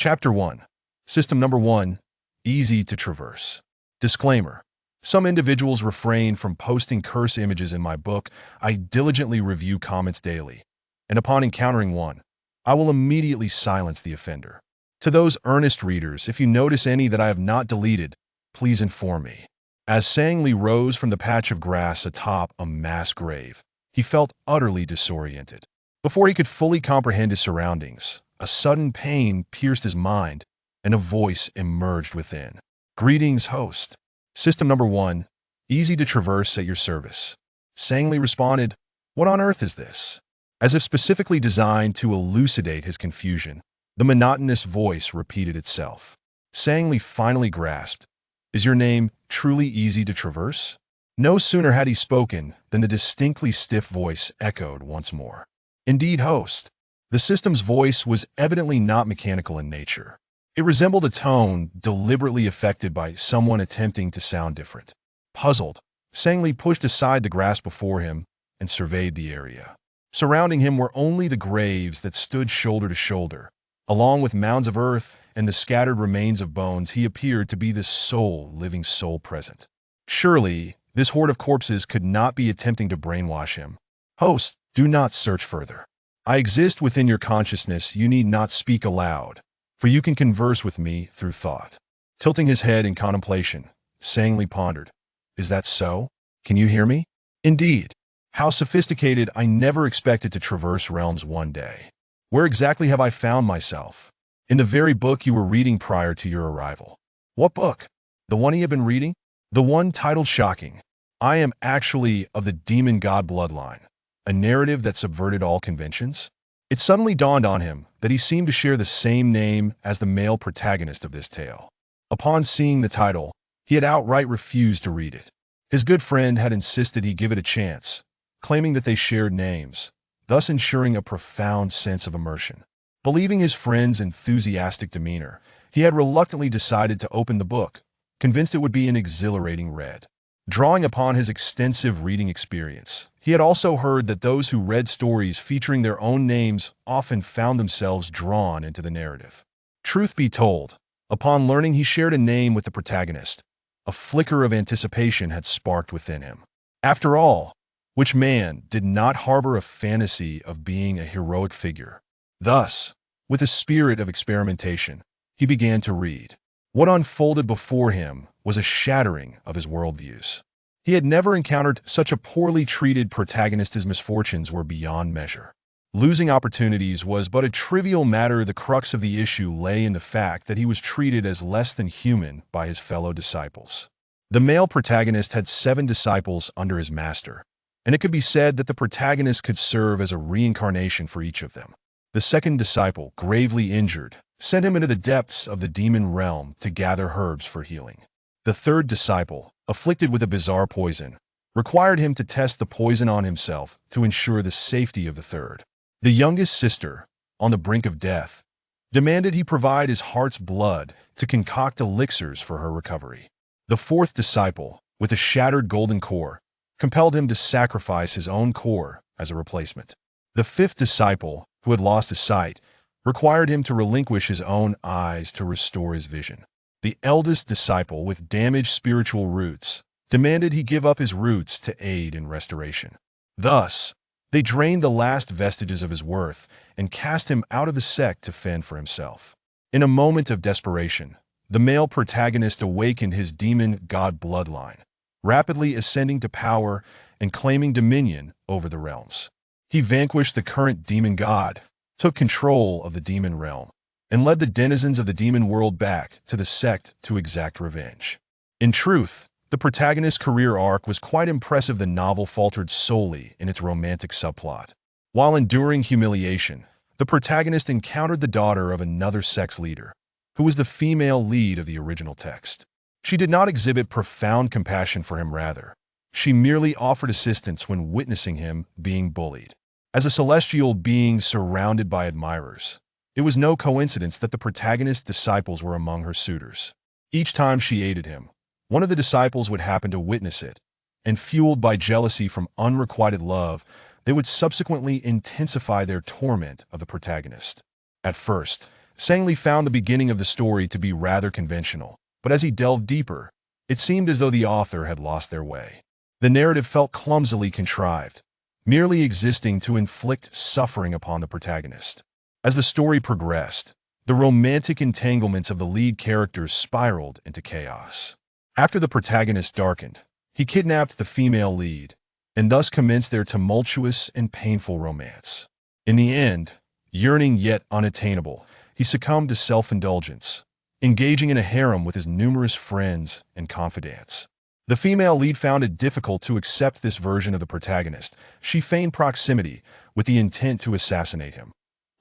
Chapter 1. System Number 1. Easy to traverse. Disclaimer. Some individuals refrain from posting curse images in my book. I diligently review comments daily, and upon encountering one, I will immediately silence the offender. To those earnest readers, if you notice any that I have not deleted, please inform me. As Sang-Li rose from the patch of grass atop a mass grave, he felt utterly disoriented. Before he could fully comprehend his surroundings, a sudden pain pierced his mind, and a voice emerged within. "Greetings, host. System Number 1, easy to traverse at your service." Sang-Li responded, "What on earth is this?" As if specifically designed to elucidate his confusion, the monotonous voice repeated itself. Sang-Li finally grasped. "Is your name truly easy to traverse?" No sooner had he spoken than the distinctly stiff voice echoed once more. "Indeed, host." The system's voice was evidently not mechanical in nature. It resembled a tone deliberately affected by someone attempting to sound different. Puzzled, Sang-Li pushed aside the grass before him and surveyed the area. Surrounding him were only the graves that stood shoulder to shoulder. Along with mounds of earth and the scattered remains of bones, he appeared to be the sole living soul present. Surely, this horde of corpses could not be attempting to brainwash him. "Host, do not search further. I exist within your consciousness. You need not speak aloud, for you can converse with me through thought." Tilting his head in contemplation, Sang-Li pondered. "Is that so? Can you hear me?" "Indeed. How sophisticated. I never expected to traverse realms one day. Where exactly have I found myself?" "In the very book you were reading prior to your arrival." "What book?" "The one he had been reading?" "The one titled Shocking. I am actually of the demon god bloodline, a narrative that subverted all conventions." It suddenly dawned on him that he seemed to share the same name as the male protagonist of this tale. Upon seeing the title, he had outright refused to read it. His good friend had insisted he give it a chance, claiming that they shared names, thus ensuring a profound sense of immersion. Believing his friend's enthusiastic demeanor, he had reluctantly decided to open the book, convinced it would be an exhilarating read. Drawing upon his extensive reading experience, he had also heard that those who read stories featuring their own names often found themselves drawn into the narrative. Truth be told, upon learning he shared a name with the protagonist, a flicker of anticipation had sparked within him. After all, which man did not harbor a fantasy of being a heroic figure? Thus, with a spirit of experimentation, he began to read. What unfolded before him was a shattering of his worldviews. He had never encountered such a poorly treated protagonist. His misfortunes were beyond measure. Losing opportunities was but a trivial matter. The crux of the issue lay in the fact that he was treated as less than human by his fellow disciples. The male protagonist had 7 disciples under his master, and it could be said that the protagonist could serve as a reincarnation for each of them. The second disciple, gravely injured, sent him into the depths of the demon realm to gather herbs for healing. The third disciple, afflicted with a bizarre poison, required him to test the poison on himself to ensure the safety of the third. The youngest sister, on the brink of death, demanded he provide his heart's blood to concoct elixirs for her recovery. The fourth disciple, with a shattered golden core, compelled him to sacrifice his own core as a replacement. The fifth disciple, who had lost his sight, required him to relinquish his own eyes to restore his vision. The eldest disciple, with damaged spiritual roots, demanded he give up his roots to aid in restoration. Thus, they drained the last vestiges of his worth and cast him out of the sect to fend for himself. In a moment of desperation, the male protagonist awakened his demon god bloodline, rapidly ascending to power and claiming dominion over the realms. He vanquished the current demon god, took control of the demon realm, and led the denizens of the demon world back to the sect to exact revenge. In truth, the protagonist's career arc was quite impressive. The novel faltered solely in its romantic subplot. While enduring humiliation, the protagonist encountered the daughter of another sect's leader, who was the female lead of the original text. She did not exhibit profound compassion for him. Rather, she merely offered assistance when witnessing him being bullied. As a celestial being surrounded by admirers, it was no coincidence that the protagonist's disciples were among her suitors. Each time she aided him, one of the disciples would happen to witness it, and fueled by jealousy from unrequited love, they would subsequently intensify their torment of the protagonist. At first, Sang Li found the beginning of the story to be rather conventional, but as he delved deeper, it seemed as though the author had lost their way. The narrative felt clumsily contrived, merely existing to inflict suffering upon the protagonist. As the story progressed, the romantic entanglements of the lead characters spiraled into chaos. After the protagonist darkened, he kidnapped the female lead, and thus commenced their tumultuous and painful romance. In the end, yearning yet unattainable, he succumbed to self-indulgence, engaging in a harem with his numerous friends and confidants. The female lead found it difficult to accept this version of the protagonist. She feigned proximity with the intent to assassinate him,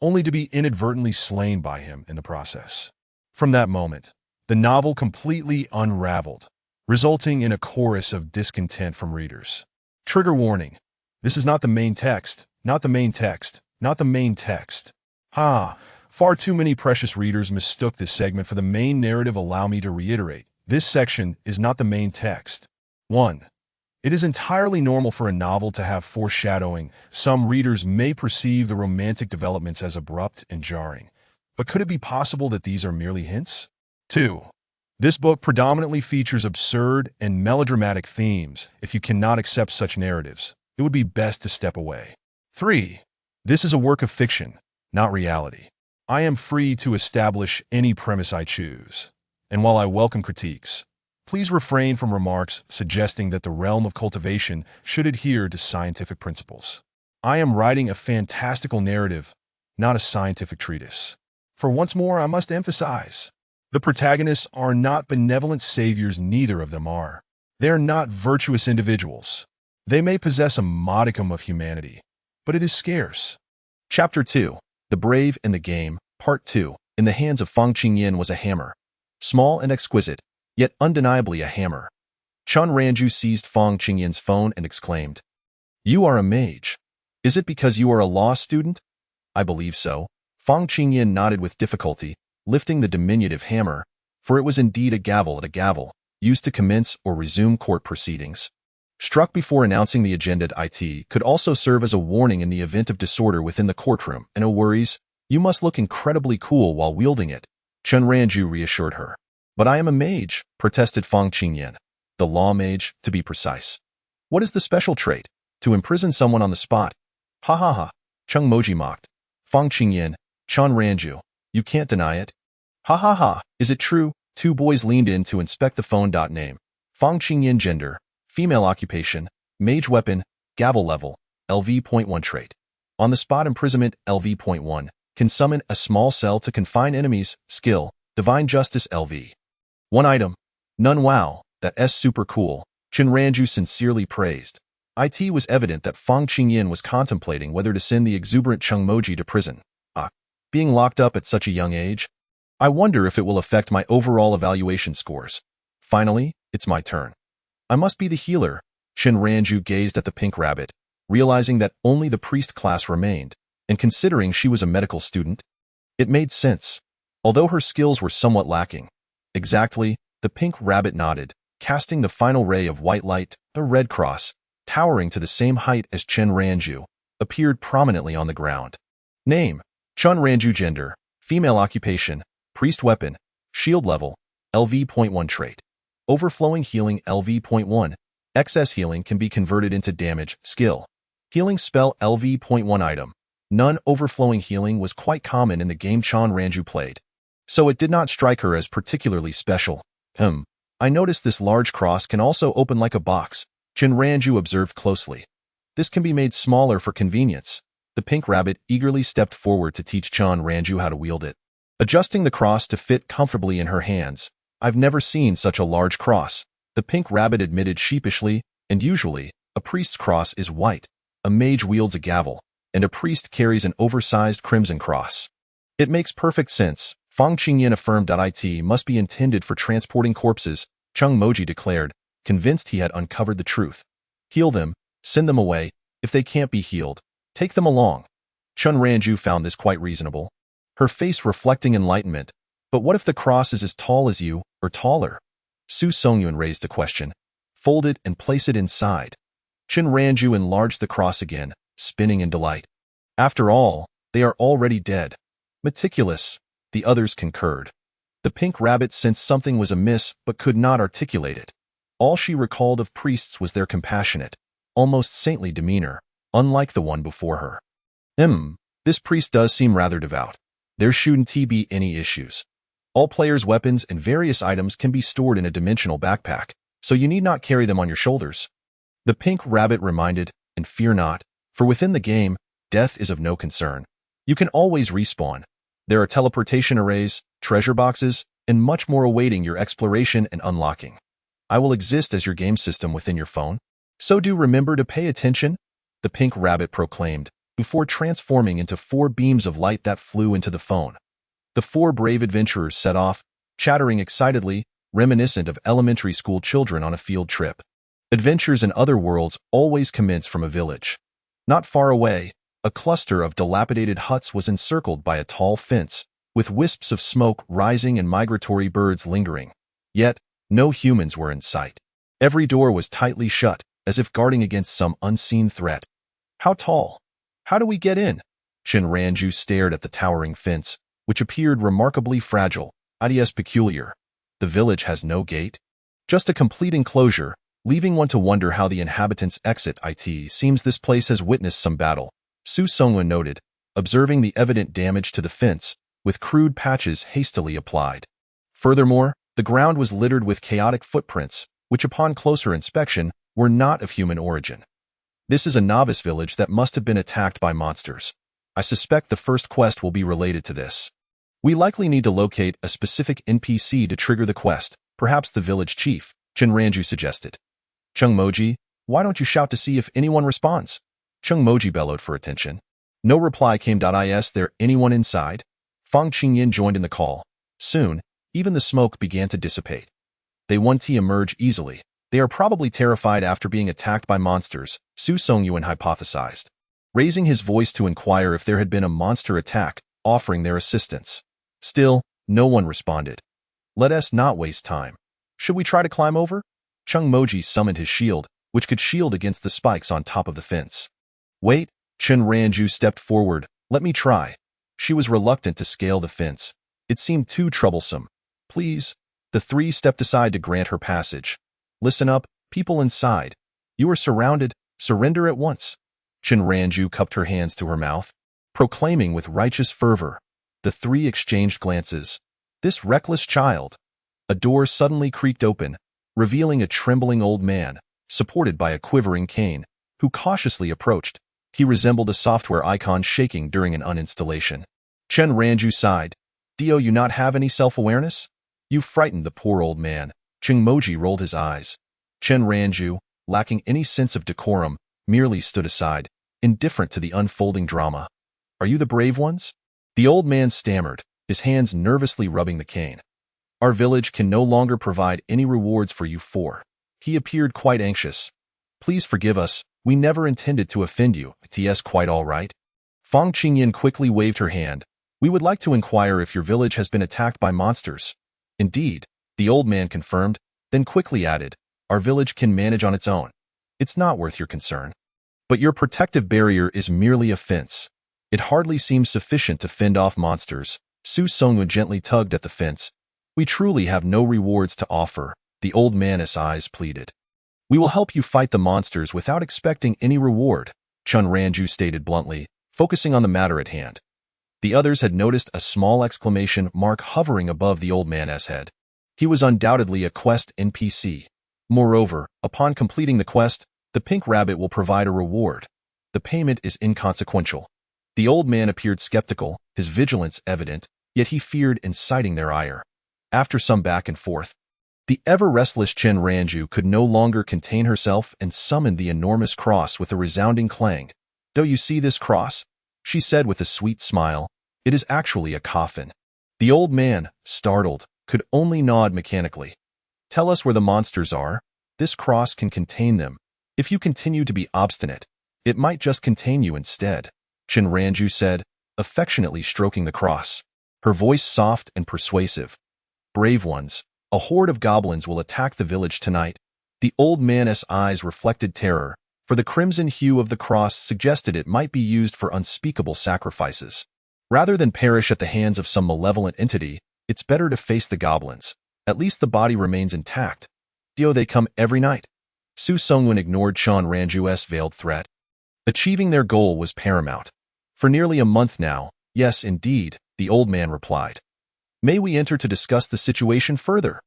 only to be inadvertently slain by him in the process. From that moment, the novel completely unraveled, resulting in a chorus of discontent from readers. Trigger warning. This is not the main text, not the main text, not the main text. Far too many precious readers mistook this segment for the main narrative. Allow me to reiterate. This section is not the main text. 1. It is entirely normal for a novel to have foreshadowing. Some readers may perceive the romantic developments as abrupt and jarring, but could it be possible that these are merely hints? 2. This book predominantly features absurd and melodramatic themes. If you cannot accept such narratives, it would be best to step away. 3. This is a work of fiction, not reality. I am free to establish any premise I choose, and while I welcome critiques, please refrain from remarks suggesting that the realm of cultivation should adhere to scientific principles. I am writing a fantastical narrative, not a scientific treatise. For once more, I must emphasize, the protagonists are not benevolent saviors, neither of them are. They are not virtuous individuals. They may possess a modicum of humanity, but it is scarce. Chapter 2. The Brave and the Game, Part 2. In the hands of Fang Qingyan was a hammer. Small and exquisite, yet undeniably a hammer. Chun Ranju seized Fang Qingyan's phone and exclaimed, "You are a mage. Is it because you are a law student?" "I believe so." Fang Qingyan nodded with difficulty, lifting the diminutive hammer, for it was indeed a gavel, used to commence or resume court proceedings. Struck before announcing the agenda, it could also serve as a warning in the event of disorder within the courtroom. "And no worries, you must look incredibly cool while wielding it," Chun Ranju reassured her. "But I am a mage," protested Fang Qingyan. "The law mage, to be precise." "What is the special trait?" "To imprison someone on the spot." "Ha ha ha," Chung Moji mocked. "Fang Qingyan, Chun Ranju, you can't deny it." "Ha ha ha, is it true?" Two boys leaned in to inspect the phone. Name: Fang Qingyan. Gender: female. Occupation: mage. Weapon: gavel level, LV.1. Trait: on the spot imprisonment, LV.1. Can summon a small cell to confine enemies. Skill: divine justice, LV.1 item. None. Wow, that's super cool, Chun Ranju sincerely praised. It was evident that Fang Qingyan was contemplating whether to send the exuberant Chung Moji to prison. Being locked up at such a young age? I wonder if it will affect my overall evaluation scores. Finally, it's my turn. I must be the healer. Chun Ranju gazed at the pink rabbit, realizing that only the priest class remained, and considering she was a medical student, it made sense, although her skills were somewhat lacking. Exactly, the pink rabbit nodded, casting the final ray of white light. The red cross, towering to the same height as Chun Ranju, appeared prominently on the ground. Name: Chun Ranju. Gender: female. Occupation: priest. Weapon: shield level, LV.1. Trait: overflowing healing, LV.1. Excess healing can be converted into damage. Skill: healing spell, LV.1 item. None. Overflowing healing was quite common in the game Chun Ranju played, so it did not strike her as particularly special. I noticed this large cross can also open like a box, Chun Ranju observed closely. This can be made smaller for convenience. The pink rabbit eagerly stepped forward to teach Chun Ranju how to wield it, adjusting the cross to fit comfortably in her hands. I've never seen such a large cross, the pink rabbit admitted sheepishly, and usually, a priest's cross is white, a mage wields a gavel, and a priest carries an oversized crimson cross. It makes perfect sense, Fang Qingyan affirmed. It must be intended for transporting corpses, Chung Moji declared, convinced he had uncovered the truth. Heal them, send them away. If they can't be healed, take them along. Chun Ranju found this quite reasonable, her face reflecting enlightenment. But what if the cross is as tall as you, or taller? Su Songyun raised a question. Fold it and place it inside. Chun Ranju enlarged the cross again, spinning in delight. After all, they are already dead. Meticulous. The others concurred. The pink rabbit sensed something was amiss but could not articulate it. All she recalled of priests was their compassionate, almost saintly demeanor, unlike the one before her. This priest does seem rather devout. There shouldn't be any issues. All players' weapons and various items can be stored in a dimensional backpack, so you need not carry them on your shoulders. The pink rabbit reminded, and fear not, for within the game, death is of no concern. You can always respawn. There are teleportation arrays, treasure boxes, and much more awaiting your exploration and unlocking. I will exist as your game system within your phone. So do remember to pay attention, the pink rabbit proclaimed, before transforming into 4 beams of light that flew into the phone. The 4 brave adventurers set off, chattering excitedly, reminiscent of elementary school children on a field trip. Adventures in other worlds always commence from a village. Not far away, a cluster of dilapidated huts was encircled by a tall fence, with wisps of smoke rising and migratory birds lingering. Yet, no humans were in sight. Every door was tightly shut, as if guarding against some unseen threat. How tall? How do we get in? Chen Ranju stared at the towering fence, which appeared remarkably fragile, ideas peculiar. The village has no gate? Just a complete enclosure, leaving one to wonder how the inhabitants exit. It seems this place has witnessed some battle, Su Songwen noted, observing the evident damage to the fence, with crude patches hastily applied. Furthermore, the ground was littered with chaotic footprints, which upon closer inspection were not of human origin. This is a novice village that must have been attacked by monsters. I suspect the first quest will be related to this. We likely need to locate a specific NPC to trigger the quest, perhaps the village chief, Chen Ranju suggested. Chung Moji, why don't you shout to see if anyone responds? Chung Moji bellowed for attention. No reply came. Is there anyone inside? Fang Qingyan joined in the call. Soon, even the smoke began to dissipate. They won't emerge easily. They are probably terrified after being attacked by monsters, Su Songyuan hypothesized, raising his voice to inquire if there had been a monster attack, offering their assistance. Still, no one responded. Let us not waste time. Should we try to climb over? Chung Moji summoned his shield, which could shield against the spikes on top of the fence. Wait, Chen Ranju stepped forward. Let me try. She was reluctant to scale the fence. It seemed too troublesome. Please. The 3 stepped aside to grant her passage. Listen up, people inside. You are surrounded. Surrender at once. Chen Ranju cupped her hands to her mouth, proclaiming with righteous fervor. The 3 exchanged glances. This reckless child. A door suddenly creaked open, revealing a trembling old man, supported by a quivering cane, who cautiously approached. He resembled a software icon shaking during an uninstallation. Chen Ranju sighed. Do you not have any self-awareness? You frightened the poor old man. Chung Moji rolled his eyes. Chen Ranju, lacking any sense of decorum, merely stood aside, indifferent to the unfolding drama. Are you the brave ones? The old man stammered, his hands nervously rubbing the cane. Our village can no longer provide any rewards for you 4. He appeared quite anxious. Please forgive us, we never intended to offend you. It's quite all right. Fang Qingyan quickly waved her hand. We would like to inquire if your village has been attacked by monsters. Indeed, the old man confirmed, then quickly added, our village can manage on its own. It's not worth your concern. But your protective barrier is merely a fence. It hardly seems sufficient to fend off monsters. Su Songwen gently tugged at the fence. We truly have no rewards to offer, the old man's eyes pleaded. We will help you fight the monsters without expecting any reward, Chen Ranju stated bluntly, focusing on the matter at hand. The others had noticed a small exclamation mark hovering above the old man's head. He was undoubtedly a quest NPC. Moreover, upon completing the quest, the pink rabbit will provide a reward. The payment is inconsequential. The old man appeared skeptical, his vigilance evident, yet he feared inciting their ire. After some back and forth, the ever-restless Chen Ranju could no longer contain herself and summoned the enormous cross with a resounding clang. Do you see this cross? She said with a sweet smile. It is actually a coffin. The old man, startled, could only nod mechanically. Tell us where the monsters are. This cross can contain them. If you continue to be obstinate, it might just contain you instead, Chen Ranju said, affectionately stroking the cross, her voice soft and persuasive. Brave ones, a horde of goblins will attack the village tonight. The old man's eyes reflected terror, for the crimson hue of the cross suggested it might be used for unspeakable sacrifices. Rather than perish at the hands of some malevolent entity, it's better to face the goblins. At least the body remains intact. Dio, they come every night. Su Sungwon ignored Chan Ranju's veiled threat. Achieving their goal was paramount. For nearly a month now, yes, indeed, the old man replied. May we enter to discuss the situation further?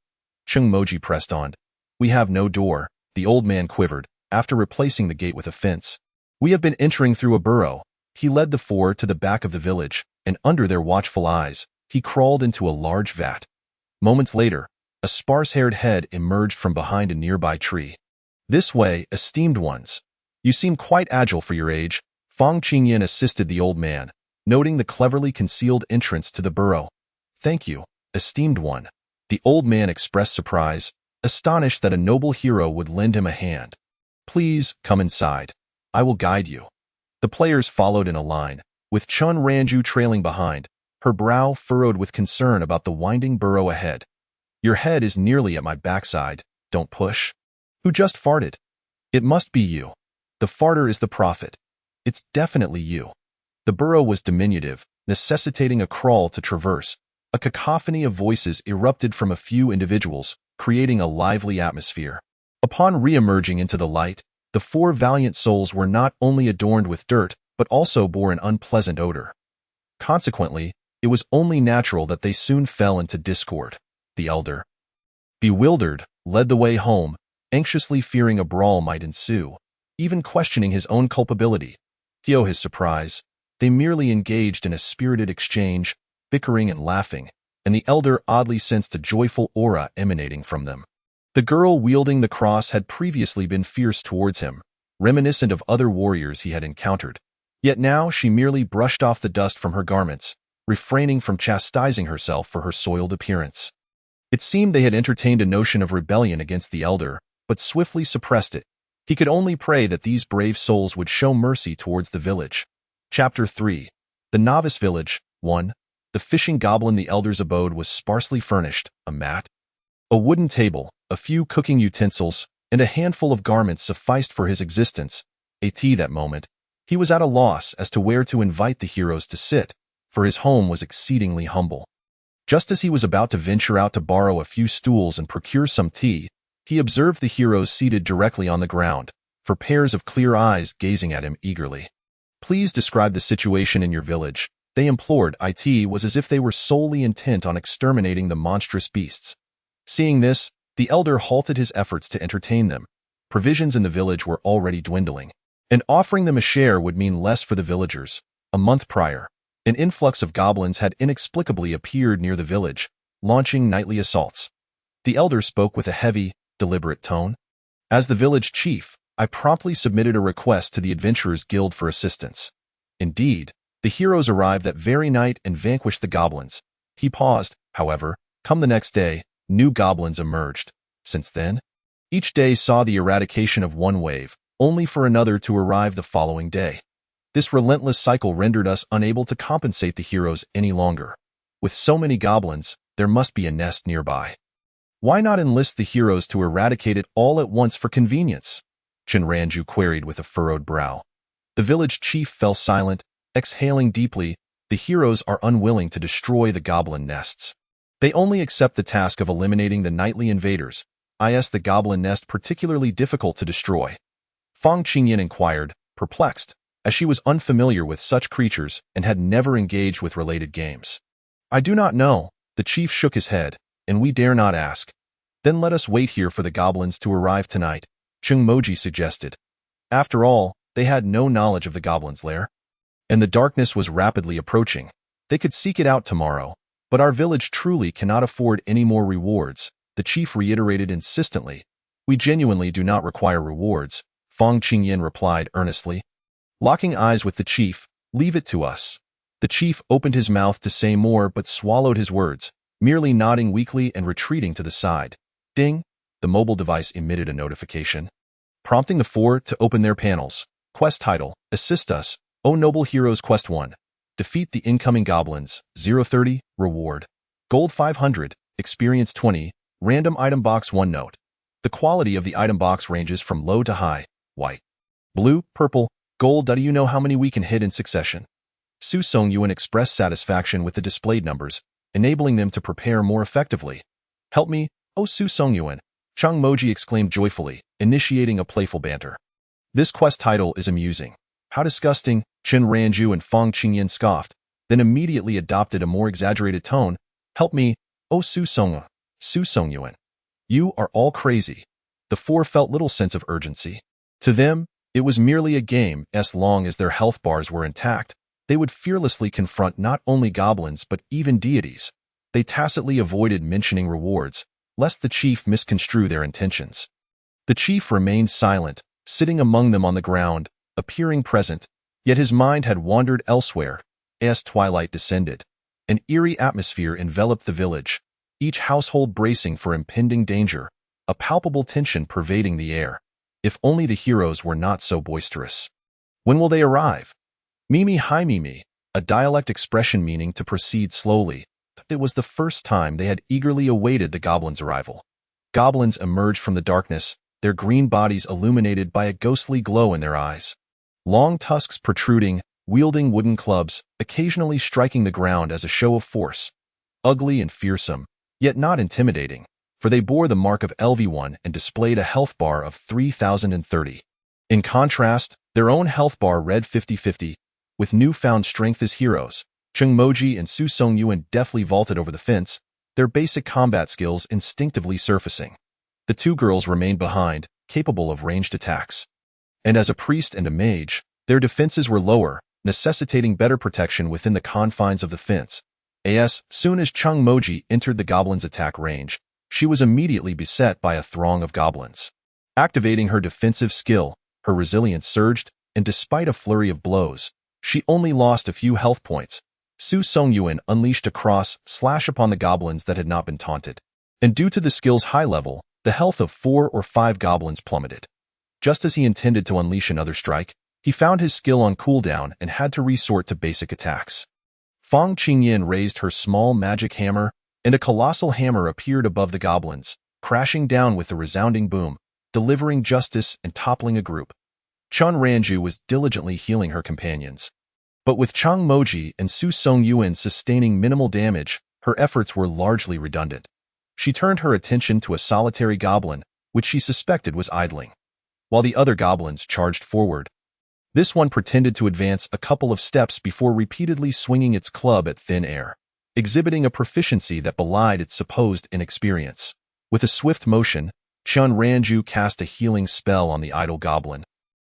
Chung Moji pressed on. We have no door, the old man quivered, after replacing the gate with a fence. We have been entering through a burrow. He led the four to the back of the village, and under their watchful eyes, he crawled into a large vat. Moments later, a sparse-haired head emerged from behind a nearby tree. This way, esteemed ones. You seem quite agile for your age. Fang Qingyan assisted the old man, noting the cleverly concealed entrance to the burrow. Thank you, esteemed one. The old man expressed surprise, astonished that a noble hero would lend him a hand. Please, come inside. I will guide you. The players followed in a line, with Chun Ranju trailing behind, her brow furrowed with concern about the winding burrow ahead. Your head is nearly at my backside. Don't push. Who just farted? It must be you. The farter is the prophet. It's definitely you. The burrow was diminutive, necessitating a crawl to traverse. A cacophony of voices erupted from a few individuals, creating a lively atmosphere. Upon re-emerging into the light, the four valiant souls were not only adorned with dirt, but also bore an unpleasant odor. Consequently, it was only natural that they soon fell into discord. The elder, bewildered, led the way home, anxiously fearing a brawl might ensue, even questioning his own culpability. To his surprise, they merely engaged in a spirited exchange, bickering and laughing, and the elder oddly sensed a joyful aura emanating from them. The girl wielding the cross had previously been fierce towards him, reminiscent of other warriors he had encountered. Yet now she merely brushed off the dust from her garments, refraining from chastising herself for her soiled appearance. It seemed they had entertained a notion of rebellion against the elder, but swiftly suppressed it. He could only pray that these brave souls would show mercy towards the village. Chapter 3. The Novice Village. 1. The fishing goblin. The elder's abode was sparsely furnished, a mat, a wooden table, a few cooking utensils, and a handful of garments sufficed for his existence. That moment, he was at a loss as to where to invite the heroes to sit, for his home was exceedingly humble. Just as he was about to venture out to borrow a few stools and procure some tea, he observed the heroes seated directly on the ground, for pairs of clear eyes gazing at him eagerly. Please describe the situation in your village, they implored. It was as if they were solely intent on exterminating the monstrous beasts. Seeing this, the elder halted his efforts to entertain them. Provisions in the village were already dwindling, and offering them a share would mean less for the villagers. A month prior, an influx of goblins had inexplicably appeared near the village, launching nightly assaults. The elder spoke with a heavy, deliberate tone. As the village chief, I promptly submitted a request to the Adventurers Guild for assistance. Indeed, the heroes arrived that very night and vanquished the goblins. He paused, however. Come the next day, new goblins emerged. Since then, each day saw the eradication of one wave, only for another to arrive the following day. This relentless cycle rendered us unable to compensate the heroes any longer. With so many goblins, there must be a nest nearby. Why not enlist the heroes to eradicate it all at once for convenience? Chinranju queried with a furrowed brow. The village chief fell silent, exhaling deeply. The heroes are unwilling to destroy the goblin nests. They only accept the task of eliminating the nightly invaders. Is the goblin nest particularly difficult to destroy? Fang Qingyan inquired, perplexed, as she was unfamiliar with such creatures and had never engaged with related games. I do not know. The chief shook his head, and we dare not ask. Then let us wait here for the goblins to arrive tonight, Chung Moji suggested. After all, they had no knowledge of the goblins' lair, and the darkness was rapidly approaching. They could seek it out tomorrow, but our village truly cannot afford any more rewards, the chief reiterated insistently. We genuinely do not require rewards, Fang Qingyan replied earnestly. Locking eyes with the chief, leave it to us. The chief opened his mouth to say more but swallowed his words, merely nodding weakly and retreating to the side. Ding! The mobile device emitted a notification, prompting the four to open their panels. Quest title, Assist Us, O Noble Heroes. Quest 1. Defeat the incoming goblins. 030. Reward. Gold 500. Experience 20. Random item box 1 note. The quality of the item box ranges from low to high. White, blue, purple, gold. Do you know how many we can hit in succession? Su Songyuan expressed satisfaction with the displayed numbers, enabling them to prepare more effectively. Help me, oh Su Songyuan, Chang Moji exclaimed joyfully, initiating a playful banter. This quest title is amusing. How disgusting, Chen Ranju and Fang Qingyan scoffed, then immediately adopted a more exaggerated tone. Help me, oh Su Songyuan. You are all crazy. The four felt little sense of urgency. To them, it was merely a game. As long as their health bars were intact, they would fearlessly confront not only goblins but even deities. They tacitly avoided mentioning rewards, lest the chief misconstrue their intentions. The chief remained silent, sitting among them on the ground, appearing present, yet his mind had wandered elsewhere. As twilight descended, an eerie atmosphere enveloped the village, each household bracing for impending danger, a palpable tension pervading the air. If only the heroes were not so boisterous. When will they arrive? Mimi hi Mimi, a dialect expression meaning to proceed slowly. It was the first time they had eagerly awaited the goblins' arrival. Goblins emerged from the darkness, their green bodies illuminated by a ghostly glow in their eyes. Long tusks protruding, wielding wooden clubs, occasionally striking the ground as a show of force. Ugly and fearsome, yet not intimidating, for they bore the mark of LV1 and displayed a health bar of 3030. In contrast, their own health bar read 50-50. With newfound strength as heroes, Cheng Moji and Su Songyuan deftly vaulted over the fence, their basic combat skills instinctively surfacing. The two girls remained behind, capable of ranged attacks. And as a priest and a mage, their defenses were lower, necessitating better protection within the confines of the fence. As soon as Cheng Moji entered the goblin's attack range, she was immediately beset by a throng of goblins. Activating her defensive skill, her resilience surged, and despite a flurry of blows, she only lost a few health points. Su Songyuan unleashed a cross-slash upon the goblins that had not been taunted. And due to the skill's high level, the health of 4 or 5 goblins plummeted. Just as he intended to unleash another strike, he found his skill on cooldown and had to resort to basic attacks. Fang Qingyan raised her small magic hammer, and a colossal hammer appeared above the goblins, crashing down with a resounding boom, delivering justice and toppling a group. Chen Ranju was diligently healing her companions. But with Chang Moji and Su Songyuan sustaining minimal damage, her efforts were largely redundant. She turned her attention to a solitary goblin, which she suspected was idling. While the other goblins charged forward, this one pretended to advance a couple of steps before repeatedly swinging its club at thin air, exhibiting a proficiency that belied its supposed inexperience. With a swift motion, Chen Ranju cast a healing spell on the idle goblin.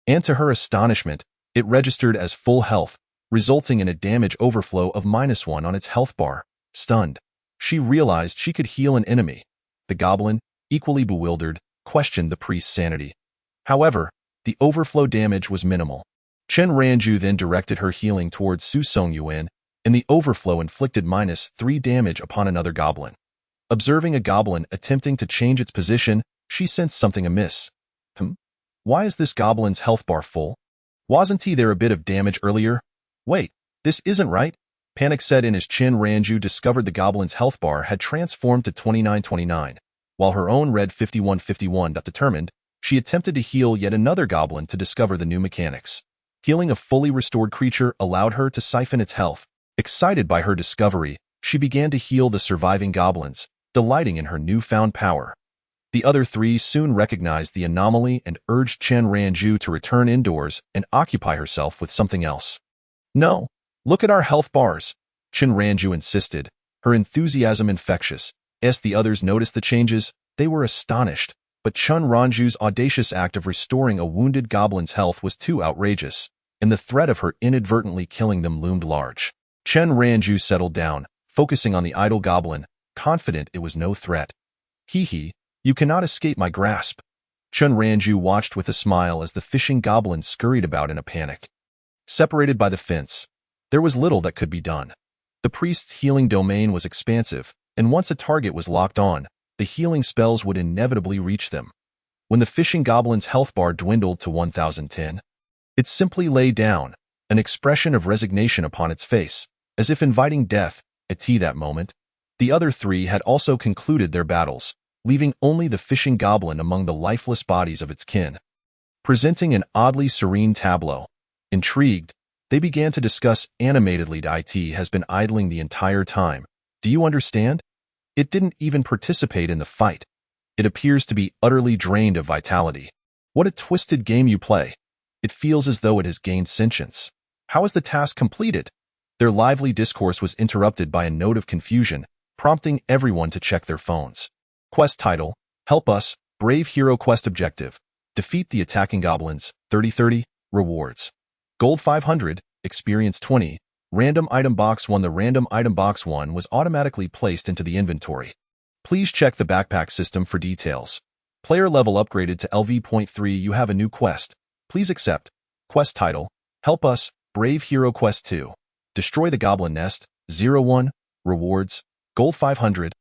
And to her astonishment, it registered as full health, resulting in a damage overflow of -1 on its health bar. Stunned, she realized she could heal an enemy. The goblin, equally bewildered, questioned the priest's sanity. However, the overflow damage was minimal. Chen Ranju then directed her healing towards Su Songyuan, and the overflow inflicted -3 damage upon another goblin. Observing a goblin attempting to change its position, she sensed something amiss. Why is this goblin's health bar full? Wasn't he there a bit of damage earlier? Wait, this isn't right, Panic set in as Chen Ranju discovered the goblin's health bar had transformed to 2929. While her own read 5151. Determined, she attempted to heal yet another goblin to discover the new mechanics. Healing a fully restored creature allowed her to siphon its health. Excited by her discovery, she began to heal the surviving goblins, delighting in her newfound power. The other three soon recognized the anomaly and urged Chen Ranju to return indoors and occupy herself with something else. No, look at our health bars, Chen Ranju insisted, her enthusiasm infectious. As the others noticed the changes, they were astonished, but Chen Ranju's audacious act of restoring a wounded goblin's health was too outrageous, and the threat of her inadvertently killing them loomed large. Chen Ranju settled down, focusing on the idle goblin, confident it was no threat. Hee, you cannot escape my grasp. Chen Ranju watched with a smile as the fishing goblins scurried about in a panic. Separated by the fence, there was little that could be done. The priest's healing domain was expansive, and once a target was locked on, the healing spells would inevitably reach them. When the fishing goblin's health bar dwindled to 1010, it simply lay down, an expression of resignation upon its face, as if inviting death. At that moment, the other three had also concluded their battles, leaving only the fishing goblin among the lifeless bodies of its kin. Presenting an oddly serene tableau. Intrigued, They began to discuss animatedly. IT has been idling the entire time. Do you understand? It didn't even participate in the fight. It appears to be utterly drained of vitality. What a twisted game you play. It feels as though it has gained sentience. How is the task completed? Their lively discourse was interrupted by a note of confusion, prompting everyone to check their phones. Quest title: Help Us, Brave Hero. Quest objective: Defeat the attacking goblins. 30/30. Rewards: Gold 500, Experience 20. Random item box 1. The random item box 1 was automatically placed into the inventory. Please check the backpack system for details. Player level upgraded to LV.3. You have a new quest. Please accept. Quest title: Help Us, Brave Hero. Quest 2. Destroy the Goblin Nest. 01. Rewards: Gold 500.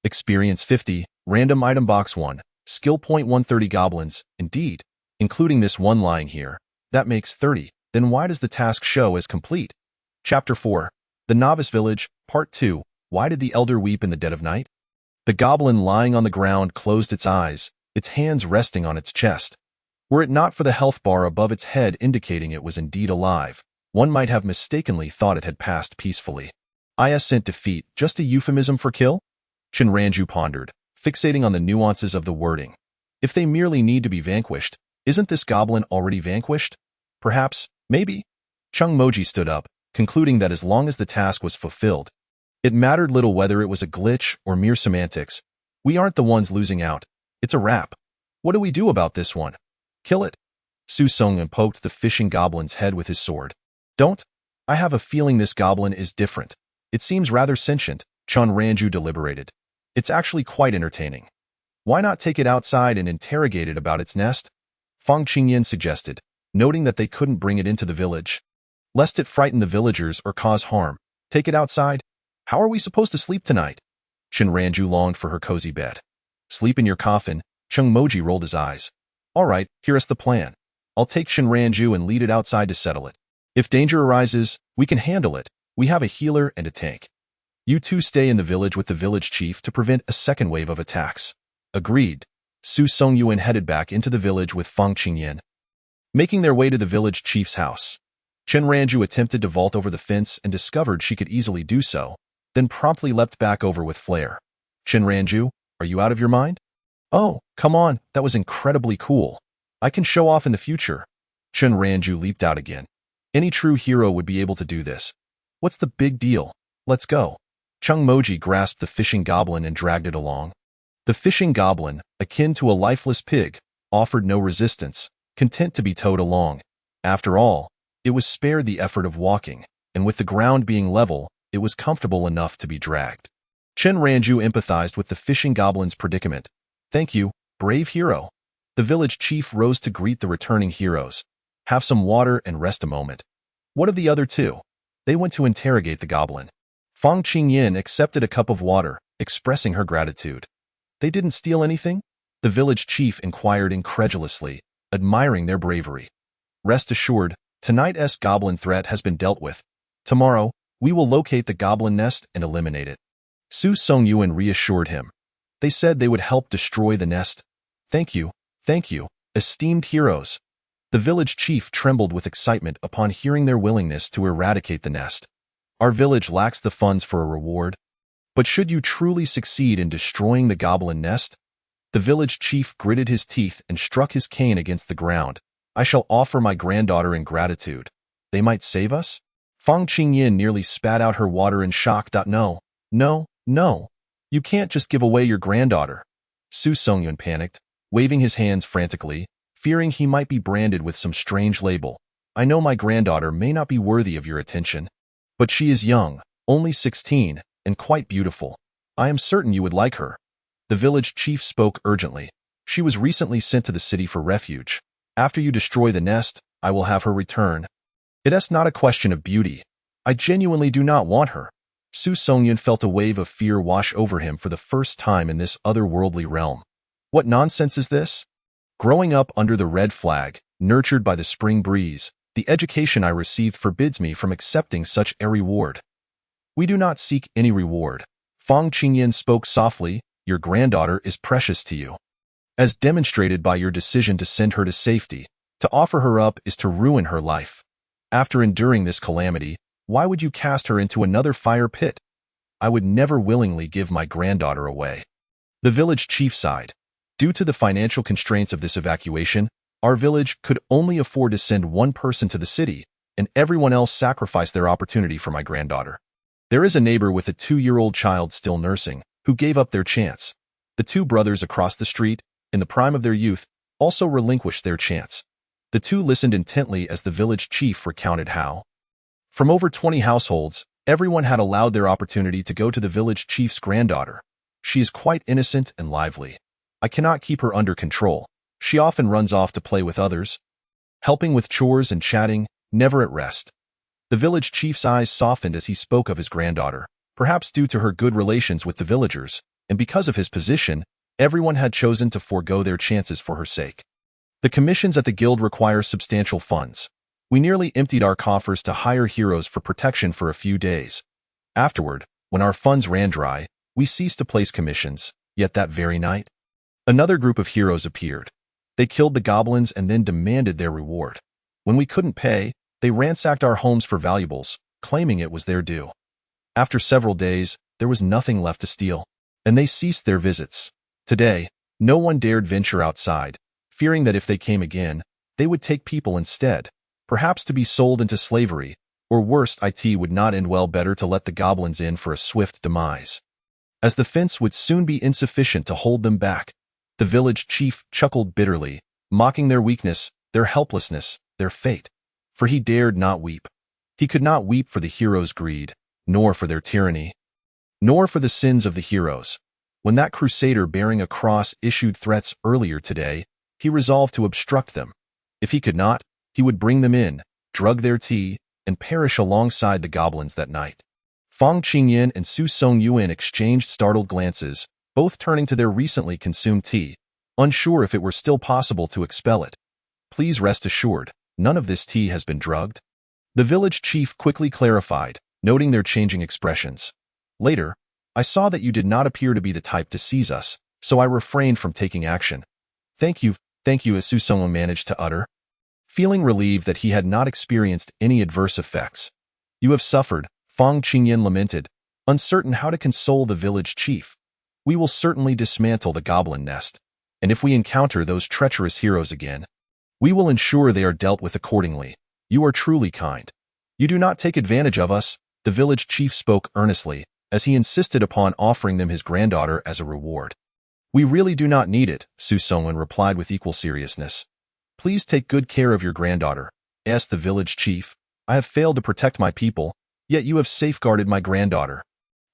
Experience 50. Random item box 1. Skill point 130 goblins. Indeed. Including this one lying here. That makes 30. Then why does the task show as complete? Chapter 4. The Novice Village, Part 2. Why did the elder weep in the dead of night? The goblin lying on the ground closed its eyes, its hands resting on its chest. Were it not for the health bar above its head indicating it was indeed alive, one might have mistakenly thought it had passed peacefully. Sent defeat, just a euphemism for kill? Chinranju pondered, fixating on the nuances of the wording. If they merely need to be vanquished, isn't this goblin already vanquished? Perhaps, maybe. Chung Moji stood up, concluding that as long as the task was fulfilled, it mattered little whether it was a glitch or mere semantics. We aren't the ones losing out. It's a wrap. What do we do about this one? Kill it. Su Songyun poked the fishing goblin's head with his sword. Don't. I have a feeling this goblin is different. It seems rather sentient. Chun Ranju deliberated. It's actually quite entertaining. Why not take it outside and interrogate it about its nest? Fang Qingyan suggested, noting that they couldn't bring it into the village. Lest it frighten the villagers or cause harm. Take it outside? How are we supposed to sleep tonight? Chinranju longed for her cozy bed. Sleep in your coffin. Chung Moji rolled his eyes. All right, here's the plan. I'll take Chinranju and lead it outside to settle it. If danger arises, we can handle it. We have a healer and a tank. You two stay in the village with the village chief to prevent a second wave of attacks. Agreed. Su Songyuan headed back into the village with Fang Qingyan. Making their way to the village chief's house, Chinranju attempted to vault over the fence and discovered she could easily do so, then promptly leapt back over with flair. Chinranju, are you out of your mind? Oh, come on, that was incredibly cool. I can show off in the future. Chinranju leaped out again. Any true hero would be able to do this. What's the big deal? Let's go. Chung Moji grasped the fishing goblin and dragged it along. The fishing goblin, akin to a lifeless pig, offered no resistance, content to be towed along. After all, it was spared the effort of walking, and with the ground being level, it was comfortable enough to be dragged. Chinranju empathized with the fishing goblin's predicament. Thank you, brave hero. The village chief rose to greet the returning heroes. Have some water and rest a moment. What of the other two? They went to interrogate the goblin. Fang Qingyan accepted a cup of water, expressing her gratitude. They didn't steal anything? The village chief inquired incredulously, admiring their bravery. Rest assured, tonight's goblin threat has been dealt with. Tomorrow, we will locate the goblin nest and eliminate it. Su Songyuan reassured him. They said they would help destroy the nest. Thank you, esteemed heroes. The village chief trembled with excitement upon hearing their willingness to eradicate the nest. Our village lacks the funds for a reward. But should you truly succeed in destroying the goblin nest? The village chief gritted his teeth and struck his cane against the ground. I shall offer my granddaughter in gratitude. They might save us? Fang Qingyan nearly spat out her water in shock. No. You can't just give away your granddaughter. Su Songyun panicked, waving his hands frantically, fearing he might be branded with some strange label. I know my granddaughter may not be worthy of your attention, but she is young, only 16, and quite beautiful. I am certain you would like her. The village chief spoke urgently. She was recently sent to the city for refuge. After you destroy the nest, I will have her return. It is not a question of beauty. I genuinely do not want her. Su Songyun felt a wave of fear wash over him for the first time in this otherworldly realm. What nonsense is this? Growing up under the red flag, nurtured by the spring breeze, the education I received forbids me from accepting such a reward. We do not seek any reward. Fang Qingyan spoke softly. Your granddaughter is precious to you. As demonstrated by your decision to send her to safety, to offer her up is to ruin her life. After enduring this calamity, why would you cast her into another fire pit? I would never willingly give my granddaughter away. The village chief sighed. Due to the financial constraints of this evacuation, our village could only afford to send one person to the city, and everyone else sacrificed their opportunity for my granddaughter. There is a neighbor with a 2-year-old child still nursing, who gave up their chance. The 2 brothers across the street, in the prime of their youth, also relinquished their chance. The 2 listened intently as the village chief recounted how, from over 20 households, everyone had allowed their opportunity to go to the village chief's granddaughter. She is quite innocent and lively. I cannot keep her under control. She often runs off to play with others, helping with chores and chatting, never at rest. The village chief's eyes softened as he spoke of his granddaughter, perhaps due to her good relations with the villagers, and because of his position, everyone had chosen to forego their chances for her sake. The commissions at the guild require substantial funds. We nearly emptied our coffers to hire heroes for protection for a few days. Afterward, when our funds ran dry, we ceased to place commissions, yet that very night, another group of heroes appeared. They killed the goblins and then demanded their reward. When we couldn't pay, they ransacked our homes for valuables, claiming it was their due. After several days, there was nothing left to steal, and they ceased their visits. Today, no one dared venture outside, fearing that if they came again, they would take people instead, perhaps to be sold into slavery, or worse, it would not end well, better to let the goblins in for a swift demise, as the fence would soon be insufficient to hold them back. The village chief chuckled bitterly, mocking their weakness, their helplessness, their fate. For he dared not weep. He could not weep for the heroes' greed, nor for their tyranny, nor for the sins of the heroes. When that crusader bearing a cross issued threats earlier today, he resolved to obstruct them. If he could not, he would bring them in, drug their tea, and perish alongside the goblins that night. Fang Qingyan and Su Songyuan exchanged startled glances, both turning to their recently consumed tea, unsure if it were still possible to expel it. Please rest assured, none of this tea has been drugged. The village chief quickly clarified, noting their changing expressions. Later, I saw that you did not appear to be the type to seize us, so I refrained from taking action. Thank you, as Su Songyuan managed to utter, feeling relieved that he had not experienced any adverse effects. You have suffered, Fang Qingyan lamented, uncertain how to console the village chief. We will certainly dismantle the goblin nest, and if we encounter those treacherous heroes again, we will ensure they are dealt with accordingly. You are truly kind. You do not take advantage of us, the village chief spoke earnestly, as he insisted upon offering them his granddaughter as a reward. We really do not need it, Su Songyuan replied with equal seriousness. Please take good care of your granddaughter, asked the village chief. I have failed to protect my people, yet you have safeguarded my granddaughter.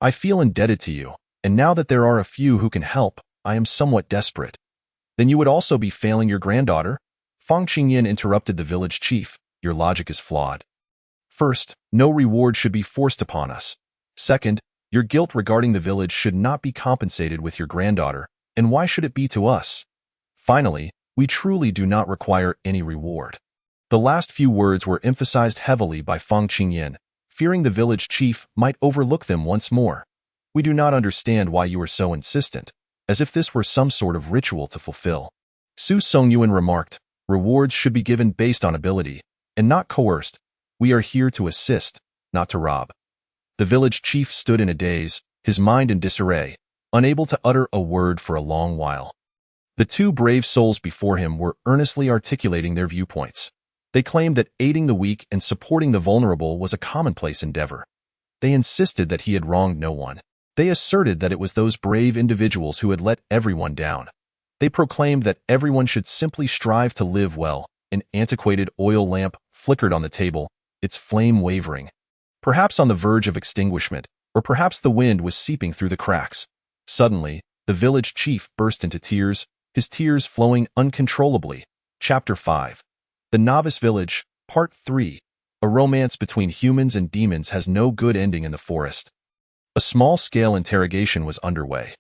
I feel indebted to you, and now that there are a few who can help, I am somewhat desperate. Then you would also be failing your granddaughter? Fang Qingyan interrupted the village chief. Your logic is flawed. First, no reward should be forced upon us. Second, your guilt regarding the village should not be compensated with your granddaughter, and why should it be to us? Finally, we truly do not require any reward. The last few words were emphasized heavily by Fang Qingyan, fearing the village chief might overlook them once more. We do not understand why you are so insistent, as if this were some sort of ritual to fulfill. Su Songyuan remarked, rewards should be given based on ability, and not coerced. We are here to assist, not to rob. The village chief stood in a daze, his mind in disarray, unable to utter a word for a long while. The 2 brave souls before him were earnestly articulating their viewpoints. They claimed that aiding the weak and supporting the vulnerable was a commonplace endeavor. They insisted that he had wronged no one. They asserted that it was those brave individuals who had let everyone down. They proclaimed that everyone should simply strive to live well. An antiquated oil lamp flickered on the table, its flame wavering, perhaps on the verge of extinguishment, or perhaps the wind was seeping through the cracks. Suddenly, the village chief burst into tears, his tears flowing uncontrollably. Chapter 5. The Novice Village, Part 3. A romance between humans and demons has no good ending in the forest. A small-scale interrogation was underway.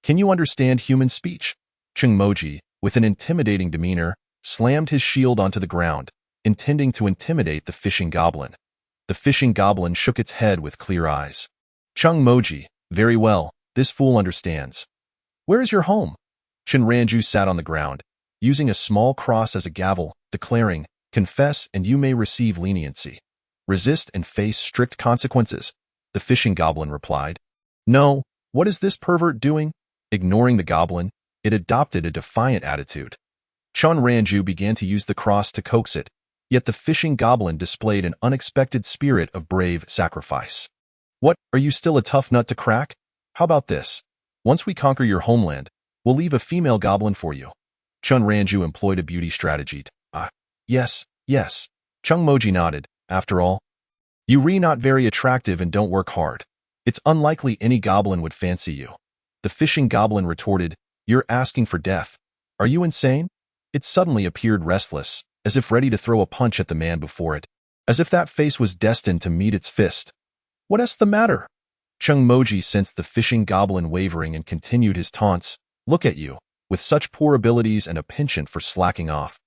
Can you understand human speech? Chung Moji, with an intimidating demeanor, slammed his shield onto the ground, intending to intimidate the fishing goblin. The fishing goblin shook its head with clear eyes. Chung Moji, very well, this fool understands. Where is your home? Chen Ranju sat on the ground, using a small cross as a gavel, declaring, Confess and you may receive leniency. Resist and face strict consequences. The fishing goblin replied. No, what is this pervert doing? Ignoring the goblin, it adopted a defiant attitude. Chun Ranju began to use the cross to coax it, yet the fishing goblin displayed an unexpected spirit of brave sacrifice. What, are you still a tough nut to crack? How about this? Once we conquer your homeland, we'll leave a female goblin for you. Chun Ranju employed a beauty strategy. Yes. Chung Moji nodded. After all, you're not very attractive and don't work hard. It's unlikely any goblin would fancy you. The fishing goblin retorted, you're asking for death. Are you insane? It suddenly appeared restless, as if ready to throw a punch at the man before it, as if that face was destined to meet its fist. What's the matter? Chung Moji sensed the fishing goblin wavering and continued his taunts. Look at you, with such poor abilities and a penchant for slacking off.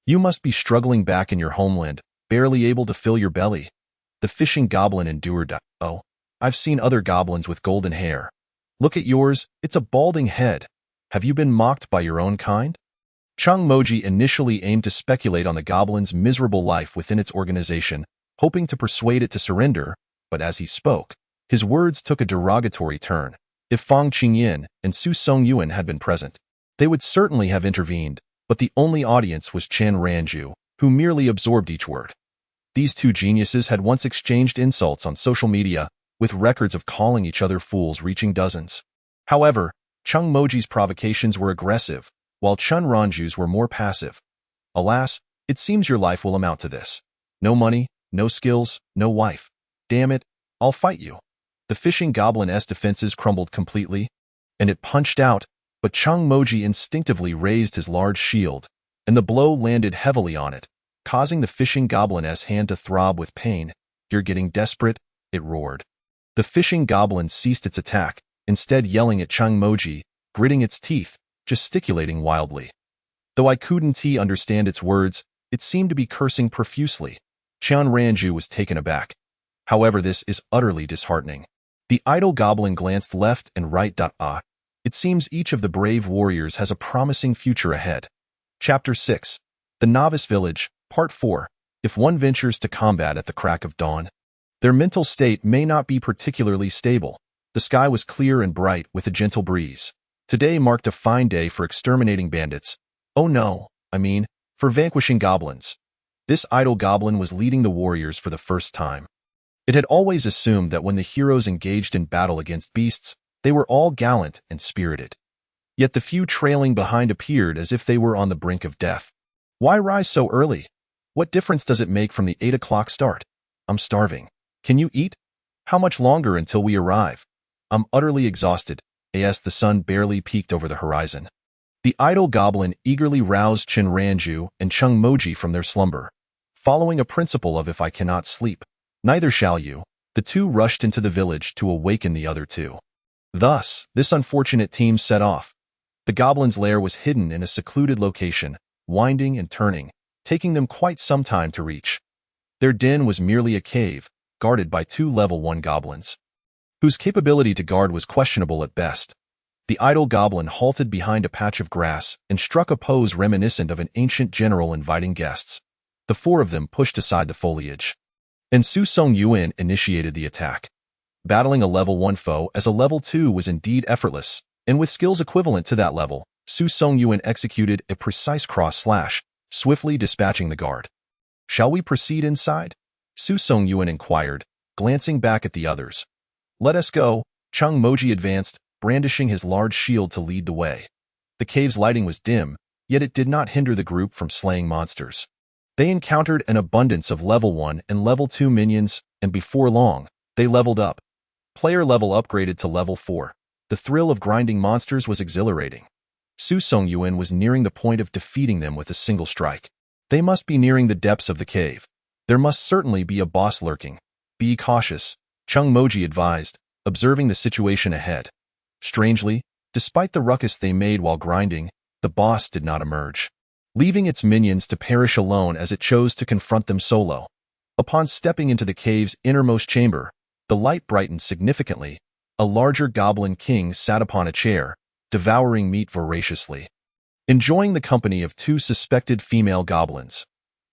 You must be struggling back in your homeland, barely able to fill your belly. The fishing goblin endured. Oh, I've seen other goblins with golden hair. Look at yours, it's a balding head. Have you been mocked by your own kind? Chung Moji initially aimed to speculate on the goblin's miserable life within its organization, hoping to persuade it to surrender, but as he spoke, his words took a derogatory turn. If Fang Qingyan and Su Songyuan had been present, they would certainly have intervened, but the only audience was Chen Ranju, who merely absorbed each word. These two geniuses had once exchanged insults on social media, with records of calling each other fools reaching dozens. However, Chung Moji's provocations were aggressive, while Chun Ranju's were more passive. Alas, it seems your life will amount to this. No money, no skills, no wife. Damn it, I'll fight you. The fishing goblin's defenses crumbled completely, and it punched out, but Chung Moji instinctively raised his large shield, and the blow landed heavily on it, causing the fishing goblin's hand to throb with pain. You're getting desperate, it roared. The fishing goblin ceased its attack, instead yelling at Chung Moji, gritting its teeth, gesticulating wildly. Though I couldn't understand its words, it seemed to be cursing profusely. Chun Ranju was taken aback. However, this is utterly disheartening. The idle goblin glanced left and right. It seems each of the brave warriors has a promising future ahead. Chapter 6. The Novice Village, Part 4. If one ventures to combat at the crack of dawn, their mental state may not be particularly stable. The sky was clear and bright with a gentle breeze. Today marked a fine day for exterminating bandits. Oh no, for vanquishing goblins. This idle goblin was leading the warriors for the first time. It had always assumed that when the heroes engaged in battle against beasts, they were all gallant and spirited. Yet the few trailing behind appeared as if they were on the brink of death. Why rise so early? What difference does it make from the 8 o'clock start? I'm starving. Can you eat? How much longer until we arrive? I'm utterly exhausted, as the sun barely peeked over the horizon. The idle goblin eagerly roused Chen Ranju and Chung Moji from their slumber. Following a principle of if I cannot sleep, neither shall you, the two rushed into the village to awaken the other two. Thus, this unfortunate team set off. The goblin's lair was hidden in a secluded location, winding and turning, taking them quite some time to reach. Their den was merely a cave, guarded by two level 1 goblins, whose capability to guard was questionable at best. The idle goblin halted behind a patch of grass and struck a pose reminiscent of an ancient general inviting guests. The four of them pushed aside the foliage, and Su Songyuan initiated the attack. Battling a level 1 foe as a level 2 was indeed effortless, and with skills equivalent to that level, Su Songyuan executed a precise cross-slash, swiftly dispatching the guard. Shall we proceed inside? Su Songyuan inquired, glancing back at the others. Let us go. Chung Moji advanced, brandishing his large shield to lead the way. The cave's lighting was dim, yet it did not hinder the group from slaying monsters. They encountered an abundance of level 1 and level 2 minions, and before long, they leveled up. Player level upgraded to level 4. The thrill of grinding monsters was exhilarating. Su Songyuan was nearing the point of defeating them with a single strike. They must be nearing the depths of the cave. There must certainly be a boss lurking. Be cautious, Chung Moji advised, observing the situation ahead. Strangely, despite the ruckus they made while grinding, the boss did not emerge, leaving its minions to perish alone as it chose to confront them solo. Upon stepping into the cave's innermost chamber, the light brightened significantly. A larger goblin king sat upon a chair, devouring meat voraciously, enjoying the company of two suspected female goblins.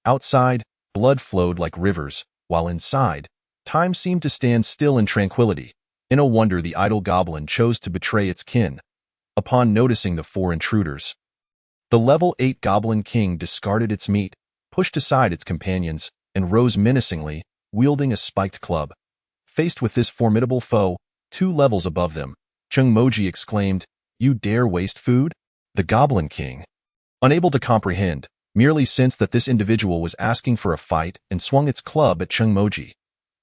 Outside, blood flowed like rivers, while inside, time seemed to stand still in tranquility. In a wonder, the idle goblin chose to betray its kin. Upon noticing the four intruders, the level 8 Goblin King discarded its meat, pushed aside its companions, and rose menacingly, wielding a spiked club. Faced with this formidable foe, 2 levels above them, Chungmoji exclaimed, "You dare waste food?" The Goblin King, unable to comprehend, merely sensed that this individual was asking for a fight and swung its club at Chungmoji.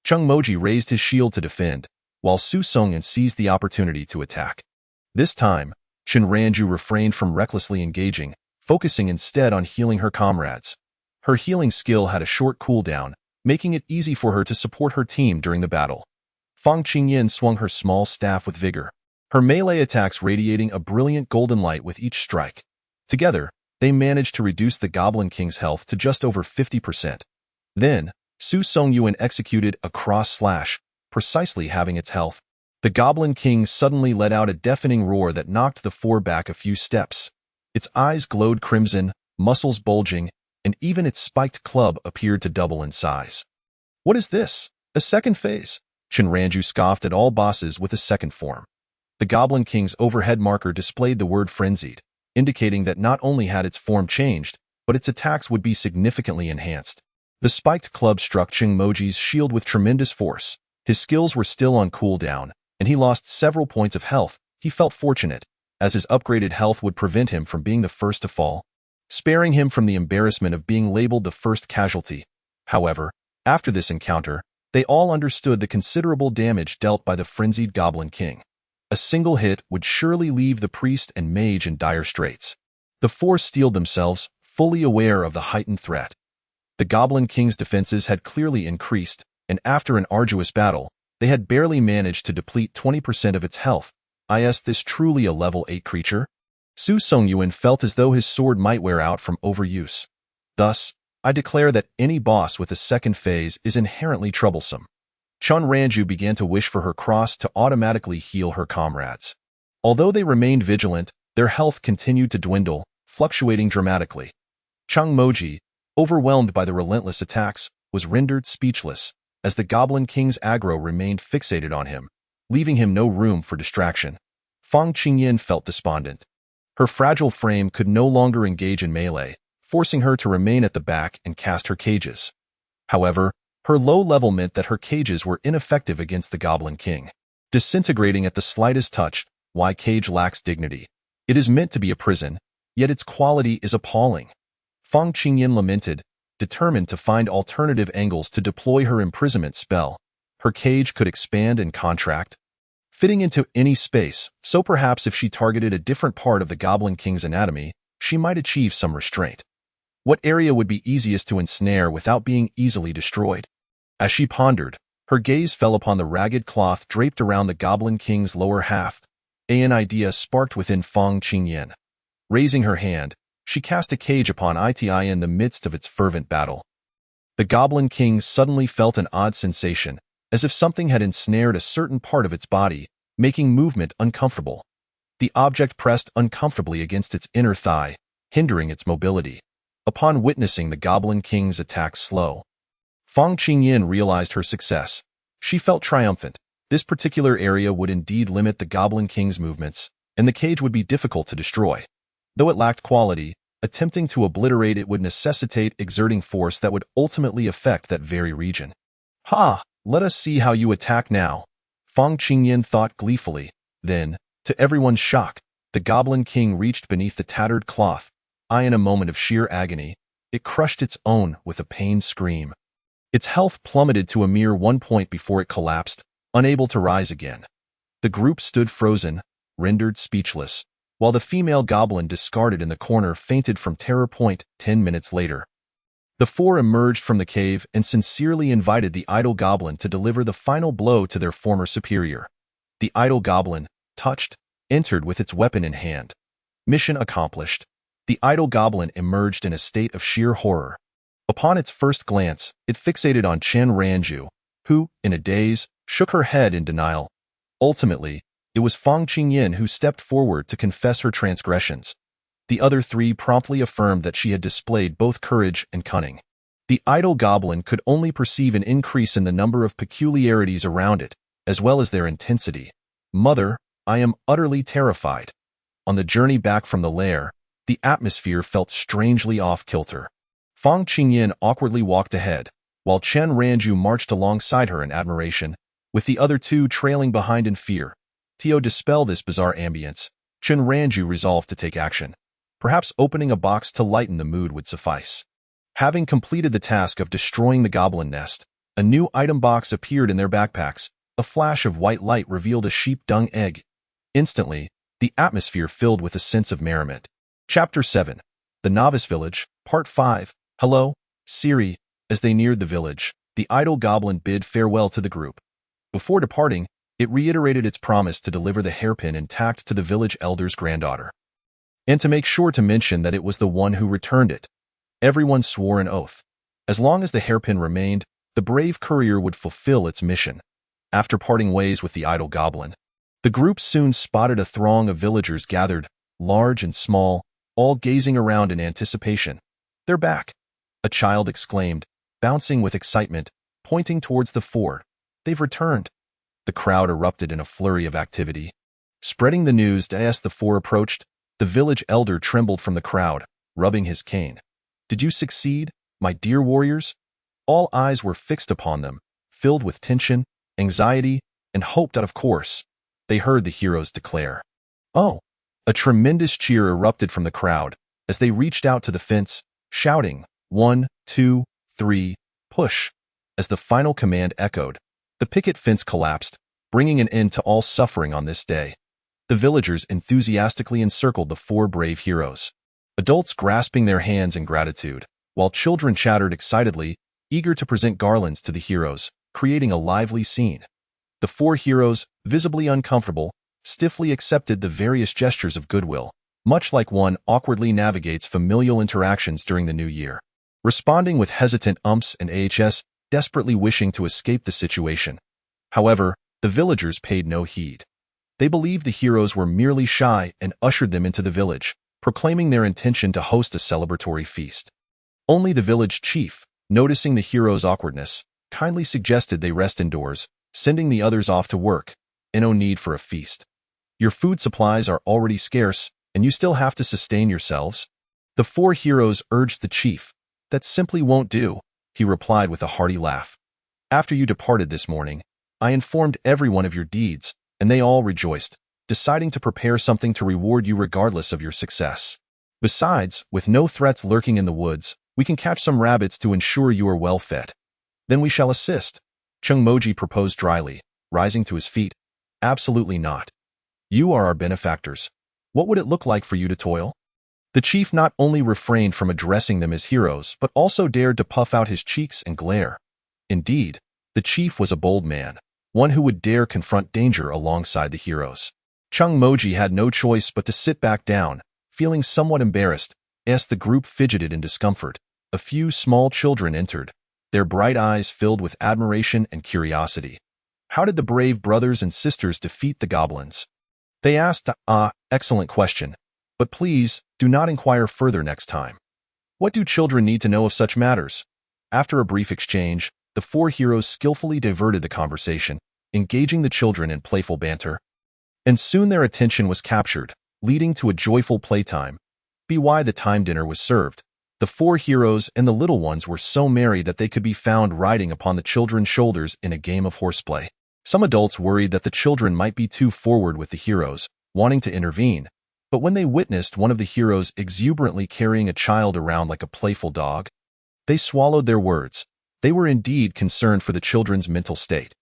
Chungmoji raised his shield to defend, while Su Songyan seized the opportunity to attack. This time, Chen Ranju refrained from recklessly engaging, focusing instead on healing her comrades. Her healing skill had a short cooldown, making it easy for her to support her team during the battle. Fang Qingyan swung her small staff with vigor, her melee attacks radiating a brilliant golden light with each strike. Together, they managed to reduce the Goblin King's health to just over 50%. Then, Su Songyuan executed a cross slash, precisely halving its health. The Goblin King suddenly let out a deafening roar that knocked the four back a few steps. Its eyes glowed crimson, muscles bulging, and even its spiked club appeared to double in size. "What is this? A second phase?" Chen Ranju scoffed at all bosses with a second form. The Goblin King's overhead marker displayed the word frenzied, indicating that not only had its form changed, but its attacks would be significantly enhanced. The spiked club struck Chungmoji's shield with tremendous force. His skills were still on cooldown, and he lost several points of health. He felt fortunate, as his upgraded health would prevent him from being the first to fall, sparing him from the embarrassment of being labeled the first casualty. However, after this encounter, they all understood the considerable damage dealt by the frenzied Goblin King. A single hit would surely leave the priest and mage in dire straits. The four steeled themselves, fully aware of the heightened threat. The Goblin King's defenses had clearly increased, and after an arduous battle, they had barely managed to deplete 20% of its health. Is this truly a level 8 creature? Su Songyuan felt as though his sword might wear out from overuse. Thus, I declare that any boss with a second phase is inherently troublesome. Chen Ranju began to wish for her cross to automatically heal her comrades. Although they remained vigilant, their health continued to dwindle, fluctuating dramatically. Chungmoji, overwhelmed by the relentless attacks, was rendered speechless, as the Goblin King's aggro remained fixated on him, leaving him no room for distraction. Fang Qingyan felt despondent. Her fragile frame could no longer engage in melee, forcing her to remain at the back and cast her cages. However, her low level meant that her cages were ineffective against the Goblin King. Disintegrating at the slightest touch, why cage lacks dignity. It is meant to be a prison, yet its quality is appalling. Fang Qingyan lamented, determined to find alternative angles to deploy her imprisonment spell. Her cage could expand and contract, fitting into any space, so perhaps if she targeted a different part of the Goblin King's anatomy, she might achieve some restraint. What area would be easiest to ensnare without being easily destroyed? As she pondered, her gaze fell upon the ragged cloth draped around the Goblin King's lower half. An idea sparked within Fang Qingyan. Raising her hand, she cast a cage upon it in the midst of its fervent battle. The Goblin King suddenly felt an odd sensation, as if something had ensnared a certain part of its body, making movement uncomfortable. The object pressed uncomfortably against its inner thigh, hindering its mobility. Upon witnessing the Goblin King's attack slow, Fang Qingyan realized her success. She felt triumphant. This particular area would indeed limit the Goblin King's movements, and the cage would be difficult to destroy. Though it lacked quality, attempting to obliterate it would necessitate exerting force that would ultimately affect that very region. "Ha! Let us see how you attack now," Fang Qingyan thought gleefully. Then, to everyone's shock, the Goblin King reached beneath the tattered cloth. In a moment of sheer agony, it crushed its own with a pained scream. Its health plummeted to a mere 1 point before it collapsed, unable to rise again. The group stood frozen, rendered speechless, while the female goblin discarded in the corner fainted from terror. 10 minutes later, the four emerged from the cave and sincerely invited the idle goblin to deliver the final blow to their former superior. The idle goblin, touched, entered with its weapon in hand. Mission accomplished. The idle goblin emerged in a state of sheer horror. Upon its first glance, it fixated on Chen Ranju, who, in a daze, shook her head in denial. Ultimately, it was Fang Qingyan who stepped forward to confess her transgressions. The other three promptly affirmed that she had displayed both courage and cunning. The idle goblin could only perceive an increase in the number of peculiarities around it, as well as their intensity. Mother, I am utterly terrified. On the journey back from the lair, the atmosphere felt strangely off-kilter. Fang Qingyan awkwardly walked ahead, while Chen Ranju marched alongside her in admiration, with the other two trailing behind in fear. To dispel this bizarre ambience, Chen Ranju resolved to take action. Perhaps opening a box to lighten the mood would suffice. Having completed the task of destroying the goblin nest, a new item box appeared in their backpacks. A flash of white light revealed a sheep dung egg. Instantly, the atmosphere filled with a sense of merriment. Chapter 7. The Novice Village, Part 5. Hello, Siri. As they neared the village, the idle goblin bid farewell to the group. Before departing, it reiterated its promise to deliver the hairpin intact to the village elder's granddaughter, and to make sure to mention that it was the one who returned it. Everyone swore an oath. As long as the hairpin remained, the brave courier would fulfill its mission. After parting ways with the idle goblin, the group soon spotted a throng of villagers gathered, large and small, all gazing around in anticipation. "They're back!" a child exclaimed, bouncing with excitement, pointing towards the fort. "They've returned!" The crowd erupted in a flurry of activity. Spreading the news as the four approached, the village elder trembled from the crowd, rubbing his cane. "Did you succeed, my dear warriors?" All eyes were fixed upon them, filled with tension, anxiety, and hope that, of course, they heard the heroes declare. "Oh!" A tremendous cheer erupted from the crowd as they reached out to the fence, shouting, "1, 2, 3, push!" As the final command echoed, the picket fence collapsed, bringing an end to all suffering on this day. The villagers enthusiastically encircled the four brave heroes, adults grasping their hands in gratitude, while children chattered excitedly, eager to present garlands to the heroes, creating a lively scene. The four heroes, visibly uncomfortable, stiffly accepted the various gestures of goodwill, much like one awkwardly navigates familial interactions during the new year, responding with hesitant umps and ahs, desperately wishing to escape the situation. However, the villagers paid no heed. They believed the heroes were merely shy and ushered them into the village, proclaiming their intention to host a celebratory feast. Only the village chief, noticing the heroes' awkwardness, kindly suggested they rest indoors, sending the others off to work. No need for a feast. Your food supplies are already scarce, and you still have to sustain yourselves. The four heroes urged the chief. "That simply won't do," he replied with a hearty laugh. "After you departed this morning, I informed everyone of your deeds, and they all rejoiced, deciding to prepare something to reward you regardless of your success. Besides, with no threats lurking in the woods, we can catch some rabbits to ensure you are well fed. Then we shall assist," Chung Moji proposed dryly, rising to his feet. "Absolutely not. You are our benefactors. What would it look like for you to toil?" The chief not only refrained from addressing them as heroes, but also dared to puff out his cheeks and glare. Indeed, the chief was a bold man, one who would dare confront danger alongside the heroes. Chung Moji had no choice but to sit back down, feeling somewhat embarrassed, as the group fidgeted in discomfort. A few small children entered, their bright eyes filled with admiration and curiosity. How did the brave brothers and sisters defeat the goblins? They asked. Excellent question. But please, do not inquire further next time. What do children need to know of such matters? After a brief exchange, the four heroes skillfully diverted the conversation, engaging the children in playful banter. And soon their attention was captured, leading to a joyful playtime. By the time dinner was served, the four heroes and the little ones were so merry that they could be found riding upon the children's shoulders in a game of horseplay. Some adults worried that the children might be too forward with the heroes, wanting to intervene, but when they witnessed one of the heroes exuberantly carrying a child around like a playful dog, they swallowed their words. They were indeed concerned for the children's mental state.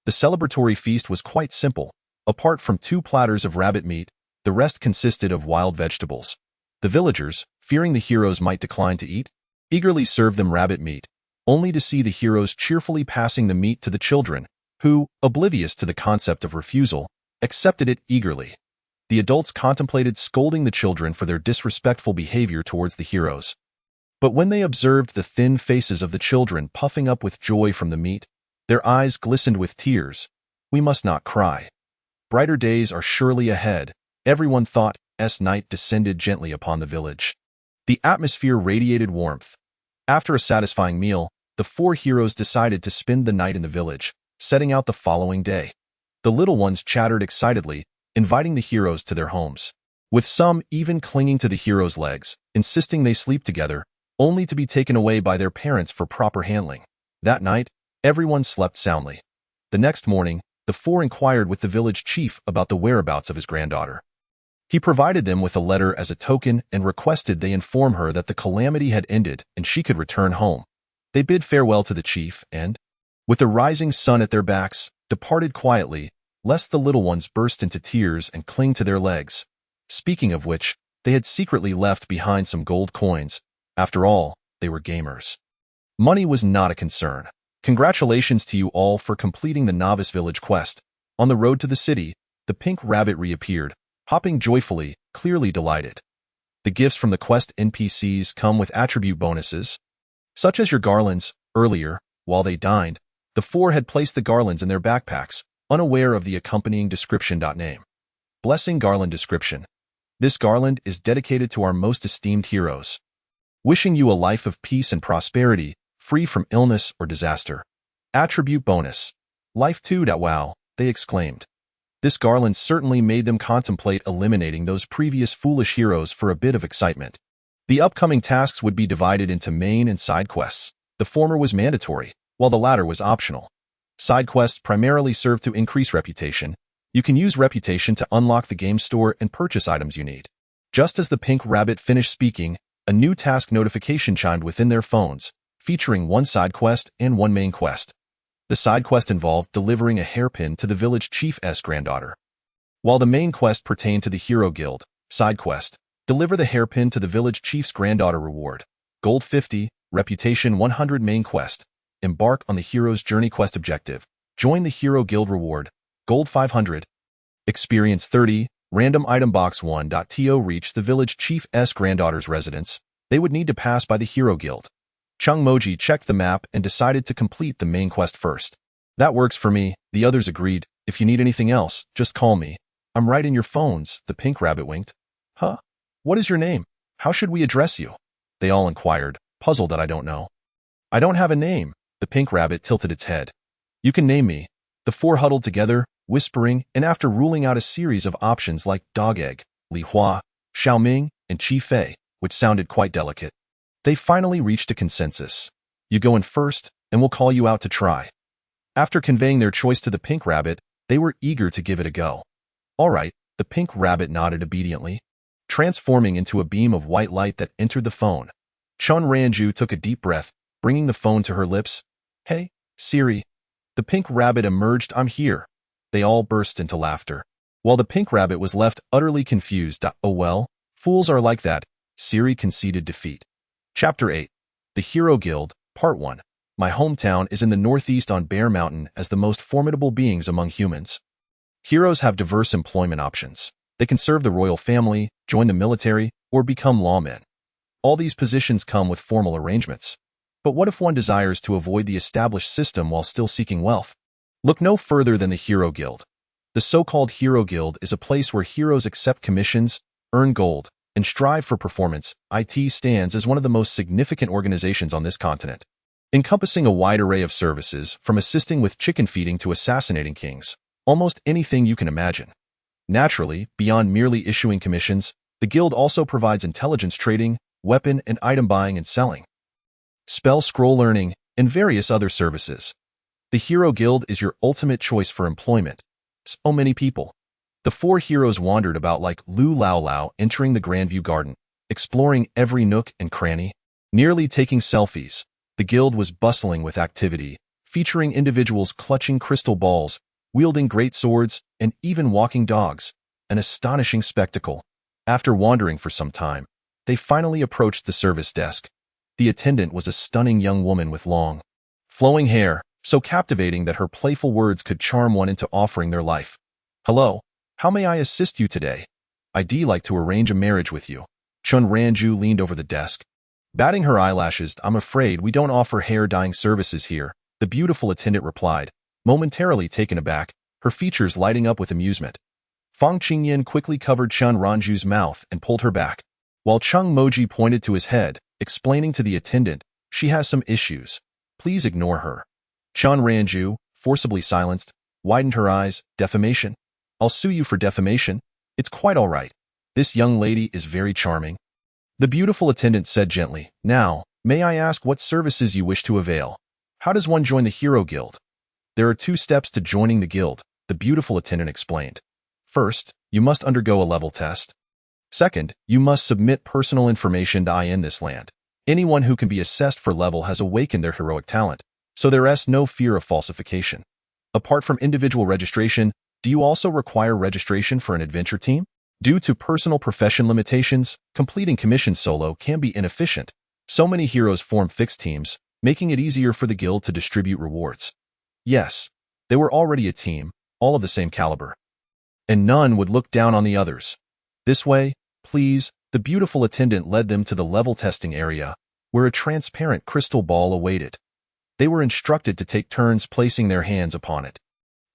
The celebratory feast was quite simple. Apart from 2 platters of rabbit meat, the rest consisted of wild vegetables. The villagers, fearing the heroes might decline to eat, eagerly served them rabbit meat, only to see the heroes cheerfully passing the meat to the children, who, oblivious to the concept of refusal, accepted it eagerly. The adults contemplated scolding the children for their disrespectful behavior towards the heroes. But when they observed the thin faces of the children puffing up with joy from the meat, their eyes glistened with tears. We must not cry. Brighter days are surely ahead, everyone thought, as night descended gently upon the village. The atmosphere radiated warmth. After a satisfying meal, the four heroes decided to spend the night in the village, setting out the following day. The little ones chattered excitedly, inviting the heroes to their homes, with some even clinging to the heroes' legs, insisting they sleep together, only to be taken away by their parents for proper handling. That night, everyone slept soundly. The next morning, the four inquired with the village chief about the whereabouts of his granddaughter. He provided them with a letter as a token and requested they inform her that the calamity had ended and she could return home. They bid farewell to the chief and, with the rising sun at their backs, departed quietly, lest the little ones burst into tears and cling to their legs. Speaking of which, they had secretly left behind some gold coins. After all, they were gamers. Money was not a concern. Congratulations to you all for completing the Novice Village quest. On the road to the city, the pink rabbit reappeared, hopping joyfully, clearly delighted. The gifts from the quest NPCs come with attribute bonuses, such as your garlands. Earlier, while they dined, the four had placed the garlands in their backpacks, unaware of the accompanying description. Name. Blessing Garland Description. This garland is dedicated to our most esteemed heroes. Wishing you a life of peace and prosperity, free from illness or disaster. Attribute bonus. Life too. Wow, they exclaimed. This garland certainly made them contemplate eliminating those previous foolish heroes for a bit of excitement. The upcoming tasks would be divided into main and side quests. The former was mandatory, while the latter was optional. Side quests primarily serve to increase reputation. You can use reputation to unlock the game store and purchase items you need. Just as the pink rabbit finished speaking, a new task notification chimed within their phones, featuring one side quest and one main quest. The side quest involved delivering a hairpin to the village chief's granddaughter, while the main quest pertained to the Hero Guild. Side quest: deliver the hairpin to the village chief's granddaughter. Reward: Gold 50, Reputation 100. Main quest: embark on the hero's journey. Quest objective: join the Hero Guild. Reward: Gold 500. Experience 30, Random Item Box 1. To reach the village chief's granddaughter's residence, they would need to pass by the Hero Guild. Chung Moji checked the map and decided to complete the main quest first. That works for me, the others agreed. If you need anything else, just call me. I'm right in your phones, the pink rabbit winked. Huh? What is your name? How should we address you? They all inquired, puzzled that I don't know. I don't have a name, the pink rabbit tilted its head. You can name me. The four huddled together, whispering, and after ruling out a series of options like Dog Egg, Li Hua, Xiaoming, and Chi Fei, which sounded quite delicate, they finally reached a consensus. You go in first, and we'll call you out to try. After conveying their choice to the pink rabbit, they were eager to give it a go. All right, the pink rabbit nodded obediently, transforming into a beam of white light that entered the phone. Chun Ranju took a deep breath, bringing the phone to her lips. Hey, Siri. The pink rabbit emerged. I'm here. They all burst into laughter, while the pink rabbit was left utterly confused. Oh well, fools are like that. Siri conceded defeat. Chapter 8. The Hero Guild, Part 1. My hometown is in the northeast on Bear Mountain. As the most formidable beings among humans, heroes have diverse employment options. They can serve the royal family, join the military, or become lawmen. All these positions come with formal arrangements. But what if one desires to avoid the established system while still seeking wealth? Look no further than the Hero Guild. The so-called Hero Guild is a place where heroes accept commissions, earn gold, and strive for performance. IT stands as one of the most significant organizations on this continent, encompassing a wide array of services from assisting with chicken feeding to assassinating kings, almost anything you can imagine. Naturally, beyond merely issuing commissions, the guild also provides intelligence trading, weapon and item buying and selling, spell scroll learning, and various other services. The Hero Guild is your ultimate choice for employment. So many people. The four heroes wandered about like Lu Lao Lao, entering the Grandview Garden, exploring every nook and cranny, nearly taking selfies. The guild was bustling with activity, featuring individuals clutching crystal balls, wielding great swords, and even walking dogs, an astonishing spectacle. After wandering for some time, they finally approached the service desk. The attendant was a stunning young woman with long, flowing hair, so captivating that her playful words could charm one into offering their life. Hello. How may I assist you today? I'd like to arrange a marriage with you. Chun Ranju leaned over the desk, batting her eyelashes. I'm afraid we don't offer hair dyeing services here, the beautiful attendant replied, momentarily taken aback, her features lighting up with amusement. Fang Qingyan quickly covered Chun Ranju's mouth and pulled her back, while Chung Moji pointed to his head, explaining to the attendant, She has some issues. Please ignore her. Chun Ranju, forcibly silenced, widened her eyes. Defamation? I'll sue you for defamation. It's quite all right. This young lady is very charming. The beautiful attendant said gently, Now, may I ask what services you wish to avail? How does one join the Hero Guild? There are 2 steps to joining the guild, the beautiful attendant explained. First, you must undergo a level test. Second, you must submit personal information to in this land. Anyone who can be assessed for level has awakened their heroic talent, so there is no fear of falsification. Apart from individual registration, do you also require registration for an adventure team? Due to personal profession limitations, completing commissions solo can be inefficient. So many heroes form fixed teams, making it easier for the guild to distribute rewards. Yes, they were already a team, all of the same caliber. And none would look down on the others. This way, please, the beautiful attendant led them to the level testing area, where a transparent crystal ball awaited. They were instructed to take turns placing their hands upon it.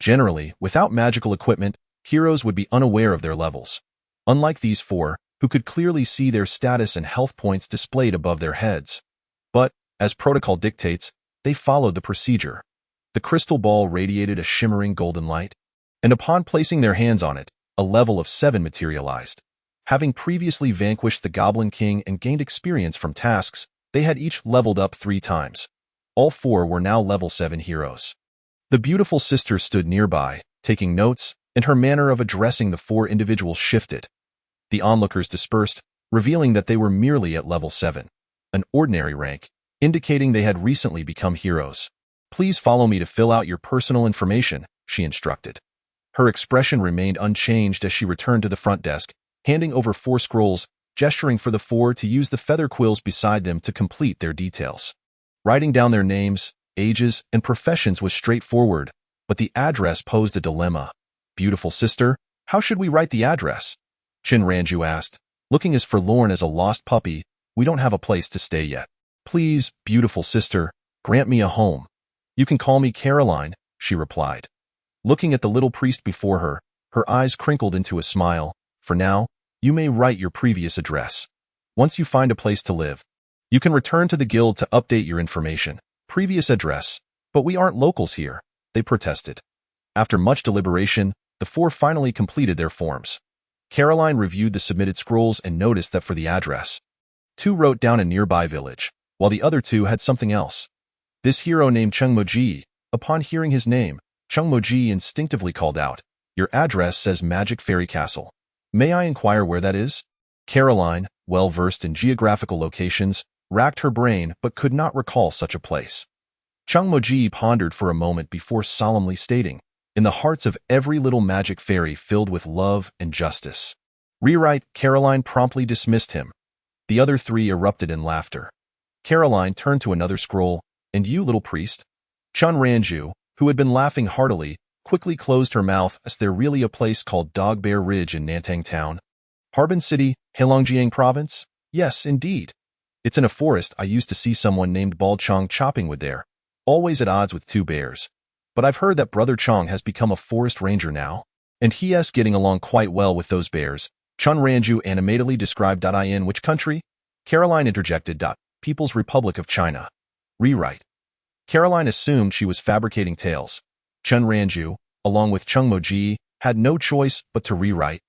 Generally, without magical equipment, heroes would be unaware of their levels. Unlike these 4, who could clearly see their status and health points displayed above their heads. But, as protocol dictates, they followed the procedure. The crystal ball radiated a shimmering golden light, and upon placing their hands on it, a level of 7 materialized. Having previously vanquished the Goblin King and gained experience from tasks, they had each leveled up 3 times. All 4 were now level 7 heroes. The beautiful sister stood nearby, taking notes, and her manner of addressing the 4 individuals shifted. The onlookers dispersed, revealing that they were merely at level 7, an ordinary rank, indicating they had recently become heroes. Please follow me to fill out your personal information, she instructed. Her expression remained unchanged as she returned to the front desk, handing over 4 scrolls, gesturing for the 4 to use the feather quills beside them to complete their details. Writing down their names, ages, and professions was straightforward, but the address posed a dilemma. Beautiful sister, how should we write the address? Chin Ranju asked, looking as forlorn as a lost puppy. We don't have a place to stay yet. Please, beautiful sister, grant me a home. You can call me Caroline, she replied. Looking at the little priest before her, her eyes crinkled into a smile. For now, you may write your previous address. Once you find a place to live, you can return to the guild to update your information. Previous address, but we aren't locals here, they protested. After much deliberation, the 4 finally completed their forms. Caroline reviewed the submitted scrolls and noticed that for the address, 2 wrote down a nearby village, while the other 2 had something else. This hero named Chung Moji, upon hearing his name, Chung Moji instinctively called out, Your address says Magic Fairy Castle. May I inquire where that is? Caroline, well-versed in geographical locations, racked her brain but could not recall such a place. Chung Moji pondered for a moment before solemnly stating, In the hearts of every little magic fairy filled with love and justice. Rewrite, Caroline promptly dismissed him. The other 3 erupted in laughter. Caroline turned to another scroll, And you, little priest? Chun Ranju, who had been laughing heartily, quickly closed her mouth. Is there really a place called Dog Bear Ridge in Nantang Town? Harbin City, Heilongjiang Province? Yes, indeed. It's in a forest. I used to see someone named Bald Chong chopping wood there, always at odds with 2 bears. But I've heard that Brother Chong has become a forest ranger now, and he is getting along quite well with those bears. Chun Ranju animatedly described. In which country? Caroline interjected. People's Republic of China. Rewrite. Caroline assumed she was fabricating tales. Chun Ranju, along with Chung Moji, had no choice but to rewrite,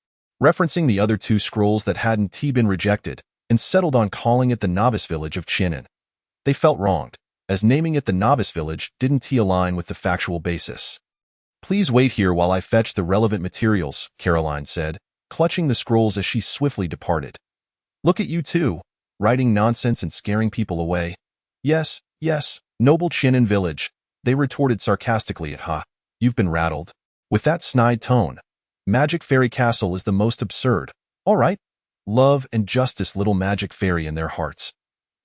referencing the other 2 scrolls that hadn't been rejected, and settled on calling it the novice village of Chinen. They felt wronged, as naming it the novice village didn't align with the factual basis. Please wait here while I fetch the relevant materials, Caroline said, clutching the scrolls as she swiftly departed. Look at you 2, writing nonsense and scaring people away. Yes, noble Chinen village, they retorted sarcastically at You've been rattled. With that snide tone. Magic Fairy Castle is the most absurd. All right. Love and justice, little magic fairy in their hearts.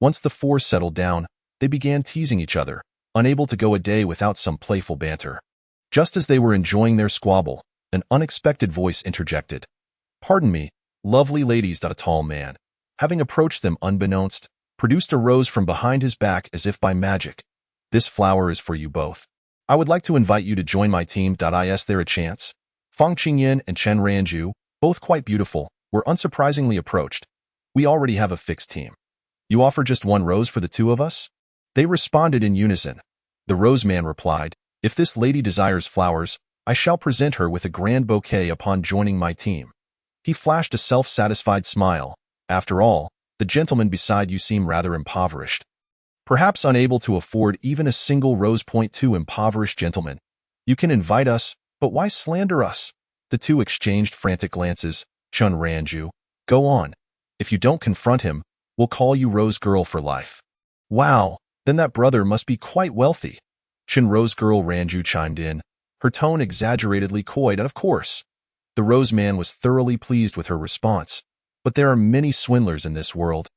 Once the 4 settled down, they began teasing each other, unable to go a day without some playful banter. Just as they were enjoying their squabble, an unexpected voice interjected. Pardon me, lovely ladies. A tall man, having approached them unbeknownst, produced a rose from behind his back as if by magic. This flower is for you both. I would like to invite you to join my team. Is there a chance? Fang Qingyan and Chen Ranju, both quite beautiful, were unsurprisingly approached. We already have a fixed team. You offer just 1 rose for the 2 of us? They responded in unison. The Rose Man replied, "If this lady desires flowers, I shall present her with a grand bouquet upon joining my team." He flashed a self-satisfied smile. "After all, the gentlemen beside you seem rather impoverished. Perhaps unable to afford even a single rose. Two impoverished gentlemen. You can invite us, but why slander us?" The two exchanged frantic glances. Chun Ranju, "Go on. If you don't confront him, we'll call you Rose Girl for life." "Wow, then that brother must be quite wealthy." Chun Rose Girl Ranju chimed in, her tone exaggeratedly coy, and of course. The Rose Man was thoroughly pleased with her response. "But there are many swindlers in this world."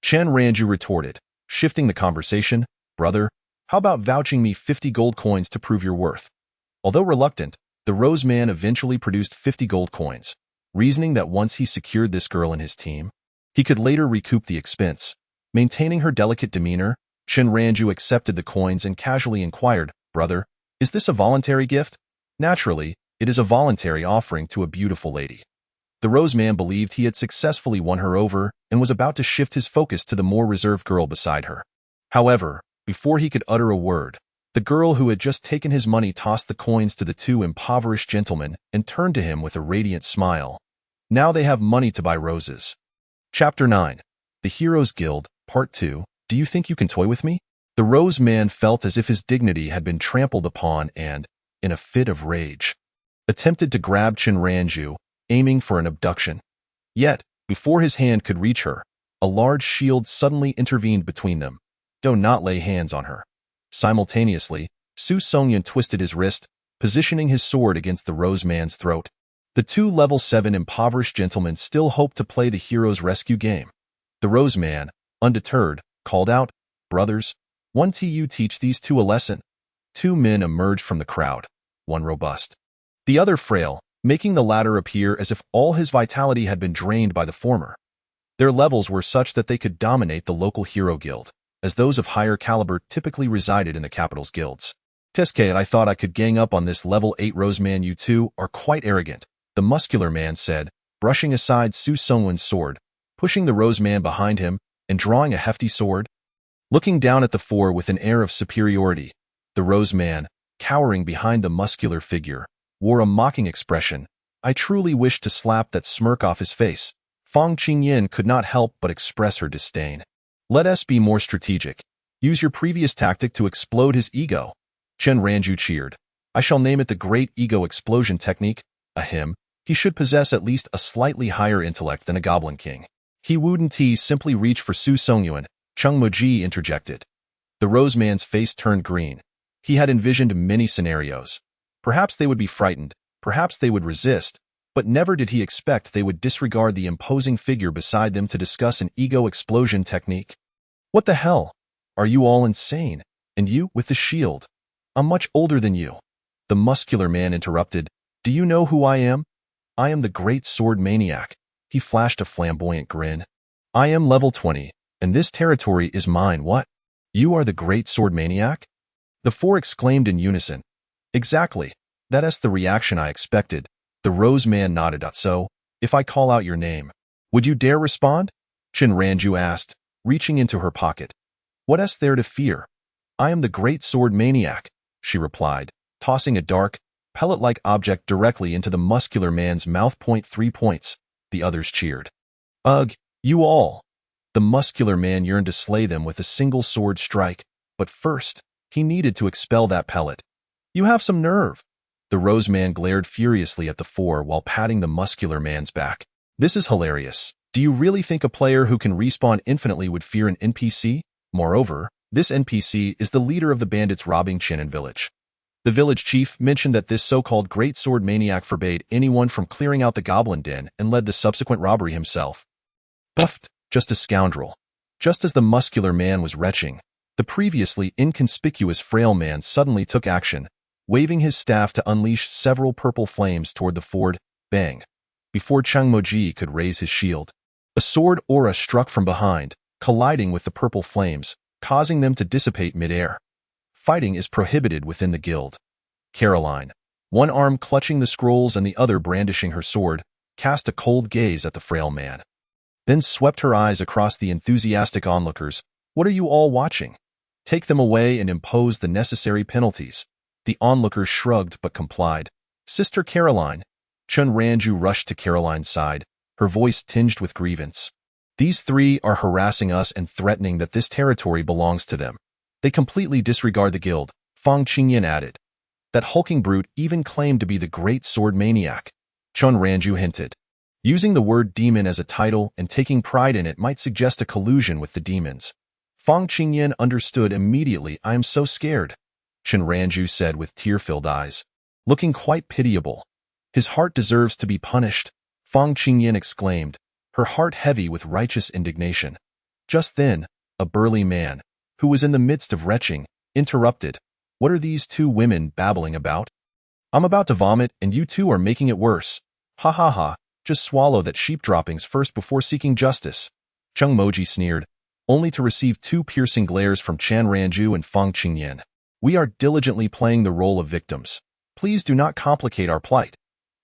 Chen Ranju retorted, shifting the conversation, "Brother, how about vouching me 50 gold coins to prove your worth?" Although reluctant, the Rose Man eventually produced 50 gold coins, reasoning that once he secured this girl in his team, he could later recoup the expense. Maintaining her delicate demeanor, Chen Ranju accepted the coins and casually inquired, "Brother, is this a voluntary gift?" "Naturally, it is a voluntary offering to a beautiful lady." The Rose Man believed he had successfully won her over and was about to shift his focus to the more reserved girl beside her. However, before he could utter a word, the girl who had just taken his money tossed the coins to the two impoverished gentlemen and turned to him with a radiant smile. Now they have money to buy roses. Chapter 9. The Heroes Guild, Part 2. Do you think you can toy with me? The Rose Man felt as if his dignity had been trampled upon and, in a fit of rage, attempted to grab Chen Ranju, aiming for an abduction. Yet, before his hand could reach her, a large shield suddenly intervened between them. Do not lay hands on her. Simultaneously, Su Songyun twisted his wrist, positioning his sword against the Rose Man's throat. The two level 7 impoverished gentlemen still hoped to play the hero's rescue game. The Rose Man, undeterred, called out, "Brothers, won't you teach these two a lesson?" Two men emerged from the crowd, one robust, the other frail, making the latter appear as if all his vitality had been drained by the former. Their levels were such that they could dominate the local hero guild, as those of higher caliber typically resided in the capital's guilds. "Teske, I thought I could gang up on this level 8 Rose Man. You two are quite arrogant," the muscular man said, brushing aside Su Sungwon's sword, pushing the Rose Man behind him, and drawing a hefty sword. Looking down at the four with an air of superiority, the Rose Man, cowering behind the muscular figure, wore a mocking expression. I truly wished to slap that smirk off his face. Fang Qingyan could not help but express her disdain. "Let us be more strategic. Use your previous tactic to explode his ego." Chen Ranju cheered. "I shall name it the Great Ego Explosion Technique." Ahem, he should possess at least a slightly higher intellect than a Goblin King. He wouldn't simply reach for Su Songyuan, Chung Moji interjected. The Rose Man's face turned green. He had envisioned many scenarios. Perhaps they would be frightened, perhaps they would resist, but never did he expect they would disregard the imposing figure beside them to discuss an ego explosion technique. "What the hell? Are you all insane? And you, with the shield? I'm much older than you." The muscular man interrupted. "Do you know who I am? I am the Great Sword Maniac." He flashed a flamboyant grin. "I am level 20, and this territory is mine." "What? You are the Great Sword Maniac?" The four exclaimed in unison. "Exactly. That is the reaction I expected." The Rose Man nodded. "So, if I call out your name, would you dare respond?" Chen Ranju asked, reaching into her pocket. "What is there to fear? I am the Great Sword Maniac," she replied, tossing a dark, pellet-like object directly into the muscular man's mouth. 3 points. The others cheered. "Ugh, you all." The muscular man yearned to slay them with a single sword strike, but first, he needed to expel that pellet. "You have some nerve." The Rose Man glared furiously at the four while patting the muscular man's back. "This is hilarious. Do you really think a player who can respawn infinitely would fear an NPC? Moreover, this NPC is the leader of the bandits robbing Chenin village." The village chief mentioned that this so-called Great Sword Maniac forbade anyone from clearing out the Goblin Den and led the subsequent robbery himself. Buffed, just a scoundrel. Just as the muscular man was retching, the previously inconspicuous frail man suddenly took action, waving his staff to unleash several purple flames toward the ford. Bang! Before Chung Moji could raise his shield, a sword aura struck from behind, colliding with the purple flames, causing them to dissipate mid-air. Fighting is prohibited within the guild. Caroline, one arm clutching the scrolls and the other brandishing her sword, cast a cold gaze at the frail man. Then swept her eyes across the enthusiastic onlookers. "What are you all watching? Take them away and impose the necessary penalties. The onlookers shrugged but complied. Sister Caroline. Chun Ranju rushed to Caroline's side, her voice tinged with grievance. These three are harassing us and threatening that this territory belongs to them. They completely disregard the guild, Fang Qingyan added. That hulking brute even claimed to be the great sword maniac, Chun Ranju hinted. Using the word demon as a title and taking pride in it might suggest a collusion with the demons. Fang Qingyan understood immediately. I am so scared, Chun Ranju said with tear-filled eyes, looking quite pitiable. His heart deserves to be punished, Fang Qingyan exclaimed, her heart heavy with righteous indignation. Just then, a burly man, who was in the midst of retching, interrupted. What are these two women babbling about? I'm about to vomit and you two are making it worse. Ha ha ha, just swallow that sheep droppings first before seeking justice. Chung Moji sneered, only to receive two piercing glares from Chan Ranju and Fang Qingyan. We are diligently playing the role of victims. Please do not complicate our plight.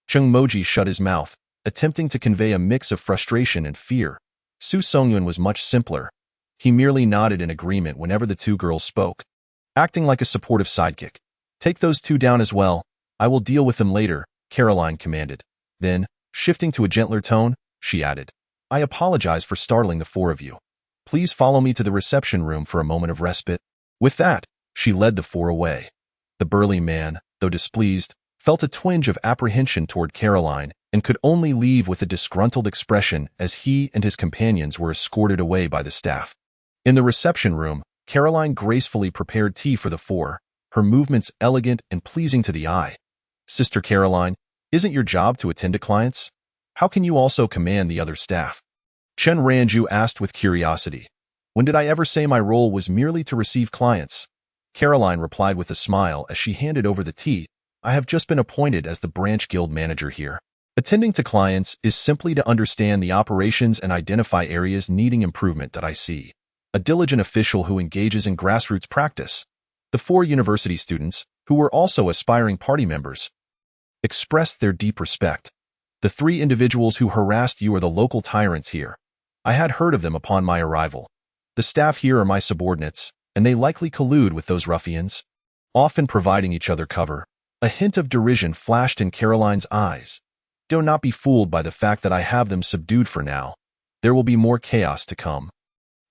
Chung Moji shut his mouth, attempting to convey a mix of frustration and fear. Su Songyun was much simpler. He merely nodded in agreement whenever the two girls spoke, acting like a supportive sidekick. Take those two down as well. I will deal with them later, Caroline commanded. Then, shifting to a gentler tone, she added, I apologize for startling the four of you. Please follow me to the reception room for a moment of respite. With that, she led the four away. The burly man, though displeased, felt a twinge of apprehension toward Caroline and could only leave with a disgruntled expression as he and his companions were escorted away by the staff. In the reception room, Caroline gracefully prepared tea for the four, her movements elegant and pleasing to the eye. Sister Caroline, isn't your job to attend to clients? How can you also command the other staff? Chen Ranju asked with curiosity. When did I ever say my role was merely to receive clients? Caroline replied with a smile as she handed over the tea. I have just been appointed as the branch guild manager here. Attending to clients is simply to understand the operations and identify areas needing improvement that I see. A diligent official who engages in grassroots practice. The four university students, who were also aspiring party members, expressed their deep respect. The three individuals who harassed you are the local tyrants here. I had heard of them upon my arrival. The staff here are my subordinates, and they likely collude with those ruffians, often providing each other cover. A hint of derision flashed in Caroline's eyes. Do not be fooled by the fact that I have them subdued for now. There will be more chaos to come.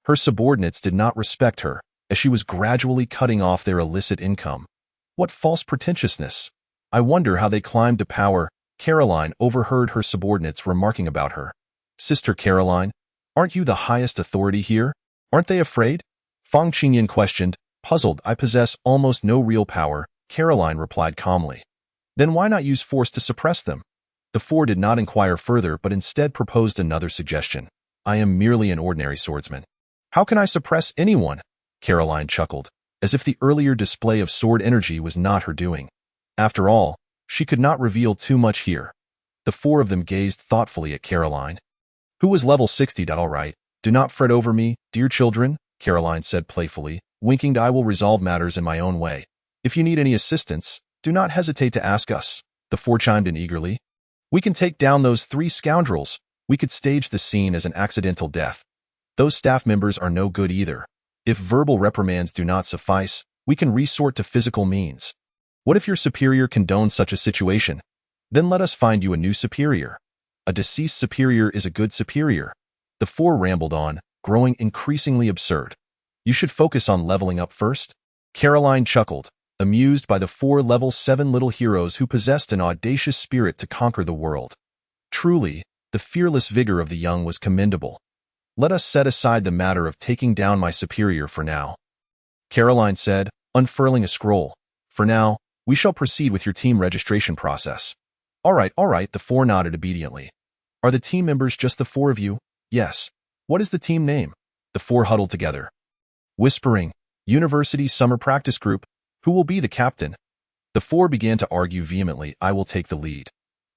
Her subordinates did not respect her, as she was gradually cutting off their illicit income. What false pretentiousness! I wonder how they climbed to power. Caroline overheard her subordinates remarking about her. Sister Caroline, aren't you the highest authority here? Aren't they afraid? Fang Qingyan questioned, puzzled. I possess almost no real power, Caroline replied calmly. Then why not use force to suppress them? The four did not inquire further but instead proposed another suggestion. I am merely an ordinary swordsman. How can I suppress anyone? Caroline chuckled, as if the earlier display of sword energy was not her doing. After all, she could not reveal too much here. The four of them gazed thoughtfully at Caroline. Who was level 60? All right, do not fret over me, dear children, Caroline said playfully, winking. I will resolve matters in my own way. If you need any assistance, do not hesitate to ask us. The four chimed in eagerly. We can take down those three scoundrels. We could stage the scene as an accidental death. Those staff members are no good either. If verbal reprimands do not suffice, we can resort to physical means. What if your superior condones such a situation? Then let us find you a new superior. A deceased superior is a good superior. The four rambled on, growing increasingly absurd. You should focus on leveling up first. Caroline chuckled, amused by the four level 7 little heroes who possessed an audacious spirit to conquer the world. Truly, the fearless vigor of the young was commendable. Let us set aside the matter of taking down my superior for now, Caroline said, unfurling a scroll. For now, we shall proceed with your team registration process. All right, the four nodded obediently. Are the team members just the four of you? Yes. What is the team name? The four huddled together. Whispering, University Summer Practice Group. Who will be the captain? The four began to argue vehemently. I will take the lead.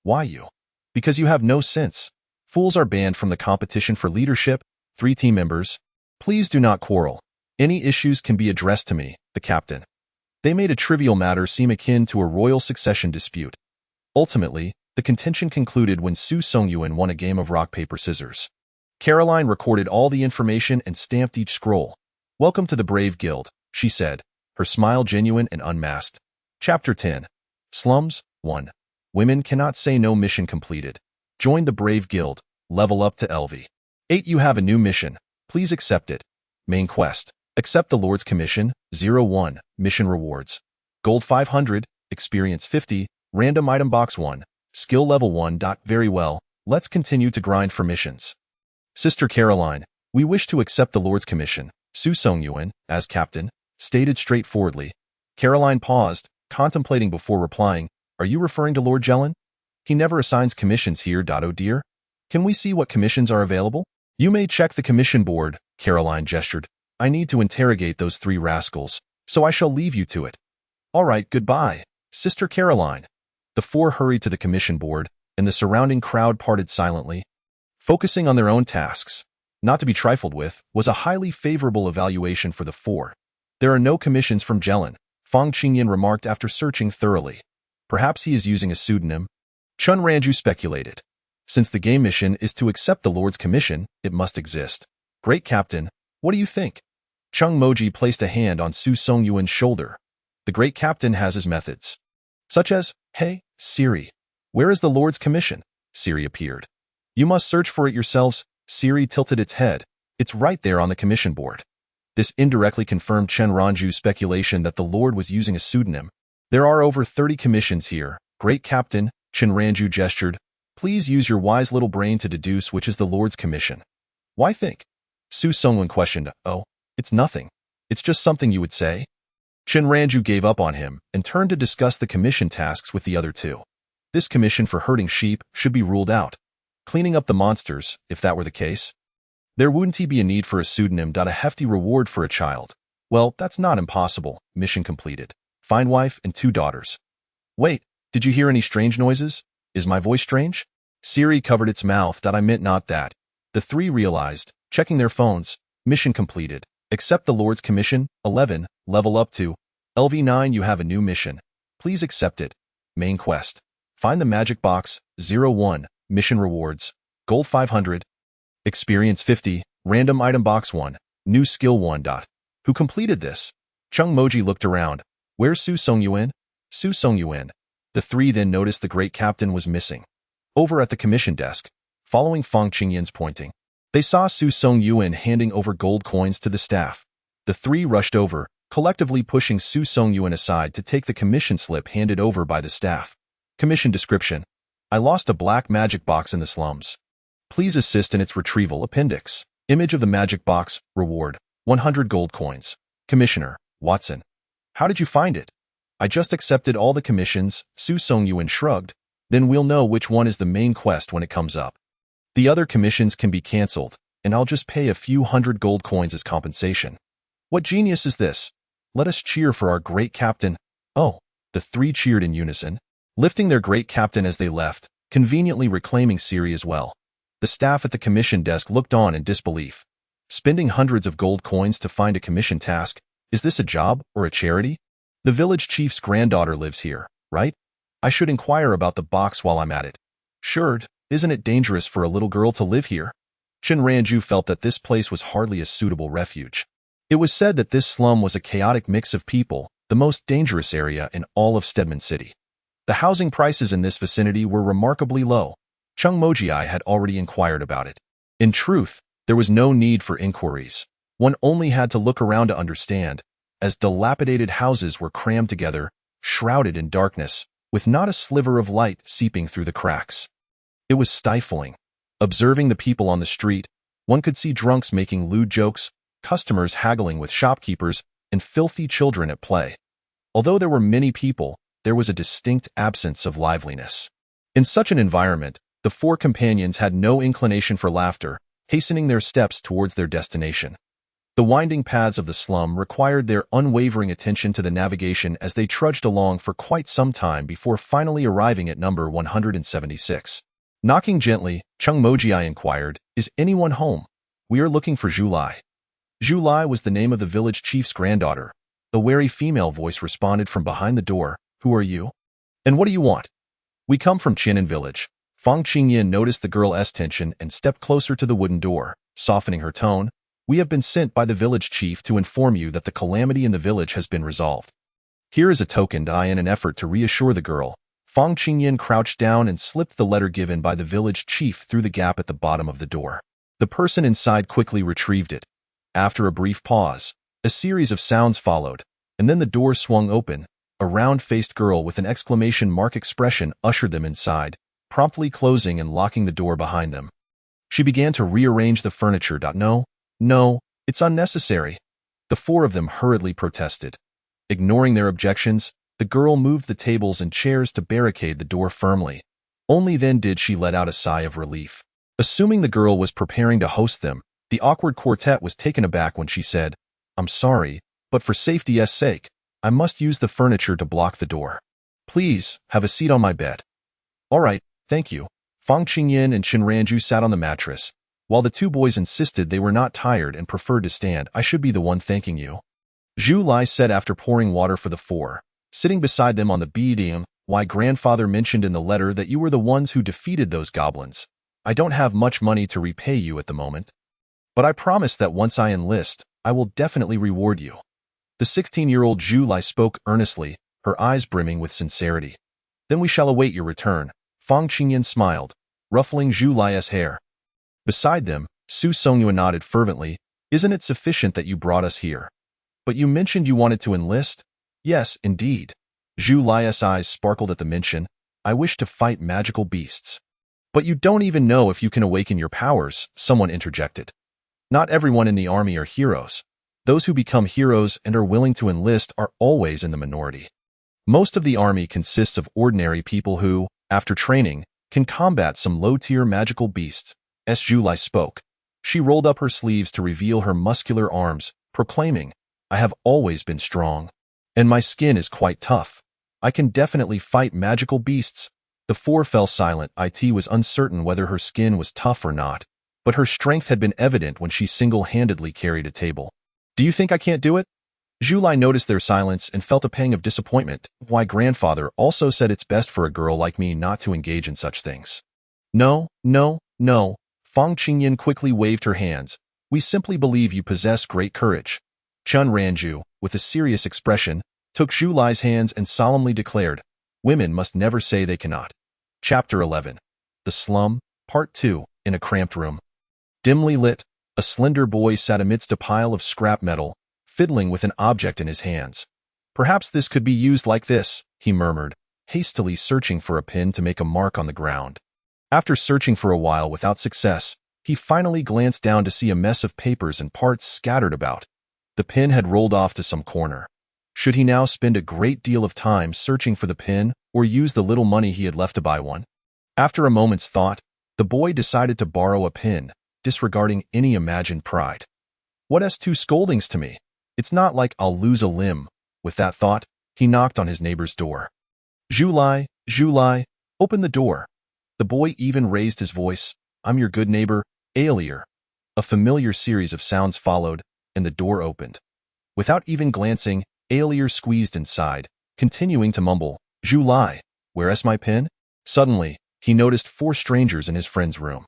Why you? Because you have no sense. Fools are banned from the competition for leadership. 3 team members. Please do not quarrel. Any issues can be addressed to me, the captain. They made a trivial matter seem akin to a royal succession dispute. Ultimately, the contention concluded when Su Songyuan won a game of rock, paper, scissors. Caroline recorded all the information and stamped each scroll. Welcome to the Brave Guild. she said, her smile genuine and unmasked. Chapter 10. Slums 1. Women cannot say no. Mission completed. Join the Brave Guild. Level up to LV. 8. You have a new mission. Please accept it. Main quest. Accept the Lord's Commission. 01. Mission rewards. Gold 500. Experience 50. Random item box 1. Skill level 1. Very well. Let's continue to grind for missions. Sister Caroline, we wish to accept the Lord's Commission. Su Songyuan, as captain, stated straightforwardly. Caroline paused, contemplating before replying. Are you referring to Lord Jellin? He never assigns commissions here. Oh dear. Can we see what commissions are available? You may check the commission board, Caroline gestured. I need to interrogate those 3 rascals, so I shall leave you to it. All right, goodbye, Sister Caroline. The 4 hurried to the commission board, and the surrounding crowd parted silently, focusing on their own tasks. Not to be trifled with, was a highly favorable evaluation for the 4. There are no commissions from Jellin, Fang Qingyan remarked after searching thoroughly. Perhaps he is using a pseudonym. Chun Ranju speculated. Since the game mission is to accept the Lord's Commission, it must exist. Great Captain, what do you think? Chung Moji placed a hand on Su Songyuan's shoulder. The Great Captain has his methods. Such as, hey, Siri, where is the Lord's Commission? Siri appeared. You must search for it yourselves. Siri tilted its head. It's right there on the commission board. This indirectly confirmed Chen Ranju's speculation that the Lord was using a pseudonym. There are over 30 commissions here. Great Captain, Chen Ranju gestured. Please use your wise little brain to deduce which is the Lord's Commission. Why think? Su Songyuan questioned. Oh, it's nothing. It's just something you would say. Chen Ranju gave up on him and turned to discuss the commission tasks with the other 2. This commission for herding sheep should be ruled out. Cleaning up the monsters, if that were the case. There wouldn't be a need for a pseudonym. A hefty reward for a child. Well, that's not impossible. Mission completed. Fine wife and 2 daughters. Wait, did you hear any strange noises? Is my voice strange? Siri covered its mouth. I meant not that. The 3 realized, checking their phones. Mission completed. Accept the Lord's Commission. 11. Level up to LV9. You have a new mission. Please accept it. Main quest. Find the magic box. 01. Mission rewards. Gold 500. Experience 50. Random item box 1. New skill 1. Who completed this? Chung Moji looked around. Where's Su Songyuan? Su Songyuan. The 3 then noticed the Great Captain was missing. Over at the commission desk, following Fang Qingyan's pointing, they saw Su Songyuan handing over gold coins to the staff. The 3 rushed over, collectively pushing Su Songyuan aside to take the commission slip handed over by the staff. Commission description. I lost a black magic box in the slums. Please assist in its retrieval. Appendix. Image of the magic box. Reward. 100 gold coins. Commissioner, Watson. How did you find it? I just accepted all the commissions. Su Songyuan shrugged. Then we'll know which one is the main quest when it comes up. The other commissions can be cancelled, and I'll just pay a few 100 gold coins as compensation. What genius is this? Let us cheer for our Great Captain. Oh, the 3 cheered in unison, lifting their Great Captain as they left, conveniently reclaiming Siri as well. The staff at the commission desk looked on in disbelief. Spending hundreds of gold coins to find a commission task, is this a job or a charity? The village chief's granddaughter lives here, right? I should inquire about the box while I'm at it. Sure, isn't it dangerous for a little girl to live here? Chen Ranju felt that this place was hardly a suitable refuge. It was said that this slum was a chaotic mix of people, the most dangerous area in all of Stedman City. The housing prices in this vicinity were remarkably low. Chung Moji had already inquired about it. In truth, there was no need for inquiries. One only had to look around to understand, as dilapidated houses were crammed together, shrouded in darkness, with not a sliver of light seeping through the cracks. It was stifling. Observing the people on the street, one could see drunks making lewd jokes, customers haggling with shopkeepers, and filthy children at play. Although there were many people, there was a distinct absence of liveliness. In such an environment, the 4 companions had no inclination for laughter, hastening their steps towards their destination. The winding paths of the slum required their unwavering attention to the navigation as they trudged along for quite some time before finally arriving at number 176. Knocking gently, Chung Moji inquired, "Is anyone home? We are looking for Julai." Julai was the name of the village chief's granddaughter. A wary female voice responded from behind the door, "Who are you? And what do you want?" "We come from Qianan village." Fang Qingyan noticed the girl's tension and stepped closer to the wooden door, softening her tone. We have been sent by the village chief to inform you that the calamity in the village has been resolved. Here is a token. In an effort to reassure the girl, Fang Qingyan crouched down and slipped the letter given by the village chief through the gap at the bottom of the door. The person inside quickly retrieved it. After a brief pause, a series of sounds followed, and then the door swung open. A round-faced girl with an exclamation mark expression ushered them inside, promptly closing and locking the door behind them. She began to rearrange the furniture. No, it's unnecessary. The four of them hurriedly protested. Ignoring their objections, the girl moved the tables and chairs to barricade the door firmly. Only then did she let out a sigh of relief. Assuming the girl was preparing to host them, the awkward quartet was taken aback when she said, "I'm sorry, but for safety's sake, I must use the furniture to block the door. Please, have a seat on my bed." "All right, thank you." Fang Qingyan and Shinranju sat on the mattress, while the two boys insisted they were not tired and preferred to stand. "I should be the one thanking you," Zhu Lai said after pouring water for the four, sitting beside them on the bed. "Why, grandfather mentioned in the letter that you were the ones who defeated those goblins. I don't have much money to repay you at the moment, but I promise that once I enlist, I will definitely reward you." The 16-year-old Zhu Lai spoke earnestly, her eyes brimming with sincerity. "Then we shall await your return." Fang Qingyan smiled, ruffling Zhu Lai's hair. Beside them, Su Songyuan nodded fervently. "Isn't it sufficient that you brought us here? But you mentioned you wanted to enlist?" "Yes, indeed." Zhu Lai's eyes sparkled at the mention. "I wish to fight magical beasts." "But you don't even know if you can awaken your powers," someone interjected. "Not everyone in the army are heroes. Those who become heroes and are willing to enlist are always in the minority. Most of the army consists of ordinary people who, after training, can combat some low-tier magical beasts." As Zhu Lai spoke, she rolled up her sleeves to reveal her muscular arms, proclaiming, "I have always been strong, and my skin is quite tough. I can definitely fight magical beasts." The four fell silent. It was uncertain whether her skin was tough or not, but her strength had been evident when she single-handedly carried a table. "Do you think I can't do it?" Zhu Lai noticed their silence and felt a pang of disappointment. "Why, grandfather also said it's best for a girl like me not to engage in such things." No. Fang Qingyan quickly waved her hands. "We simply believe you possess great courage." Chun Ranju, with a serious expression, took Zhu Lai's hands and solemnly declared, "Women must never say they cannot." Chapter 11. The Slum, Part 2. In a cramped room, dimly lit, a slender boy sat amidst a pile of scrap metal, fiddling with an object in his hands. "Perhaps this could be used like this," he murmured, hastily searching for a pin to make a mark on the ground. After searching for a while without success, he finally glanced down to see a mess of papers and parts scattered about. The pin had rolled off to some corner. Should he now spend a great deal of time searching for the pin or use the little money he had left to buy one? After a moment's thought, the boy decided to borrow a pin, disregarding any imagined pride. "What has two scoldings to me? It's not like I'll lose a limb." With that thought, he knocked on his neighbor's door. Zhu Lai, open the door." The boy even raised his voice. "I'm your good neighbor, Alier." A familiar series of sounds followed, and the door opened. Without even glancing, Alier squeezed inside, continuing to mumble, "Zhu Lai, where is my pin?" Suddenly, he noticed four strangers in his friend's room.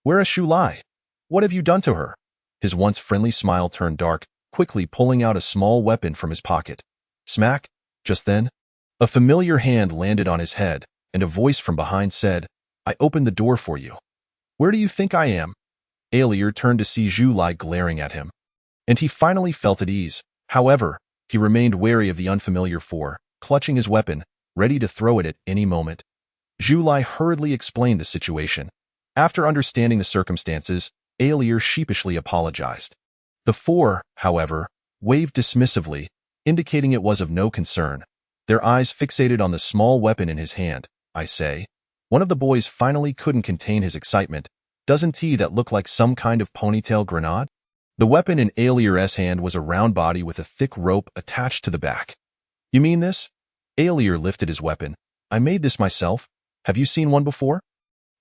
"Where is Zhu Lai? What have you done to her?" His once friendly smile turned dark, quickly pulling out a small weapon from his pocket. Smack! Just then, a familiar hand landed on his head, and a voice from behind said, "I opened the door for you." "Where do you think I am?" Alier turned to see Zhu Lai glaring at him, and he finally felt at ease. However, he remained wary of the unfamiliar four, clutching his weapon, ready to throw it at any moment. Zhu Lai hurriedly explained the situation. After understanding the circumstances, Alier sheepishly apologized. The four, however, waved dismissively, indicating it was of no concern, their eyes fixated on the small weapon in his hand. "I say." One of the boys finally couldn't contain his excitement. "Doesn't that look like some kind of ponytail grenade?" The weapon in Alier's hand was a round body with a thick rope attached to the back. "You mean this?" Alier lifted his weapon. "I made this myself. Have you seen one before?"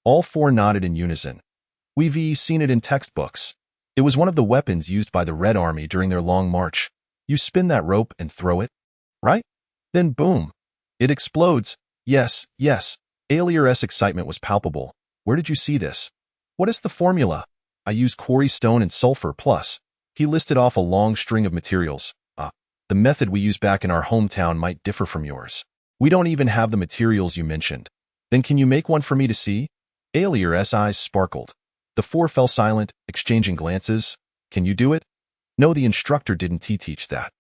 All four nodded in unison. "We've seen it in textbooks. It was one of the weapons used by the Red Army during their long march. You spin that rope and throw it, right? Then boom, it explodes." Yes. Alier's excitement was palpable. "Where did you see this?" "What is the formula?" "I use quarry stone and sulfur plus." He listed off a long string of materials. The method we use back in our hometown might differ from yours. We don't even have the materials you mentioned. Then can you make one for me to see? Aliar's eyes sparkled. The four fell silent, exchanging glances. Can you do it? No, the instructor didn't teach that.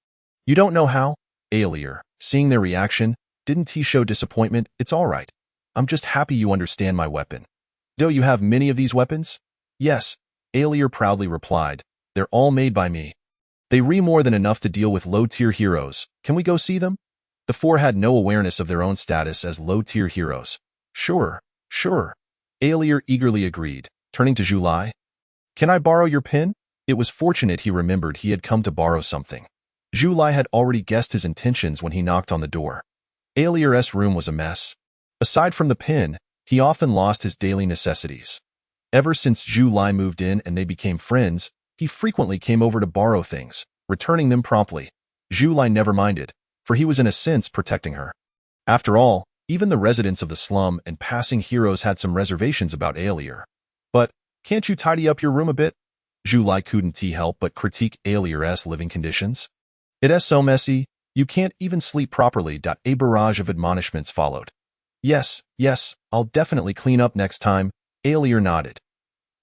You don't know how? Aliar, seeing their reaction, didn't he show disappointment? It's all right. I'm just happy you understand my weapon. Do you have many of these weapons? Yes, Aliar proudly replied. They're all made by me. They re more than enough to deal with low-tier heroes. Can we go see them? The four had no awareness of their own status as low-tier heroes. Sure. Aliar eagerly agreed, turning to Julai. Can I borrow your pin? It was fortunate he remembered he had come to borrow something. Julai had already guessed his intentions when he knocked on the door. Aliar's room was a mess. Aside from the pin, he often lost his daily necessities. Ever since Julai moved in and they became friends, he frequently came over to borrow things, returning them promptly. Julai never minded, for he was in a sense protecting her. After all, even the residents of the slum and passing heroes had some reservations about Aliar. But, can't you tidy up your room a bit? Julai couldn't help but critique Aliar's living conditions. It's so messy, you can't even sleep properly. A barrage of admonishments followed. Yes, I'll definitely clean up next time, Aliar nodded.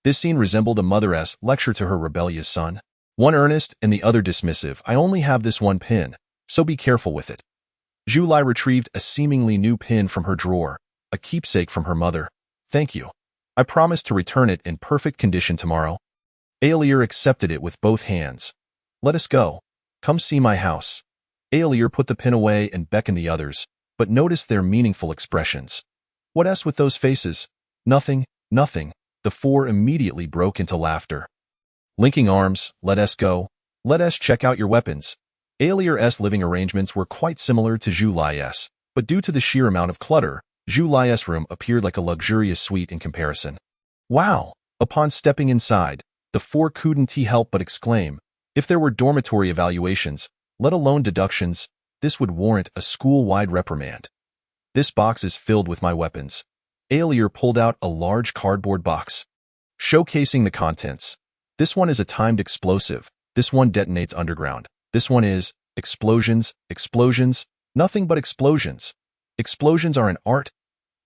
This scene resembled a mother's lecture to her rebellious son. One earnest and the other dismissive. I only have this one pin, so be careful with it. Julai retrieved a seemingly new pin from her drawer, a keepsake from her mother. Thank you. I promise to return it in perfect condition tomorrow. Aliar accepted it with both hands. Let us go. Come see my house. Aliar put the pin away and beckoned the others, but noticed their meaningful expressions. What's with those faces? Nothing. The four immediately broke into laughter. Linking arms, let us go. Let us check out your weapons. Aliar's living arrangements were quite similar to Julai's, but due to the sheer amount of clutter, Julai's room appeared like a luxurious suite in comparison. Wow! Upon stepping inside, the four couldn't help but exclaim, if there were dormitory evaluations, let alone deductions, this would warrant a school-wide reprimand. This box is filled with my weapons. Aliar pulled out a large cardboard box, showcasing the contents. This one is a timed explosive. This one detonates underground. This one is explosions, nothing but explosions. Explosions are an art.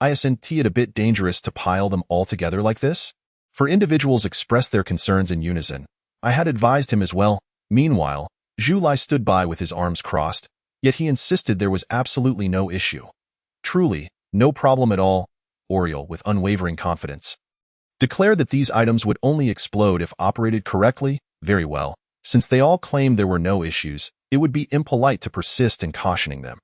Isn't it a bit dangerous to pile them all together like this? For individuals express their concerns in unison. I had advised him as well. Meanwhile, Julai stood by with his arms crossed, yet he insisted there was absolutely no issue. Truly, no problem at all, Oriol, with unwavering confidence, declared that these items would only explode if operated correctly. Very well. Since they all claimed there were no issues, it would be impolite to persist in cautioning them.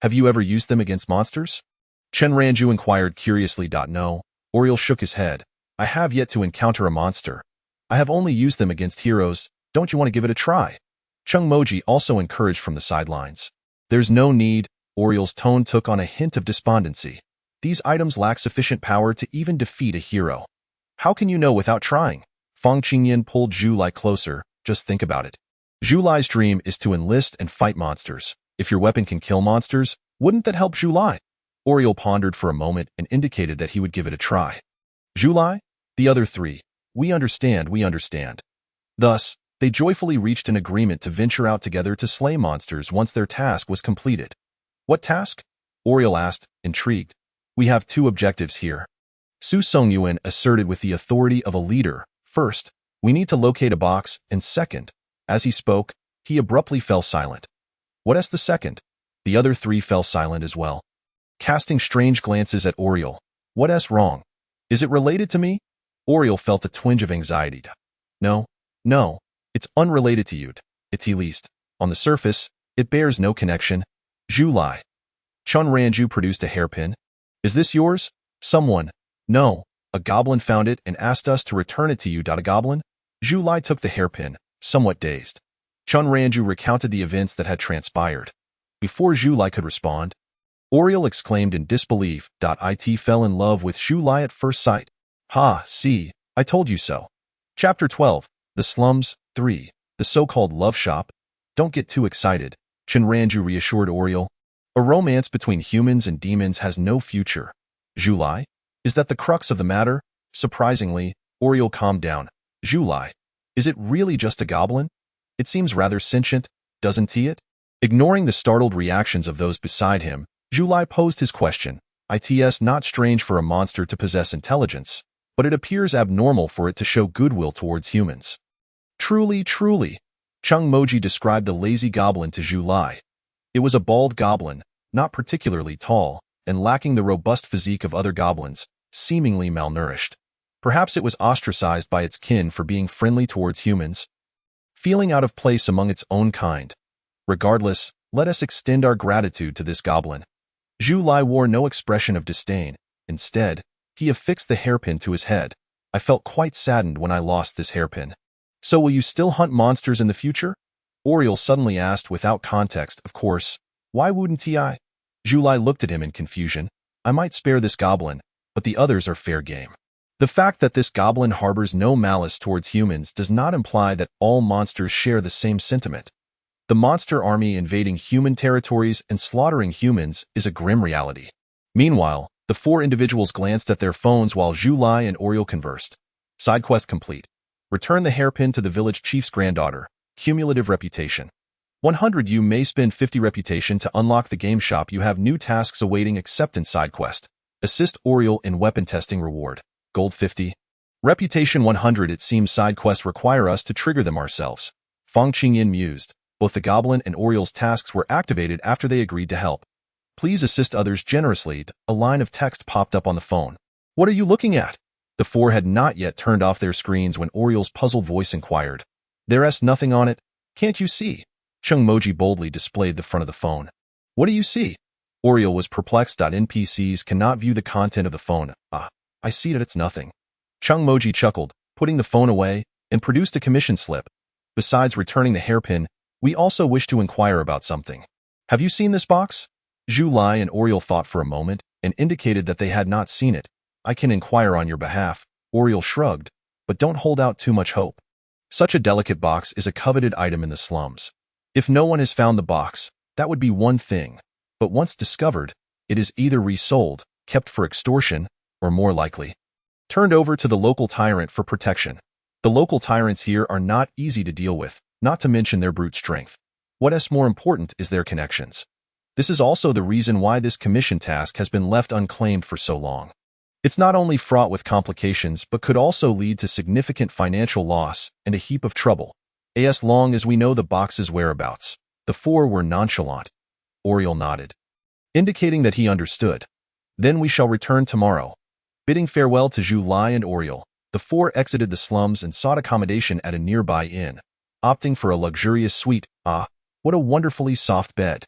Have you ever used them against monsters? Chen Ranju inquired curiously. No, Oriol shook his head. I have yet to encounter a monster. I have only used them against heroes. Don't you want to give it a try? Chung Moji also encouraged from the sidelines. There's no need. Oriol's tone took on a hint of despondency. These items lack sufficient power to even defeat a hero. How can you know without trying? Fang Qingyan pulled Julai closer. Just think about it. Julai's dream is to enlist and fight monsters. If your weapon can kill monsters, wouldn't that help Julai? Oriol pondered for a moment and indicated that he would give it a try. Julai? The other three. We understand. Thus, they joyfully reached an agreement to venture out together to slay monsters once their task was completed. What task? Oriol asked, intrigued. We have two objectives here. Su Songyuan asserted with the authority of a leader. First, we need to locate a box, and second, as he spoke, he abruptly fell silent. What's the second? The other three fell silent as well, casting strange glances at Oriol. What's wrong? Is it related to me? Oriol felt a twinge of anxiety. No, it's unrelated to you. At least, on the surface, it bears no connection. Julai. Chun Ranju produced a hairpin. Is this yours? Someone. No. A goblin found it and asked us to return it to you. A goblin? Julai took the hairpin, somewhat dazed. Chun Ranju recounted the events that had transpired. Before Julai could respond, Oriol exclaimed in disbelief. It fell in love with Julai at first sight. Ha, see, I told you so. Chapter 12, The Slums, 3, The So-Called Love Shop. Don't get too excited, Chun Ranju reassured Oriol. A romance between humans and demons has no future. Julai? Is that the crux of the matter? Surprisingly, Oriol calmed down. Julai, is it really just a goblin? It seems rather sentient, doesn't it? Ignoring the startled reactions of those beside him, Julai posed his question. It's not strange for a monster to possess intelligence, but it appears abnormal for it to show goodwill towards humans. Truly, truly, Chung Moji described the lazy goblin to Julai. It was a bald goblin, not particularly tall, and lacking the robust physique of other goblins, seemingly malnourished. Perhaps it was ostracized by its kin for being friendly towards humans, feeling out of place among its own kind. Regardless, let us extend our gratitude to this goblin. Zhu Lai wore no expression of disdain. Instead, he affixed the hairpin to his head. I felt quite saddened when I lost this hairpin. So will you still hunt monsters in the future? Oriel suddenly asked without context, of course. Why wouldn't I? Zhu Lai looked at him in confusion. I might spare this goblin, but the others are fair game. The fact that this goblin harbors no malice towards humans does not imply that all monsters share the same sentiment. The monster army invading human territories and slaughtering humans is a grim reality. Meanwhile, the four individuals glanced at their phones while Zhu Lai and Oriel conversed. Side quest complete. Return the hairpin to the village chief's granddaughter. Cumulative reputation. 100. You may spend 50 reputation to unlock the game shop. You have new tasks awaiting acceptance. Side quest. Assist Oriel in weapon testing. Reward. Gold 50. Reputation 100. It seems side quests require us to trigger them ourselves. Fang Qingyin mused. Both the goblin and Oriel's tasks were activated after they agreed to help. Please assist others generously. A line of text popped up on the phone. What are you looking at? The four had not yet turned off their screens when Oriel's puzzled voice inquired. There's nothing on it. Can't you see? Chung Moji boldly displayed the front of the phone. What do you see? Oriel was perplexed. NPCs cannot view the content of the phone. I see that it's nothing. Chung Moji chuckled, putting the phone away, and produced a commission slip. Besides returning the hairpin, we also wish to inquire about something. Have you seen this box? Zhu Lai and Oriel thought for a moment and indicated that they had not seen it. I can inquire on your behalf, Oriel shrugged, but don't hold out too much hope. Such a delicate box is a coveted item in the slums. If no one has found the box, that would be one thing, but once discovered, it is either resold, kept for extortion, or more likely, turned over to the local tyrant for protection. The local tyrants here are not easy to deal with, not to mention their brute strength. What's more important is their connections. This is also the reason why this commission task has been left unclaimed for so long. It's not only fraught with complications but could also lead to significant financial loss and a heap of trouble. As long as we know the box's whereabouts. The four were nonchalant. Oriel nodded, indicating that he understood. Then we shall return tomorrow. Bidding farewell to Zhu Lai and Oriel, the four exited the slums and sought accommodation at a nearby inn, opting for a luxurious suite. What a wonderfully soft bed.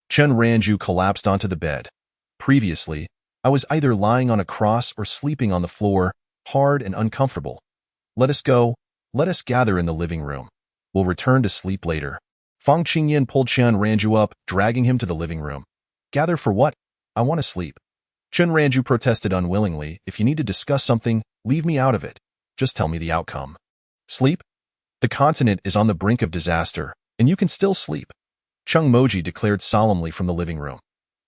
Chen Ranju collapsed onto the bed. Previously, I was either lying on a cross or sleeping on the floor, hard and uncomfortable. Let us go. Let us gather in the living room. We'll return to sleep later. Fang Qingyan pulled Chen Ranju up, dragging him to the living room. Gather for what? I want to sleep. Chen Ranju protested unwillingly. If you need to discuss something, leave me out of it. Just tell me the outcome. Sleep? The continent is on the brink of disaster, and you can still sleep. Chung Moji declared solemnly from the living room.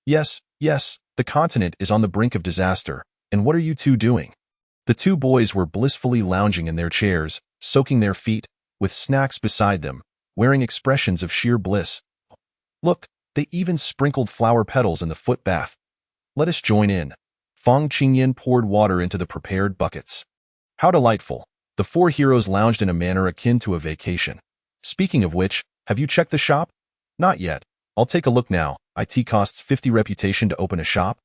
Yes, the continent is on the brink of disaster, and what are you two doing? The two boys were blissfully lounging in their chairs, soaking their feet, with snacks beside them, wearing expressions of sheer bliss. Look, they even sprinkled flower petals in the foot bath. Let us join in. Fang Qingyan poured water into the prepared buckets. How delightful. The four heroes lounged in a manner akin to a vacation. Speaking of which, have you checked the shop? Not yet. I'll take a look now. It costs 50 reputation to open a shop.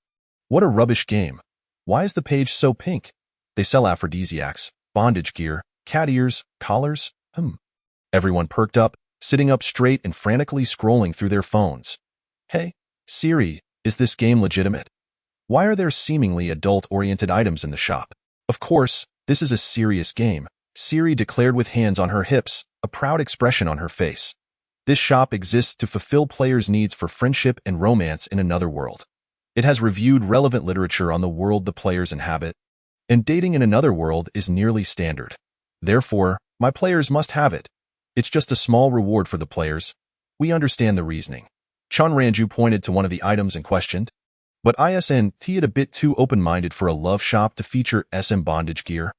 What a rubbish game. Why is the page so pink? They sell aphrodisiacs, bondage gear, cat ears, collars. Everyone perked up, sitting up straight and frantically scrolling through their phones. Hey, Siri, is this game legitimate? Why are there seemingly adult-oriented items in the shop? Of course, this is a serious game, Siri declared with hands on her hips, a proud expression on her face. This shop exists to fulfill players' needs for friendship and romance in another world. It has reviewed relevant literature on the world the players inhabit, and dating in another world is nearly standard. Therefore, my players must have it. It's just a small reward for the players. We understand the reasoning. Chun Ranju pointed to one of the items and questioned, but isn't it a bit too open-minded for a love shop to feature SM bondage gear?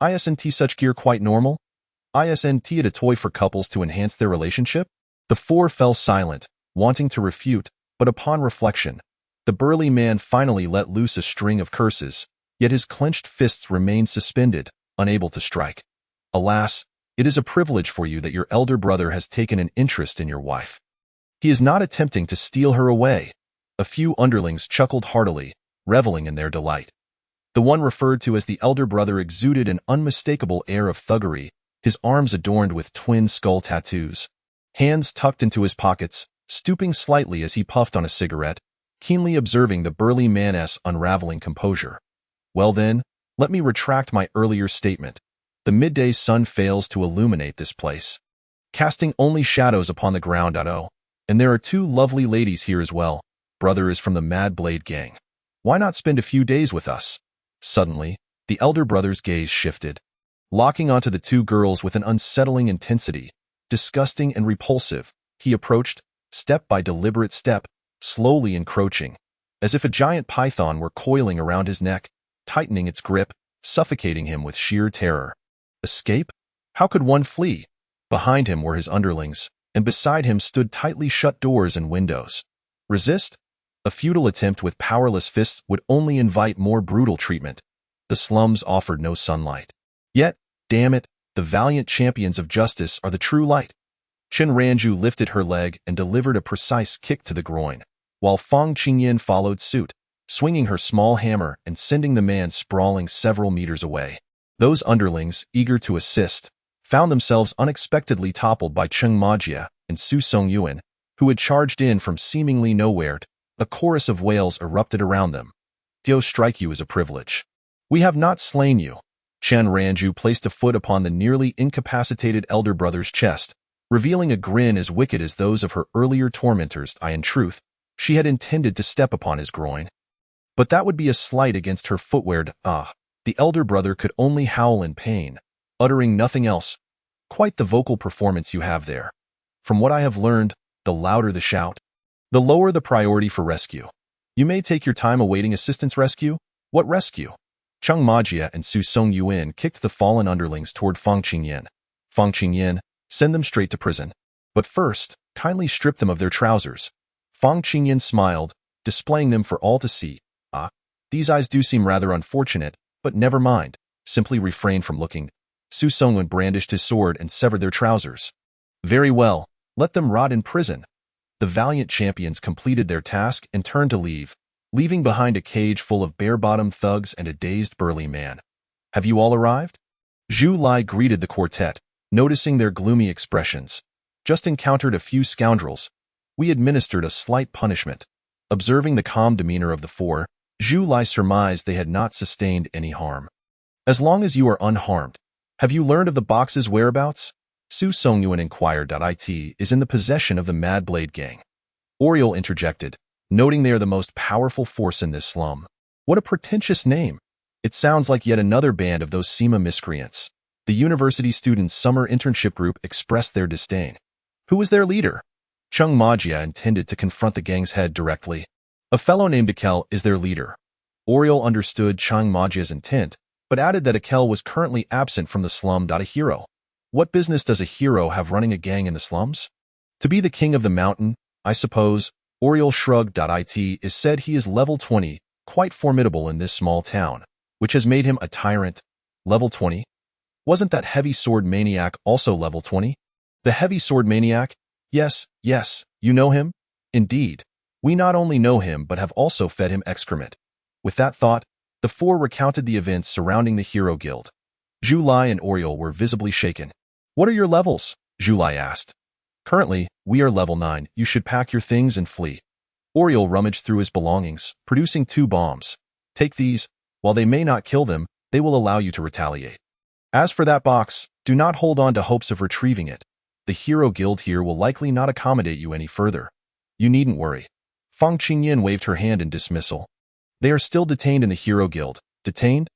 Isn't such gear quite normal? Isn't it a toy for couples to enhance their relationship? The four fell silent, wanting to refute, but upon reflection, the burly man finally let loose a string of curses, yet his clenched fists remained suspended, unable to strike. Alas, it is a privilege for you that your elder brother has taken an interest in your wife. He is not attempting to steal her away. A few underlings chuckled heartily, reveling in their delight. The one referred to as the elder brother exuded an unmistakable air of thuggery, his arms adorned with twin skull tattoos, hands tucked into his pockets, stooping slightly as he puffed on a cigarette, keenly observing the burly man's unraveling composure. Well then, let me retract my earlier statement. The midday sun fails to illuminate this place, casting only shadows upon the ground. Oh, and there are two lovely ladies here as well. Brother is from the Mad Blade gang. Why not spend a few days with us? Suddenly, the elder brother's gaze shifted, locking onto the two girls with an unsettling intensity. Disgusting and repulsive, he approached, step by deliberate step, slowly encroaching, as if a giant python were coiling around his neck, tightening its grip, suffocating him with sheer terror. Escape? How could one flee? Behind him were his underlings, and beside him stood tightly shut doors and windows. Resist? A futile attempt with powerless fists would only invite more brutal treatment. The slums offered no sunlight. Yet, damn it, the valiant champions of justice are the true light. Chen Ranju lifted her leg and delivered a precise kick to the groin, while Fang Qingyan followed suit, swinging her small hammer and sending the man sprawling several meters away. Those underlings, eager to assist, found themselves unexpectedly toppled by Cheng Majia and Su Songyuan, who had charged in from seemingly nowhere. A chorus of wails erupted around them. "To strike you is a privilege. We have not slain you." Chen Ranju placed a foot upon the nearly incapacitated elder brother's chest, revealing a grin as wicked as those of her earlier tormentors. In truth, she had intended to step upon his groin. But that would be a slight against her footwear. The elder brother could only howl in pain, uttering nothing else. "Quite the vocal performance you have there. From what I have learned, the louder the shout, the lower the priority for rescue. You may take your time awaiting assistance. Rescue? What rescue?" Cheng Majia and Su Songyuan kicked the fallen underlings toward Fang Qingyan. "Fang Qingyan, send them straight to prison. But first, kindly strip them of their trousers." Fang Qingyan smiled, displaying them for all to see. These eyes do seem rather unfortunate, but never mind. Simply refrain from looking." Su Songyuan brandished his sword and severed their trousers. "Very well, let them rot in prison." The valiant champions completed their task and turned to leave, leaving behind a cage full of bare-bottomed thugs and a dazed burly man. "Have you all arrived?" Zhu Lai greeted the quartet, noticing their gloomy expressions. "Just encountered a few scoundrels. We administered a slight punishment." Observing the calm demeanor of the four, Zhu Lai surmised they had not sustained any harm. "As long as you are unharmed, have you learned of the box's whereabouts?" Su Songyuan inquired. "It is in the possession of the Mad Blade gang." Oriole interjected, noting they are the most powerful force in this slum. "What a pretentious name. It sounds like yet another band of those Sima miscreants." The university students' summer internship group expressed their disdain. "Who is their leader?" Cheng Majia intended to confront the gang's head directly. "A fellow named Akel is their leader." Oriole understood Cheng Majia's intent, but added that Akel was currently absent from the slum. "A hero? What business does a hero have running a gang in the slums? To be the king of the mountain, I suppose." Oriole shrugged. "It is said he is level 20, quite formidable in this small town, which has made him a tyrant." "Level 20? Wasn't that heavy sword maniac also level 20? "The heavy sword maniac? Yes, you know him?" "Indeed. We not only know him but have also fed him excrement." With that thought, the four recounted the events surrounding the Hero Guild. Zhu Lai and Oriole were visibly shaken. "What are your levels?" Zhu Lai asked. "Currently, we are level 9. You should pack your things and flee." Oriole rummaged through his belongings, producing 2 bombs. "Take these. While they may not kill them, they will allow you to retaliate. As for that box, do not hold on to hopes of retrieving it. The Hero Guild here will likely not accommodate you any further. You needn't worry." Fang Qingyan waved her hand in dismissal. "They are still detained in the Hero Guild." "Detained?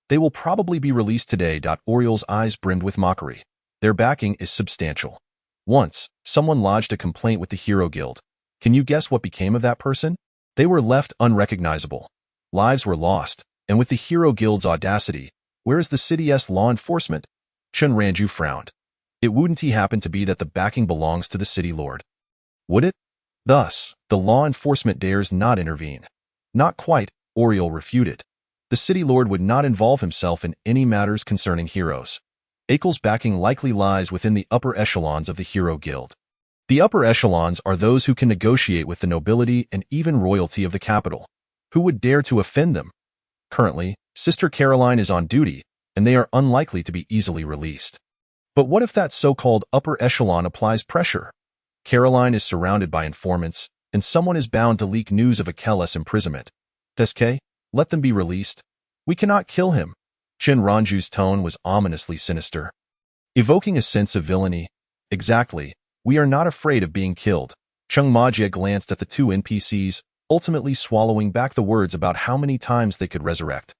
They will probably be released today." Oriole's eyes brimmed with mockery. "Their backing is substantial. Once, someone lodged a complaint with the Hero Guild. Can you guess what became of that person? They were left unrecognizable. Lives were lost, and with the Hero Guild's audacity, where is the city's law enforcement?" Chun Ranju frowned. It wouldn't he happen to be that the backing belongs to the city lord? Would it? Thus, the law enforcement dares not intervene. Not quite, Oriol refuted. The city lord would not involve himself in any matters concerning heroes. Akel's backing likely lies within the upper echelons of the Hero Guild. The upper echelons are those who can negotiate with the nobility and even royalty of the capital. Who would dare to offend them? Currently, Sister Caroline is on duty, and they are unlikely to be easily released. But what if that so-called upper echelon applies pressure? Caroline is surrounded by informants, and someone is bound to leak news of Akel's imprisonment. Teske, let them be released. We cannot kill him. Chun Ranju's tone was ominously sinister, evoking a sense of villainy. Exactly. We are not afraid of being killed. Chung Majia glanced at the two NPCs, ultimately swallowing back the words about how many times they could resurrect.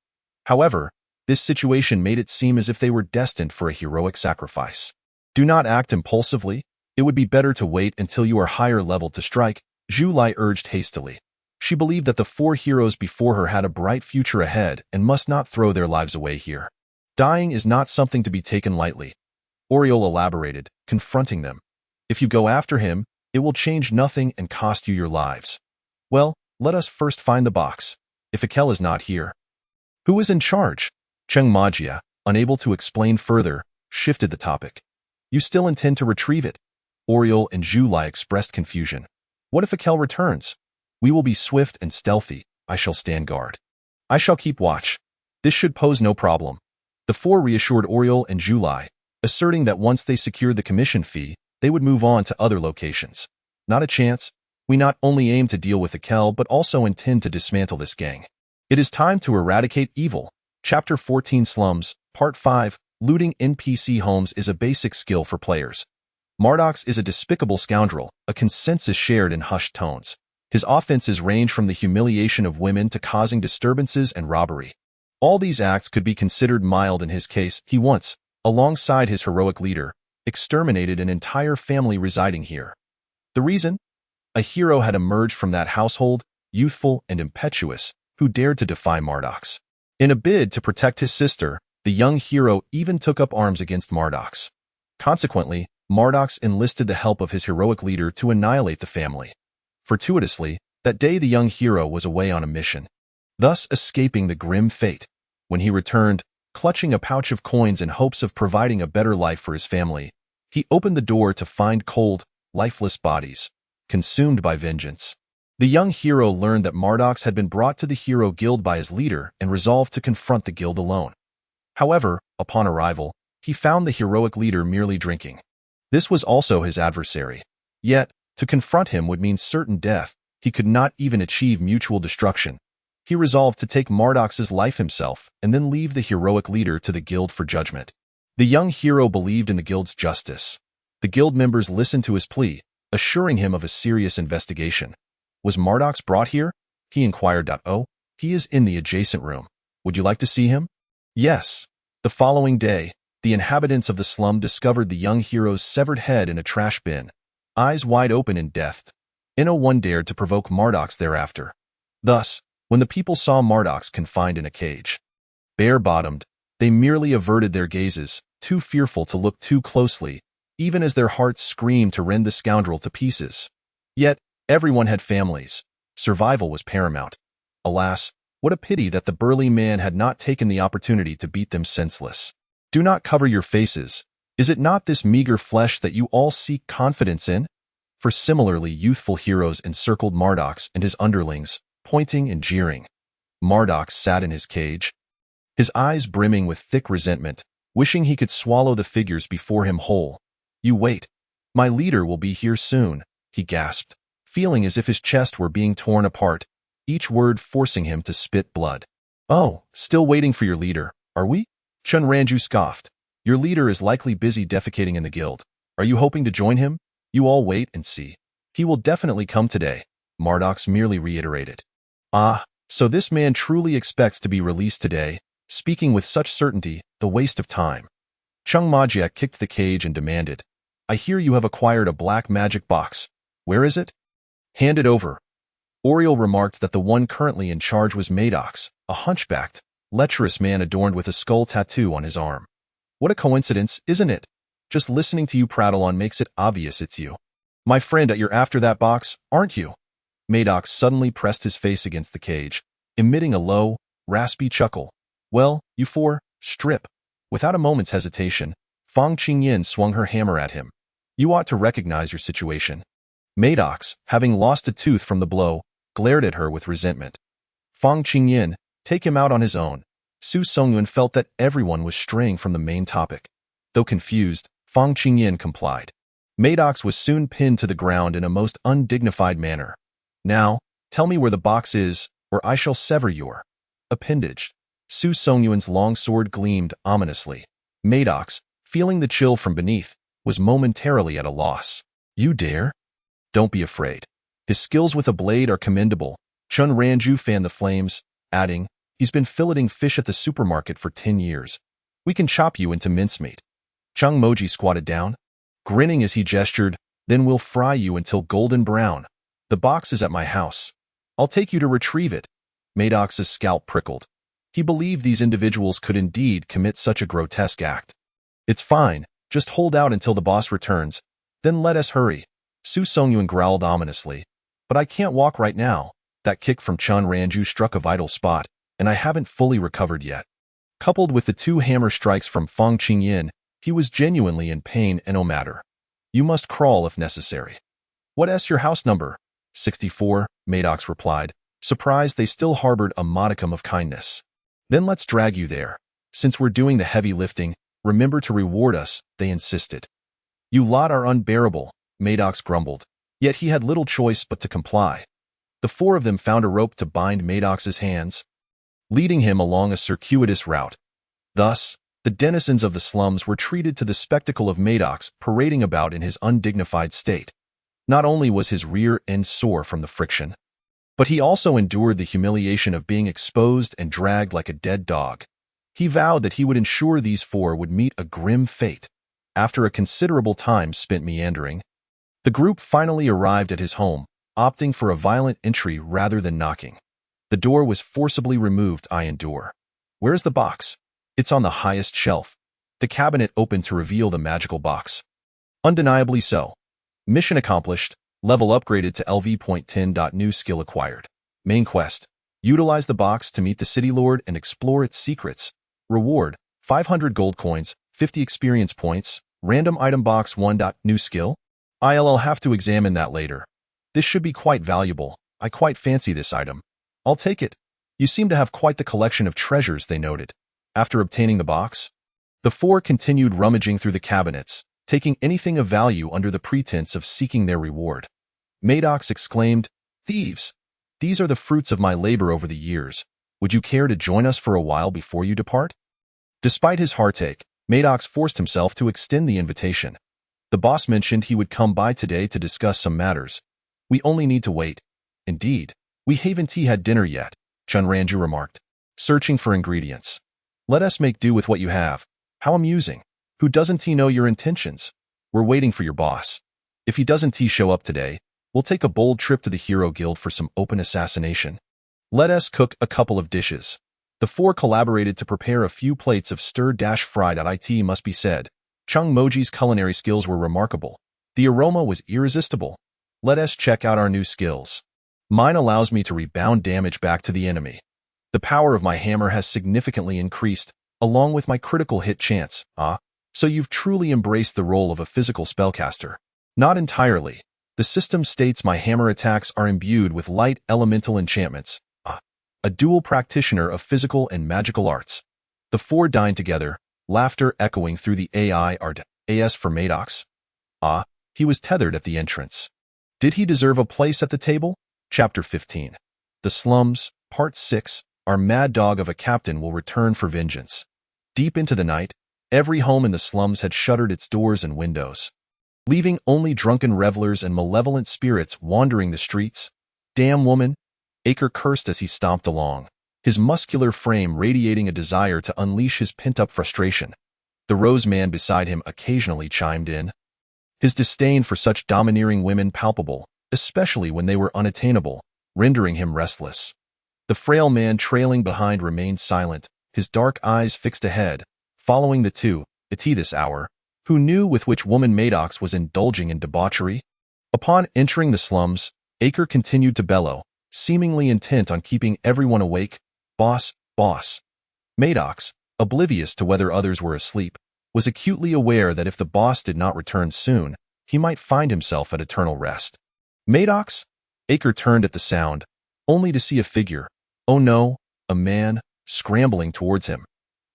However, this situation made it seem as if they were destined for a heroic sacrifice. Do not act impulsively. It would be better to wait until you are higher level to strike, Zhu Lai urged hastily. She believed that the four heroes before her had a bright future ahead and must not throw their lives away here. Dying is not something to be taken lightly. Oriol elaborated, confronting them. If you go after him, it will change nothing and cost you your lives. Well, let us first find the box. If Akel is not here. Who is in charge? Cheng Majia, unable to explain further, shifted the topic. You still intend to retrieve it? Oriol and Zhu Lai expressed confusion. What if Akel returns? We will be swift and stealthy. I shall stand guard. I shall keep watch. This should pose no problem. The four reassured Oriol and Zhu Lai, asserting that once they secured the commission fee, they would move on to other locations. Not a chance. We not only aim to deal with Akel but also intend to dismantle this gang. It is time to eradicate evil. Chapter 14 Slums, Part 5, Looting NPC homes is a basic skill for players. Mardox is a despicable scoundrel, a consensus shared in hushed tones. His offenses range from the humiliation of women to causing disturbances and robbery. All these acts could be considered mild in his case. He once, alongside his heroic leader, exterminated an entire family residing here. The reason? A hero had emerged from that household, youthful and impetuous, who dared to defy Mardox. In a bid to protect his sister, the young hero even took up arms against Mardox. Consequently, Mardox enlisted the help of his heroic leader to annihilate the family. Fortuitously, that day the young hero was away on a mission, thus escaping the grim fate. When he returned, clutching a pouch of coins in hopes of providing a better life for his family, he opened the door to find cold, lifeless bodies, consumed by vengeance. The young hero learned that Mardox had been brought to the Hero Guild by his leader and resolved to confront the guild alone. However, upon arrival, he found the heroic leader merely drinking. This was also his adversary. Yet, to confront him would mean certain death. He could not even achieve mutual destruction. He resolved to take Mardox's life himself and then leave the heroic leader to the guild for judgment. The young hero believed in the guild's justice. The guild members listened to his plea, assuring him of a serious investigation. Was Mardox brought here? He inquired. Oh, he is in the adjacent room. Would you like to see him? Yes. The following day, the inhabitants of the slum discovered the young hero's severed head in a trash bin, eyes wide open in death. No one dared to provoke Mardox thereafter. Thus, when the people saw Mardox confined in a cage, bare-bottomed, they merely averted their gazes, too fearful to look too closely, even as their hearts screamed to rend the scoundrel to pieces. Yet, everyone had families. Survival was paramount. Alas, what a pity that the burly man had not taken the opportunity to beat them senseless. Do not cover your faces. Is it not this meager flesh that you all seek confidence in? For similarly youthful heroes encircled Mardox and his underlings, pointing and jeering. Mardox sat in his cage, his eyes brimming with thick resentment, wishing he could swallow the figures before him whole. You wait. My leader will be here soon, he gasped, feeling as if his chest were being torn apart, each word forcing him to spit blood. Oh, still waiting for your leader, are we? Chun Ranju scoffed. Your leader is likely busy defecating in the guild. Are you hoping to join him? You all wait and see. He will definitely come today, Mardox merely reiterated. Ah, so this man truly expects to be released today, speaking with such certainty, the waste of time. Chung Majia kicked the cage and demanded, I hear you have acquired a black magic box. Where is it? Hand it over. Oriol remarked that the one currently in charge was Maddox, a hunchbacked, lecherous man adorned with a skull tattoo on his arm. What a coincidence, isn't it? Just listening to you prattle on makes it obvious it's you. My friend, you're after that box, aren't you? Maddox suddenly pressed his face against the cage, emitting a low, raspy chuckle. Well, you four, strip. Without a moment's hesitation, Fang Qingyin swung her hammer at him. You ought to recognize your situation. Maddox, having lost a tooth from the blow, glared at her with resentment. Fang Qingyin, take him out on his own. Su Songyuan felt that everyone was straying from the main topic. Though confused, Fang Qingyin complied. Maddox was soon pinned to the ground in a most undignified manner. Now, tell me where the box is, or I shall sever your appendage. Su Songyuan's long sword gleamed ominously. Maddox, feeling the chill from beneath, was momentarily at a loss. You dare? Don't be afraid. His skills with a blade are commendable. Chun Ranju fanned the flames, adding, he's been filleting fish at the supermarket for 10 years. We can chop you into mincemeat. Chung Moji squatted down, grinning as he gestured, then we'll fry you until golden brown. The box is at my house. I'll take you to retrieve it. Maddox's scalp prickled. He believed these individuals could indeed commit such a grotesque act. It's fine, just hold out until the boss returns, then let us hurry. Su Songyuan growled ominously. But I can't walk right now. That kick from Chun Ranju struck a vital spot, and I haven't fully recovered yet. Coupled with the 2 hammer strikes from Fang Qingyin, he was genuinely in pain and no matter. You must crawl if necessary. What's your house number? 64, Maddox replied, surprised they still harbored a modicum of kindness. Then let's drag you there. Since we're doing the heavy lifting, remember to reward us, they insisted. You lot are unbearable, Maddox grumbled, yet he had little choice but to comply. The 4 of them found a rope to bind Maddox's hands, leading him along a circuitous route. Thus, the denizens of the slums were treated to the spectacle of Maddox parading about in his undignified state. Not only was his rear end sore from the friction, but he also endured the humiliation of being exposed and dragged like a dead dog. He vowed that he would ensure these 4 would meet a grim fate. After a considerable time spent meandering, the group finally arrived at his home, opting for a violent entry rather than knocking. The door was forcibly removed. I endure. Where's the box? It's on the highest shelf. The cabinet opened to reveal the magical box. Undeniably so. Mission accomplished. Level upgraded to LV.10. New skill acquired. Main quest. Utilize the box to meet the city lord and explore its secrets. Reward. 500 gold coins, 50 experience points. Random item box 1. New skill. I'll have to examine that later. This should be quite valuable. I quite fancy this item. I'll take it. You seem to have quite the collection of treasures, they noted. After obtaining the box, the 4 continued rummaging through the cabinets, taking anything of value under the pretense of seeking their reward. Maddox exclaimed, Thieves! These are the fruits of my labor over the years. Would you care to join us for a while before you depart? Despite his heartache, Maddox forced himself to extend the invitation. The boss mentioned he would come by today to discuss some matters. We only need to wait. Indeed, we haven't had dinner yet, Chun Ranju remarked, searching for ingredients. Let us make do with what you have. How amusing. Who doesn't he know your intentions? We're waiting for your boss. If he doesn't show up today, we'll take a bold trip to the Hero Guild for some open assassination. Let us cook a couple of dishes. The 4 collaborated to prepare a few plates of stir-fried. It must be said, Chung Moji's culinary skills were remarkable. The aroma was irresistible. Let us check out our new skills. Mine allows me to rebound damage back to the enemy. The power of my hammer has significantly increased, along with my critical hit chance. So you've truly embraced the role of a physical spellcaster. Not entirely. The system states my hammer attacks are imbued with light elemental enchantments. A dual practitioner of physical and magical arts. The 4 dined together, laughter echoing through the AS for Maddox. He was tethered at the entrance. Did he deserve a place at the table? Chapter 15. The Slums, Part 6. Our mad dog of a captain will return for vengeance. Deep into the night, every home in the slums had shuttered its doors and windows, leaving only drunken revelers and malevolent spirits wandering the streets. Damn woman! Aker cursed as he stomped along, his muscular frame radiating a desire to unleash his pent-up frustration. The Rose Man beside him occasionally chimed in, his disdain for such domineering women palpable, especially when they were unattainable, rendering him restless. The frail man trailing behind remained silent, his dark eyes fixed ahead, following the 2, Tea this hour. Who knew with which woman Maddox was indulging in debauchery? Upon entering the slums, Aker continued to bellow, seemingly intent on keeping everyone awake. Boss, boss. Maddox, oblivious to whether others were asleep, was acutely aware that if the boss did not return soon, he might find himself at eternal rest. Maddox? Aker turned at the sound, only to see a figure, oh no, a man, scrambling towards him.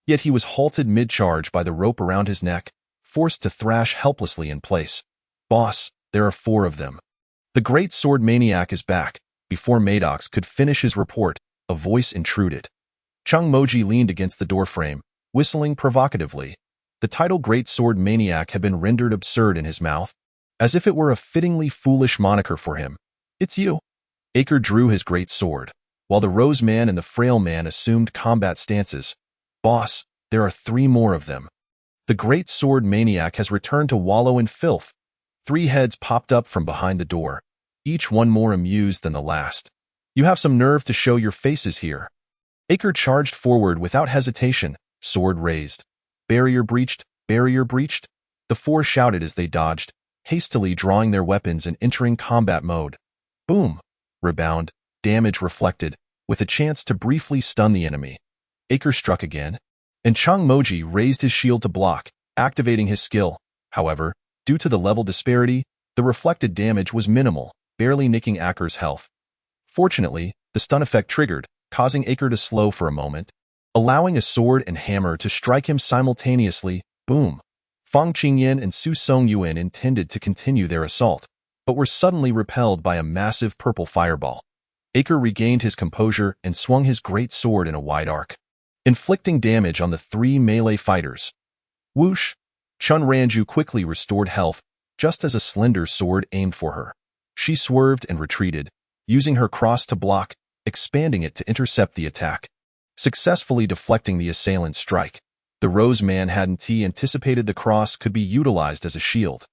Yet he was halted mid-charge by the rope around his neck, forced to thrash helplessly in place. Boss, there are 4 of them. The great sword maniac is back. Before Maddox could finish his report, a voice intruded. Chung Moji leaned against the doorframe, whistling provocatively. The title Great Sword Maniac had been rendered absurd in his mouth, as if it were a fittingly foolish moniker for him. It's you. Aker drew his great sword, while the Rose Man and the Frail Man assumed combat stances. Boss, there are 3 more of them. The Great Sword Maniac has returned to wallow in filth. 3 heads popped up from behind the door, each one more amused than the last. You have some nerve to show your faces here. Aker charged forward without hesitation, sword raised. Barrier breached, barrier breached. The 4 shouted as they dodged, hastily drawing their weapons and entering combat mode. Boom! Rebound, damage reflected, with a chance to briefly stun the enemy. Aker struck again, and Chung Moji raised his shield to block, activating his skill. However, due to the level disparity, the reflected damage was minimal, barely nicking Aker's health. Fortunately, the stun effect triggered, causing Aker to slow for a moment, allowing a sword and hammer to strike him simultaneously. Boom! Fang Qingyan and Su Songyuan intended to continue their assault, but were suddenly repelled by a massive purple fireball. Aker regained his composure and swung his great sword in a wide arc, inflicting damage on the 3 melee fighters. Whoosh! Chun Ranju quickly restored health, just as a slender sword aimed for her. She swerved and retreated, using her cross to block, expanding it to intercept the attack, successfully deflecting the assailant's strike. The Rose Man hadn't anticipated the cross could be utilized as a shield.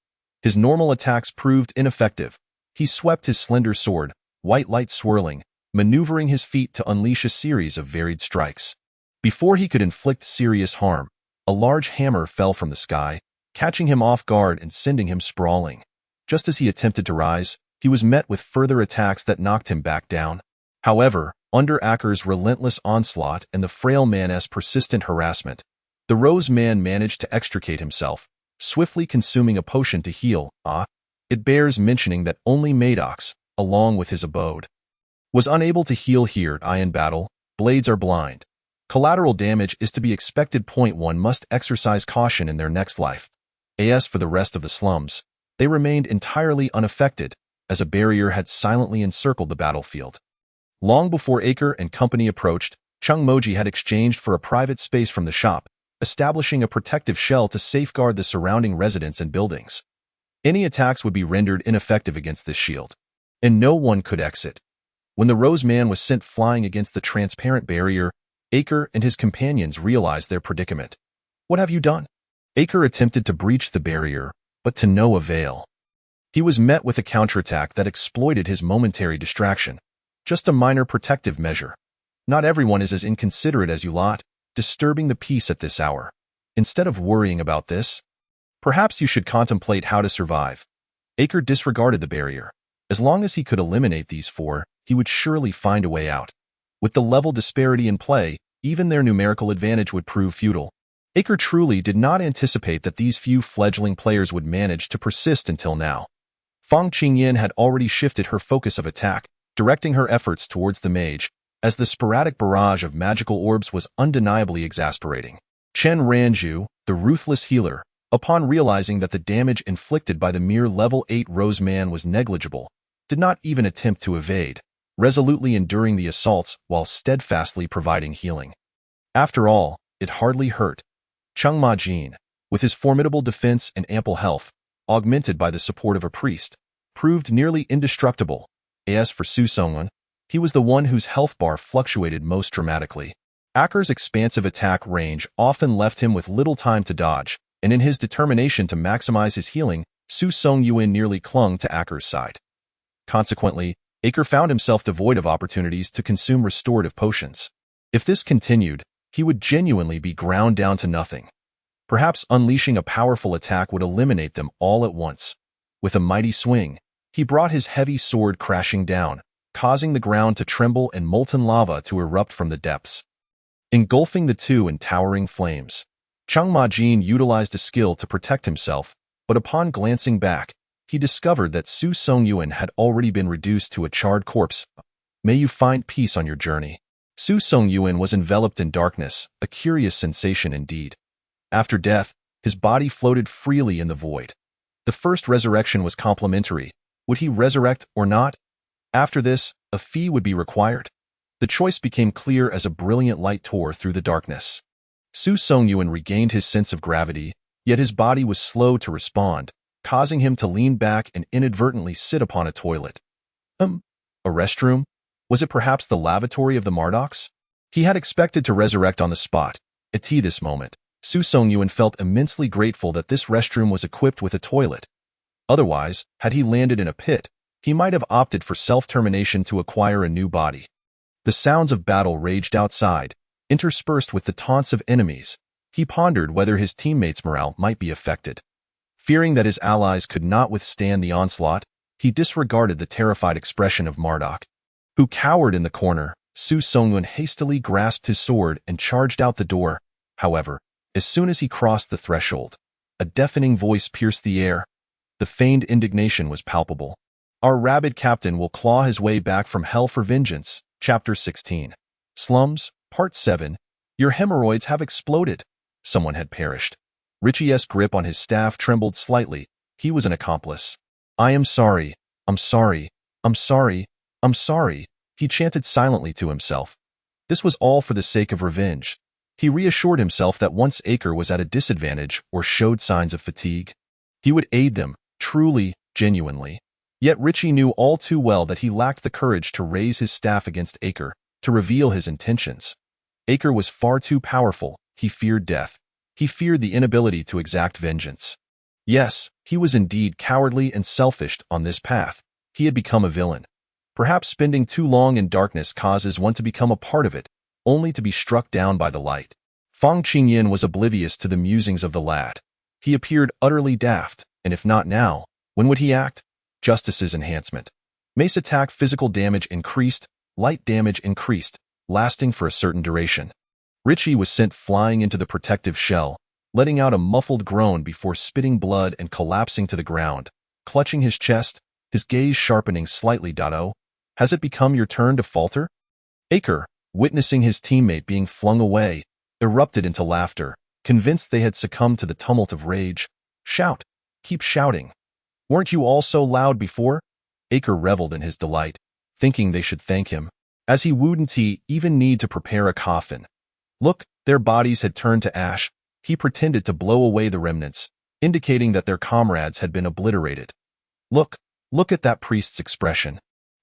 His normal attacks proved ineffective. He swept his slender sword, white light swirling, maneuvering his feet to unleash a series of varied strikes. Before he could inflict serious harm, a large hammer fell from the sky, catching him off guard and sending him sprawling. Just as he attempted to rise, he was met with further attacks that knocked him back down. However, under Aker's relentless onslaught and the Frail Man's persistent harassment, the Rose Man managed to extricate himself, swiftly consuming a potion to heal. It bears mentioning that only Maddox, along with his abode, was unable to heal here. In battle, blades are blind. Collateral damage is to be expected. One must exercise caution in their next life. As for the rest of the slums, they remained entirely unaffected, as a barrier had silently encircled the battlefield. Long before Aker and company approached, Chung Moji had exchanged for a private space from the shop, establishing a protective shell to safeguard the surrounding residents and buildings. Any attacks would be rendered ineffective against this shield, and no one could exit. When the Rose Man was sent flying against the transparent barrier, Aker and his companions realized their predicament. What have you done? Aker attempted to breach the barrier, but to no avail. He was met with a counterattack that exploited his momentary distraction. Just a minor protective measure. Not everyone is as inconsiderate as you lot, disturbing the peace at this hour. Instead of worrying about this, perhaps you should contemplate how to survive. Aker disregarded the barrier. As long as he could eliminate these 4, he would surely find a way out. With the level disparity in play, even their numerical advantage would prove futile. Aker truly did not anticipate that these few fledgling players would manage to persist until now. Fang Qingyan had already shifted her focus of attack, directing her efforts towards the mage, as the sporadic barrage of magical orbs was undeniably exasperating. Chen Ranju, the ruthless healer, upon realizing that the damage inflicted by the mere level 8 Rose Man was negligible, did not even attempt to evade, resolutely enduring the assaults while steadfastly providing healing. After all, it hardly hurt. Chung Ma-jin, with his formidable defense and ample health, augmented by the support of a priest, proved nearly indestructible. As for Su Songyuan, he was the one whose health bar fluctuated most dramatically. Aker's expansive attack range often left him with little time to dodge, and in his determination to maximize his healing, Su Songyuan nearly clung to Aker's side. Consequently, Aker found himself devoid of opportunities to consume restorative potions. If this continued, he would genuinely be ground down to nothing. Perhaps unleashing a powerful attack would eliminate them all at once. With a mighty swing, he brought his heavy sword crashing down, causing the ground to tremble and molten lava to erupt from the depths, engulfing the two in towering flames. Chang Ma-jin utilized a skill to protect himself, but upon glancing back, he discovered that Su Songyuan had already been reduced to a charred corpse. May you find peace on your journey. Su Songyuan was enveloped in darkness, a curious sensation indeed. After death, his body floated freely in the void. The first resurrection was complimentary. Would he resurrect or not? After this, a fee would be required. The choice became clear as a brilliant light tore through the darkness. Su Songyuan regained his sense of gravity, yet his body was slow to respond, causing him to lean back and inadvertently sit upon a toilet. A restroom? Was it perhaps the lavatory of the Mardaks? He had expected to resurrect on the spot. At this moment, Su Songyuan felt immensely grateful that this restroom was equipped with a toilet. Otherwise, had he landed in a pit, he might have opted for self-termination to acquire a new body. The sounds of battle raged outside, interspersed with the taunts of enemies. He pondered whether his teammates' morale might be affected. Fearing that his allies could not withstand the onslaught, he disregarded the terrified expression of Marduk, who cowered in the corner. Su Songyuan hastily grasped his sword and charged out the door. However, as soon as he crossed the threshold, a deafening voice pierced the air. The feigned indignation was palpable. Our rabid captain will claw his way back from hell for vengeance. Chapter 16. Slums, Part 7. Your hemorrhoids have exploded. Someone had perished. Richie's grip on his staff trembled slightly. He was an accomplice. I am sorry. I'm sorry. I'm sorry. I'm sorry. He chanted silently to himself. This was all for the sake of revenge. He reassured himself that once Aker was at a disadvantage or showed signs of fatigue, he would aid them, truly, genuinely. Yet Richie knew all too well that he lacked the courage to raise his staff against Aker, to reveal his intentions. Aker was far too powerful. He feared death. He feared the inability to exact vengeance. Yes, he was indeed cowardly and selfish on this path. He had become a villain. Perhaps spending too long in darkness causes one to become a part of it, only to be struck down by the light. Fang Qingyan was oblivious to the musings of the lad. He appeared utterly daft, and if not now, when would he act? Justice's enhancement. Mace attack physical damage increased, light damage increased, lasting for a certain duration. Richie was sent flying into the protective shell, letting out a muffled groan before spitting blood and collapsing to the ground, clutching his chest, his gaze sharpening slightly. Oh, has it become your turn to falter? Aker, witnessing his teammate being flung away, erupted into laughter, convinced they had succumbed to the tumult of rage. Shout. Keep shouting. Weren't you all so loud before? Aker reveled in his delight, thinking they should thank him. As he wouldn't even need to prepare a coffin. Look, their bodies had turned to ash. He pretended to blow away the remnants, indicating that their comrades had been obliterated. Look at that priest's expression.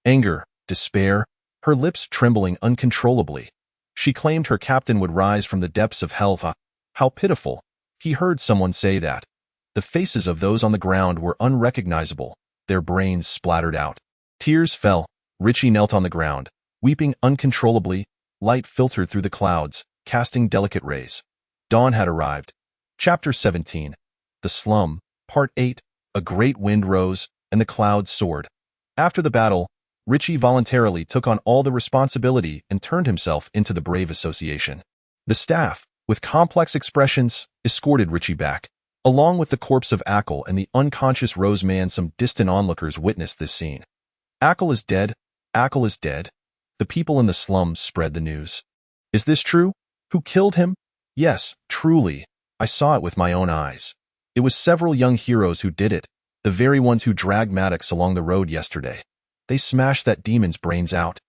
Anger, despair, her lips trembling uncontrollably. She claimed her captain would rise from the depths of hell. How pitiful. He heard someone say that. The faces of those on the ground were unrecognizable. Their brains splattered out. Tears fell. Richie knelt on the ground, weeping uncontrollably. Light filtered through the clouds, casting delicate rays. Dawn had arrived. Chapter 17. The Slum, Part 8. A great wind rose, and the clouds soared. After the battle, Richie voluntarily took on all the responsibility and turned himself into the Brave Association. The staff, with complex expressions, escorted Richie back. Along with the corpse of Akel and the unconscious Roseman, some distant onlookers witnessed this scene. Akel is dead. Akel is dead. The people in the slums spread the news. Is this true? Who killed him? Yes, truly. I saw it with my own eyes. It was several young heroes who did it, the very ones who dragged Maddox along the road yesterday. They smashed that demon's brains out.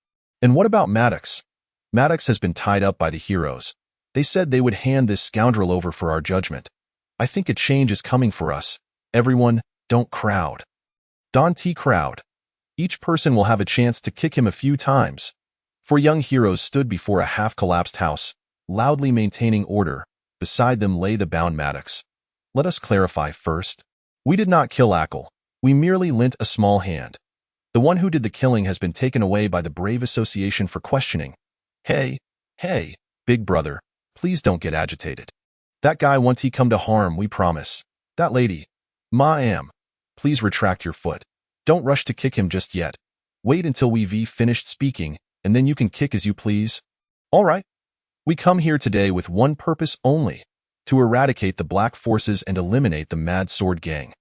And what about Maddox? Maddox has been tied up by the heroes. They said they would hand this scoundrel over for our judgment. I think a change is coming for us. Everyone, don't crowd. Don't crowd. Each person will have a chance to kick him a few times. Four young heroes stood before a half-collapsed house, loudly maintaining order. Beside them lay the bound Maddox. Let us clarify first. We did not kill Akel. We merely lent a small hand. The one who did the killing has been taken away by the Brave Association for questioning. Hey, big brother, please don't get agitated. That guy won't he come to harm, we promise. That lady. Ma'am. Please retract your foot. Don't rush to kick him just yet. Wait until we've finished speaking, and then you can kick as you please. All right. We come here today with one purpose only, to eradicate the black forces and eliminate the Mad Sword Gang.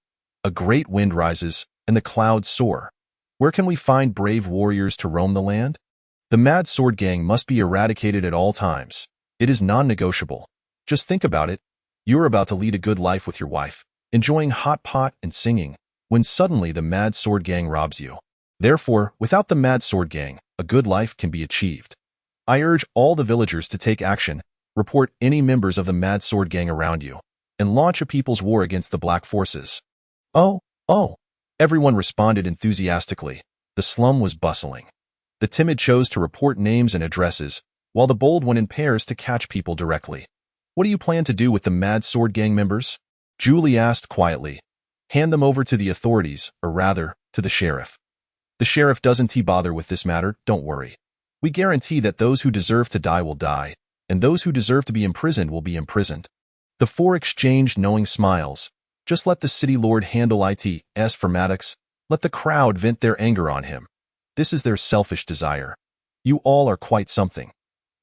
A great wind rises, and the clouds soar. Where can we find brave warriors to roam the land? The Mad Sword Gang must be eradicated at all times. It is non-negotiable. Just think about it. You're about to lead a good life with your wife, enjoying hot pot and singing, when suddenly the Mad Sword Gang robs you. Therefore, without the Mad Sword Gang, a good life can be achieved. I urge all the villagers to take action, report any members of the Mad Sword Gang around you, and launch a people's war against the black forces. Oh. Everyone responded enthusiastically. The slum was bustling. The timid chose to report names and addresses, while the bold went in pairs to catch people directly. What do you plan to do with the Mad Sword Gang members? Julie asked quietly. Hand them over to the authorities, or rather, to the sheriff. The sheriff doesn't bother with this matter, don't worry. We guarantee that those who deserve to die will die, and those who deserve to be imprisoned will be imprisoned. The four exchanged knowing smiles. Just let the city lord handle it. As for Maddox, let the crowd vent their anger on him. This is their selfish desire. You all are quite something.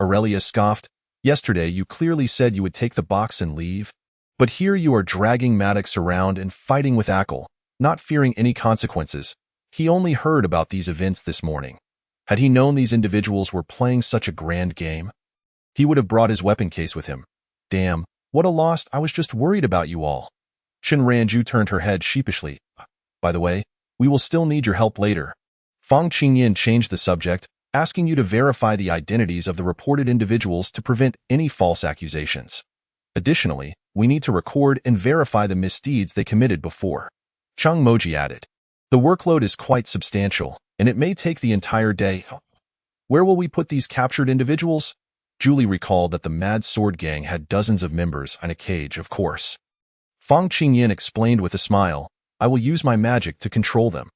Aurelia scoffed. Yesterday you clearly said you would take the box and leave. But here you are dragging Maddox around and fighting with Ackle, not fearing any consequences. He only heard about these events this morning. Had he known these individuals were playing such a grand game, he would have brought his weapon case with him. Damn, what a loss. I was just worried about you all. Chen Ranju turned her head sheepishly. By the way, we will still need your help later. Fang Qingyin changed the subject, asking you to verify the identities of the reported individuals to prevent any false accusations. Additionally, we need to record and verify the misdeeds they committed before. Chang Moji added. The workload is quite substantial, and it may take the entire day. Where will we put these captured individuals? Julie recalled that the Mad Sword Gang had dozens of members in a cage, of course. Fang Qingyin explained with a smile, I will use my magic to control them.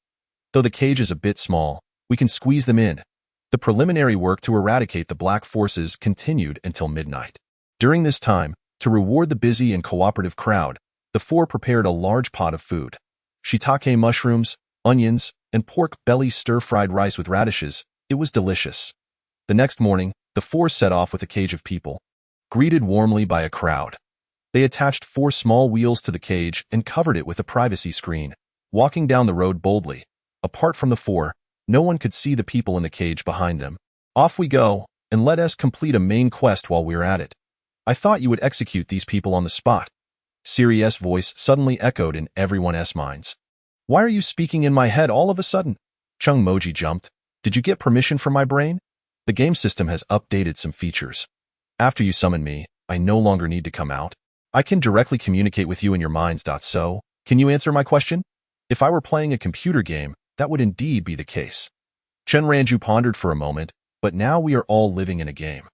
Though the cage is a bit small, we can squeeze them in. The preliminary work to eradicate the black forces continued until midnight. During this time, to reward the busy and cooperative crowd, the four prepared a large pot of food. Shiitake mushrooms, onions, and pork belly stir-fried rice with radishes. It was delicious. The next morning, the four set off with a cage of people, greeted warmly by a crowd. They attached 4 small wheels to the cage and covered it with a privacy screen, walking down the road boldly. Apart from the 4, no one could see the people in the cage behind them. Off we go, and let us complete a main quest while we're at it. I thought you would execute these people on the spot. Siri's voice suddenly echoed in everyone's minds. Why are you speaking in my head all of a sudden? Chung Moji jumped. Did you get permission from my brain? The game system has updated some features. After you summon me, I no longer need to come out. I can directly communicate with you in your minds. So, can you answer my question? If I were playing a computer game, that would indeed be the case. Chen Ranju pondered for a moment, but now we are all living in a game.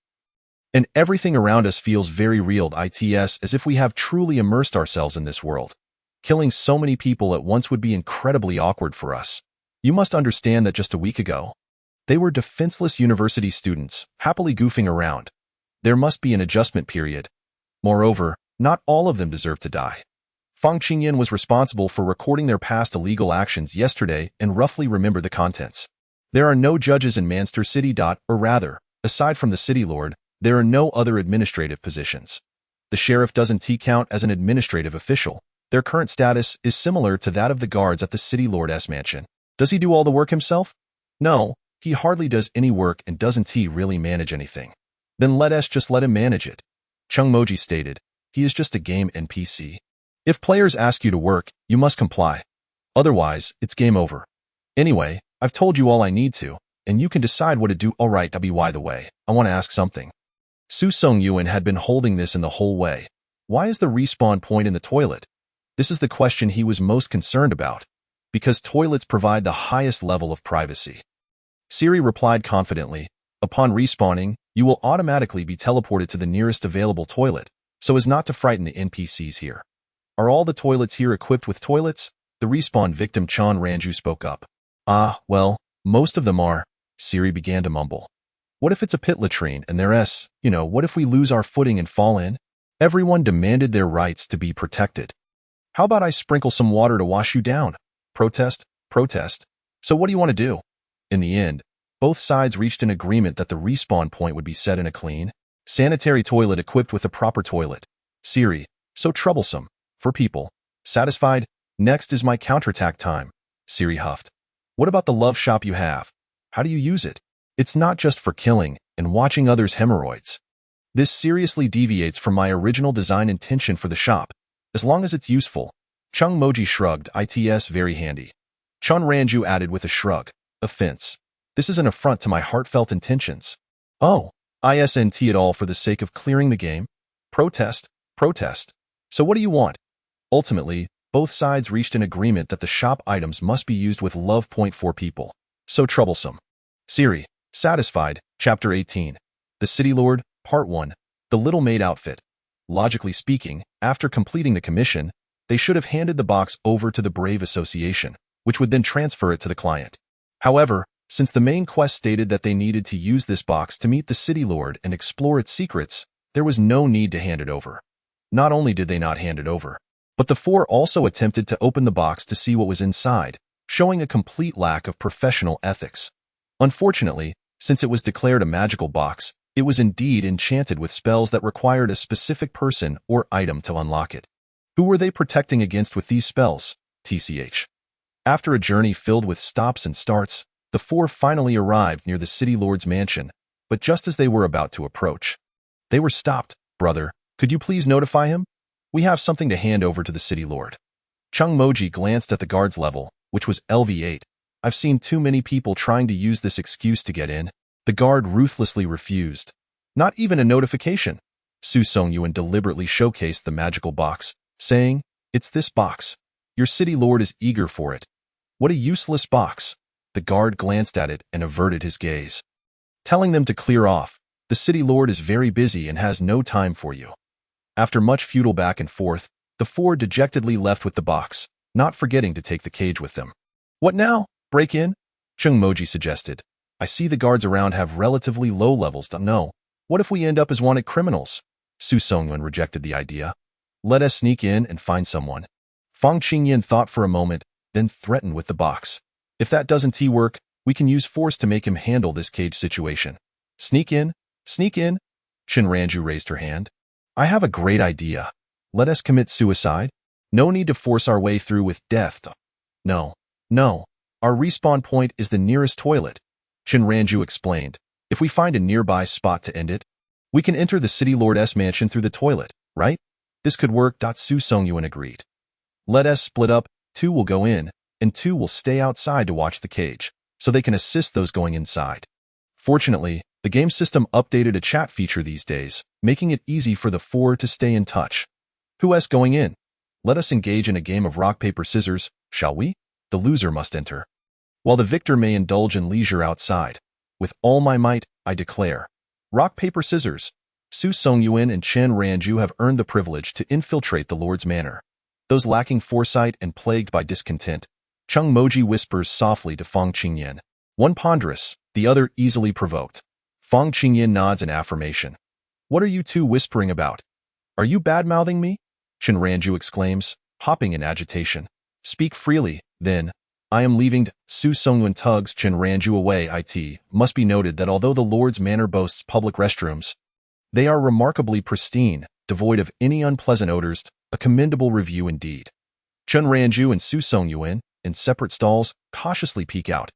And everything around us feels very real. It's as if we have truly immersed ourselves in this world. Killing so many people at once would be incredibly awkward for us. You must understand that just a week ago, they were defenseless university students, happily goofing around. There must be an adjustment period. Moreover, not all of them deserve to die. Fang Qingyin was responsible for recording their past illegal actions yesterday and roughly remembered the contents. There are no judges in Manster City. Or rather, aside from the city lord, there are no other administrative positions. The sheriff doesn't count as an administrative official. Their current status is similar to that of the guards at the city lord's mansion. Does he do all the work himself? No, he hardly does any work, and doesn't he really manage anything? Then let us just let him manage it. Chung Moji stated. He is just a game NPC. If players ask you to work, you must comply. Otherwise, it's game over. Anyway, I've told you all I need to, and you can decide what to do. Alright, by the way, I want to ask something. Su Song Yuan had been holding this in the whole way. Why is the respawn point in the toilet? This is the question he was most concerned about. Because toilets provide the highest level of privacy. Siri replied confidently, upon respawning, you will automatically be teleported to the nearest available toilet, so as not to frighten the NPCs here. Are all the toilets here equipped with toilets? The respawn victim Chan Ranju spoke up. Well, most of them are. Siri began to mumble. What if it's a pit latrine and what if we lose our footing and fall in? Everyone demanded their rights to be protected. How about I sprinkle some water to wash you down? Protest, protest. So what do you want to do? In the end, both sides reached an agreement that the respawn point would be set in a clean, sanitary toilet equipped with a proper toilet. Siri, so troublesome. For people. Satisfied? Next is my counterattack time. Siri huffed. What about the love shop you have? How do you use it? It's not just for killing and watching others' hemorrhoids. This seriously deviates from my original design intention for the shop, as long as it's useful. Chung Moji shrugged. It's very handy. Chun Ranju added with a shrug. Offense. This is an affront to my heartfelt intentions. Oh, isn't it all for the sake of clearing the game? Protest, protest. So what do you want? Ultimately, both sides reached an agreement that the shop items must be used with love. Point for people. So troublesome. Siri, satisfied. Chapter 18. The City Lord, Part 1. The Little Maid Outfit. Logically speaking, after completing the commission, they should have handed the box over to the Brave Association, which would then transfer it to the client. However, since the main quest stated that they needed to use this box to meet the City Lord and explore its secrets, there was no need to hand it over. Not only did they not hand it over, but the four also attempted to open the box to see what was inside, showing a complete lack of professional ethics. Unfortunately, since it was declared a magical box, it was indeed enchanted with spells that required a specific person or item to unlock it. Who were they protecting against with these spells? TCH. After a journey filled with stops and starts, the four finally arrived near the City Lord's mansion, but just as they were about to approach, they were stopped. Brother, could you please notify him? We have something to hand over to the City Lord. Chung Moji glanced at the guard's level, which was LV8. I've seen too many people trying to use this excuse to get in. The guard ruthlessly refused. Not even a notification. Su Songyuan deliberately showcased the magical box, saying, "It's this box. Your City Lord is eager for it." What a useless box. The guard glanced at it and averted his gaze, telling them to clear off. The City Lord is very busy and has no time for you. After much futile back and forth, the four dejectedly left with the box, not forgetting to take the cage with them. What now? Break in? Chung Moji suggested. I see the guards around have relatively low levels. No. What if we end up as wanted criminals? Su Songyuan rejected the idea. Let us sneak in and find someone. Fang Qingyan thought for a moment, then threatened with the box. If that doesn't work, we can use force to make him handle this cage situation. Sneak in? Sneak in? Chin Ranju raised her hand. I have a great idea. Let us commit suicide. No need to force our way through with death. No. Our respawn point is the nearest toilet. Chin Ranju explained. If we find a nearby spot to end it, we can enter the City Lord's mansion through the toilet, right? This could work. Su Songyuan agreed. Let us split up. 2 will go in, and 2 will stay outside to watch the cage, so they can assist those going inside. Fortunately, the game system updated a chat feature these days, making it easy for the four to stay in touch. Who is going in? Let us engage in a game of rock, paper, scissors, shall we? The loser must enter, while the victor may indulge in leisure outside. With all my might, I declare. Rock, paper, scissors. Su Songyuan and Chen Ranju have earned the privilege to infiltrate the Lord's manor. Those lacking foresight and plagued by discontent. Chung Moji whispers softly to Fang Qingyan. One ponderous, the other easily provoked. Fang Qingyan nods in affirmation. What are you two whispering about? Are you bad-mouthing me? Chen Ranju exclaims, hopping in agitation. Speak freely, then. I am leaving. Su Songyuan tugs Chen Ranju away. It must be noted that although the Lord's manor boasts public restrooms, they are remarkably pristine, devoid of any unpleasant odors, a commendable review indeed. Chen Ranju and Su Songyuan, in separate stalls, cautiously peek out.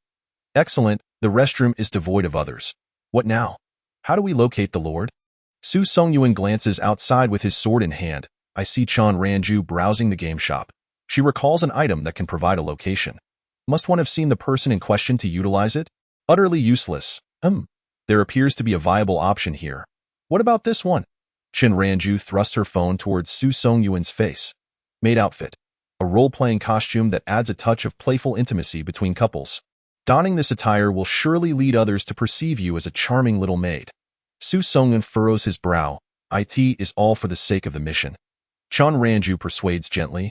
Excellent, the restroom is devoid of others. What now? How do we locate the Lord? Su Songyuan glances outside with his sword in hand. I see Chen Ranju browsing the game shop. She recalls an item that can provide a location. Must one have seen the person in question to utilize it? Utterly useless. There appears to be a viable option here. What about this one? Chen Ranju thrusts her phone towards Su Songyuan's face. Maid outfit. A role-playing costume that adds a touch of playful intimacy between couples. Donning this attire will surely lead others to perceive you as a charming little maid. Su Songyuan furrows his brow. It is all for the sake of the mission. Chen Ranju persuades gently,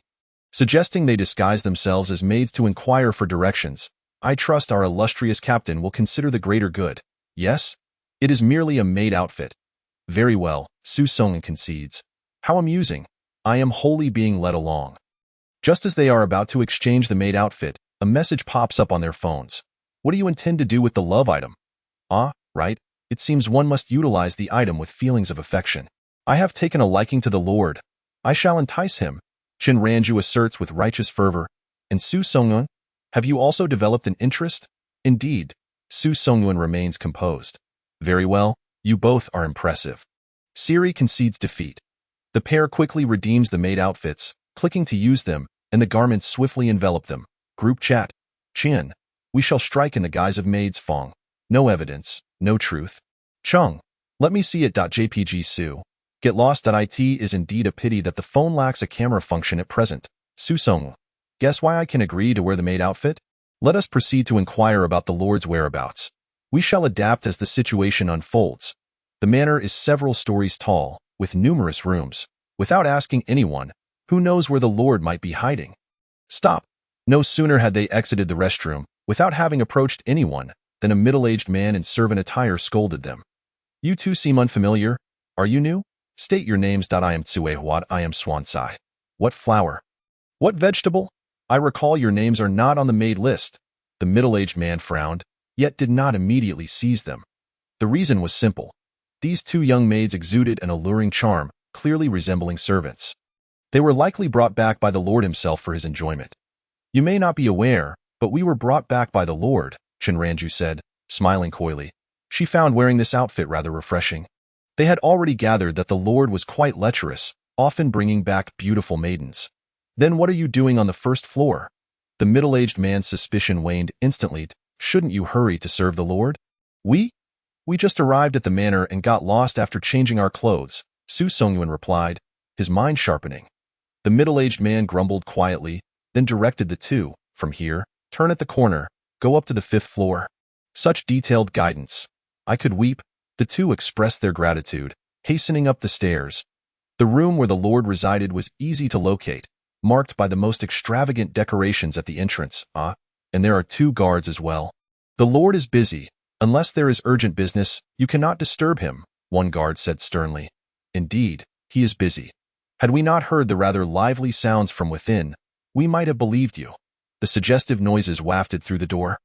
suggesting they disguise themselves as maids to inquire for directions. I trust our illustrious captain will consider the greater good. Yes? It is merely a maid outfit. Very well, Su Songyuan concedes. How amusing. I am wholly being led along. Just as they are about to exchange the maid outfit, a message pops up on their phones. What do you intend to do with the love item? Ah, right. It seems one must utilize the item with feelings of affection. I have taken a liking to the Lord. I shall entice him, Chin Ranju asserts with righteous fervor. And Su Songyun, have you also developed an interest? Indeed, Su Songyun remains composed. Very well, you both are impressive. Siri concedes defeat. The pair quickly redeems the maid outfits, clicking to use them, and the garments swiftly envelop them. Group chat. Chin. We shall strike in the guise of maids Fong. No evidence, no truth. Chung. Let me see it. JPG Su. Get lost. It is indeed a pity that the phone lacks a camera function at present. Su Song. Guess why I can agree to wear the maid outfit? Let us proceed to inquire about the Lord's whereabouts. We shall adapt as the situation unfolds. The manor is several stories tall, with numerous rooms. Without asking anyone, who knows where the Lord might be hiding? Stop. No sooner had they exited the restroom, without having approached anyone, than a middle-aged man in servant attire scolded them. You two seem unfamiliar. Are you new? State your names. I am Tsuehuat. I am Swansai. What flower? What vegetable? I recall your names are not on the maid list. The middle-aged man frowned, yet did not immediately seize them. The reason was simple. These two young maids exuded an alluring charm, clearly resembling servants. They were likely brought back by the Lord himself for his enjoyment. You may not be aware, but we were brought back by the Lord, Chin Ranju said, smiling coyly. She found wearing this outfit rather refreshing. They had already gathered that the Lord was quite lecherous, often bringing back beautiful maidens. Then what are you doing on the first floor? The middle-aged man's suspicion waned instantly. Shouldn't you hurry to serve the Lord? We just arrived at the manor and got lost after changing our clothes, Su Songyun replied, his mind sharpening. The middle-aged man grumbled quietly, then directed the two, from here, turn at the corner, go up to the 5th floor. Such detailed guidance. I could weep. The two expressed their gratitude, hastening up the stairs. The room where the Lord resided was easy to locate, marked by the most extravagant decorations at the entrance, and there are 2 guards as well. The Lord is busy. Unless there is urgent business, you cannot disturb him, one guard said sternly. Indeed, he is busy. Had we not heard the rather lively sounds from within, we might have believed you. The suggestive noises wafted through the door,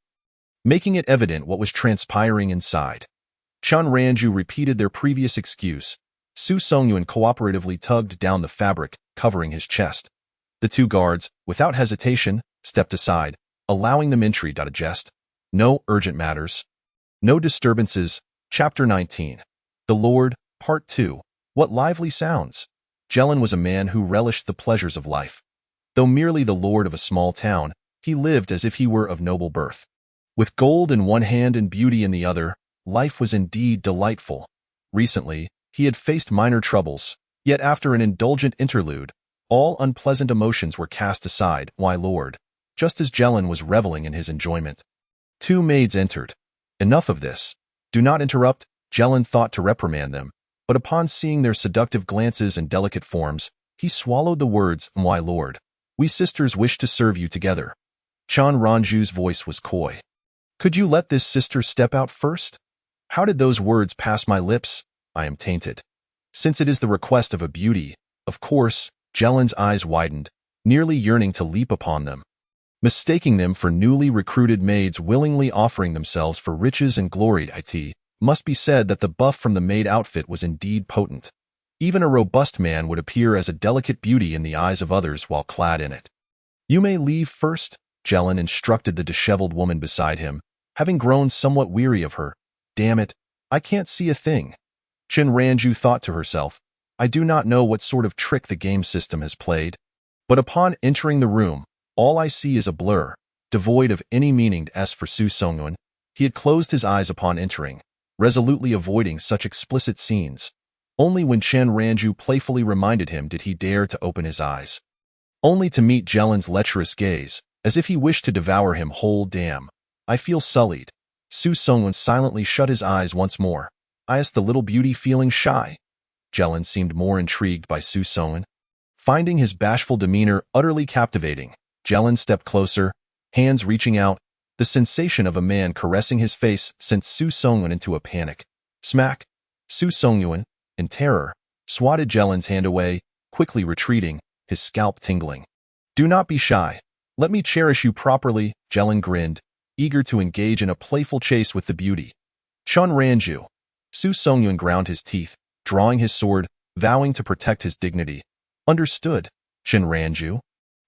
making it evident what was transpiring inside. Chin Ranju repeated their previous excuse. Su Songyun cooperatively tugged down the fabric, covering his chest. The 2 guards, without hesitation, stepped aside, allowing them entry. A jest. No urgent matters. No disturbances. Chapter 19. The Lord, Part 2. What lively sounds. Jelen was a man who relished the pleasures of life. Though merely the lord of a small town, he lived as if he were of noble birth. With gold in one hand and beauty in the other, life was indeed delightful. Recently, he had faced minor troubles, yet after an indulgent interlude, all unpleasant emotions were cast aside, my lord, just as Jelen was reveling in his enjoyment. 2 maids entered. Enough of this. Do not interrupt, Jelen thought to reprimand them, but upon seeing their seductive glances and delicate forms, he swallowed the words, my lord. We sisters wish to serve you together. Chin Ranju's voice was coy. Could you let this sister step out first? How did those words pass my lips? I am tainted. Since it is the request of a beauty, of course, Jelen's eyes widened, nearly yearning to leap upon them. Mistaking them for newly recruited maids willingly offering themselves for riches and glory, it must be said that the buff from the maid outfit was indeed potent. Even a robust man would appear as a delicate beauty in the eyes of others while clad in it. You may leave first, Jelen instructed the disheveled woman beside him, having grown somewhat weary of her. Damn it, I can't see a thing. Chin Ranju thought to herself, I do not know what sort of trick the game system has played, but upon entering the room, all I see is a blur, devoid of any meaning. As for Su Songyun, he had closed his eyes upon entering, resolutely avoiding such explicit scenes. Only when Chin Ranju playfully reminded him did he dare to open his eyes, only to meet Jelen's lecherous gaze, as if he wished to devour him whole. Damn, I feel sullied. Su Songyun silently shut his eyes once more. I asked the little beauty, feeling shy. Jelen seemed more intrigued by Su Songyun. Finding his bashful demeanor utterly captivating, Jelen stepped closer, hands reaching out. The sensation of a man caressing his face sent Su Songyun into a panic. Smack! Su Songyun, in terror, swatted Jelen's hand away, quickly retreating, his scalp tingling. Do not be shy. Let me cherish you properly, Jelen grinned, eager to engage in a playful chase with the beauty. Chun Ranju. Su Songyun ground his teeth, drawing his sword, vowing to protect his dignity. Understood, Chun Ranju.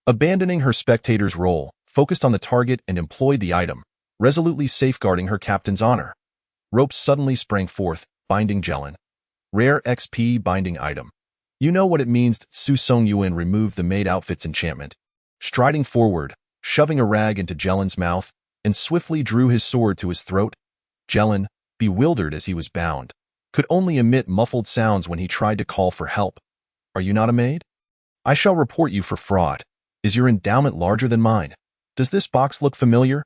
Abandoning her spectator's role, focused on the target and employed the item, resolutely safeguarding her captain's honor. Ropes suddenly sprang forth, binding Jelen. Rare XP binding item. You know what it means. Su Songyun removed the maid outfit's enchantment. Striding forward, shoving a rag into Jelen's mouth, and swiftly drew his sword to his throat. Jelen, bewildered as he was bound, could only emit muffled sounds when he tried to call for help. Are you not a maid? I shall report you for fraud. Is your endowment larger than mine? Does this box look familiar?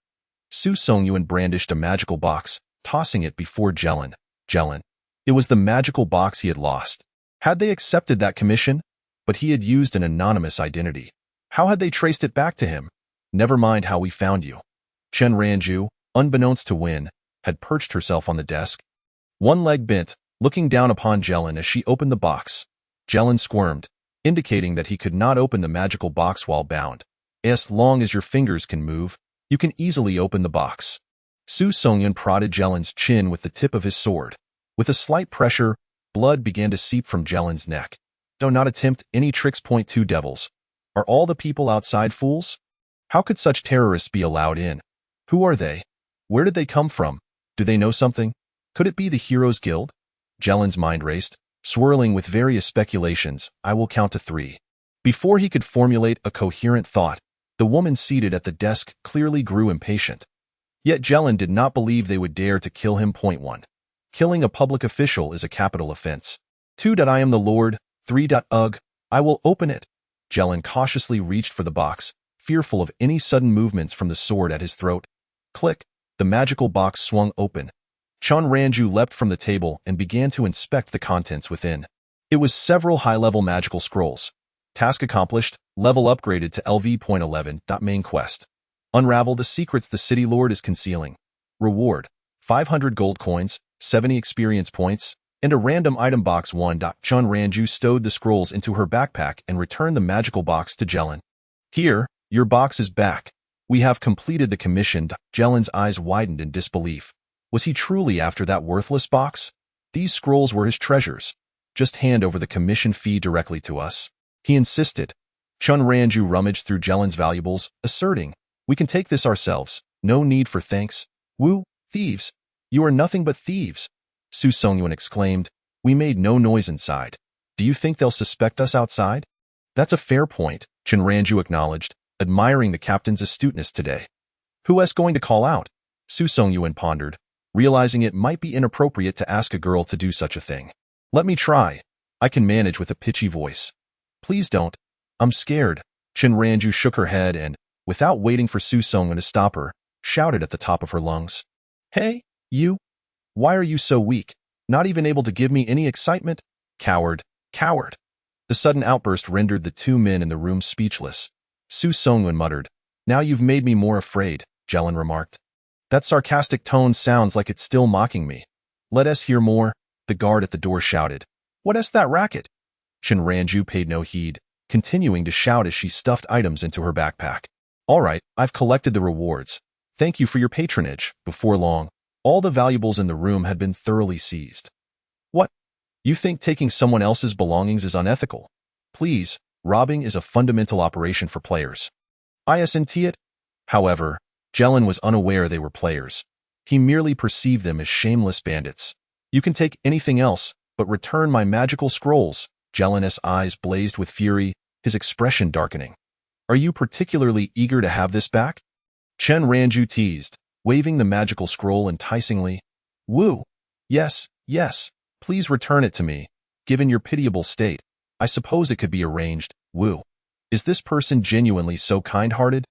Su Songyun brandished a magical box, tossing it before Jelen. It was the magical box he had lost. Had they accepted that commission? But he had used an anonymous identity. How had they traced it back to him? Never mind how we found you. Chen Ranju, unbeknownst to Win, had perched herself on the desk. One leg bent, looking down upon Jelen as she opened the box. Jelen squirmed, indicating that he could not open the magical box while bound. As long as your fingers can move, you can easily open the box. Su Songyun prodded Jelen's chin with the tip of his sword. With a slight pressure, blood began to seep from Jelen's neck. Do not attempt any tricks. 2 devils. Are all the people outside fools? How could such terrorists be allowed in? Who are they? Where did they come from? Do they know something? Could it be the Heroes Guild? Jelen's mind raced, swirling with various speculations. I will count to 3. Before he could formulate a coherent thought, the woman seated at the desk clearly grew impatient. Yet Jelen did not believe they would dare to kill him. 1. Killing a public official is a capital offense. 2. I am the Lord. 3. Ugh, I will open it. Jelen cautiously reached for the box, fearful of any sudden movements from the sword at his throat. Click, the magical box swung open. Chun Ranju leapt from the table and began to inspect the contents within. It was several high-level magical scrolls. Task accomplished, level upgraded to LV.11. Main quest. Unravel the secrets the city lord is concealing. Reward, 500 gold coins, 70 experience points, and a random item box. 1. Chun Ranju stowed the scrolls into her backpack and returned the magical box to Jelen. Here, your box is back. We have completed the commission. Jelen's eyes widened in disbelief. Was he truly after that worthless box? These scrolls were his treasures. Just hand over the commission fee directly to us. He insisted. Chun Ranju rummaged through Jelen's valuables, asserting, we can take this ourselves. No need for thanks. Woo, thieves. You are nothing but thieves. Su Songyun exclaimed. We made no noise inside. Do you think they'll suspect us outside? That's a fair point, Chun Ranju acknowledged, admiring the captain's astuteness today. Who is going to call out? Su Songyun pondered, realizing it might be inappropriate to ask a girl to do such a thing. Let me try. I can manage with a pitchy voice. Please don't. I'm scared. Chun Ranju shook her head and, without waiting for Su Songyun to stop her, shouted at the top of her lungs. Hey, you! Why are you so weak? Not even able to give me any excitement? Coward, coward! The sudden outburst rendered the 2 men in the room speechless. Su Songyun muttered. Now you've made me more afraid, Jelen remarked. That sarcastic tone sounds like it's still mocking me. Let us hear more, the guard at the door shouted. What is that racket? Chun Ranju paid no heed, continuing to shout as she stuffed items into her backpack. All right, I've collected the rewards. Thank you for your patronage. Before long, all the valuables in the room had been thoroughly seized. What? You think taking someone else's belongings is unethical? Please, robbing is a fundamental operation for players. Isn't it? However, Jelen was unaware they were players. He merely perceived them as shameless bandits. You can take anything else, but return my magical scrolls. Jelen's eyes blazed with fury, his expression darkening. Are you particularly eager to have this back? Chen Ranju teased, waving the magical scroll enticingly. Woo! Yes, yes, please return it to me. Given your pitiable state, I suppose it could be arranged. Woo! Is this person genuinely so kind-hearted?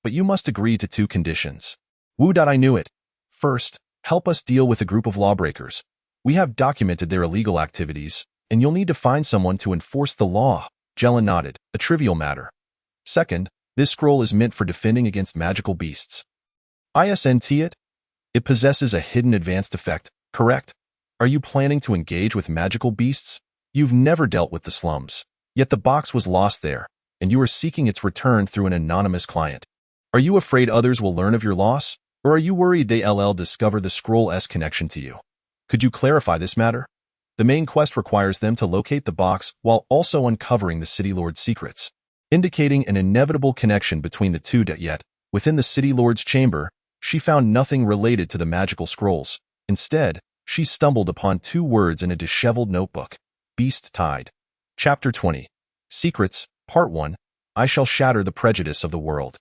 But you must agree to 2 conditions. Woo! I knew it. First, help us deal with a group of lawbreakers. We have documented their illegal activities, and you'll need to find someone to enforce the law. Jelen nodded, a trivial matter. Second, this scroll is meant for defending against magical beasts. Isn't it? It possesses a hidden advanced effect, correct? Are you planning to engage with magical beasts? You've never dealt with the slums. Yet the box was lost there, and you are seeking its return through an anonymous client. Are you afraid others will learn of your loss, or are you worried they'll discover the scroll's connection to you? Could you clarify this matter? The main quest requires them to locate the box while also uncovering the City Lord's secrets, indicating an inevitable connection between the two. Yet, within the City Lord's chamber, she found nothing related to the magical scrolls. Instead, she stumbled upon 2 words in a disheveled notebook. Beast Tide. Chapter 20. Secrets, Part 1. I shall shatter the prejudice of the world.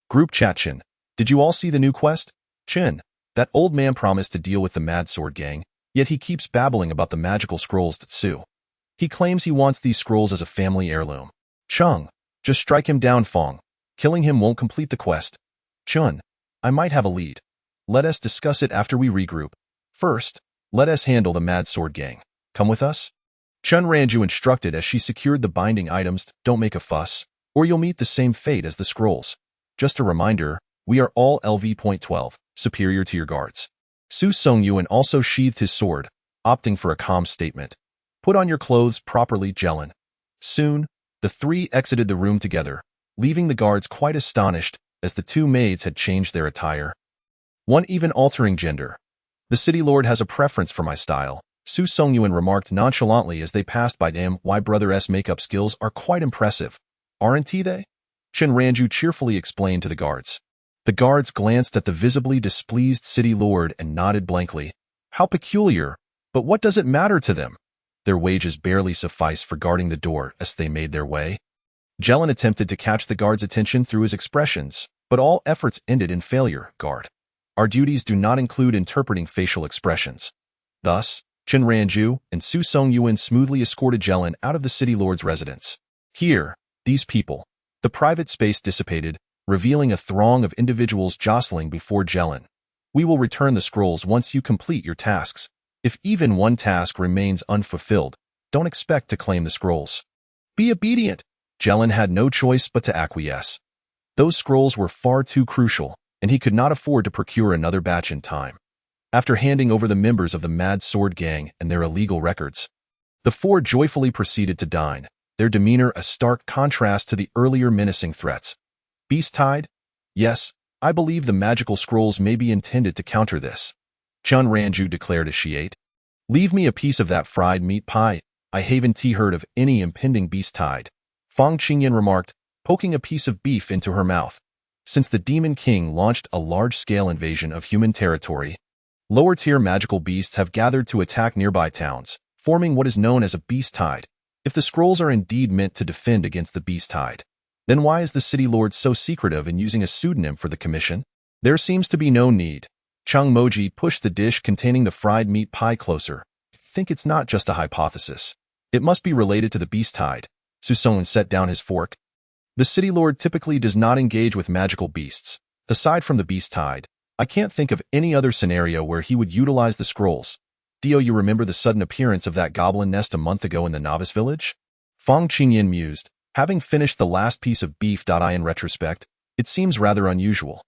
Group chat. Chin. Did you all see the new quest? Chin. That old man promised to deal with the Mad Sword Gang, yet he keeps babbling about the magical scrolls. Tsu. He claims he wants these scrolls as a family heirloom. Chung. Just strike him down, Fong. Killing him won't complete the quest. Chun. I might have a lead. Let us discuss it after we regroup. First, let us handle the Mad Sword Gang. Come with us? Chun Ranju instructed as she secured the binding items. Don't make a fuss, or you'll meet the same fate as the scrolls. Just a reminder, we are all LV.12, superior to your guards. Su Songyuan also sheathed his sword, opting for a calm statement. Put on your clothes properly, Jelen. Soon, the 3 exited the room together, leaving the guards quite astonished as the 2 maids had changed their attire. One even altering gender. The City Lord has a preference for my style, Su Songyuan remarked nonchalantly as they passed by. Damn, why brother's makeup skills are quite impressive. Aren't they? Chen Ranju cheerfully explained to the guards. The guards glanced at the visibly displeased City Lord and nodded blankly. How peculiar, but what does it matter to them? Their wages barely suffice for guarding the door as they made their way. Jelen attempted to catch the guard's attention through his expressions, but all efforts ended in failure. Guard. Our duties do not include interpreting facial expressions. Thus, Chen Ranju and Su Songyuan smoothly escorted Jelen out of the City Lord's residence. Here, these people. The private space dissipated, revealing a throng of individuals jostling before Jelen. We will return the scrolls once you complete your tasks. If even one task remains unfulfilled, don't expect to claim the scrolls. Be obedient. Jelen had no choice but to acquiesce. Those scrolls were far too crucial, and he could not afford to procure another batch in time. After handing over the members of the Mad Sword Gang and their illegal records, the 4 joyfully proceeded to dine, their demeanor a stark contrast to the earlier menacing threats. Beast Tide? Yes, I believe the magical scrolls may be intended to counter this. Chun Ranju declared as she ate. Leave me a piece of that fried meat pie. I haven't heard of any impending beast tide. Fang Qingyan remarked, poking a piece of beef into her mouth. Since the Demon King launched a large-scale invasion of human territory, lower-tier magical beasts have gathered to attack nearby towns, forming what is known as a beast tide. If the scrolls are indeed meant to defend against the beast tide, then why is the City Lord so secretive in using a pseudonym for the commission? There seems to be no need. Chung Moji pushed the dish containing the fried meat pie closer. I think it's not just a hypothesis. It must be related to the beast tide. Susong set down his fork. The City Lord typically does not engage with magical beasts. Aside from the beast tide, I can't think of any other scenario where he would utilize the scrolls. Dio, you remember the sudden appearance of that goblin nest a month ago in the novice village? Fang Qingyan mused. Having finished the last piece of beef. In retrospect, it seems rather unusual.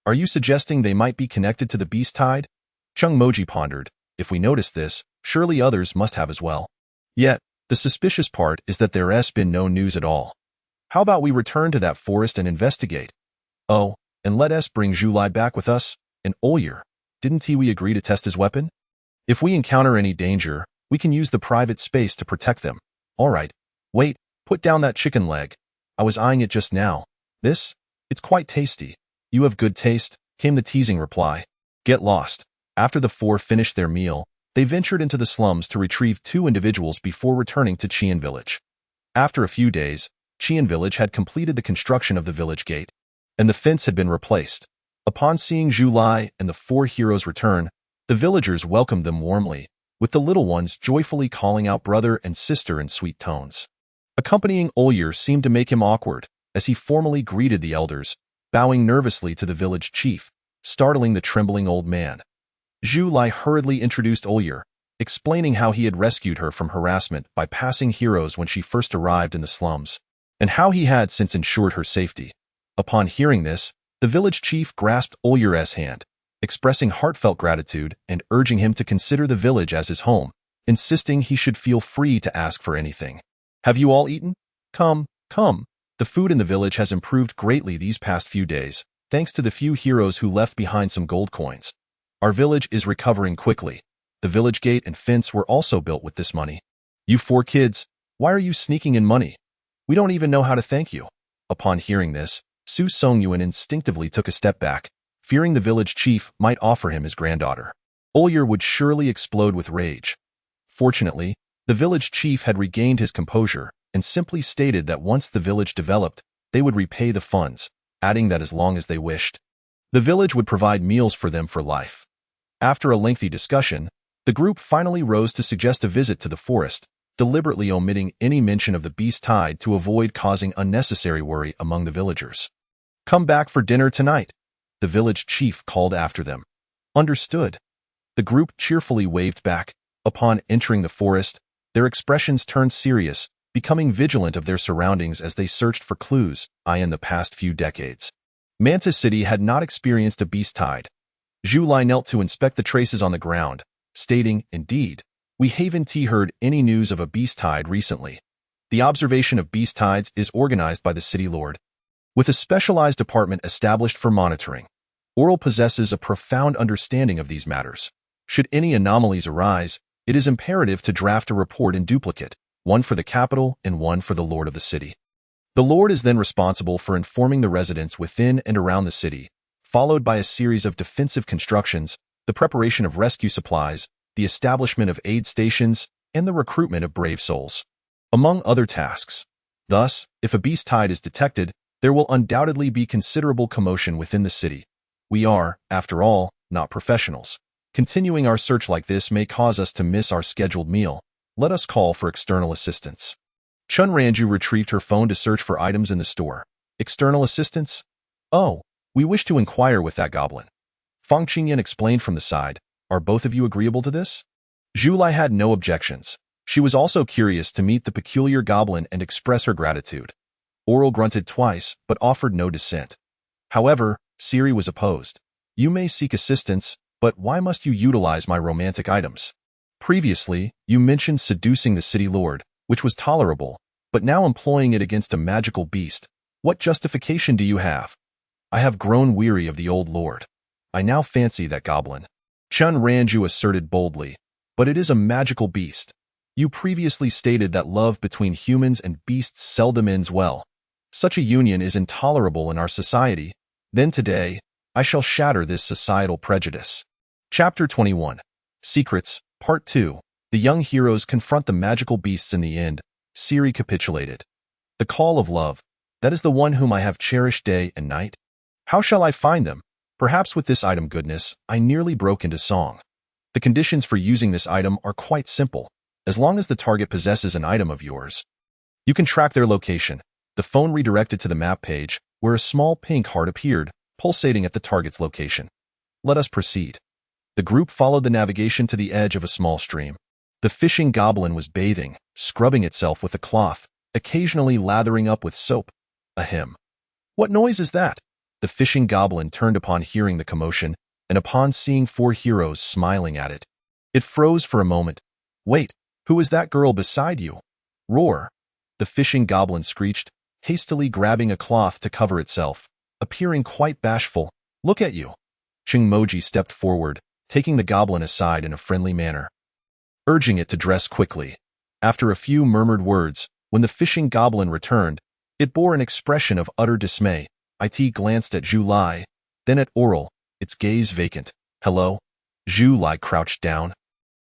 Are you suggesting they might be connected to the beast tide? Chung Moji pondered. If we notice this, surely others must have as well. Yet, the suspicious part is that there's been no news at all. How about we return to that forest and investigate? Oh, and let us bring Zhu back with us, and Oyer. Didn't we agree to test his weapon? If we encounter any danger, we can use the private space to protect them. All right. Wait, put down that chicken leg. I was eyeing it just now. It's quite tasty. You have good taste, came the teasing reply. Get lost. After the 4 finished their meal, they ventured into the slums to retrieve 2 individuals before returning to Qian Village. After a few days, Qian Village had completed the construction of the village gate, and the fence had been replaced. Upon seeing Zhu Lai and the 4 heroes return, the villagers welcomed them warmly, with the little ones joyfully calling out brother and sister in sweet tones. Accompanying Oyer seemed to make him awkward, as he formally greeted the elders, bowing nervously to the village chief, startling the trembling old man. Zhu Lai hurriedly introduced Oyer, explaining how he had rescued her from harassment by passing heroes when she first arrived in the slums, and how he had since ensured her safety. Upon hearing this, the village chief grasped Oyer's hand, expressing heartfelt gratitude and urging him to consider the village as his home, insisting he should feel free to ask for anything. Have you all eaten? Come, come. The food in the village has improved greatly these past few days, thanks to the few heroes who left behind some gold coins. Our village is recovering quickly. The village gate and fence were also built with this money. You 4 kids, why are you sneaking in money? We don't even know how to thank you. Upon hearing this, Su Songyuan instinctively took a step back, fearing the village chief might offer him his granddaughter. Oyer would surely explode with rage. Fortunately, the village chief had regained his composure and simply stated that once the village developed, they would repay the funds, adding that as long as they wished, the village would provide meals for them for life. After a lengthy discussion, the group finally rose to suggest a visit to the forest, deliberately omitting any mention of the beast tide to avoid causing unnecessary worry among the villagers. Come back for dinner tonight, the village chief called after them. Understood. The group cheerfully waved back. Upon entering the forest, their expressions turned serious, becoming vigilant of their surroundings as they searched for clues in the past few decades. Manta City had not experienced a beast tide. Zhu Lai knelt to inspect the traces on the ground, stating, "Indeed, we haven't heard any news of a beast tide recently. The observation of beast tides is organized by the city lord, with a specialized department established for monitoring. Oral possesses a profound understanding of these matters. Should any anomalies arise, it is imperative to draft a report in duplicate, one for the capital and one for the lord of the city. The lord is then responsible for informing the residents within and around the city, followed by a series of defensive constructions, the preparation of rescue supplies, the establishment of aid stations, and the recruitment of brave souls, among other tasks. Thus, if a beast tide is detected, there will undoubtedly be considerable commotion within the city. We are, after all, not professionals. Continuing our search like this may cause us to miss our scheduled meal. Let us call for external assistance." Chun Ranju retrieved her phone to search for items in the store. External assistance? Oh, we wish to inquire with that goblin. Fang Qingyan explained from the side. Are both of you agreeable to this? Zhu Lai had no objections. She was also curious to meet the peculiar goblin and express her gratitude. Oral grunted twice, but offered no dissent. However, Siri was opposed. You may seek assistance, but why must you utilize my romantic items? Previously, you mentioned seducing the city lord, which was tolerable, but now employing it against a magical beast. What justification do you have? I have grown weary of the old lord. I now fancy that goblin. Chun Ranju asserted boldly, but it is a magical beast. You previously stated that love between humans and beasts seldom ends well. Such a union is intolerable in our society. Then today, I shall shatter this societal prejudice. Chapter 21. Secrets, Part 2. The young heroes confront the magical beasts in the end. Siri capitulated. The call of love, that is the one whom I have cherished day and night. How shall I find them? Perhaps with this item goodness, I nearly broke into song. The conditions for using this item are quite simple. As long as the target possesses an item of yours, you can track their location. The phone redirected to the map page, where a small pink heart appeared, pulsating at the target's location. Let us proceed. The group followed the navigation to the edge of a small stream. The fishing goblin was bathing, scrubbing itself with a cloth, occasionally lathering up with soap. Ahem. What noise is that? The fishing goblin turned upon hearing the commotion, and upon seeing 4 heroes smiling at it. It froze for a moment. Wait, who is that girl beside you? Roar. The fishing goblin screeched, hastily grabbing a cloth to cover itself, appearing quite bashful. Look at you. Chingmoji stepped forward, taking the goblin aside in a friendly manner, urging it to dress quickly. After a few murmured words, when the fishing goblin returned, it bore an expression of utter dismay. It glanced at Zhu Lai, then at Oral, its gaze vacant. Hello? Zhu Lai crouched down.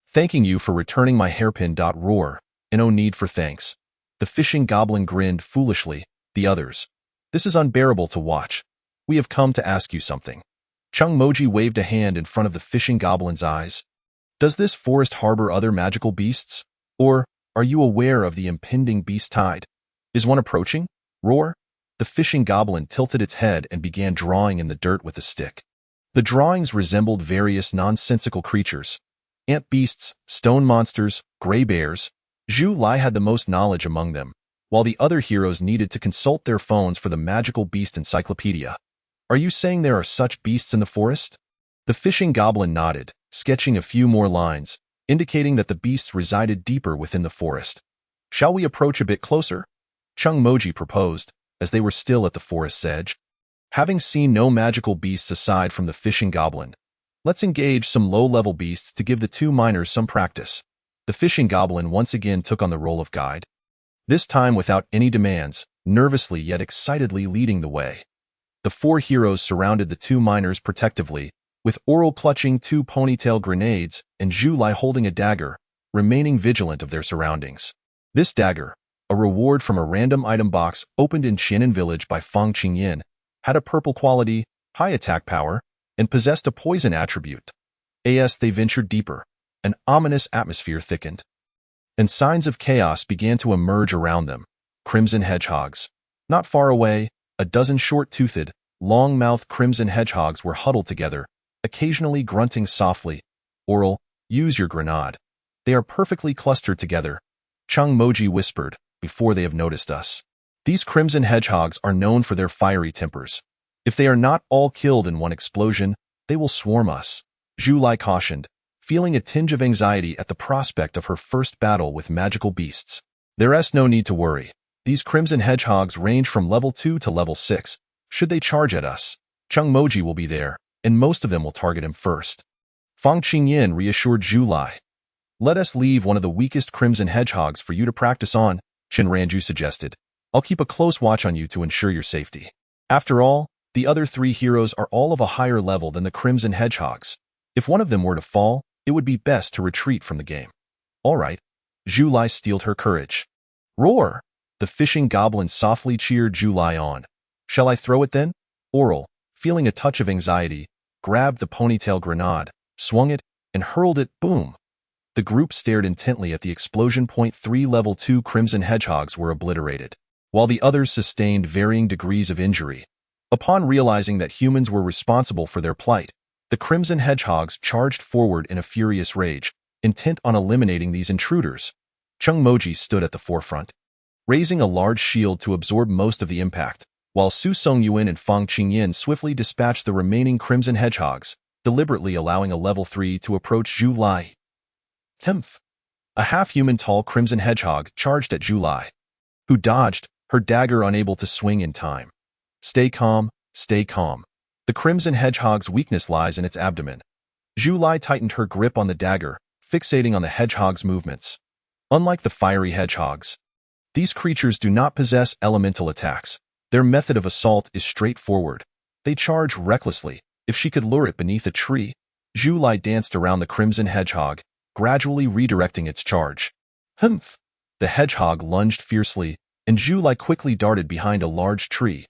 Thanking you for returning my hairpin. Roar. No need for thanks. The fishing goblin grinned foolishly. The others. This is unbearable to watch. We have come to ask you something. Chung Moji waved a hand in front of the fishing goblin's eyes. Does this forest harbor other magical beasts? Or are you aware of the impending beast tide? Is one approaching? Roar. The fishing goblin tilted its head and began drawing in the dirt with a stick. The drawings resembled various nonsensical creatures. Ant beasts, stone monsters, gray bears. Zhu Lai had the most knowledge among them, while the other heroes needed to consult their phones for the magical beast encyclopedia. Are you saying there are such beasts in the forest? The fishing goblin nodded, sketching a few more lines, indicating that the beasts resided deeper within the forest. Shall we approach a bit closer? Chung Moji proposed, as they were still at the forest's edge. Having seen no magical beasts aside from the fishing goblin, let's engage some low-level beasts to give the two miners some practice. The fishing goblin once again took on the role of guide, this time without any demands, nervously yet excitedly leading the way. The four heroes surrounded the two miners protectively, with Oral clutching two ponytail grenades and Zhu Lai holding a dagger, remaining vigilant of their surroundings. This dagger, a reward from a random item box opened in Qianan Village by Fang Qingyan, had a purple quality, high attack power, and possessed a poison attribute. As they ventured deeper, an ominous atmosphere thickened, and signs of chaos began to emerge around them. Crimson hedgehogs. Not far away, a dozen short-toothed, long-mouthed crimson hedgehogs were huddled together, occasionally grunting softly. Oral, use your grenade. They are perfectly clustered together, Chung Moji whispered, before they have noticed us. These crimson hedgehogs are known for their fiery tempers. If they are not all killed in one explosion, they will swarm us, Zhu Lai cautioned, feeling a tinge of anxiety at the prospect of her first battle with magical beasts. There's no need to worry. These crimson hedgehogs range from level 2 to level 6. Should they charge at us, Chung Moji will be there, and most of them will target him first. Fang Qingyan reassured Zhu Lai. Let us leave one of the weakest crimson hedgehogs for you to practice on, Chen Ranju suggested. I'll keep a close watch on you to ensure your safety. After all, the other three heroes are all of a higher level than the crimson hedgehogs. If one of them were to fall, it would be best to retreat from the game. All right. Zhu Lai steeled her courage. Roar! The fishing goblin softly cheered Zhu Lai on. Shall I throw it then? Oral, feeling a touch of anxiety, grabbed the ponytail grenade, swung it, and hurled it, boom. The group stared intently at the explosion. 3 level 2 crimson hedgehogs were obliterated, while the others sustained varying degrees of injury. Upon realizing that humans were responsible for their plight, the crimson hedgehogs charged forward in a furious rage, intent on eliminating these intruders. Chung Moji stood at the forefront, raising a large shield to absorb most of the impact, while Su Songyuan and Fang Qingyan swiftly dispatched the remaining crimson hedgehogs, deliberately allowing a level 3 to approach Zhu Lai. Temph! A half-human tall crimson hedgehog charged at Zhu Lai, who dodged, her dagger unable to swing in time. Stay calm, stay calm. The crimson hedgehog's weakness lies in its abdomen. Zhu Lai tightened her grip on the dagger, fixating on the hedgehog's movements. Unlike the fiery hedgehogs, these creatures do not possess elemental attacks. Their method of assault is straightforward. They charge recklessly. If she could lure it beneath a tree, Zhu Lai danced around the crimson hedgehog, gradually redirecting its charge. Humph! The hedgehog lunged fiercely, and Zhu Lai quickly darted behind a large tree.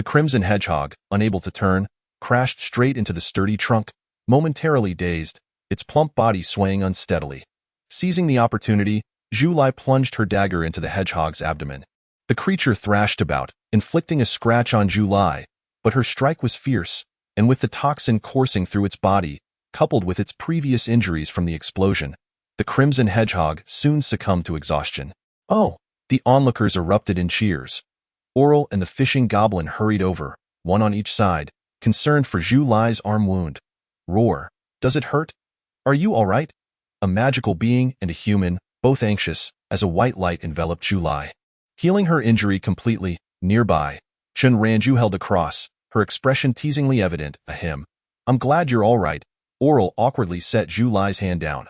The crimson hedgehog, unable to turn, crashed straight into the sturdy trunk, momentarily dazed, its plump body swaying unsteadily. Seizing the opportunity, Zhu Lai plunged her dagger into the hedgehog's abdomen. The creature thrashed about, inflicting a scratch on Zhu Lai, but her strike was fierce, and with the toxin coursing through its body, coupled with its previous injuries from the explosion, the crimson hedgehog soon succumbed to exhaustion. Oh! The onlookers erupted in cheers. Oral and the fishing goblin hurried over, one on each side, concerned for Zhu Lai's arm wound. Roar! Does it hurt? Are you all right? A magical being and a human, both anxious, as a white light enveloped Zhu Lai. Healing her injury completely, nearby, Chen Ranju held a cross, her expression teasingly evident, a hymn. I'm glad you're all right. Oral awkwardly set Zhu Lai's hand down.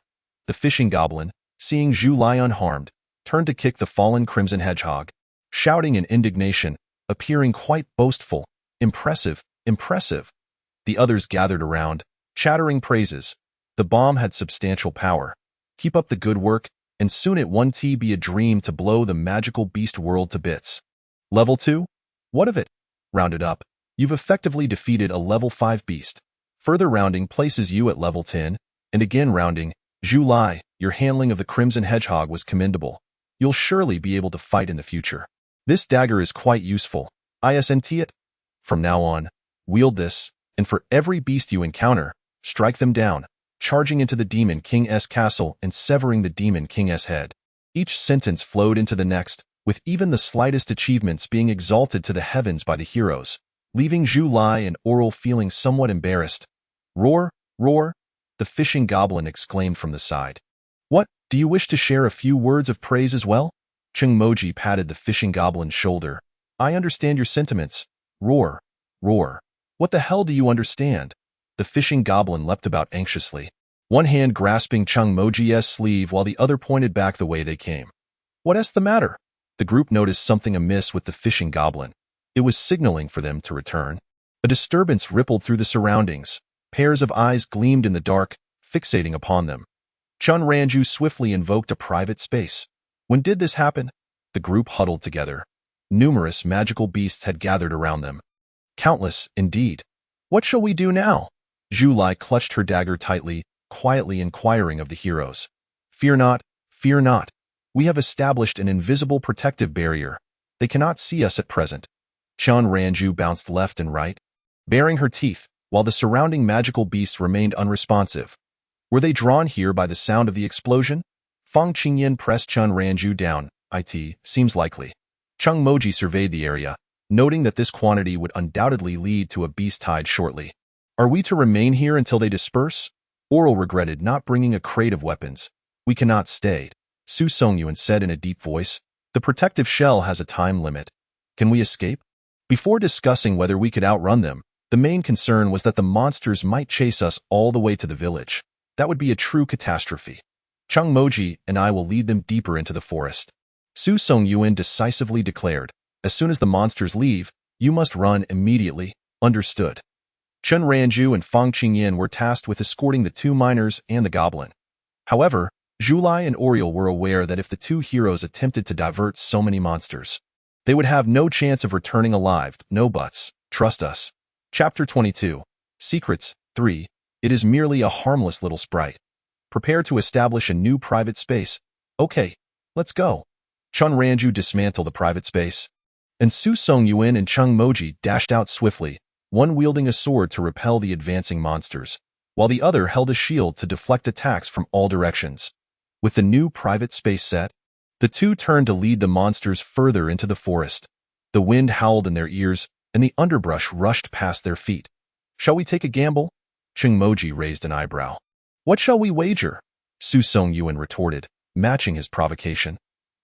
The fishing goblin, seeing Zhu Lai unharmed, turned to kick the fallen crimson hedgehog, shouting in indignation, appearing quite boastful. Impressive, impressive. The others gathered around, chattering praises. The bomb had substantial power. Keep up the good work, and soon it won't be a dream to blow the magical beast world to bits. Level 2? What of it? Rounded up, you've effectively defeated a level 5 beast. Further rounding places you at level 10, and again rounding, Zhu Lai, your handling of the crimson hedgehog was commendable. You'll surely be able to fight in the future. This dagger is quite useful. Isn't it? From now on, wield this, and for every beast you encounter, strike them down, charging into the Demon King's castle and severing the Demon King's head. Each sentence flowed into the next, with even the slightest achievements being exalted to the heavens by the heroes, leaving Zhu Lai and Oral feeling somewhat embarrassed. Roar, roar! The fishing goblin exclaimed from the side. What, do you wish to share a few words of praise as well? Moji patted the fishing goblin's shoulder. I understand your sentiments. Roar, roar. What the hell do you understand? The fishing goblin leapt about anxiously, one hand grasping Moji's sleeve while the other pointed back the way they came. What's the matter? The group noticed something amiss with the fishing goblin. It was signaling for them to return. A disturbance rippled through the surroundings. Pairs of eyes gleamed in the dark, fixating upon them. Chun Ranju swiftly invoked a private space. When did this happen? The group huddled together. Numerous magical beasts had gathered around them. Countless, indeed. What shall we do now? Zhu Lai clutched her dagger tightly, quietly inquiring of the heroes. Fear not, fear not. We have established an invisible protective barrier. They cannot see us at present. Chun Ranju bounced left and right, baring her teeth, while the surrounding magical beasts remained unresponsive. Were they drawn here by the sound of the explosion? Fang Qingyan pressed Chun Ranju down. It seems likely. Chung Moji surveyed the area, noting that this quantity would undoubtedly lead to a beast tide shortly. Are we to remain here until they disperse? Oral regretted not bringing a crate of weapons. We cannot stay. Su Songyuan said in a deep voice. The protective shell has a time limit. Can we escape? Before discussing whether we could outrun them, the main concern was that the monsters might chase us all the way to the village. That would be a true catastrophe. Chung Moji and I will lead them deeper into the forest. Su Songyuan decisively declared. As soon as the monsters leave, you must run immediately. Understood. Chun Ranju and Fang Qingyan were tasked with escorting the two miners and the goblin. However, Zhu Lai and Oriel were aware that if the two heroes attempted to divert so many monsters, they would have no chance of returning alive. No buts. Trust us. Chapter 22. Secrets. 3. It is merely a harmless little sprite. Prepare to establish a new private space. Okay, let's go. Chun Ranju dismantled the private space, and Su Songyuan and Chung Moji dashed out swiftly, one wielding a sword to repel the advancing monsters, while the other held a shield to deflect attacks from all directions. With the new private space set, the two turned to lead the monsters further into the forest. The wind howled in their ears, and the underbrush rushed past their feet. Shall we take a gamble? Chung Moji raised an eyebrow. What shall we wager? Su Songyuan retorted, matching his provocation.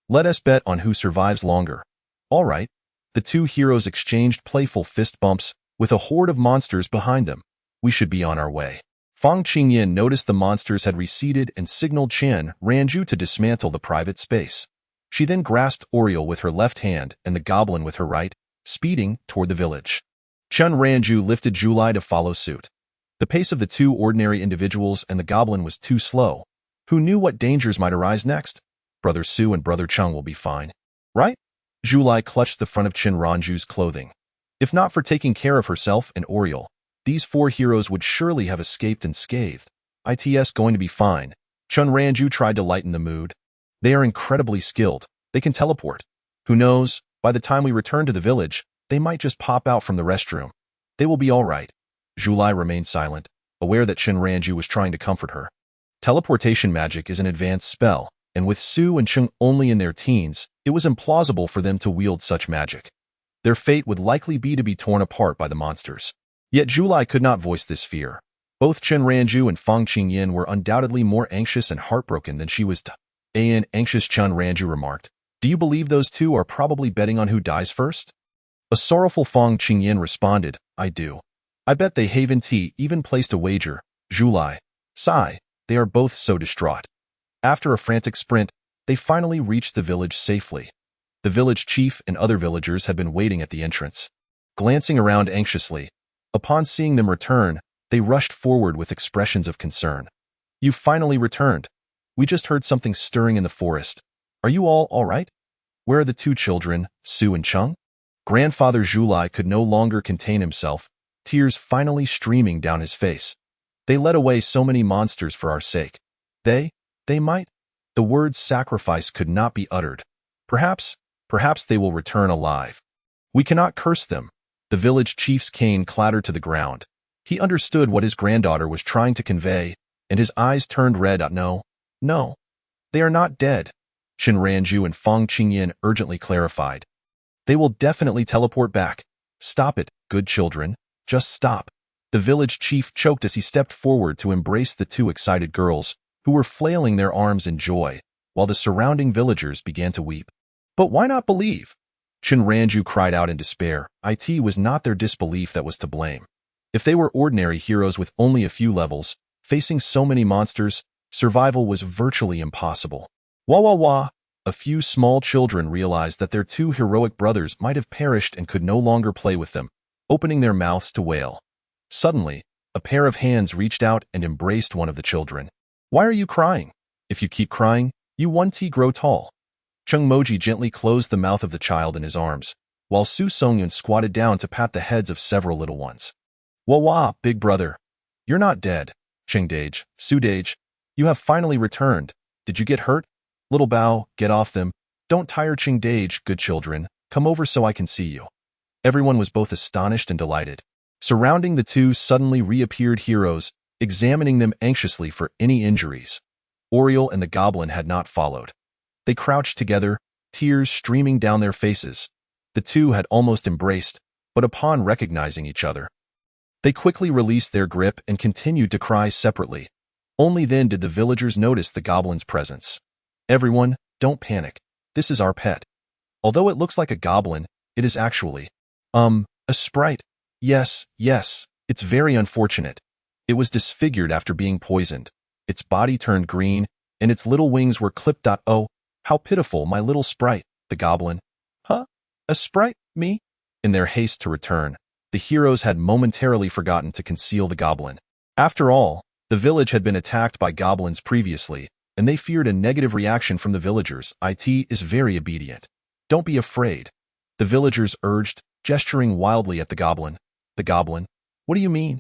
Let us bet on who survives longer. All right. The two heroes exchanged playful fist bumps, with a horde of monsters behind them. We should be on our way. Fang Qingyan noticed the monsters had receded and signaled Chun Ranju to dismantle the private space. She then grasped Oriel with her left hand and the goblin with her right, speeding toward the village. Chun Ranju lifted Zhu Lai to follow suit. The pace of the two ordinary individuals and the goblin was too slow. Who knew what dangers might arise next? Brother Su and Brother Chung will be fine, right? Zhu Lai clutched the front of Chun Ranju's clothing. If not for taking care of herself and Oriel, these four heroes would surely have escaped unscathed. It's going to be fine. Chun Ranju tried to lighten the mood. They are incredibly skilled. They can teleport. Who knows, by the time we return to the village, they might just pop out from the restroom. They will be all right. Zhu Lai remained silent, aware that Chun Ranju was trying to comfort her. Teleportation magic is an advanced spell, and with Su and Chung only in their teens, it was implausible for them to wield such magic. Their fate would likely be to be torn apart by the monsters. Yet Zhu Lai could not voice this fear. Both Chun Ranju and Fang Qingyan were undoubtedly more anxious and heartbroken than she was. Anxious Chun Ranju remarked. Do you believe those two are probably betting on who dies first? A sorrowful Fang Qingyan responded, I do. I bet they haven't even placed a wager. Zhu Lai. Sigh. They are both so distraught. After a frantic sprint, they finally reached the village safely. The village chief and other villagers had been waiting at the entrance, glancing around anxiously. Upon seeing them return, they rushed forward with expressions of concern. You finally returned. We just heard something stirring in the forest. Are you all right? Where are the two children, Su and Chung? Grandfather Zhu Lai could no longer contain himself, tears finally streaming down his face. They led away so many monsters for our sake. They might. The word sacrifice could not be uttered. Perhaps they will return alive. We cannot curse them. The village chief's cane clattered to the ground. He understood what his granddaughter was trying to convey, and his eyes turned red. No, they are not dead. Chun Ranju and Fang Qingyan urgently clarified. They will definitely teleport back. Stop it, good children. Just stop. The village chief choked as he stepped forward to embrace the two excited girls, who were flailing their arms in joy, while the surrounding villagers began to weep. But why not believe? Chen Ranju cried out in despair. It was not their disbelief that was to blame. If they were ordinary heroes with only a few levels, facing so many monsters, survival was virtually impossible. Wah wah wah! A few small children realized that their two heroic brothers might have perished and could no longer play with them, opening their mouths to wail. Suddenly, a pair of hands reached out and embraced one of the children. Why are you crying? If you keep crying, you won't grow tall. Chung Moji gently closed the mouth of the child in his arms, while Su Songyun squatted down to pat the heads of several little ones. Wah wah, big brother. You're not dead. Chingdage, Sudage, you have finally returned. Did you get hurt? Little Bao, get off them. Don't tire Chingdage, good children. Come over so I can see you. Everyone was both astonished and delighted. Surrounding the two suddenly reappeared heroes, examining them anxiously for any injuries. Oriole and the goblin had not followed. They crouched together, tears streaming down their faces. The two had almost embraced, but upon recognizing each other, they quickly released their grip and continued to cry separately. Only then did the villagers notice the goblin's presence. Everyone, don't panic. This is our pet. Although it looks like a goblin, it is actually, a sprite. Yes, it's very unfortunate. It was disfigured after being poisoned. Its body turned green, and its little wings were clipped. Oh, how pitiful, my little sprite, the goblin. Huh? A sprite? Me? In their haste to return, the heroes had momentarily forgotten to conceal the goblin. After all, the village had been attacked by goblins previously, and they feared a negative reaction from the villagers. It is very obedient. Don't be afraid. The villagers urged, gesturing wildly at the goblin. The goblin? What do you mean?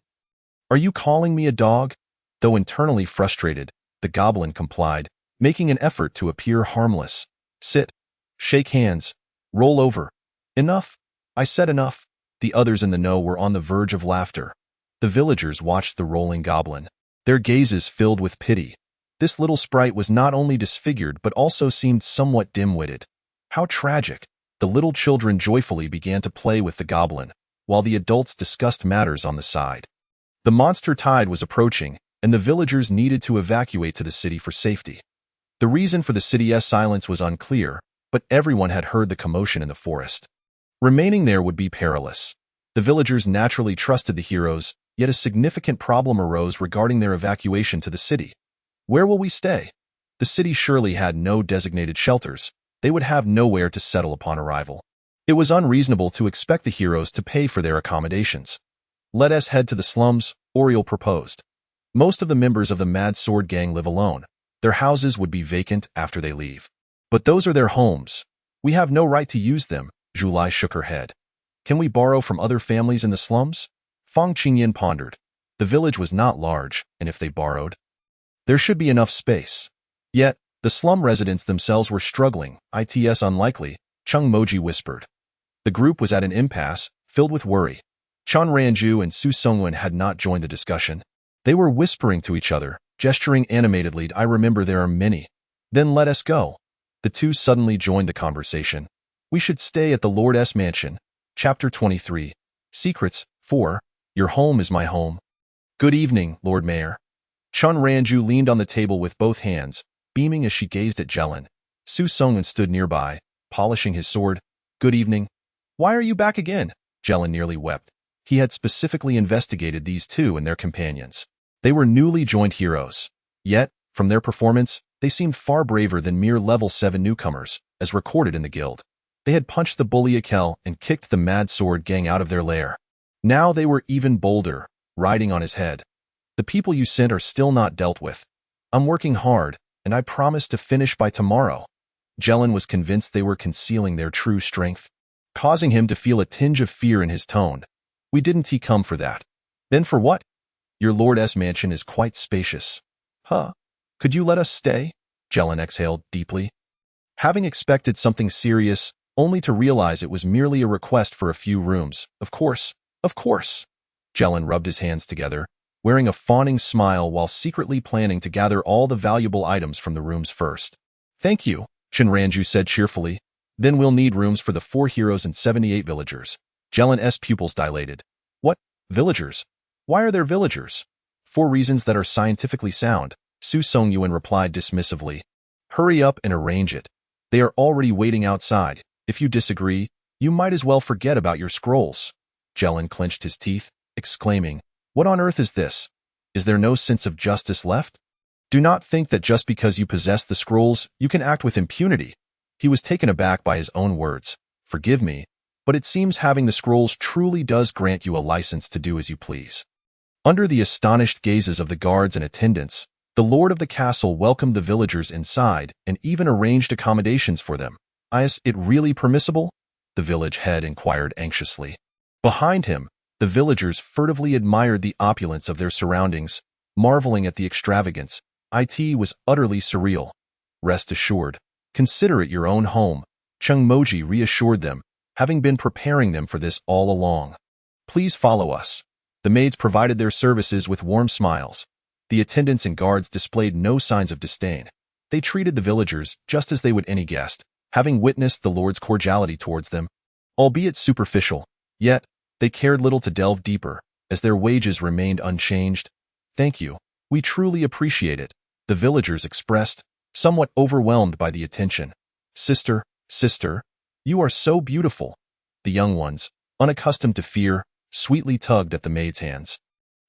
Are you calling me a dog? Though internally frustrated, the goblin complied, making an effort to appear harmless. Sit. Shake hands. Roll over. Enough. I said enough. The others in the know were on the verge of laughter. The villagers watched the rolling goblin, their gazes filled with pity. This little sprite was not only disfigured but also seemed somewhat dim-witted. How tragic! The little children joyfully began to play with the goblin, while the adults discussed matters on the side. The monster tide was approaching, and the villagers needed to evacuate to the city for safety. The reason for the city's silence was unclear, but everyone had heard the commotion in the forest. Remaining there would be perilous. The villagers naturally trusted the heroes, yet a significant problem arose regarding their evacuation to the city. Where will we stay? The city surely had no designated shelters. They would have nowhere to settle upon arrival. It was unreasonable to expect the heroes to pay for their accommodations. Let us head to the slums, Oriole proposed. Most of the members of the Mad Sword Gang live alone. Their houses would be vacant after they leave. But those are their homes. We have no right to use them. Julai shook her head. Can we borrow from other families in the slums? Fang Qingyan pondered. The village was not large, and if they borrowed, there should be enough space. Yet, the slum residents themselves were struggling. It's unlikely, Chung Moji whispered. The group was at an impasse, filled with worry. Chan Ranju and Su Songyun had not joined the discussion. They were whispering to each other, gesturing animatedly. I remember there are many. Then let us go. The two suddenly joined the conversation. We should stay at the Lord's mansion. Chapter 23. Secrets. 4. Your home is my home. Good evening, Lord Mayor. Chun Ranju leaned on the table with both hands, beaming as she gazed at Jelen. Su Songyun stood nearby, polishing his sword. Good evening. Why are you back again? Jelen nearly wept. He had specifically investigated these two and their companions. They were newly joined heroes. Yet, from their performance, they seemed far braver than mere level 7 newcomers, as recorded in the guild. They had punched the bully Akel and kicked the Mad Sword Gang out of their lair. Now they were even bolder, riding on his head. The people you sent are still not dealt with. I'm working hard, and I promise to finish by tomorrow. Jelen was convinced they were concealing their true strength, causing him to feel a tinge of fear in his tone. We didn't come for that. Then for what? Your Lord's mansion is quite spacious. Huh? Could you let us stay? Jelen exhaled deeply. Having expected something serious, only to realize it was merely a request for a few rooms. Of course. Jelen rubbed his hands together, wearing a fawning smile while secretly planning to gather all the valuable items from the rooms first. Thank you, Shinranju said cheerfully. Then we'll need rooms for the 4 heroes and 78 villagers. Jelen's pupils dilated. What? Villagers? Why are there villagers? For reasons that are scientifically sound, Su Songyun replied dismissively. Hurry up and arrange it. They are already waiting outside. If you disagree, you might as well forget about your scrolls." Jelen clenched his teeth, exclaiming, "What on earth is this? Is there no sense of justice left? Do not think that just because you possess the scrolls, you can act with impunity." He was taken aback by his own words. "Forgive me, but it seems having the scrolls truly does grant you a license to do as you please." Under the astonished gazes of the guards and attendants, the lord of the castle welcomed the villagers inside and even arranged accommodations for them. "Is it really permissible?" the village head inquired anxiously. Behind him, the villagers furtively admired the opulence of their surroundings, marveling at the extravagance. It was utterly surreal. "Rest assured, consider it your own home," Chung Moji reassured them, having been preparing them for this all along. "Please follow us." The maids provided their services with warm smiles. The attendants and guards displayed no signs of disdain. They treated the villagers just as they would any guest, having witnessed the Lord's cordiality towards them. Albeit superficial, yet they cared little to delve deeper, as their wages remained unchanged. "Thank you. We truly appreciate it," the villagers expressed, somewhat overwhelmed by the attention. Sister, you are so beautiful." The young ones, unaccustomed to fear, sweetly tugged at the maid's hands.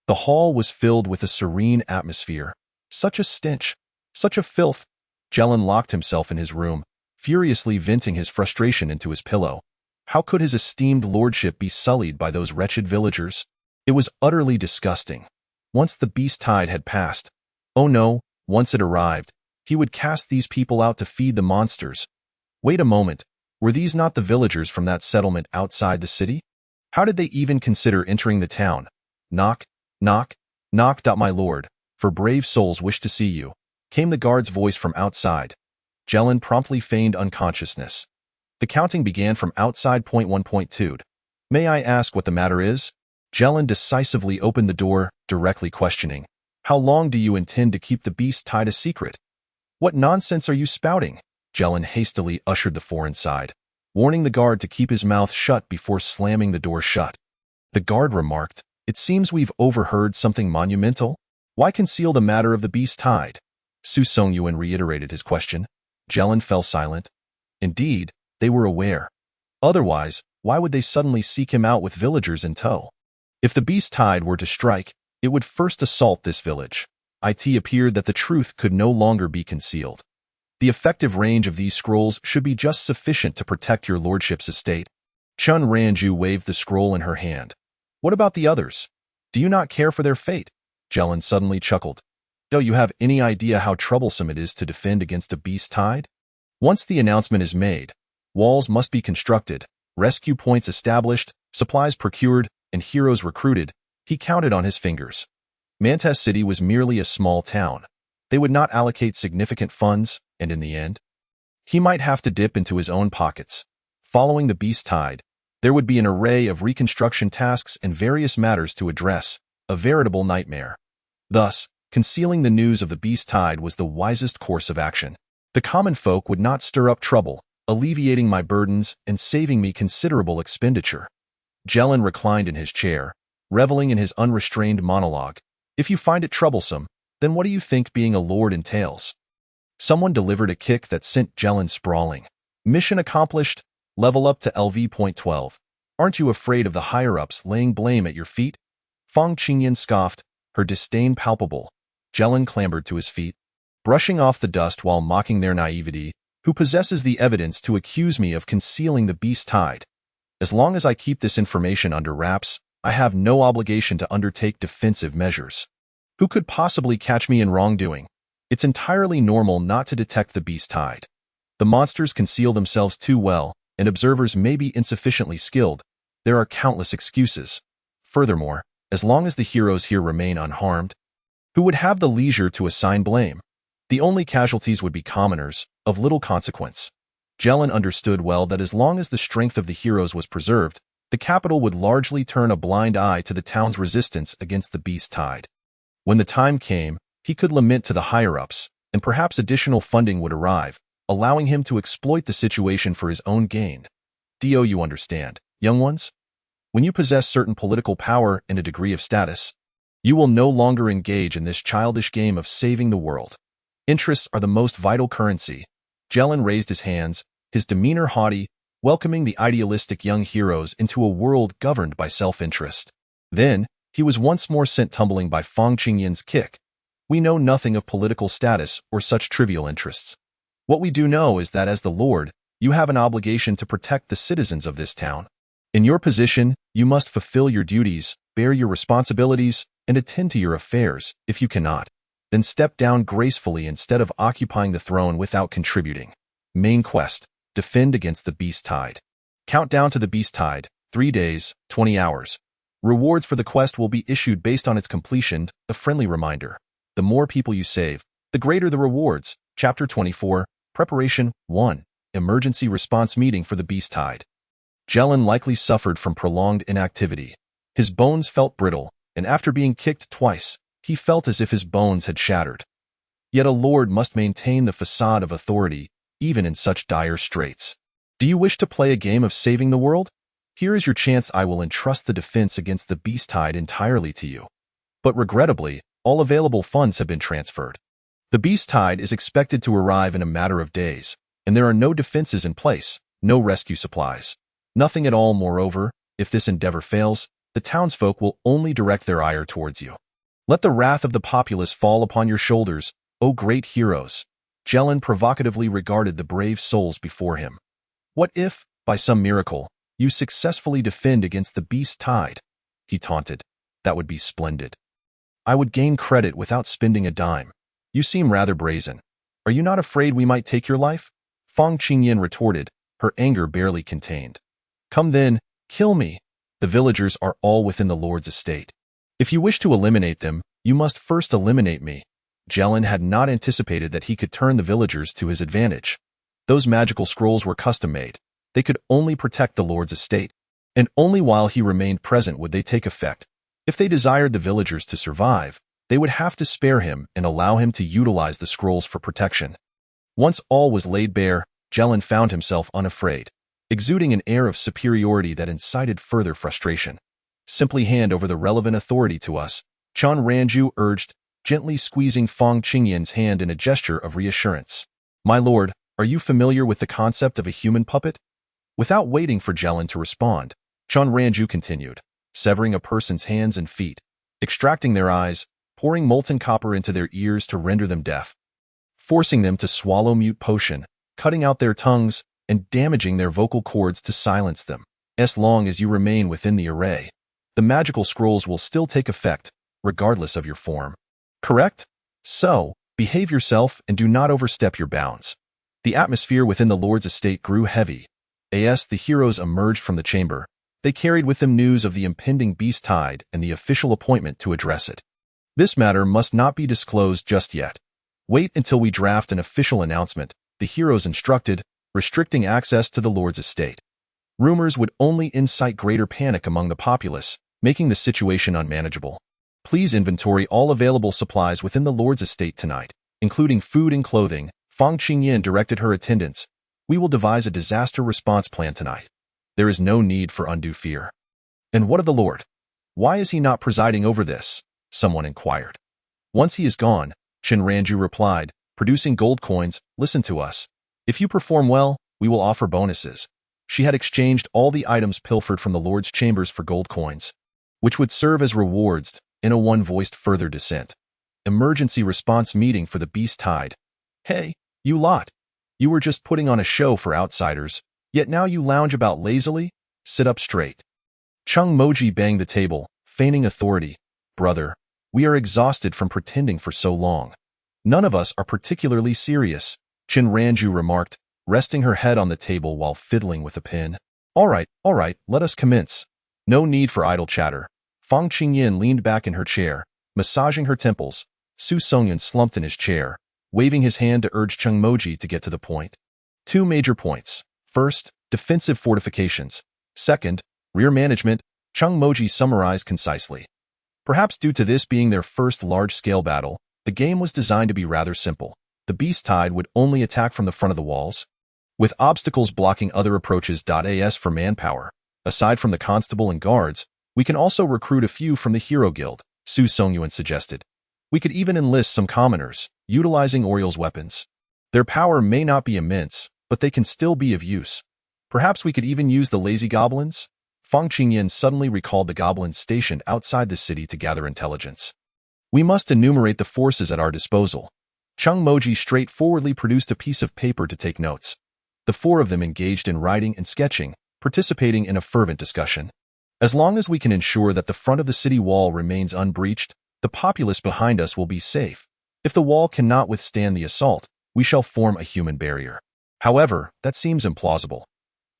The hall was filled with a serene atmosphere. Such a stench, such a filth. Jelen locked himself in his room, furiously venting his frustration into his pillow. How could his esteemed lordship be sullied by those wretched villagers? It was utterly disgusting. Once the beast tide had passed, oh no, once it arrived, he would cast these people out to feed the monsters. Wait a moment, were these not the villagers from that settlement outside the city? How did they even consider entering the town? "Knock, knock, knock. My lord, for brave souls wish to see you," came the guard's voice from outside. Jelen promptly feigned unconsciousness. The counting began from outside. Point 1.2. "May I ask what the matter is?" Jelen decisively opened the door, directly questioning. "How long do you intend to keep the beast tied a secret?" "What nonsense are you spouting?" Jelen hastily ushered the four inside, warning the guard to keep his mouth shut before slamming the door shut. The guard remarked, "It seems we've overheard something monumental. Why conceal the matter of the beast tide?" Su Songyuan reiterated his question. Jelen fell silent. Indeed, they were aware. Otherwise, why would they suddenly seek him out with villagers in tow? If the beast tide were to strike, it would first assault this village. It appeared that the truth could no longer be concealed. The effective range of these scrolls should be just sufficient to protect your lordship's estate. Chun Ranju waved the scroll in her hand. "What about the others? Do you not care for their fate?" Jelen suddenly chuckled. "Do you have any idea how troublesome it is to defend against a beast tide? Once the announcement is made, walls must be constructed, rescue points established, supplies procured, and heroes recruited." He counted on his fingers. Mantas City was merely a small town. They would not allocate significant funds, and in the end, he might have to dip into his own pockets. Following the beast tide, there would be an array of reconstruction tasks and various matters to address, a veritable nightmare. Thus, concealing the news of the beast tide was the wisest course of action. The common folk would not stir up trouble, alleviating my burdens and saving me considerable expenditure. Jelen reclined in his chair, reveling in his unrestrained monologue. "If you find it troublesome, then what do you think being a lord entails?" Someone delivered a kick that sent Jelen sprawling. "Mission accomplished. Level up to LV.12. Aren't you afraid of the higher-ups laying blame at your feet?" Fong Qingyan scoffed, her disdain palpable. Jelen clambered to his feet, brushing off the dust while mocking their naivety. "Who possesses the evidence to accuse me of concealing the beast tide? As long as I keep this information under wraps, I have no obligation to undertake defensive measures. Who could possibly catch me in wrongdoing? It's entirely normal not to detect the beast tide. The monsters conceal themselves too well, and observers may be insufficiently skilled. There are countless excuses. Furthermore, as long as the heroes here remain unharmed, who would have the leisure to assign blame? The only casualties would be commoners, of little consequence." Jelen understood well that as long as the strength of the heroes was preserved, the capital would largely turn a blind eye to the town's resistance against the beast tide. When the time came, he could lament to the higher-ups, and perhaps additional funding would arrive, allowing him to exploit the situation for his own gain. "Do you understand, young ones? When you possess certain political power and a degree of status, you will no longer engage in this childish game of saving the world. Interests are the most vital currency. Jelen raised his hands, his demeanor haughty, welcoming the idealistic young heroes into a world governed by self-interest. Then, he was once more sent tumbling by Fang Qingyan's kick. We know nothing of political status or such trivial interests. What we do know is that as the Lord, you have an obligation to protect the citizens of this town. In your position, you must fulfill your duties, bear your responsibilities, and attend to your affairs. If you cannot, then step down gracefully instead of occupying the throne without contributing. Main quest: defend against the beast tide. Countdown to the beast tide: 3 days, 20 hours. Rewards for the quest will be issued based on its completion. A friendly reminder: the more people you save, the greater the rewards. Chapter 24, Preparation 1. Emergency Response Meeting for the Beast Tide. Jelen likely suffered from prolonged inactivity. His bones felt brittle, and after being kicked twice, he felt as if his bones had shattered. Yet a lord must maintain the facade of authority, even in such dire straits. Do you wish to play a game of saving the world? Here is your chance. I will entrust the defense against the beast tide entirely to you. But regrettably, all available funds have been transferred. The beast tide is expected to arrive in a matter of days, and there are no defenses in place, no rescue supplies. Nothing at all. Moreover, if this endeavor fails, the townsfolk will only direct their ire towards you. Let the wrath of the populace fall upon your shoulders, O great heroes. Jelen provocatively regarded the brave souls before him. What if, by some miracle, you successfully defend against the beast tide? He taunted. That would be splendid. I would gain credit without spending a dime. You seem rather brazen. Are you not afraid we might take your life? Fang Qingyan retorted, her anger barely contained. Come then, kill me. The villagers are all within the Lord's estate. If you wish to eliminate them, you must first eliminate me. Jelen had not anticipated that he could turn the villagers to his advantage. Those magical scrolls were custom-made. They could only protect the Lord's estate, and only while he remained present would they take effect. If they desired the villagers to survive, they would have to spare him and allow him to utilize the scrolls for protection. Once all was laid bare, Jelen found himself unafraid, exuding an air of superiority that incited further frustration. Simply hand over the relevant authority to us, Chen Ranju urged, gently squeezing Fang Qingyan's hand in a gesture of reassurance. My lord, are you familiar with the concept of a human puppet? Without waiting for Jelen to respond, Chen Ranju continued, severing a person's hands and feet, extracting their eyes, pouring molten copper into their ears to render them deaf, forcing them to swallow mute potion, cutting out their tongues, and damaging their vocal cords to silence them. As long as you remain within the array, the magical scrolls will still take effect, regardless of your form. Correct? So, behave yourself and do not overstep your bounds. The atmosphere within the Lord's estate grew heavy. As the heroes emerged from the chamber, they carried with them news of the impending beast tide and the official appointment to address it. This matter must not be disclosed just yet. Wait until we draft an official announcement, the heroes instructed, restricting access to the Lord's estate. Rumors would only incite greater panic among the populace, making the situation unmanageable. Please inventory all available supplies within the Lord's estate tonight, including food and clothing. Fang Qingyan directed her attendants. We will devise a disaster response plan tonight. There is no need for undue fear. And what of the Lord? Why is he not presiding over this? Someone inquired. Once he is gone, Chen Ranju replied, producing gold coins. Listen to us. If you perform well, we will offer bonuses. She had exchanged all the items pilfered from the Lord's chambers for gold coins, which would serve as rewards. One voiced further dissent. Emergency response meeting for the beast tide. Hey, you lot. You were just putting on a show for outsiders, yet now you lounge about lazily? Sit up straight. Chung Moji banged the table, feigning authority. Brother, we are exhausted from pretending for so long. None of us are particularly serious, Chen Ranju remarked, resting her head on the table while fiddling with a pen. All right, let us commence. No need for idle chatter. Fang Qingyan leaned back in her chair, massaging her temples. Su Songyun slumped in his chair, waving his hand to urge Chung Moji to get to the point. 2 major points. First, defensive fortifications. Second, rear management, Chung Moji summarized concisely. Perhaps due to this being their first large-scale battle, the game was designed to be rather simple. The beast tide would only attack from the front of the walls, with obstacles blocking other approaches. As for manpower, aside from the constable and guards, we can also recruit a few from the Hero Guild, Su Songyuan suggested. We could even enlist some commoners, utilizing Oriel's weapons. Their power may not be immense, but they can still be of use. Perhaps we could even use the lazy goblins? Fang Qingyan suddenly recalled the goblins stationed outside the city to gather intelligence. We must enumerate the forces at our disposal. Chung Moji straightforwardly produced a piece of paper to take notes. The four of them engaged in writing and sketching, participating in a fervent discussion. As long as we can ensure that the front of the city wall remains unbreached, the populace behind us will be safe. If the wall cannot withstand the assault, we shall form a human barrier. However, that seems implausible.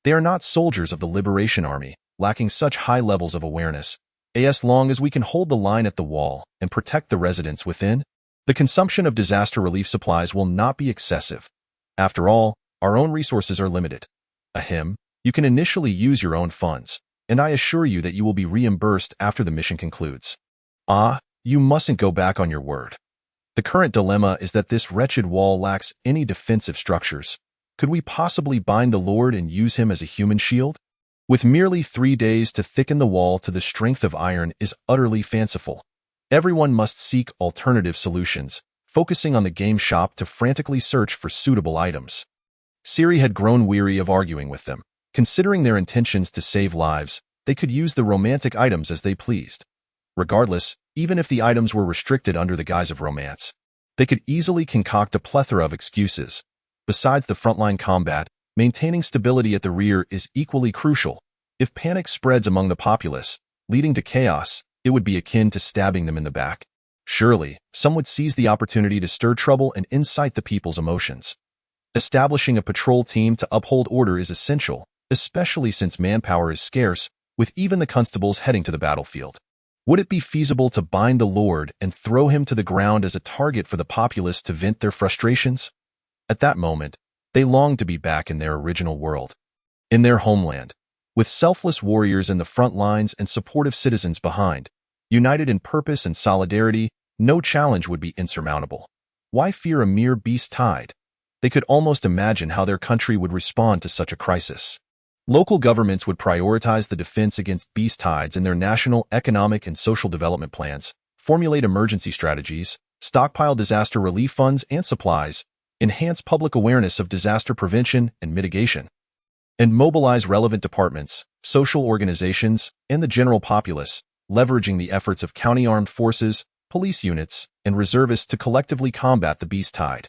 They are not soldiers of the Liberation Army, lacking such high levels of awareness. As long as we can hold the line at the wall and protect the residents within, the consumption of disaster relief supplies will not be excessive. After all, our own resources are limited. Ahem, you can initially use your own funds, and I assure you that you will be reimbursed after the mission concludes. You mustn't go back on your word. The current dilemma is that this wretched wall lacks any defensive structures. Could we possibly bind the Lord and use him as a human shield? With merely 3 days to thicken the wall to the strength of iron is utterly fanciful. Everyone must seek alternative solutions, focusing on the game shop to frantically search for suitable items. Siri had grown weary of arguing with them. Considering their intentions to save lives, they could use the romantic items as they pleased. Regardless, even if the items were restricted under the guise of romance, they could easily concoct a plethora of excuses. Besides the frontline combat, maintaining stability at the rear is equally crucial. If panic spreads among the populace, leading to chaos, it would be akin to stabbing them in the back. Surely, some would seize the opportunity to stir trouble and incite the people's emotions. Establishing a patrol team to uphold order is essential, especially since manpower is scarce, with even the constables heading to the battlefield. Would it be feasible to bind the Lord and throw him to the ground as a target for the populace to vent their frustrations? At that moment, they longed to be back in their original world, in their homeland, with selfless warriors in the front lines and supportive citizens behind. United in purpose and solidarity, no challenge would be insurmountable. Why fear a mere beast tide? They could almost imagine how their country would respond to such a crisis. Local governments would prioritize the defense against beast tides in their national economic and social development plans, formulate emergency strategies, stockpile disaster relief funds and supplies, enhance public awareness of disaster prevention and mitigation, and mobilize relevant departments, social organizations, and the general populace, leveraging the efforts of county armed forces, police units, and reservists to collectively combat the beast tide.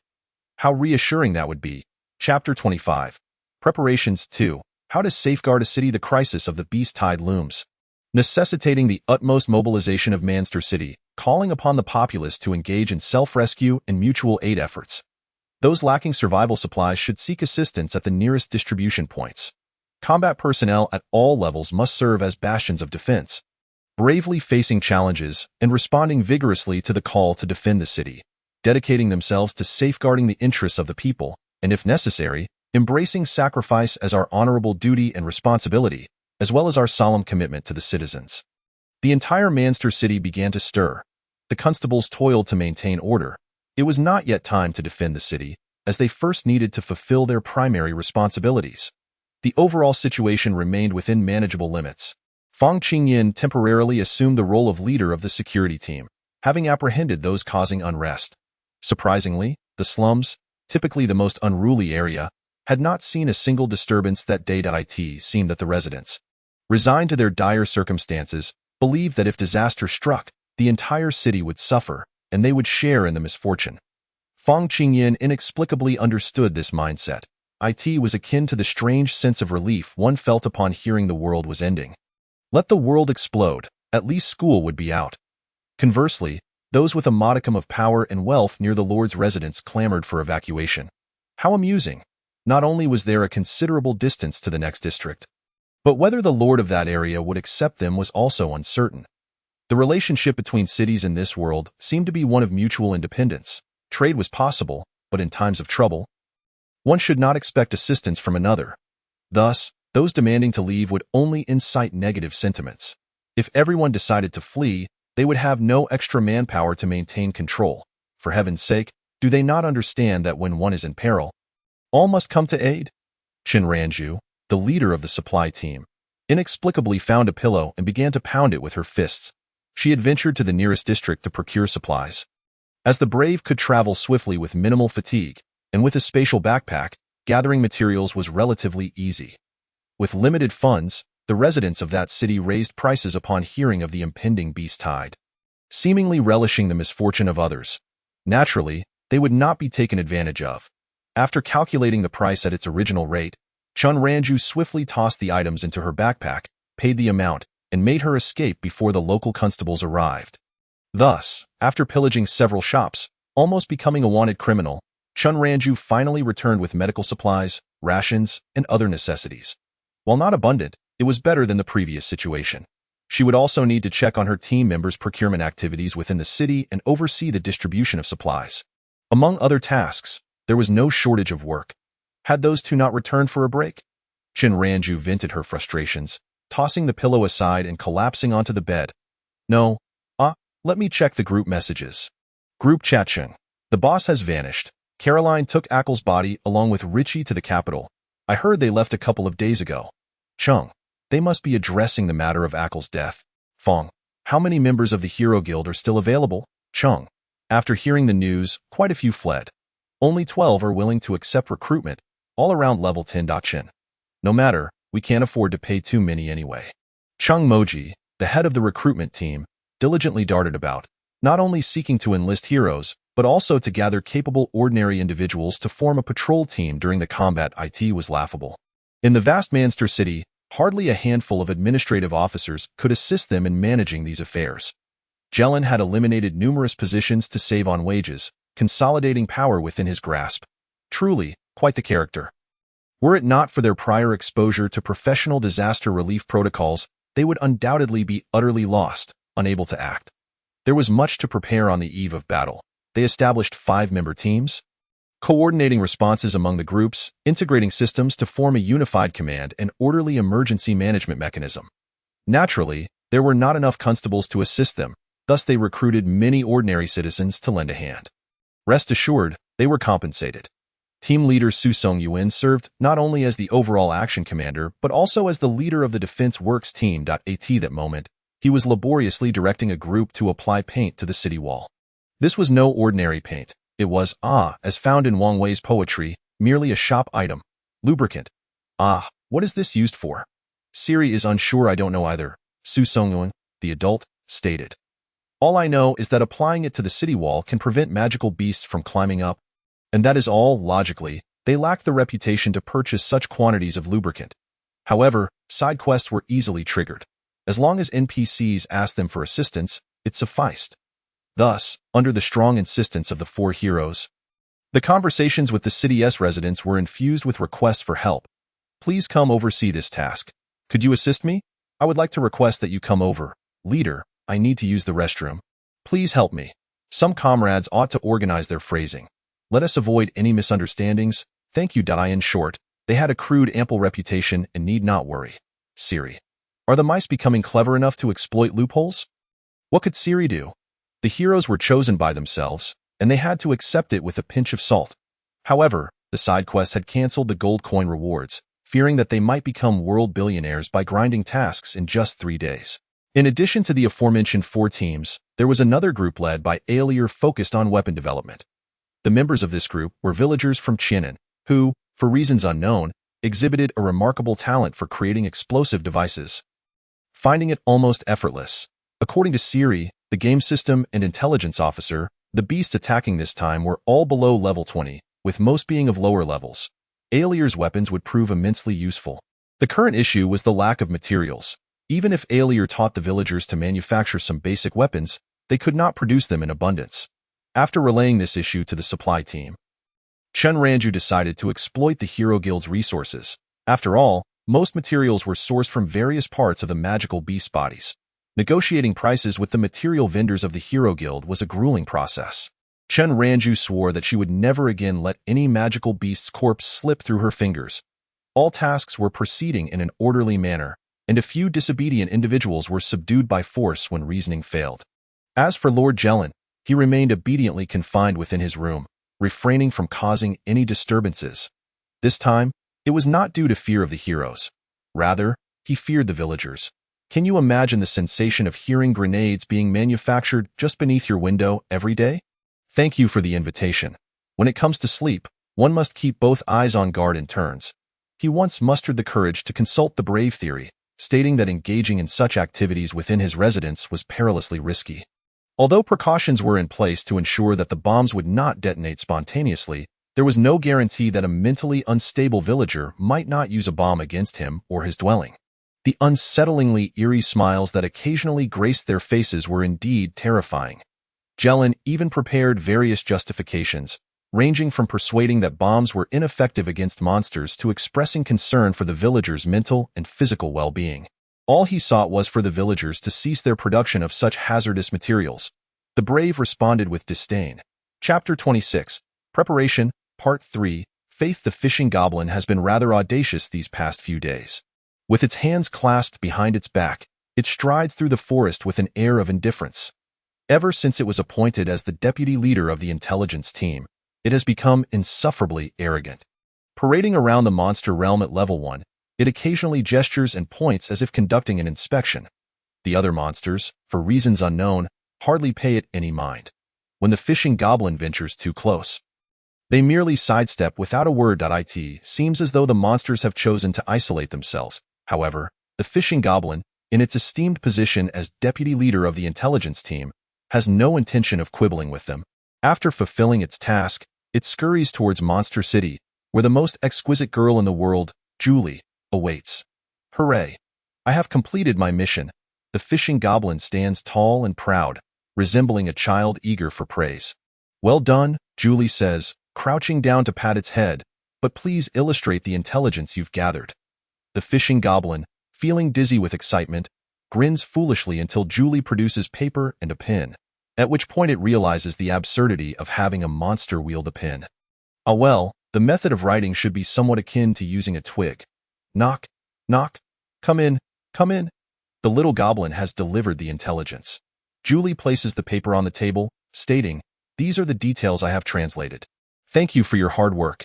How reassuring that would be. Chapter 25. Preparations 2. How to safeguard a city. The crisis of the beast tide looms, necessitating the utmost mobilization of Manchester City, calling upon the populace to engage in self-rescue and mutual aid efforts. Those lacking survival supplies should seek assistance at the nearest distribution points. Combat personnel at all levels must serve as bastions of defense, bravely facing challenges and responding vigorously to the call to defend the city, dedicating themselves to safeguarding the interests of the people, and if necessary, embracing sacrifice as our honorable duty and responsibility, as well as our solemn commitment to the citizens. The entire Manchester City began to stir. The constables toiled to maintain order. It was not yet time to defend the city, as they first needed to fulfill their primary responsibilities. The overall situation remained within manageable limits. Fang Qingyan temporarily assumed the role of leader of the security team, having apprehended those causing unrest. Surprisingly, the slums, typically the most unruly area, had not seen a single disturbance that day. It seemed that the residents, resigned to their dire circumstances, believed that if disaster struck, the entire city would suffer, and they would share in the misfortune. Fang Qingyan inexplicably understood this mindset. It was akin to the strange sense of relief one felt upon hearing the world was ending. Let the world explode, at least school would be out. Conversely, those with a modicum of power and wealth near the Lord's residence clamored for evacuation. How amusing! Not only was there a considerable distance to the next district, but whether the Lord of that area would accept them was also uncertain. The relationship between cities in this world seemed to be one of mutual independence. Trade was possible, but in times of trouble, one should not expect assistance from another. Thus, those demanding to leave would only incite negative sentiments. If everyone decided to flee, they would have no extra manpower to maintain control. For heaven's sake, do they not understand that when one is in peril, all must come to aid? Chen Ranju, the leader of the supply team, inexplicably found a pillow and began to pound it with her fists. She had ventured to the nearest district to procure supplies. As the brave could travel swiftly with minimal fatigue, and with a spatial backpack, gathering materials was relatively easy. With limited funds, the residents of that city raised prices upon hearing of the impending beast tide, seemingly relishing the misfortune of others. Naturally, they would not be taken advantage of. After calculating the price at its original rate, Chun Ranju swiftly tossed the items into her backpack, paid the amount, and made her escape before the local constables arrived. Thus, after pillaging several shops, almost becoming a wanted criminal, Chun Ranju finally returned with medical supplies, rations, and other necessities. While not abundant, it was better than the previous situation. She would also need to check on her team members' procurement activities within the city and oversee the distribution of supplies. Among other tasks, there was no shortage of work. Had those two not returned for a break? Chun Ranju vented her frustrations, tossing the pillow aside and collapsing onto the bed. No, let me check the group messages. Group chat Chung. The boss has vanished. Caroline took Ackle's body along with Richie to the capital. I heard they left a couple of days ago. Chung. They must be addressing the matter of Ackle's death. Fong. How many members of the Hero Guild are still available? Chung. After hearing the news, quite a few fled. Only 12 are willing to accept recruitment, all around level 10. Chin. No matter, we can't afford to pay too many anyway. Chung Moji, the head of the recruitment team, diligently darted about, not only seeking to enlist heroes, but also to gather capable ordinary individuals to form a patrol team during the combat. It was laughable. In the vast Manster city, hardly a handful of administrative officers could assist them in managing these affairs. Jelen had eliminated numerous positions to save on wages, consolidating power within his grasp. Truly, quite the character. Were it not for their prior exposure to professional disaster relief protocols, they would undoubtedly be utterly lost, unable to act. There was much to prepare on the eve of battle. They established 5-member teams, coordinating responses among the groups, integrating systems to form a unified command and orderly emergency management mechanism. Naturally, there were not enough constables to assist them, thus they recruited many ordinary citizens to lend a hand. Rest assured, they were compensated. Team leader Su Song Yuan served not only as the overall action commander but also as the leader of the Defense Works team. At that moment, he was laboriously directing a group to apply paint to the city wall. This was no ordinary paint. It was, as found in Wang Wei's poetry, merely a shop item. Lubricant. What is this used for? Siri is unsure. I don't know either, Su Songyun, the adult, stated. All I know is that applying it to the city wall can prevent magical beasts from climbing up. And that is all. Logically, they lacked the reputation to purchase such quantities of lubricant. However, side quests were easily triggered. As long as NPCs asked them for assistance, it sufficed. Thus, under the strong insistence of the 4 heroes, the conversations with the city's residents were infused with requests for help. Please come oversee this task. Could you assist me? I would like to request that you come over. Leader, I need to use the restroom. Please help me. Some comrades ought to organize their phrasing. Let us avoid any misunderstandings. Thank you. In short, they had accrued ample reputation and need not worry. Siri. Are the mice becoming clever enough to exploit loopholes? What could Siri do? The heroes were chosen by themselves, and they had to accept it with a pinch of salt. However, the side quest had cancelled the gold coin rewards, fearing that they might become world billionaires by grinding tasks in just 3 days. In addition to the aforementioned 4 teams, there was another group led by Aelier focused on weapon development. The members of this group were villagers from Chinen, who, for reasons unknown, exhibited a remarkable talent for creating explosive devices, finding it almost effortless. According to Siri, the game system and intelligence officer, the beasts attacking this time were all below level 20, with most being of lower levels. Aelier's weapons would prove immensely useful. The current issue was the lack of materials. Even if Aelier taught the villagers to manufacture some basic weapons, they could not produce them in abundance. After relaying this issue to the supply team, Chun Ranju decided to exploit the Hero Guild's resources. After all, most materials were sourced from various parts of the magical beast bodies. Negotiating prices with the material vendors of the Hero Guild was a grueling process. Chun Ranju swore that she would never again let any magical beast's corpse slip through her fingers. All tasks were proceeding in an orderly manner, and a few disobedient individuals were subdued by force when reasoning failed. As for Lord Jelen, he remained obediently confined within his room, refraining from causing any disturbances. This time, it was not due to fear of the heroes. Rather, he feared the villagers. Can you imagine the sensation of hearing grenades being manufactured just beneath your window every day? Thank you for the invitation. When it comes to sleep, One must keep both eyes on guard in turns. He once mustered the courage to consult the brave theory, stating that engaging in such activities within his residence was perilously risky. Although precautions were in place to ensure that the bombs would not detonate spontaneously, there was no guarantee that a mentally unstable villager might not use a bomb against him or his dwelling. The unsettlingly eerie smiles that occasionally graced their faces were indeed terrifying. Jelen even prepared various justifications, ranging from persuading that bombs were ineffective against monsters to expressing concern for the villagers' mental and physical well-being. All he sought was for the villagers to cease their production of such hazardous materials. The brave responded with disdain. Chapter 26, Preparation, Part 3, Faith. The fishing goblin has been rather audacious these past few days. With its hands clasped behind its back, it strides through the forest with an air of indifference. Ever since it was appointed as the deputy leader of the intelligence team, it has become insufferably arrogant. Parading around the monster realm at level 1, it occasionally gestures and points as if conducting an inspection. The other monsters, for reasons unknown, hardly pay it any mind. When the fishing goblin ventures too close, they merely sidestep without a word. It seems as though the monsters have chosen to isolate themselves. However, the fishing goblin, in its esteemed position as deputy leader of the intelligence team, has no intention of quibbling with them. After fulfilling its task, it scurries towards Monster City, where the most exquisite girl in the world, Julie, awaits. Hooray! I have completed my mission. The fishing goblin stands tall and proud, resembling a child eager for praise. Well done, Julie says, crouching down to pat its head, but please illustrate the intelligence you've gathered. The fishing goblin, feeling dizzy with excitement, grins foolishly until Julie produces paper and a pen, at which point it realizes the absurdity of having a monster wield a pen. Ah well, the method of writing should be somewhat akin to using a twig. Knock, knock, come in, come in. The little goblin has delivered the intelligence. Julie places the paper on the table, stating, "These are the details I have translated. Thank you for your hard work.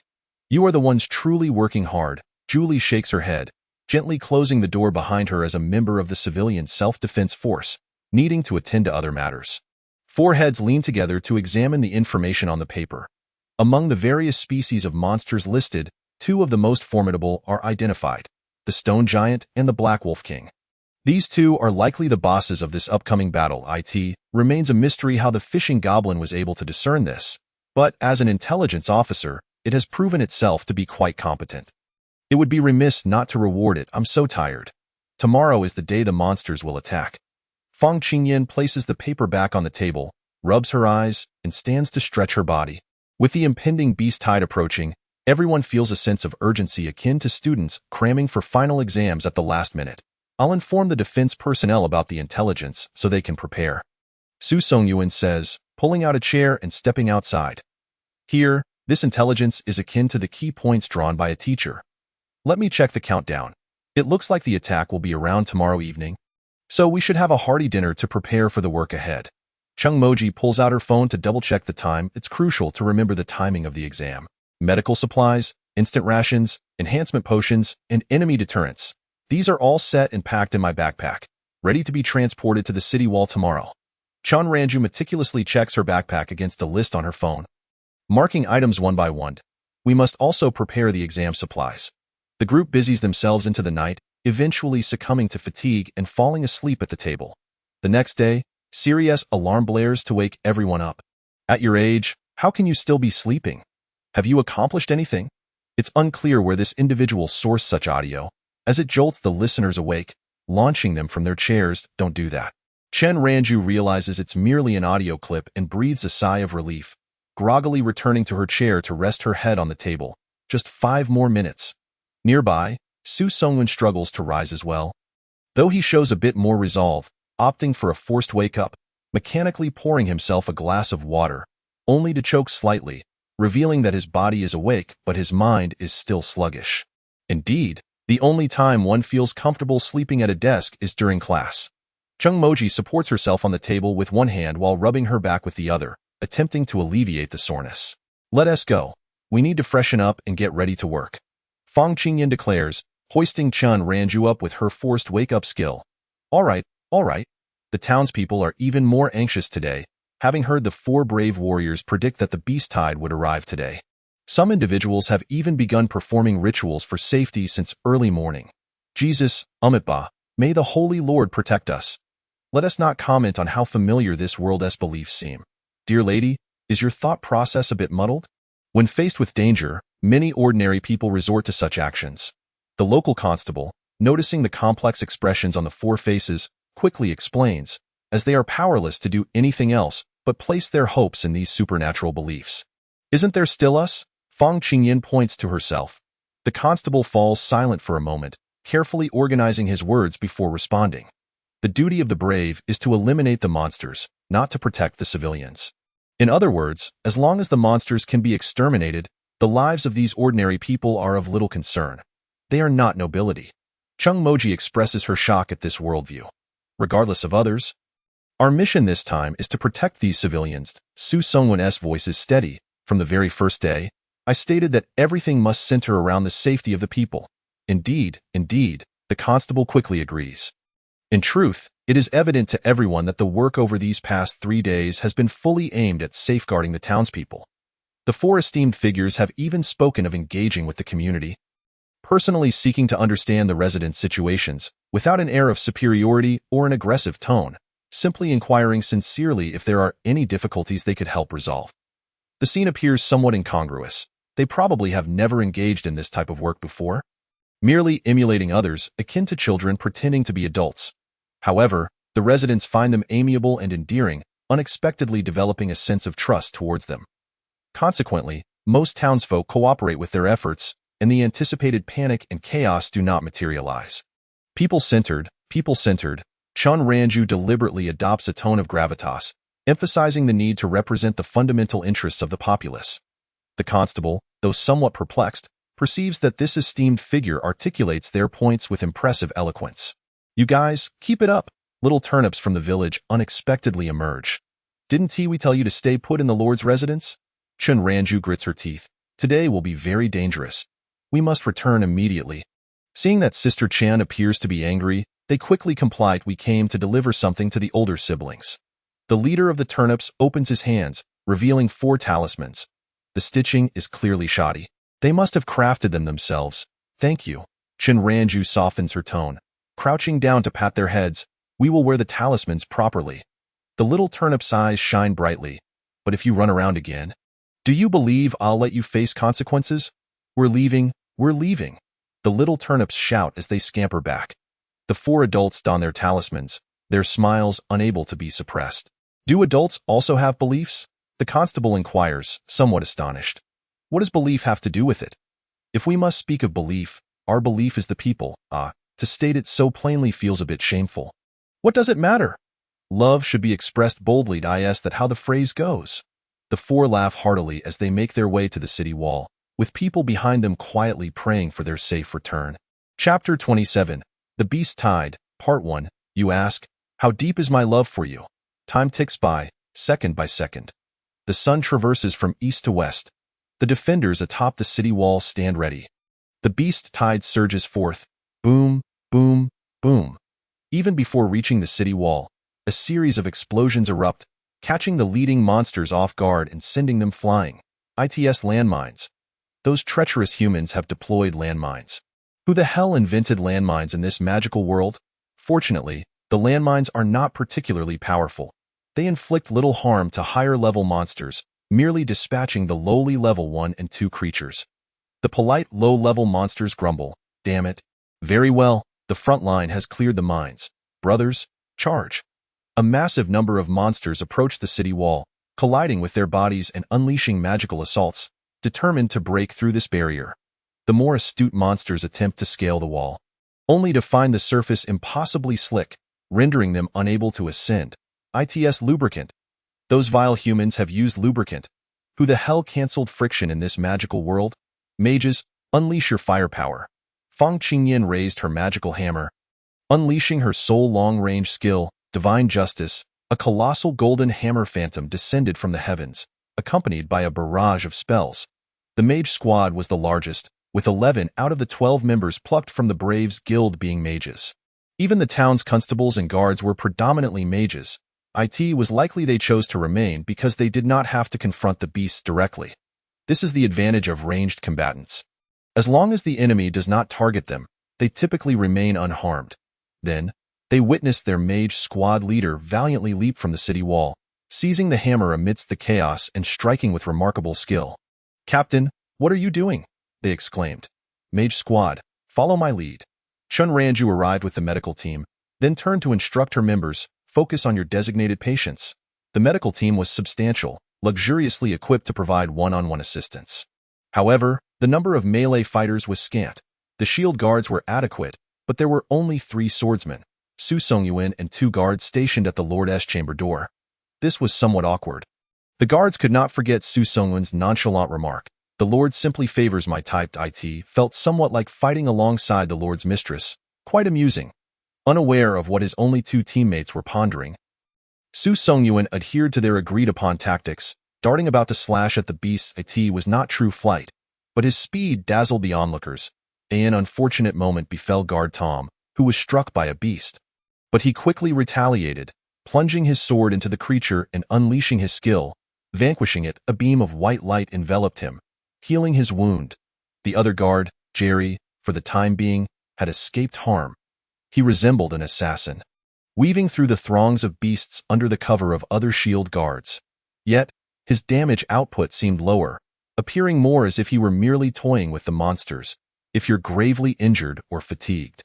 You are the ones truly working hard." Julie shakes her head, gently closing the door behind her as a member of the civilian self-defense force, needing to attend to other matters. Four heads lean together to examine the information on the paper. Among the various species of monsters listed, two of the most formidable are identified, the Stone Giant and the Black Wolf King. These two are likely the bosses of this upcoming battle. It remains a mystery how the fishing goblin was able to discern this, but as an intelligence officer, it has proven itself to be quite competent. It would be remiss not to reward it. I'm so tired. Tomorrow is the day the monsters will attack. Fang Qingyan places the paper back on the table, rubs her eyes, and stands to stretch her body. With the impending beast tide approaching, everyone feels a sense of urgency akin to students cramming for final exams at the last minute. I'll inform the defense personnel about the intelligence so they can prepare. Su Songyuan says, pulling out a chair and stepping outside. Here, this intelligence is akin to the key points drawn by a teacher. Let me check the countdown. It looks like the attack will be around tomorrow evening, so we should have a hearty dinner to prepare for the work ahead. Chung Moji pulls out her phone to double-check the time. It's crucial to remember the timing of the exam. Medical supplies, instant rations, enhancement potions, and enemy deterrents. These are all set and packed in my backpack, ready to be transported to the city wall tomorrow. Chan Ranju meticulously checks her backpack against a list on her phone, marking items one by one. We must also prepare the exam supplies. The group busies themselves into the night, eventually succumbing to fatigue and falling asleep at the table. The next day, Sirius alarm blares to wake everyone up. At your age, how can you still be sleeping? Have you accomplished anything? It's unclear where this individual sourced such audio, as it jolts the listeners awake, launching them from their chairs. Don't do that. Chen Ranju realizes it's merely an audio clip and breathes a sigh of relief, groggily returning to her chair to rest her head on the table. Just 5 more minutes. Nearby, Su Songwon struggles to rise as well, though he shows a bit more resolve, opting for a forced wake-up, mechanically pouring himself a glass of water, only to choke slightly, revealing that his body is awake but his mind is still sluggish. Indeed, the only time one feels comfortable sleeping at a desk is during class. Chung Moji supports herself on the table with one hand while rubbing her back with the other, attempting to alleviate the soreness. Let us go. We need to freshen up and get ready to work. Fang Qingyan declares, hoisting Chun Ranju up with her forced wake-up skill. All right. The townspeople are even more anxious today, having heard the 4 brave warriors predict that the beast tide would arrive today. Some individuals have even begun performing rituals for safety since early morning. Jesus, Umitba, may the Holy Lord protect us. Let us not comment on how familiar this world's beliefs seem. Dear lady, is your thought process a bit muddled? When faced with danger, many ordinary people resort to such actions. The local constable, noticing the complex expressions on the four faces, quickly explains, as they are powerless to do anything else but place their hopes in these supernatural beliefs. Isn't there still us? Fang Qingyan points to herself. The constable falls silent for a moment, carefully organizing his words before responding. The duty of the brave is to eliminate the monsters, not to protect the civilians. In other words, as long as the monsters can be exterminated, the lives of these ordinary people are of little concern. They are not nobility. Chung Moji expresses her shock at this worldview. Regardless of others, our mission this time is to protect these civilians. Su Songwon's voice is steady. From the very first day, I stated that everything must center around the safety of the people. Indeed, the constable quickly agrees. In truth, it is evident to everyone that the work over these past 3 days has been fully aimed at safeguarding the townspeople. The four esteemed figures have even spoken of engaging with the community, personally seeking to understand the residents' situations, without an air of superiority or an aggressive tone, simply inquiring sincerely if there are any difficulties they could help resolve. The scene appears somewhat incongruous. They probably have never engaged in this type of work before, merely emulating others, akin to children pretending to be adults. However, the residents find them amiable and endearing, unexpectedly developing a sense of trust towards them. Consequently, most townsfolk cooperate with their efforts, and the anticipated panic and chaos do not materialize. People-centered, Chun Ranju deliberately adopts a tone of gravitas, emphasizing the need to represent the fundamental interests of the populace. The constable, though somewhat perplexed, perceives that this esteemed figure articulates their points with impressive eloquence. You guys, keep it up. Little turnips from the village unexpectedly emerge. Didn't we tell you to stay put in the Lord's residence? Chun Ranju grits her teeth. Today will be very dangerous. We must return immediately. Seeing that Sister Chan appears to be angry, they quickly comply. We came to deliver something to the older siblings. The leader of the turnips opens his hands, revealing 4 talismans. The stitching is clearly shoddy. They must have crafted them themselves. Thank you. Chun Ranju softens her tone. Crouching down to pat their heads, we will wear the talismans properly. The little turnip's eyes shine brightly. But if you run around again, do you believe I'll let you face consequences? We're leaving. The little turnips shout as they scamper back. The 4 adults don their talismans, their smiles unable to be suppressed. Do adults also have beliefs? The constable inquires, somewhat astonished. What does belief have to do with it? If we must speak of belief, our belief is the people. To state it so plainly feels a bit shameful. What does it matter? Love should be expressed boldly. Is that how the phrase goes? The 4 laugh heartily as they make their way to the city wall, with people behind them quietly praying for their safe return. Chapter 27. The Beast Tide, Part 1. You ask, how deep is my love for you? Time ticks by, second by second. The sun traverses from east to west. The defenders atop the city wall stand ready. The beast tide surges forth. Boom, boom, boom. Even before reaching the city wall, a series of explosions erupt, catching the leading monsters off guard and sending them flying. ITS landmines. Those treacherous humans have deployed landmines. Who the hell invented landmines in this magical world? Fortunately, the landmines are not particularly powerful. They inflict little harm to higher-level monsters, merely dispatching the lowly level 1 and 2 creatures. The polite low-level monsters grumble, damn it. Very well, the front line has cleared the mines. Brothers, charge. A massive number of monsters approach the city wall, colliding with their bodies and unleashing magical assaults, determined to break through this barrier. The more astute monsters attempt to scale the wall, only to find the surface impossibly slick, rendering them unable to ascend. ITS lubricant. Those vile humans have used lubricant. Who the hell canceled friction in this magical world? Mages, unleash your firepower. Fang Qingyan raised her magical hammer. Unleashing her sole long-range skill, Divine Justice, a colossal golden hammer phantom descended from the heavens, accompanied by a barrage of spells. The mage squad was the largest, with 11 out of the 12 members plucked from the Braves Guild being mages. Even the town's constables and guards were predominantly mages. It was likely they chose to remain because they did not have to confront the beasts directly. This is the advantage of ranged combatants. As long as the enemy does not target them, they typically remain unharmed. Then, they witnessed their mage squad leader valiantly leap from the city wall, seizing the hammer amidst the chaos and striking with remarkable skill. "Captain, what are you doing?" they exclaimed. "Mage squad, follow my lead." Chun Ranju arrived with the medical team, then turned to instruct her members, "Focus on your designated patients." The medical team was substantial, luxuriously equipped to provide one-on-one assistance. However, the number of melee fighters was scant. The shield guards were adequate, but there were only 3 swordsmen, Su Songyuan and 2 guards stationed at the Lord's chamber door. This was somewhat awkward. The guards could not forget Su Songyuan's nonchalant remark, "The Lord simply favors my typed IT," felt somewhat like fighting alongside the Lord's mistress, quite amusing. Unaware of what his only 2 teammates were pondering, Su Songyuan adhered to their agreed-upon tactics, darting about to slash at the beast's IT was not true flight, but his speed dazzled the onlookers. An unfortunate moment befell Guard Tom, who was struck by a beast. But he quickly retaliated, plunging his sword into the creature and unleashing his skill. Vanquishing it, a beam of white light enveloped him, healing his wound. The other guard, Jerry, for the time being, had escaped harm. He resembled an assassin, weaving through the throngs of beasts under the cover of other shield guards. Yet, his damage output seemed lower, appearing more as if he were merely toying with the monsters. "If you're gravely injured or fatigued,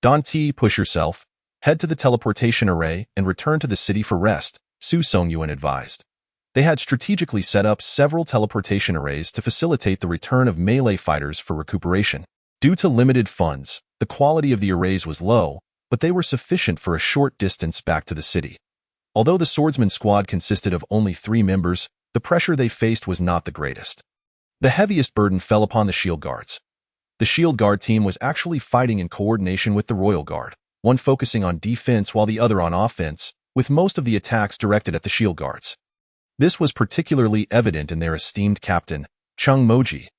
don't push yourself, head to the teleportation array and return to the city for rest," Su Songyuan advised. They had strategically set up several teleportation arrays to facilitate the return of melee fighters for recuperation. Due to limited funds, the quality of the arrays was low, but they were sufficient for a short distance back to the city. Although the swordsman squad consisted of only 3 members, the pressure they faced was not the greatest. The heaviest burden fell upon the shield guards. The shield guard team was actually fighting in coordination with the royal guard, one focusing on defense while the other on offense, with most of the attacks directed at the shield guards. This was particularly evident in their esteemed captain, Chung Moji.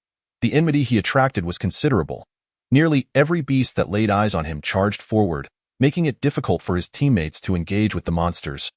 The enmity he attracted was considerable. Nearly every beast that laid eyes on him charged forward, making it difficult for his teammates to engage with the monsters.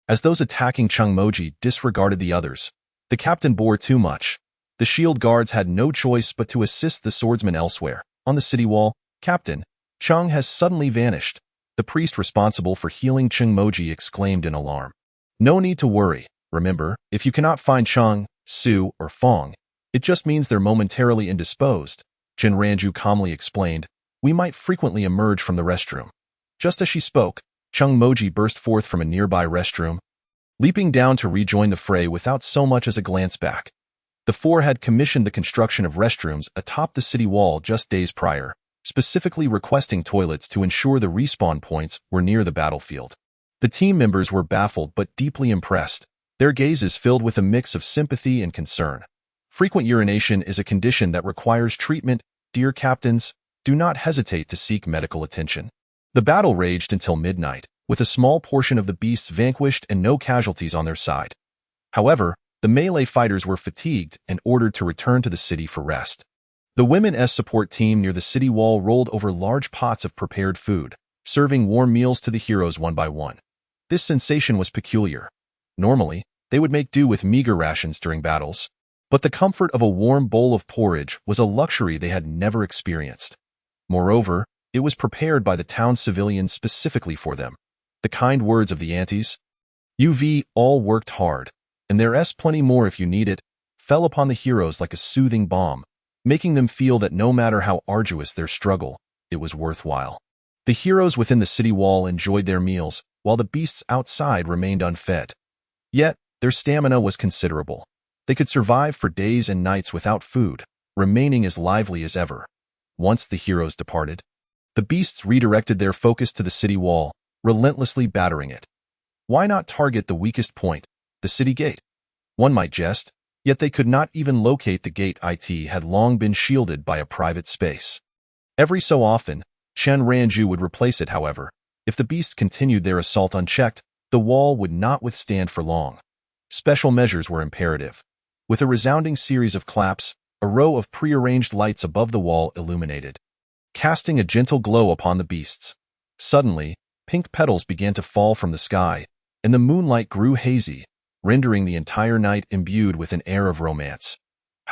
As those attacking Chung Moji disregarded the others, the captain bore too much. The shield guards had no choice but to assist the swordsmen elsewhere. On the city wall, Captain Chung has suddenly vanished. The priest responsible for healing Chung Moji exclaimed in alarm. "No need to worry. Remember, if you cannot find Chung, Su, or Fong, it just means they're momentarily indisposed," Jin Ranju calmly explained. "We might frequently emerge from the restroom." Just as she spoke, Chung Moji burst forth from a nearby restroom, leaping down to rejoin the fray without so much as a glance back. The 4 had commissioned the construction of restrooms atop the city wall just days prior, specifically requesting toilets to ensure the respawn points were near the battlefield. The team members were baffled but deeply impressed, their gazes filled with a mix of sympathy and concern. Frequent urination is a condition that requires treatment. Dear captains, do not hesitate to seek medical attention. The battle raged until midnight, with a small portion of the beasts vanquished and no casualties on their side. However, the melee fighters were fatigued and ordered to return to the city for rest. The women's support team near the city wall rolled over large pots of prepared food, serving warm meals to the heroes one by one. This sensation was peculiar. Normally, they would make do with meager rations during battles, but the comfort of a warm bowl of porridge was a luxury they had never experienced. Moreover, it was prepared by the town civilians specifically for them. The kind words of the aunties, "You've all worked hard, and there's plenty more if you need it," fell upon the heroes like a soothing balm, making them feel that no matter how arduous their struggle, it was worthwhile. The heroes within the city wall enjoyed their meals, while the beasts outside remained unfed. Yet, their stamina was considerable. They could survive for days and nights without food, remaining as lively as ever. Once the heroes departed, the beasts redirected their focus to the city wall, relentlessly battering it. Why not target the weakest point, the city gate? One might jest, yet they could not even locate the gate. It had long been shielded by a private space. Every so often, Chen Ranju would replace it, however. If the beasts continued their assault unchecked, the wall would not withstand for long. Special measures were imperative. With a resounding series of claps, a row of prearranged lights above the wall illuminated, casting a gentle glow upon the beasts. Suddenly, pink petals began to fall from the sky, and the moonlight grew hazy, rendering the entire night imbued with an air of romance.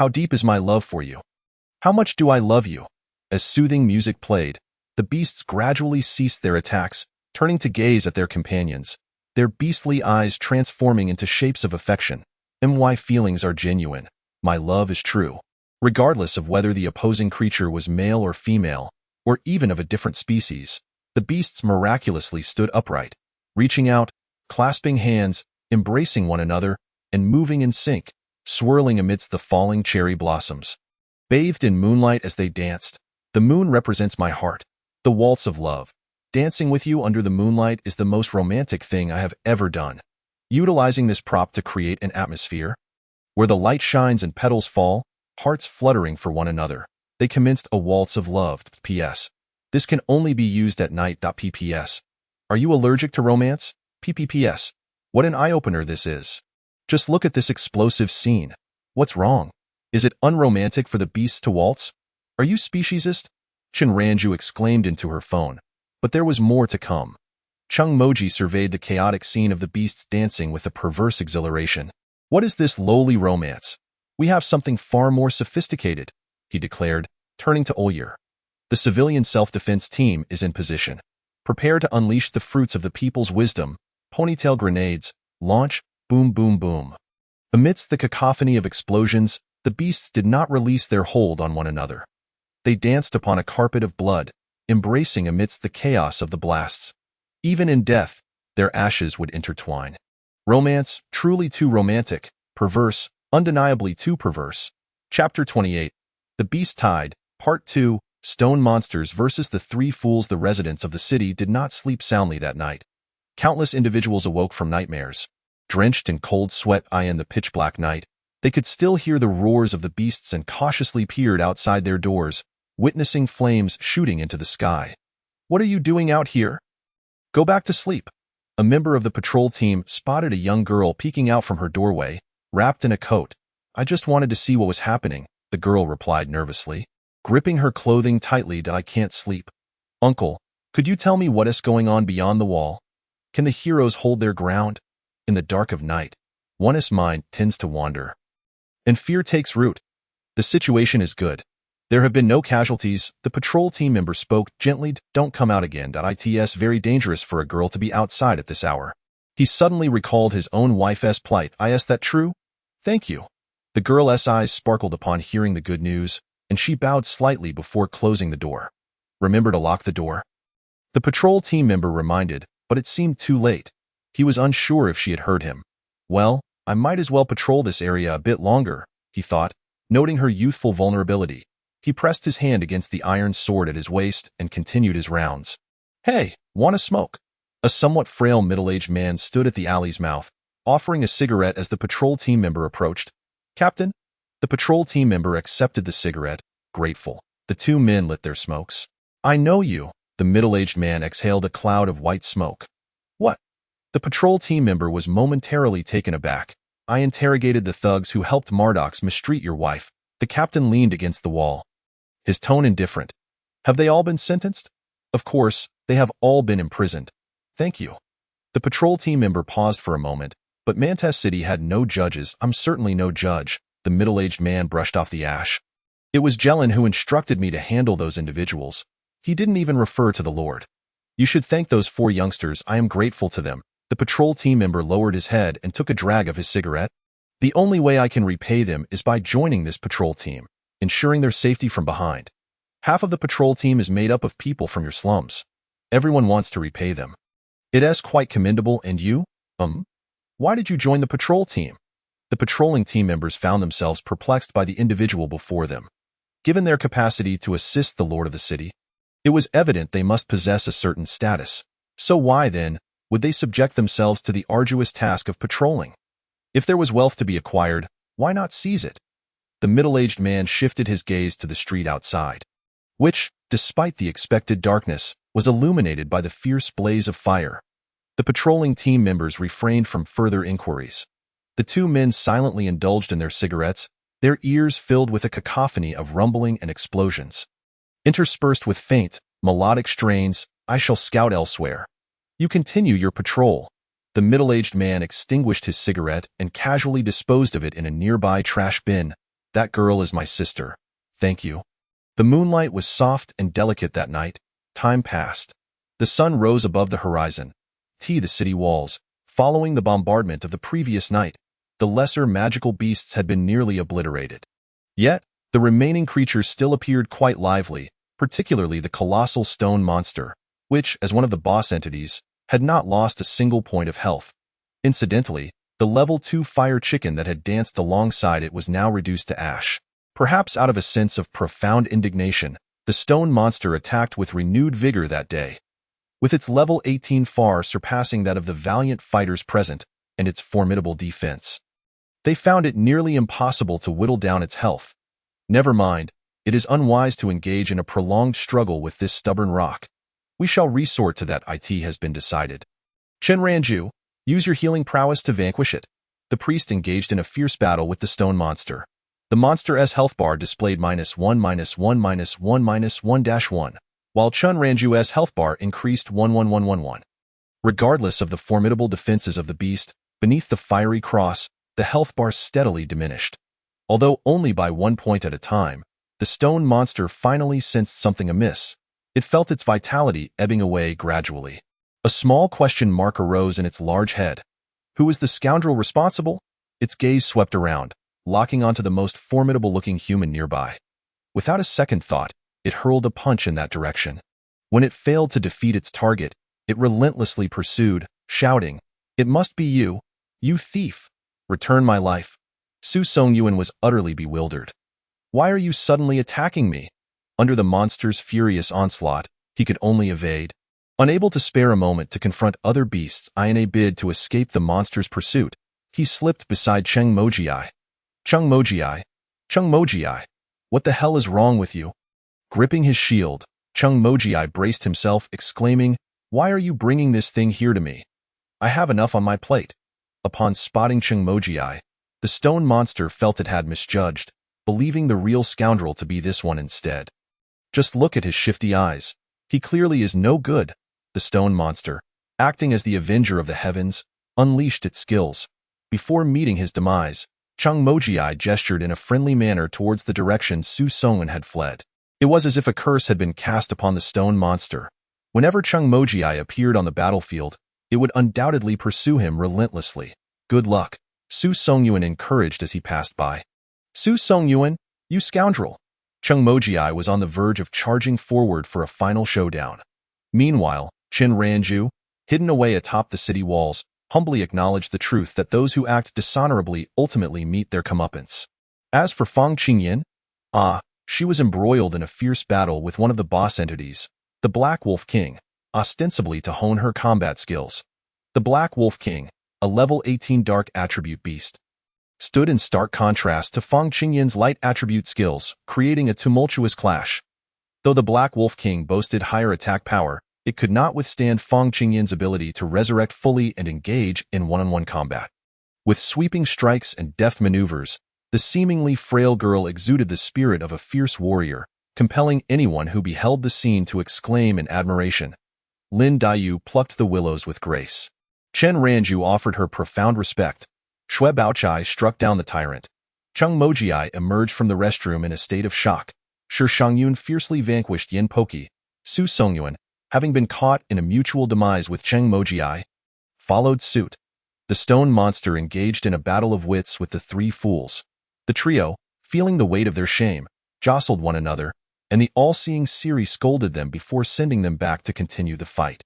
How deep is my love for you? How much do I love you? As soothing music played, the beasts gradually ceased their attacks, turning to gaze at their companions, their beastly eyes transforming into shapes of affection. My feelings are genuine. My love is true. Regardless of whether the opposing creature was male or female, or even of a different species, the beasts miraculously stood upright, reaching out, clasping hands, embracing one another, and moving in sync, swirling amidst the falling cherry blossoms. Bathed in moonlight as they danced, the moon represents my heart, the waltz of love. Dancing with you under the moonlight is the most romantic thing I have ever done. Utilizing this prop to create an atmosphere where the light shines and petals fall, hearts fluttering for one another, they commenced a waltz of love. P.S. This can only be used at night. P.P.S. Are you allergic to romance? P.P.P.S. What an eye-opener this is. Just look at this explosive scene. What's wrong? Is it unromantic for the beasts to waltz? Are you speciesist? Chen Ranju exclaimed into her phone. But there was more to come. Chung Moji surveyed the chaotic scene of the beasts dancing with a perverse exhilaration. What is this lowly romance? We have something far more sophisticated, he declared, turning to Oyer. The civilian self-defense team is in position. Prepare to unleash the fruits of the people's wisdom. Ponytail grenades, launch, boom boom boom. Amidst the cacophony of explosions, the beasts did not release their hold on one another. They danced upon a carpet of blood, embracing amidst the chaos of the blasts. Even in death, their ashes would intertwine. Romance, truly too romantic, perverse, undeniably too perverse. Chapter 28. The Beast Tide, Part 2, Stone Monsters versus the Three Fools. The residents of the city did not sleep soundly that night. Countless individuals awoke from nightmares. Drenched in cold sweat in the pitch-black night, they could still hear the roars of the beasts and cautiously peered outside their doors, witnessing flames shooting into the sky. What are you doing out here? Go back to sleep. A member of the patrol team spotted a young girl peeking out from her doorway, wrapped in a coat. I just wanted to see what was happening, the girl replied nervously, gripping her clothing tightly. I can't sleep. Uncle, could you tell me what is going on beyond the wall? Can the heroes hold their ground? In the dark of night, one's mind tends to wander, and fear takes root. The situation is good. There have been no casualties, the patrol team member spoke gently. Don't come out again. It's very dangerous for a girl to be outside at this hour. He suddenly recalled his own wife's plight. Is that true? Thank you. The girl's eyes sparkled upon hearing the good news, and she bowed slightly before closing the door. Remember to lock the door. The patrol team member reminded, but it seemed too late. He was unsure if she had heard him. Well, I might as well patrol this area a bit longer, he thought, noting her youthful vulnerability. He pressed his hand against the iron sword at his waist and continued his rounds. Hey, want a smoke? A somewhat frail middle-aged man stood at the alley's mouth, offering a cigarette as the patrol team member approached. Captain? The patrol team member accepted the cigarette, grateful. The two men lit their smokes. I know you. The middle-aged man exhaled a cloud of white smoke. What? The patrol team member was momentarily taken aback. I interrogated the thugs who helped Marduk's mistreat your wife. The captain leaned against the wall, his tone indifferent. Have they all been sentenced? Of course, they have all been imprisoned. Thank you. The patrol team member paused for a moment, but Mantas City had no judges. I'm certainly no judge. The middle-aged man brushed off the ash. It was Jelen who instructed me to handle those individuals. He didn't even refer to the Lord. You should thank those 4 youngsters. I am grateful to them. The patrol team member lowered his head and took a drag of his cigarette. The only way I can repay them is by joining this patrol team, ensuring their safety from behind. Half of the patrol team is made up of people from your slums. Everyone wants to repay them. It is quite commendable. And you? Why did you join the patrol team? The patrolling team members found themselves perplexed by the individual before them. Given their capacity to assist the lord of the city, it was evident they must possess a certain status. So why, then, would they subject themselves to the arduous task of patrolling? If there was wealth to be acquired, why not seize it? The middle-aged man shifted his gaze to the street outside, which, despite the expected darkness, was illuminated by the fierce blaze of fire. The patrolling team members refrained from further inquiries. The two men silently indulged in their cigarettes, their ears filled with a cacophony of rumbling and explosions. Interspersed with faint, melodic strains, I shall scout elsewhere. You continue your patrol. The middle-aged man extinguished his cigarette and casually disposed of it in a nearby trash bin. That girl is my sister. Thank you. The moonlight was soft and delicate that night. Time passed. The sun rose above the horizon. The city walls, following the bombardment of the previous night, the lesser magical beasts had been nearly obliterated. Yet, the remaining creatures still appeared quite lively, particularly the colossal stone monster, which, as one of the boss entities, had not lost a single point of health. Incidentally, the level 2 fire chicken that had danced alongside it was now reduced to ash. Perhaps out of a sense of profound indignation, the stone monster attacked with renewed vigor that day. With its level 18 far surpassing that of the valiant fighters present and its formidable defense, they found it nearly impossible to whittle down its health. Never mind, it is unwise to engage in a prolonged struggle with this stubborn rock. We shall resort to that. It has been decided. Chen Ranju, use your healing prowess to vanquish it. The priest engaged in a fierce battle with the stone monster. The monster's health bar displayed -1-1-1-1-1-1-1, while Chen Ranju's health bar increased 1-1-1-1-1. Regardless of the formidable defenses of the beast, beneath the fiery cross, the health bar steadily diminished. Although only by 1 point at a time, the stone monster finally sensed something amiss. It felt its vitality ebbing away gradually. A small question mark arose in its large head. Who was the scoundrel responsible? Its gaze swept around, locking onto the most formidable-looking human nearby. Without a second thought, it hurled a punch in that direction. When it failed to defeat its target, it relentlessly pursued, shouting, "It must be you, you thief! Return my life!" Su Songyuan was utterly bewildered. "Why are you suddenly attacking me?" Under the monster's furious onslaught, he could only evade. Unable to spare a moment to confront other beasts in a bid to escape the monster's pursuit, he slipped beside Cheng Mojiai. "Chung Mojiai! Chung Mojiai! What the hell is wrong with you?" Gripping his shield, Chung Mojiai braced himself, exclaiming, "Why are you bringing this thing here to me? I have enough on my plate." Upon spotting Chung Mojiai, the stone monster felt it had misjudged, believing the real scoundrel to be this one instead. "Just look at his shifty eyes. He clearly is no good." The stone monster, acting as the avenger of the heavens, unleashed its skills. Before meeting his demise, Chung Mojiai gestured in a friendly manner towards the direction Su Songyuan had fled. It was as if a curse had been cast upon the stone monster. Whenever Chung Mojiai appeared on the battlefield, it would undoubtedly pursue him relentlessly. "Good luck," Su Songyuan encouraged as he passed by. "Su Songyuan, you scoundrel!" Chung Mojiai was on the verge of charging forward for a final showdown. Meanwhile, Chen Ranju, hidden away atop the city walls, humbly acknowledged the truth that those who act dishonorably ultimately meet their comeuppance. As for Fang Qingyan, she was embroiled in a fierce battle with one of the boss entities, the Black Wolf King, ostensibly to hone her combat skills. The Black Wolf King, a level 18 dark attribute beast, stood in stark contrast to Fang Qingyan's light attribute skills, creating a tumultuous clash. Though the Black Wolf King boasted higher attack power, it could not withstand Fang Qingyan's ability to resurrect fully and engage in one-on-one combat. With sweeping strikes and deft maneuvers, the seemingly frail girl exuded the spirit of a fierce warrior, compelling anyone who beheld the scene to exclaim in admiration. Lin Daiyu plucked the willows with grace. Chen Ranju offered her profound respect. Shui Baochai struck down the tyrant. Chung Mojiai emerged from the restroom in a state of shock. Shi Shangyun fiercely vanquished Yin Poki. Su Songyuan, having been caught in a mutual demise with Cheng Mojiai, followed suit. The stone monster engaged in a battle of wits with the three fools. The trio, feeling the weight of their shame, jostled one another, and the all-seeing Siri scolded them before sending them back to continue the fight.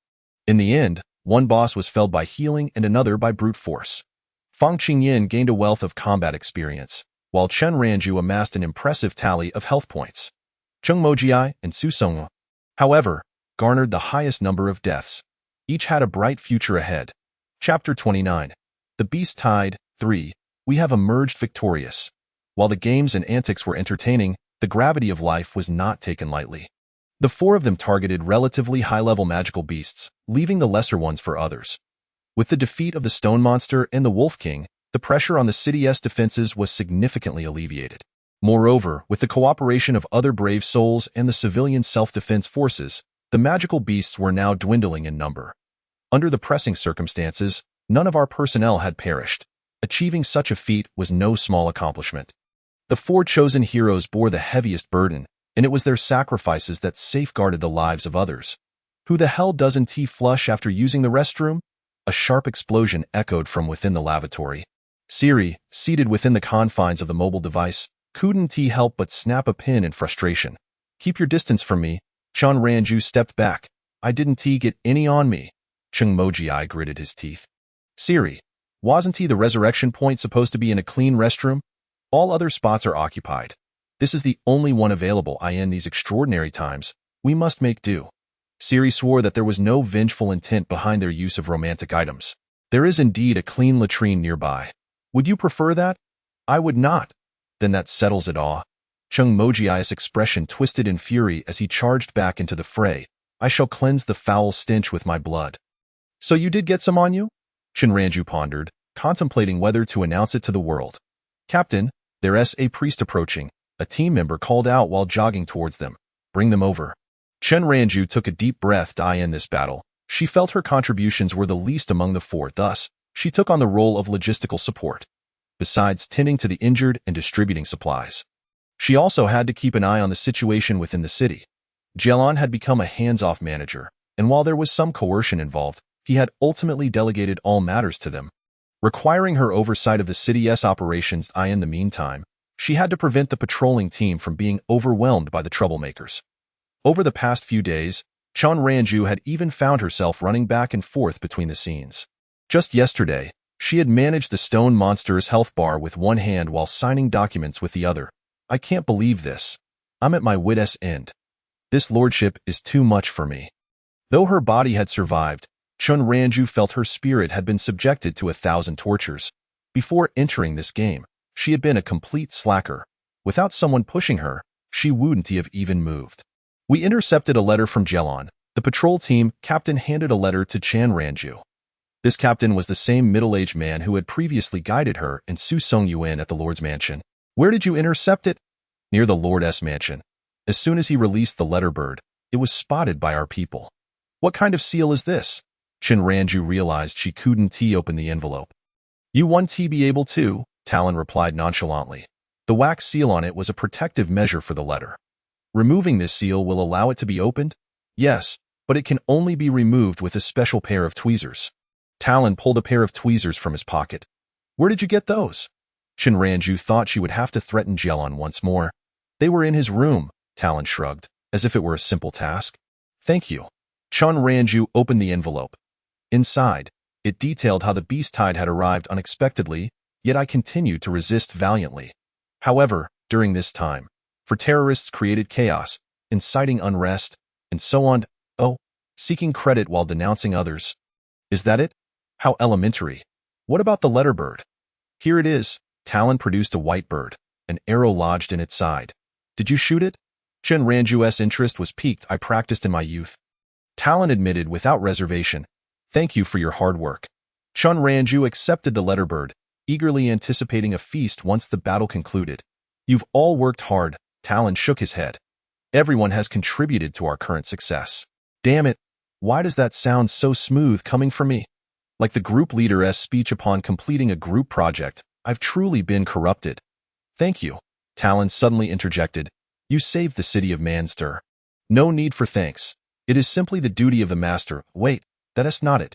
In the end, one boss was felled by healing and another by brute force. Fang Qingyan gained a wealth of combat experience, while Chen Ranju amassed an impressive tally of health points. Chung Mojiai and Su Songyuan, however, garnered the highest number of deaths. Each had a bright future ahead. Chapter 29. The Beast Tide. 3. We have emerged victorious. While the games and antics were entertaining, the gravity of life was not taken lightly. The four of them targeted relatively high-level magical beasts, leaving the lesser ones for others. With the defeat of the Stone Monster and the Wolf King, the pressure on the city's defenses was significantly alleviated. Moreover, with the cooperation of other brave souls and the civilian self-defense forces, the magical beasts were now dwindling in number. Under the pressing circumstances, none of our personnel had perished. Achieving such a feat was no small accomplishment. The 4 chosen heroes bore the heaviest burden, and it was their sacrifices that safeguarded the lives of others. Who the hell doesn't flush after using the restroom? A sharp explosion echoed from within the lavatory. Siri, seated within the confines of the mobile device, couldn't help but snap a pin in frustration. Keep your distance from me. Chan Ranju stepped back. I didn't get any on me. Chung Moji gritted his teeth. Siri, wasn't the resurrection point supposed to be in a clean restroom? All other spots are occupied. This is the only one available in these extraordinary times. We must make do. Siri swore that there was no vengeful intent behind their use of romantic items. There is indeed a clean latrine nearby. Would you prefer that? I would not. Then that settles it all. Chung Moji's expression twisted in fury as he charged back into the fray. I shall cleanse the foul stench with my blood. So you did get some on you? Chen Ranju pondered, contemplating whether to announce it to the world. Captain, there's a priest approaching, a team member called out while jogging towards them. Bring them over. Chen Ranju took a deep breath to in this battle. She felt her contributions were the least among the 4, thus, she took on the role of logistical support. Besides tending to the injured and distributing supplies, she also had to keep an eye on the situation within the city. Jelon had become a hands-off manager, and while there was some coercion involved, he had ultimately delegated all matters to them, requiring her oversight of the city's operations. In the meantime, she had to prevent the patrolling team from being overwhelmed by the troublemakers. Over the past few days, Chan Ranju had even found herself running back and forth between the scenes. Just yesterday, she had managed the stone monster's health bar with one hand while signing documents with the other. I can't believe this. I'm at my wit's end. This lordship is too much for me. Though her body had survived, Chun Ranju felt her spirit had been subjected to 1,000 tortures. Before entering this game, she had been a complete slacker. Without someone pushing her, she wouldn't have even moved. We intercepted a letter from Jelon. The patrol team captain handed a letter to Chan Ranju. This captain was the same middle-aged man who had previously guided her and Su Song Yuan at the Lord's mansion. Where did you intercept it? Near the Lord's mansion. As soon as he released the letter bird, it was spotted by our people. What kind of seal is this? Chin Ranju realized she couldn't open the envelope. You won't be able to, Talon replied nonchalantly. The wax seal on it was a protective measure for the letter. Removing this seal will allow it to be opened? Yes, but it can only be removed with a special pair of tweezers. Talon pulled a pair of tweezers from his pocket. Where did you get those? Chin Ranju thought she would have to threaten Jelon once more. They were in his room, Talon shrugged, as if it were a simple task. Thank you. Chun Ranju opened the envelope. Inside, it detailed how the beast tide had arrived unexpectedly, yet I continued to resist valiantly. However, during this time, for terrorists created chaos, inciting unrest, and so on, seeking credit while denouncing others. Is that it? How elementary. What about the letter bird? Here it is. Talon produced a white bird, an arrow lodged in its side. Did you shoot it? Chen Ranju's interest was piqued. I practiced in my youth. Talon admitted without reservation. Thank you for your hard work. Chun Ranju accepted the letter bird, eagerly anticipating a feast once the battle concluded. You've all worked hard, Talon shook his head. Everyone has contributed to our current success. Damn it, why does that sound so smooth coming from me? Like the group leader's speech upon completing a group project, I've truly been corrupted. Thank you, Talon suddenly interjected. You saved the city of Manster. No need for thanks. It is simply the duty of the master. Wait, that is not it.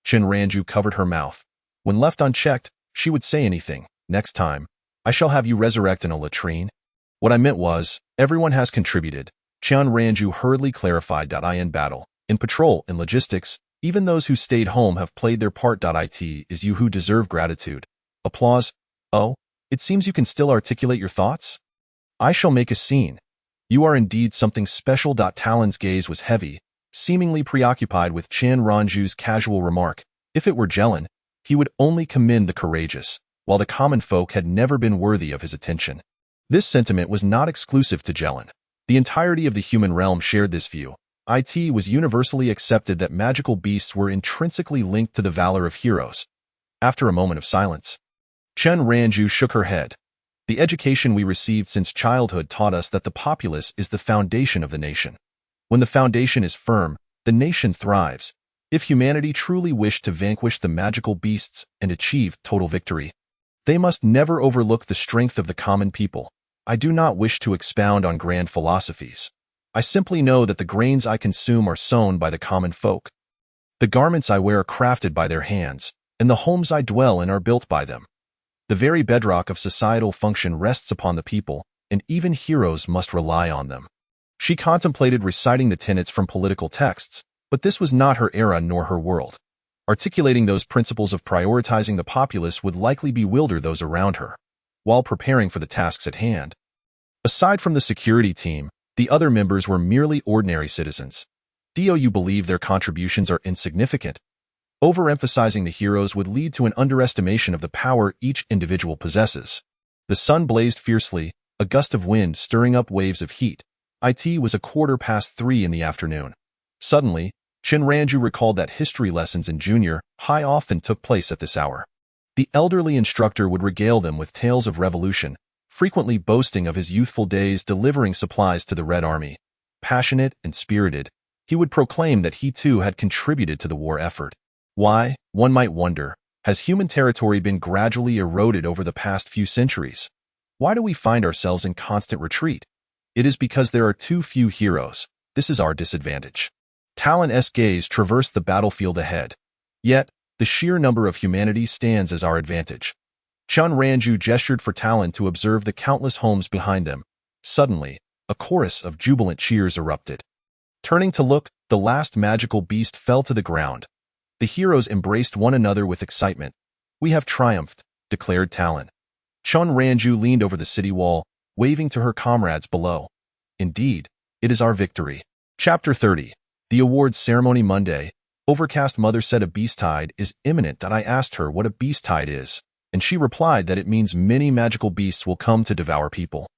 Chin Ranju covered her mouth. When left unchecked, she would say anything. Next time, I shall have you resurrect in a latrine. What I meant was, everyone has contributed. Chan Ranju hurriedly clarified. In battle, in patrol, in logistics, even those who stayed home have played their part. It is you who deserve gratitude. Applause. Oh, it seems you can still articulate your thoughts? I shall make a scene. You are indeed something special. Talon's gaze was heavy, seemingly preoccupied with Chan Ranju's casual remark. If it were Jelon, he would only commend the courageous, while the common folk had never been worthy of his attention. This sentiment was not exclusive to Jelon. The entirety of the human realm shared this view. It was universally accepted that magical beasts were intrinsically linked to the valor of heroes. After a moment of silence, Chen Ranju shook her head. The education we received since childhood taught us that the populace is the foundation of the nation. When the foundation is firm, the nation thrives. If humanity truly wished to vanquish the magical beasts and achieve total victory, They must never overlook the strength of the common people. I do not wish to expound on grand philosophies. I simply know that the grains I consume are sown by the common folk. The garments I wear are crafted by their hands, and the homes I dwell in are built by them. The very bedrock of societal function rests upon the people, and even heroes must rely on them. She contemplated reciting the tenets from political texts, but this was not her era nor her world. Articulating those principles of prioritizing the populace would likely bewilder those around her, while preparing for the tasks at hand. Aside from the security team, the other members were merely ordinary citizens. Do you believe their contributions are insignificant? Overemphasizing the heroes would lead to an underestimation of the power each individual possesses. The sun blazed fiercely, a gust of wind stirring up waves of heat. It was 3:15 in the afternoon. Suddenly, Chin Ranju recalled that history lessons in junior high often took place at this hour. The elderly instructor would regale them with tales of revolution, frequently boasting of his youthful days delivering supplies to the Red Army. Passionate and spirited, he would proclaim that he too had contributed to the war effort. Why, one might wonder, has human territory been gradually eroded over the past few centuries? Why do we find ourselves in constant retreat? It is because there are too few heroes. This is our disadvantage. Talon's gaze traversed the battlefield ahead. Yet, the sheer number of humanity stands as our advantage. Chun Ranju gestured for Talon to observe the countless homes behind them. Suddenly, a chorus of jubilant cheers erupted. Turning to look, the last magical beast fell to the ground. The heroes embraced one another with excitement. "We have triumphed," declared Talon. Chun Ranju leaned over the city wall, waving to her comrades below. "Indeed, it is our victory." Chapter 30. The awards ceremony Monday. Overcast mother said a beasttide is imminent. That I asked her what a beasttide is, and she replied that it means many magical beasts will come to devour people.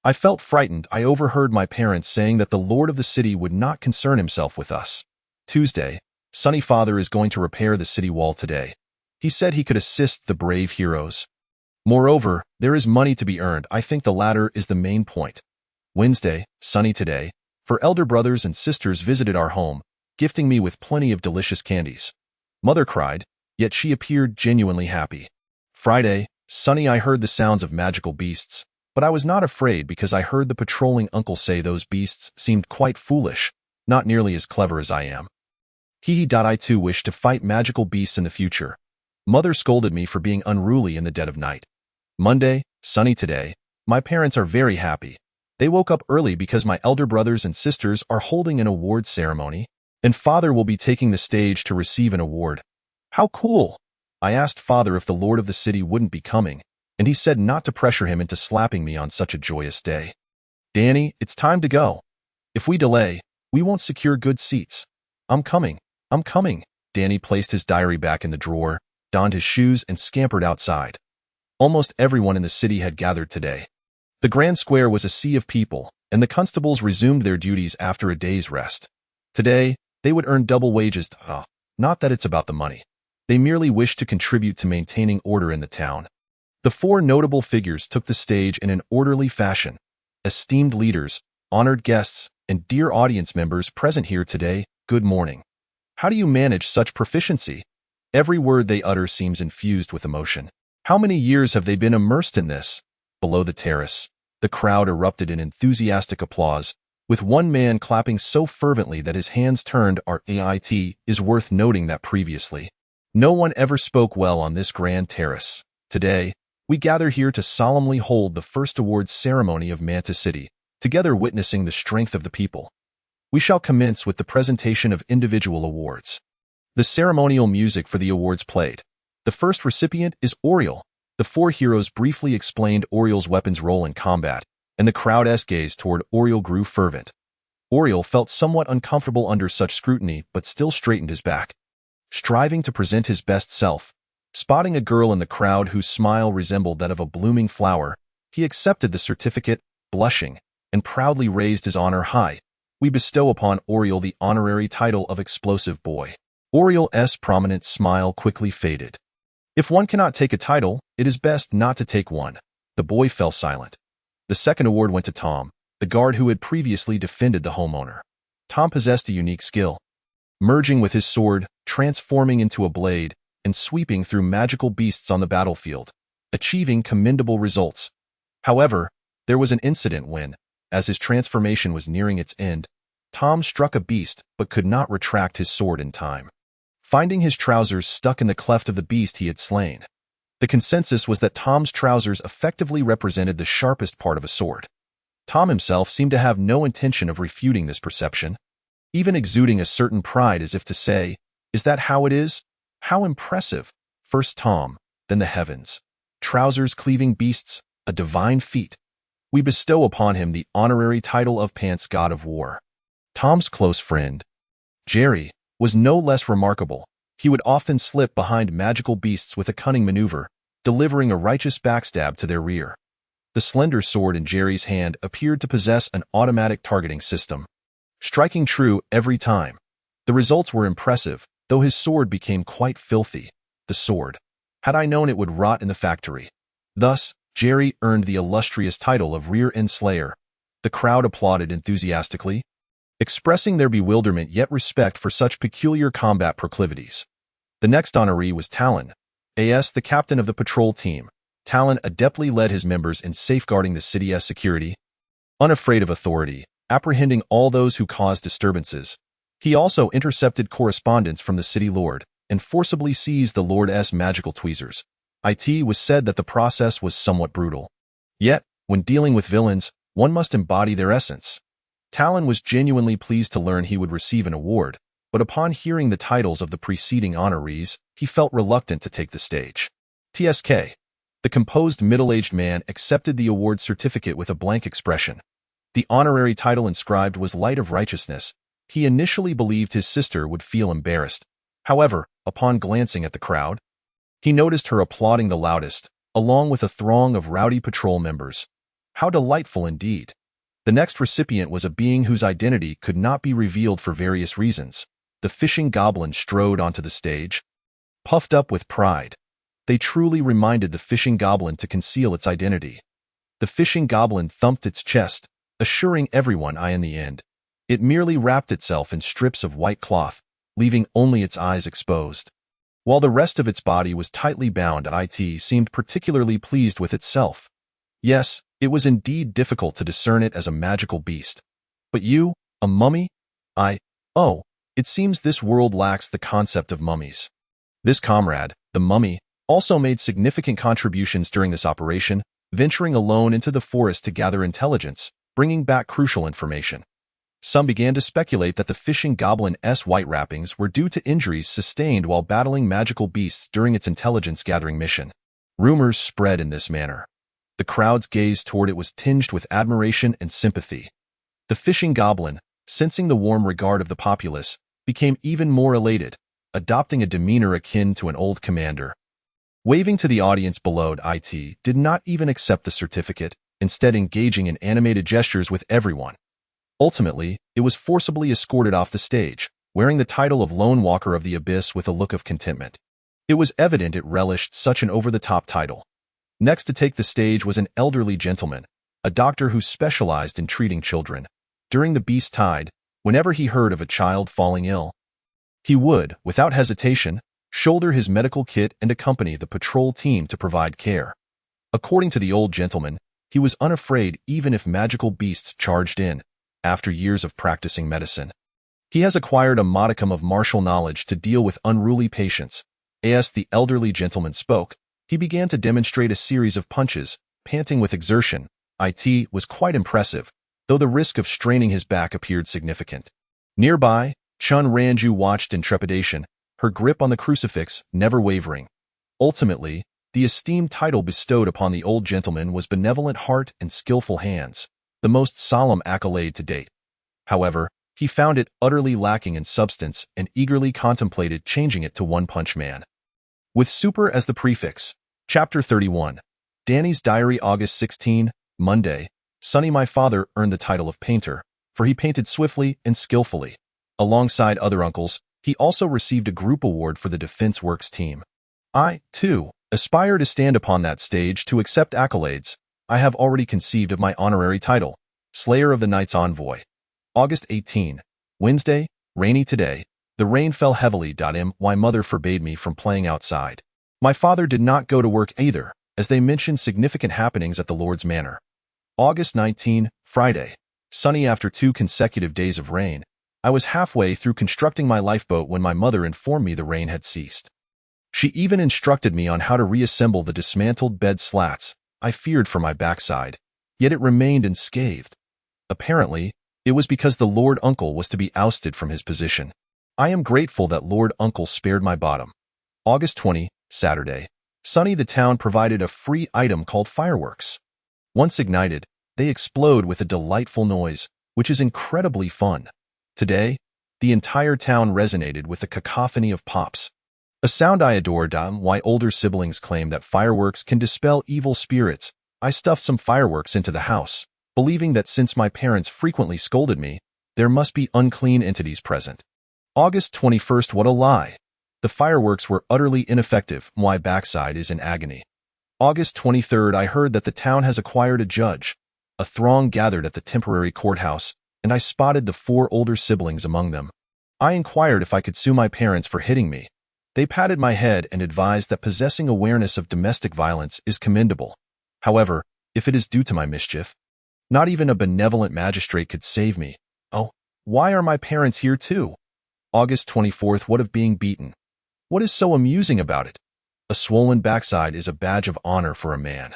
I felt frightened. I overheard my parents saying that the lord of the city would not concern himself with us. Tuesday. Sunny father is going to repair the city wall today. He said he could assist the brave heroes. Moreover, there is money to be earned. I think the latter is the main point. Wednesday. Sunny today. For elder brothers and sisters visited our home, gifting me with plenty of delicious candies. Mother cried, yet she appeared genuinely happy. Friday. Sunny, I heard the sounds of magical beasts, but I was not afraid because I heard the patrolling uncle say those beasts seemed quite foolish, not nearly as clever as I am. I too wish to fight magical beasts in the future. Mother scolded me for being unruly in the dead of night. Monday. Sunny today. My parents are very happy. They woke up early because my elder brothers and sisters are holding an awards ceremony, and father will be taking the stage to receive an award. How cool! I asked father if the lord of the city wouldn't be coming, and he said not to pressure him into slapping me on such a joyous day. Danny, it's time to go. If we delay, we won't secure good seats. I'm coming. Danny placed his diary back in the drawer, donned his shoes, and scampered outside. Almost everyone in the city had gathered today. The grand square was a sea of people, and the constables resumed their duties after a day's rest. Today, they would earn double wages. Not that it's about the money. They merely wished to contribute to maintaining order in the town. The four notable figures took the stage in an orderly fashion. Esteemed leaders, honored guests, and dear audience members present here today, good morning. How do you manage such proficiency? Every word they utter seems infused with emotion. How many years have they been immersed in this? Below the terrace, the crowd erupted in enthusiastic applause, with one man clapping so fervently that his hands turned. It is worth noting that previously, no one ever spoke well on this grand terrace. Today, we gather here to solemnly hold the first awards ceremony of Mantis City, together witnessing the strength of the people. We shall commence with the presentation of individual awards. The ceremonial music for the awards played. The first recipient is Oriel. The four heroes briefly explained Oriel's weapon's role in combat, and the crowd's gaze toward Oriel grew fervent. Oriel felt somewhat uncomfortable under such scrutiny, but still straightened his back. Striving to present his best self, spotting a girl in the crowd whose smile resembled that of a blooming flower, he accepted the certificate, blushing, and proudly raised his honor high. We bestow upon Oriel the honorary title of Explosive Boy. Oriel's prominent smile quickly faded. If one cannot take a title, it is best not to take one. The boy fell silent. The second award went to Tom, the guard who had previously defended the homeowner. Tom possessed a unique skill, merging with his sword, transforming into a blade, and sweeping through magical beasts on the battlefield. achieving commendable results. However, there was an incident when, as his transformation was nearing its end, Tom struck a beast but could not retract his sword in time, finding his trousers stuck in the cleft of the beast he had slain. The consensus was that Tom's trousers effectively represented the sharpest part of a sword. Tom himself seemed to have no intention of refuting this perception, even exuding a certain pride as if to say, "Is that how it is? How impressive! First Tom, then the heavens. Trousers cleaving beasts, a divine feat. We bestow upon him the honorary title of Pants God of War." Tom's close friend, Jerry, was no less remarkable. He would often slip behind magical beasts with a cunning maneuver, delivering a righteous backstab to their rear. The slender sword in Jerry's hand appeared to possess an automatic targeting system, striking true every time. The results were impressive, though his sword became quite filthy. The sword. Had I known it would rot in the factory. Thus, Jerry earned the illustrious title of Rear-End Slayer. The crowd applauded enthusiastically, expressing their bewilderment yet respect for such peculiar combat proclivities. The next honoree was Talon, as the captain of the patrol team. Talon adeptly led his members in safeguarding the city's security. Unafraid of authority, apprehending all those who caused disturbances, he also intercepted correspondence from the city lord and forcibly seized the lord's magical tweezers. It was said that the process was somewhat brutal. Yet, when dealing with villains, one must embody their essence. Talon was genuinely pleased to learn he would receive an award, but upon hearing the titles of the preceding honorees, he felt reluctant to take the stage. TSK. The composed middle-aged man accepted the award certificate with a blank expression. The honorary title inscribed was Light of Righteousness. He initially believed his sister would feel embarrassed. However, upon glancing at the crowd, he noticed her applauding the loudest, along with a throng of rowdy patrol members. How delightful indeed. The next recipient was a being whose identity could not be revealed for various reasons. The fishing goblin strode onto the stage, puffed up with pride. They truly reminded the fishing goblin to conceal its identity. The fishing goblin thumped its chest, assuring everyone in the end. It merely wrapped itself in strips of white cloth, leaving only its eyes exposed. While the rest of its body was tightly bound, it seemed particularly pleased with itself. Yes, it was indeed difficult to discern it as a magical beast. But you, a mummy? Oh, it seems this world lacks the concept of mummies. This comrade, the mummy, also made significant contributions during this operation, venturing alone into the forest to gather intelligence, bringing back crucial information. Some began to speculate that the fishing goblin's white wrappings were due to injuries sustained while battling magical beasts during its intelligence-gathering mission. Rumors spread in this manner. The crowd's gaze toward it was tinged with admiration and sympathy. The fishing goblin, sensing the warm regard of the populace, became even more elated, adopting a demeanor akin to an old commander. Waving to the audience below, it did not even accept the certificate, instead engaging in animated gestures with everyone. Ultimately, it was forcibly escorted off the stage, wearing the title of Lone Walker of the Abyss with a look of contentment. It was evident it relished such an over-the-top title. Next to take the stage was an elderly gentleman, a doctor who specialized in treating children. During the beast tide, whenever he heard of a child falling ill, he would, without hesitation, shoulder his medical kit and accompany the patrol team to provide care. According to the old gentleman, he was unafraid even if magical beasts charged in. After years of practicing medicine, he has acquired a modicum of martial knowledge to deal with unruly patients. As the elderly gentleman spoke, he began to demonstrate a series of punches, panting with exertion. It was quite impressive, though the risk of straining his back appeared significant. Nearby, Chun Ranju watched in trepidation, her grip on the crucifix never wavering. Ultimately, the esteemed title bestowed upon the old gentleman was Benevolent Heart and Skillful Hands, the most solemn accolade to date. However, he found it utterly lacking in substance and eagerly contemplated changing it to One Punch Man. With super as the prefix. Chapter 31. Danny's Diary, August 16, Monday. Sonny, my father earned the title of painter, for he painted swiftly and skillfully. Alongside other uncles, he also received a group award for the Defense Works team. I, too, aspire to stand upon that stage to accept accolades. I have already conceived of my honorary title, Slayer of the Night's Envoy. August 18, Wednesday, rainy today. The rain fell heavily. My mother forbade me from playing outside. My father did not go to work either, as they mentioned significant happenings at the Lord's Manor. August 19, Friday. Sunny after 2 consecutive days of rain. I was halfway through constructing my lifeboat when my mother informed me the rain had ceased. She even instructed me on how to reassemble the dismantled bed slats. I feared for my backside, yet it remained unscathed. Apparently, it was because the Lord Uncle was to be ousted from his position. I am grateful that Lord Uncle spared my bottom. August 20, Saturday. Sunny, the town provided a free item called fireworks. Once ignited, they explode with a delightful noise, which is incredibly fun. Today, the entire town resonated with a cacophony of pops. A sound I adore. Why older siblings claim that fireworks can dispel evil spirits. I stuffed some fireworks into the house, believing that since my parents frequently scolded me, there must be unclean entities present. August 21st, what a lie. The fireworks were utterly ineffective. My backside is in agony. August 23rd, I heard that the town has acquired a judge. A throng gathered at the temporary courthouse, and I spotted the 4 older siblings among them. I inquired if I could sue my parents for hitting me. They patted my head and advised that possessing awareness of domestic violence is commendable. However, if it is due to my mischief, not even a benevolent magistrate could save me. Oh, why are my parents here too? August 24th, what of being beaten? What is so amusing about it? A swollen backside is a badge of honor for a man.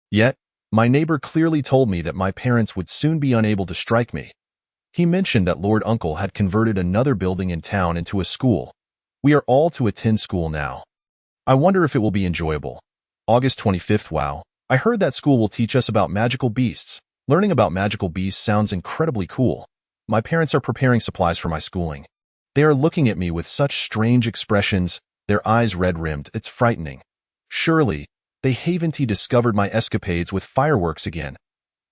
Yet, my neighbor clearly told me that my parents would soon be unable to strike me. He mentioned that Lord Uncle had converted another building in town into a school. We are all to attend school now. I wonder if it will be enjoyable. August 25th, wow. I heard that school will teach us about magical beasts. Learning about magical beasts sounds incredibly cool. My parents are preparing supplies for my schooling. They are looking at me with such strange expressions, their eyes red-rimmed. It's frightening. Surely, they haven't discovered my escapades with fireworks again.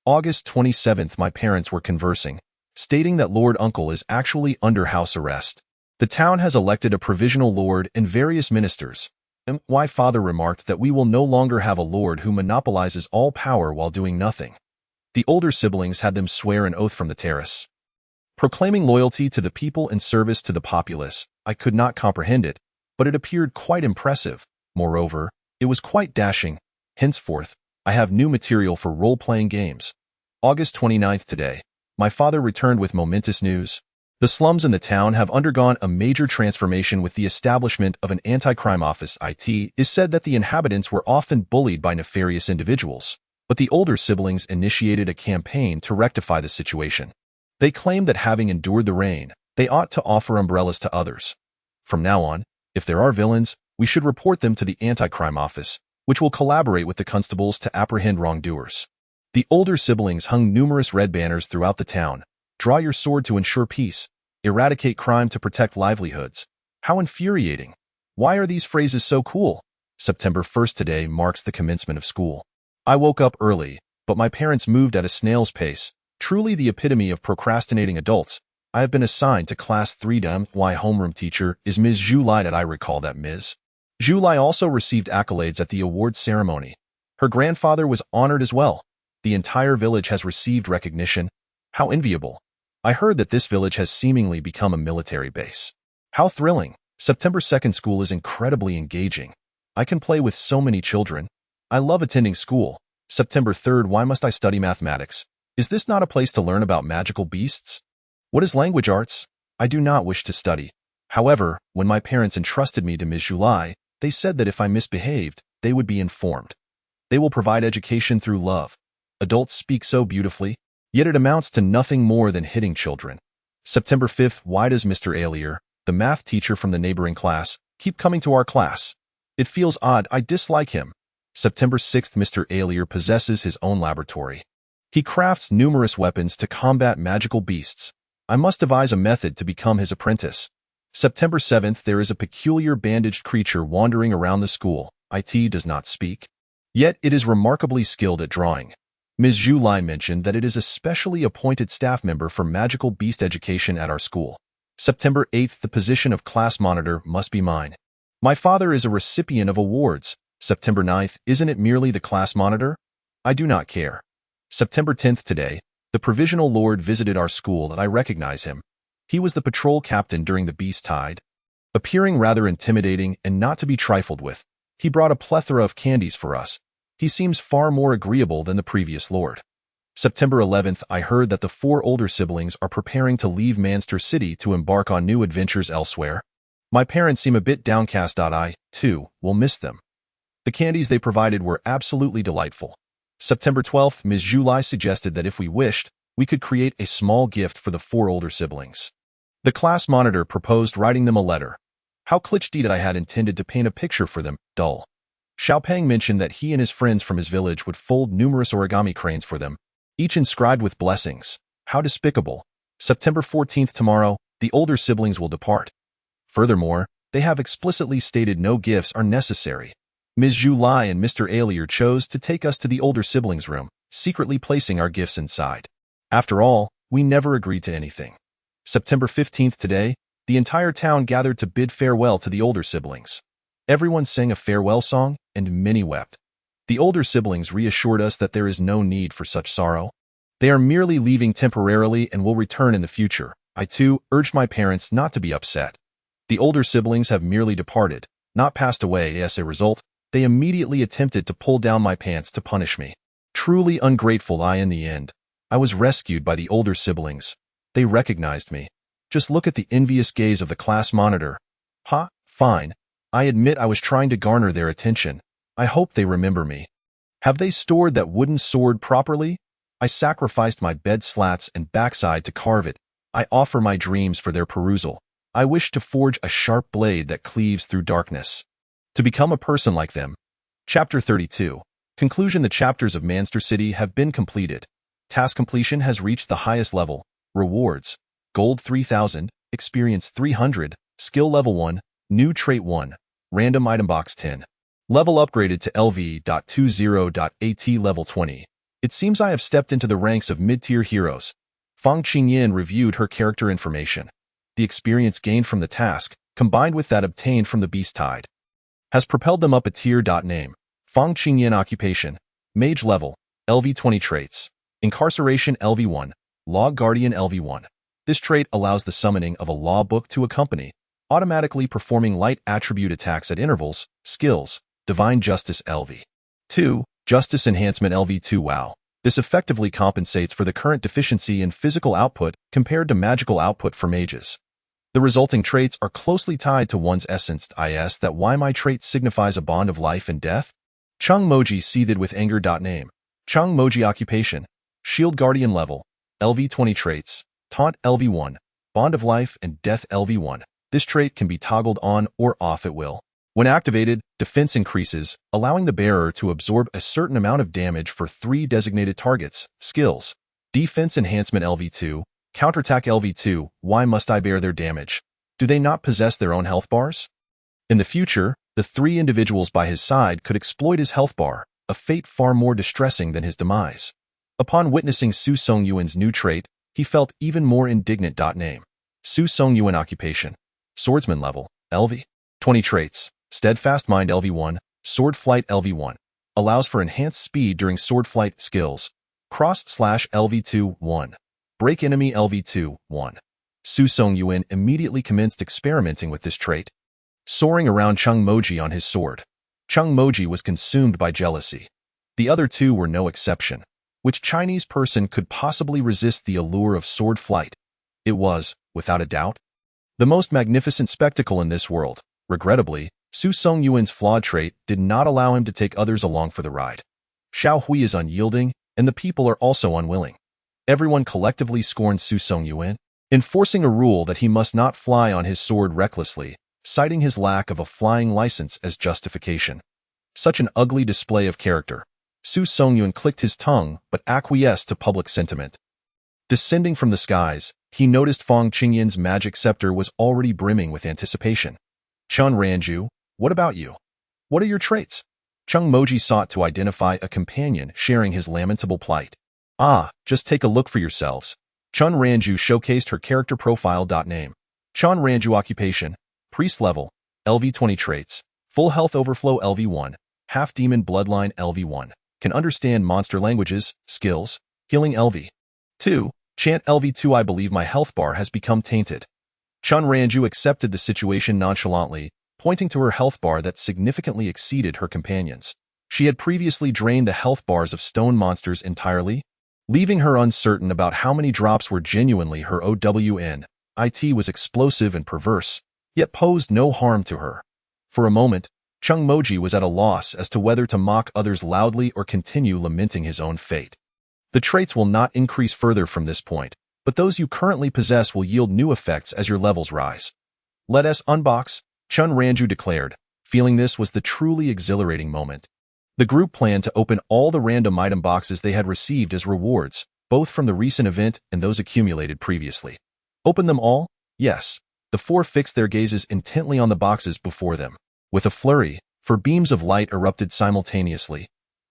August 27th, my parents were conversing, stating that Lord Uncle is actually under house arrest. The town has elected a provisional lord and various ministers. And my father remarked that we will no longer have a lord who monopolizes all power while doing nothing. The older siblings had them swear an oath from the terrace, proclaiming loyalty to the people and service to the populace. I could not comprehend it, but it appeared quite impressive. Moreover, it was quite dashing. Henceforth, I have new material for role-playing games. August 29th, today, my father returned with momentous news. The slums in the town have undergone a major transformation with the establishment of an anti-crime office. It is said that the inhabitants were often bullied by nefarious individuals, but the older siblings initiated a campaign to rectify the situation. They claimed that having endured the rain, they ought to offer umbrellas to others. From now on, if there are villains, we should report them to the anti-crime office, which will collaborate with the constables to apprehend wrongdoers. The older siblings hung numerous red banners throughout the town. Draw your sword to ensure peace. Eradicate crime to protect livelihoods. How infuriating. Why are these phrases so cool? September 1st, today marks the commencement of school. I woke up early, but my parents moved at a snail's pace. Truly the epitome of procrastinating adults. I have been assigned to Class 3. My homeroom teacher is Ms. July. I recall that Ms. July also received accolades at the awards ceremony. Her grandfather was honored as well. The entire village has received recognition. How enviable. I heard that this village has seemingly become a military base. How thrilling. September 2nd, school is incredibly engaging. I can play with so many children. I love attending school. September 3rd, why must I study mathematics? Is this not a place to learn about magical beasts? What is language arts? I do not wish to study. However, when my parents entrusted me to Ms. July, they said that if I misbehaved, they would be informed. They will provide education through love. Adults speak so beautifully, yet it amounts to nothing more than hitting children. September 5th, why does Mr. Alier, the math teacher from the neighboring class, keep coming to our class? It feels odd. I dislike him. September 6th, Mr. Alier possesses his own laboratory. He crafts numerous weapons to combat magical beasts. I must devise a method to become his apprentice. September 7th, there is a peculiar bandaged creature wandering around the school. It does not speak, yet it is remarkably skilled at drawing. Ms. July mentioned that it is a specially appointed staff member for magical beast education at our school. September 8th, the position of class monitor must be mine. My father is a recipient of awards. September 9th, isn't it merely the class monitor? I do not care. September 10th, today, the provisional lord visited our school and I recognize him. He was the patrol captain during the beast tide. Appearing rather intimidating and not to be trifled with, he brought a plethora of candies for us. He seems far more agreeable than the previous lord. September 11th, I heard that the 4 older siblings are preparing to leave Manchester City to embark on new adventures elsewhere. My parents seem a bit downcast. I, too, will miss them. The candies they provided were absolutely delightful. September 12th, Ms. July suggested that if we wished, we could create a small gift for the 4 older siblings. The class monitor proposed writing them a letter. How cliché that I had intended to paint a picture for them, dull. Xiaopeng mentioned that he and his friends from his village would fold numerous origami cranes for them, each inscribed with blessings. How despicable. September 14th, tomorrow, the older siblings will depart. Furthermore, they have explicitly stated no gifts are necessary. Ms. July and Mr. Alier chose to take us to the older siblings' room, secretly placing our gifts inside. After all, we never agreed to anything. September 15th, today, the entire town gathered to bid farewell to the older siblings. Everyone sang a farewell song, and many wept. The older siblings reassured us that there is no need for such sorrow. They are merely leaving temporarily and will return in the future. I, too, urged my parents not to be upset. The older siblings have merely departed, not passed away. As a result, they immediately attempted to pull down my pants to punish me. Truly ungrateful. In the end, I was rescued by the older siblings. They recognized me. Just look at the envious gaze of the class monitor. Ha, fine. I admit I was trying to garner their attention. I hope they remember me. Have they stored that wooden sword properly? I sacrificed my bed slats and backside to carve it. I offer my dreams for their perusal. I wish to forge a sharp blade that cleaves through darkness. To become a person like them. Chapter 32. Conclusion. The chapters of Manchester City have been completed. Task completion has reached the highest level. Rewards. Gold 3000, Experience 300, Skill Level 1, New Trait 1, Random Item Box 10. Level upgraded to LV.20.AT Level 20. It seems I have stepped into the ranks of mid-tier heroes. Fang Qingyan reviewed her character information. The experience gained from the task, combined with that obtained from the Beast Tide, has propelled them up a tier. Name. Fang Qingyan. Occupation. Mage level. LV20 traits. Incarceration LV1. Law Guardian LV1. This trait allows the summoning of a law book to accompany, automatically performing light attribute attacks at intervals. Skills. Divine Justice LV2. Justice Enhancement LV2. Wow. This effectively compensates for the current deficiency in physical output compared to magical output for mages. The resulting traits are closely tied to one's essence. Is that why my trait signifies a bond of life and death? Chung Moji seethed with anger. Name. Chung Moji. Occupation. Shield Guardian level. LV20 traits. Taunt LV1. Bond of life and death LV1. This trait can be toggled on or off at will. When activated, defense increases, allowing the bearer to absorb a certain amount of damage for 3 designated targets. Skills. Defense Enhancement LV2. Counterattack LV2. Why must I bear their damage? Do they not possess their own health bars? In the future, the 3 individuals by his side could exploit his health bar, a fate far more distressing than his demise. Upon witnessing Su Songyuan's new trait, he felt even more indignant. Name. Su Songyuan. Occupation. Swordsman level. LV20 traits. Steadfast Mind LV1. Sword Flight LV1. Allows for enhanced speed during sword flight. Skills. Cross/LV2 1. Break enemy LV2 1. Su Songyuan immediately commenced experimenting with this trait, soaring around Chung Moji on his sword. Chung Moji was consumed by jealousy. The other 2 were no exception. Which Chinese person could possibly resist the allure of sword flight? It was, without a doubt, the most magnificent spectacle in this world. Regrettably, Su Songyuan's flawed trait did not allow him to take others along for the ride. Xiao Hui is unyielding, and the people are also unwilling. Everyone collectively scorned Su Songyuan, enforcing a rule that he must not fly on his sword recklessly, citing his lack of a flying license as justification. Such an ugly display of character. Su Songyuan clicked his tongue but acquiesced to public sentiment. Descending from the skies, he noticed Fang Qingyan's magic scepter was already brimming with anticipation. Chun Ranju, what about you? What are your traits? Chung Moji sought to identify a companion sharing his lamentable plight. Just take a look for yourselves. Chun Ranju showcased her character profile. Name. Chun Ranju. Occupation. Priest level. LV20 traits. Full health overflow LV1. Half demon bloodline LV1. Can understand monster languages. Skills. Healing LV2. Chant LV2. I believe my health bar has become tainted. Chun Ranju accepted the situation nonchalantly, pointing to her health bar that significantly exceeded her companion's. She had previously drained the health bars of stone monsters entirely, leaving her uncertain about how many drops were genuinely her OWN. It was explosive and perverse, yet posed no harm to her. For a moment, Chung Moji was at a loss as to whether to mock others loudly or continue lamenting his own fate. The traits will not increase further from this point, but those you currently possess will yield new effects as your levels rise. Let us unbox, Chun Ranju declared, feeling this was the truly exhilarating moment. The group planned to open all the random item boxes they had received as rewards, both from the recent event and those accumulated previously. Open them all? Yes. The four fixed their gazes intently on the boxes before them. With a flurry, for beams of light erupted simultaneously.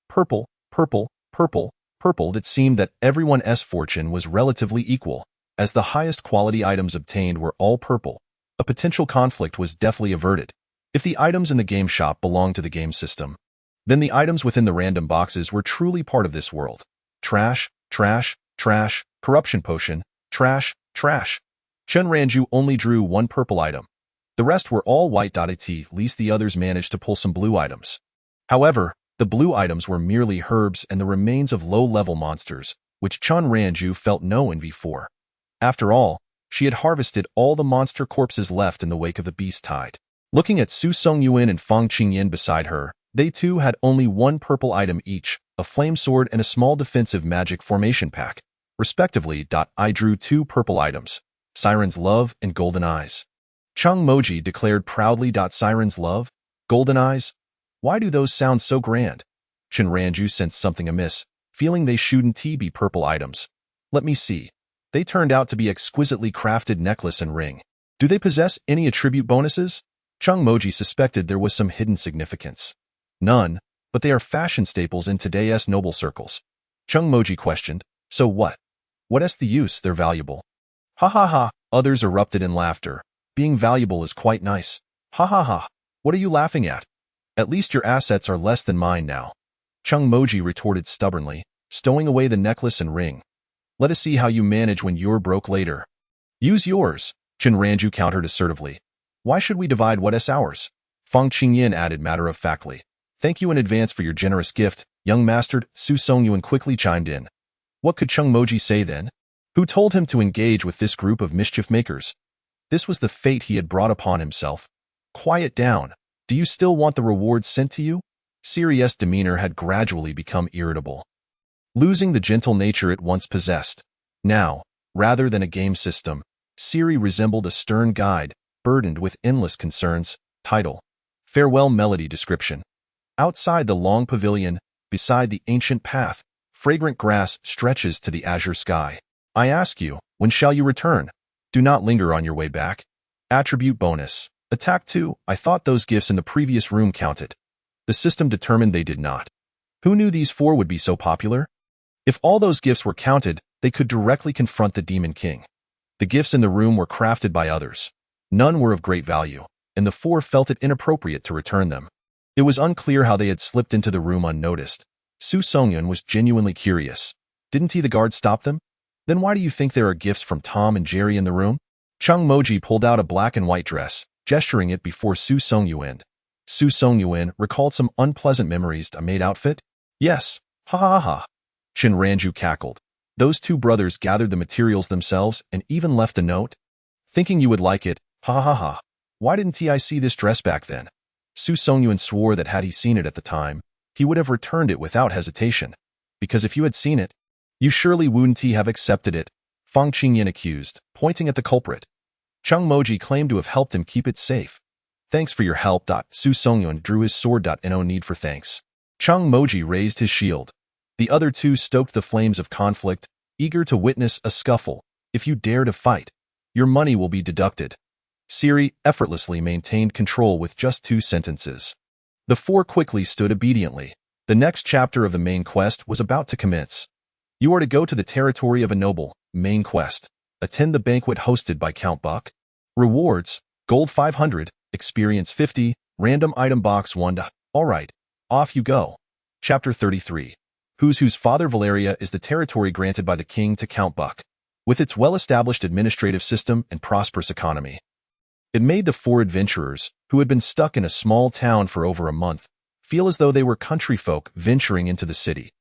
Purple, purple, purple, purple. It seemed that everyone's fortune was relatively equal, as the highest quality items obtained were all purple. A potential conflict was deftly averted. If the items in the game shop belonged to the game system, then the items within the random boxes were truly part of this world. Trash, trash, trash, corruption potion, trash, trash. Chun Ranju only drew one purple item. The rest were all white. At least the others managed to pull some blue items. However, the blue items were merely herbs and the remains of low-level monsters, which Chun Ranju felt no envy for. After all, she had harvested all the monster corpses left in the wake of the beast tide. Looking at Su Songyuan and Fang Qingyan beside her, they too had only one purple item each, a flame sword and a small defensive magic formation pack, respectively. I drew two purple items, Siren's Love and Golden Eyes. Chung Moji declared proudly. Siren's Love? Golden Eyes? Why do those sound so grand? Chun Ranju sensed something amiss, feeling they shouldn't be purple items. Let me see. They turned out to be exquisitely crafted necklace and ring. Do they possess any attribute bonuses? Chung Moji suspected there was some hidden significance. None, but they are fashion staples in today's noble circles. Chung Moji questioned, so what? What's the use? They're valuable. Ha ha ha, others erupted in laughter. Being valuable is quite nice. Ha ha ha, what are you laughing at? At least your assets are less than mine now. Chung Moji retorted stubbornly, stowing away the necklace and ring. Let us see how you manage when you're broke later. Use yours, Chun Ranju countered assertively. Why should we divide what's ours? Fang Qingyan added matter-of-factly. Thank you in advance for your generous gift, young master. Su Songyuan quickly chimed in. What could Chung Moji say then? Who told him to engage with this group of mischief-makers? This was the fate he had brought upon himself. Quiet down. Do you still want the rewards sent to you? Siri's demeanor had gradually become irritable, losing the gentle nature it once possessed. Now, rather than a game system, Siri resembled a stern guide, burdened with endless concerns. Title: Farewell Melody. Description: Outside the long pavilion, beside the ancient path, fragrant grass stretches to the azure sky. I ask you, when shall you return? Do not linger on your way back. Attribute bonus: Attack 2. I thought those gifts in the previous room counted. The system determined they did not. Who knew these four would be so popular? If all those gifts were counted, they could directly confront the Demon King. The gifts in the room were crafted by others. None were of great value, and the four felt it inappropriate to return them. It was unclear how they had slipped into the room unnoticed. Su Songyun was genuinely curious. Didn't the guard stop them? Then why do you think there are gifts from Tom and Jerry in the room? Chung Moji pulled out a black and white dress, gesturing it before Su Songyuan. Su Songyuan recalled some unpleasant memories. A maid outfit? Yes. Ha ha ha. Chun Ranju cackled. Those two brothers gathered the materials themselves and even left a note. Thinking you would like it. Ha ha ha. Why didn't I see this dress back then? Su Songyuan swore that had he seen it at the time, he would have returned it without hesitation. Because if you had seen it, you surely wouldn't have accepted it, Fang Qingyan accused, pointing at the culprit. Chung Moji claimed to have helped him keep it safe. Thanks for your help. Su Songyuan drew his sword. No need for thanks. Chung Moji raised his shield. The other two stoked the flames of conflict, eager to witness a scuffle. If you dare to fight, your money will be deducted. Siri effortlessly maintained control with just 2 sentences. The four quickly stood obediently. The next chapter of the main quest was about to commence. You are to go to the territory of a noble. Main quest. Attend the banquet hosted by Count Buck. Rewards: Gold 500, Experience 50, Random Item Box 1. Alright, off you go. Chapter 33. Whose Father Valeria is the territory granted by the king to Count Buck. With its well-established administrative system and prosperous economy, it made the 4 adventurers, who had been stuck in a small town for over a month, feel as though they were country folk venturing into the city.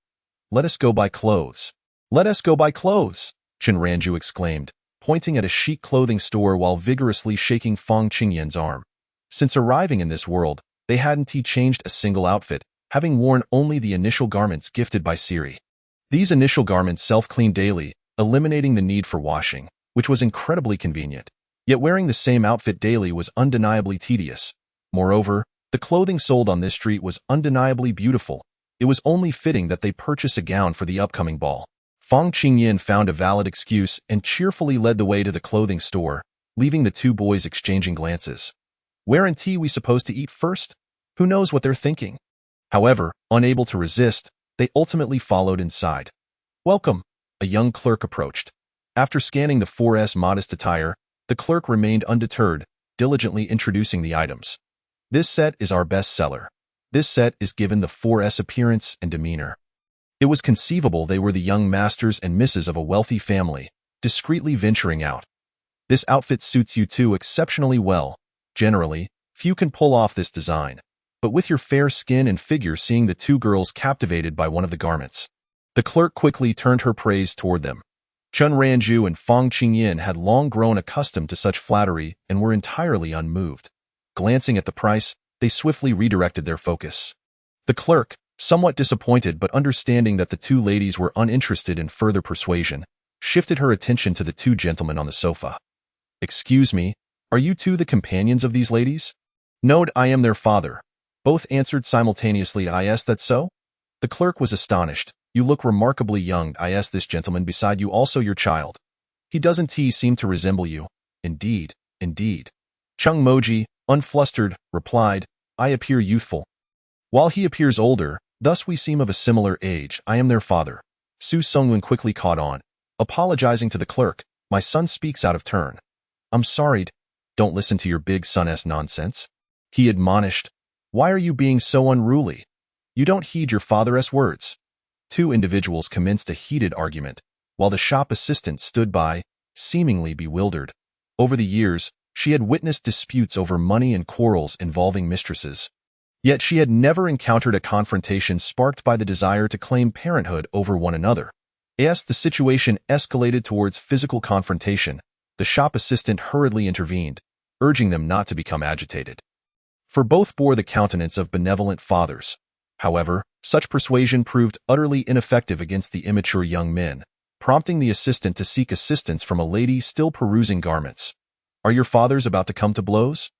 "Let us go buy clothes. Let us go buy clothes," Chen Ranju exclaimed, pointing at a chic clothing store while vigorously shaking Fang Qingyan's arm. Since arriving in this world, they hadn't changed a single outfit, having worn only the initial garments gifted by Siri. These initial garments self-cleaned daily, eliminating the need for washing, which was incredibly convenient. Yet wearing the same outfit daily was undeniably tedious. Moreover, the clothing sold on this street was undeniably beautiful. It was only fitting that they purchase a gown for the upcoming ball. Fang Qingyan found a valid excuse and cheerfully led the way to the clothing store, leaving the two boys exchanging glances. "Where in tea we supposed to eat first? Who knows what they're thinking?" However, unable to resist, they ultimately followed inside. "Welcome," a young clerk approached. After scanning the 4S modest attire, the clerk remained undeterred, diligently introducing the items. "This set is our best seller. This set is given the 4S appearance and demeanor." It was conceivable they were the young masters and misses of a wealthy family, discreetly venturing out. "This outfit suits you two exceptionally well. Generally, few can pull off this design, but with your fair skin and figure," seeing the two girls captivated by one of the garments. The clerk quickly turned her praise toward them. Chen Ranju and Fang Qingyan had long grown accustomed to such flattery and were entirely unmoved. Glancing at the price, they swiftly redirected their focus. The clerk, somewhat disappointed but understanding that the two ladies were uninterested in further persuasion, shifted her attention to the two gentlemen on the sofa. "Excuse me, are you two the companions of these ladies?" "No, I am their father," both answered simultaneously. "Is that so?" The clerk was astonished. "You look remarkably young. Is this gentleman beside you also your child?" "He doesn't seem to resemble you." "Indeed, indeed." Chung Moji, unflustered, replied, "I appear youthful, while he appears older, thus we seem of a similar age. I am their father." Su Sungwon quickly caught on, apologizing to the clerk. "My son speaks out of turn. I'm sorry. Don't listen to your big son's nonsense," he admonished. "Why are you being so unruly? You don't heed your father's words." Two individuals commenced a heated argument, while the shop assistant stood by, seemingly bewildered. Over the years, she had witnessed disputes over money and quarrels involving mistresses. Yet she had never encountered a confrontation sparked by the desire to claim parenthood over one another. As the situation escalated towards physical confrontation, the shop assistant hurriedly intervened, urging them not to become agitated. For both bore the countenance of benevolent fathers. However, such persuasion proved utterly ineffective against the immature young men, prompting the assistant to seek assistance from a lady still perusing garments. "Are your fathers about to come to blows?"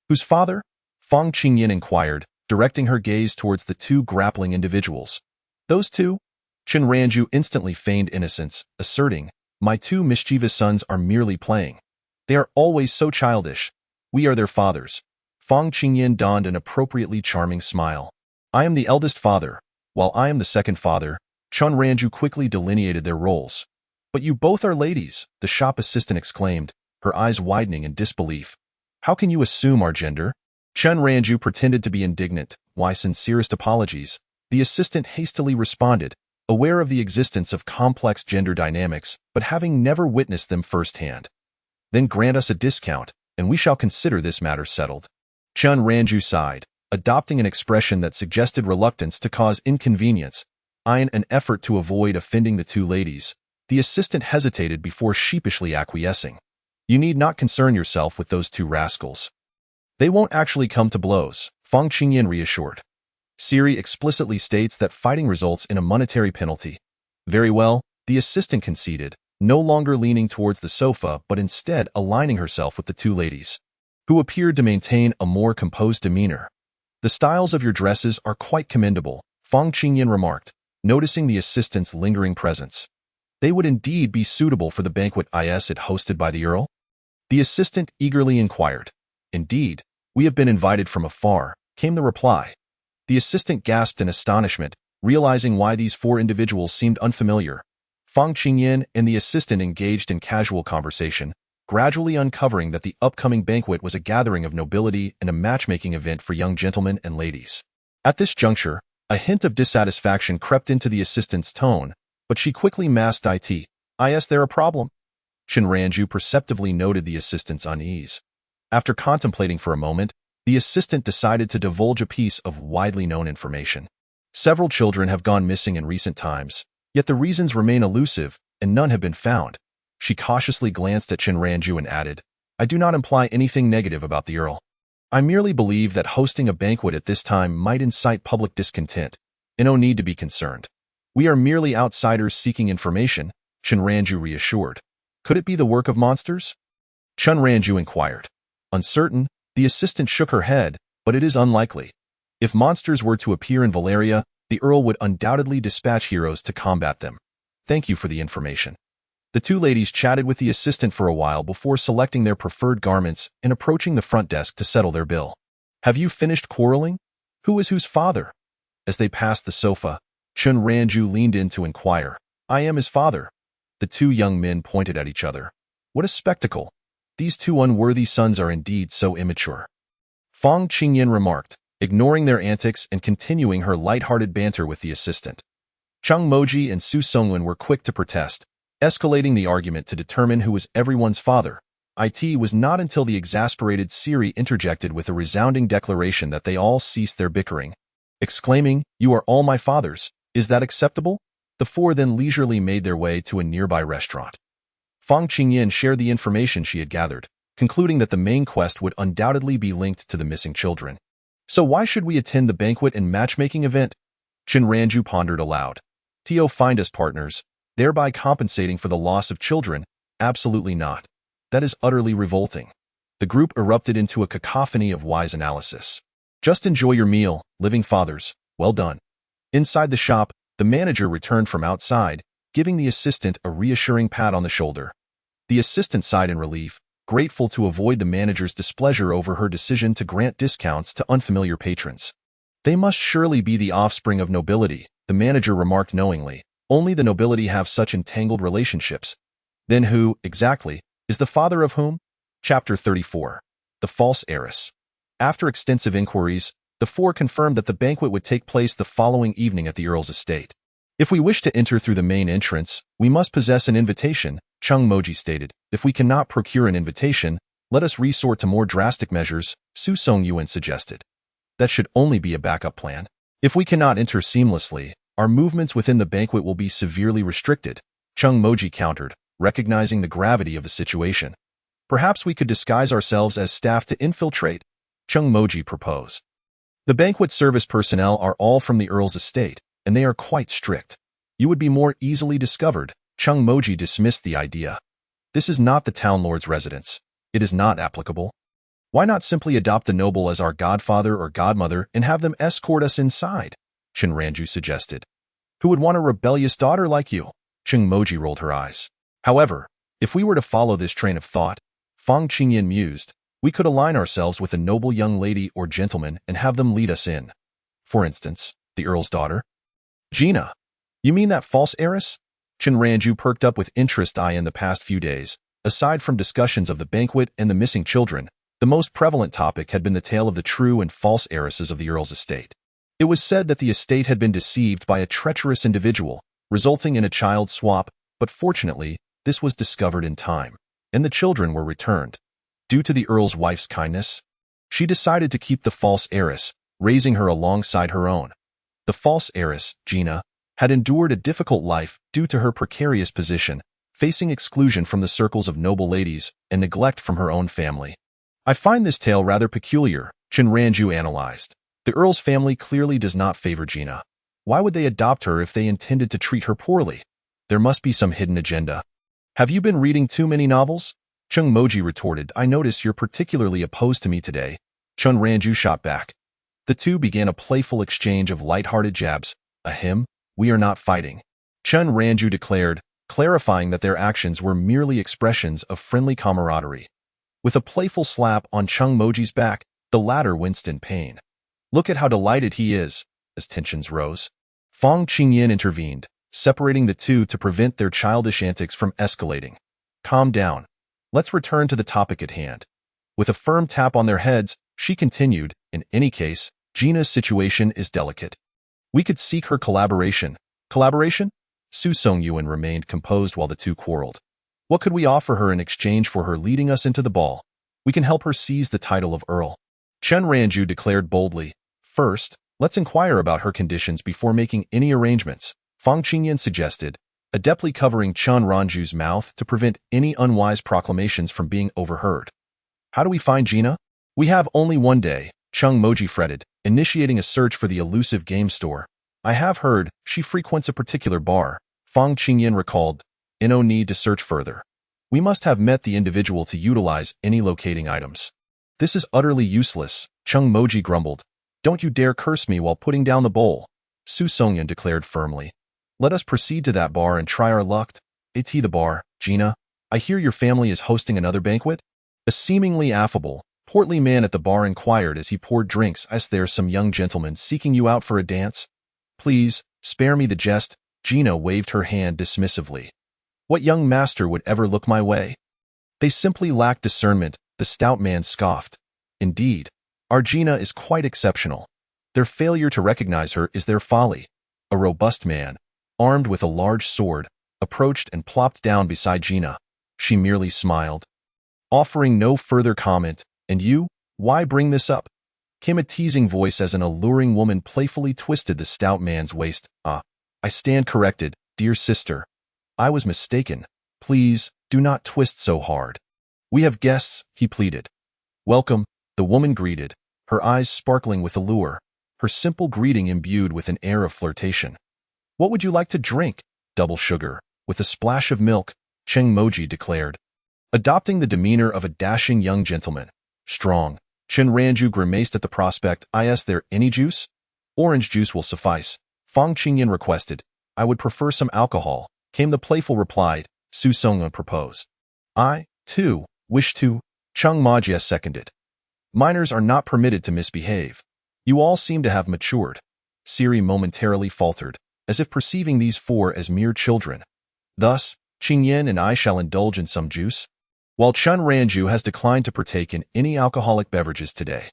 "Whose father?" Fang Qingyan inquired, directing her gaze towards the two grappling individuals. "Those two?" Chen Ranju instantly feigned innocence, asserting, "My two mischievous sons are merely playing. They are always so childish. We are their fathers." Fang Qingyan donned an appropriately charming smile. "I am the eldest father, while I am the second father." Chen Ranju quickly delineated their roles. "But you both are ladies," the shop assistant exclaimed, her eyes widening in disbelief. "How can you assume our gender?" Chen Ranju pretended to be indignant. "Why, sincerest apologies," the assistant hastily responded, aware of the existence of complex gender dynamics, but having never witnessed them firsthand. "Then grant us a discount, and we shall consider this matter settled." Chen Ranju sighed, adopting an expression that suggested reluctance to cause inconvenience. In an effort to avoid offending the two ladies, the assistant hesitated before sheepishly acquiescing. "You need not concern yourself with those two rascals. They won't actually come to blows," Fang Qingyan reassured. "Siri explicitly states that fighting results in a monetary penalty." "Very well," the assistant conceded, no longer leaning towards the sofa but instead aligning herself with the two ladies, who appeared to maintain a more composed demeanor. "The styles of your dresses are quite commendable," Fang Qingyan remarked, noticing the assistant's lingering presence. "They would indeed be suitable for the banquet it hosted by the Earl?" the assistant eagerly inquired. "Indeed, we have been invited from afar," came the reply. The assistant gasped in astonishment, realizing why these four individuals seemed unfamiliar. Fang Qingyan and the assistant engaged in casual conversation, gradually uncovering that the upcoming banquet was a gathering of nobility and a matchmaking event for young gentlemen and ladies. At this juncture, a hint of dissatisfaction crept into the assistant's tone, but she quickly masked it. "Is there a problem?" Chen Ranju perceptively noted the assistant's unease. After contemplating for a moment, the assistant decided to divulge a piece of widely known information. Several children have gone missing in recent times, yet the reasons remain elusive and none have been found. She cautiously glanced at Chinranju and added, I do not imply anything negative about the Earl. I merely believe that hosting a banquet at this time might incite public discontent, and no need to be concerned. We are merely outsiders seeking information, Chinranju reassured. Could it be the work of monsters? Chinranju inquired. Uncertain, the assistant shook her head, but it is unlikely. If monsters were to appear in Valeria, the Earl would undoubtedly dispatch heroes to combat them. Thank you for the information. The two ladies chatted with the assistant for a while before selecting their preferred garments and approaching the front desk to settle their bill. Have you finished quarreling? Who is whose father? As they passed the sofa, Chinranju leaned in to inquire. I am his father. The two young men pointed at each other. What a spectacle! These two unworthy sons are indeed so immature. Fang Qingyan remarked, ignoring their antics and continuing her light-hearted banter with the assistant. Cheng Moji and Su Songwen were quick to protest, escalating the argument to determine who was everyone's father. It was not until the exasperated Siri interjected with a resounding declaration that they all ceased their bickering, exclaiming, You are all my fathers. Is that acceptable? The four then leisurely made their way to a nearby restaurant. Fang Qingyan shared the information she had gathered, concluding that the main quest would undoubtedly be linked to the missing children. So why should we attend the banquet and matchmaking event? Chinranju pondered aloud. To find us partners, thereby compensating for the loss of children? Absolutely not. That is utterly revolting. The group erupted into a cacophony of wise analysis. Just enjoy your meal, living fathers. Well done. Inside the shop, the manager returned from outside, giving the assistant a reassuring pat on the shoulder. The assistant sighed in relief, grateful to avoid the manager's displeasure over her decision to grant discounts to unfamiliar patrons. They must surely be the offspring of nobility, the manager remarked knowingly. Only the nobility have such entangled relationships. Then who, exactly, is the father of whom? Chapter 34. The False Heiress. After extensive inquiries, the four confirmed that the banquet would take place the following evening at the Earl's estate. If we wish to enter through the main entrance, we must possess an invitation, Cheng Moji stated. If we cannot procure an invitation, let us resort to more drastic measures, Su Songyuan suggested. That should only be a backup plan. If we cannot enter seamlessly, our movements within the banquet will be severely restricted, Cheng Moji countered, recognizing the gravity of the situation. Perhaps we could disguise ourselves as staff to infiltrate, Cheng Moji proposed. The banquet service personnel are all from the Earl's estate, and they are quite strict. You would be more easily discovered, Cheng Moji dismissed the idea. This is not the town lord's residence. It is not applicable. Why not simply adopt a noble as our godfather or godmother and have them escort us inside? Chinranju suggested. Who would want a rebellious daughter like you? Cheng Moji rolled her eyes. However, if we were to follow this train of thought, Fang Qingyan mused, we could align ourselves with a noble young lady or gentleman and have them lead us in. For instance, the Earl's daughter. Gina. You mean that false heiress? Chinranju perked up with interest. In the past few days, aside from discussions of the banquet and the missing children, the most prevalent topic had been the tale of the true and false heiresses of the Earl's estate. It was said that the estate had been deceived by a treacherous individual, resulting in a child swap, but fortunately, this was discovered in time, and the children were returned. Due to the Earl's wife's kindness, she decided to keep the false heiress, raising her alongside her own. The false heiress, Gina, had endured a difficult life due to her precarious position, facing exclusion from the circles of noble ladies and neglect from her own family. I find this tale rather peculiar, Chinranju analyzed. The Earl's family clearly does not favor Gina. Why would they adopt her if they intended to treat her poorly? There must be some hidden agenda. Have you been reading too many novels? Cheng Moji retorted. I notice you're particularly opposed to me today. Chinranju shot back. The two began a playful exchange of light-hearted jabs. Ahem, we are not fighting, Chinranju declared, clarifying that their actions were merely expressions of friendly camaraderie. With a playful slap on Cheng Moji's back, the latter winced in pain. Look at how delighted he is, as tensions rose. Fang Qingyan intervened, separating the two to prevent their childish antics from escalating. Calm down. Let's return to the topic at hand. With a firm tap on their heads, she continued, in any case, Gina's situation is delicate. We could seek her collaboration. Collaboration? Su Songyuan remained composed while the two quarreled. What could we offer her in exchange for her leading us into the ball? We can help her seize the title of Earl. Chen Ranju declared boldly. First, let's inquire about her conditions before making any arrangements, Fang Qingyan suggested, adeptly covering Chen Ranju's mouth to prevent any unwise proclamations from being overheard. How do we find Gina? We have only one day, Chung Moji fretted, initiating a search for the elusive game store. I have heard she frequents a particular bar, Fang Qingyan recalled. No need to search further. We must have met the individual to utilize any locating items. This is utterly useless, Chung Moji grumbled. Don't you dare curse me while putting down the bowl, Su Songyan declared firmly. Let us proceed to that bar and try our luck. At the bar, Gina, I hear your family is hosting another banquet? A seemingly affable, portly man at the bar inquired as he poured drinks. Is there some young gentleman seeking you out for a dance? Please, spare me the jest, Gina waved her hand dismissively. What young master would ever look my way? They simply lack discernment, the stout man scoffed. Indeed, our Gina is quite exceptional. Their failure to recognize her is their folly. A robust man, armed with a large sword, approached and plopped down beside Gina. She merely smiled, offering no further comment. And you, why bring this up? Came a teasing voice as an alluring woman playfully twisted the stout man's waist. I stand corrected, dear sister. I was mistaken. Please, do not twist so hard. We have guests, he pleaded. Welcome, the woman greeted, her eyes sparkling with allure, her simple greeting imbued with an air of flirtation. What would you like to drink? Double sugar, with a splash of milk, Cheng Moji declared. Adopting the demeanor of a dashing young gentleman. Strong, Chen Ranju grimaced at the prospect. Is there any juice? Orange juice will suffice, Fang Qingyan requested. I would prefer some alcohol, came the playful reply. Su Songyan proposed. I, too, wish to, Chung Majia seconded. Minors are not permitted to misbehave. You all seem to have matured. Siri momentarily faltered, as if perceiving these four as mere children. Thus, Qingyan and I shall indulge in some juice, while Chen Ranju has declined to partake in any alcoholic beverages today.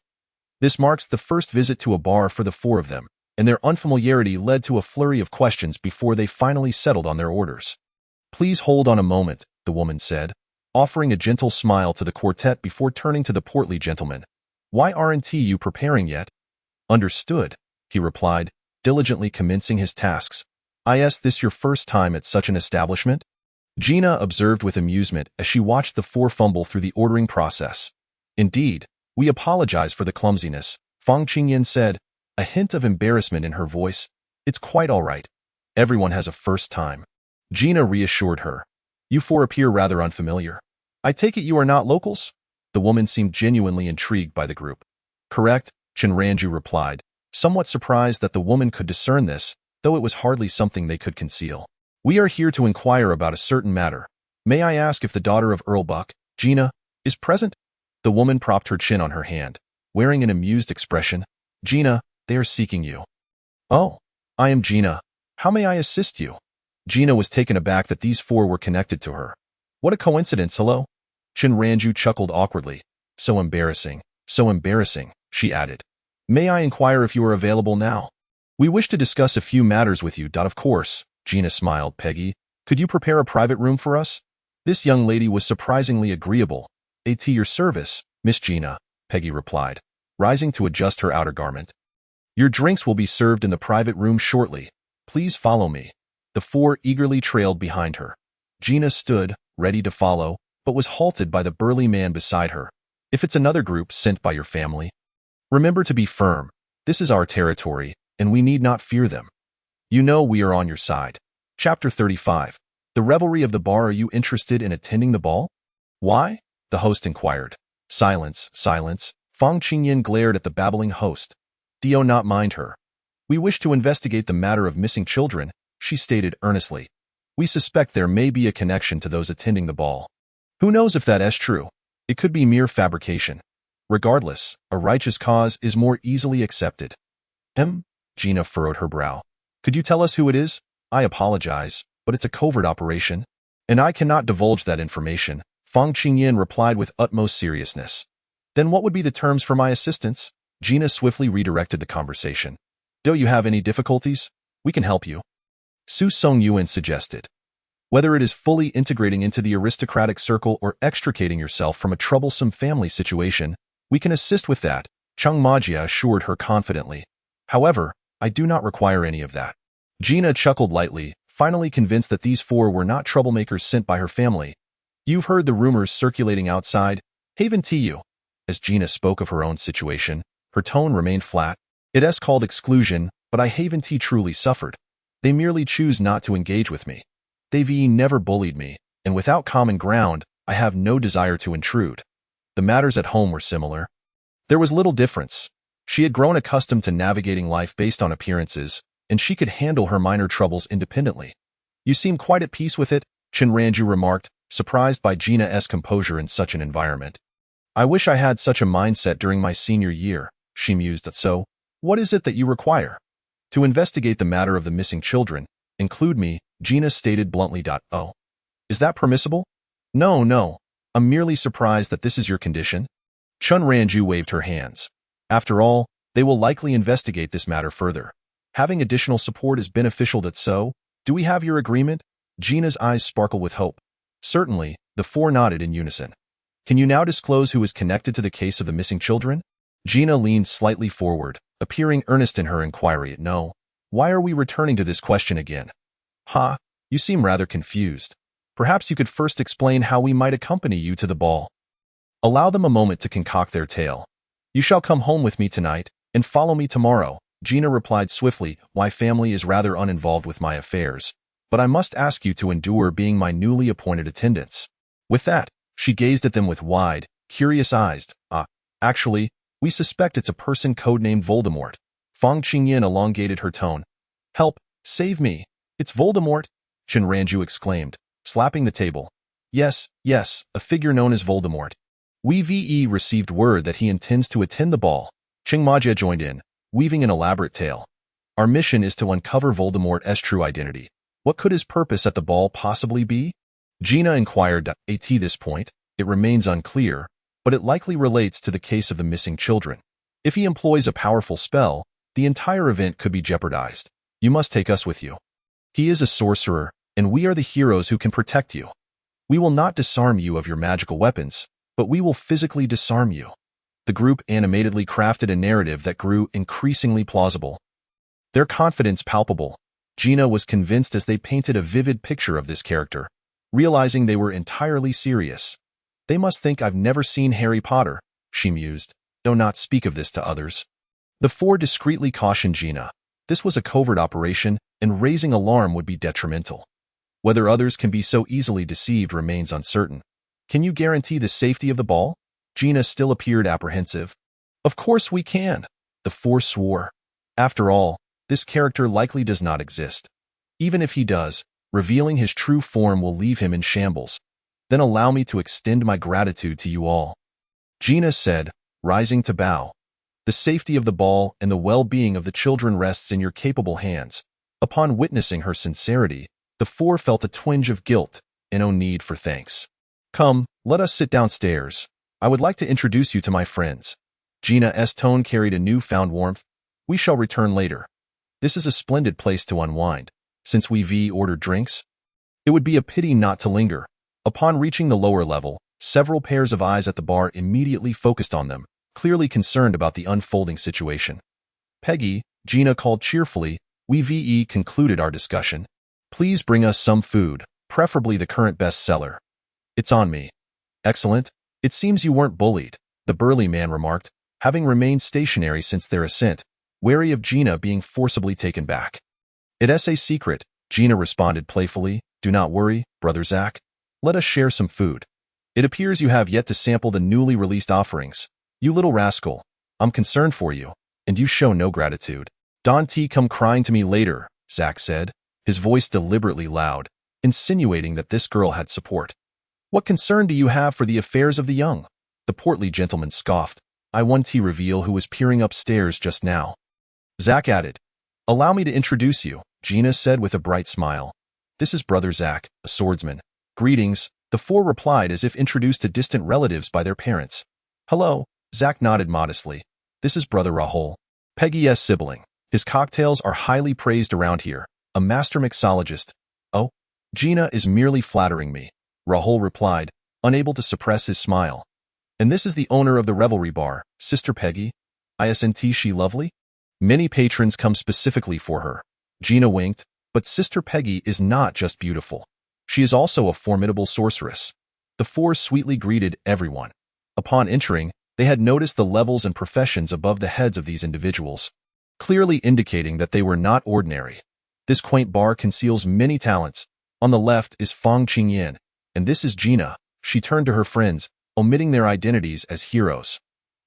This marks the first visit to a bar for the four of them, and their unfamiliarity led to a flurry of questions before they finally settled on their orders. Please hold on a moment, the woman said, offering a gentle smile to the quartet before turning to the portly gentleman. Why aren't you preparing yet? Understood, he replied, diligently commencing his tasks. Is this your first time at such an establishment? Gina observed with amusement as she watched the four fumble through the ordering process. Indeed, we apologize for the clumsiness, Fang Qingyan said, a hint of embarrassment in her voice. It's quite all right. Everyone has a first time. Gina reassured her. You four appear rather unfamiliar. I take it you are not locals? The woman seemed genuinely intrigued by the group. Correct, Chen Ranju replied, somewhat surprised that the woman could discern this, though it was hardly something they could conceal. We are here to inquire about a certain matter. May I ask if the daughter of Earl Buck, Gina, is present? The woman propped her chin on her hand, wearing an amused expression. Gina, they are seeking you. Oh, I am Gina. How may I assist you? Gina was taken aback that these four were connected to her. What a coincidence, hello? Chen Ranju chuckled awkwardly. So embarrassing, she added. May I inquire if you are available now? We wish to discuss a few matters with you. Of course, Gina smiled. Peggy, could you prepare a private room for us? This young lady was surprisingly agreeable. At your service, Miss Gina, Peggy replied, rising to adjust her outer garment. Your drinks will be served in the private room shortly. Please follow me. The four eagerly trailed behind her. Gina stood, ready to follow, but was halted by the burly man beside her. If it's another group sent by your family, remember to be firm. This is our territory, and we need not fear them. You know we are on your side. Chapter 35. The revelry of the bar. Are you interested in attending the ball? Why? The host inquired. Silence. Fang Qingyan glared at the babbling host. Do not mind her. We wish to investigate the matter of missing children, she stated earnestly. We suspect there may be a connection to those attending the ball. Who knows if that is true? It could be mere fabrication. Regardless, a righteous cause is more easily accepted. Gina furrowed her brow. Could you tell us who it is? I apologize, but it's a covert operation, and I cannot divulge that information, Fang Qingyan replied with utmost seriousness. Then what would be the terms for my assistance? Gina swiftly redirected the conversation. Do you have any difficulties? We can help you. Su Songyuan suggested. Whether it is fully integrating into the aristocratic circle or extricating yourself from a troublesome family situation, we can assist with that, Changmagia assured her confidently. However, I do not require any of that. Gina chuckled lightly, finally convinced that these four were not troublemakers sent by her family. You've heard the rumors circulating outside. Haven you. As Gina spoke of her own situation, her tone remained flat. It's called exclusion, but I haven't truly suffered. They merely choose not to engage with me. They've never bullied me, and without common ground, I have no desire to intrude. The matters at home were similar. There was little difference. She had grown accustomed to navigating life based on appearances, and she could handle her minor troubles independently. You seem quite at peace with it, Chinranju remarked, surprised by Gina's composure in such an environment. I wish I had such a mindset during my senior year, she mused. So, what is it that you require? To investigate the matter of the missing children. Include me, Gina stated bluntly. Oh. Is that permissible? No. I'm merely surprised that this is your condition. Chunranju waved her hands. After all, they will likely investigate this matter further. Having additional support is beneficial. So, do we have your agreement? Gina's eyes sparkled with hope. Certainly, the four nodded in unison. Can you now disclose who is connected to the case of the missing children? Gina leaned slightly forward, appearing earnest in her inquiry. No. Why are we returning to this question again? You seem rather confused. Perhaps you could first explain how we might accompany you to the ball. Allow them a moment to concoct their tale. You shall come home with me tonight, and follow me tomorrow, Gina replied swiftly. My family is rather uninvolved with my affairs, but I must ask you to endure being my newly appointed attendants. With that, she gazed at them with wide, curious eyes. Actually, we suspect it's a person codenamed Voldemort. Fang Qingyan elongated her tone. Help, save me. It's Voldemort, Chinranju exclaimed, slapping the table. Yes, a figure known as Voldemort. We received word that he intends to attend the ball. Chingmaja joined in, weaving an elaborate tale. Our mission is to uncover Voldemort's true identity. What could his purpose at the ball possibly be? Gina inquired. At this point, it remains unclear, but it likely relates to the case of the missing children. If he employs a powerful spell, the entire event could be jeopardized. You must take us with you. He is a sorcerer, and we are the heroes who can protect you. We will not disarm you of your magical weapons, but we will physically disarm you. The group animatedly crafted a narrative that grew increasingly plausible. Their confidence palpable. Gina was convinced as they painted a vivid picture of this character, realizing they were entirely serious. They must think I've never seen Harry Potter, she mused. Do not speak of this to others. The four discreetly cautioned Gina. This was a covert operation, and raising alarm would be detrimental. Whether others can be so easily deceived remains uncertain. Can you guarantee the safety of the ball? Gina still appeared apprehensive. Of course we can, the four swore. After all, this character likely does not exist. Even if he does, revealing his true form will leave him in shambles. Then allow me to extend my gratitude to you all. Gina said, rising to bow. The safety of the ball and the well-being of the children rests in your capable hands. Upon witnessing her sincerity, the four felt a twinge of guilt and no need for thanks. Come, let us sit downstairs. I would like to introduce you to my friends. Gina's tone carried a newfound warmth. We shall return later. This is a splendid place to unwind. Since we've ordered drinks, it would be a pity not to linger. Upon reaching the lower level, several pairs of eyes at the bar immediately focused on them, clearly concerned about the unfolding situation. Peggy, Gina called cheerfully. We've concluded our discussion. Please bring us some food, preferably the current bestseller. It's on me. Excellent. It seems you weren't bullied, the burly man remarked, having remained stationary since their ascent, wary of Gina being forcibly taken back. It's a secret, Gina responded playfully. Do not worry, Brother Zach. Let us share some food. It appears you have yet to sample the newly released offerings. You little rascal. I'm concerned for you, and you show no gratitude. Don't come crying to me later, Zach said, his voice deliberately loud, insinuating that this girl had support. What concern do you have for the affairs of the young? The portly gentleman scoffed. I want to reveal who was peering upstairs just now. Zach added. Allow me to introduce you, Gina said with a bright smile. This is Brother Zach, a swordsman. Greetings, the four replied as if introduced to distant relatives by their parents. Hello, Zach nodded modestly. This is Brother Rahul, Peggy's sibling. His cocktails are highly praised around here, a master mixologist. Oh, Gina is merely flattering me, Rahul replied, unable to suppress his smile. And this is the owner of the revelry bar, Sister Peggy. Isn't she lovely? Many patrons come specifically for her. Gina winked, but Sister Peggy is not just beautiful. She is also a formidable sorceress. The four sweetly greeted everyone. Upon entering, they had noticed the levels and professions above the heads of these individuals, clearly indicating that they were not ordinary. This quaint bar conceals many talents. On the left is Fong Qingyan, and this is Gina. She turned to her friends, omitting their identities as heroes.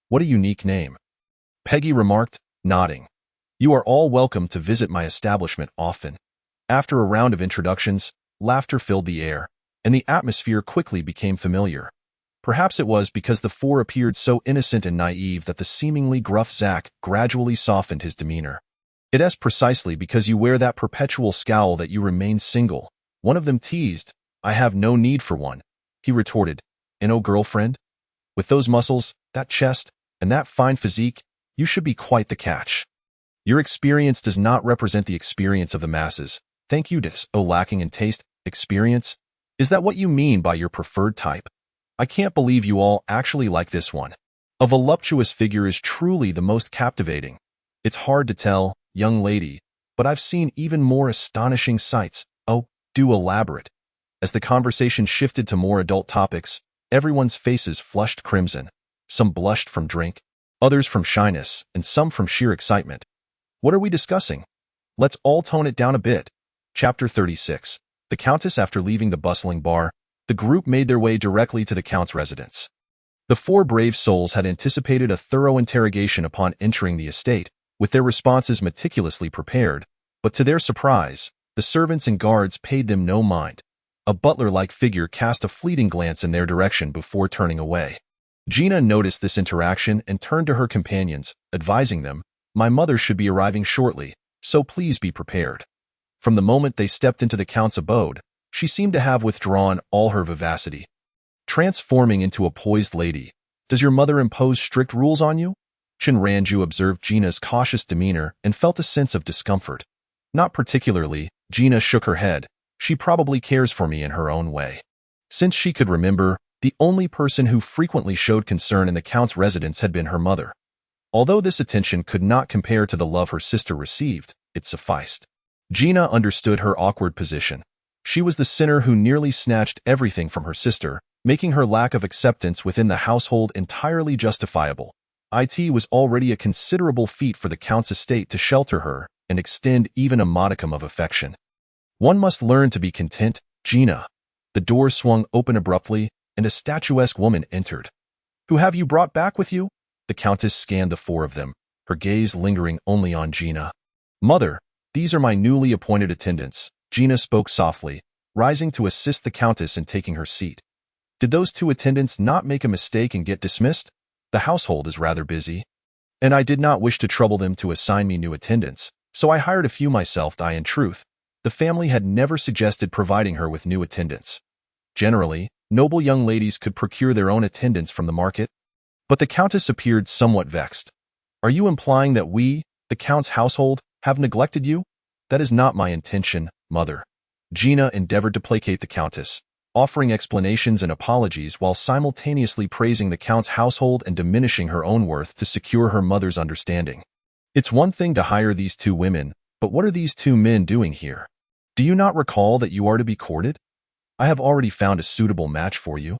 What a unique name, Peggy remarked, nodding. You are all welcome to visit my establishment often. After a round of introductions, laughter filled the air, and the atmosphere quickly became familiar. Perhaps it was because the four appeared so innocent and naive that the seemingly gruff Zack gradually softened his demeanor. It is precisely because you wear that perpetual scowl that you remain single, one of them teased. I have no need for one, he retorted. And oh, girlfriend? With those muscles, that chest, and that fine physique, you should be quite the catch. Your experience does not represent the experience of the masses. Thank you, lacking in taste, experience? Is that what you mean by your preferred type? I can't believe you all actually like this one. A voluptuous figure is truly the most captivating. It's hard to tell, young lady, but I've seen even more astonishing sights. Oh, do elaborate. As the conversation shifted to more adult topics, everyone's faces flushed crimson. Some blushed from drink, others from shyness, and some from sheer excitement. What are we discussing? Let's all tone it down a bit. Chapter 36. The Countess. After leaving the bustling bar, the group made their way directly to the Count's residence. The four brave souls had anticipated a thorough interrogation upon entering the estate, with their responses meticulously prepared, but to their surprise, the servants and guards paid them no mind. A butler-like figure cast a fleeting glance in their direction before turning away. Gina noticed this interaction and turned to her companions, advising them, My mother should be arriving shortly, so please be prepared. From the moment they stepped into the Count's abode, she seemed to have withdrawn all her vivacity, transforming into a poised lady. Does your mother impose strict rules on you? Chen Ranju observed Gina's cautious demeanor and felt a sense of discomfort. Not particularly, Gina shook her head. She probably cares for me in her own way. Since she could remember, the only person who frequently showed concern in the Count's residence had been her mother. Although this attention could not compare to the love her sister received, it sufficed. Gina understood her awkward position. She was the sinner who nearly snatched everything from her sister, making her lack of acceptance within the household entirely justifiable. It was already a considerable feat for the Count's estate to shelter her and extend even a modicum of affection. One must learn to be content, Gina. The door swung open abruptly, and a statuesque woman entered. Who have you brought back with you? The Countess scanned the four of them, her gaze lingering only on Gina. Mother, these are my newly appointed attendants, Gina spoke softly, rising to assist the Countess in taking her seat. Did those two attendants not make a mistake and get dismissed? The household is rather busy, and I did not wish to trouble them to assign me new attendants, so I hired a few myself. In truth, the family had never suggested providing her with new attendants. Generally, noble young ladies could procure their own attendants from the market. But the Countess appeared somewhat vexed. Are you implying that we, the Count's household, have neglected you? That is not my intention, Mother. Gina endeavored to placate the Countess, offering explanations and apologies while simultaneously praising the Count's household and diminishing her own worth to secure her mother's understanding. It's one thing to hire these two women, but what are these two men doing here? Do you not recall that you are to be courted? I have already found a suitable match for you.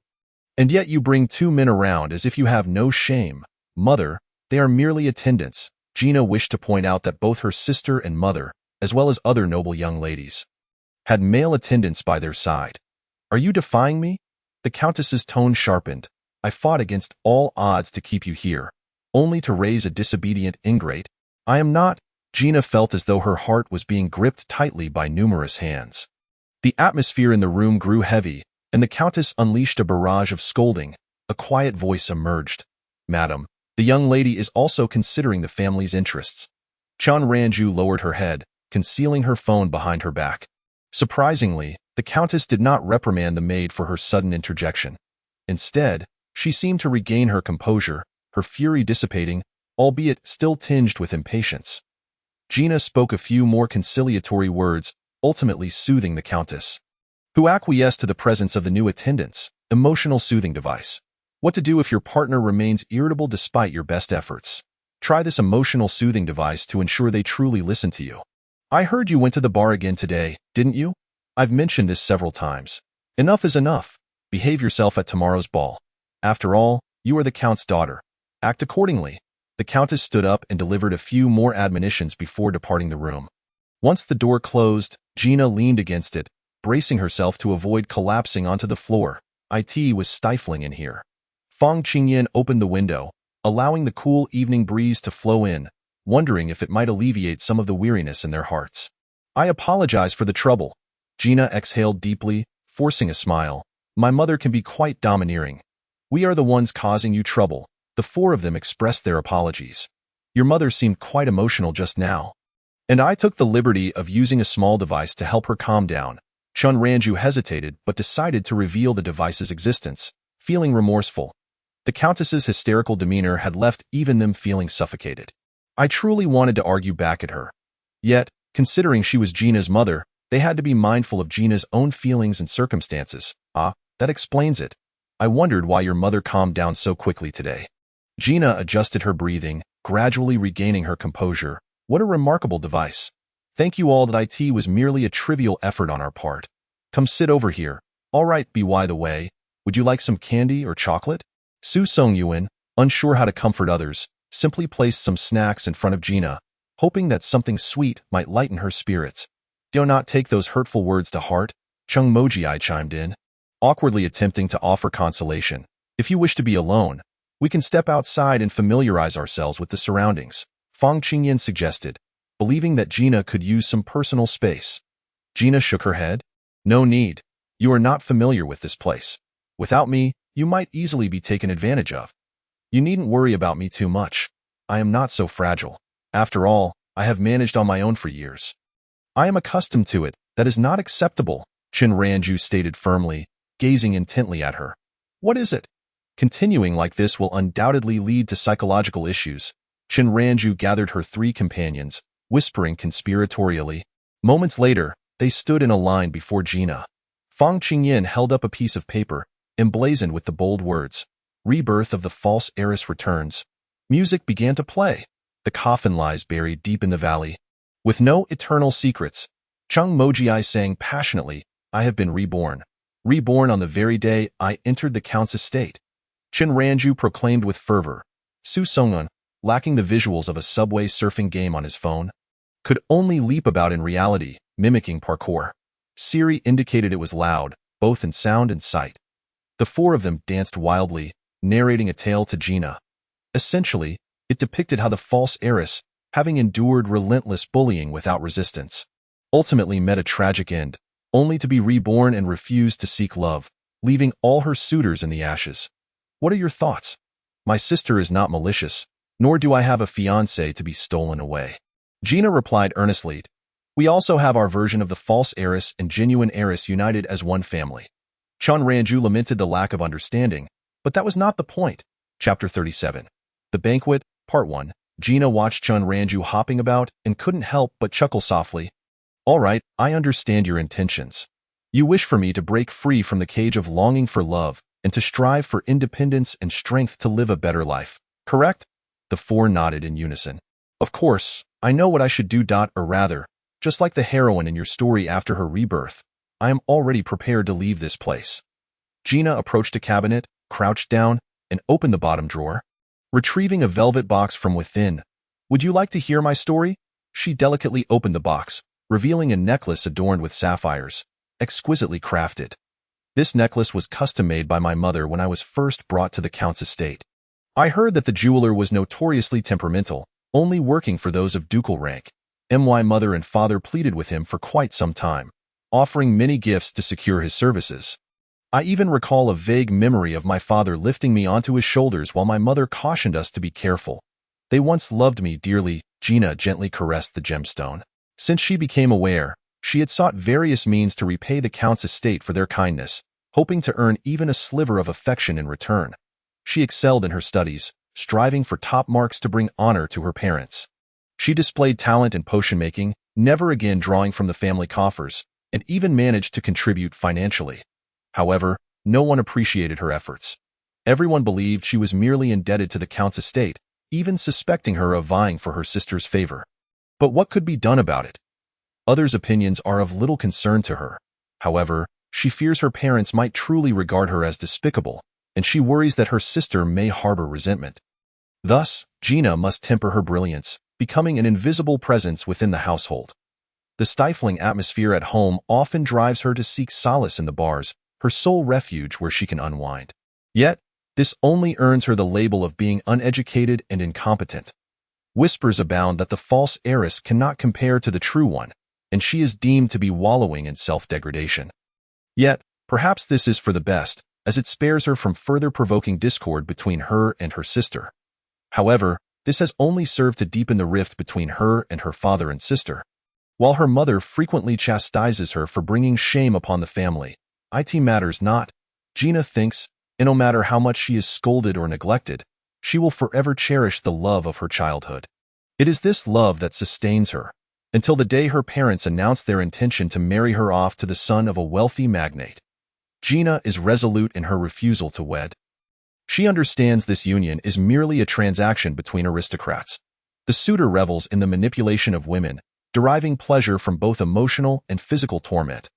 And yet you bring two men around as if you have no shame. Mother, they are merely attendants. Gina wished to point out that both her sister and mother, as well as other noble young ladies, had male attendants by their side. Are you defying me? The Countess's tone sharpened. I fought against all odds to keep you here, only to raise a disobedient ingrate. I am not. Gina felt as though her heart was being gripped tightly by numerous hands. The atmosphere in the room grew heavy, and the Countess unleashed a barrage of scolding. A quiet voice emerged. Madam, the young lady is also considering the family's interests. Chen Ranju lowered her head, concealing her phone behind her back. Surprisingly, the Countess did not reprimand the maid for her sudden interjection. Instead, she seemed to regain her composure, her fury dissipating, albeit still tinged with impatience. Gina spoke a few more conciliatory words, ultimately soothing the Countess, who acquiesced to the presence of the new attendants. Emotional soothing device. What to do if your partner remains irritable despite your best efforts. Try this emotional soothing device to ensure they truly listen to you. I heard you went to the bar again today, didn't you? I've mentioned this several times. Enough is enough. Behave yourself at tomorrow's ball. After all, you are the Count's daughter. Act accordingly. The Countess stood up and delivered a few more admonitions before departing the room. Once the door closed, Gina leaned against it, bracing herself to avoid collapsing onto the floor. It was stifling in here. Fang Qingyan opened the window, allowing the cool evening breeze to flow in, wondering if it might alleviate some of the weariness in their hearts. I apologize for the trouble. Gina exhaled deeply, forcing a smile. My mother can be quite domineering. We are the ones causing you trouble. The four of them expressed their apologies. Your mother seemed quite emotional just now. And I took the liberty of using a small device to help her calm down. Chun Ranju hesitated but decided to reveal the device's existence, feeling remorseful. The Countess's hysterical demeanor had left even them feeling suffocated. I truly wanted to argue back at her. Yet, considering she was Gina's mother, they had to be mindful of Gina's own feelings and circumstances. Ah, that explains it. I wondered why your mother calmed down so quickly today. Gina adjusted her breathing, gradually regaining her composure. What a remarkable device. Thank you all that it was merely a trivial effort on our part. Come sit over here. All right, by the way, would you like some candy or chocolate? Su Songyuan, unsure how to comfort others, simply placed some snacks in front of Gina, hoping that something sweet might lighten her spirits. Do not take those hurtful words to heart, Chung Mojii chimed in, awkwardly attempting to offer consolation. If you wish to be alone, we can step outside and familiarize ourselves with the surroundings, Fang Qingyan suggested, believing that Gina could use some personal space. Gina shook her head. No need. You are not familiar with this place. Without me, you might easily be taken advantage of. You needn't worry about me too much. I am not so fragile. After all, I have managed on my own for years. I am accustomed to it. That is not acceptable, Chin Ranju stated firmly, gazing intently at her. What is it? Continuing like this will undoubtedly lead to psychological issues. Chin Ranju gathered her three companions, whispering conspiratorially. Moments later, they stood in a line before Gina. Fang Qingyan held up a piece of paper, emblazoned with the bold words, "Rebirth of the false heiress returns." Music began to play. The coffin lies buried deep in the valley. With no eternal secrets, Chung Mojii sang passionately, I have been reborn. Reborn on the very day I entered the Count's estate. Chin Ranju proclaimed with fervor. Su Songun, lacking the visuals of a subway surfing game on his phone, could only leap about in reality, mimicking parkour. Siri indicated it was loud, both in sound and sight. The four of them danced wildly, narrating a tale to Gina. Essentially, it depicted how the false heiress, having endured relentless bullying without resistance, ultimately met a tragic end, only to be reborn and refuse to seek love, leaving all her suitors in the ashes. What are your thoughts? My sister is not malicious, nor do I have a fiancé to be stolen away. Gina replied earnestly. We also have our version of the false heiress and genuine heiress united as one family. Chun Ranju lamented the lack of understanding, but that was not the point. Chapter 37. The Banquet, Part 1. Gina watched Chun Ranju hopping about and couldn't help but chuckle softly. All right, I understand your intentions. You wish for me to break free from the cage of longing for love and to strive for independence and strength to live a better life, correct? The four nodded in unison. Of course, I know what I should do. Or rather, just like the heroine in your story after her rebirth, I am already prepared to leave this place. Gina approached a cabinet, crouched down, and opened the bottom drawer. Retrieving a velvet box from within. Would you like to hear my story? She delicately opened the box, revealing a necklace adorned with sapphires, exquisitely crafted. This necklace was custom-made by my mother when I was first brought to the Count's estate. I heard that the jeweler was notoriously temperamental, only working for those of ducal rank. My mother and father pleaded with him for quite some time, offering many gifts to secure his services. I even recall a vague memory of my father lifting me onto his shoulders while my mother cautioned us to be careful. They once loved me dearly. Gina gently caressed the gemstone. Since she became aware, she had sought various means to repay the Count's estate for their kindness, hoping to earn even a sliver of affection in return. She excelled in her studies, striving for top marks to bring honor to her parents. She displayed talent in potion-making, never again drawing from the family coffers, and even managed to contribute financially. However, no one appreciated her efforts. Everyone believed she was merely indebted to the Count's estate, even suspecting her of vying for her sister's favor. But what could be done about it? Others' opinions are of little concern to her. However, she fears her parents might truly regard her as despicable, and she worries that her sister may harbor resentment. Thus, Gina must temper her brilliance, becoming an invisible presence within the household. The stifling atmosphere at home often drives her to seek solace in the bars, her sole refuge where she can unwind. Yet, this only earns her the label of being uneducated and incompetent. Whispers abound that the false heiress cannot compare to the true one, and she is deemed to be wallowing in self-degradation. Yet, perhaps this is for the best, as it spares her from further provoking discord between her and her sister. However, this has only served to deepen the rift between her and her father and sister. While her mother frequently chastises her for bringing shame upon the family, it matters not, Gina thinks, and no matter how much she is scolded or neglected, she will forever cherish the love of her childhood. It is this love that sustains her, until the day her parents announce their intention to marry her off to the son of a wealthy magnate. Gina is resolute in her refusal to wed. She understands this union is merely a transaction between aristocrats. The suitor revels in the manipulation of women, deriving pleasure from both emotional and physical torment.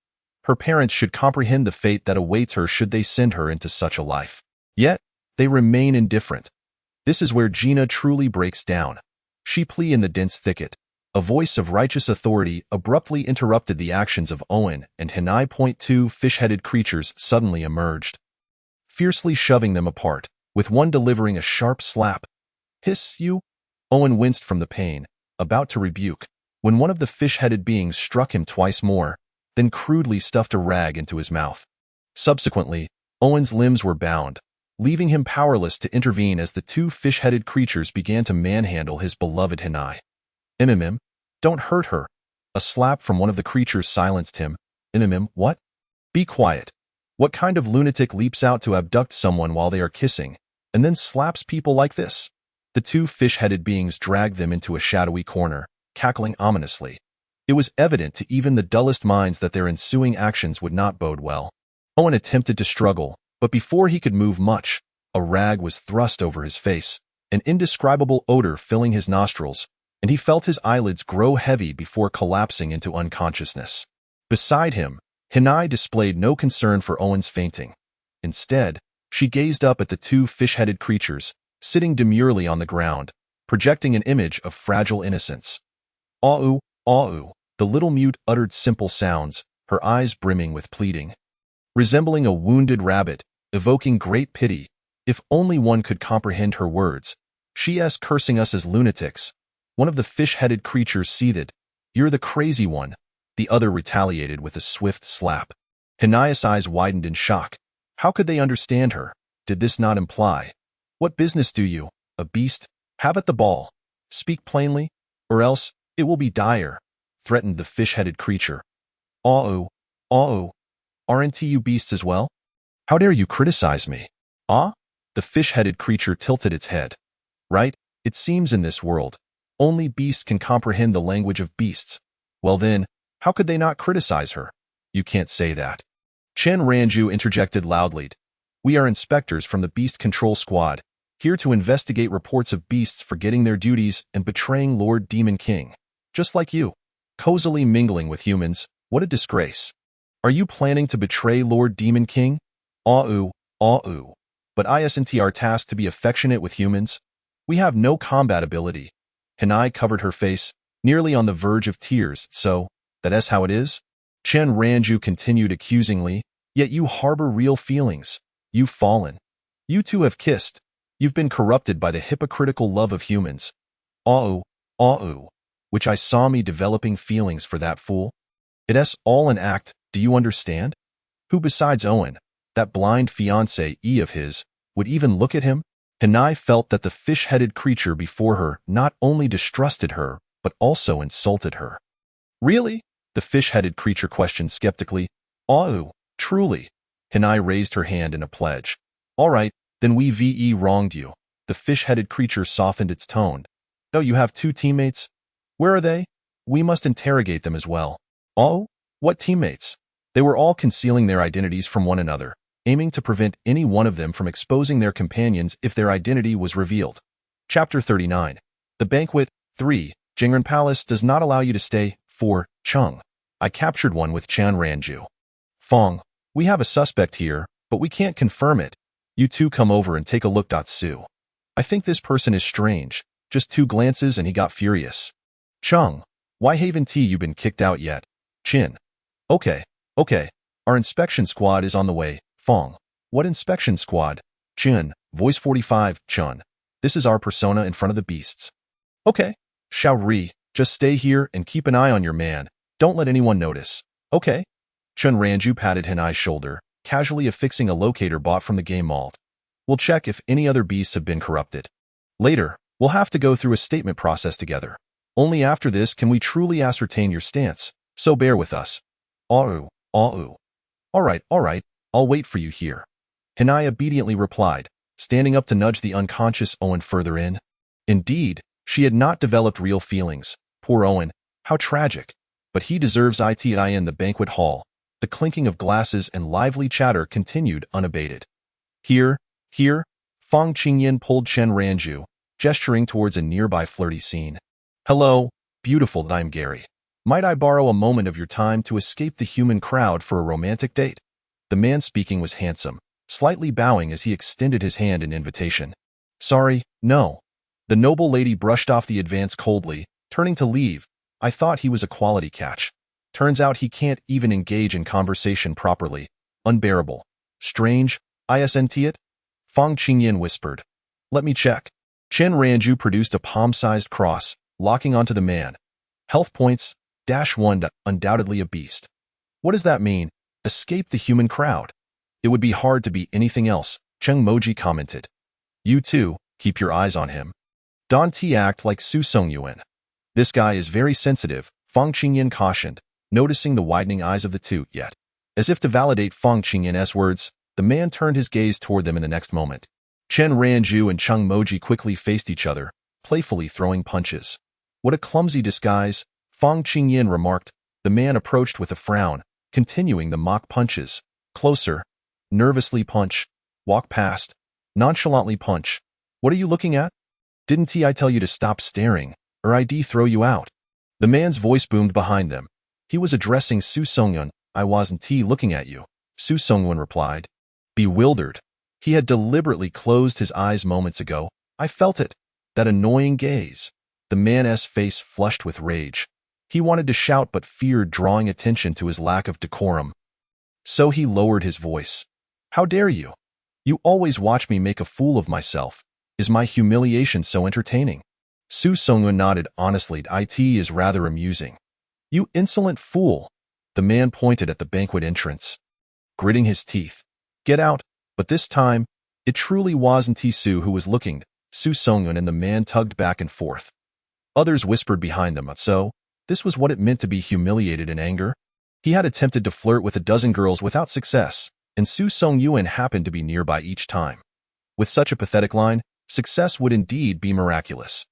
Her parents should comprehend the fate that awaits her should they send her into such a life. Yet, they remain indifferent. This is where Gina truly breaks down. She pleads in the dense thicket. A voice of righteous authority abruptly interrupted the actions of Owen, and Hanai. Two fish-headed creatures suddenly emerged, fiercely shoving them apart, with one delivering a sharp slap. "Hiss, you!" Owen winced from the pain, about to rebuke, when one of the fish-headed beings struck him twice more, then crudely stuffed a rag into his mouth. Subsequently, Owen's limbs were bound, leaving him powerless to intervene as the two fish-headed creatures began to manhandle his beloved Hanai. Don't hurt her." A slap from one of the creatures silenced him. What? Be quiet. What kind of lunatic leaps out to abduct someone while they are kissing, and then slaps people like this? The two fish-headed beings dragged them into a shadowy corner, cackling ominously. It was evident to even the dullest minds that their ensuing actions would not bode well. Owen attempted to struggle, but before he could move much, a rag was thrust over his face, an indescribable odor filling his nostrils, and he felt his eyelids grow heavy before collapsing into unconsciousness. Beside him, Hanai displayed no concern for Owen's fainting. Instead, she gazed up at the two fish-headed creatures, sitting demurely on the ground, projecting an image of fragile innocence. "Aw-oo, aw-oo," the little mute uttered simple sounds, her eyes brimming with pleading. Resembling a wounded rabbit, evoking great pity, if only one could comprehend her words. "She's cursing us as lunatics." One of the fish-headed creatures seethed. "You're the crazy one." The other retaliated with a swift slap. Hanai's eyes widened in shock. How could they understand her? Did this not imply? "What business do you, a beast, have at the ball? Speak plainly, or else it will be dire," threatened the fish-headed creature. "Aw-oo, aw-oo. Aren't you beasts as well? How dare you criticize me?" "Ah?" The fish-headed creature tilted its head. "Right, it seems in this world, only beasts can comprehend the language of beasts. Well then, how could they not criticize her?" "You can't say that." Chen Ranju interjected loudly. "We are inspectors from the Beast Control Squad, here to investigate reports of beasts forgetting their duties and betraying Lord Demon King. Just like you, cozily mingling with humans. What a disgrace. Are you planning to betray Lord Demon King?" "Aw-oo, aw-oo. But isn't our task to be affectionate with humans? We have no combat ability." Hanai covered her face, nearly on the verge of tears. "So, that's how it is?" Chen Ranju continued accusingly. "Yet you harbor real feelings. You've fallen. You two have kissed. You've been corrupted by the hypocritical love of humans. Aw-oo, aw-oo. Which I saw me developing feelings for that fool. It's all an act, do you understand? Who besides Owen, that blind fiancé of his, would even look at him?" Hanai felt that the fish-headed creature before her not only distrusted her, but also insulted her. "Really?" the fish-headed creature questioned skeptically. "Oh, truly." Hanai raised her hand in a pledge. "All right, then we wronged you." The fish-headed creature softened its tone. "Though you have two teammates? Where are they? We must interrogate them as well." "Oh? What teammates?" They were all concealing their identities from one another, aiming to prevent any one of them from exposing their companions if their identity was revealed. Chapter 39. The Banquet. 3. Jingren Palace does not allow you to stay. 4. Chung. I captured one with Chan Ranju. Fong. We have a suspect here, but we can't confirm it. You two come over and take a look. Su. I think this person is strange. Just 2 glances and he got furious. Chung. Why haven't you been kicked out yet? Chin. Okay. Our inspection squad is on the way. Fong. What inspection squad? Chin. Voice 45. Chun. This is our persona in front of the beasts. Okay. Xiao Ri. Just stay here and keep an eye on your man. Don't let anyone notice. Okay. Chun Ranju patted Hinai's shoulder, casually affixing a locator bought from the game mall. We'll check if any other beasts have been corrupted. Later, we'll have to go through a statement process together. Only after this can we truly ascertain your stance, so bear with us. All right, I'll wait for you here. Hinai obediently replied, standing up to nudge the unconscious Owen further in. Indeed, she had not developed real feelings. Poor Owen, how tragic. But he deserves it. In the banquet hall, the clinking of glasses and lively chatter continued unabated. Here, Fong Qingyan pulled Chen Ranju, gesturing towards a nearby flirty scene. Hello, beautiful, I'm Gary. Might I borrow a moment of your time to escape the human crowd for a romantic date? The man speaking was handsome, slightly bowing as he extended his hand in invitation. Sorry, no. The noble lady brushed off the advance coldly, turning to leave. I thought he was a quality catch. Turns out he can't even engage in conversation properly. Unbearable. Strange, isn't it? Fong Qingyan whispered. Let me check. Chen Ranju produced a palm-sized cross, locking onto the man. Health points, -1, undoubtedly a beast. What does that mean? Escape the human crowd. It would be hard to be anything else, Cheng Moji commented. You too, keep your eyes on him. Don't act like Su Songyuan. This guy is very sensitive, Fong Qingyan cautioned, noticing the widening eyes of the two. Yet, as if to validate Fong Qingyan's words, the man turned his gaze toward them in the next moment. Chen Ranju and Cheng Moji quickly faced each other, playfully throwing punches. What a clumsy disguise, Fong Qingyan remarked. The man approached with a frown, continuing the mock punches. Closer. Nervously punch. Walk past. Nonchalantly punch. What are you looking at? Didn't I tell you to stop staring, or I'd throw you out? The man's voice boomed behind them. He was addressing Su Songyun. I wasn't looking at you, Su Songyun replied. Bewildered. He had deliberately closed his eyes moments ago. I felt it. That annoying gaze. The man's face flushed with rage. He wanted to shout but feared drawing attention to his lack of decorum. So he lowered his voice. How dare you? You always watch me make a fool of myself. Is my humiliation so entertaining? Su Songyun nodded honestly. It is rather amusing. You insolent fool. The man pointed at the banquet entrance, gritting his teeth. Get out. But this time, it truly wasn't Su who was looking. Su Songyun and the man tugged back and forth. Others whispered behind them. So, this was what it meant to be humiliated in anger? He had attempted to flirt with a dozen girls without success, and Su Songyuan happened to be nearby each time. With such a pathetic line, success would indeed be miraculous.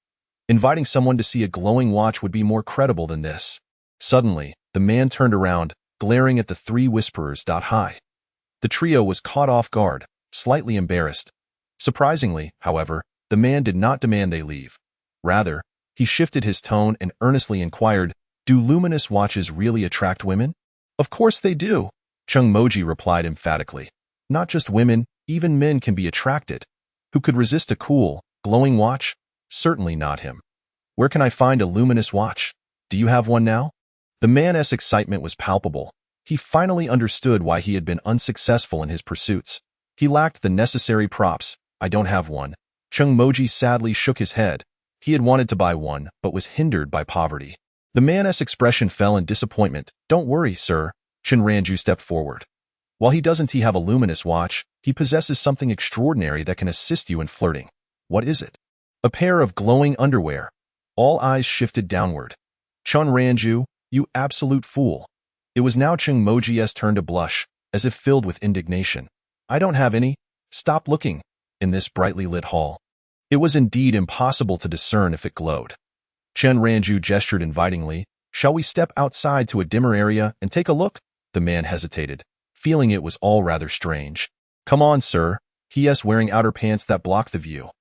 Inviting someone to see a glowing watch would be more credible than this. Suddenly, the man turned around, glaring at the 3 whisperers. Hi. The trio was caught off guard, slightly embarrassed. Surprisingly, however, the man did not demand they leave. Rather, he shifted his tone and earnestly inquired, do luminous watches really attract women? Of course they do, Cheng Moji replied emphatically. Not just women, even men can be attracted. Who could resist a cool, glowing watch? Certainly not him. Where can I find a luminous watch? Do you have one now? The man's excitement was palpable. He finally understood why he had been unsuccessful in his pursuits. He lacked the necessary props. I don't have one. Cheng Moji sadly shook his head. He had wanted to buy one, but was hindered by poverty. The man's expression fell in disappointment. Don't worry, sir. Chen Ranju stepped forward. While he doesn't have a luminous watch, he possesses something extraordinary that can assist you in flirting. What is it? A pair of glowing underwear. All eyes shifted downward. Chen Ranju, you absolute fool. It was now Cheng Moji's turn to blush, as if filled with indignation. I don't have any. Stop looking. In this brightly lit hall, it was indeed impossible to discern if it glowed. Chen Ranju gestured invitingly. Shall we step outside to a dimmer area and take a look? The man hesitated, feeling it was all rather strange. Come on, sir. He is wearing outer pants that block the view.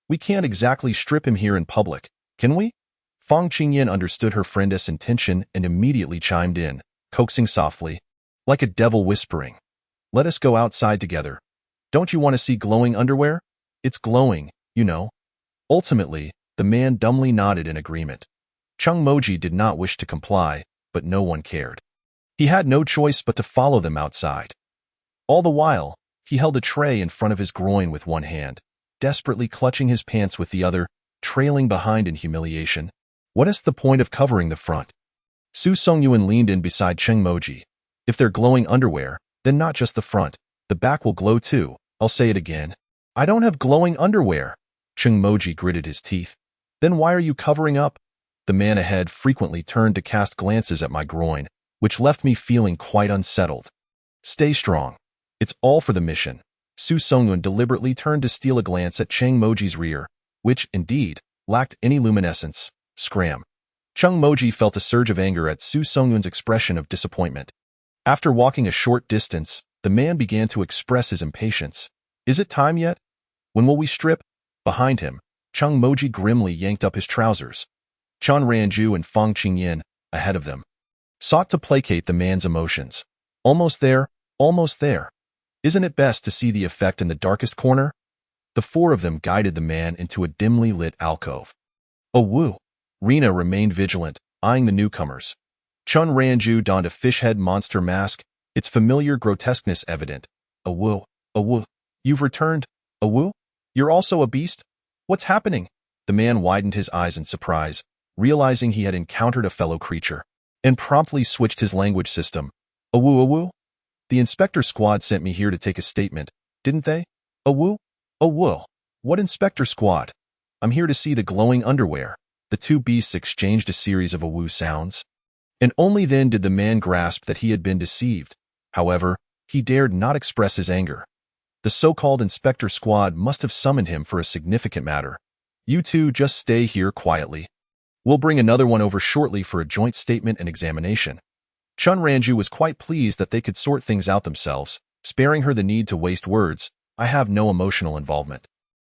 We can't exactly strip him here in public, can we? Fang Qingyan understood her friend's intention and immediately chimed in, coaxing softly, like a devil whispering. Let us go outside together. Don't you want to see glowing underwear? It's glowing, you know. Ultimately, the man dumbly nodded in agreement. Chung Moji did not wish to comply, but no one cared. He had no choice but to follow them outside. All the while, he held a tray in front of his groin with one hand, desperately clutching his pants with the other, trailing behind in humiliation. What is the point of covering the front? Su Songyuan leaned in beside Cheng Moji. If they're glowing underwear, then not just the front, the back will glow too. I'll say it again. I don't have glowing underwear. Cheng Moji gritted his teeth. Then why are you covering up? The man ahead frequently turned to cast glances at my groin, which left me feeling quite unsettled. Stay strong. It's all for the mission. Su Songyuan deliberately turned to steal a glance at Cheng Moji's rear, which, indeed, lacked any luminescence. Scram. Cheng Moji felt a surge of anger at Su Songyuan's expression of disappointment. After walking a short distance, the man began to express his impatience. Is it time yet? When will we strip? Behind him, Cheng Moji grimly yanked up his trousers. Chen Ranju and Fang Qingyan, ahead of them, sought to placate the man's emotions. Almost there, almost there. Isn't it best to see the effect in the darkest corner? The four of them guided the man into a dimly lit alcove. Oh woo! Rena remained vigilant, eyeing the newcomers. Chen Ranju donned a fish-head monster mask, its familiar grotesqueness evident. Oh woo, you've returned. Oh woo? You're also a beast? What's happening? The man widened his eyes in surprise, realizing he had encountered a fellow creature, and promptly switched his language system. Oh woo? The inspector squad sent me here to take a statement, didn't they? Oh woo? What inspector squad? I'm here to see the glowing underwear. The two beasts exchanged a series of awoo sounds. And only then did the man grasp that he had been deceived. However, he dared not express his anger. The so-called inspector squad must have summoned him for a significant matter. You two just stay here quietly. We'll bring another one over shortly for a joint statement and examination. Chen Ranju was quite pleased that they could sort things out themselves, sparing her the need to waste words. I have no emotional involvement.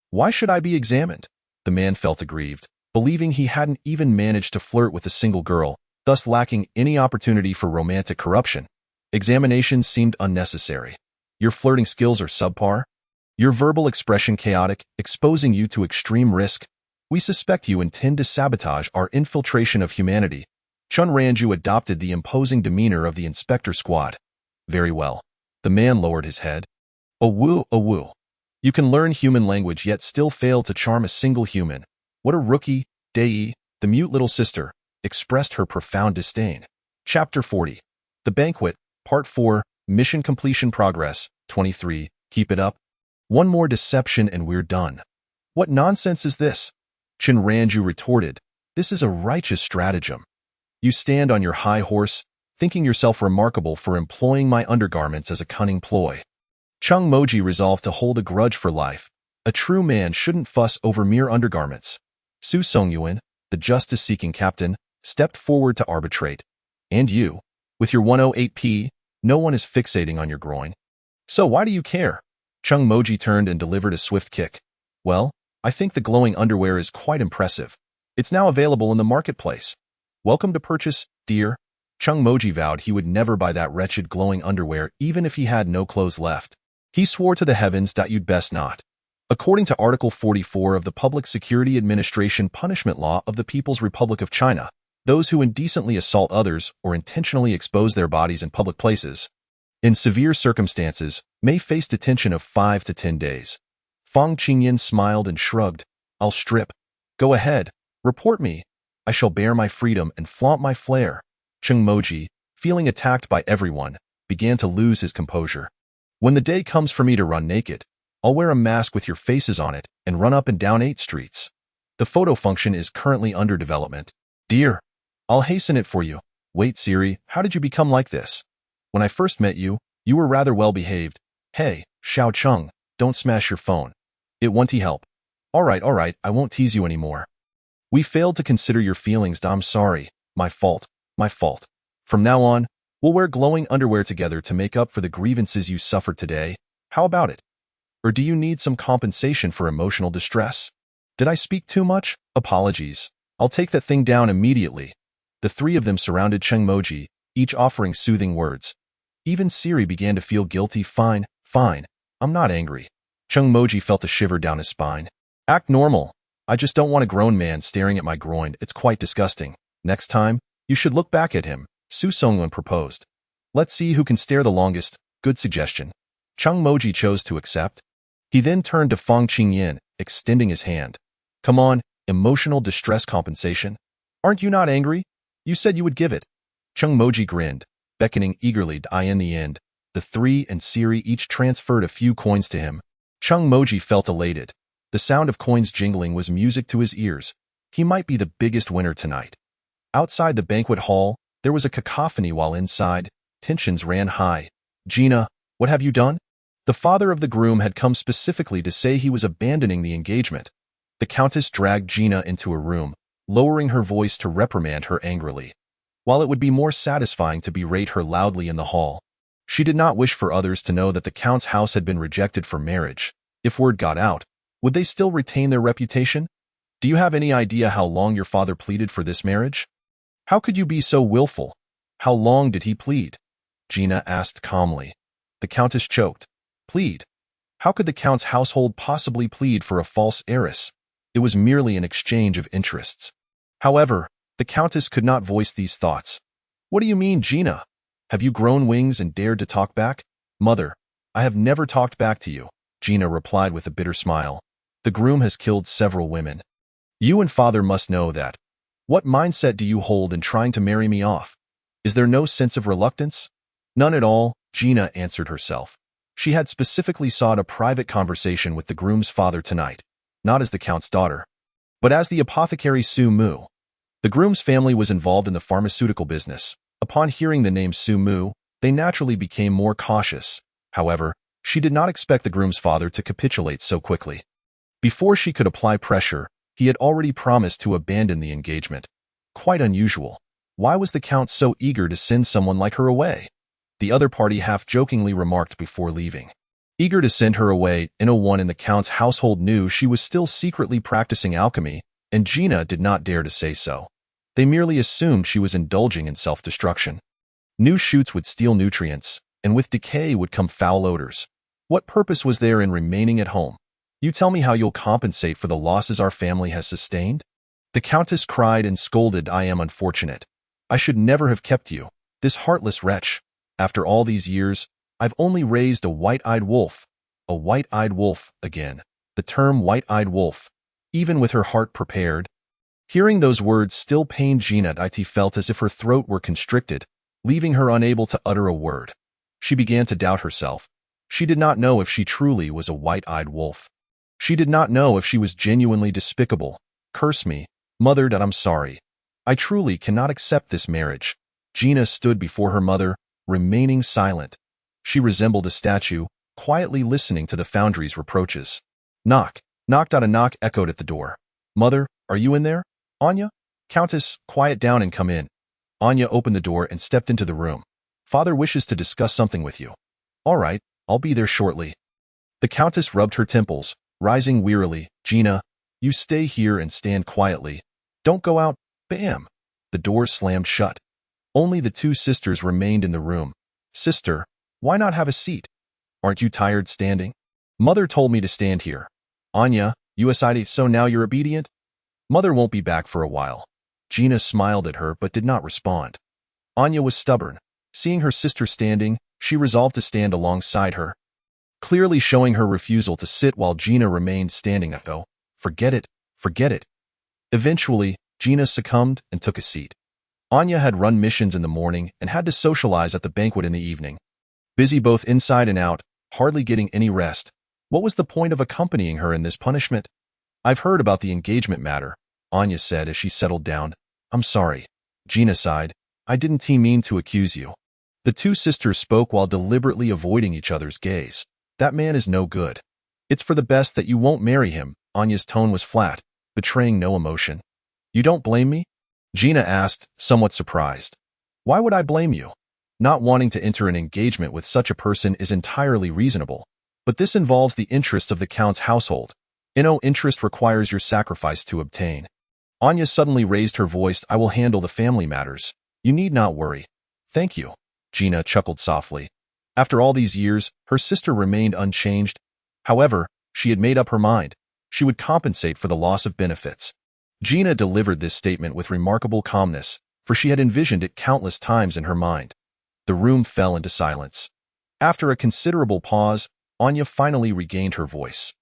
Why should I be examined? The man felt aggrieved, believing he hadn't even managed to flirt with a single girl, thus lacking any opportunity for romantic corruption. Examination seemed unnecessary. Your flirting skills are subpar. Your verbal expression chaotic, exposing you to extreme risk. We suspect you intend to sabotage our infiltration of humanity. Chen Ranju adopted the imposing demeanor of the inspector squad. Very well. The man lowered his head. Oh woo. You can learn human language yet still fail to charm a single human. What a rookie. Dei, the mute little sister, expressed her profound disdain. Chapter 40. The Banquet, Part 4, Mission Completion Progress, 23. Keep it up. One more deception and we're done. What nonsense is this? Chen Ranju retorted. This is a righteous stratagem. You stand on your high horse, thinking yourself remarkable for employing my undergarments as a cunning ploy. Cheng Moji resolved to hold a grudge for life. A true man shouldn't fuss over mere undergarments. Su Songyuan, the justice-seeking captain, stepped forward to arbitrate. And you, with your 108p, no one is fixating on your groin. So why do you care? Cheng Moji turned and delivered a swift kick. Well, I think the glowing underwear is quite impressive. It's now available in the marketplace. Welcome to purchase, dear. Cheng Moji vowed he would never buy that wretched glowing underwear even if he had no clothes left. He swore to the heavens that you'd best not. According to Article 44 of the Public Security Administration Punishment Law of the People's Republic of China, those who indecently assault others or intentionally expose their bodies in public places, in severe circumstances, may face detention of 5 to 10 days. Fang Qingyan smiled and shrugged. I'll strip. Go ahead. Report me. I shall bear my freedom and flaunt my flair. Cheng Moji, feeling attacked by everyone, began to lose his composure. When the day comes for me to run naked, I'll wear a mask with your faces on it and run up and down 8 streets. The photo function is currently under development. Dear, I'll hasten it for you. Wait, Siri, how did you become like this? When I first met you, you were rather well behaved. Hey, Xiao Cheng, don't smash your phone. It won't help. All right, I won't tease you anymore. We failed to consider your feelings. I'm sorry. My fault. From now on, we'll wear glowing underwear together to make up for the grievances you suffered today. How about it? Or do you need some compensation for emotional distress? Did I speak too much? Apologies. I'll take that thing down immediately. The three of them surrounded Chungmoji, each offering soothing words. Even Siri began to feel guilty. Fine, fine. I'm not angry. Chungmoji felt a shiver down his spine. Act normal. I just don't want a grown man staring at my groin. It's quite disgusting. Next time, you should look back at him, Su Songlun proposed. Let's see who can stare the longest. Good suggestion. Chungmoji chose to accept. He then turned to Fang Qingyan, extending his hand. Come on, emotional distress compensation. Aren't you not angry? You said you would give it. Chungmoji grinned, beckoning eagerly to in the end. The three and Siri each transferred a few coins to him. Chungmoji felt elated. The sound of coins jingling was music to his ears. He might be the biggest winner tonight. Outside the banquet hall, there was a cacophony while inside, tensions ran high. Gina, what have you done? The father of the groom had come specifically to say he was abandoning the engagement. The countess dragged Gina into a room, lowering her voice to reprimand her angrily. While it would be more satisfying to berate her loudly in the hall, she did not wish for others to know that the count's house had been rejected for marriage. If word got out, would they still retain their reputation? Do you have any idea how long your father pleaded for this marriage? How could you be so willful? How long did he plead? Gina asked calmly. The countess choked. Plead? How could the count's household possibly plead for a false heiress? It was merely an exchange of interests. However, the countess could not voice these thoughts. What do you mean, Gina? Have you grown wings and dared to talk back? Mother, I have never talked back to you, Gina replied with a bitter smile. The groom has killed several women. You and father must know that. What mindset do you hold in trying to marry me off? Is there no sense of reluctance? None at all, Gina answered herself. She had specifically sought a private conversation with the groom's father tonight, not as the count's daughter, but as the apothecary Su Mu. The groom's family was involved in the pharmaceutical business. Upon hearing the name Su Mu, they naturally became more cautious. However, she did not expect the groom's father to capitulate so quickly. Before she could apply pressure, he had already promised to abandon the engagement. Quite unusual. Why was the count so eager to send someone like her away? The other party half-jokingly remarked before leaving. Eager to send her away, no one in the count's household knew she was still secretly practicing alchemy, and Gina did not dare to say so. They merely assumed she was indulging in self-destruction. New shoots would steal nutrients, and with decay would come foul odors. What purpose was there in remaining at home? You tell me how you'll compensate for the losses our family has sustained? The countess cried and scolded. I am unfortunate. I should never have kept you, this heartless wretch. After all these years, I've only raised a white-eyed wolf. A white-eyed wolf, again. The term white-eyed wolf. Even with her heart prepared. Hearing those words still pained Gina. It felt as if her throat were constricted, leaving her unable to utter a word. She began to doubt herself. She did not know if she truly was a white-eyed wolf. She did not know if she was genuinely despicable. Curse me, mother, that I'm sorry. I truly cannot accept this marriage. Gina stood before her mother, remaining silent. She resembled a statue, quietly listening to the foundry's reproaches. Knock. Knocked out a knock echoed at the door. Mother, are you in there? Anya? Countess, quiet down and come in. Anya opened the door and stepped into the room. Father wishes to discuss something with you. All right, I'll be there shortly. The countess rubbed her temples, rising wearily. Gina, you stay here and stand quietly. Don't go out. Bam! The door slammed shut. Only the two sisters remained in the room. Sister, why not have a seat? Aren't you tired standing? Mother told me to stand here. Anya, you decided, so now you're obedient? Mother won't be back for a while. Gina smiled at her but did not respond. Anya was stubborn. Seeing her sister standing, she resolved to stand alongside her, clearly showing her refusal to sit while Gina remained standing. Oh, forget it, forget it. Eventually, Gina succumbed and took a seat. Anya had run missions in the morning and had to socialize at the banquet in the evening. Busy both inside and out, hardly getting any rest. What was the point of accompanying her in this punishment? I've heard about the engagement matter, Anya said as she settled down. I'm sorry. Gina sighed. I didn't mean to accuse you. The two sisters spoke while deliberately avoiding each other's gaze. That man is no good. It's for the best that you won't marry him. Anya's tone was flat, betraying no emotion. You don't blame me? Gina asked, somewhat surprised. Why would I blame you? Not wanting to enter an engagement with such a person is entirely reasonable, but this involves the interests of the count's household. Interest requires your sacrifice to obtain. Anya suddenly raised her voice. I will handle the family matters. You need not worry. Thank you. Gina chuckled softly. After all these years, her sister remained unchanged. However, she had made up her mind. She would compensate for the loss of benefits. Gina delivered this statement with remarkable calmness, for she had envisioned it countless times in her mind. The room fell into silence. After a considerable pause, Anya finally regained her voice.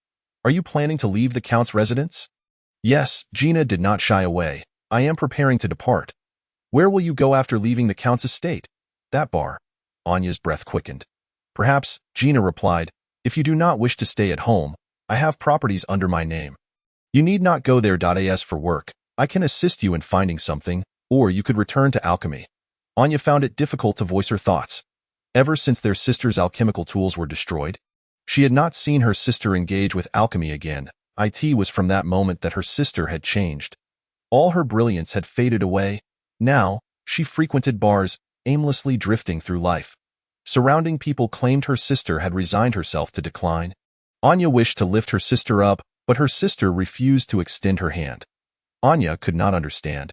Are you planning to leave the Count's residence? Yes, Gina did not shy away. I am preparing to depart. Where will you go after leaving the Count's estate? That bar. Anya's breath quickened. Perhaps, Gina replied, if you do not wish to stay at home, I have properties under my name. You need not go there. As for work, I can assist you in finding something, or you could return to alchemy. Anya found it difficult to voice her thoughts. Ever since their sister's alchemical tools were destroyed, she had not seen her sister engage with alchemy again. It was from that moment that her sister had changed. All her brilliance had faded away. Now, she frequented bars, aimlessly drifting through life. Surrounding people claimed her sister had resigned herself to decline. Anya wished to lift her sister up, but her sister refused to extend her hand. Anya could not understand.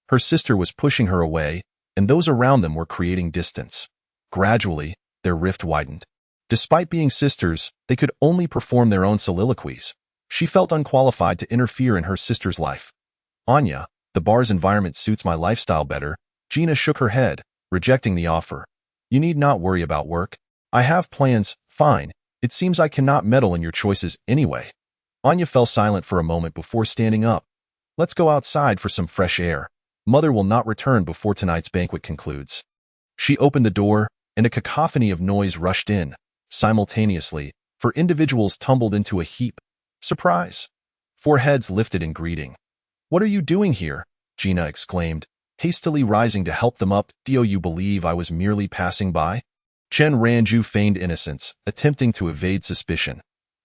Her sister was pushing her away, and those around them were creating distance. Gradually, their rift widened. Despite being sisters, they could only perform their own soliloquies. She felt unqualified to interfere in her sister's life. Anya, the bar's environment suits my lifestyle better. Gina shook her head, rejecting the offer. You need not worry about work. I have plans. Fine. It seems I cannot meddle in your choices anyway. Anya fell silent for a moment before standing up. Let's go outside for some fresh air. Mother will not return before tonight's banquet concludes. She opened the door, and a cacophony of noise rushed in. Simultaneously, for individuals tumbled into a heap. Surprise! 4 heads lifted in greeting. What are you doing here? Gina exclaimed, hastily rising to help them up. Do you believe I was merely passing by? Chen Ranju feigned innocence, attempting to evade suspicion.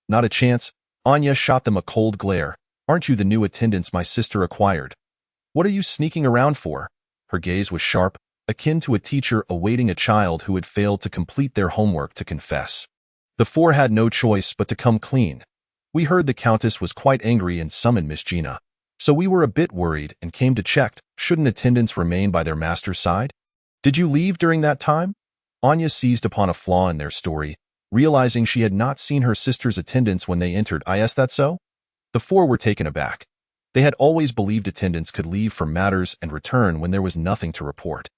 Not a chance. Anya shot them a cold glare. Aren't you the new attendants my sister acquired? What are you sneaking around for? Her gaze was sharp, akin to a teacher awaiting a child who had failed to complete their homework to confess. The 4 had no choice but to come clean. We heard the Countess was quite angry and summoned Miss Gina. So we were a bit worried and came to check, shouldn't attendants remain by their master's side? Did you leave during that time? Anya seized upon a flaw in their story, realizing she had not seen her sister's attendants when they entered. Is that so? The 4 were taken aback. They had always believed attendants could leave for matters and return when there was nothing to report.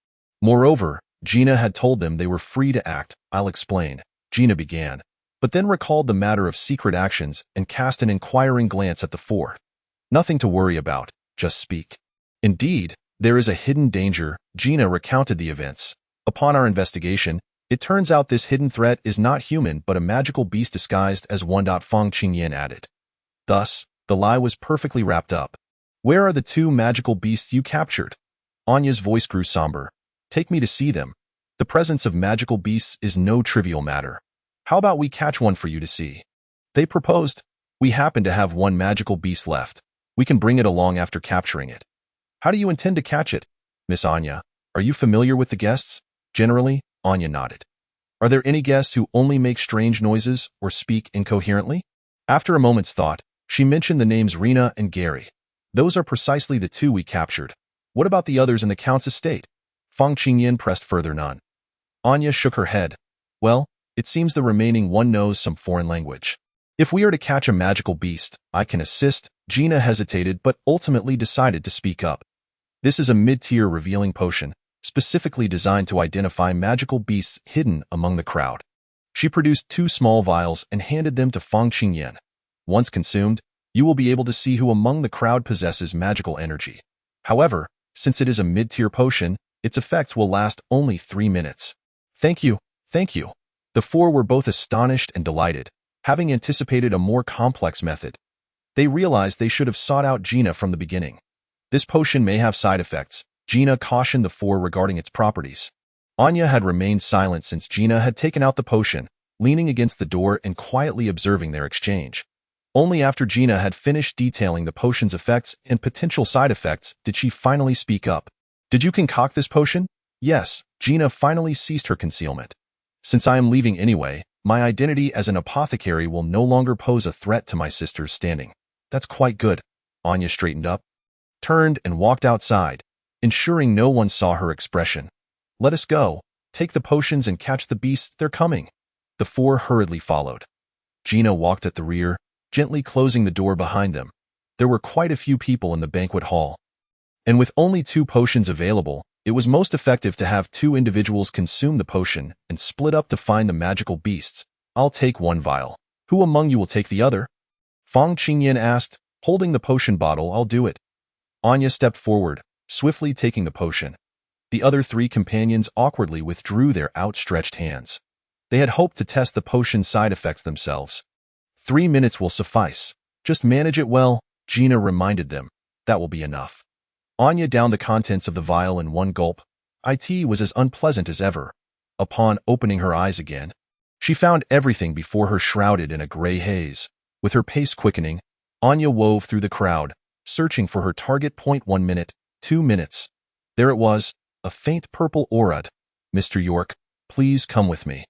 Moreover, Gina had told them they were free to act. I'll explain. Gina began, but then recalled the matter of secret actions and cast an inquiring glance at the 4. Nothing to worry about, just speak. Indeed, there is a hidden danger. Gina recounted the events. Upon our investigation, it turns out this hidden threat is not human but a magical beast disguised as one. Fang Qingyan added. Thus, the lie was perfectly wrapped up. Where are the 2 magical beasts you captured? Anya's voice grew somber. Take me to see them. The presence of magical beasts is no trivial matter. How about we catch one for you to see? They proposed. We happen to have 1 magical beast left. We can bring it along after capturing it. How do you intend to catch it? Miss Anya, are you familiar with the guests? Generally, Anya nodded. Are there any guests who only make strange noises or speak incoherently? After a moment's thought, she mentioned the names Rena and Gary. Those are precisely the 2 we captured. What about the others in the Count's estate? Fang Qingyan pressed further. None. Anya shook her head. Well, it seems the remaining 1 knows some foreign language. If we are to catch a magical beast, I can assist. Gina hesitated but ultimately decided to speak up. This is a mid-tier revealing potion, specifically designed to identify magical beasts hidden among the crowd. She produced 2 small vials and handed them to Fang Qingyan. Once consumed, you will be able to see who among the crowd possesses magical energy. However, since it is a mid-tier potion, its effects will last only 3 minutes. Thank you, thank you. The 4 were both astonished and delighted, having anticipated a more complex method. They realized they should have sought out Gina from the beginning. This potion may have side effects. Gina cautioned the 4 regarding its properties. Anya had remained silent since Gina had taken out the potion, leaning against the door and quietly observing their exchange. Only after Gina had finished detailing the potion's effects and potential side effects did she finally speak up. Did you concoct this potion? Yes, Gina finally ceased her concealment. Since I am leaving anyway, my identity as an apothecary will no longer pose a threat to my sister's standing. That's quite good. Anya straightened up, turned and walked outside, ensuring no one saw her expression. Let us go. Take the potions and catch the beasts, they're coming. The four hurriedly followed. Gina walked at the rear, gently closing the door behind them. There were quite a few people in the banquet hall. And with only 2 potions available, it was most effective to have 2 individuals consume the potion and split up to find the magical beasts. I'll take 1 vial. Who among you will take the other? Fang Qingyan asked, holding the potion bottle. I'll do it. Anya stepped forward, swiftly taking the potion. The other 3 companions awkwardly withdrew their outstretched hands. They had hoped to test the potion's side effects themselves. 3 minutes will suffice. Just manage it well, Gina reminded them. That will be enough. Anya downed the contents of the vial in 1 gulp. It was as unpleasant as ever. Upon opening her eyes again, she found everything before her shrouded in a gray haze. With her pace quickening, Anya wove through the crowd, searching for her target point. 1 minute, 2 minutes. There it was, a faint purple aura. Mr. York, please come with me.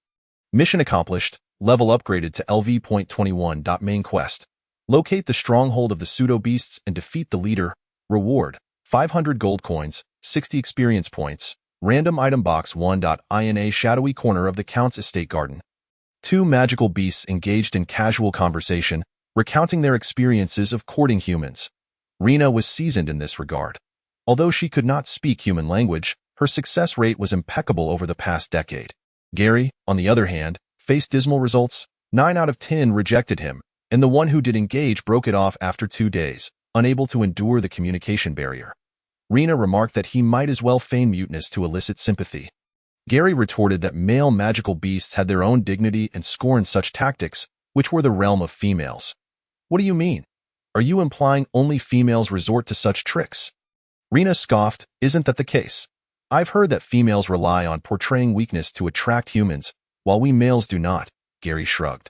Mission accomplished, level upgraded to LV.21. Main quest. Locate the stronghold of the pseudo-beasts and defeat the leader. Reward, 500 gold coins, 60 experience points. Random item box 1. In a shadowy corner of the Count's estate garden, 2 magical beasts engaged in casual conversation, recounting their experiences of courting humans. Rena was seasoned in this regard. Although she could not speak human language, her success rate was impeccable over the past decade. Gary, on the other hand, faced dismal results. 9 out of 10 rejected him, and the one who did engage broke it off after 2 days, unable to endure the communication barrier. Rena remarked that he might as well feign muteness to elicit sympathy. Gary retorted that male magical beasts had their own dignity and scorned such tactics, which were the realm of females. What do you mean? Are you implying only females resort to such tricks? Rena scoffed, isn't that the case? I've heard that females rely on portraying weakness to attract humans, while we males do not, Gary shrugged.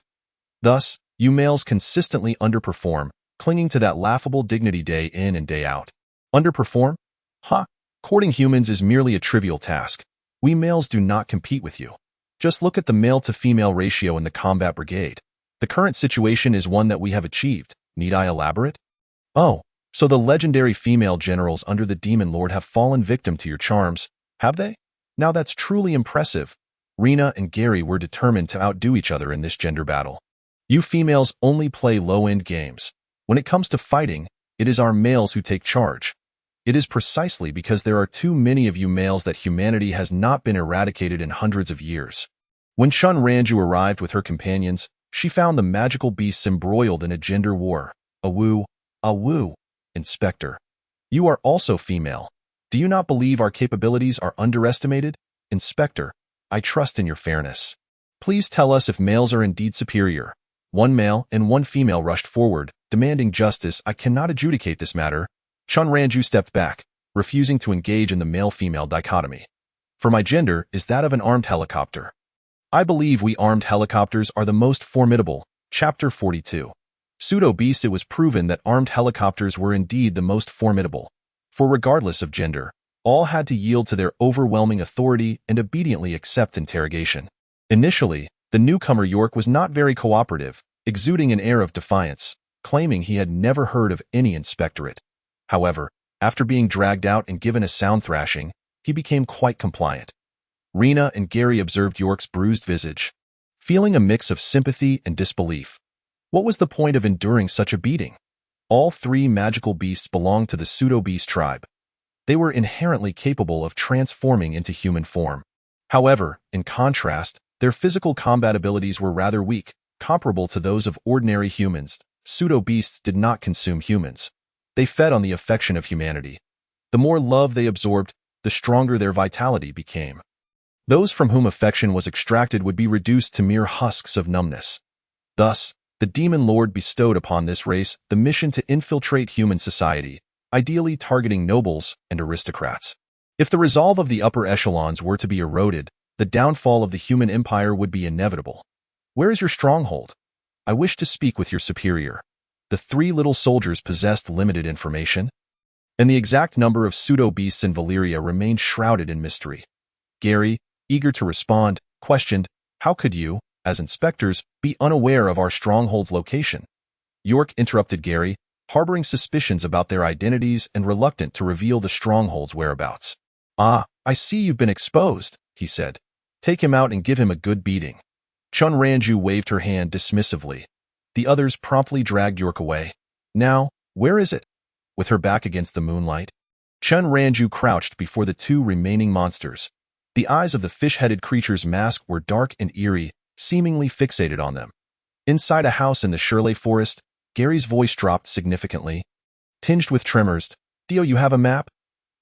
Thus, you males consistently underperform, clinging to that laughable dignity day in and day out. Underperform? Ha! Courting humans is merely a trivial task. We males do not compete with you. Just look at the male-to-female ratio in the combat brigade. The current situation is one that we have achieved. Need I elaborate? Oh, so the legendary female generals under the Demon Lord have fallen victim to your charms, have they? Now that's truly impressive. Rena and Gary were determined to outdo each other in this gender battle. You females only play low-end games. When it comes to fighting, it is our males who take charge. It is precisely because there are too many of you males that humanity has not been eradicated in hundreds of years. When Shun Ranju arrived with her companions, she found the magical beasts embroiled in a gender war. Awoo, awoo, Inspector. You are also female. Do you not believe our capabilities are underestimated? Inspector, I trust in your fairness. Please tell us if males are indeed superior. 1 male and 1 female rushed forward, demanding justice. I cannot adjudicate this matter. Shun Ranju stepped back, refusing to engage in the male-female dichotomy. For my gender is that of an armed helicopter. I believe we armed helicopters are the most formidable. Chapter 42. Pseudo-beasts. It was proven that armed helicopters were indeed the most formidable. For regardless of gender, all had to yield to their overwhelming authority and obediently accept interrogation. Initially, the newcomer York was not very cooperative, exuding an air of defiance, claiming he had never heard of any inspectorate. However, after being dragged out and given a sound thrashing, he became quite compliant. Rena and Gary observed York's bruised visage, feeling a mix of sympathy and disbelief. What was the point of enduring such a beating? All 3 magical beasts belonged to the pseudo-beast tribe. They were inherently capable of transforming into human form. However, in contrast, their physical combat abilities were rather weak, comparable to those of ordinary humans. Pseudo-beasts did not consume humans. They fed on the affection of humanity. The more love they absorbed, the stronger their vitality became. Those from whom affection was extracted would be reduced to mere husks of numbness. Thus, the Demon Lord bestowed upon this race the mission to infiltrate human society, ideally targeting nobles and aristocrats. If the resolve of the upper echelons were to be eroded, the downfall of the human empire would be inevitable. Where is your stronghold? I wish to speak with your superior. The 3 little soldiers possessed limited information, and the exact number of pseudo-beasts in Valyria remained shrouded in mystery. Gary, eager to respond, questioned, how could you, as inspectors, be unaware of our stronghold's location? York interrupted Gary, harboring suspicions about their identities and reluctant to reveal the stronghold's whereabouts. "Ah, I see you've been exposed," he said. "Take him out and give him a good beating." Chun Ranju waved her hand dismissively. The others promptly dragged York away. "Now, where is it?" With her back against the moonlight, Chun Ranju crouched before the two remaining monsters. The eyes of the fish-headed creature's mask were dark and eerie, seemingly fixated on them. Inside a house in the Shirley forest, Gary's voice dropped significantly. Tinged with tremors, "Do you have a map?"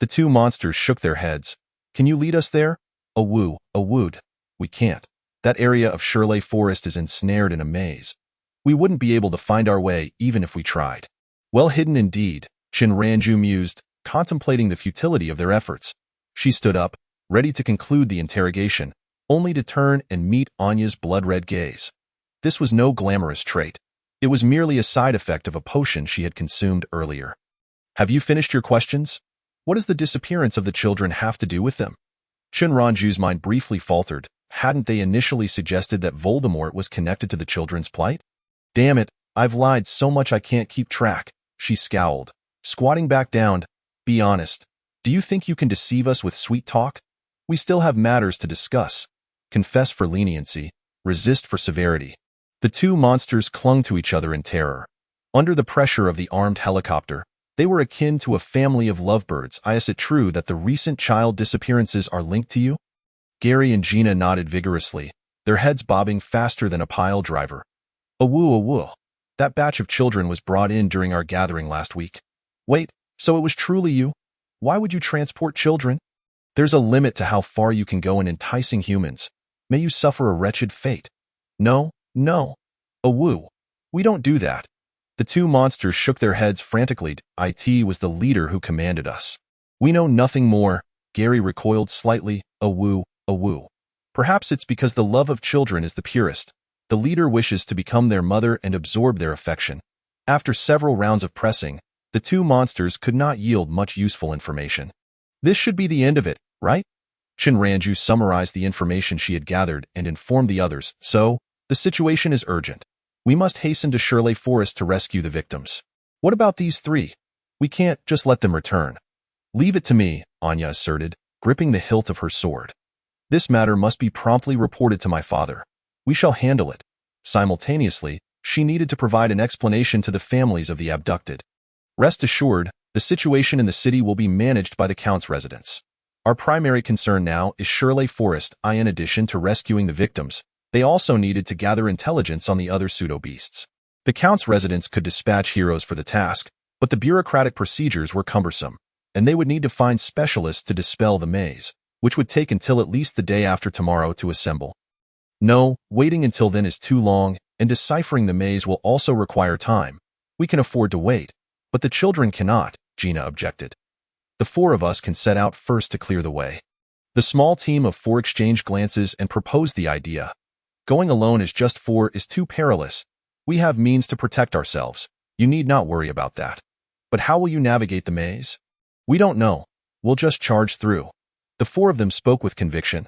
The two monsters shook their heads. "Can you lead us there?" "Awood. We can't. That area of Shirley forest is ensnared in a maze. We wouldn't be able to find our way even if we tried." "Well hidden indeed," Chin Ranju mused, contemplating the futility of their efforts. She stood up, ready to conclude the interrogation, only to turn and meet Anya's blood-red gaze. This was no glamorous trait. It was merely a side effect of a potion she had consumed earlier. "Have you finished your questions? What does the disappearance of the children have to do with them?" Chin Ranju's mind briefly faltered. Hadn't they initially suggested that Voldemort was connected to the children's plight? "Damn it, I've lied so much I can't keep track," she scowled. Squatting back down, "Be honest. Do you think you can deceive us with sweet talk? We still have matters to discuss. Confess for leniency, resist for severity." The two monsters clung to each other in terror. Under the pressure of the armed helicopter, they were akin to a family of lovebirds. "Is it true that the recent child disappearances are linked to you?" Gary and Gina nodded vigorously, their heads bobbing faster than a pile driver. Awoo. That batch of children was brought in during our gathering last week." "Wait, so it was truly you? Why would you transport children?" "There's a limit to how far you can go in enticing humans. May you suffer a wretched fate." No. Awoo. We don't do that." The two monsters shook their heads frantically. "It was the leader who commanded us." "We know nothing more." Gary recoiled slightly. Awoo. Perhaps it's because the love of children is the purest. The leader wishes to become their mother and absorb their affection. After several rounds of pressing, the two monsters could not yield much useful information. "This should be the end of it, right?" Chin Ranju summarized the information she had gathered and informed the others. "So, the situation is urgent. We must hasten to Shirley Forest to rescue the victims." "What about these three? We can't just let them return." "Leave it to me," Anya asserted, gripping the hilt of her sword. "This matter must be promptly reported to my father. We shall handle it." Simultaneously, she needed to provide an explanation to the families of the abducted. "Rest assured, the situation in the city will be managed by the Count's residents. Our primary concern now is Shirley Forest. In addition to rescuing the victims, they also needed to gather intelligence on the other pseudo-beasts. The Count's residents could dispatch heroes for the task, but the bureaucratic procedures were cumbersome, and they would need to find specialists to dispel the maze, which would take until at least the day after tomorrow to assemble. No, waiting until then is too long, and deciphering the maze will also require time. We can afford to wait, but the children cannot," Gina objected. "The four of us can set out first to clear the way." The small team of four exchanged glances and proposed the idea. "Going alone as just four is too perilous. We have means to protect ourselves. You need not worry about that." "But how will you navigate the maze?" "We don't know. We'll just charge through." The four of them spoke with conviction.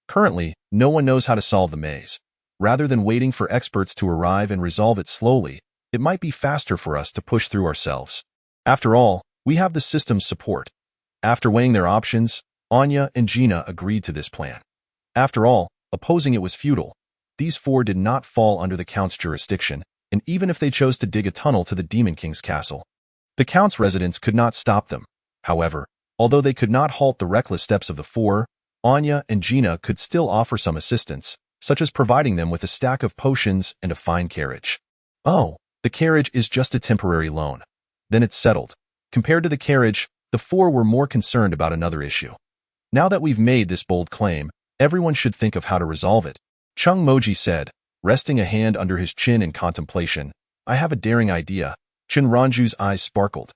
Currently, no one knows how to solve the maze. Rather than waiting for experts to arrive and resolve it slowly, it might be faster for us to push through ourselves. After all, we have the system's support. After weighing their options, Anya and Gina agreed to this plan. After all, opposing it was futile. These four did not fall under the Count's jurisdiction, and even if they chose to dig a tunnel to the Demon King's castle, the Count's residents could not stop them. However, although they could not halt the reckless steps of the four, Anya and Gina could still offer some assistance, such as providing them with a stack of potions and a fine carriage. "Oh, the carriage is just a temporary loan. Then it's settled." Compared to the carriage, the four were more concerned about another issue. "Now that we've made this bold claim, everyone should think of how to resolve it," Chung Moji said, resting a hand under his chin in contemplation. "I have a daring idea." Chin Ranju's eyes sparkled.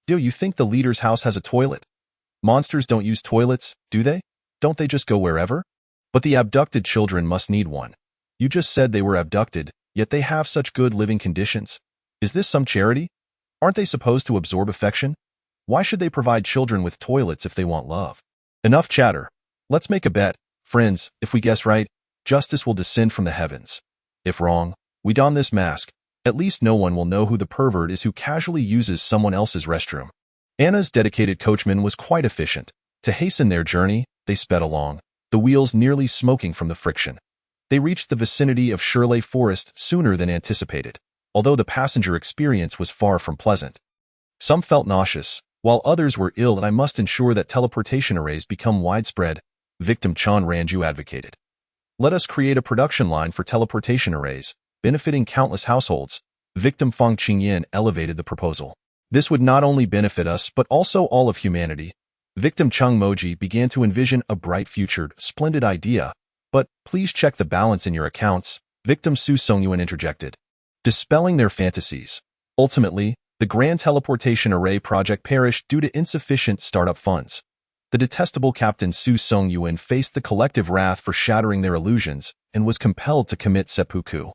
"Do you think the leader's house has a toilet?" "Monsters don't use toilets, do they? Don't they just go wherever?" "But the abducted children must need one. You just said they were abducted, yet they have such good living conditions. Is this some charity? Aren't they supposed to absorb affection? Why should they provide children with toilets if they want love?" "Enough chatter. Let's make a bet. Friends, if we guess right, justice will descend from the heavens. If wrong, we don this mask, At least no one will know who the pervert is who casually uses someone else's restroom. Anna's dedicated coachman was quite efficient. To hasten their journey, they sped along, the wheels nearly smoking from the friction. They reached the vicinity of Shirley Forest sooner than anticipated, although the passenger experience was far from pleasant. Some felt nauseous, while others were ill, and I must ensure that teleportation arrays become widespread, victim Chan Ranju advocated. Let us create a production line for teleportation arrays, benefiting countless households. Victim Fang Qingyan elevated the proposal. This would not only benefit us but also all of humanity. Victim Chung Moji began to envision a bright-futured, splendid idea. But please check the balance in your accounts, victim Su Songyuan interjected, dispelling their fantasies. Ultimately, the Grand Teleportation Array project perished due to insufficient startup funds. The detestable Captain Su Songyuan faced the collective wrath for shattering their illusions and was compelled to commit seppuku.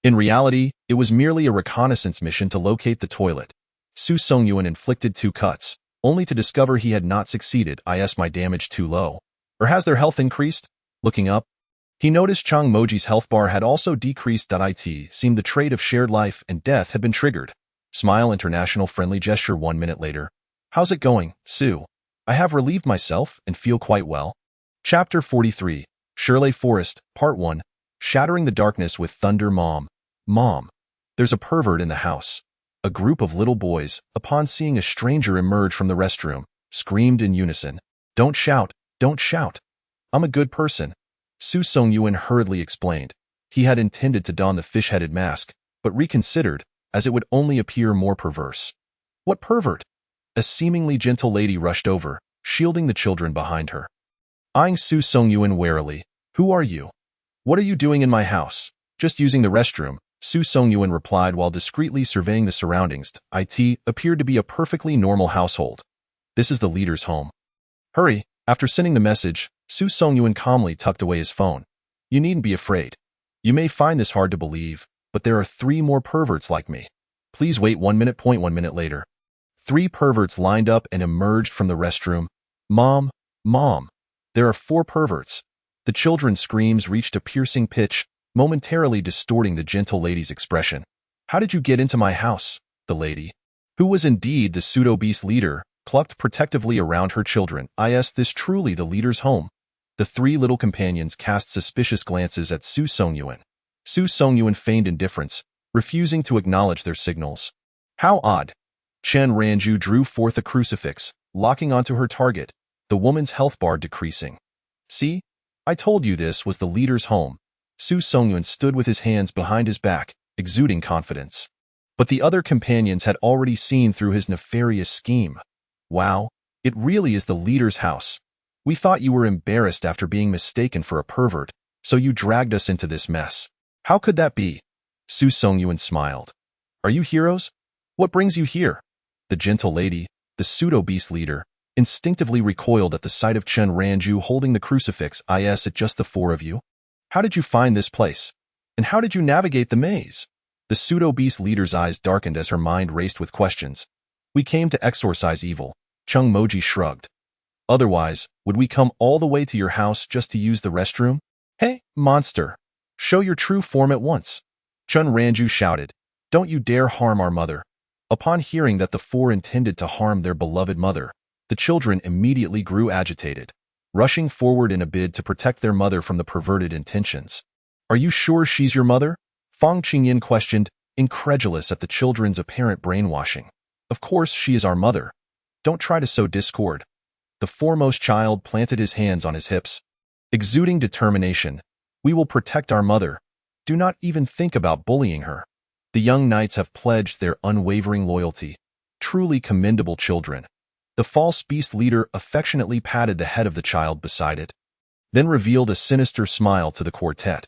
In reality, it was merely a reconnaissance mission to locate the toilet. Su Songyuan inflicted 2 cuts, only to discover he had not succeeded. Is my damage too low? Or has their health increased? Looking up, he noticed Chang Moji's health bar had also decreased. It seemed the trait of shared life and death had been triggered. Smile international friendly gesture 1 minute later. How's it going, Su? I have relieved myself and feel quite well. Chapter 43, Shirley Forest, Part 1, Shattering the Darkness with Thunder. Mom, there's a pervert in the house. A group of little boys, upon seeing a stranger emerge from the restroom, screamed in unison. Don't shout, don't shout. I'm a good person. Su Songyuan hurriedly explained. He had intended to don the fish-headed mask, but reconsidered, as it would only appear more perverse. What pervert? A seemingly gentle lady rushed over, shielding the children behind her. Eyeing Su Songyuan warily, who are you? What are you doing in my house? Just using the restroom, Su Songyuan replied while discreetly surveying the surroundings. It appeared to be a perfectly normal household. This is the leader's home. Hurry. After sending the message, Su Songyuan calmly tucked away his phone. You needn't be afraid. You may find this hard to believe, but there are 3 more perverts like me. Please wait 1 minute. 1 minute later. 3 perverts lined up and emerged from the restroom. Mom, there are 4 perverts. The children's screams reached a piercing pitch, momentarily distorting the gentle lady's expression. How did you get into my house? The lady, who was indeed the pseudo-beast leader, clucked protectively around her children. Is this truly the leader's home? The 3 little companions cast suspicious glances at Su Songyuan. Su Songyuan feigned indifference, refusing to acknowledge their signals. How odd. Chen Ranju drew forth a crucifix, locking onto her target, the woman's health bar decreasing. See? I told you this was the leader's home. Su Songyuan stood with his hands behind his back, exuding confidence. But the other companions had already seen through his nefarious scheme. Wow, it really is the leader's house. We thought you were embarrassed after being mistaken for a pervert, so you dragged us into this mess. How could that be? Su Songyuan smiled. Are you heroes? What brings you here? The gentle lady, the pseudo-beast leader, instinctively recoiled at the sight of Chen Ranju holding the crucifix. Is it just the 4 of you? How did you find this place? And how did you navigate the maze? The pseudo-beast leader's eyes darkened as her mind raced with questions. We came to exorcise evil, Chung Moji shrugged. Otherwise, would we come all the way to your house just to use the restroom? Hey, monster! Show your true form at once. Chen Ranju shouted. Don't you dare harm our mother. Upon hearing that the 4 intended to harm their beloved mother, the children immediately grew agitated, rushing forward in a bid to protect their mother from the perverted intentions. Are you sure she's your mother? Fang Qingyan questioned, incredulous at the children's apparent brainwashing. Of course she is our mother. Don't try to sow discord. The foremost child planted his hands on his hips. Exuding determination, we will protect our mother. Do not even think about bullying her. The young knights have pledged their unwavering loyalty. Truly commendable children. The false beast leader affectionately patted the head of the child beside it, then revealed a sinister smile to the quartet.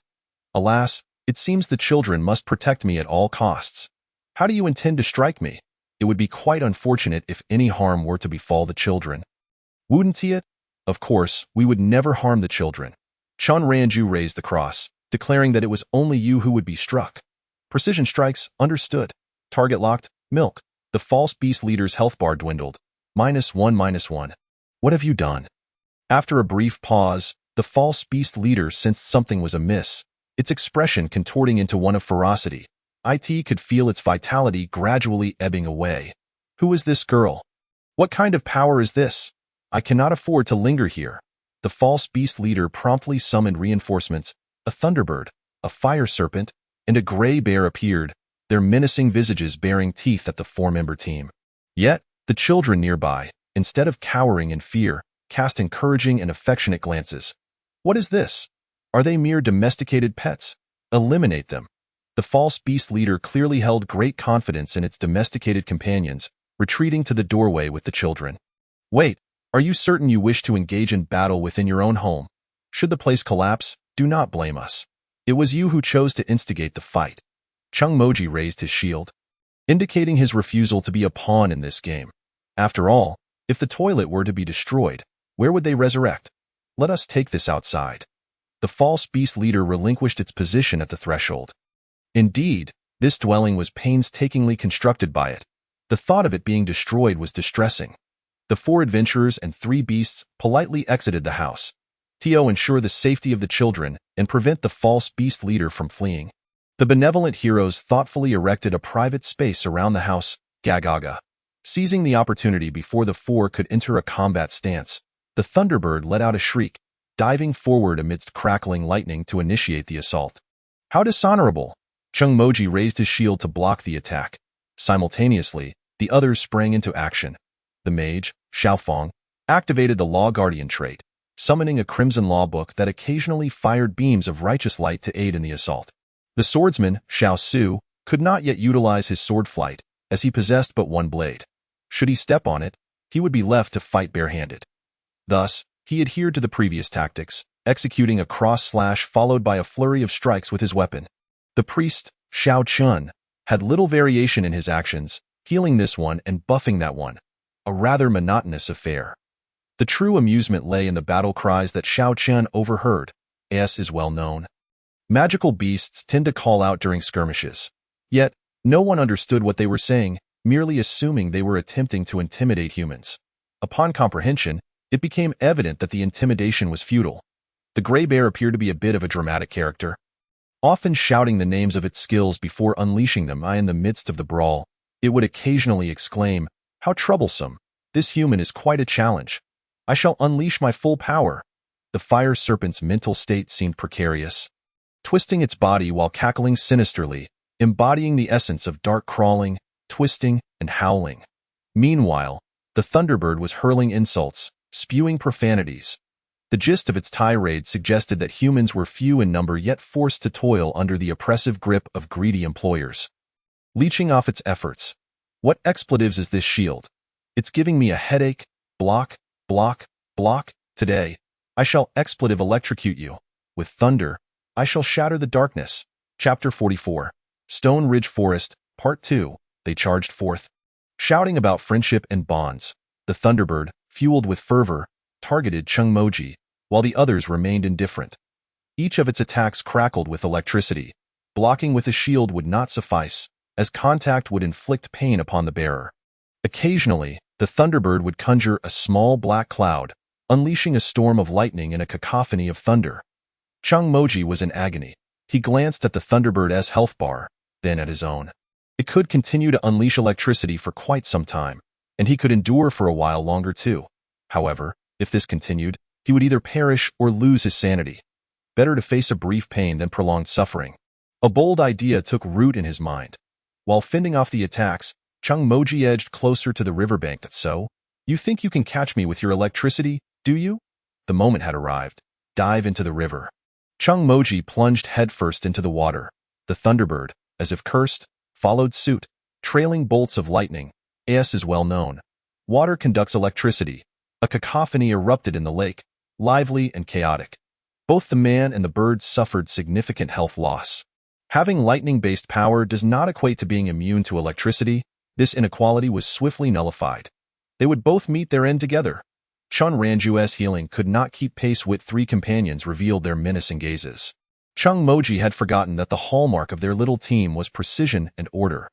Alas, it seems the children must protect me at all costs. How do you intend to strike me? It would be quite unfortunate if any harm were to befall the children. Wouldn't it? Of course, we would never harm the children. Chen Ranju raised the cross, declaring that it was only you who would be struck. Precision strikes, understood. Target locked, milk. The false beast leader's health bar dwindled. -1. What have you done? After a brief pause, the false beast leader sensed something was amiss, its expression contorting into one of ferocity. IT could feel its vitality gradually ebbing away. Who is this girl? What kind of power is this? I cannot afford to linger here. The false beast leader promptly summoned reinforcements. A thunderbird, a fire serpent, and a gray bear appeared, their menacing visages baring teeth at the four-member team. Yet, the children nearby, instead of cowering in fear, cast encouraging and affectionate glances. What is this? Are they mere domesticated pets? Eliminate them. The false beast leader clearly held great confidence in its domesticated companions, retreating to the doorway with the children. Wait, are you certain you wish to engage in battle within your own home? Should the place collapse, do not blame us. It was you who chose to instigate the fight. Chung Moji raised his shield, indicating his refusal to be a pawn in this game. After all, if the toilet were to be destroyed, where would they resurrect? Let us take this outside. The false beast leader relinquished its position at the threshold. Indeed, this dwelling was painstakingly constructed by it. The thought of it being destroyed was distressing. The four adventurers and three beasts politely exited the house. To ensure the safety of the children and prevent the false beast leader from fleeing, the benevolent heroes thoughtfully erected a private space around the house, Gagaga. Seizing the opportunity before the four could enter a combat stance, the Thunderbird let out a shriek, diving forward amidst crackling lightning to initiate the assault. How dishonorable! Chung Moji raised his shield to block the attack. Simultaneously, the others sprang into action. The mage, Xiaofeng, activated the Law Guardian trait, summoning a crimson law book that occasionally fired beams of righteous light to aid in the assault. The swordsman, Xiao Su, could not yet utilize his sword flight, as he possessed but one blade. Should he step on it, he would be left to fight barehanded. Thus, he adhered to the previous tactics, executing a cross-slash followed by a flurry of strikes with his weapon. The priest, Xiao Chun, had little variation in his actions, healing this one and buffing that one. A rather monotonous affair. The true amusement lay in the battle cries that Xiao Chun overheard. As is well known. Magical beasts tend to call out during skirmishes. Yet, no one understood what they were saying, merely assuming they were attempting to intimidate humans. Upon comprehension, it became evident that the intimidation was futile. The gray bear appeared to be a bit of a dramatic character, often shouting the names of its skills before unleashing them. In the midst of the brawl, it would occasionally exclaim, "How troublesome! This human is quite a challenge. I shall unleash my full power." The fire serpent's mental state seemed precarious, twisting its body while cackling sinisterly, embodying the essence of dark crawling, twisting, and howling. Meanwhile, the Thunderbird was hurling insults, spewing profanities. The gist of its tirade suggested that humans were few in number yet forced to toil under the oppressive grip of greedy employers. Leeching off its efforts. What expletives is this shield? It's giving me a headache. Block, block, block. Today, I shall expletive electrocute you. With thunder, I shall shatter the darkness. Chapter 44. Stone Ridge Forest, Part 2. They charged forth, shouting about friendship and bonds. The Thunderbird, fueled with fervor, targeted Chung Moji, while the others remained indifferent. Each of its attacks crackled with electricity. Blocking with a shield would not suffice, as contact would inflict pain upon the bearer. Occasionally, the Thunderbird would conjure a small black cloud, unleashing a storm of lightning and a cacophony of thunder. Chung Moji was in agony. He glanced at the Thunderbird's health bar, then at his own. It could continue to unleash electricity for quite some time, and he could endure for a while longer too. However, if this continued, he would either perish or lose his sanity. Better to face a brief pain than prolonged suffering. A bold idea took root in his mind. While fending off the attacks, Chung Moji edged closer to the riverbank. That's so? You think you can catch me with your electricity, do you? The moment had arrived. Dive into the river. Chung Moji plunged headfirst into the water. The Thunderbird, as if cursed, followed suit, trailing bolts of lightning. As is well known. Water conducts electricity. A cacophony erupted in the lake, lively and chaotic. Both the man and the bird suffered significant health loss. Having lightning-based power does not equate to being immune to electricity. This inequality was swiftly nullified. They would both meet their end together. Chun Ranju's healing could not keep pace with three companions revealed their menacing gazes. Chung Moji had forgotten that the hallmark of their little team was precision and order.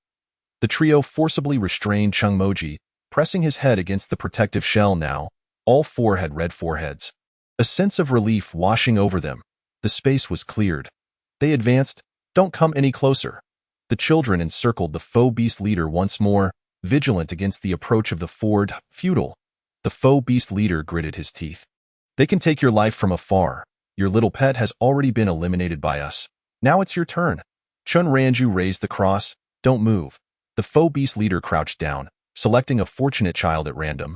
The trio forcibly restrained Chung Moji, pressing his head against the protective shell now. All four had red foreheads. A sense of relief washing over them. The space was cleared. They advanced. Don't come any closer. The The children encircled the faux beast leader once more, vigilant against the approach of the Ford feudal. The faux beast leader gritted his teeth. They can take your life from afar. Your little pet has already been eliminated by us. Now it's your turn. Chun Ranju raised the cross. Don't move. The faux beast leader crouched down, selecting a fortunate child at random,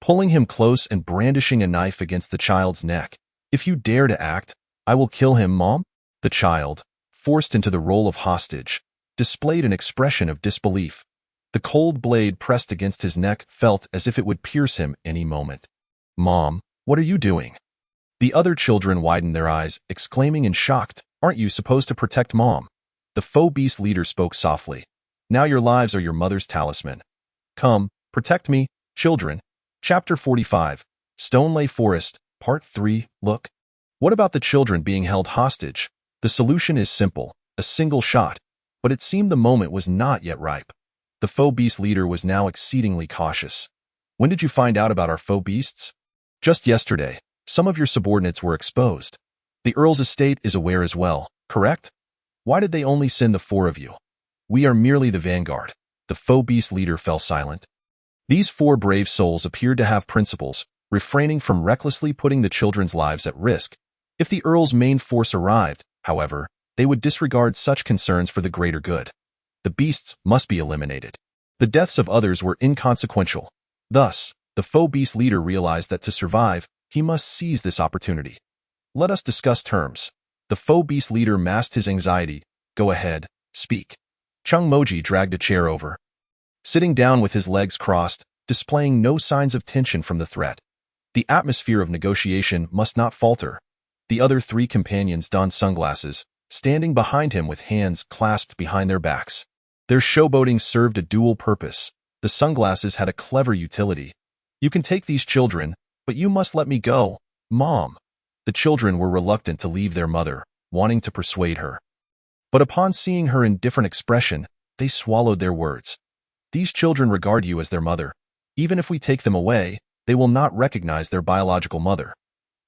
pulling him close and brandishing a knife against the child's neck. If you dare to act, I will kill him, Mom. The child, forced into the role of hostage, displayed an expression of disbelief. The cold blade pressed against his neck felt as if it would pierce him any moment. Mom, what are you doing? The other children widened their eyes, exclaiming in shock, Aren't you supposed to protect Mom? The faux beast leader spoke softly. Now your lives are your mother's talisman. Come, protect me, children. Chapter 45, Stonelay Forest, Part 3, Look. What about the children being held hostage? The solution is simple, a single shot, but it seemed the moment was not yet ripe. The faux beast leader was now exceedingly cautious. When did you find out about our faux beasts? Just yesterday. Some of your subordinates were exposed. The Earl's estate is aware as well, correct? Why did they only send the 4 of you? We are merely the vanguard. The faux beast leader fell silent. These 4 brave souls appeared to have principles, refraining from recklessly putting the children's lives at risk. If the Earl's main force arrived, however, they would disregard such concerns for the greater good. The beasts must be eliminated. The deaths of others were inconsequential. Thus, the faux beast leader realized that to survive, he must seize this opportunity. Let us discuss terms. The faux beast leader masked his anxiety. Go ahead, speak. Chung Moji dragged a chair over, sitting down with his legs crossed, displaying no signs of tension from the threat. The atmosphere of negotiation must not falter. The other 3 companions donned sunglasses, standing behind him with hands clasped behind their backs. Their showboating served a dual purpose. The sunglasses had a clever utility. You can take these children, but you must let me go, Mom. The children were reluctant to leave their mother, wanting to persuade her. But upon seeing her indifferent expression, they swallowed their words. These children regard you as their mother. Even if we take them away, they will not recognize their biological mother.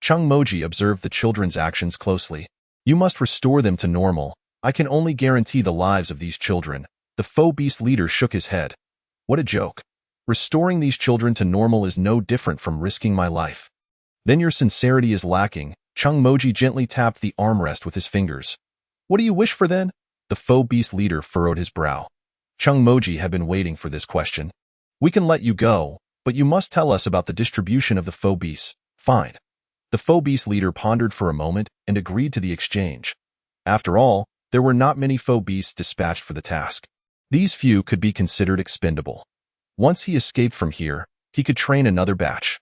Chung Moji observed the children's actions closely. You must restore them to normal. I can only guarantee the lives of these children. The faux beast leader shook his head. What a joke. Restoring these children to normal is no different from risking my life. Then your sincerity is lacking. Chung Moji gently tapped the armrest with his fingers. What do you wish for then? The faux beast leader furrowed his brow. Chung Moji had been waiting for this question. We can let you go, but you must tell us about the distribution of the faux beasts. Fine. The faux beast leader pondered for a moment and agreed to the exchange. After all, there were not many faux beasts dispatched for the task. These few could be considered expendable. Once he escaped from here, he could train another batch.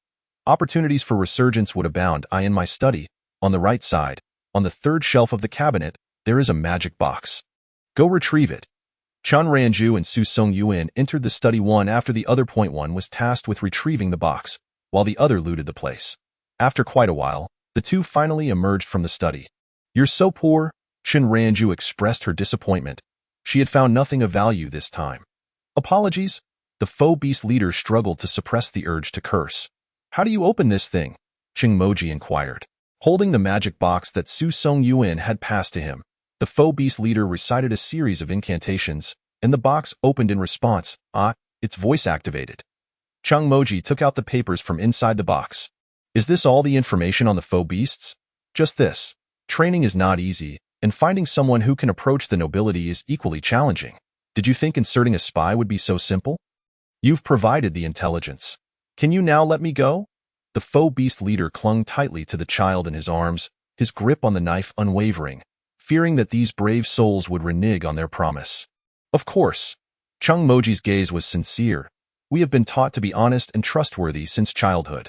Opportunities for resurgence would abound. In my study, on the right side, on the 3rd shelf of the cabinet, there is a magic box. Go retrieve it. Chun Ranju and Su Song Yuan entered the study one after the other. One was tasked with retrieving the box, while the other looted the place. After quite a while, the 2 finally emerged from the study. You're so poor, Chun Ranju expressed her disappointment. She had found nothing of value this time. Apologies. The faux beast leader struggled to suppress the urge to curse. How do you open this thing? Chung Moji inquired. Holding the magic box that Su Song Yuan had passed to him, the faux beast leader recited a series of incantations, and the box opened in response. It's voice activated. Chung Moji took out the papers from inside the box. Is this all the information on the faux beasts? Just this. Training is not easy, and finding someone who can approach the nobility is equally challenging. Did you think inserting a spy would be so simple? You've provided the intelligence. Can you now let me go? The faux beast leader clung tightly to the child in his arms, his grip on the knife unwavering, fearing that these brave souls would renege on their promise. Of course. Chung Moji's gaze was sincere. We have been taught to be honest and trustworthy since childhood.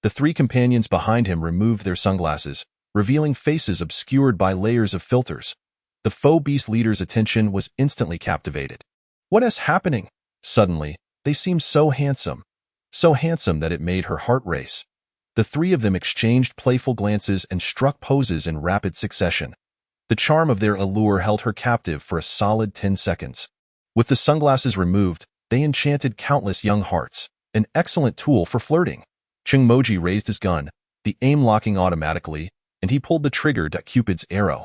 The 3 companions behind him removed their sunglasses, revealing faces obscured by layers of filters. The faux beast leader's attention was instantly captivated. What is happening? Suddenly, they seemed so handsome that it made her heart race. The 3 of them exchanged playful glances and struck poses in rapid succession. The charm of their allure held her captive for a solid 10 seconds. With the sunglasses removed, they enchanted countless young hearts, an excellent tool for flirting. Chung Moji raised his gun, the aim locking automatically, and he pulled the trigger to Cupid's arrow.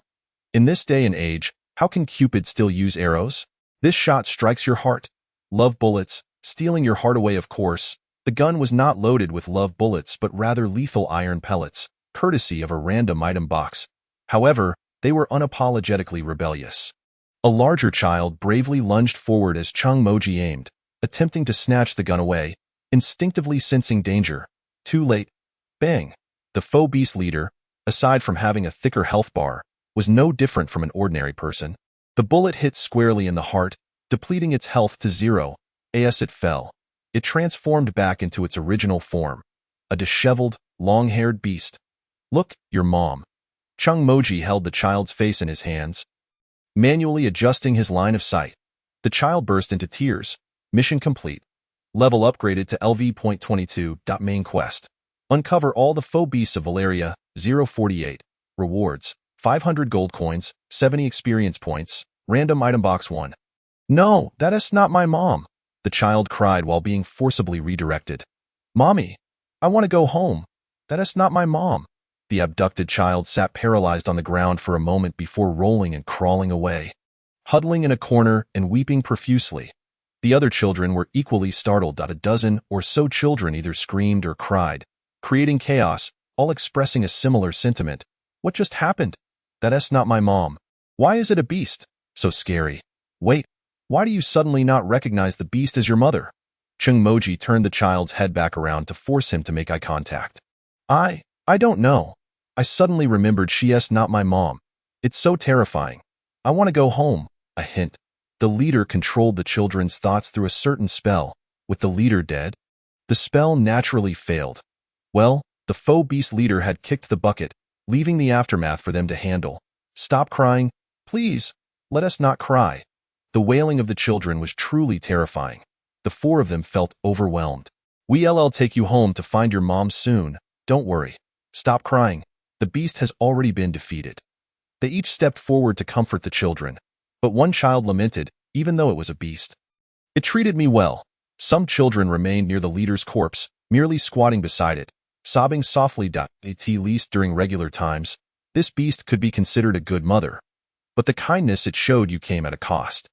In this day and age, how can Cupid still use arrows? This shot strikes your heart. Love bullets, stealing your heart away of course. The gun was not loaded with love bullets but rather lethal iron pellets, courtesy of a random item box. However, they were unapologetically rebellious. A larger child bravely lunged forward as Chung Moji aimed, attempting to snatch the gun away, instinctively sensing danger. Too late. Bang! The foe beast leader, aside from having a thicker health bar, was no different from an ordinary person. The bullet hit squarely in the heart, depleting its health to 0. As it fell, it transformed back into its original form, a disheveled, long-haired beast. Look, your mom. Chung Moji held the child's face in his hands, manually adjusting his line of sight. The child burst into tears. Mission complete. Level upgraded to LV.22. Main quest. Uncover all the foe beasts of Valeria. 048. Rewards. 500 gold coins, 70 experience points. Random item box 1. No, that is not my mom. The child cried while being forcibly redirected. Mommy, I want to go home. That is not my mom. The abducted child sat paralyzed on the ground for a moment before rolling and crawling away, huddling in a corner and weeping profusely. The other children were equally startled. A dozen or so children either screamed or cried, creating chaos, all expressing a similar sentiment. What just happened? That is not my mom. Why is it a beast? So scary. Wait, why do you suddenly not recognize the beast as your mother? Chung Moji turned the child's head back around to force him to make eye contact. I don't know. I suddenly remembered she is not my mom. It's so terrifying. I want to go home. A hint. The leader controlled the children's thoughts through a certain spell. With the leader dead, the spell naturally failed. Well, the foe beast leader had kicked the bucket, leaving the aftermath for them to handle. Stop crying. Please, let us not cry. The wailing of the children was truly terrifying. The 4 of them felt overwhelmed. We'll take you home to find your mom soon. Don't worry. Stop crying. The beast has already been defeated. They each stepped forward to comfort the children, but one child lamented, even though it was a beast. It treated me well. Some children remained near the leader's corpse, merely squatting beside it, sobbing softly. At least during regular times, this beast could be considered a good mother. But the kindness it showed you came at a cost.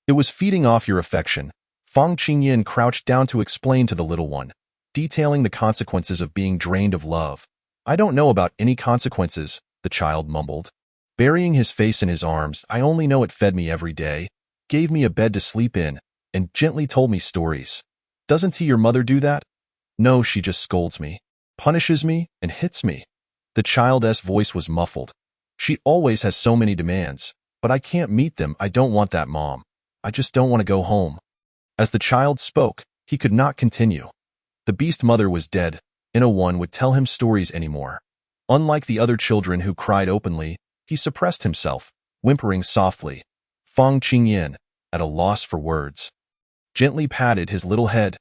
It was feeding off your affection. Fang Qingyin crouched down to explain to the little one, detailing the consequences of being drained of love. I don't know about any consequences, the child mumbled. Burying his face in his arms, I only know it fed me every day, gave me a bed to sleep in, and gently told me stories. Doesn't your mother do that? No, she just scolds me, punishes me, and hits me. The child's voice was muffled. She always has so many demands, but I can't meet them. I don't want that, Mom. I just don't want to go home. As the child spoke, he could not continue. The beast mother was dead. No one would tell him stories anymore. Unlike the other children who cried openly, he suppressed himself, whimpering softly. Fang Qingyin, at a loss for words, gently patted his little head.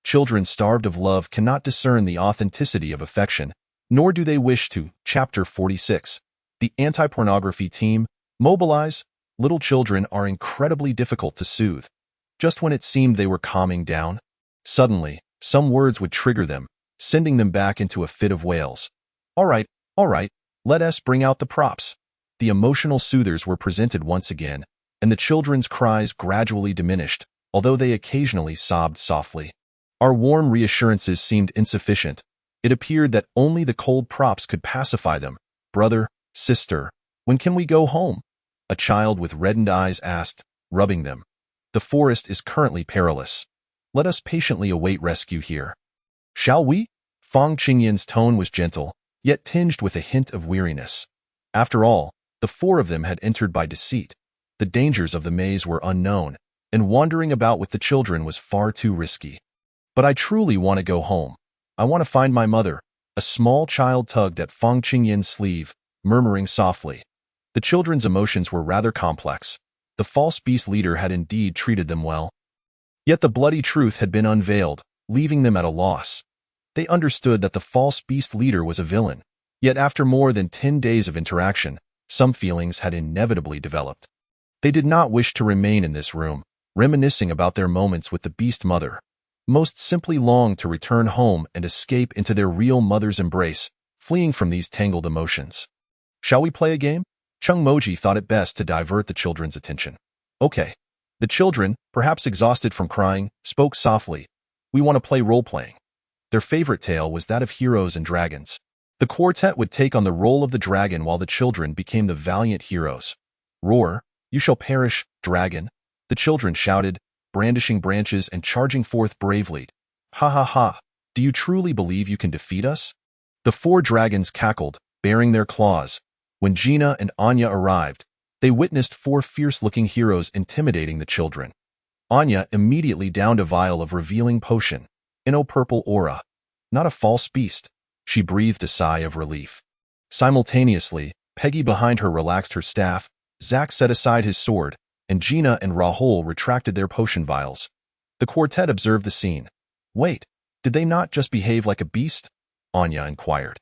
Children starved of love cannot discern the authenticity of affection, nor do they wish to. Chapter 46. The anti-pornography team. Mobilize. Little children are incredibly difficult to soothe. Just when it seemed they were calming down, suddenly, some words would trigger them, sending them back into a fit of wails. All right, let us bring out the props. The emotional soothers were presented once again, and the children's cries gradually diminished, although they occasionally sobbed softly. Our warm reassurances seemed insufficient. It appeared that only the cold props could pacify them. Brother, sister, when can we go home? A child with reddened eyes asked, rubbing them. The forest is currently perilous. Let us patiently await rescue here. Shall we? Fang Qingyin's tone was gentle, yet tinged with a hint of weariness. After all, the 4 of them had entered by deceit. The dangers of the maze were unknown, and wandering about with the children was far too risky. But I truly want to go home. I want to find my mother. A small child tugged at Fang Qingyin's sleeve, murmuring softly. The children's emotions were rather complex. The false beast leader had indeed treated them well. Yet the bloody truth had been unveiled, leaving them at a loss. They understood that the false beast leader was a villain. Yet after more than 10 days of interaction, some feelings had inevitably developed. They did not wish to remain in this room, reminiscing about their moments with the beast mother. Most simply longed to return home and escape into their real mother's embrace, fleeing from these tangled emotions. Shall we play a game? Chung Moji thought it best to divert the children's attention. Okay. The children, perhaps exhausted from crying, spoke softly. We want to play role-playing. Their favorite tale was that of heroes and dragons. The quartet would take on the role of the dragon while the children became the valiant heroes. Roar, you shall perish, dragon, the children shouted, brandishing branches and charging forth bravely. Ha ha ha, do you truly believe you can defeat us? The four dragons cackled, baring their claws. When Gina and Anya arrived, they witnessed four fierce-looking heroes intimidating the children. Anya immediately downed a vial of revealing potion, purple aura. Not a false beast. She breathed a sigh of relief. Simultaneously, Peggy behind her relaxed her staff, Zack set aside his sword, and Gina and Rahul retracted their potion vials. The quartet observed the scene. Wait, did they not just behave like a beast? Anya inquired.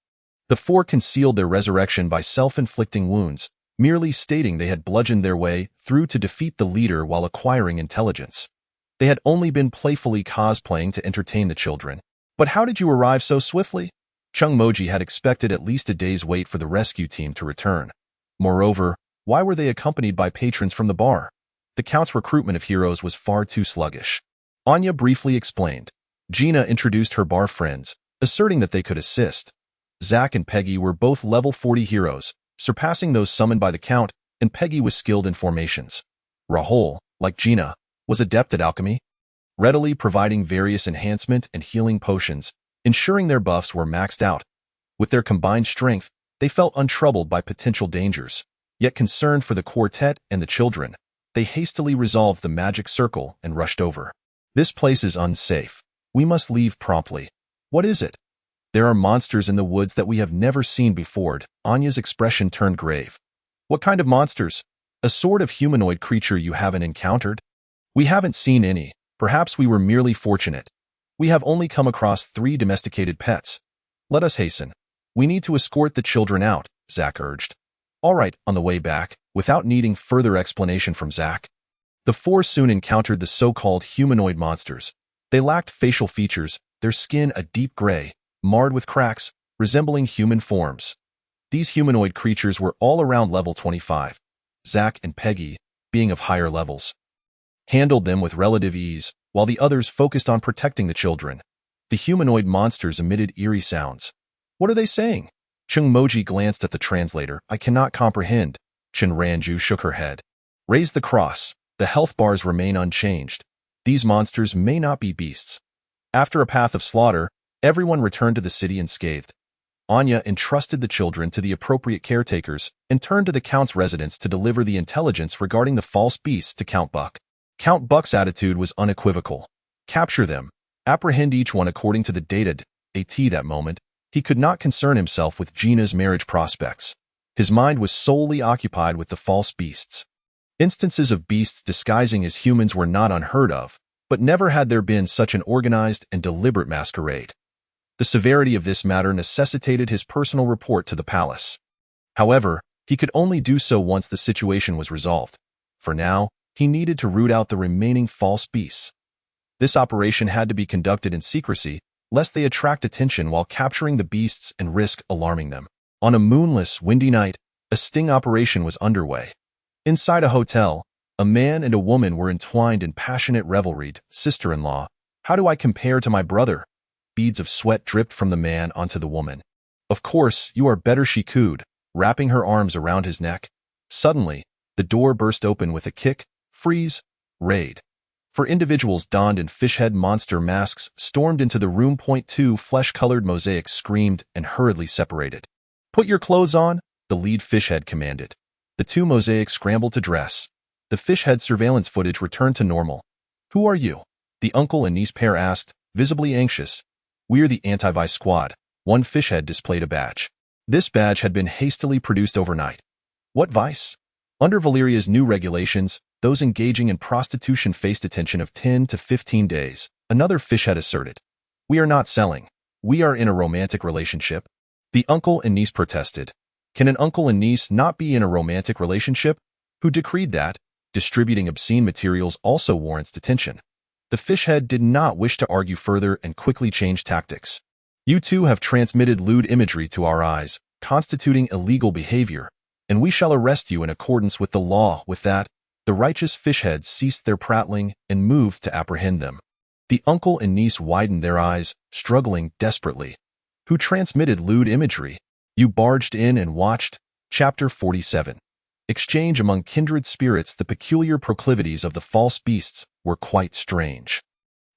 The four concealed their resurrection by self-inflicting wounds, merely stating they had bludgeoned their way through to defeat the leader while acquiring intelligence. They had only been playfully cosplaying to entertain the children. But how did you arrive so swiftly? Chung Moji had expected at least a day's wait for the rescue team to return. Moreover, why were they accompanied by patrons from the bar? The Count's recruitment of heroes was far too sluggish. Anya briefly explained. Gina introduced her bar friends, asserting that they could assist. Zack and Peggy were both level 40 heroes, surpassing those summoned by the Count, and Peggy was skilled in formations. Rahul, like Gina, was adept at alchemy, readily providing various enhancement and healing potions, ensuring their buffs were maxed out. With their combined strength, they felt untroubled by potential dangers. Yet concerned for the quartet and the children, they hastily resolved the magic circle and rushed over. This place is unsafe. We must leave promptly. What is it? There are monsters in the woods that we have never seen before. Anya's expression turned grave. What kind of monsters? A sort of humanoid creature you haven't encountered? We haven't seen any. Perhaps we were merely fortunate. We have only come across 3 domesticated pets. Let us hasten. We need to escort the children out, Zack urged. All right, on the way back, without needing further explanation from Zack. The four soon encountered the so-called humanoid monsters. They lacked facial features, their skin a deep gray, marred with cracks, resembling human forms. These humanoid creatures were all around level 25. Zack and Peggy, being of higher levels, handled them with relative ease, while the others focused on protecting the children. The humanoid monsters emitted eerie sounds. What are they saying? Chung Moji glanced at the translator. I cannot comprehend. Chen Ranju shook her head. Raise the cross. The health bars remain unchanged. These monsters may not be beasts. After a path of slaughter, everyone returned to the city unscathed. Anya entrusted the children to the appropriate caretakers and turned to the Count's residence to deliver the intelligence regarding the false beasts to Count Buck. Count Buck's attitude was unequivocal. Capture them. Apprehend each one according to the dated AT that moment. He could not concern himself with Gina's marriage prospects. His mind was solely occupied with the false beasts. Instances of beasts disguising as humans were not unheard of, but never had there been such an organized and deliberate masquerade. The severity of this matter necessitated his personal report to the palace. However, he could only do so once the situation was resolved. For now, he needed to root out the remaining false beasts. This operation had to be conducted in secrecy, lest they attract attention while capturing the beasts and risk alarming them. On a moonless, windy night, a sting operation was underway. Inside a hotel, a man and a woman were entwined in passionate revelry. Sister-in-law, how do I compare to my brother? Beads of sweat dripped from the man onto the woman. Of course, you are better, she cooed, wrapping her arms around his neck. Suddenly, the door burst open with a kick, freeze, raid. For individuals donned in fishhead monster masks stormed into the room. 2 flesh-colored mosaics screamed and hurriedly separated. Put your clothes on, the lead fishhead commanded. The 2 mosaics scrambled to dress. The fishhead surveillance footage returned to normal. Who are you? The uncle and niece pair asked, visibly anxious. We're the anti-vice squad. One fishhead displayed a badge. This badge had been hastily produced overnight. What vice? Under Valeria's new regulations, those engaging in prostitution faced detention of 10 to 15 days, another fishhead asserted. We are not selling. We are in a romantic relationship. The uncle and niece protested. Can an uncle and niece not be in a romantic relationship? Who decreed that? Distributing obscene materials also warrants detention. The fishhead did not wish to argue further and quickly changed tactics. You two have transmitted lewd imagery to our eyes, constituting illegal behavior, and we shall arrest you in accordance with the law. With that, The righteous fishheads ceased their prattling and moved to apprehend them. The uncle and niece widened their eyes, struggling desperately. Who transmitted lewd imagery? You barged in and watched. Chapter 47. Exchange among kindred spirits. The peculiar proclivities of the false beasts were quite strange.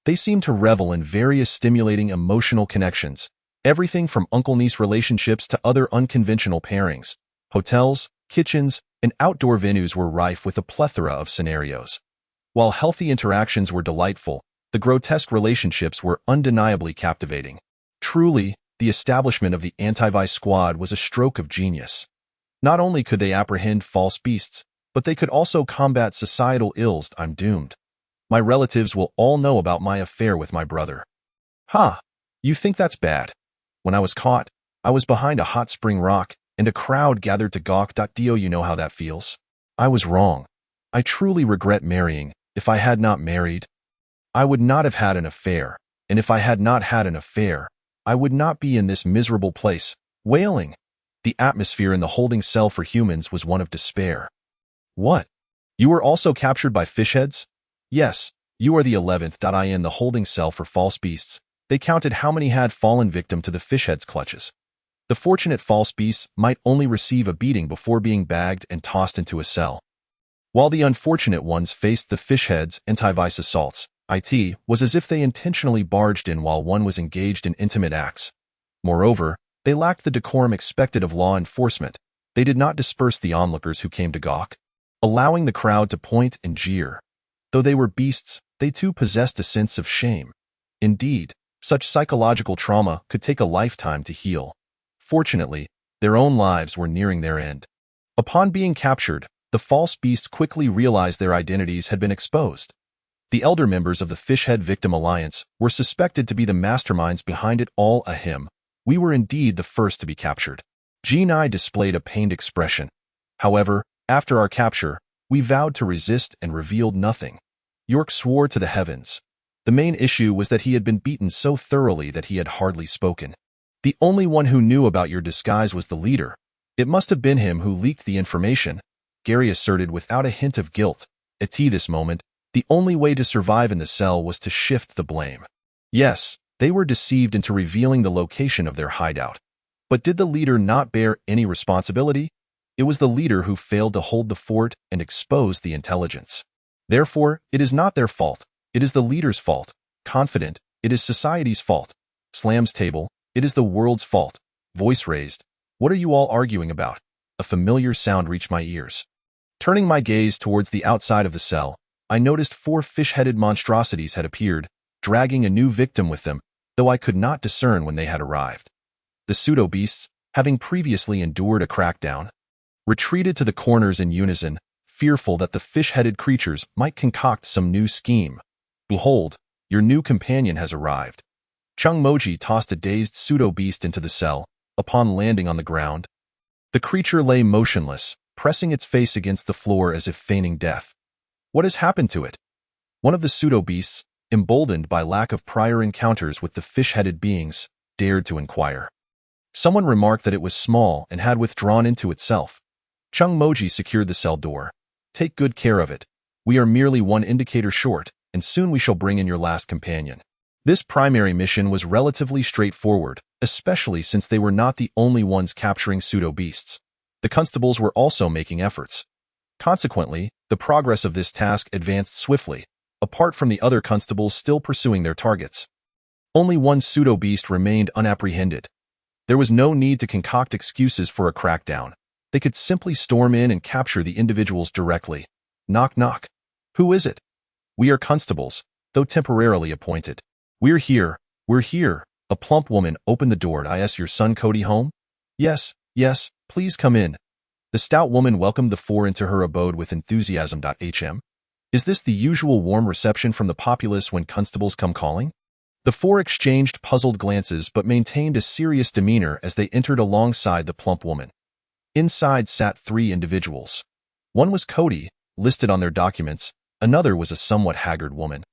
They seemed to revel in various stimulating emotional connections, everything from uncle-niece relationships to other unconventional pairings. Hotels, kitchens, and outdoor venues were rife with a plethora of scenarios. While healthy interactions were delightful, the grotesque relationships were undeniably captivating. Truly, the establishment of the Anti-Vice Squad was a stroke of genius. Not only could they apprehend false beasts, but they could also combat societal ills. I'm doomed. My relatives will all know about my affair with my brother. Ha! You think that's bad? When I was caught, I was behind a hot spring rock, and a crowd gathered to gawk. Do you know how that feels? I was wrong. I truly regret marrying. If I had not married, I would not have had an affair, and if I had not had an affair, I would not be in this miserable place, wailing. The atmosphere in the holding cell for humans was one of despair. What? You were also captured by fishheads? Yes, you are the 11th. In the holding cell for false beasts, they counted how many had fallen victim to the fishheads' clutches. The fortunate false beasts might only receive a beating before being bagged and tossed into a cell, while the unfortunate ones faced the fishheads' anti-vice assaults. It was as if they intentionally barged in while one was engaged in intimate acts. Moreover, they lacked the decorum expected of law enforcement. They did not disperse the onlookers who came to gawk, allowing the crowd to point and jeer. Though they were beasts, they too possessed a sense of shame. Indeed, such psychological trauma could take a lifetime to heal. Fortunately, their own lives were nearing their end. Upon being captured, the false beasts quickly realized their identities had been exposed. The elder members of the Fishhead Victim Alliance were suspected to be the masterminds behind it all. We were indeed the first to be captured. Jean and I displayed a pained expression. However, after our capture, we vowed to resist and revealed nothing. York swore to the heavens. The main issue was that he had been beaten so thoroughly that he had hardly spoken. The only one who knew about your disguise was the leader. It must have been him who leaked the information, Gary asserted without a hint of guilt. At this moment, the only way to survive in the cell was to shift the blame. Yes, they were deceived into revealing the location of their hideout. But did the leader not bear any responsibility? It was the leader who failed to hold the fort and exposed the intelligence. Therefore, it is not their fault. It is the leader's fault. Confident, it is society's fault. Slams table, it is the world's fault. Voice raised. What are you all arguing about? A familiar sound reached my ears. Turning my gaze towards the outside of the cell, I noticed 4 fish-headed monstrosities had appeared, dragging a new victim with them, though I could not discern when they had arrived. The pseudo-beasts, having previously endured a crackdown, retreated to the corners in unison, fearful that the fish-headed creatures might concoct some new scheme. Behold, your new companion has arrived. Chung Moji tossed a dazed pseudo-beast into the cell. Upon landing on the ground, the creature lay motionless, pressing its face against the floor as if feigning death. What has happened to it? One of the pseudo-beasts, emboldened by lack of prior encounters with the fish-headed beings, dared to inquire. Someone remarked that it was small and had withdrawn into itself. Chung Moji secured the cell door. Take good care of it. We are merely one indicator short, and soon we shall bring in your last companion. This primary mission was relatively straightforward, especially since they were not the only ones capturing pseudo-beasts. The constables were also making efforts. Consequently, the progress of this task advanced swiftly, apart from the other constables still pursuing their targets. Only one pseudo-beast remained unapprehended. There was no need to concoct excuses for a crackdown. They could simply storm in and capture the individuals directly. Knock knock. Who is it? We are constables, though temporarily appointed. We're here. A plump woman opened the door. Is your son Cody home? Yes, please come in. The stout woman welcomed the 4 into her abode with enthusiasm. Is this the usual warm reception from the populace when constables come calling? The 4 exchanged puzzled glances but maintained a serious demeanor as they entered alongside the plump woman. Inside sat 3 individuals. One was Cody, listed on their documents, another was a somewhat haggard woman,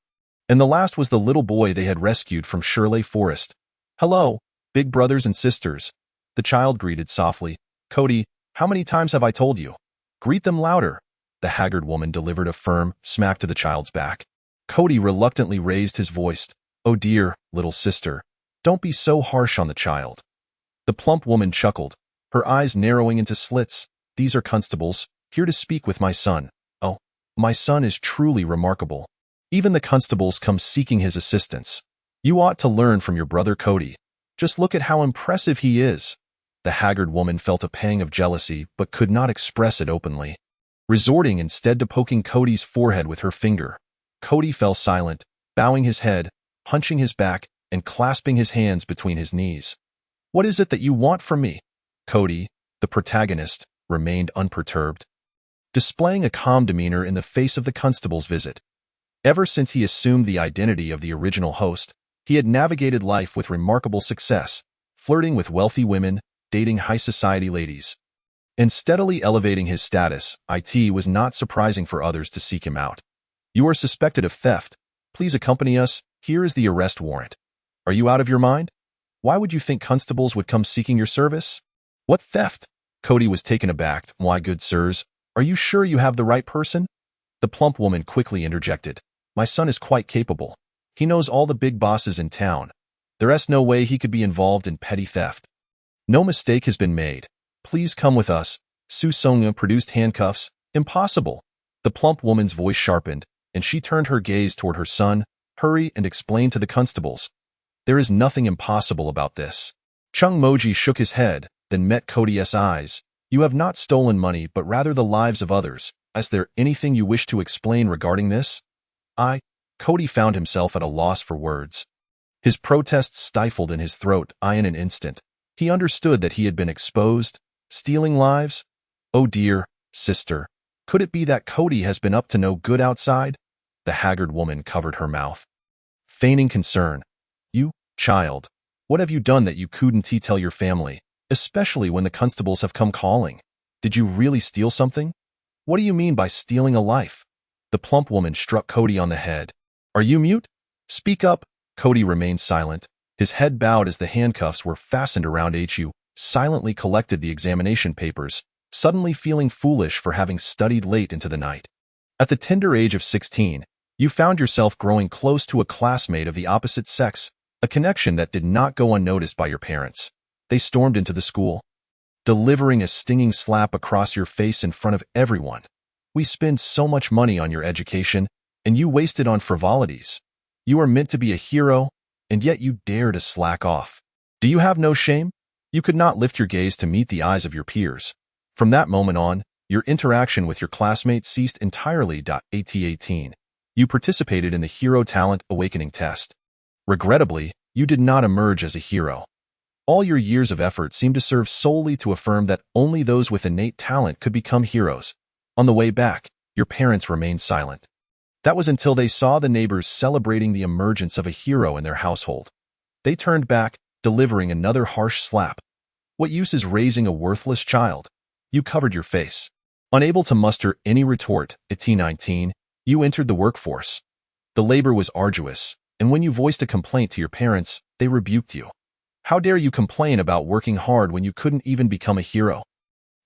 and the last was the little boy they had rescued from Shirley Forest. Hello, big brothers and sisters, the child greeted softly. Cody, how many times have I told you? Greet them louder. The haggard woman delivered a firm smack to the child's back. Cody reluctantly raised his voice. "Oh dear, little sister, don't be so harsh on the child." The plump woman chuckled, her eyes narrowing into slits. "These are constables, here to speak with my son. Oh, my son is truly remarkable. Even the constables come seeking his assistance. You ought to learn from your brother Cody. Just look at how impressive he is." The haggard woman felt a pang of jealousy but could not express it openly, resorting instead to poking Cody's forehead with her finger. Cody fell silent, bowing his head, hunching his back, and clasping his hands between his knees. "What is it that you want from me?" Cody, the protagonist, remained unperturbed, displaying a calm demeanor in the face of the constable's visit. Ever since he assumed the identity of the original host, he had navigated life with remarkable success, flirting with wealthy women, dating high-society ladies, and steadily elevating his status. It was not surprising for others to seek him out. "You are suspected of theft. Please accompany us. Here is the arrest warrant." "Are you out of your mind? Why would you think constables would come seeking your service?" "What theft?" Cody was taken aback. "Why, good sirs, are you sure you have the right person?" The plump woman quickly interjected. "My son is quite capable. He knows all the big bosses in town. There's no way he could be involved in petty theft." "No mistake has been made. Please come with us." Su Songa produced handcuffs. "Impossible." The plump woman's voice sharpened, and she turned her gaze toward her son. "Hurry and explain to the constables. There is nothing impossible about this." Chung Moji shook his head, then met Cody's eyes. "You have not stolen money, but rather the lives of others. Is there anything you wish to explain regarding this?" Cody found himself at a loss for words. His protests stifled in his throat. In an instant, he understood that he had been exposed, stealing lives. "Oh dear, sister, could it be that Cody has been up to no good outside?" The haggard woman covered her mouth, feigning concern. "You, child, what have you done that you couldn't tell your family, especially when the constables have come calling? Did you really steal something?" "What do you mean by stealing a life?" The plump woman struck Cody on the head. "Are you mute? Speak up." Cody remained silent, his head bowed as the handcuffs were fastened around Hu, silently collected the examination papers, suddenly feeling foolish for having studied late into the night. At the tender age of 16, you found yourself growing close to a classmate of the opposite sex, a connection that did not go unnoticed by your parents. They stormed into the school, delivering a stinging slap across your face in front of everyone. "We spend so much money on your education, and you waste it on frivolities. You are meant to be a hero, and yet you dare to slack off. Do you have no shame?" You could not lift your gaze to meet the eyes of your peers. From that moment on, your interaction with your classmates ceased entirely. 18. You participated in the Hero Talent Awakening test. Regrettably, you did not emerge as a hero. All your years of effort seemed to serve solely to affirm that only those with innate talent could become heroes. On the way back, your parents remained silent. That was until they saw the neighbors celebrating the emergence of a hero in their household. They turned back, delivering another harsh slap. "What use is raising a worthless child?" You covered your face. Unable to muster any retort, at 19, you entered the workforce. The labor was arduous, and when you voiced a complaint to your parents, they rebuked you. How dare you complain about working hard when you couldn't even become a hero?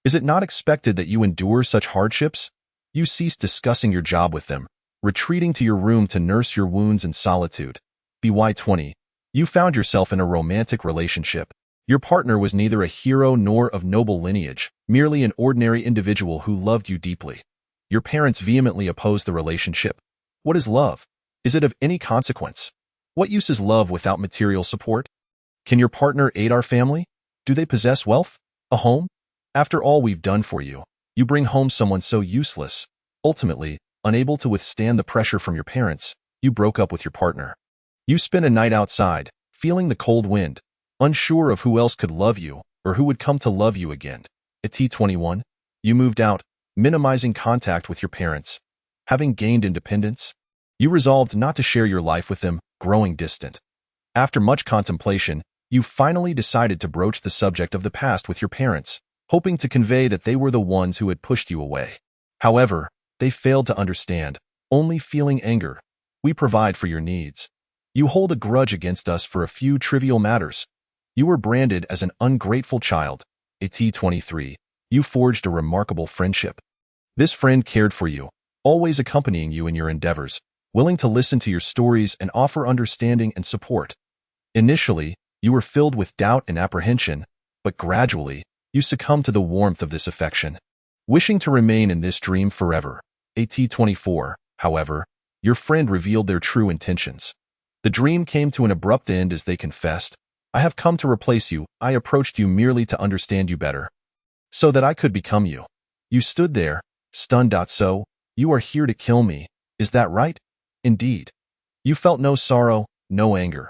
Is it not expected that you endure such hardships? You ceased discussing your job with them, retreating to your room to nurse your wounds in solitude. By 20, you found yourself in a romantic relationship. Your partner was neither a hero nor of noble lineage, merely an ordinary individual who loved you deeply. Your parents vehemently opposed the relationship. What is love? Is it of any consequence? What use is love without material support? Can your partner aid our family? Do they possess wealth? A home? After all we've done for you, you bring home someone so useless. Ultimately, unable to withstand the pressure from your parents, you broke up with your partner. You spent a night outside, feeling the cold wind, unsure of who else could love you or who would come to love you again. At 21, you moved out, minimizing contact with your parents. Having gained independence, you resolved not to share your life with them, growing distant. After much contemplation, you finally decided to broach the subject of the past with your parents, hoping to convey that they were the ones who had pushed you away. However, they failed to understand, only feeling anger. We provide for your needs. You hold a grudge against us for a few trivial matters. You were branded as an ungrateful child. At 23, you forged a remarkable friendship. This friend cared for you, always accompanying you in your endeavors, willing to listen to your stories and offer understanding and support. Initially, you were filled with doubt and apprehension, but gradually, you succumbed to the warmth of this affection. Wishing to remain in this dream forever, AT24, however, your friend revealed their true intentions. The dream came to an abrupt end as they confessed, "I have come to replace you. I approached you merely to understand you better, so that I could become you." You stood there, stunned. "So, you are here to kill me, is that right?" "Indeed." You felt no sorrow, no anger.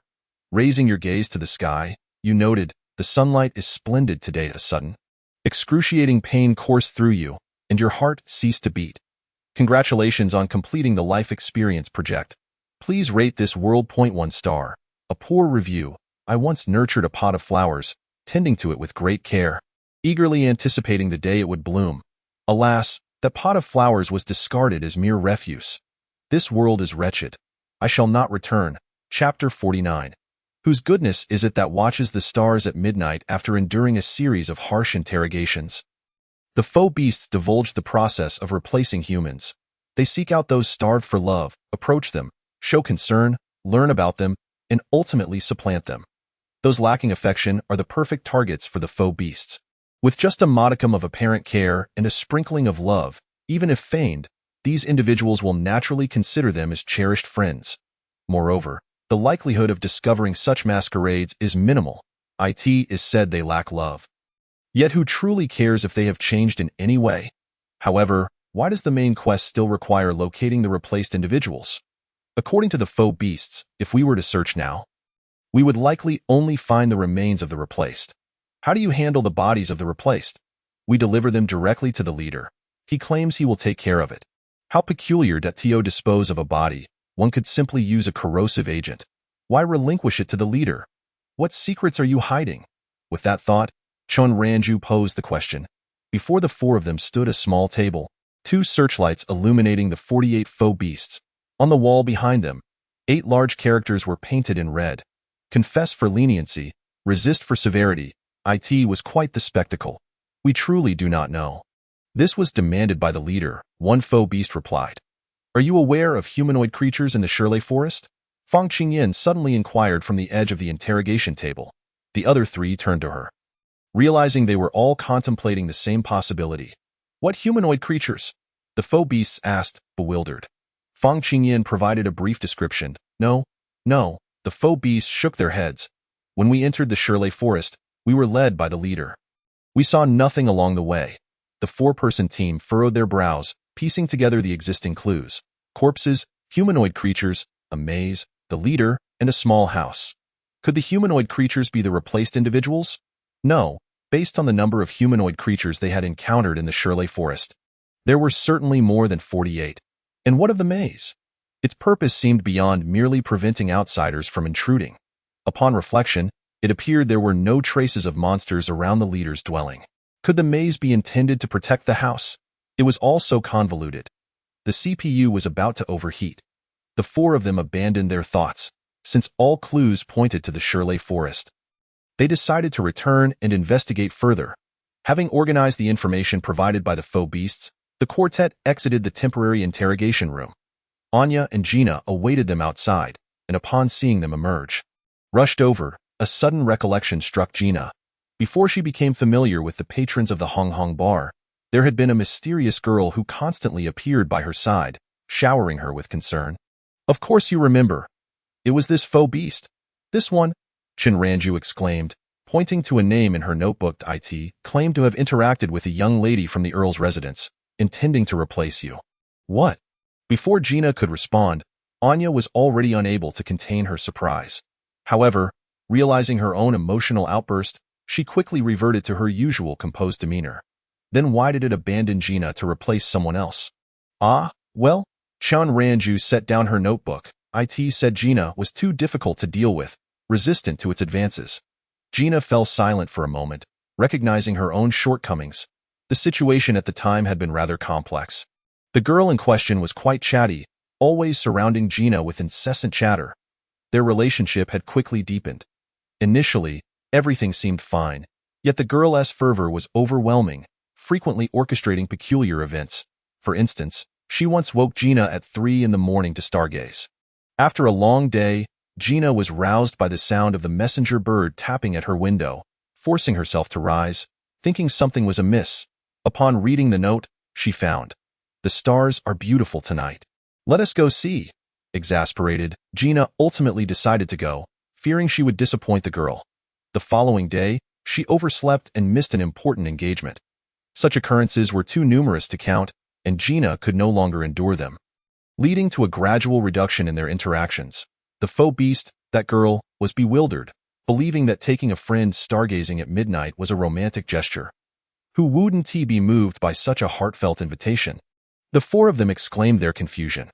Raising your gaze to the sky, you noted, "The sunlight is splendid today." A sudden, excruciating pain coursed through you, and your heart ceased to beat. Congratulations on completing the life experience project. Please rate this world 1 star. A poor review. I once nurtured a pot of flowers, tending to it with great care, eagerly anticipating the day it would bloom. Alas, that pot of flowers was discarded as mere refuse. This world is wretched. I shall not return. Chapter 49. Whose goodness is it that watches the stars at midnight after enduring a series of harsh interrogations? The faux beasts divulge the process of replacing humans. They seek out those starved for love, approach them, show concern, learn about them, and ultimately supplant them. Those lacking affection are the perfect targets for the faux beasts. With just a modicum of apparent care and a sprinkling of love, even if feigned, these individuals will naturally consider them as cherished friends. Moreover, the likelihood of discovering such masquerades is minimal. It is said they lack love. Yet who truly cares if they have changed in any way? However, why does the main quest still require locating the replaced individuals? According to the faux beasts, if we were to search now, we would likely only find the remains of the replaced. How do you handle the bodies of the replaced? We deliver them directly to the leader. He claims he will take care of it. How peculiar that to dispose of a body, one could simply use a corrosive agent. Why relinquish it to the leader? What secrets are you hiding? With that thought, Chun Ranju posed the question. Before the four of them stood a small table, 2 searchlights illuminating the 48 faux beasts. On the wall behind them, 8 large characters were painted in red. Confess for leniency, resist for severity. It was quite the spectacle. We truly do not know. This was demanded by the leader, one faux beast replied. Are you aware of humanoid creatures in the Shirley Forest? Fang Qingyan suddenly inquired from the edge of the interrogation table. The other 3 turned to her, realizing they were all contemplating the same possibility. What humanoid creatures? The faux beasts asked, bewildered. Fang Qingyan provided a brief description. No. The faux beasts shook their heads. When we entered the Shirley Forest, we were led by the leader. We saw nothing along the way. The 4-person team furrowed their brows, piecing together the existing clues. Corpses, humanoid creatures, a maze, the leader, and a small house. Could the humanoid creatures be the replaced individuals? No, based on the number of humanoid creatures they had encountered in the Shirley Forest. There were certainly more than 48. And what of the maze? Its purpose seemed beyond merely preventing outsiders from intruding. Upon reflection, it appeared there were no traces of monsters around the leader's dwelling. Could the maze be intended to protect the house? It was all so convoluted. The CPU was about to overheat. The 4 of them abandoned their thoughts, since all clues pointed to the Shirley Forest. They decided to return and investigate further. Having organized the information provided by the faux beasts, the quartet exited the temporary interrogation room. Anya and Gina awaited them outside, and upon seeing them emerge, rushed over. A sudden recollection struck Gina. Before she became familiar with the patrons of the Hong Hong bar, there had been a mysterious girl who constantly appeared by her side, showering her with concern. Of course you remember. It was this faux beast. This one, Chen Ranju exclaimed, pointing to a name in her notebook. It claimed to have interacted with a young lady from the Earl's residence, intending to replace you. What? Before Gina could respond, Anya was already unable to contain her surprise. However, realizing her own emotional outburst, she quickly reverted to her usual composed demeanor. Then why did it abandon Gina to replace someone else? Well, Chan Ranju set down her notebook. It said Gina was too difficult to deal with, resistant to its advances. Gina fell silent for a moment, recognizing her own shortcomings. The situation at the time had been rather complex. The girl in question was quite chatty, always surrounding Gina with incessant chatter. Their relationship had quickly deepened. Initially, everything seemed fine, yet the girl's fervor was overwhelming, frequently orchestrating peculiar events. For instance, she once woke Gina at 3 in the morning to stargaze. After a long day, Gina was roused by the sound of the messenger bird tapping at her window, forcing herself to rise, thinking something was amiss. Upon reading the note, she found, "The stars are beautiful tonight. Let us go see." Exasperated, Gina ultimately decided to go, fearing she would disappoint the girl. The following day, she overslept and missed an important engagement. Such occurrences were too numerous to count, and Gina could no longer endure them, leading to a gradual reduction in their interactions. The faux beast, that girl, was bewildered, believing that taking a friend stargazing at midnight was a romantic gesture. Who wouldn't he be moved by such a heartfelt invitation? The four of them exclaimed their confusion.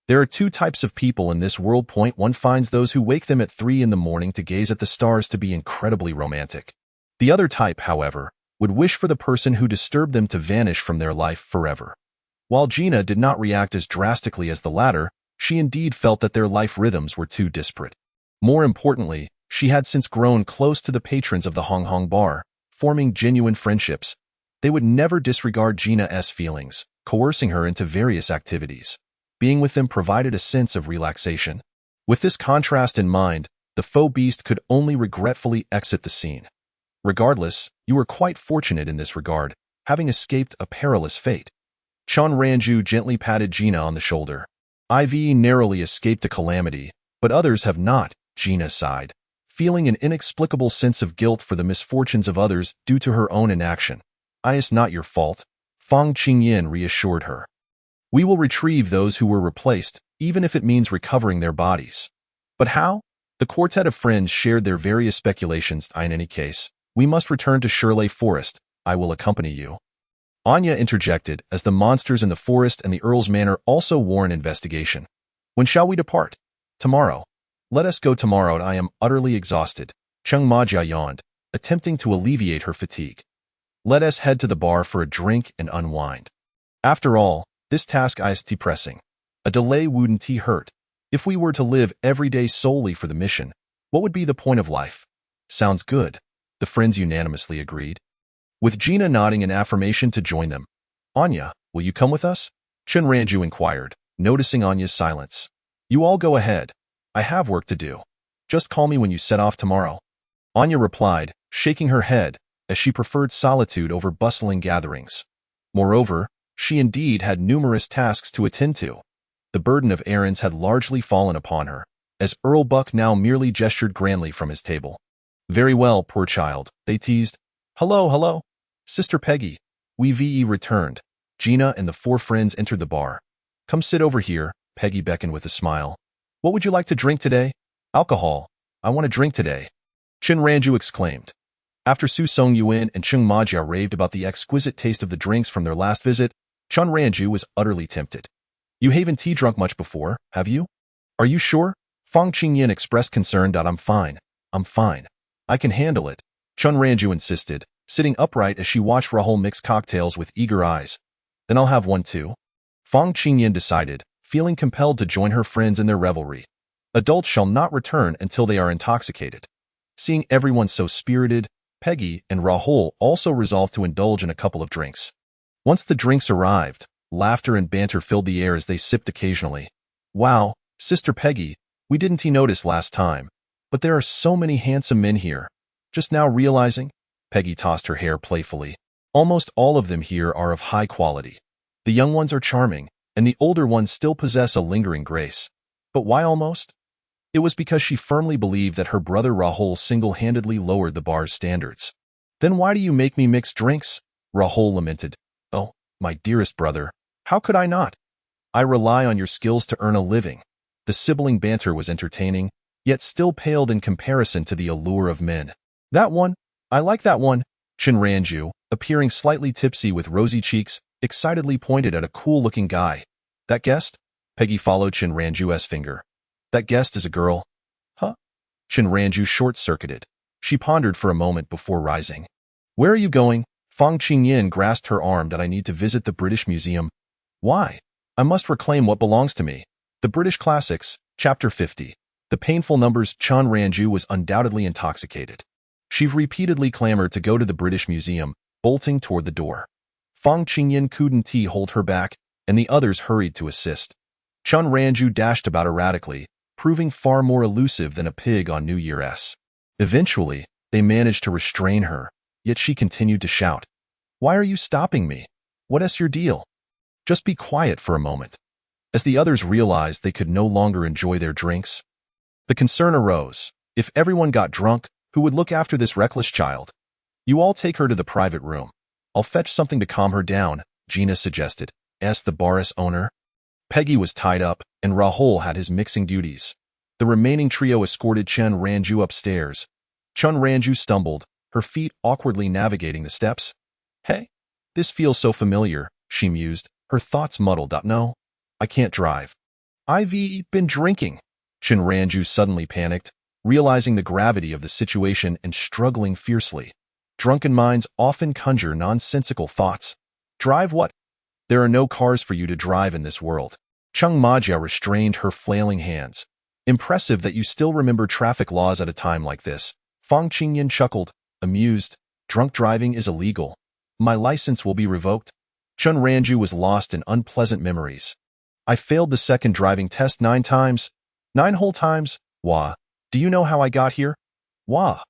There are two types of people in this world. Point one finds those who wake them at 3 in the morning to gaze at the stars to be incredibly romantic. The other type, however, would wish for the person who disturbed them to vanish from their life forever. While Gina did not react as drastically as the latter, she indeed felt that their life rhythms were too disparate. More importantly, she had since grown close to the patrons of the Hong Hong bar, forming genuine friendships. They would never disregard Gina's feelings, coercing her into various activities. Being with them provided a sense of relaxation. With this contrast in mind, the faux beast could only regretfully exit the scene. Regardless, you were quite fortunate in this regard, having escaped a perilous fate. Chun Ranju gently patted Gina on the shoulder. I've narrowly escaped a calamity, but others have not, Gina sighed, feeling an inexplicable sense of guilt for the misfortunes of others due to her own inaction. It's not your fault, Fang Qingyan reassured her. We will retrieve those who were replaced, even if it means recovering their bodies. But how? The quartet of friends shared their various speculations. In any case, we must return to Shirley Forest. I will accompany you. Anya interjected, as the monsters in the forest and the Earl's manor also wore an investigation. When shall we depart? Tomorrow. Let us go tomorrow. I am utterly exhausted. Cheng Majia yawned, attempting to alleviate her fatigue. Let us head to the bar for a drink and unwind. After all, this task is too pressing. A delay wouldn't hurt. If we were to live every day solely for the mission, what would be the point of life? Sounds good, the friends unanimously agreed. With Gina nodding in affirmation to join them. Anya, will you come with us? Chun Ranju inquired, noticing Anya's silence. You all go ahead. I have work to do. Just call me when you set off tomorrow. Anya replied, shaking her head, as she preferred solitude over bustling gatherings. Moreover, she indeed had numerous tasks to attend to. The burden of errands had largely fallen upon her, as Earl Buck now merely gestured grandly from his table. Very well, poor child, they teased. Hello. Sister Peggy. We returned. Gina and the four friends entered the bar. Come sit over here, Peggy beckoned with a smile. What would you like to drink today? Alcohol. I want a drink today. Chun Ranju exclaimed. After Su Song Yuan and Cheng Majia raved about the exquisite taste of the drinks from their last visit, Chun Ranju was utterly tempted. You haven't tea drunk much before, have you? Are you sure? Fang Qingyan expressed concern. I'm fine. I can handle it, Chun Ranju insisted, sitting upright as she watched Rahul mix cocktails with eager eyes. Then I'll have one too. Fang Qingyan decided, feeling compelled to join her friends in their revelry. Adults shall not return until they are intoxicated. Seeing everyone so spirited, Peggy and Rahul also resolved to indulge in a couple of drinks. Once the drinks arrived, laughter and banter filled the air as they sipped occasionally. Wow, Sister Peggy, we didn't notice last time, but there are so many handsome men here. Just now realizing? Peggy tossed her hair playfully. Almost all of them here are of high quality. The young ones are charming, and the older ones still possess a lingering grace. But why almost? It was because she firmly believed that her brother Rahul single-handedly lowered the bar's standards. Then why do you make me mix drinks? Rahul lamented. Oh, my dearest brother, how could I not? I rely on your skills to earn a living. The sibling banter was entertaining, yet still paled in comparison to the allure of men. That one, I like that one, Chun Ranju, appearing slightly tipsy with rosy cheeks, excitedly pointed at a cool-looking guy. That guest? Peggy followed Chun Ranju's finger. That guest is a girl. Huh? Chun Ranju short-circuited. She pondered for a moment before rising. Where are you going? Fang Qingyan grasped her arm. That I need to visit the British Museum. Why? I must reclaim what belongs to me. The British Classics, Chapter 50. The painful numbers. Chun Ranju was undoubtedly intoxicated. She repeatedly clamored to go to the British Museum, bolting toward the door. Fang Qingyan couldn't hold her back, and the others hurried to assist. Chun Ranju dashed about erratically, proving far more elusive than a pig on New Year's. Eventually, they managed to restrain her, yet she continued to shout, "Why are you stopping me? What is your deal? Just be quiet for a moment." As the others realized they could no longer enjoy their drinks, the concern arose. If everyone got drunk, who would look after this reckless child? "You all take her to the private room. I'll fetch something to calm her down," Gina suggested. Asked the bar's owner. Peggy was tied up, and Rahul had his mixing duties. The remaining trio escorted Chun Ranju upstairs. Chun Ranju stumbled, her feet awkwardly navigating the steps. "Hey, this feels so familiar," she mused, her thoughts muddled. "No, I can't drive. I've been drinking." Chun Ranju suddenly panicked, realizing the gravity of the situation and struggling fiercely. Drunken minds often conjure nonsensical thoughts. "Drive what? There are no cars for you to drive in this world." Chung Majia restrained her flailing hands. "Impressive that you still remember traffic laws at a time like this." Fang Qingyan chuckled, amused. "Drunk driving is illegal. My license will be revoked." Chun Ranju was lost in unpleasant memories. "I failed the second driving test 9 times. 9 whole times. Wah. Do you know how I got here? Wah."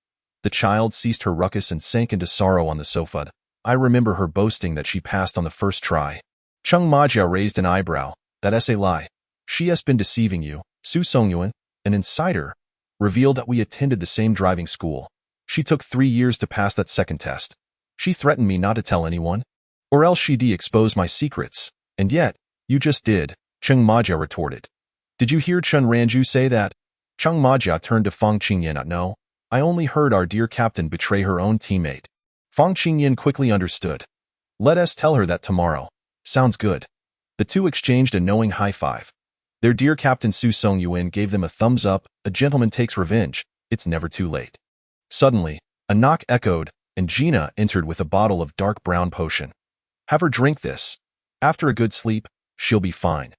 The child ceased her ruckus and sank into sorrow on the sofa. "I remember her boasting that she passed on the first try." Chung Majia raised an eyebrow. "That's a lie. She has been deceiving you." Su Songyuan, an insider, revealed that we attended the same driving school. "She took 3 years to pass that second test. She threatened me not to tell anyone, or else she'd expose my secrets. And yet, you just did," Chung Majia retorted. "Did you hear Chun Ranju say that?" Chung Majia turned to Fang Qingyan. "No, I only heard our dear captain betray her own teammate." Fang Qingyan quickly understood. "Let us tell her that tomorrow." "Sounds good." The two exchanged a knowing high five. Their dear captain Su Songyuan gave them a thumbs up. A gentleman takes revenge. It's never too late. Suddenly, a knock echoed, and Gina entered with a bottle of dark brown potion. "Have her drink this. After a good sleep, she'll be fine.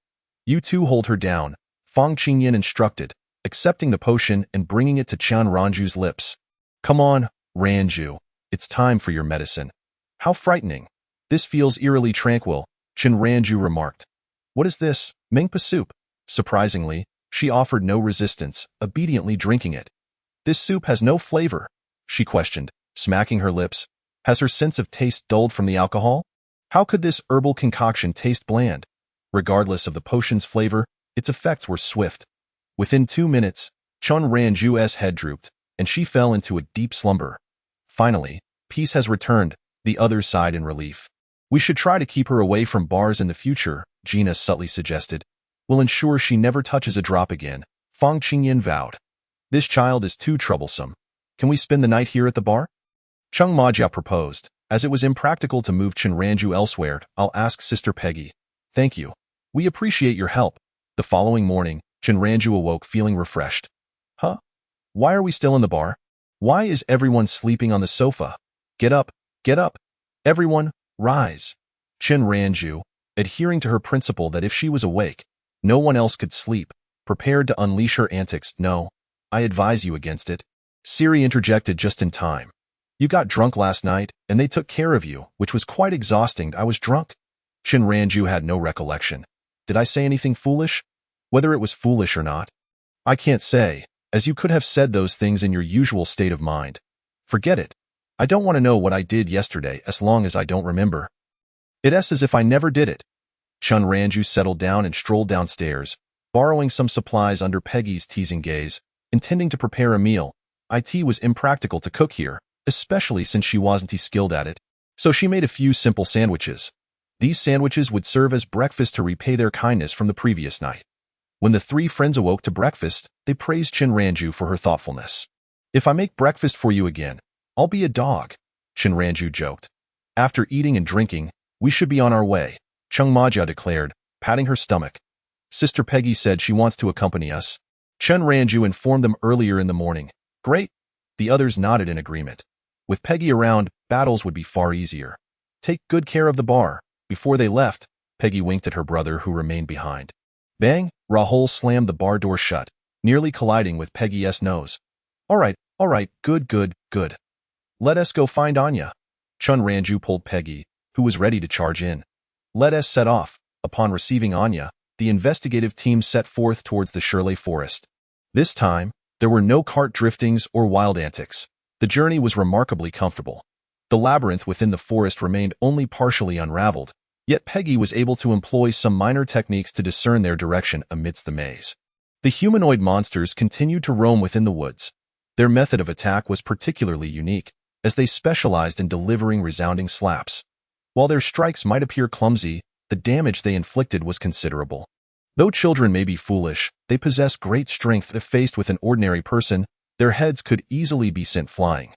You two hold her down," Fang Qingyan instructed, accepting the potion and bringing it to Chun Ranju's lips. "Come on, Ranju. It's time for your medicine." "How frightening. This feels eerily tranquil," Chun Ranju remarked. "What is this? Mengpa soup?" Surprisingly, she offered no resistance, obediently drinking it. "This soup has no flavor?" she questioned, smacking her lips. Has her sense of taste dulled from the alcohol? How could this herbal concoction taste bland? Regardless of the potion's flavor, its effects were swift. Within 2 minutes, Chun Ranju's head drooped, and she fell into a deep slumber. Finally, peace has returned, the others sighed in relief. "We should try to keep her away from bars in the future," Gina subtly suggested. "We'll ensure she never touches a drop again," Fang Qingyan vowed. "This child is too troublesome. Can we spend the night here at the bar?" Chung Majia proposed. "As it was impractical to move Chun Ranju elsewhere, I'll ask Sister Peggy." "Thank you. We appreciate your help." The following morning, Chun Ranju awoke feeling refreshed. "Huh? Why are we still in the bar? Why is everyone sleeping on the sofa? Get up, get up. Everyone, rise." Chun Ranju, adhering to her principle that if she was awake, no one else could sleep, prepared to unleash her antics. "No, I advise you against it." Siri interjected just in time. "You got drunk last night, and they took care of you, which was quite exhausting." "I was drunk." Chun Ranju had no recollection. "Did I say anything foolish?" "Whether it was foolish or not, I can't say, as you could have said those things in your usual state of mind. Forget it. I don't want to know what I did yesterday as long as I don't remember. It's as if I never did it." Chun Ranju settled down and strolled downstairs, borrowing some supplies under Peggy's teasing gaze, intending to prepare a meal. It was impractical to cook here, especially since she wasn't skilled at it, so she made a few simple sandwiches. These sandwiches would serve as breakfast to repay their kindness from the previous night. When the 3 friends awoke to breakfast, they praised Chun Ranju for her thoughtfulness. "If I make breakfast for you again, I'll be a dog," Chun Ranju joked. "After eating and drinking, we should be on our way," Chung Majia declared, patting her stomach. "Sister Peggy said she wants to accompany us." Chun Ranju informed them earlier in the morning. "Great." The others nodded in agreement. With Peggy around, battles would be far easier. "Take good care of the bar." Before they left, Peggy winked at her brother who remained behind. Bang! Rahul slammed the bar door shut, nearly colliding with Peggy's nose. All right, good, good, good. Let us go find Anya." Chun Ranju pulled Peggy, who was ready to charge in. "Let us set off." Upon receiving Anya, the investigative team set forth towards the Shirley forest. This time, there were no cart driftings or wild antics. The journey was remarkably comfortable. The labyrinth within the forest remained only partially unraveled, yet Peggy was able to employ some minor techniques to discern their direction amidst the maze. The humanoid monsters continued to roam within the woods. Their method of attack was particularly unique, as they specialized in delivering resounding slaps. While their strikes might appear clumsy, the damage they inflicted was considerable. Though children may be foolish, they possess great strength. If faced with an ordinary person, their heads could easily be sent flying.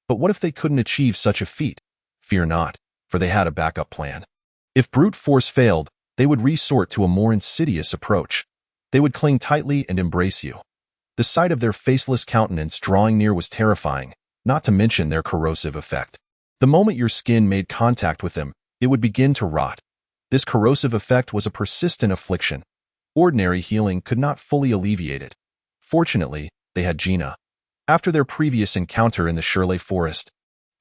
But what if they couldn't achieve such a feat? Fear not, for they had a backup plan. If brute force failed, they would resort to a more insidious approach. They would cling tightly and embrace you. The sight of their faceless countenance drawing near was terrifying, not to mention their corrosive effect. The moment your skin made contact with them, it would begin to rot. This corrosive effect was a persistent affliction. Ordinary healing could not fully alleviate it. Fortunately, they had Gina. After their previous encounter in the Shirley forest,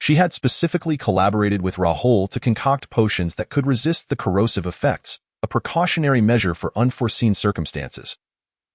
she had specifically collaborated with Rahul to concoct potions that could resist the corrosive effects, a precautionary measure for unforeseen circumstances.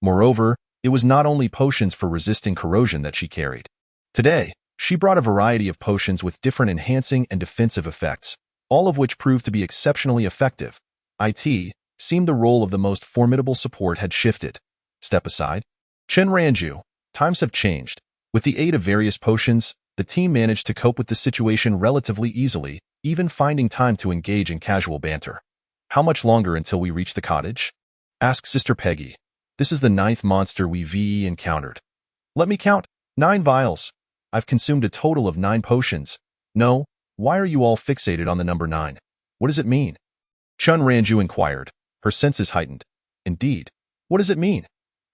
Moreover, it was not only potions for resisting corrosion that she carried. Today, she brought a variety of potions with different enhancing and defensive effects, all of which proved to be exceptionally effective. It seemed the role of the most formidable support had shifted. Step aside. Chen Ranju, times have changed. With the aid of various potions, the team managed to cope with the situation relatively easily, even finding time to engage in casual banter. How much longer until we reach the cottage? Asked Sister Peggy. This is the 9th monster we've encountered. Let me count. 9 vials. I've consumed a total of 9 potions. No, why are you all fixated on the number 9? What does it mean? Chun Ranju inquired, her senses heightened. Indeed. What does it mean?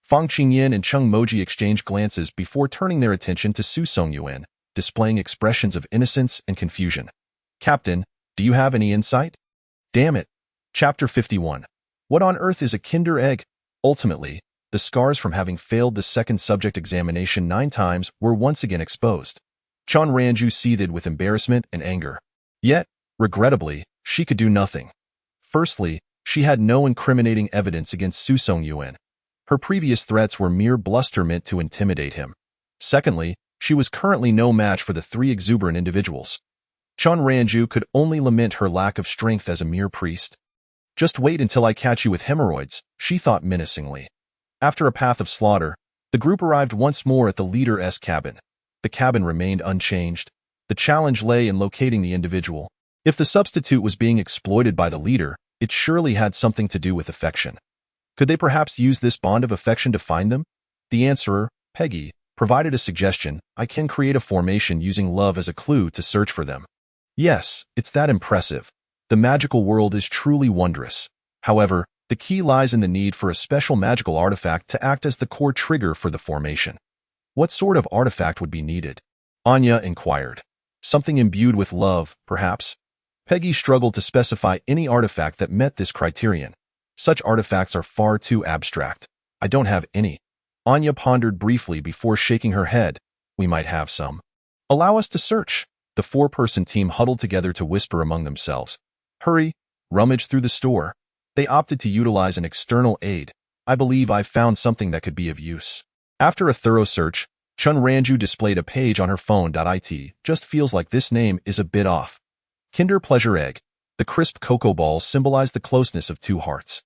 Fang Qingyan and Chung Moji exchanged glances before turning their attention to Su Songyuan, displaying expressions of innocence and confusion. Captain, do you have any insight? Damn it. Chapter 51. What on earth is a Kinder egg? Ultimately, the scars from having failed the second subject examination 9 times were once again exposed. Chun Ranju seethed with embarrassment and anger. Yet, regrettably, she could do nothing. Firstly, she had no incriminating evidence against Su Songyuan. Her previous threats were mere bluster meant to intimidate him. Secondly, she was currently no match for the 3 exuberant individuals. Chun Ranju could only lament her lack of strength as a mere priest. Just wait until I catch you with hemorrhoids, she thought menacingly. After a path of slaughter, the group arrived once more at the leader's cabin. The cabin remained unchanged. The challenge lay in locating the individual. If the substitute was being exploited by the leader, it surely had something to do with affection. Could they perhaps use this bond of affection to find them? The answerer, Peggy, provided a suggestion. I can create a formation using love as a clue to search for them. Yes, it's that impressive. The magical world is truly wondrous. However, the key lies in the need for a special magical artifact to act as the core trigger for the formation. What sort of artifact would be needed? Anya inquired. Something imbued with love, perhaps? Peggy struggled to specify any artifact that met this criterion. Such artifacts are far too abstract. I don't have any. Anya pondered briefly before shaking her head. We might have some. Allow us to search. The 4-person team huddled together to whisper among themselves. Hurry, rummage through the store. They opted to utilize an external aid. I believe I've found something that could be of use. After a thorough search, Chun Ranju displayed a page on her phone. It just feels like this name is a bit off. Kinder Pleasure Egg. The crisp cocoa balls symbolize the closeness of 2 hearts.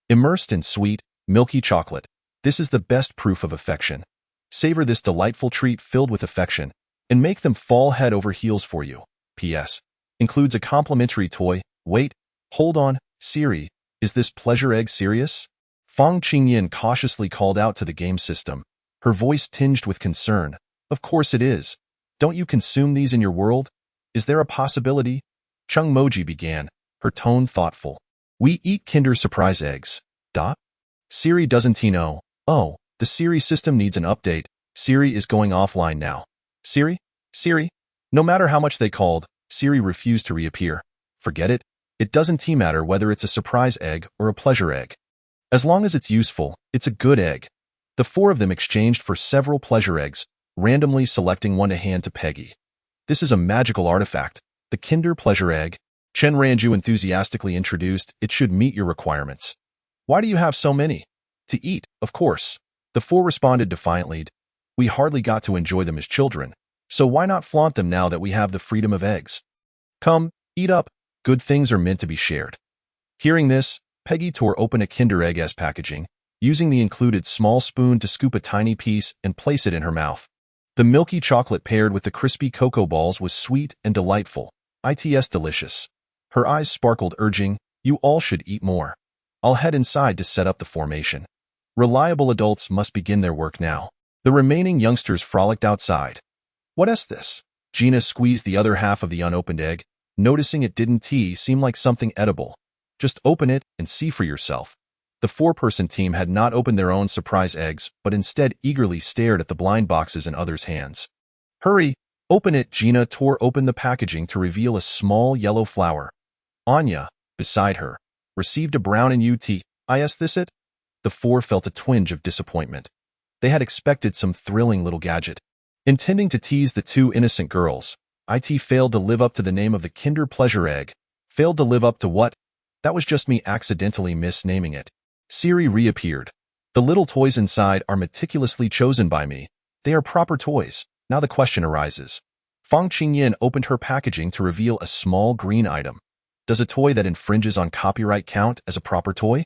Immersed in sweet, milky chocolate, this is the best proof of affection. Savor this delightful treat filled with affection, and make them fall head over heels for you. P.S. Includes a complimentary toy. Wait, hold on, Siri, is this pleasure egg serious? Fang Qingyan cautiously called out to the game system, her voice tinged with concern. Of course it is. Don't you consume these in your world? Is there a possibility? Chung Moji began, her tone thoughtful. We eat Kinder Surprise eggs. Siri doesn't know. Oh, the Siri system needs an update. Siri is going offline now. Siri? Siri? No matter how much they called, Siri refused to reappear. Forget it. It doesn't matter whether it's a surprise egg or a pleasure egg. As long as it's useful, it's a good egg. The 4 of them exchanged for several pleasure eggs, randomly selecting one to hand to Peggy. This is a magical artifact, the Kinder Pleasure Egg. Chen Ranju enthusiastically introduced, it should meet your requirements. Why do you have so many? To eat, of course. The four responded defiantly. We hardly got to enjoy them as children, so why not flaunt them now that we have the freedom of eggs? Come, eat up. Good things are meant to be shared. Hearing this, Peggy tore open a Kinder Egg-S packaging, using the included small spoon to scoop a tiny piece and place it in her mouth. The milky chocolate paired with the crispy cocoa balls was sweet and delightful. It's delicious. Her eyes sparkled, urging, you all should eat more. I'll head inside to set up the formation. Reliable adults must begin their work now. The remaining youngsters frolicked outside. What's this? Gina squeezed the other half of the unopened egg, noticing it didn't seem like something edible. Just open it and see for yourself. The four-person team had not opened their own surprise eggs, but instead eagerly stared at the blind boxes in others' hands. Hurry, open it. Gina tore open the packaging to reveal a small yellow flower. Anya, beside her, received a brown and Is this it? The four felt a twinge of disappointment. They had expected some thrilling little gadget. Intending to tease the two innocent girls, It failed to live up to the name of the Kinder Pleasure Egg. Failed to live up to what? That was just me accidentally misnaming it. Siri reappeared. The little toys inside are meticulously chosen by me. They are proper toys. Now the question arises. Fang Qingyan opened her packaging to reveal a small green item. Does a toy that infringes on copyright count as a proper toy?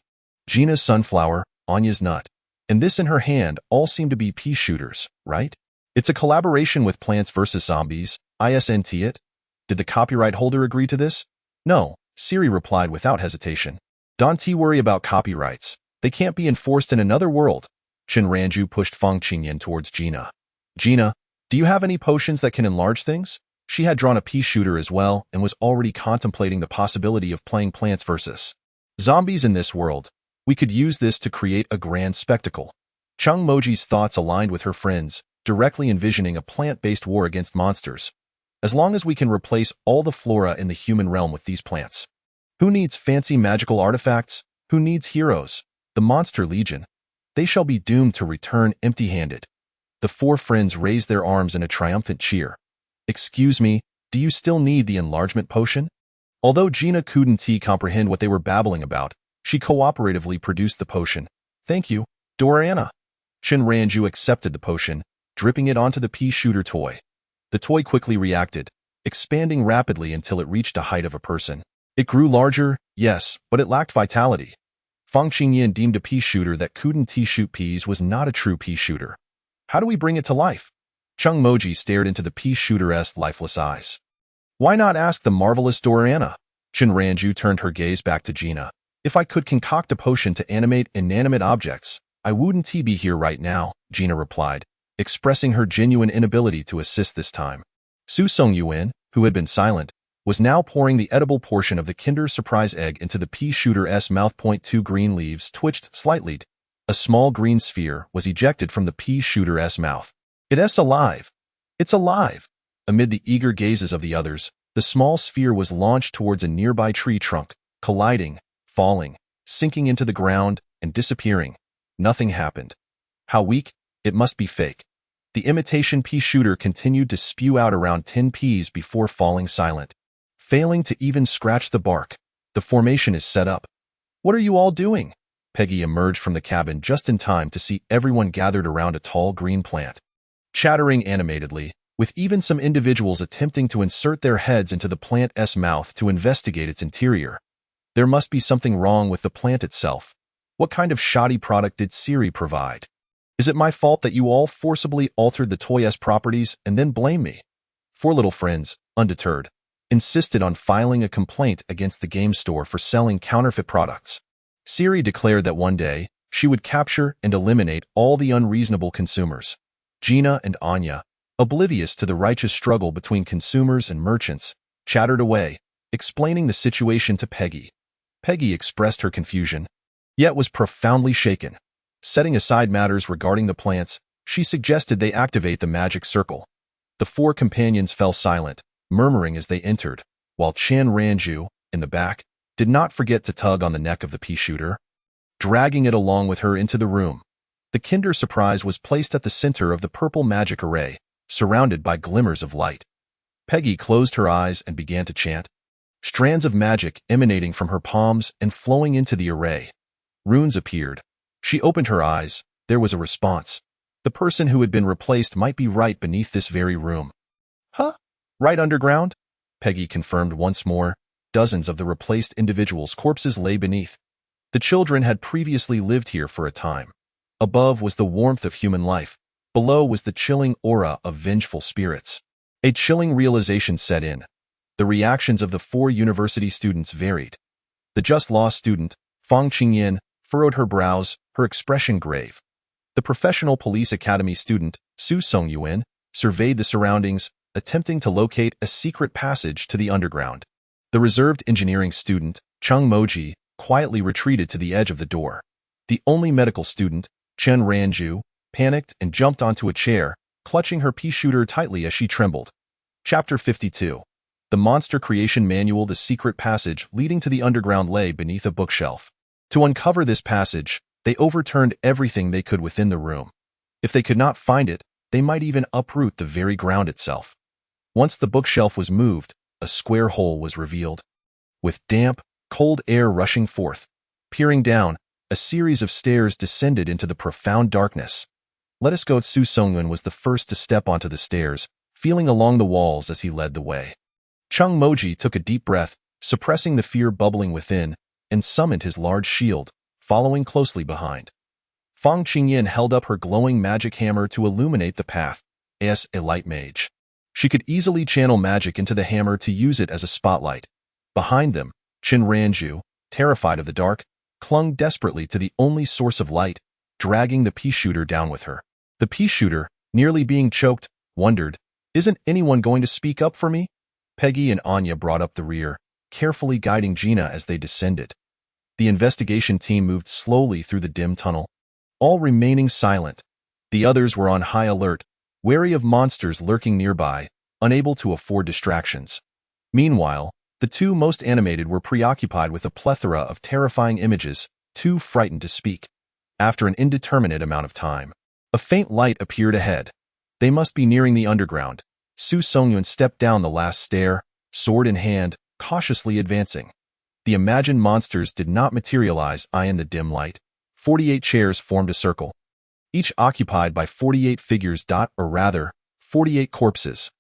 Gina's sunflower, Anya's nut, and this in her hand all seem to be pea shooters, right? It's a collaboration with Plants vs. Zombies, isn't it? Did the copyright holder agree to this? No, Siri replied without hesitation. Don't worry about copyrights. They can't be enforced in another world. Chen Ranju pushed Fang Qingyan towards Gina. Gina, do you have any potions that can enlarge things? She had drawn a pea shooter as well and was already contemplating the possibility of playing Plants vs. Zombies in this world. We could use this to create a grand spectacle. Chung Moji's thoughts aligned with her friends, directly envisioning a plant-based war against monsters. As long as we can replace all the flora in the human realm with these plants. Who needs fancy magical artifacts? Who needs heroes? The Monster Legion. They shall be doomed to return empty-handed. The four friends raised their arms in a triumphant cheer. Excuse me, do you still need the enlargement potion? Although Gina couldn't comprehend what they were babbling about, she cooperatively produced the potion. Thank you, Doriana. Chen Ranju accepted the potion, dripping it onto the pea shooter toy. The toy quickly reacted, expanding rapidly until it reached a height of a person. It grew larger, yes, but it lacked vitality. Fang Qingyan deemed a pea shooter that couldn't shoot peas was not a true pea shooter. How do we bring it to life? Chung Moji stared into the pea shooter's lifeless eyes. Why not ask the marvelous Doriana? Chen Ranju turned her gaze back to Gina. If I could concoct a potion to animate inanimate objects, I wouldn't be here right now, Gina replied, expressing her genuine inability to assist this time. Su Songyuan, who had been silent, was now pouring the edible portion of the Kinder Surprise Egg into the pea shooter's mouth. Two green leaves twitched slightly. A small green sphere was ejected from the pea shooter's mouth. It's alive! It's alive! Amid the eager gazes of the others, the small sphere was launched towards a nearby tree trunk, colliding, falling, sinking into the ground, and disappearing. Nothing happened. How weak? It must be fake. The imitation pea shooter continued to spew out around 10 peas before falling silent. Failing to even scratch the bark. The formation is set up. What are you all doing? Peggy emerged from the cabin just in time to see everyone gathered around a tall green plant. Chattering animatedly, with even some individuals attempting to insert their heads into the plant's mouth to investigate its interior. There must be something wrong with the plant itself. What kind of shoddy product did Siri provide? Is it my fault that you all forcibly altered the toy's properties and then blame me? Four little friends, undeterred, insisted on filing a complaint against the game store for selling counterfeit products. Siri declared that one day, she would capture and eliminate all the unreasonable consumers. Gina and Anya, oblivious to the righteous struggle between consumers and merchants, chattered away, explaining the situation to Peggy. Peggy expressed her confusion, yet was profoundly shaken. Setting aside matters regarding the plants, she suggested they activate the magic circle. The four companions fell silent, murmuring as they entered, while Chen Ranju, in the back, did not forget to tug on the neck of the pea shooter, dragging it along with her into the room. The Kinder Surprise was placed at the center of the purple magic array, surrounded by glimmers of light. Peggy closed her eyes and began to chant. strands of magic emanating from her palms and flowing into the array. Runes appeared. She opened her eyes. There was a response. The person who had been replaced might be right beneath this very room. Huh? Right underground? Peggy confirmed once more. Dozens of the replaced individuals' corpses lay beneath. The children had previously lived here for a time. Above was the warmth of human life. Below was the chilling aura of vengeful spirits. A chilling realization set in. The reactions of the 4 university students varied. The just-lost student, Fang Qingyan, furrowed her brows, her expression grave. The professional police academy student, Su Songyuan, surveyed the surroundings, attempting to locate a secret passage to the underground. The reserved engineering student, Chung Moji, quietly retreated to the edge of the door. The only medical student, Chen Ranju, panicked and jumped onto a chair, clutching her pea shooter tightly as she trembled. Chapter 52. The Monster Creation Manual. The secret passage leading to the underground lay beneath a bookshelf. To uncover this passage, they overturned everything they could within the room. If they could not find it, they might even uproot the very ground itself. Once the bookshelf was moved, a square hole was revealed. With damp, cold air rushing forth, peering down, a series of stairs descended into the profound darkness. Let us go. Su Songyuan was the first to step onto the stairs, feeling along the walls as he led the way. Chung Moji took a deep breath, suppressing the fear bubbling within, and summoned his large shield, following closely behind. Fang Qingyan held up her glowing magic hammer to illuminate the path, as a light mage. She could easily channel magic into the hammer to use it as a spotlight. Behind them, Chen Ranju, terrified of the dark, clung desperately to the only source of light, dragging the pea shooter down with her. The pea shooter, nearly being choked, wondered, "Isn't anyone going to speak up for me?" Peggy and Anya brought up the rear, carefully guiding Gina as they descended. The investigation team moved slowly through the dim tunnel, all remaining silent. The others were on high alert, wary of monsters lurking nearby, unable to afford distractions. Meanwhile, the 2 most animated were preoccupied with a plethora of terrifying images, too frightened to speak. After an indeterminate amount of time, a faint light appeared ahead. They must be nearing the underground. Su Songyuan stepped down the last stair, sword in hand, cautiously advancing. The imagined monsters did not materialize in the dim light. 48 chairs formed a circle, each occupied by 48 figures, or rather, 48 corpses.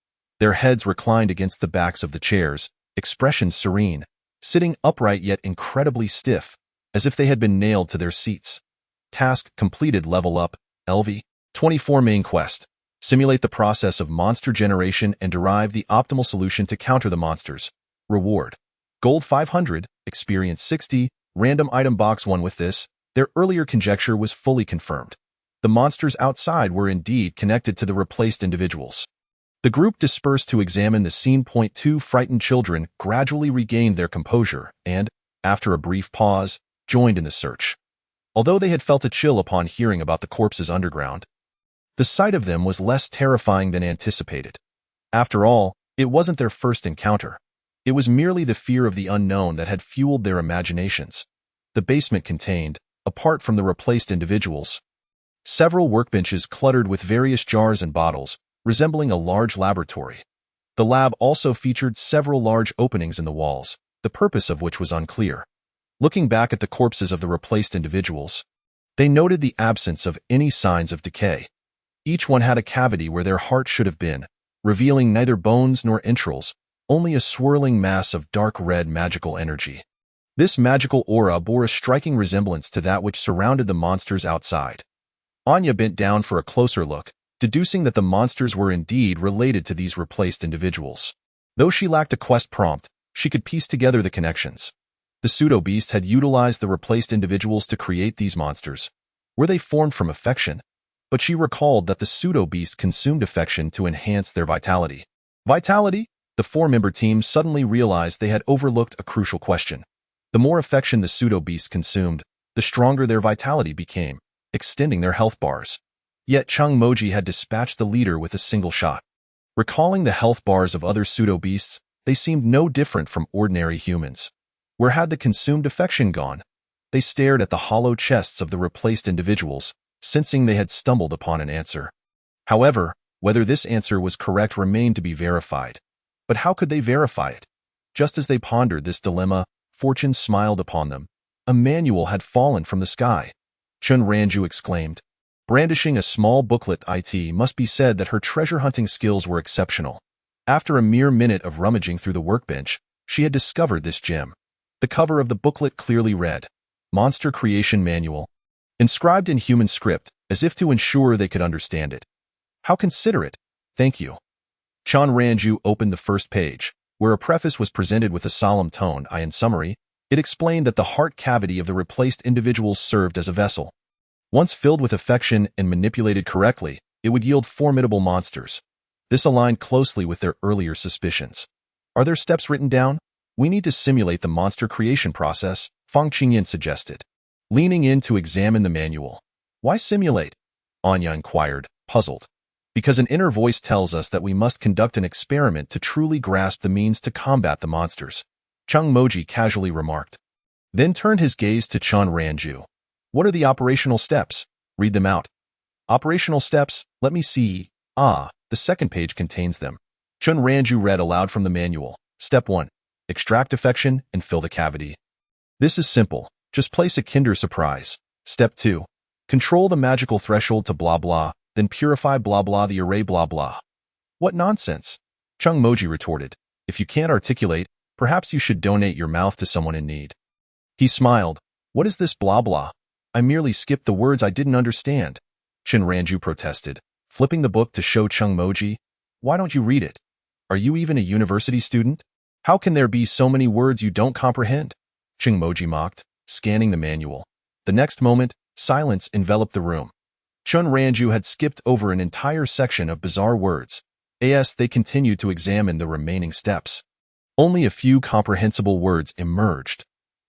Their heads reclined against the backs of the chairs, expressions serene, sitting upright yet incredibly stiff, as if they had been nailed to their seats. Task completed. Level up, LV. 24 Main quest. Simulate the process of monster generation and derive the optimal solution to counter the monsters. Reward: Gold 500, Experience 60, Random Item Box 1. With this, their earlier conjecture was fully confirmed. The monsters outside were indeed connected to the replaced individuals. The group dispersed to examine the scene. 2 Frightened children gradually regained their composure and, after a brief pause, joined in the search. Although they had felt a chill upon hearing about the corpses underground, the sight of them was less terrifying than anticipated. After all, it wasn't their first encounter. It was merely the fear of the unknown that had fueled their imaginations. The basement contained, apart from the replaced individuals, several workbenches cluttered with various jars and bottles, resembling a large laboratory. The lab also featured several large openings in the walls, the purpose of which was unclear. Looking back at the corpses of the replaced individuals, they noted the absence of any signs of decay. Each one had a cavity where their heart should have been, revealing neither bones nor entrails, only a swirling mass of dark red magical energy. This magical aura bore a striking resemblance to that which surrounded the monsters outside. Anya bent down for a closer look, deducing that the monsters were indeed related to these replaced individuals. Though she lacked a quest prompt, she could piece together the connections. The pseudo-beast had utilized the replaced individuals to create these monsters. Were they formed from affection? But she recalled that the pseudo-beast consumed affection to enhance their vitality. Vitality? The 4-member team suddenly realized they had overlooked a crucial question. The more affection the pseudo-beast consumed, the stronger their vitality became, extending their health bars. Yet Chung Moji had dispatched the leader with a single shot. Recalling the health bars of other pseudo-beasts, they seemed no different from ordinary humans. Where had the consumed affection gone? They stared at the hollow chests of the replaced individuals, sensing they had stumbled upon an answer. However, whether this answer was correct remained to be verified. But how could they verify it? Just as they pondered this dilemma, fortune smiled upon them. A manual had fallen from the sky. Chun Ranju exclaimed. Brandishing a small booklet, it must be said that her treasure-hunting skills were exceptional. After a mere minute of rummaging through the workbench, she had discovered this gem. The cover of the booklet clearly read, Monster Creation Manual, inscribed in human script, as if to ensure they could understand it. How considerate. Thank you. Chun Ranju opened the first page, where a preface was presented with a solemn tone. In summary, it explained that the heart cavity of the replaced individuals served as a vessel. Once filled with affection and manipulated correctly, it would yield formidable monsters. This aligned closely with their earlier suspicions. Are there steps written down? We need to simulate the monster creation process, Fang Qingyan suggested. Leaning in to examine the manual. Why simulate? Anya inquired, puzzled. Because an inner voice tells us that we must conduct an experiment to truly grasp the means to combat the monsters, Chung Moji casually remarked. Then turned his gaze to Chun Ranju. What are the operational steps? Read them out. Operational steps, let me see. The second page contains them. Chun Ranju read aloud from the manual. Step 1. Extract affection and fill the cavity. This is simple. Just place a Kinder Surprise. Step 2. Control the magical threshold to blah blah, then purify blah blah the array blah blah. What nonsense? Chung Moji retorted. If you can't articulate, perhaps you should donate your mouth to someone in need. He smiled. What is this blah blah? I merely skipped the words I didn't understand. Chun Ranju protested, flipping the book to show Chung Moji. Why don't you read it? Are you even a university student? How can there be so many words you don't comprehend? Chung Moji mocked, scanning the manual. The next moment, silence enveloped the room. Chun Ranju had skipped over an entire section of bizarre words. As they continued to examine the remaining steps, only a few comprehensible words emerged.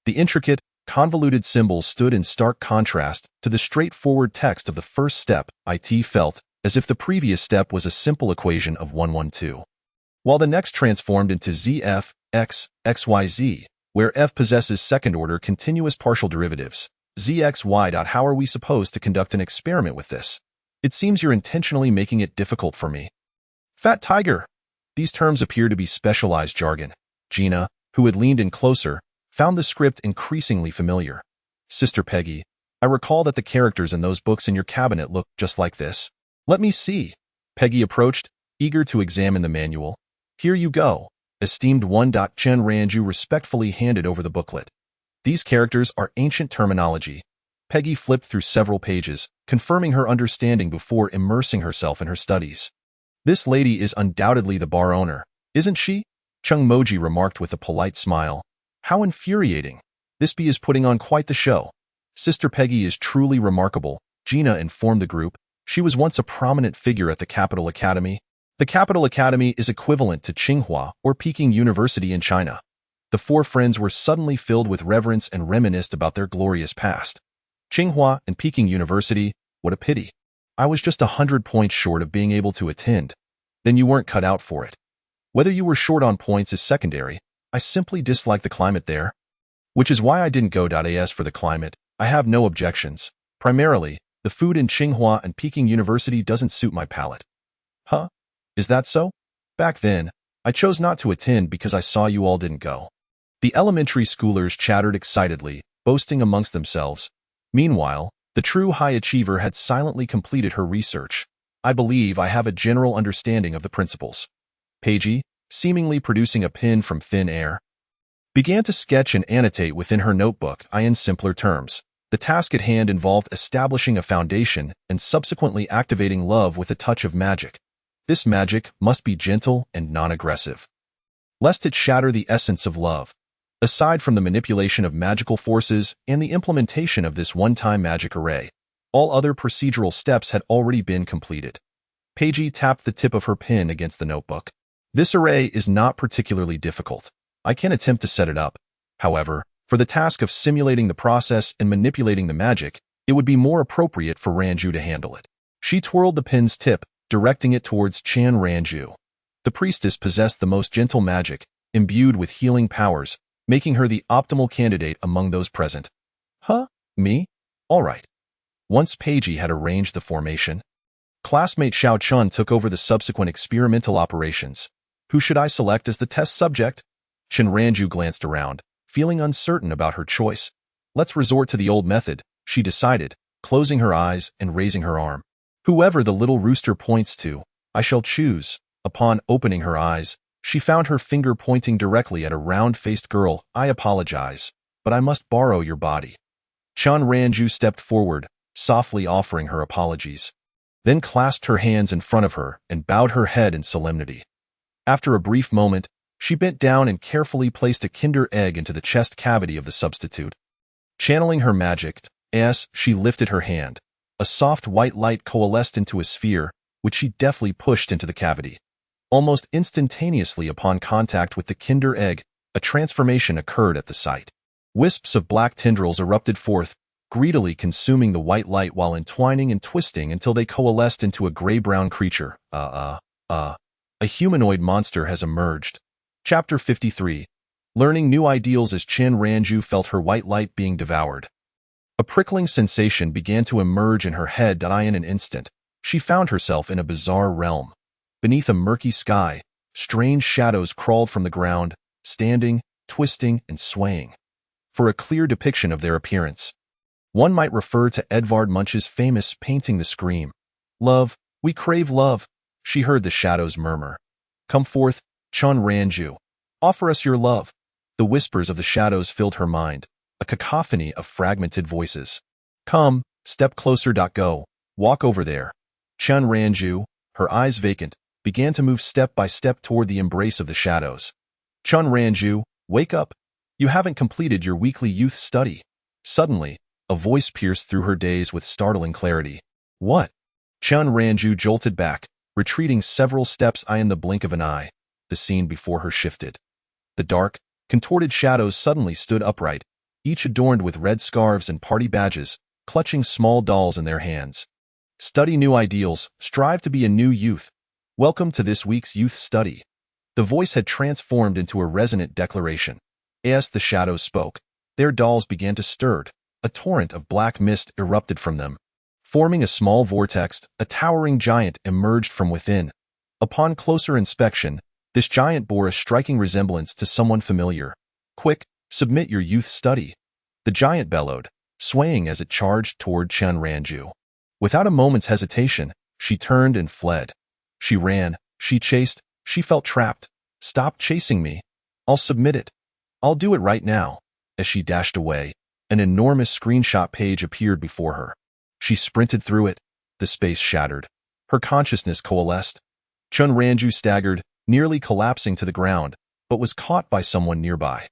The intricate, convoluted symbols stood in stark contrast to the straightforward text of the first step. It felt as if the previous step was a simple equation of 112, while the next transformed into ZF, X, XYZ, where F possesses second-order continuous partial derivatives. ZXY. How are we supposed to conduct an experiment with this? It seems you're intentionally making it difficult for me. Fat tiger. These terms appear to be specialized jargon. Gina, who had leaned in closer, found the script increasingly familiar. Sister Peggy, I recall that the characters in those books in your cabinet look just like this. Let me see. Peggy approached, eager to examine the manual. Here you go. Esteemed one. Chun Ranju respectfully handed over the booklet. These characters are ancient terminology. Peggy flipped through several pages, confirming her understanding before immersing herself in her studies. This lady is undoubtedly the bar owner, isn't she? Chung Moji remarked with a polite smile. How infuriating. This bee is putting on quite the show. Sister Peggy is truly remarkable, Gina informed the group. She was once a prominent figure at the Capital Academy. The Capital Academy is equivalent to Tsinghua or Peking University in China. The four friends were suddenly filled with reverence and reminisced about their glorious past. Tsinghua and Peking University, what a pity. I was just 100 points short of being able to attend. Then you weren't cut out for it. Whether you were short on points is secondary. I simply dislike the climate there. Which is why I didn't go. As for the climate, I have no objections. Primarily, the food in Tsinghua and Peking University doesn't suit my palate. Huh? Is that so? Back then, I chose not to attend because I saw you all didn't go. The elementary schoolers chattered excitedly, boasting amongst themselves. Meanwhile, the true high achiever had silently completed her research. I believe I have a general understanding of the principles. Peggy, seemingly producing a pen from thin air, began to sketch and annotate within her notebook. In simpler terms, the task at hand involved establishing a foundation and subsequently activating love with a touch of magic. This magic must be gentle and non-aggressive, lest it shatter the essence of love. Aside from the manipulation of magical forces and the implementation of this one-time magic array, all other procedural steps had already been completed. Peggy tapped the tip of her pen against the notebook. This array is not particularly difficult. I can attempt to set it up. However, for the task of simulating the process and manipulating the magic, it would be more appropriate for Ranju to handle it. She twirled the pen's tip, directing it towards Chun Ranju. The priestess possessed the most gentle magic, imbued with healing powers, making her the optimal candidate among those present. Huh? Me? All right. Once Peggy had arranged the formation, classmate Xiao Chun took over the subsequent experimental operations. Who should I select as the test subject? Chen Ranju glanced around, feeling uncertain about her choice. Let's resort to the old method, she decided, closing her eyes and raising her arm. Whoever the little rooster points to, I shall choose. Upon opening her eyes, she found her finger pointing directly at a round-faced girl. I apologize, but I must borrow your body. Chen Ranju stepped forward, softly offering her apologies, then clasped her hands in front of her and bowed her head in solemnity. After a brief moment, she bent down and carefully placed a Kinder egg into the chest cavity of the substitute. Channeling her magic, as she lifted her hand, a soft white light coalesced into a sphere, which she deftly pushed into the cavity. Almost instantaneously upon contact with the Kinder egg, a transformation occurred at the site. Wisps of black tendrils erupted forth, greedily consuming the white light while entwining and twisting until they coalesced into a gray-brown creature. A humanoid monster has emerged. Chapter 53. Learning new ideals as Chen Ranju felt her white light being devoured. A prickling sensation began to emerge in her head. In an instant, she found herself in a bizarre realm. Beneath a murky sky, strange shadows crawled from the ground, standing, twisting, and swaying. For a clear depiction of their appearance, one might refer to Edvard Munch's famous painting The Scream. Love, we crave love, she heard the shadows murmur. Come forth, Chen Ranju. Offer us your love. The whispers of the shadows filled her mind, a cacophony of fragmented voices. Come, step closer. Go, walk over there. Chen Ranju, her eyes vacant, began to move step by step toward the embrace of the shadows. Chen Ranju, wake up. You haven't completed your weekly youth study. Suddenly, a voice pierced through her daze with startling clarity. What? Chen Ranju jolted back, retreating several steps. In the blink of an eye, the scene before her shifted. The dark, contorted shadows suddenly stood upright, each adorned with red scarves and party badges, clutching small dolls in their hands. Study new ideals, strive to be a new youth. Welcome to this week's youth study. The voice had transformed into a resonant declaration. As the shadows spoke, their dolls began to stir. A torrent of black mist erupted from them. Forming a small vortex, a towering giant emerged from within. Upon closer inspection, this giant bore a striking resemblance to someone familiar. Quick, submit your youth study. The giant bellowed, swaying as it charged toward Chen Ranju. Without a moment's hesitation, she turned and fled. She ran, she chased, she felt trapped. Stop chasing me. I'll submit it. I'll do it right now. As she dashed away, an enormous screenshot page appeared before her. She sprinted through it. The space shattered. Her consciousness coalesced. Chen Ranju staggered, nearly collapsing to the ground, but was caught by someone nearby.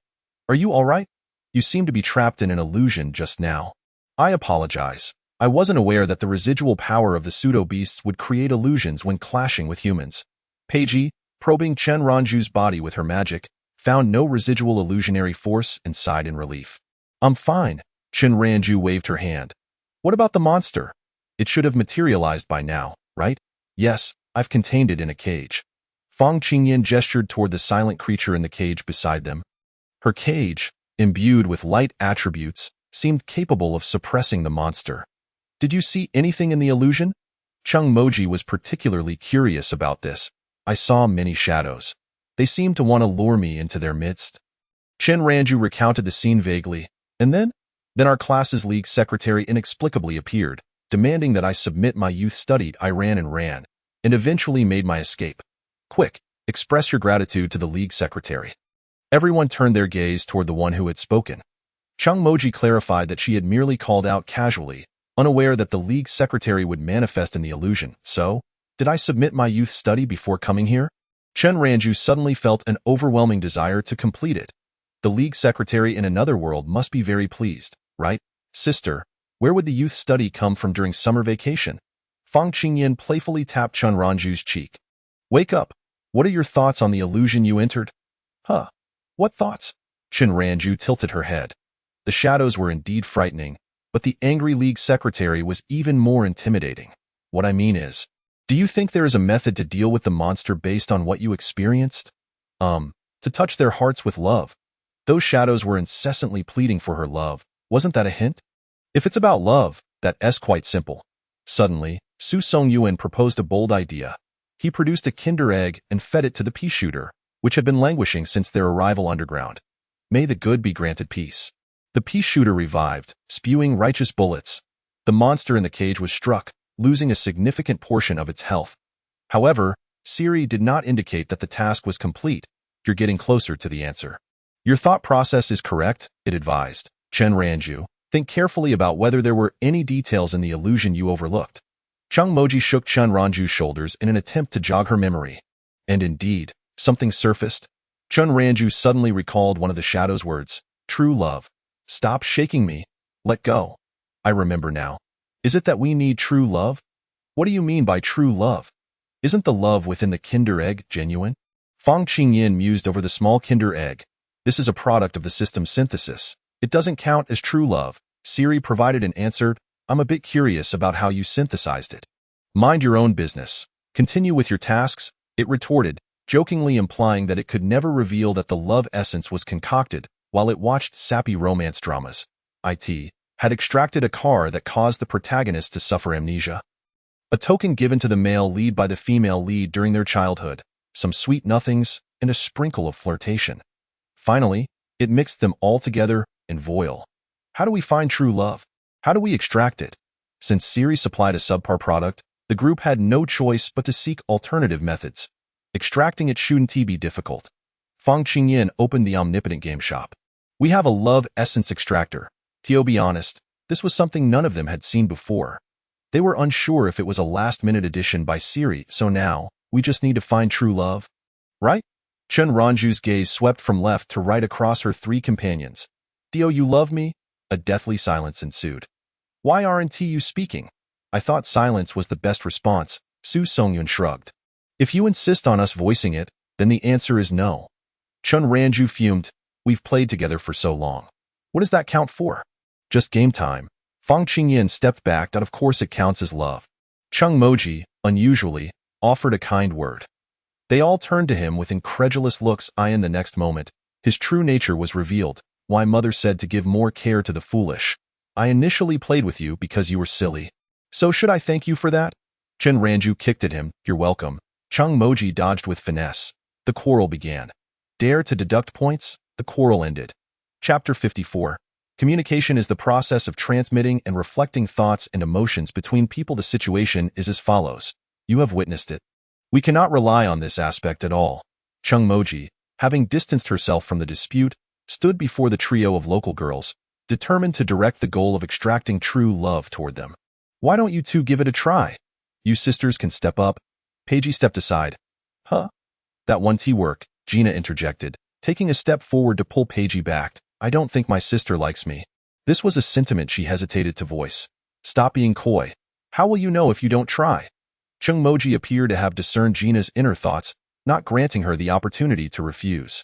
Are you all right? You seem to be trapped in an illusion just now. I apologize. I wasn't aware that the residual power of the pseudo-beasts would create illusions when clashing with humans. Pagey, probing Chen Ranju's body with her magic, found no residual illusionary force and sighed in relief. I'm fine. Chen Ranju waved her hand. What about the monster? It should have materialized by now, right? Yes, I've contained it in a cage. Fang Qingyan gestured toward the silent creature in the cage beside them. Her cage, imbued with light attributes, seemed capable of suppressing the monster. Did you see anything in the illusion? Chung Moji was particularly curious about this. I saw many shadows. They seemed to want to lure me into their midst. Chen Ranju recounted the scene vaguely, and then our class's league secretary inexplicably appeared, demanding that I submit my youth study. I ran, and eventually made my escape. Quick, express your gratitude to the league secretary. Everyone turned their gaze toward the one who had spoken. Chung Moji clarified that she had merely called out casually, unaware that the league secretary would manifest in the illusion. So, did I submit my youth study before coming here? Chen Ranju suddenly felt an overwhelming desire to complete it. The league secretary in another world must be very pleased, right? Sister, where would the youth study come from during summer vacation? Fang Qingyan playfully tapped Chen Ranju's cheek. Wake up. What are your thoughts on the illusion you entered? Huh. What thoughts? Chen Ranju tilted her head. The shadows were indeed frightening, but the angry league secretary was even more intimidating. What I mean is, do you think there is a method to deal with the monster based on what you experienced? To touch their hearts with love. Those shadows were incessantly pleading for her love. Wasn't that a hint? If it's about love, that's quite simple. Suddenly, Su Songyuan proposed a bold idea. He produced a Kinder egg and fed it to the pea shooter. which had been languishing since their arrival underground. May the good be granted peace. The pea shooter revived, spewing righteous bullets. The monster in the cage was struck, losing a significant portion of its health. However, Siri did not indicate that the task was complete. You're getting closer to the answer. Your thought process is correct, it advised. Chen Ranju, think carefully about whether there were any details in the illusion you overlooked. Chung Moji shook Chen Ranju's shoulders in an attempt to jog her memory. And indeed, something surfaced. Chen Ranju suddenly recalled one of the shadow's words, true love. Stop shaking me. Let go. I remember now. Is it that we need true love? What do you mean by true love? Isn't the love within the Kinder Egg genuine? Fang Qingyin mused over the small Kinder Egg. This is a product of the system's synthesis. It doesn't count as true love. Siri provided an answer. I'm a bit curious about how you synthesized it. Mind your own business. Continue with your tasks, it retorted, jokingly implying that it could never reveal that the love essence was concocted while it watched sappy romance dramas. It had extracted a car that caused the protagonist to suffer amnesia. A token given to the male lead by the female lead during their childhood, some sweet nothings, and a sprinkle of flirtation. Finally, it mixed them all together in voile. How do we find true love? How do we extract it? Since Siri supplied a subpar product, the group had no choice but to seek alternative methods. Extracting it shouldn't be difficult. Fang Qingyin opened the omnipotent game shop. We have a love essence extractor. To be honest, this was something none of them had seen before. They were unsure if it was a last-minute addition by Siri, so now, we just need to find true love. Right? Chen Ranju's gaze swept from left to right across her three companions. Dio, you love me? A deathly silence ensued. Why aren't you speaking? I thought silence was the best response, Su Songyun shrugged. If you insist on us voicing it, then the answer is no. Chen Ranju fumed. We've played together for so long. What does that count for? Just game time. Fang Qingyin stepped back. Of course it counts as love. Chung Moji, unusually, offered a kind word. They all turned to him with incredulous looks. In the next moment, his true nature was revealed. Why mother said to give more care to the foolish. I initially played with you because you were silly. So should I thank you for that? Chen Ranju kicked at him. You're welcome. Chung Moji dodged with finesse. The quarrel began. Dare to deduct points? The quarrel ended. Chapter 54. Communication is the process of transmitting and reflecting thoughts and emotions between people. The situation is as follows. You have witnessed it. We cannot rely on this aspect at all. Chung Moji, having distanced herself from the dispute, stood before the trio of local girls, determined to direct the goal of extracting true love toward them. Why don't you two give it a try? You sisters can step up. Paige stepped aside. Huh? That won't work, Gina interjected, taking a step forward to pull Paige back. I don't think my sister likes me. This was a sentiment she hesitated to voice. Stop being coy. How will you know if you don't try? Chung Moji appeared to have discerned Gina's inner thoughts, not granting her the opportunity to refuse.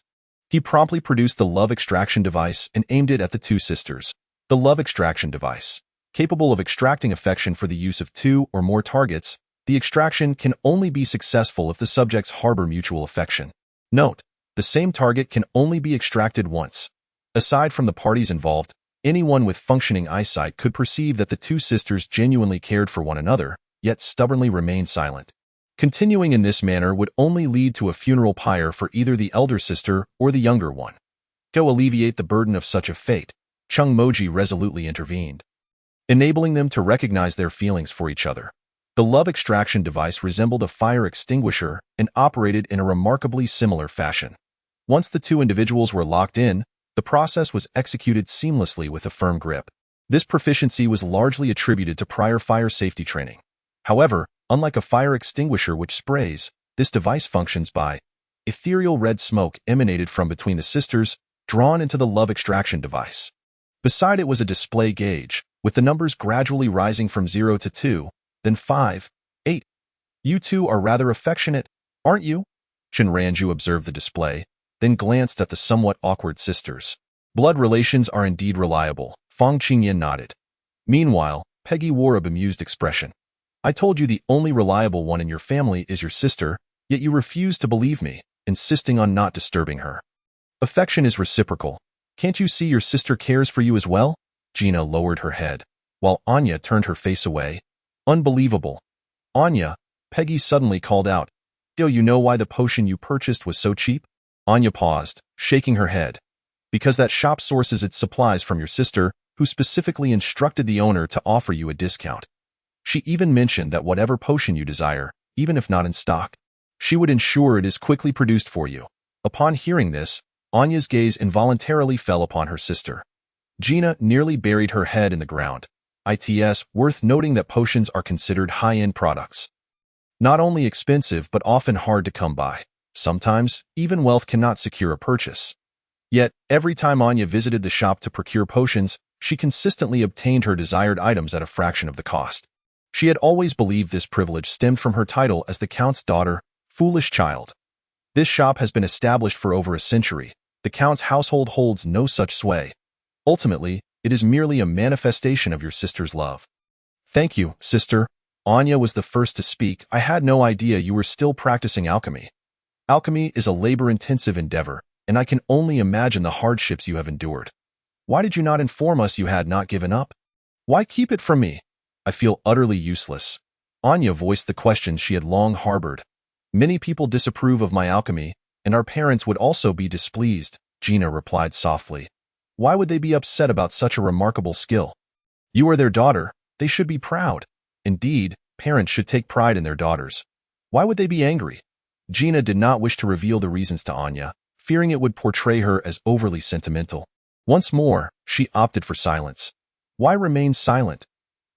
He promptly produced the love extraction device and aimed it at the two sisters. The love extraction device. Capable of extracting affection for the use of two or more targets, the extraction can only be successful if the subjects harbor mutual affection. Note, the same target can only be extracted once. Aside from the parties involved, anyone with functioning eyesight could perceive that the two sisters genuinely cared for one another, yet stubbornly remained silent. Continuing in this manner would only lead to a funeral pyre for either the elder sister or the younger one. To alleviate the burden of such a fate, Chung Moji resolutely intervened, enabling them to recognize their feelings for each other. The love extraction device resembled a fire extinguisher and operated in a remarkably similar fashion. Once the two individuals were locked in, the process was executed seamlessly with a firm grip. This proficiency was largely attributed to prior fire safety training. However, unlike a fire extinguisher which sprays, this device functions by ethereal red smoke emanated from between the sisters, drawn into the love extraction device. Beside it was a display gauge, with the numbers gradually rising from 0 to 2, then 5, 8. You two are rather affectionate, aren't you? Chen Ranju observed the display, then glanced at the somewhat awkward sisters. Blood relations are indeed reliable, Fang Qingyin nodded. Meanwhile, Peggy wore a bemused expression. I told you the only reliable one in your family is your sister, yet you refuse to believe me, insisting on not disturbing her. Affection is reciprocal. Can't you see your sister cares for you as well? Gina lowered her head, while Anya turned her face away. Unbelievable. Anya, Peggy suddenly called out. Do you know why the potion you purchased was so cheap? Anya paused, shaking her head. Because that shop sources its supplies from your sister, who specifically instructed the owner to offer you a discount. She even mentioned that whatever potion you desire, even if not in stock, she would ensure it is quickly produced for you. Upon hearing this, Anya's gaze involuntarily fell upon her sister. Gina nearly buried her head in the ground. It's worth noting that potions are considered high-end products. Not only expensive but often hard to come by. Sometimes, even wealth cannot secure a purchase. Yet, every time Anya visited the shop to procure potions, she consistently obtained her desired items at a fraction of the cost. She had always believed this privilege stemmed from her title as the Count's daughter, foolish child. This shop has been established for over a century. The Count's household holds no such sway. Ultimately, it is merely a manifestation of your sister's love. Thank you, sister. Anya was the first to speak. I had no idea you were still practicing alchemy. Alchemy is a labor-intensive endeavor, and I can only imagine the hardships you have endured. Why did you not inform us you had not given up? Why keep it from me? I feel utterly useless. Anya voiced the questions she had long harbored. Many people disapprove of my alchemy, and our parents would also be displeased, Gina replied softly. Why would they be upset about such a remarkable skill? You are their daughter. They should be proud. Indeed, parents should take pride in their daughters. Why would they be angry? Gina did not wish to reveal the reasons to Anya, fearing it would portray her as overly sentimental. Once more, she opted for silence. Why remain silent?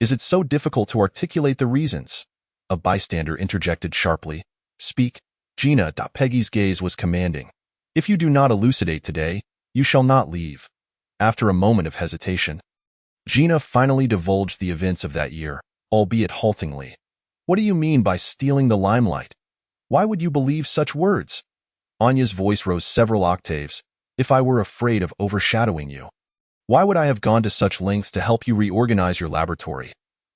Is it so difficult to articulate the reasons? A bystander interjected sharply. Speak, Gina. Peggy's gaze was commanding. If you do not elucidate today, you shall not leave. After a moment of hesitation, Gina finally divulged the events of that year, albeit haltingly. What do you mean by stealing the limelight? Why would you believe such words? Anya's voice rose several octaves. If I were afraid of overshadowing you, why would I have gone to such lengths to help you reorganize your laboratory?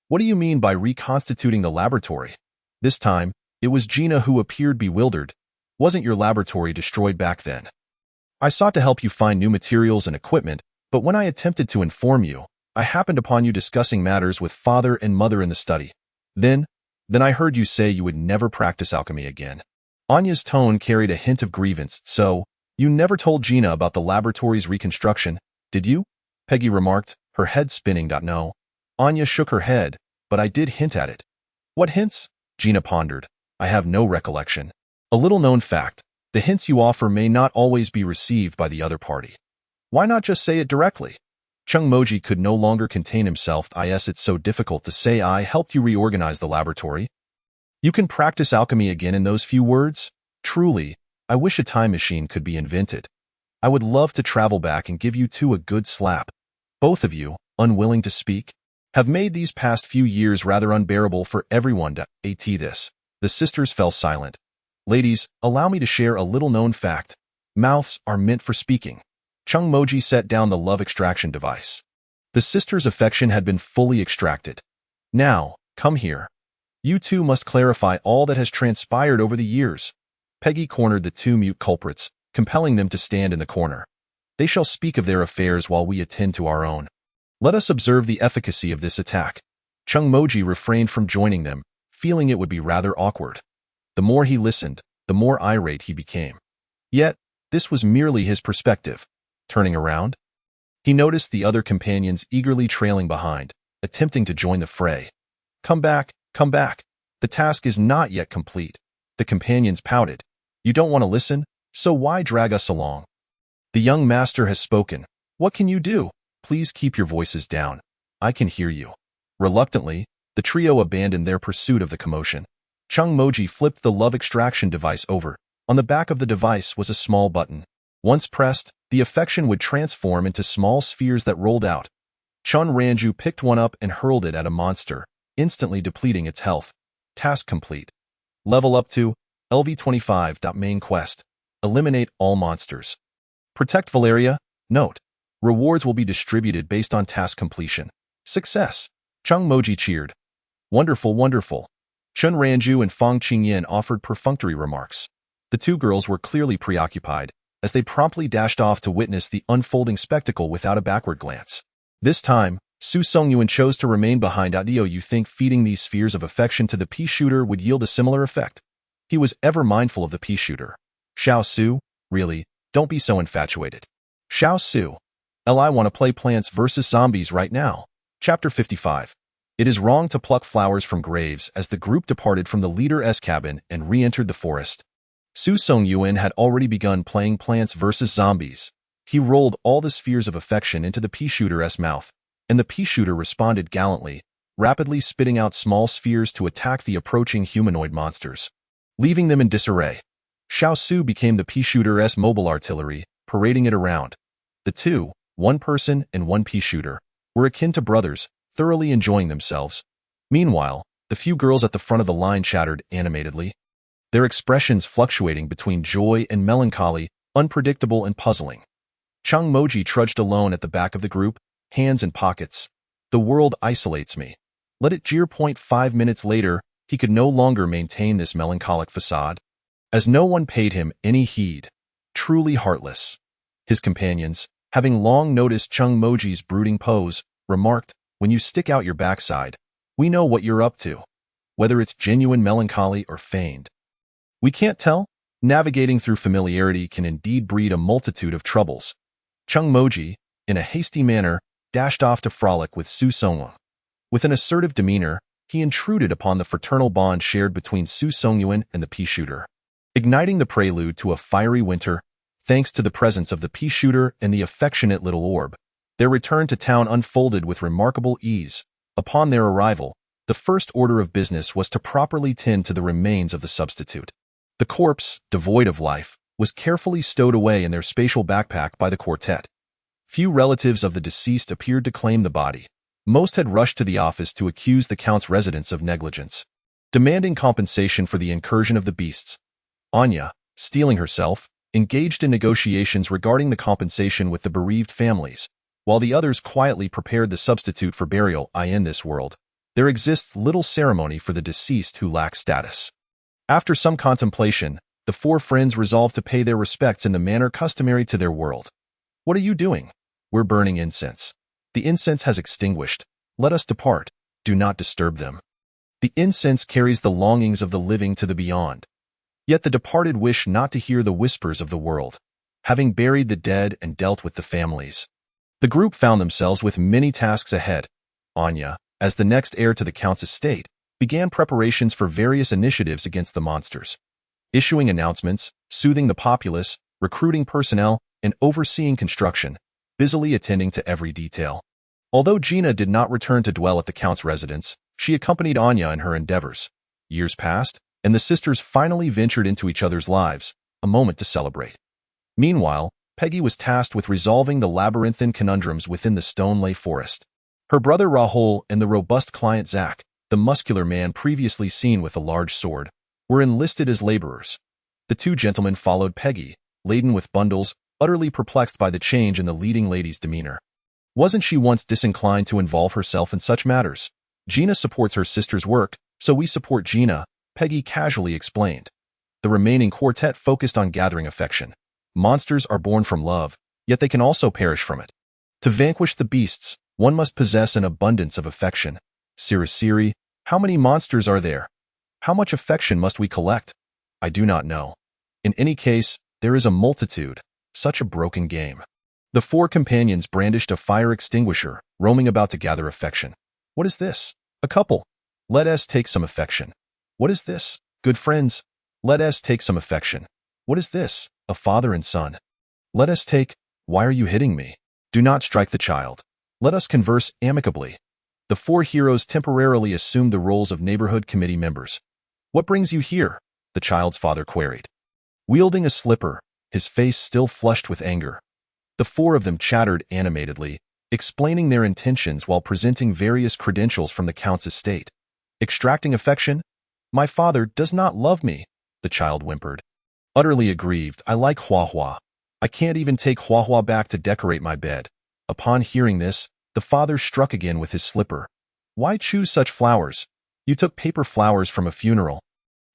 What do you mean by reconstituting the laboratory? This time, it was Gina who appeared bewildered. Wasn't your laboratory destroyed back then? I sought to help you find new materials and equipment, but when I attempted to inform you, I happened upon you discussing matters with father and mother in the study. Then I heard you say you would never practice alchemy again. Anya's tone carried a hint of grievance. So, you never told Gina about the laboratory's reconstruction, did you? Peggy remarked, her head spinning. No. Anya shook her head, but I did hint at it. What hints? Gina pondered. I have no recollection. A little-known fact. The hints you offer may not always be received by the other party. Why not just say it directly? Chung Moji could no longer contain himself. It's so difficult to say I helped you reorganize the laboratory. You can practice alchemy again in those few words? Truly, I wish a time machine could be invented. I would love to travel back and give you two a good slap. Both of you, unwilling to speak, have made these past few years rather unbearable for everyone to this. The sisters fell silent. Ladies, allow me to share a little-known fact. Mouths are meant for speaking. Chung Moji set down the love extraction device. The sisters' affection had been fully extracted. Now, come here. You two must clarify all that has transpired over the years. Peggy cornered the two mute culprits, compelling them to stand in the corner. They shall speak of their affairs while we attend to our own. Let us observe the efficacy of this attack. Chung Moji refrained from joining them, feeling it would be rather awkward. The more he listened, the more irate he became. Yet, this was merely his perspective. Turning around, he noticed the other companions eagerly trailing behind, attempting to join the fray. Come back, come back. The task is not yet complete. The companions pouted. You don't want to listen, so why drag us along? The young master has spoken. What can you do? Please keep your voices down. I can hear you. Reluctantly, the trio abandoned their pursuit of the commotion. Chung Moji flipped the love extraction device over. On the back of the device was a small button. Once pressed, the affection would transform into small spheres that rolled out. Chun Ranju picked one up and hurled it at a monster, instantly depleting its health. Task complete. Level up to LV25. Main quest. Eliminate all monsters. Protect Valeria. Note. Rewards will be distributed based on task completion. Success. Chung Moji cheered. Wonderful, wonderful. Chun Ranju and Fong Qingyan offered perfunctory remarks. The two girls were clearly preoccupied, as they promptly dashed off to witness the unfolding spectacle without a backward glance. This time, Su Songyuan chose to remain behind. You think feeding these spheres of affection to the pea shooter would yield a similar effect? He was ever mindful of the pea shooter. Xiao Su, Really, don't be so infatuated. Xiao Su. I want to play Plants vs. Zombies right now. Chapter 55. It is wrong to pluck flowers from graves as the group departed from the leader's cabin and re-entered the forest. Su Songyuan had already begun playing Plants vs. Zombies. He rolled all the spheres of affection into the pea-shooter's mouth, and the pea-shooter responded gallantly, rapidly spitting out small spheres to attack the approaching humanoid monsters, leaving them in disarray. Xiao Su became the pea-shooter's mobile artillery, parading it around. The two, one person and one pea-shooter, were akin to brothers, thoroughly enjoying themselves. Meanwhile, the few girls at the front of the line chattered animatedly, their expressions fluctuating between joy and melancholy, unpredictable and puzzling. Chang Moji trudged alone at the back of the group, hands in pockets. The world isolates me. Let it jeer. 5 minutes later, he could no longer maintain this melancholic facade, as no one paid him any heed. Truly heartless. His companions, having long noticed Chang Moji's brooding pose, remarked, "When you stick out your backside, we know what you're up to, whether it's genuine melancholy or feigned. We can't tell. Navigating through familiarity can indeed breed a multitude of troubles." Chang Moji, in a hasty manner, dashed off to frolic with Su Songyuan. With an assertive demeanor, he intruded upon the fraternal bond shared between Su Songyuan and the pea-shooter, igniting the prelude to a fiery winter. Thanks to the presence of the pea-shooter and the affectionate little orb, their return to town unfolded with remarkable ease. Upon their arrival, the first order of business was to properly tend to the remains of the substitute. The corpse, devoid of life, was carefully stowed away in their spatial backpack by the quartet. Few relatives of the deceased appeared to claim the body. Most had rushed to the office to accuse the Count's residence of negligence, demanding compensation for the incursion of the beasts. Anya, steeling herself, engaged in negotiations regarding the compensation with the bereaved families, while the others quietly prepared the substitute for burial. In this world, there exists little ceremony for the deceased who lack status. After some contemplation, the four friends resolved to pay their respects in the manner customary to their world. "What are you doing?" "We're burning incense." "The incense has extinguished. Let us depart. Do not disturb them." The incense carries the longings of the living to the beyond. Yet the departed wish not to hear the whispers of the world, having buried the dead and dealt with the families. The group found themselves with many tasks ahead. Anya, as the next heir to the Count's estate, began preparations for various initiatives against the monsters, issuing announcements, soothing the populace, recruiting personnel, and overseeing construction, busily attending to every detail. Although Gina did not return to dwell at the Count's residence, she accompanied Anya in her endeavors. Years passed, and the sisters finally ventured into each other's lives, a moment to celebrate. Meanwhile, Peggy was tasked with resolving the labyrinthine conundrums within the Stone-Lay forest. Her brother Rahul and the robust client Zach, the muscular man previously seen with a large sword, were enlisted as laborers. The two gentlemen followed Peggy, laden with bundles, utterly perplexed by the change in the leading lady's demeanor. Wasn't she once disinclined to involve herself in such matters? "Gina supports her sister's work, so we support Gina," Peggy casually explained. The remaining quartet focused on gathering affection. Monsters are born from love, yet they can also perish from it. To vanquish the beasts, one must possess an abundance of affection. Siri, how many monsters are there? How much affection must we collect? I do not know. In any case, there is a multitude. Such a broken game. The four companions brandished a fire extinguisher, roaming about to gather affection. "What is this? A couple. Let us take some affection." "What is this? Good friends. Let us take some affection." "What is this? A father and son. Let us take—" "Why are you hitting me? Do not strike the child. Let us converse amicably." The four heroes temporarily assumed the roles of neighborhood committee members. "What brings you here?" the child's father queried. Wielding a slipper, his face still flushed with anger, the four of them chattered animatedly, explaining their intentions while presenting various credentials from the Count's estate. "Extracting affection? My father does not love me," the child whimpered. Utterly aggrieved, "I like Hua. I can't even take Hua back to decorate my bed." Upon hearing this, the father struck again with his slipper. "Why choose such flowers? You took paper flowers from a funeral.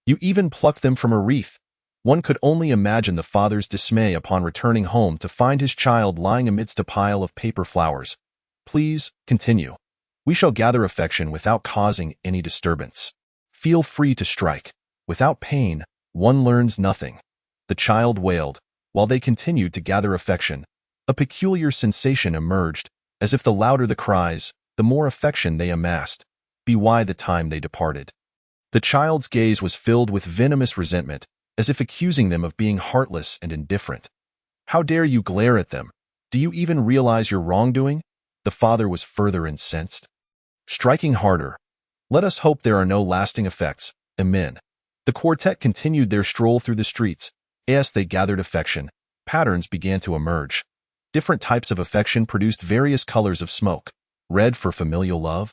You even plucked them from a wreath." One could only imagine the father's dismay upon returning home to find his child lying amidst a pile of paper flowers. "Please, continue. We shall gather affection without causing any disturbance. Feel free to strike. Without pain, one learns nothing." The child wailed, While they continued to gather affection, a peculiar sensation emerged, as if the louder the cries, the more affection they amassed, be why the time they departed. The child's gaze was filled with venomous resentment, as if accusing them of being heartless and indifferent. How dare you glare at them? Do you even realize your wrongdoing? The father was further incensed. Striking harder. Let us hope there are no lasting effects. Amen. The quartet continued their stroll through the streets. As they gathered affection, patterns began to emerge. Different types of affection produced various colors of smoke: red for familial love,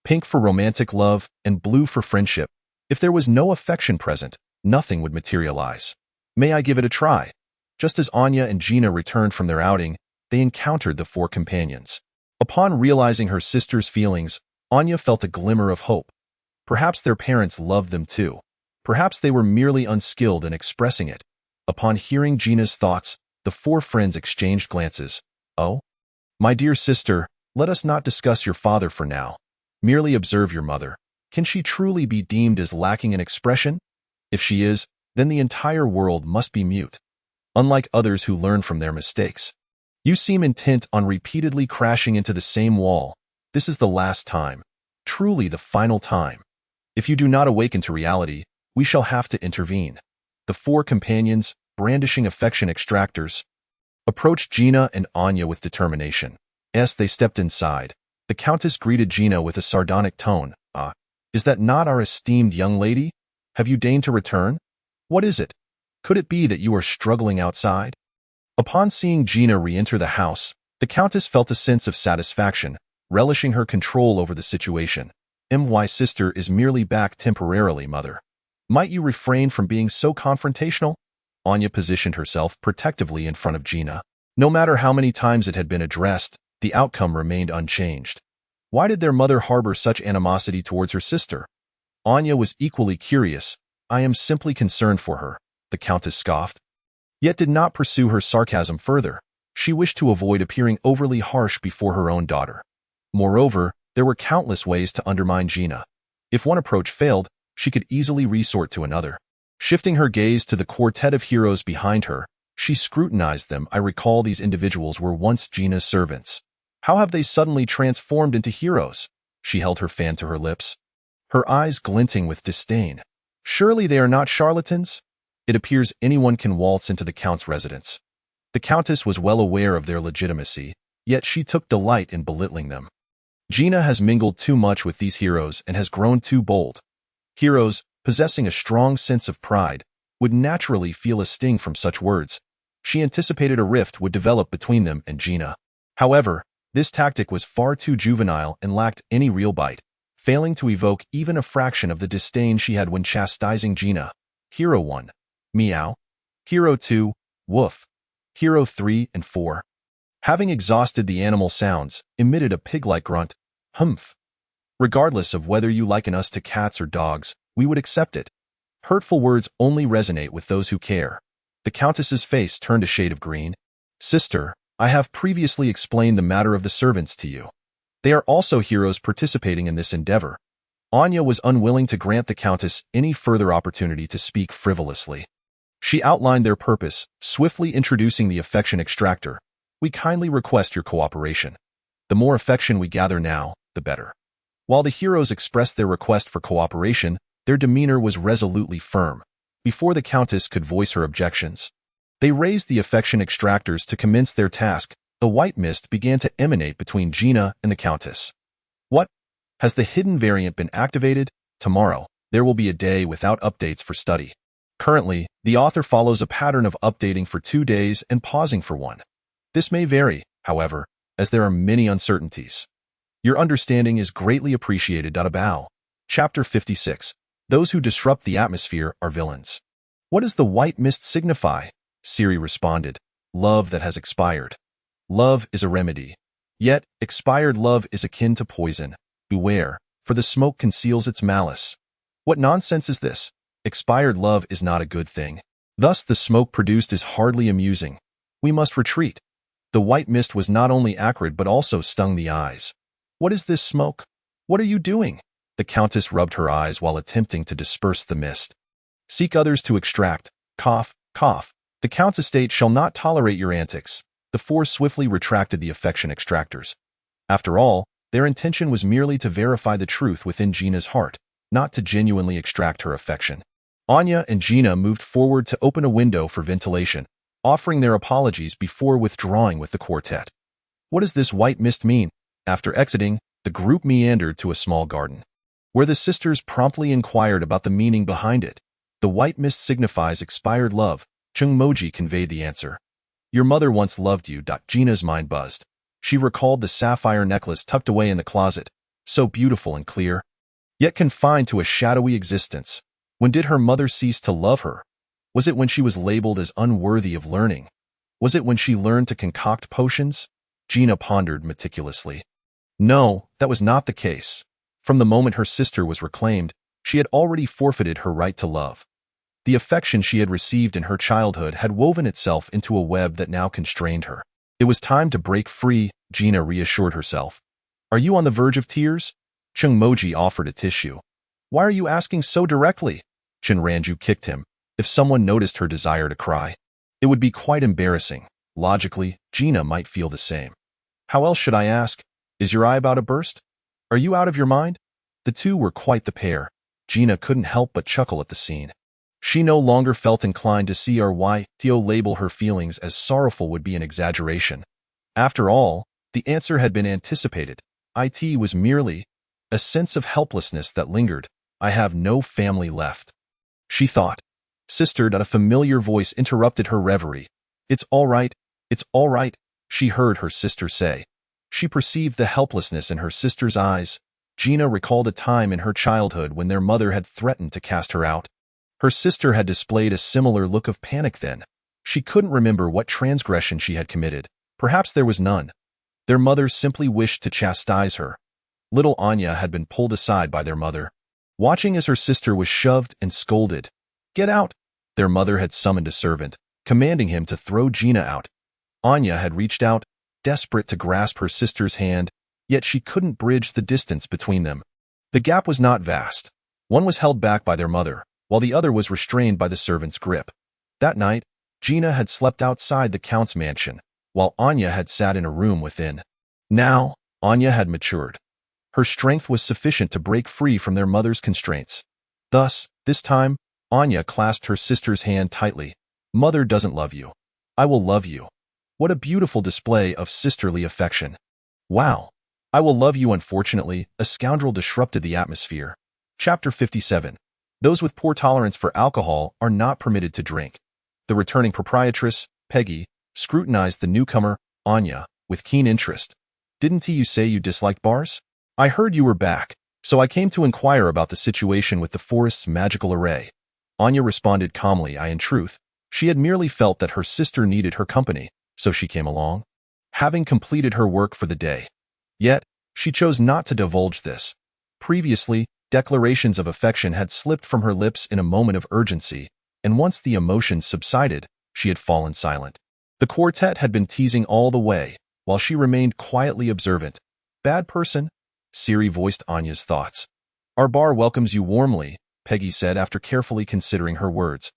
pink for romantic love, and blue for friendship. If there was no affection present, nothing would materialize. May I give it a try? Just as Anya and Gina returned from their outing, they encountered the four companions. Upon realizing her sister's feelings, Anya felt a glimmer of hope. Perhaps their parents loved them too. Perhaps they were merely unskilled in expressing it. Upon hearing Gina's thoughts, the four friends exchanged glances. Oh? My dear sister, let us not discuss your father for now. Merely observe your mother. Can she truly be deemed as lacking in expression? If she is, then the entire world must be mute. Unlike others who learn from their mistakes. You seem intent on repeatedly crashing into the same wall. This is the last time. Truly the final time. If you do not awaken to reality, we shall have to intervene. The four companions, brandishing affection extractors, approached Gina and Anya with determination. As they stepped inside, the Countess greeted Gina with a sardonic tone. Ah, is that not our esteemed young lady? Have you deigned to return? What is it? Could it be that you are struggling outside? Upon seeing Gina re-enter the house, the Countess felt a sense of satisfaction, relishing her control over the situation. My sister is merely back temporarily, mother. Might you refrain from being so confrontational? Anya positioned herself protectively in front of Gina. No matter how many times it had been addressed, the outcome remained unchanged. Why did their mother harbor such animosity towards her sister? Anya was equally curious. I am simply concerned for her, the Countess scoffed, yet did not pursue her sarcasm further. She wished to avoid appearing overly harsh before her own daughter. Moreover, there were countless ways to undermine Gina. If one approach failed, she could easily resort to another. Shifting her gaze to the quartet of heroes behind her, she scrutinized them. I recall these individuals were once Gina's servants. How have they suddenly transformed into heroes? She held her fan to her lips, her eyes glinting with disdain. Surely they are not charlatans? It appears anyone can waltz into the Count's residence. The Countess was well aware of their legitimacy, yet she took delight in belittling them. Gina has mingled too much with these heroes and has grown too bold. Heroes, possessing a strong sense of pride, would naturally feel a sting from such words. She anticipated a rift would develop between them and Gina. However, this tactic was far too juvenile and lacked any real bite, failing to evoke even a fraction of the disdain she had when chastising Gina. Hero 1. Meow. Hero 2. Woof. Hero 3 and 4. Having exhausted the animal sounds, emitted a pig-like grunt. Humph. Regardless of whether you liken us to cats or dogs, we would accept it. Hurtful words only resonate with those who care. The Countess's face turned a shade of green. Sister, I have previously explained the matter of the servants to you. They are also heroes participating in this endeavor. Anya was unwilling to grant the Countess any further opportunity to speak frivolously. She outlined their purpose, swiftly introducing the affection extractor. We kindly request your cooperation. The more affection we gather now, the better. While the heroes expressed their request for cooperation, their demeanor was resolutely firm. Before the Countess could voice her objections, they raised the affection extractors to commence their task. The white mist began to emanate between Gina and the Countess. What? Has the hidden variant been activated? Tomorrow, there will be a day without updates for study. Currently, the author follows a pattern of updating for 2 days and pausing for 1. This may vary, however, as there are many uncertainties. Your understanding is greatly appreciated. A bow. Chapter 56. Those who disrupt the atmosphere are villains. What does the white mist signify? Siri responded. Love that has expired. Love is a remedy. Yet, expired love is akin to poison. Beware, for the smoke conceals its malice. What nonsense is this? Expired love is not a good thing. Thus the smoke produced is hardly amusing. We must retreat. The white mist was not only acrid but also stung the eyes. What is this smoke? What are you doing? The Countess rubbed her eyes while attempting to disperse the mist. Seek others to extract. Cough, cough. The Count's estate shall not tolerate your antics. The four swiftly retracted the affection extractors. After all, their intention was merely to verify the truth within Gina's heart, not to genuinely extract her affection. Anya and Gina moved forward to open a window for ventilation, offering their apologies before withdrawing with the quartet. What does this white mist mean? After exiting, the group meandered to a small garden, where the sisters promptly inquired about the meaning behind it. The white mist signifies expired love. Chung Moji conveyed the answer. Your mother once loved you. Gina's mind buzzed. She recalled the sapphire necklace tucked away in the closet, so beautiful and clear, yet confined to a shadowy existence. When did her mother cease to love her? Was it when she was labeled as unworthy of learning? Was it when she learned to concoct potions? Gina pondered meticulously. No, that was not the case. From the moment her sister was reclaimed, she had already forfeited her right to love. The affection she had received in her childhood had woven itself into a web that now constrained her. It was time to break free, Gina reassured herself. Are you on the verge of tears? Chung Moji offered a tissue. Why are you asking so directly? Chen Ranju kicked him. If someone noticed her desire to cry, it would be quite embarrassing. Logically, Gina might feel the same. How else should I ask? Is your eye about to burst? Are you out of your mind? The two were quite the pair. Gina couldn't help but chuckle at the scene. She no longer felt inclined to see or why Theo label her feelings as sorrowful would be an exaggeration. After all, the answer had been anticipated. It was merely a sense of helplessness that lingered. I have no family left, she thought. Sister, a familiar voice interrupted her reverie. It's all right, she heard her sister say. She perceived the helplessness in her sister's eyes. Gina recalled a time in her childhood when their mother had threatened to cast her out. Her sister had displayed a similar look of panic then. She couldn't remember what transgression she had committed. Perhaps there was none. Their mother simply wished to chastise her. Little Anya had been pulled aside by their mother, watching as her sister was shoved and scolded. Get out! Their mother had summoned a servant, commanding him to throw Gina out. Anya had reached out, desperate to grasp her sister's hand, yet she couldn't bridge the distance between them. The gap was not vast. One was held back by their mother, while the other was restrained by the servant's grip. That night, Gina had slept outside the Count's mansion, while Anya had sat in a room within. Now, Anya had matured. Her strength was sufficient to break free from their mother's constraints. Thus, this time, Anya clasped her sister's hand tightly. Mother doesn't love you. I will love you. What a beautiful display of sisterly affection. Wow. I will love you. Unfortunately, a scoundrel disrupted the atmosphere. Chapter 57. Those with poor tolerance for alcohol are not permitted to drink. The returning proprietress, Peggy, scrutinized the newcomer, Anya, with keen interest. Didn't you say you disliked bars? I heard you were back, so I came to inquire about the situation with the forest's magical array. Anya responded calmly. In truth, she had merely felt that her sister needed her company, so she came along, having completed her work for the day. Yet, she chose not to divulge this. Previously, declarations of affection had slipped from her lips in a moment of urgency, and once the emotions subsided, she had fallen silent. The quartet had been teasing all the way, while she remained quietly observant. Bad person? Siri voiced Anya's thoughts. Our bar welcomes you warmly, Peggy said after carefully considering her words.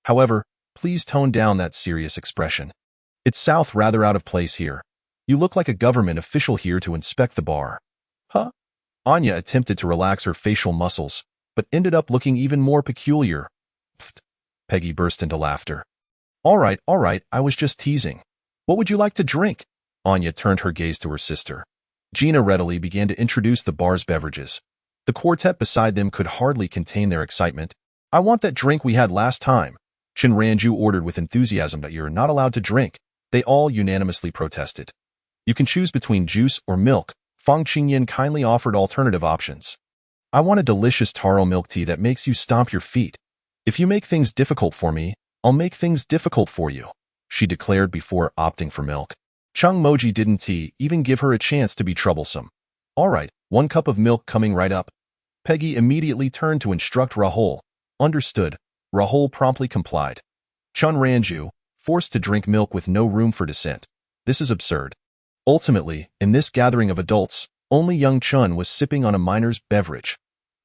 However, please tone down that serious expression. It's South rather out of place here. You look like a government official here to inspect the bar. Huh? Anya attempted to relax her facial muscles, but ended up looking even more peculiar. Pfft. Peggy burst into laughter. All right, I was just teasing. What would you like to drink? Anya turned her gaze to her sister. Gina readily began to introduce the bar's beverages. The quartet beside them could hardly contain their excitement. I want that drink we had last time, Chen Ranju ordered with enthusiasm. That you're not allowed to drink. They all unanimously protested. You can choose between juice or milk. Fang Qingyan kindly offered alternative options. I want a delicious taro milk tea that makes you stomp your feet. If you make things difficult for me, I'll make things difficult for you, she declared before opting for milk. Chung Moji didn't even give her a chance to be troublesome. All right, 1 cup of milk coming right up. Peggy immediately turned to instruct Rahul. Understood. Rahul promptly complied. Chun Ranju, forced to drink milk with no room for dissent. This is absurd. Ultimately, in this gathering of adults, only young Chun was sipping on a miner's beverage.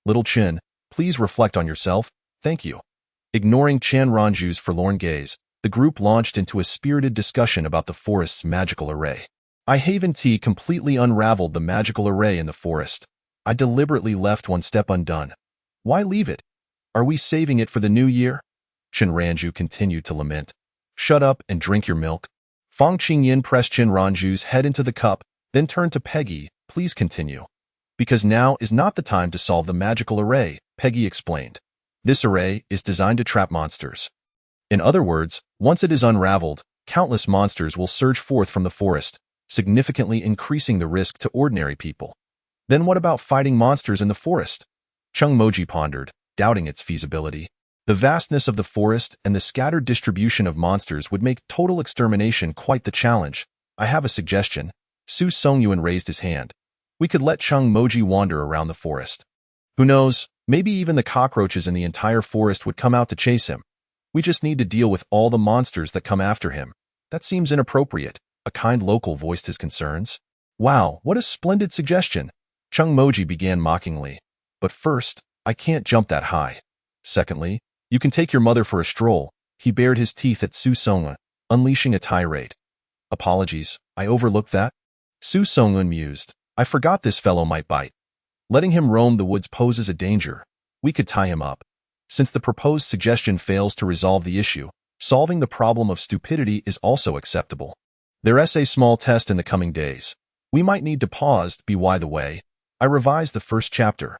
Little Chin, please reflect on yourself, thank you. Ignoring Chan Ranju's forlorn gaze, The group launched into a spirited discussion about the forest's magical array. I Haven T completely unraveled the magical array in the forest. I deliberately left one step undone. Why leave it? Are we saving it for the new year? Chen Ranju continued to lament. Shut up and drink your milk. Fang Qingyin pressed Chen Ranju's head into the cup, then turned to Peggy. Please continue. Because now is not the time to solve the magical array, Peggy explained. This array is designed to trap monsters. In other words, once it is unraveled, countless monsters will surge forth from the forest, significantly increasing the risk to ordinary people. Then what about fighting monsters in the forest? Chung Moji pondered, doubting its feasibility. The vastness of the forest and the scattered distribution of monsters would make total extermination quite the challenge. I have a suggestion. Su Songyuan raised his hand. We could let Chung Moji wander around the forest. Who knows, maybe even the cockroaches in the entire forest would come out to chase him. We just need to deal with all the monsters that come after him. That seems inappropriate. A kind local voiced his concerns. Wow, what a splendid suggestion. Chung Moji began mockingly. But first, I can't jump that high. Secondly, you can take your mother for a stroll. He bared his teeth at Su Songyun, unleashing a tirade. Apologies, I overlooked that. Su Songyun mused. I forgot this fellow might bite. Letting him roam the woods poses a danger. We could tie him up. Since the proposed suggestion fails to resolve the issue, solving the problem of stupidity is also acceptable. There's a small test in the coming days. We might need to pause. By the way, I revised the first chapter.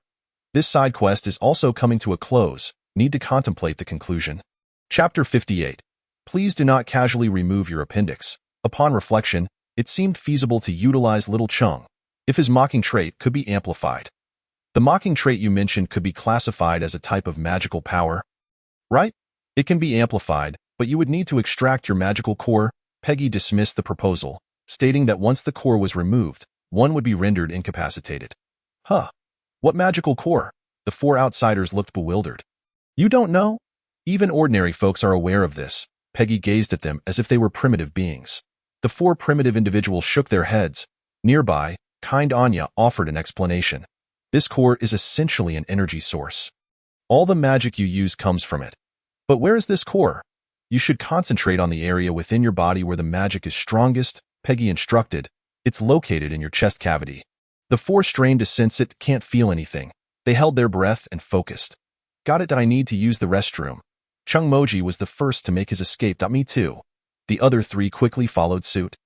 This side quest is also coming to a close. Need to contemplate the conclusion. Chapter 58. Please do not casually remove your appendix. Upon reflection, it seemed feasible to utilize Little Chung, if his mocking trait could be amplified. The mocking trait you mentioned could be classified as a type of magical power, right? It can be amplified, but you would need to extract your magical core. Peggy dismissed the proposal, stating that once the core was removed, one would be rendered incapacitated. Huh. What magical core? The four outsiders looked bewildered. You don't know? Even ordinary folks are aware of this. Peggy gazed at them as if they were primitive beings. The four primitive individuals shook their heads. Nearby, kind Anya offered an explanation. This core is essentially an energy source. All the magic you use comes from it. But where is this core? You should concentrate on the area within your body where the magic is strongest, Peggy instructed. It's located in your chest cavity. The four strained to sense it, can't feel anything. They held their breath and focused. Got it. I need to use the restroom. Chung Moji was the first to make his escape. Me too. The other three quickly followed suit.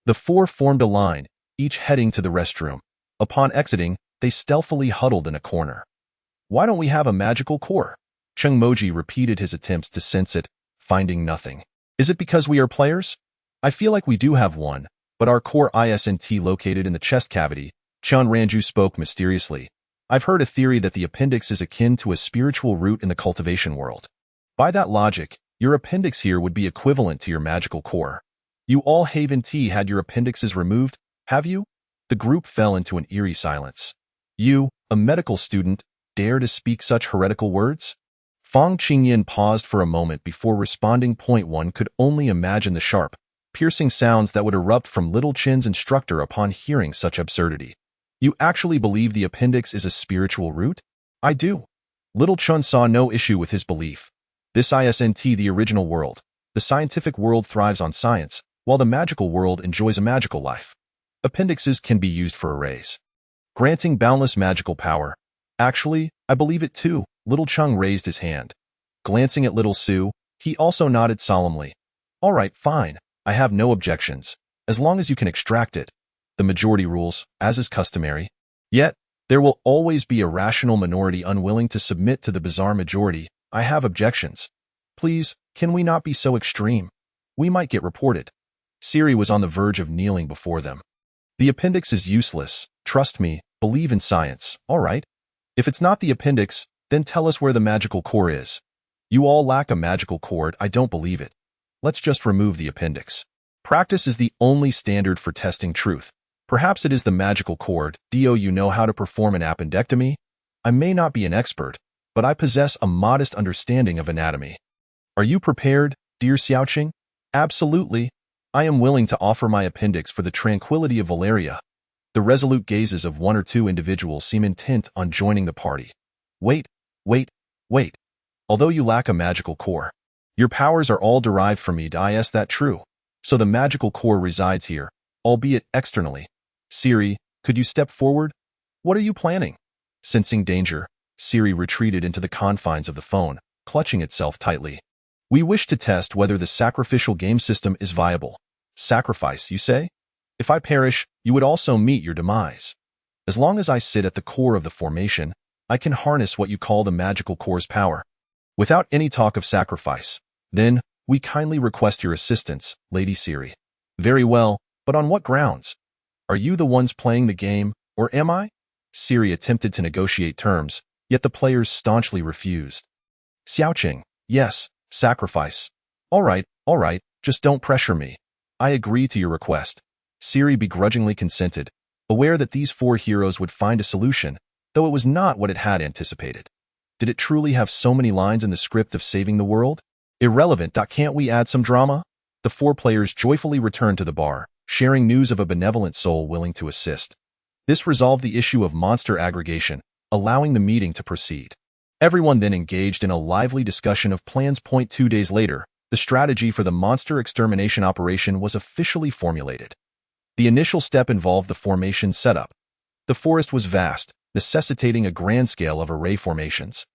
The four formed a line, each heading to the restroom. Upon exiting, they stealthily huddled in a corner. Why don't we have a magical core? Chung Moji repeated his attempts to sense it, finding nothing. Is it because we are players? I feel like we do have one, but our core isn't located in the chest cavity. Chen Ranju spoke mysteriously. I've heard a theory that the appendix is akin to a spiritual root in the cultivation world. By that logic, your appendix here would be equivalent to your magical core. You all Haven T had your appendixes removed, have you? The group fell into an eerie silence. You, a medical student, dare to speak such heretical words? Fang Qingyin paused for a moment before responding. One could only imagine the sharp, piercing sounds that would erupt from Little Chen's instructor upon hearing such absurdity. You actually believe the appendix is a spiritual root? I do. Little Chen saw no issue with his belief. This isn't the original world. The scientific world thrives on science, while the magical world enjoys a magical life. Appendixes can be used for arrays, granting boundless magical power. Actually, I believe it too. Little Chung raised his hand. Glancing at Little Su, he also nodded solemnly. All right, fine. I have no objections, as long as you can extract it. The majority rules, as is customary. Yet, there will always be a rational minority unwilling to submit to the bizarre majority. I have objections. Please, can we not be so extreme? We might get reported. Siri was on the verge of kneeling before them. The appendix is useless. Trust me, believe in science, all right? If it's not the appendix, then tell us where the magical core is. You all lack a magical cord. I don't believe it. Let's just remove the appendix. Practice is the only standard for testing truth. Perhaps it is the magical cord. Do you know how to perform an appendectomy? I may not be an expert, but I possess a modest understanding of anatomy. Are you prepared, dear Xiaoqing? Absolutely. I am willing to offer my appendix for the tranquility of Valeria. The resolute gazes of one or two individuals seem intent on joining the party. Wait. Although you lack a magical core, Your powers are all derived from me. Is that true? So the magical core resides here, albeit externally. Siri, could you step forward? What are you planning? Sensing danger, Siri retreated into the confines of the phone, clutching itself tightly. We wish to test whether the sacrificial game system is viable. Sacrifice, you say? If I perish, you would also meet your demise. As long as I sit at the core of the formation, I can harness what you call the magical core's power. Without any talk of sacrifice. Then, we kindly request your assistance, Lady Siri. Very well, but on what grounds? Are you the ones playing the game, or am I? Siri attempted to negotiate terms, yet the players staunchly refused. Xiaoqing, yes, sacrifice. All right, just don't pressure me. I agree to your request. Siri begrudgingly consented, aware that these four heroes would find a solution, though it was not what it had anticipated. Did it truly have so many lines in the script of saving the world? Irrelevant. Can't we add some drama? The four players joyfully returned to the bar, sharing news of a benevolent soul willing to assist. This resolved the issue of monster aggregation, allowing the meeting to proceed. Everyone then engaged in a lively discussion of plans. 2 days later, the strategy for the monster extermination operation was officially formulated. The initial step involved the formation setup. The forest was vast, necessitating a grand scale of array formations.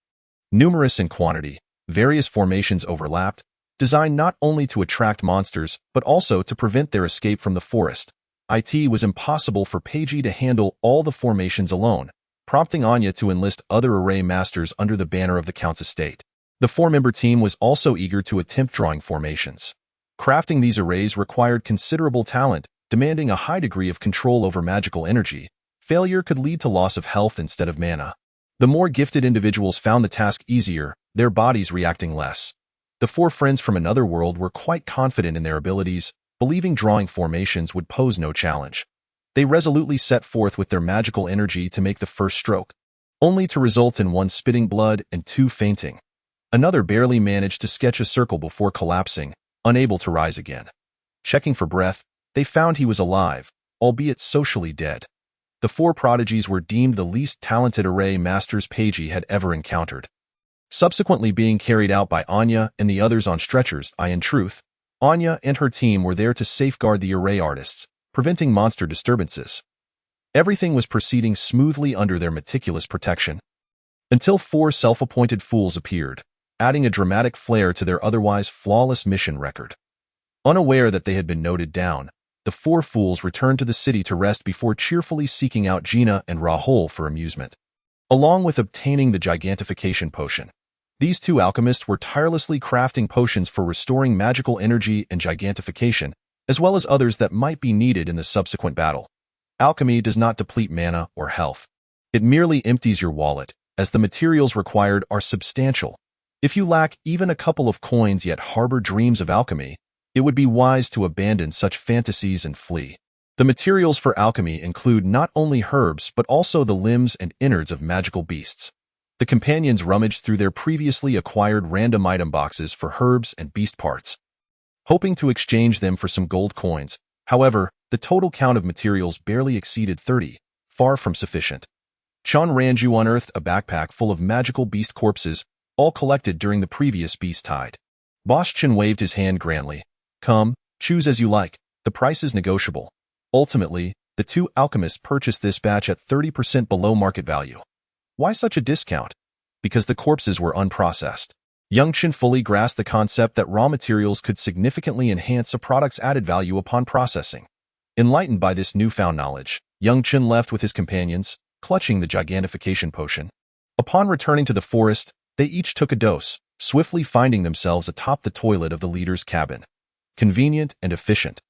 Numerous in quantity, various formations overlapped, designed not only to attract monsters, but also to prevent their escape from the forest. It was impossible for Peiji to handle all the formations alone, prompting Anya to enlist other array masters under the banner of the Count's estate. The four-member team was also eager to attempt drawing formations. Crafting these arrays required considerable talent, demanding a high degree of control over magical energy. Failure could lead to loss of health instead of mana. The more gifted individuals found the task easier, their bodies reacting less. The four friends from another world were quite confident in their abilities, believing drawing formations would pose no challenge. They resolutely set forth with their magical energy to make the first stroke, only to result in one spitting blood and two fainting. Another barely managed to sketch a circle before collapsing, unable to rise again. Checking for breath, they found he was alive, albeit socially dead. The four prodigies were deemed the least talented array masters Peiji had ever encountered. Subsequently being carried out by Anya and the others on stretchers, in truth, Anya and her team were there to safeguard the array artists, preventing monster disturbances. Everything was proceeding smoothly under their meticulous protection. Until four self-appointed fools appeared, adding a dramatic flair to their otherwise flawless mission record. Unaware that they had been noted down, the four fools returned to the city to rest before cheerfully seeking out Gina and Rahul for amusement. Along with obtaining the gigantification potion, these two alchemists were tirelessly crafting potions for restoring magical energy and gigantification, as well as others that might be needed in the subsequent battle. Alchemy does not deplete mana or health. It merely empties your wallet, as the materials required are substantial. If you lack even a couple of coins yet harbor dreams of alchemy, it would be wise to abandon such fantasies and flee. The materials for alchemy include not only herbs but also the limbs and innards of magical beasts. The companions rummaged through their previously acquired random item boxes for herbs and beast parts, hoping to exchange them for some gold coins. However, the total count of materials barely exceeded 30, far from sufficient. Chan Ranju unearthed a backpack full of magical beast corpses, all collected during the previous beast tide. Bosch Chen waved his hand grandly. Come, choose as you like, the price is negotiable. Ultimately, the two alchemists purchased this batch at 30% below market value. Why such a discount? Because the corpses were unprocessed. Young Chen fully grasped the concept that raw materials could significantly enhance a product's added value upon processing. Enlightened by this newfound knowledge, Young Chen left with his companions, clutching the gigantification potion. Upon returning to the forest, they each took a dose, swiftly finding themselves atop the toilet of the leader's cabin. Convenient and efficient.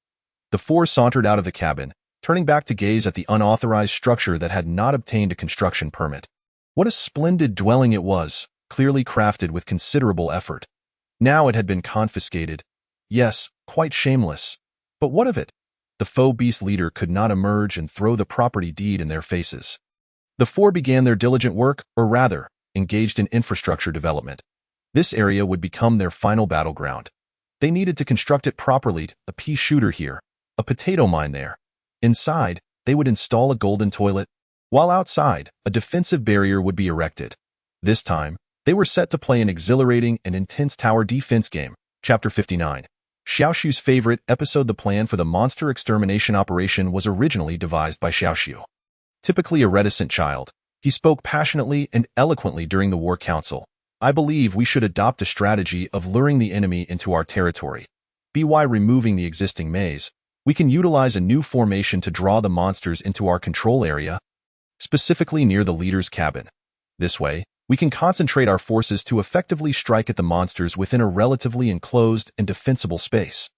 The four sauntered out of the cabin, turning back to gaze at the unauthorized structure that had not obtained a construction permit. What a splendid dwelling it was, clearly crafted with considerable effort. Now it had been confiscated. Yes, quite shameless. But what of it? The faux beast leader could not emerge and throw the property deed in their faces. The four began their diligent work, or rather, engaged in infrastructure development. This area would become their final battleground. They needed to construct it properly, a pea shooter here, a potato mine there. Inside, they would install a golden toilet, while outside, a defensive barrier would be erected. This time, they were set to play an exhilarating and intense tower defense game, Chapter 59. Xiaoxiu's favorite episode. The plan for the monster extermination operation was originally devised by Xiaoxiu. Typically a reticent child, he spoke passionately and eloquently during the war council. I believe we should adopt a strategy of luring the enemy into our territory. By removing the existing maze, we can utilize a new formation to draw the monsters into our control area, specifically near the leader's cabin. This way, we can concentrate our forces to effectively strike at the monsters within a relatively enclosed and defensible space.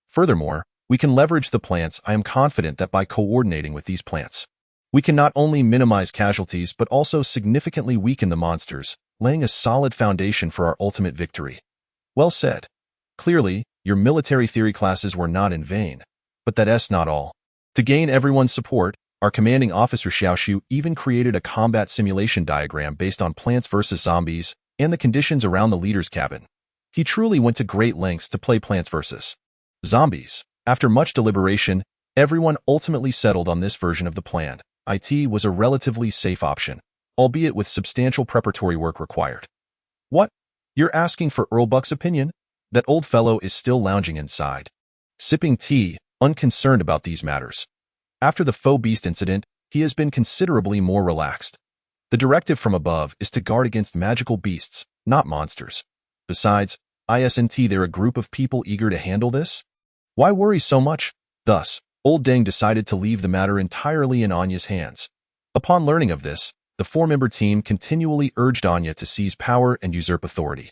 Furthermore, we can leverage the plants. I am confident that by coordinating with these plants, we can not only minimize casualties but also significantly weaken the monsters, laying a solid foundation for our ultimate victory. Well said. Clearly, your military theory classes were not in vain. But that's not all. To gain everyone's support, our commanding officer Xiaoxiu even created a combat simulation diagram based on Plants vs. Zombies and the conditions around the leader's cabin. He truly went to great lengths to play Plants vs. Zombies. After much deliberation, everyone ultimately settled on this version of the plan. It was a relatively safe option, albeit with substantial preparatory work required. What? You're asking for Earl Buck's opinion? That old fellow is still lounging inside, sipping tea, unconcerned about these matters. After the faux beast incident, he has been considerably more relaxed. The directive from above is to guard against magical beasts, not monsters. Besides, isn't there a group of people eager to handle this? Why worry so much? Thus, old Deng decided to leave the matter entirely in Anya's hands. Upon learning of this, the four-member team continually urged Anya to seize power and usurp authority.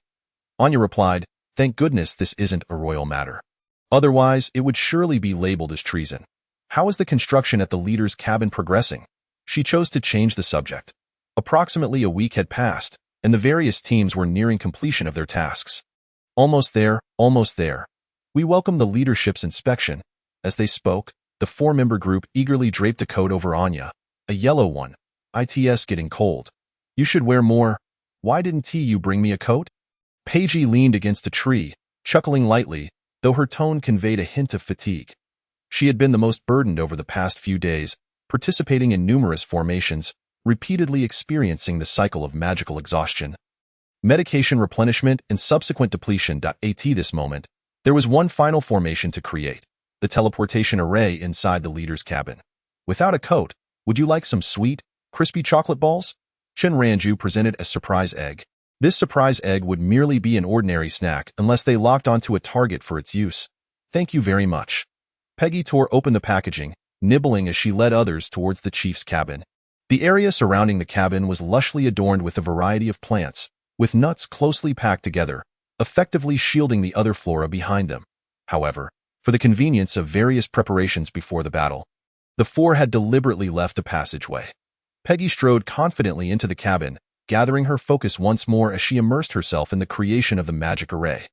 Anya replied, "Thank goodness this isn't a royal matter. Otherwise, it would surely be labeled as treason." How is the construction at the leader's cabin progressing? She chose to change the subject. Approximately a week had passed, and the various teams were nearing completion of their tasks. Almost there, almost there. We welcome the leadership's inspection. As they spoke, the four-member group eagerly draped a coat over Anya, a yellow one. It's getting cold. You should wear more. Why didn't you bring me a coat? Paige leaned against a tree, chuckling lightly, though her tone conveyed a hint of fatigue. She had been the most burdened over the past few days, participating in numerous formations, repeatedly experiencing the cycle of magical exhaustion, medication replenishment, and subsequent depletion. At this moment, there was one final formation to create, the teleportation array inside the leader's cabin. Without a coat, would you like some sweet, crispy chocolate balls? Chen Ranju presented a surprise egg. This surprise egg would merely be an ordinary snack unless they locked onto a target for its use. Thank you very much. Peggy tore open the packaging, nibbling as she led others towards the chief's cabin. The area surrounding the cabin was lushly adorned with a variety of plants, with nuts closely packed together, effectively shielding the other flora behind them. However, for the convenience of various preparations before the battle, the four had deliberately left a passageway. Peggy strode confidently into the cabin, gathering her focus once more as she immersed herself in the creation of the magic array.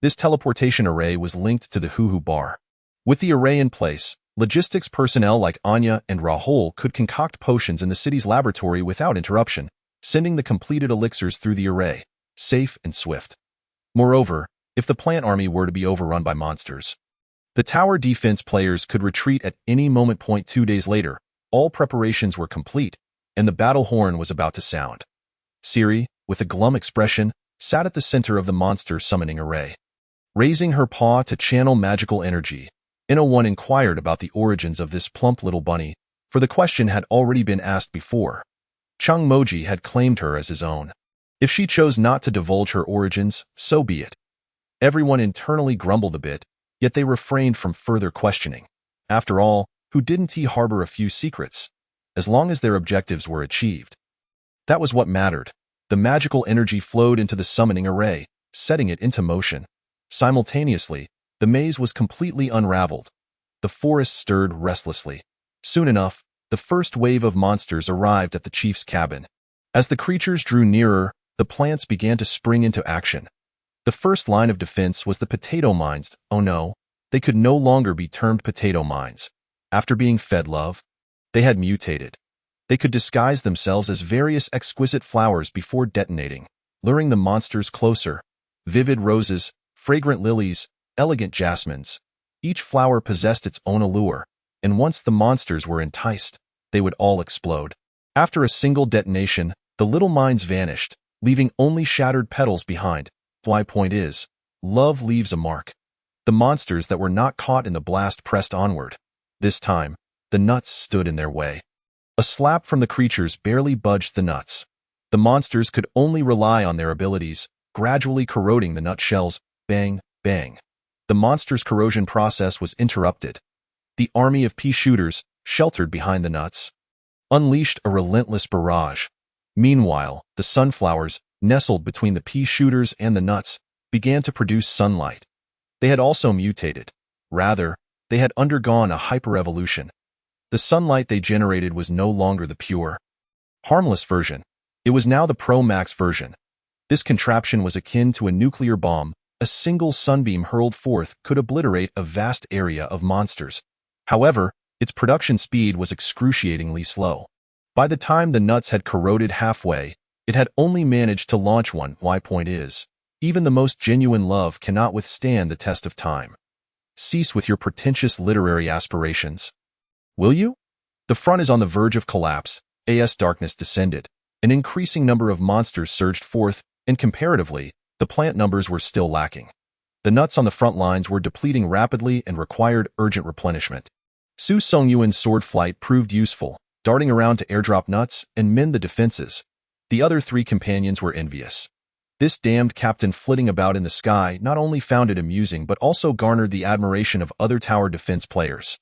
This teleportation array was linked to the Hoo-Hoo bar. With the array in place, logistics personnel like Anya and Rahul could concoct potions in the city's laboratory without interruption, sending the completed elixirs through the array, safe and swift. Moreover, if the plant army were to be overrun by monsters, the tower defense players could retreat at any moment. 2 days later, all preparations were complete, and the battle horn was about to sound. Siri, with a glum expression, sat at the center of the monster summoning array. Raising her paw to channel magical energy, Ina1 inquired about the origins of this plump little bunny, for the question had already been asked before. Chung Moji had claimed her as his own. If she chose not to divulge her origins, so be it. Everyone internally grumbled a bit, yet they refrained from further questioning. After all, who didn't harbor a few secrets? As long as their objectives were achieved. That was what mattered. The magical energy flowed into the summoning array, setting it into motion. Simultaneously, the maze was completely unraveled. The forest stirred restlessly. Soon enough, the first wave of monsters arrived at the chief's cabin. As the creatures drew nearer, the plants began to spring into action. The first line of defense was the potato mines. Oh no, they could no longer be termed potato mines. After being fed love, they had mutated. They could disguise themselves as various exquisite flowers before detonating, luring the monsters closer. Vivid roses, fragrant lilies, elegant jasmines. Each flower possessed its own allure, and once the monsters were enticed, they would all explode. After a single detonation, the little mines vanished, leaving only shattered petals behind. Point is, Love leaves a mark. The monsters that were not caught in the blast pressed onward. This time, the nuts stood in their way. A slap from the creatures barely budged the nuts. The monsters could only rely on their abilities, gradually corroding the nut shells. Bang, bang. The monster's corrosion process was interrupted. The army of pea shooters, sheltered behind the nuts, unleashed a relentless barrage. Meanwhile, the sunflowers, nestled between the pea shooters and the nuts, began to produce sunlight. They had also mutated. Rather, they had undergone a hyperevolution. The sunlight they generated was no longer the pure, harmless version. It was now the Pro Max version. This contraption was akin to a nuclear bomb. A single sunbeam hurled forth could obliterate a vast area of monsters. However, its production speed was excruciatingly slow. By the time the nuts had corroded halfway, it had only managed to launch one. My point is, even the most genuine love cannot withstand the test of time. Cease with your pretentious literary aspirations. Will you? The front is on the verge of collapse. As darkness descended, an increasing number of monsters surged forth, and comparatively, the plant numbers were still lacking. The nuts on the front lines were depleting rapidly and required urgent replenishment. Su Songyuan's sword flight proved useful, darting around to airdrop nuts and mend the defenses. The other three companions were envious. This damned captain flitting about in the sky not only found it amusing but also garnered the admiration of other tower defense players.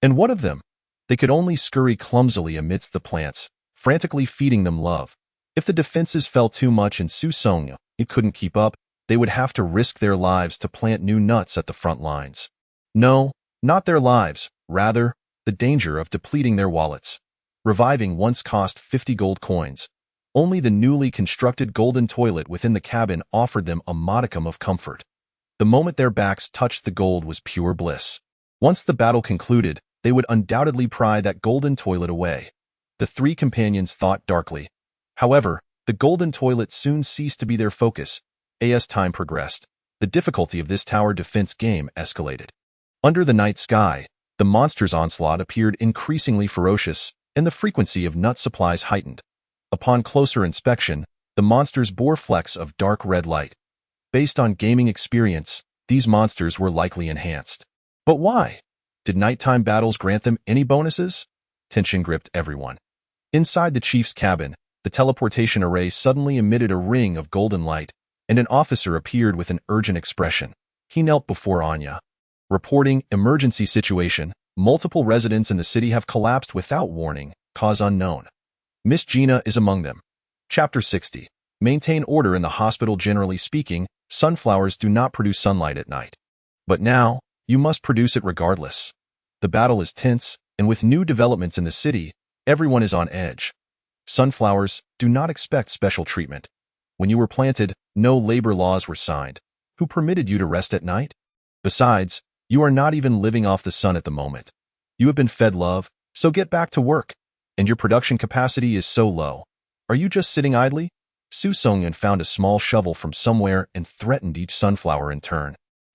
And what of them? They could only scurry clumsily amidst the plants, frantically feeding them love. If the defenses fell too much and Su Song it couldn't keep up, they would have to risk their lives to plant new nuts at the front lines. No, not their lives, rather, the danger of depleting their wallets. Reviving once cost 50 gold coins. Only the newly constructed golden toilet within the cabin offered them a modicum of comfort. The moment their backs touched the gold was pure bliss. Once the battle concluded, they would undoubtedly pry that golden toilet away. The three companions thought darkly. However, the golden toilet soon ceased to be their focus. As time progressed, the difficulty of this tower defense game escalated. Under the night sky, the monster's onslaught appeared increasingly ferocious, and the frequency of nut supplies heightened. Upon closer inspection, the monsters bore flecks of dark red light. Based on gaming experience, these monsters were likely enhanced. But why? Did nighttime battles grant them any bonuses? Tension gripped everyone. Inside the chief's cabin, the teleportation array suddenly emitted a ring of golden light, and an officer appeared with an urgent expression. He knelt before Anya. Reporting, emergency situation. Multiple residents in the city have collapsed without warning, cause unknown. Miss Gina is among them. Chapter 60. Maintain order in the hospital. Generally speaking, sunflowers do not produce sunlight at night. But now, you must produce it regardless. The battle is tense, and with new developments in the city, everyone is on edge. Sunflowers do not expect special treatment. When you were planted, no labor laws were signed. Who permitted you to rest at night? Besides, you are not even living off the sun at the moment. You have been fed love, so get back to work. And your production capacity is so low. Are you just sitting idly? Su Songyun found a small shovel from somewhere and threatened each sunflower in turn.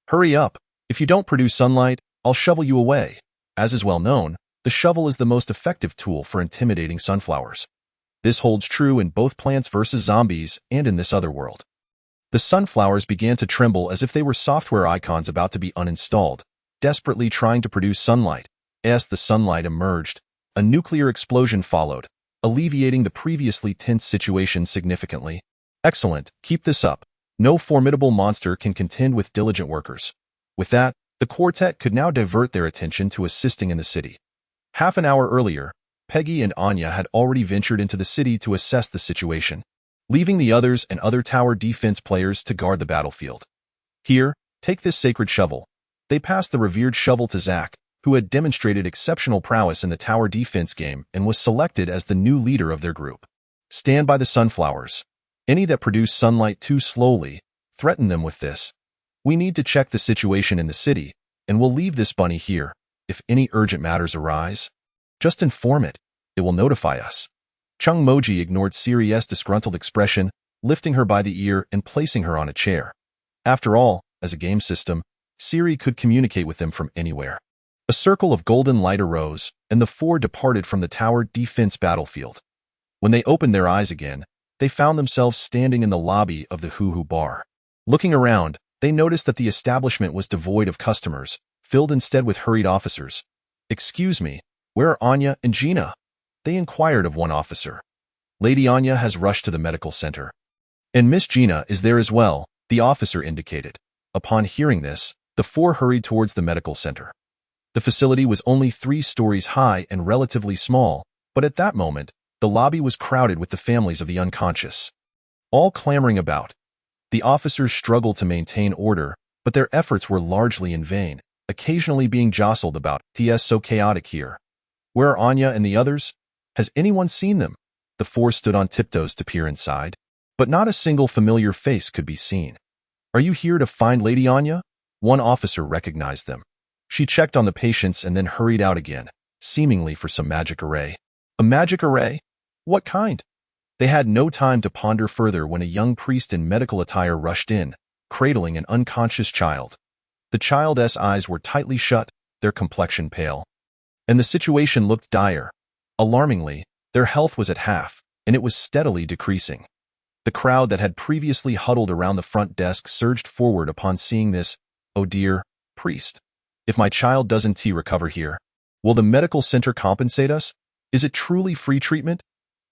Hurry up. If you don't produce sunlight, I'll shovel you away. As is well known, the shovel is the most effective tool for intimidating sunflowers. This holds true in both Plants vs. Zombies and in this other world. The sunflowers began to tremble as if they were software icons about to be uninstalled, desperately trying to produce sunlight. As the sunlight emerged, a nuclear explosion followed, alleviating the previously tense situation significantly. Excellent, keep this up. No formidable monster can contend with diligent workers. With that, the quartet could now divert their attention to assisting in the city. Half an hour earlier, Peggy and Anya had already ventured into the city to assess the situation, leaving the others and other tower defense players to guard the battlefield. Here, take this sacred shovel. They passed the revered shovel to Zack, who had demonstrated exceptional prowess in the tower defense game and was selected as the new leader of their group. Stand by the sunflowers. Any that produce sunlight too slowly, threaten them with this. We need to check the situation in the city, and we'll leave this bunny here. If any urgent matters arise, just inform it. It will notify us. Chung Moji ignored Siri's disgruntled expression, lifting her by the ear and placing her on a chair. After all, as a game system, Siri could communicate with them from anywhere. A circle of golden light arose, and the four departed from the tower defense battlefield. When they opened their eyes again, they found themselves standing in the lobby of the Hoo Hoo Bar. Looking around, They noticed that the establishment was devoid of customers, filled instead with hurried officers. "Excuse me, where are Anya and Gina?" They inquired of one officer. "Lady Anya has rushed to the medical center. And Miss Gina is there as well," the officer indicated. Upon hearing this, the four hurried towards the medical center. The facility was only 3 stories high and relatively small, but at that moment, the lobby was crowded with the families of the unconscious, all clamoring about. The officers struggled to maintain order, but their efforts were largely in vain, occasionally being jostled about. "It's so chaotic here. Where are Anya and the others? Has anyone seen them?" The four stood on tiptoes to peer inside, but not a single familiar face could be seen. "Are you here to find Lady Anya?" One officer recognized them. She checked on the patients and then hurried out again, seemingly for some magic array. A magic array? What kind? They had no time to ponder further when a young priest in medical attire rushed in, cradling an unconscious child. The child's eyes were tightly shut, their complexion pale. And the situation looked dire. Alarmingly, their health was at half, and it was steadily decreasing. The crowd that had previously huddled around the front desk surged forward upon seeing this. "Oh dear, priest. If my child doesn't recover here, will the medical center compensate us? Is it truly free treatment?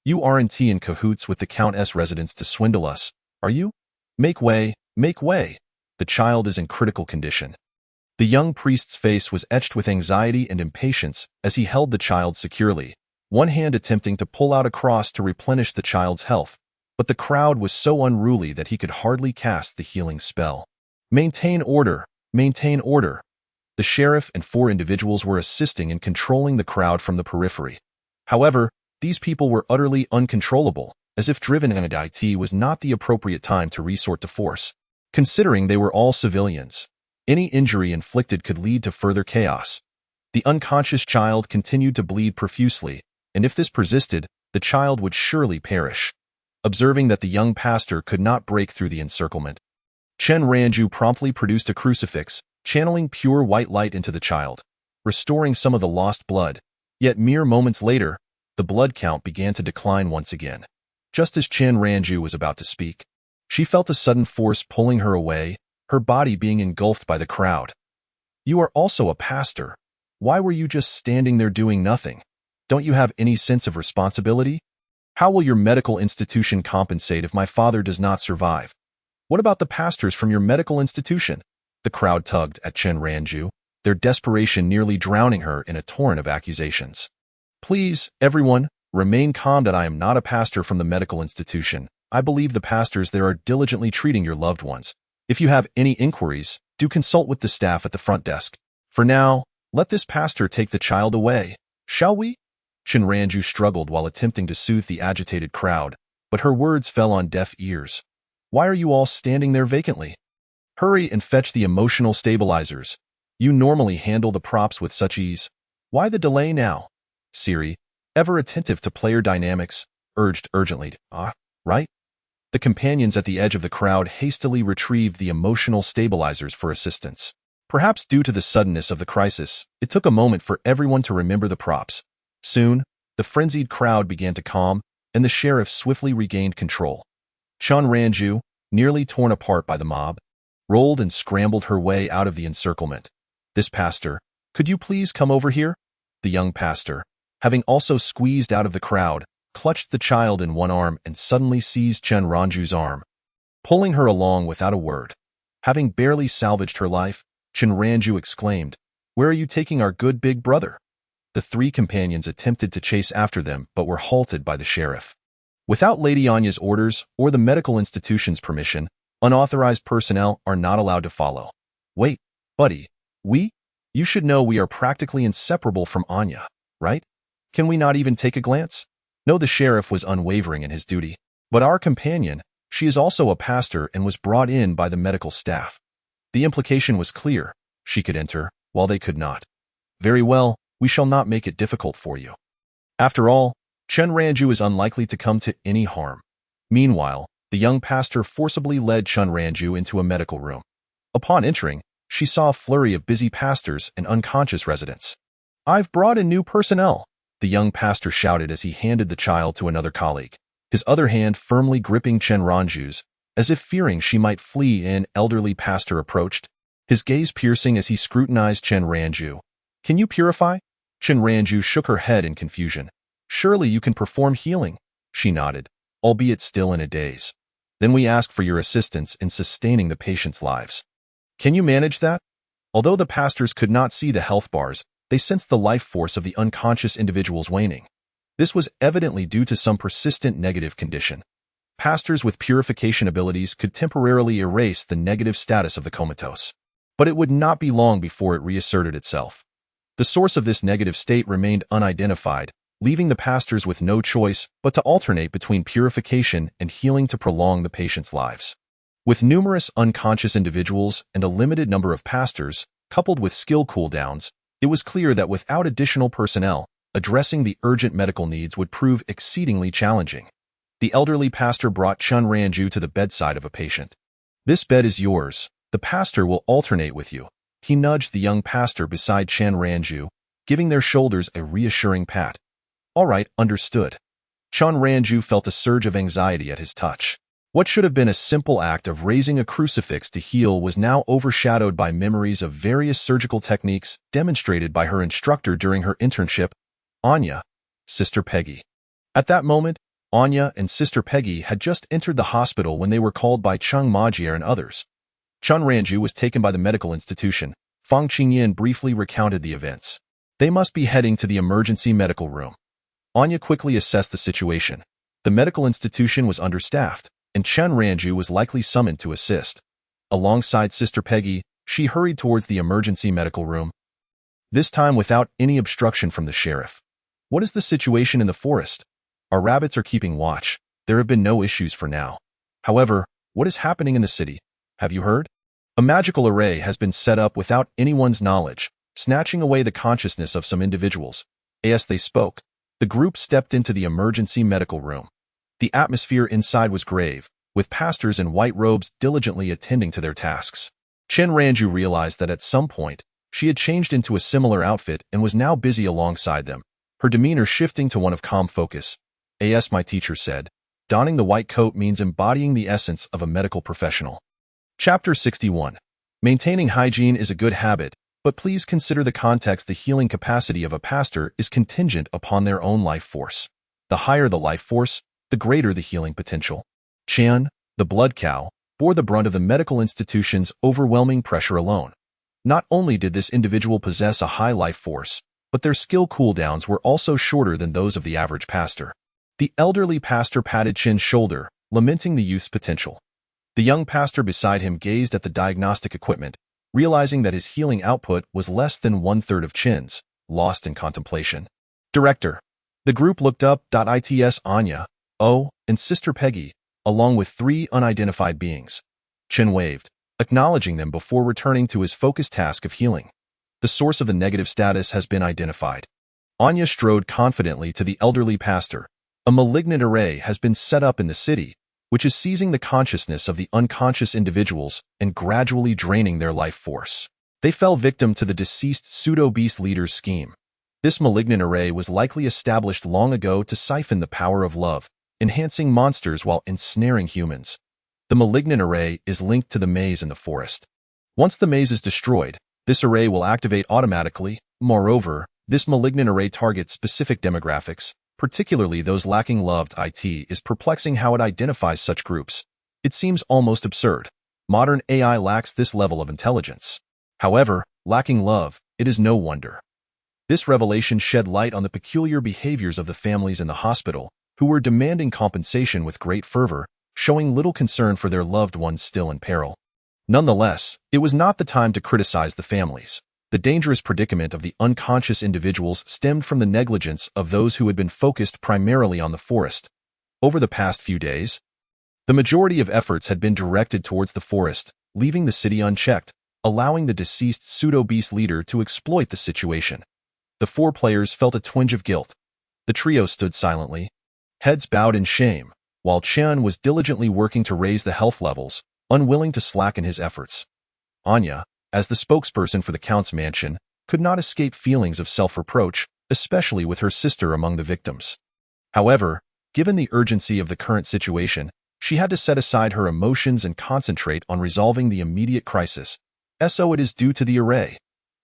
You aren't in cahoots with the Countess residents to swindle us, are you? Make way, make way. The child is in critical condition." The young priest's face was etched with anxiety and impatience as he held the child securely, one hand attempting to pull out a cross to replenish the child's health, but the crowd was so unruly that he could hardly cast the healing spell. "Maintain order, maintain order." The sheriff and 4 individuals were assisting in controlling the crowd from the periphery. However, these people were utterly uncontrollable, as if driven, and it was not the appropriate time to resort to force. Considering they were all civilians, any injury inflicted could lead to further chaos. The unconscious child continued to bleed profusely, and if this persisted, the child would surely perish. Observing that the young pastor could not break through the encirclement, Chen Ranju promptly produced a crucifix, channeling pure white light into the child, restoring some of the lost blood. Yet mere moments later, the blood count began to decline once again. Just as Chen Ranju was about to speak, she felt a sudden force pulling her away, her body being engulfed by the crowd. "You are also a pastor. Why were you just standing there doing nothing? Don't you have any sense of responsibility? How will your medical institution compensate if my father does not survive? What about the pastors from your medical institution?" The crowd tugged at Chen Ranju, their desperation nearly drowning her in a torrent of accusations. "Please, everyone, remain calm. That I am not a pastor from the medical institution. I believe the pastors there are diligently treating your loved ones. If you have any inquiries, do consult with the staff at the front desk. For now, let this pastor take the child away, shall we?" Chen Ranju struggled while attempting to soothe the agitated crowd, but her words fell on deaf ears. "Why are you all standing there vacantly? Hurry and fetch the emotional stabilizers. You normally handle the props with such ease. Why the delay now?" Siri, ever attentive to player dynamics, urged urgently. Right?" The companions at the edge of the crowd hastily retrieved the emotional stabilizers for assistance. Perhaps due to the suddenness of the crisis, it took a moment for everyone to remember the props. Soon, the frenzied crowd began to calm, and the sheriff swiftly regained control. Chen Ranju, nearly torn apart by the mob, rolled and scrambled her way out of the encirclement. "This pastor, could you please come over here?" The young pastor, having also squeezed out of the crowd, clutched the child in one arm and suddenly seized Chen Ranju's arm, pulling her along without a word. Having barely salvaged her life, Chen Ranju exclaimed, "Where are you taking our good big brother?" The 3 companions attempted to chase after them but were halted by the sheriff. Without Lady Anya's orders or the medical institution's permission, unauthorized personnel are not allowed to follow. "Wait, buddy, you should know we are practically inseparable from Anya, right? Can we not even take a glance?" No, the sheriff was unwavering in his duty. "But our companion, she is also a pastor and was brought in by the medical staff." The implication was clear. She could enter, while they could not. "Very well, we shall not make it difficult for you. After all, Chen Ranju is unlikely to come to any harm." Meanwhile, the young pastor forcibly led Chen Ranju into a medical room. Upon entering, she saw a flurry of busy pastors and unconscious residents. "I've brought in new personnel," the young pastor shouted as he handed the child to another colleague, his other hand firmly gripping Chen Ranju's. As if fearing she might flee, an elderly pastor approached, his gaze piercing as he scrutinized Chen Ranju. "Can you purify?" Chen Ranju shook her head in confusion. "Surely you can perform healing." She nodded, albeit still in a daze. "Then we ask for your assistance in sustaining the patient's lives. Can you manage that?" Although the pastors could not see the health bars, they sensed the life force of the unconscious individuals waning. This was evidently due to some persistent negative condition. Pastors with purification abilities could temporarily erase the negative status of the comatose, but it would not be long before it reasserted itself. The source of this negative state remained unidentified, leaving the pastors with no choice but to alternate between purification and healing to prolong the patient's lives. With numerous unconscious individuals and a limited number of pastors, coupled with skill cooldowns, it was clear that without additional personnel, addressing the urgent medical needs would prove exceedingly challenging. The elderly pastor brought Chen Ranju to the bedside of a patient. "This bed is yours. The pastor will alternate with you." He nudged the young pastor beside Chen Ranju, giving their shoulders a reassuring pat. "All right, understood." Chen Ranju felt a surge of anxiety at his touch. What should have been a simple act of raising a crucifix to heal was now overshadowed by memories of various surgical techniques demonstrated by her instructor during her internship, Anya, Sister Peggy. At that moment, Anya and Sister Peggy had just entered the hospital when they were called by Chung Majier and others. Chen Ranju was taken by the medical institution. Fang Qingyan briefly recounted the events. They must be heading to the emergency medical room. Anya quickly assessed the situation. The medical institution was understaffed, and Chen Ranju was likely summoned to assist. Alongside Sister Peggy, she hurried towards the emergency medical room, this time without any obstruction from the sheriff. "What is the situation in the forest? Our rabbits are keeping watch. There have been no issues for now. However, what is happening in the city? Have you heard? A magical array has been set up without anyone's knowledge, snatching away the consciousness of some individuals." As they spoke, the group stepped into the emergency medical room. The atmosphere inside was grave, with pastors in white robes diligently attending to their tasks. Chen Ranju realized that at some point, she had changed into a similar outfit and was now busy alongside them, her demeanor shifting to one of calm focus. "As my teacher said, donning the white coat means embodying the essence of a medical professional." Chapter 61. Maintaining hygiene is a good habit, but please consider the context. The healing capacity of a pastor is contingent upon their own life force. The higher the life force, the greater the healing potential. Chen, the blood cow, bore the brunt of the medical institution's overwhelming pressure alone. Not only did this individual possess a high life force, but their skill cooldowns were also shorter than those of the average pastor. The elderly pastor patted Chen's shoulder, lamenting the youth's potential. The young pastor beside him gazed at the diagnostic equipment, realizing that his healing output was less than one-third of Chen's, lost in contemplation. "Director." The group looked up. Its Anya, and Sister Peggy, along with 3 unidentified beings. Chen waved, acknowledging them before returning to his focused task of healing. The source of the negative status has been identified. Anya strode confidently to the elderly pastor. "A malignant array has been set up in the city, which is seizing the consciousness of the unconscious individuals and gradually draining their life force. They fell victim to the deceased pseudo-beast leader's scheme. This malignant array was likely established long ago to siphon the power of love, enhancing monsters while ensnaring humans. The malignant array is linked to the maze in the forest. Once the maze is destroyed, this array will activate automatically. Moreover, this malignant array targets specific demographics, particularly those lacking loved. It is perplexing how it identifies such groups. It seems almost absurd. Modern AI lacks this level of intelligence. However, lacking love, it is no wonder. This revelation shed light on the peculiar behaviors of the families in the hospital, who were demanding compensation with great fervor, showing little concern for their loved ones still in peril. Nonetheless, it was not the time to criticize the families. The dangerous predicament of the unconscious individuals stemmed from the negligence of those who had been focused primarily on the forest. Over the past few days, the majority of efforts had been directed towards the forest, leaving the city unchecked, allowing the deceased pseudo-beast leader to exploit the situation. The 4 players felt a twinge of guilt. The trio stood silently, heads bowed in shame, while Chen was diligently working to raise the health levels, unwilling to slacken his efforts. Anya, as the spokesperson for the Count's mansion, could not escape feelings of self-reproach, especially with her sister among the victims. However, given the urgency of the current situation, She had to set aside her emotions and concentrate on resolving the immediate crisis. So it is due to the array.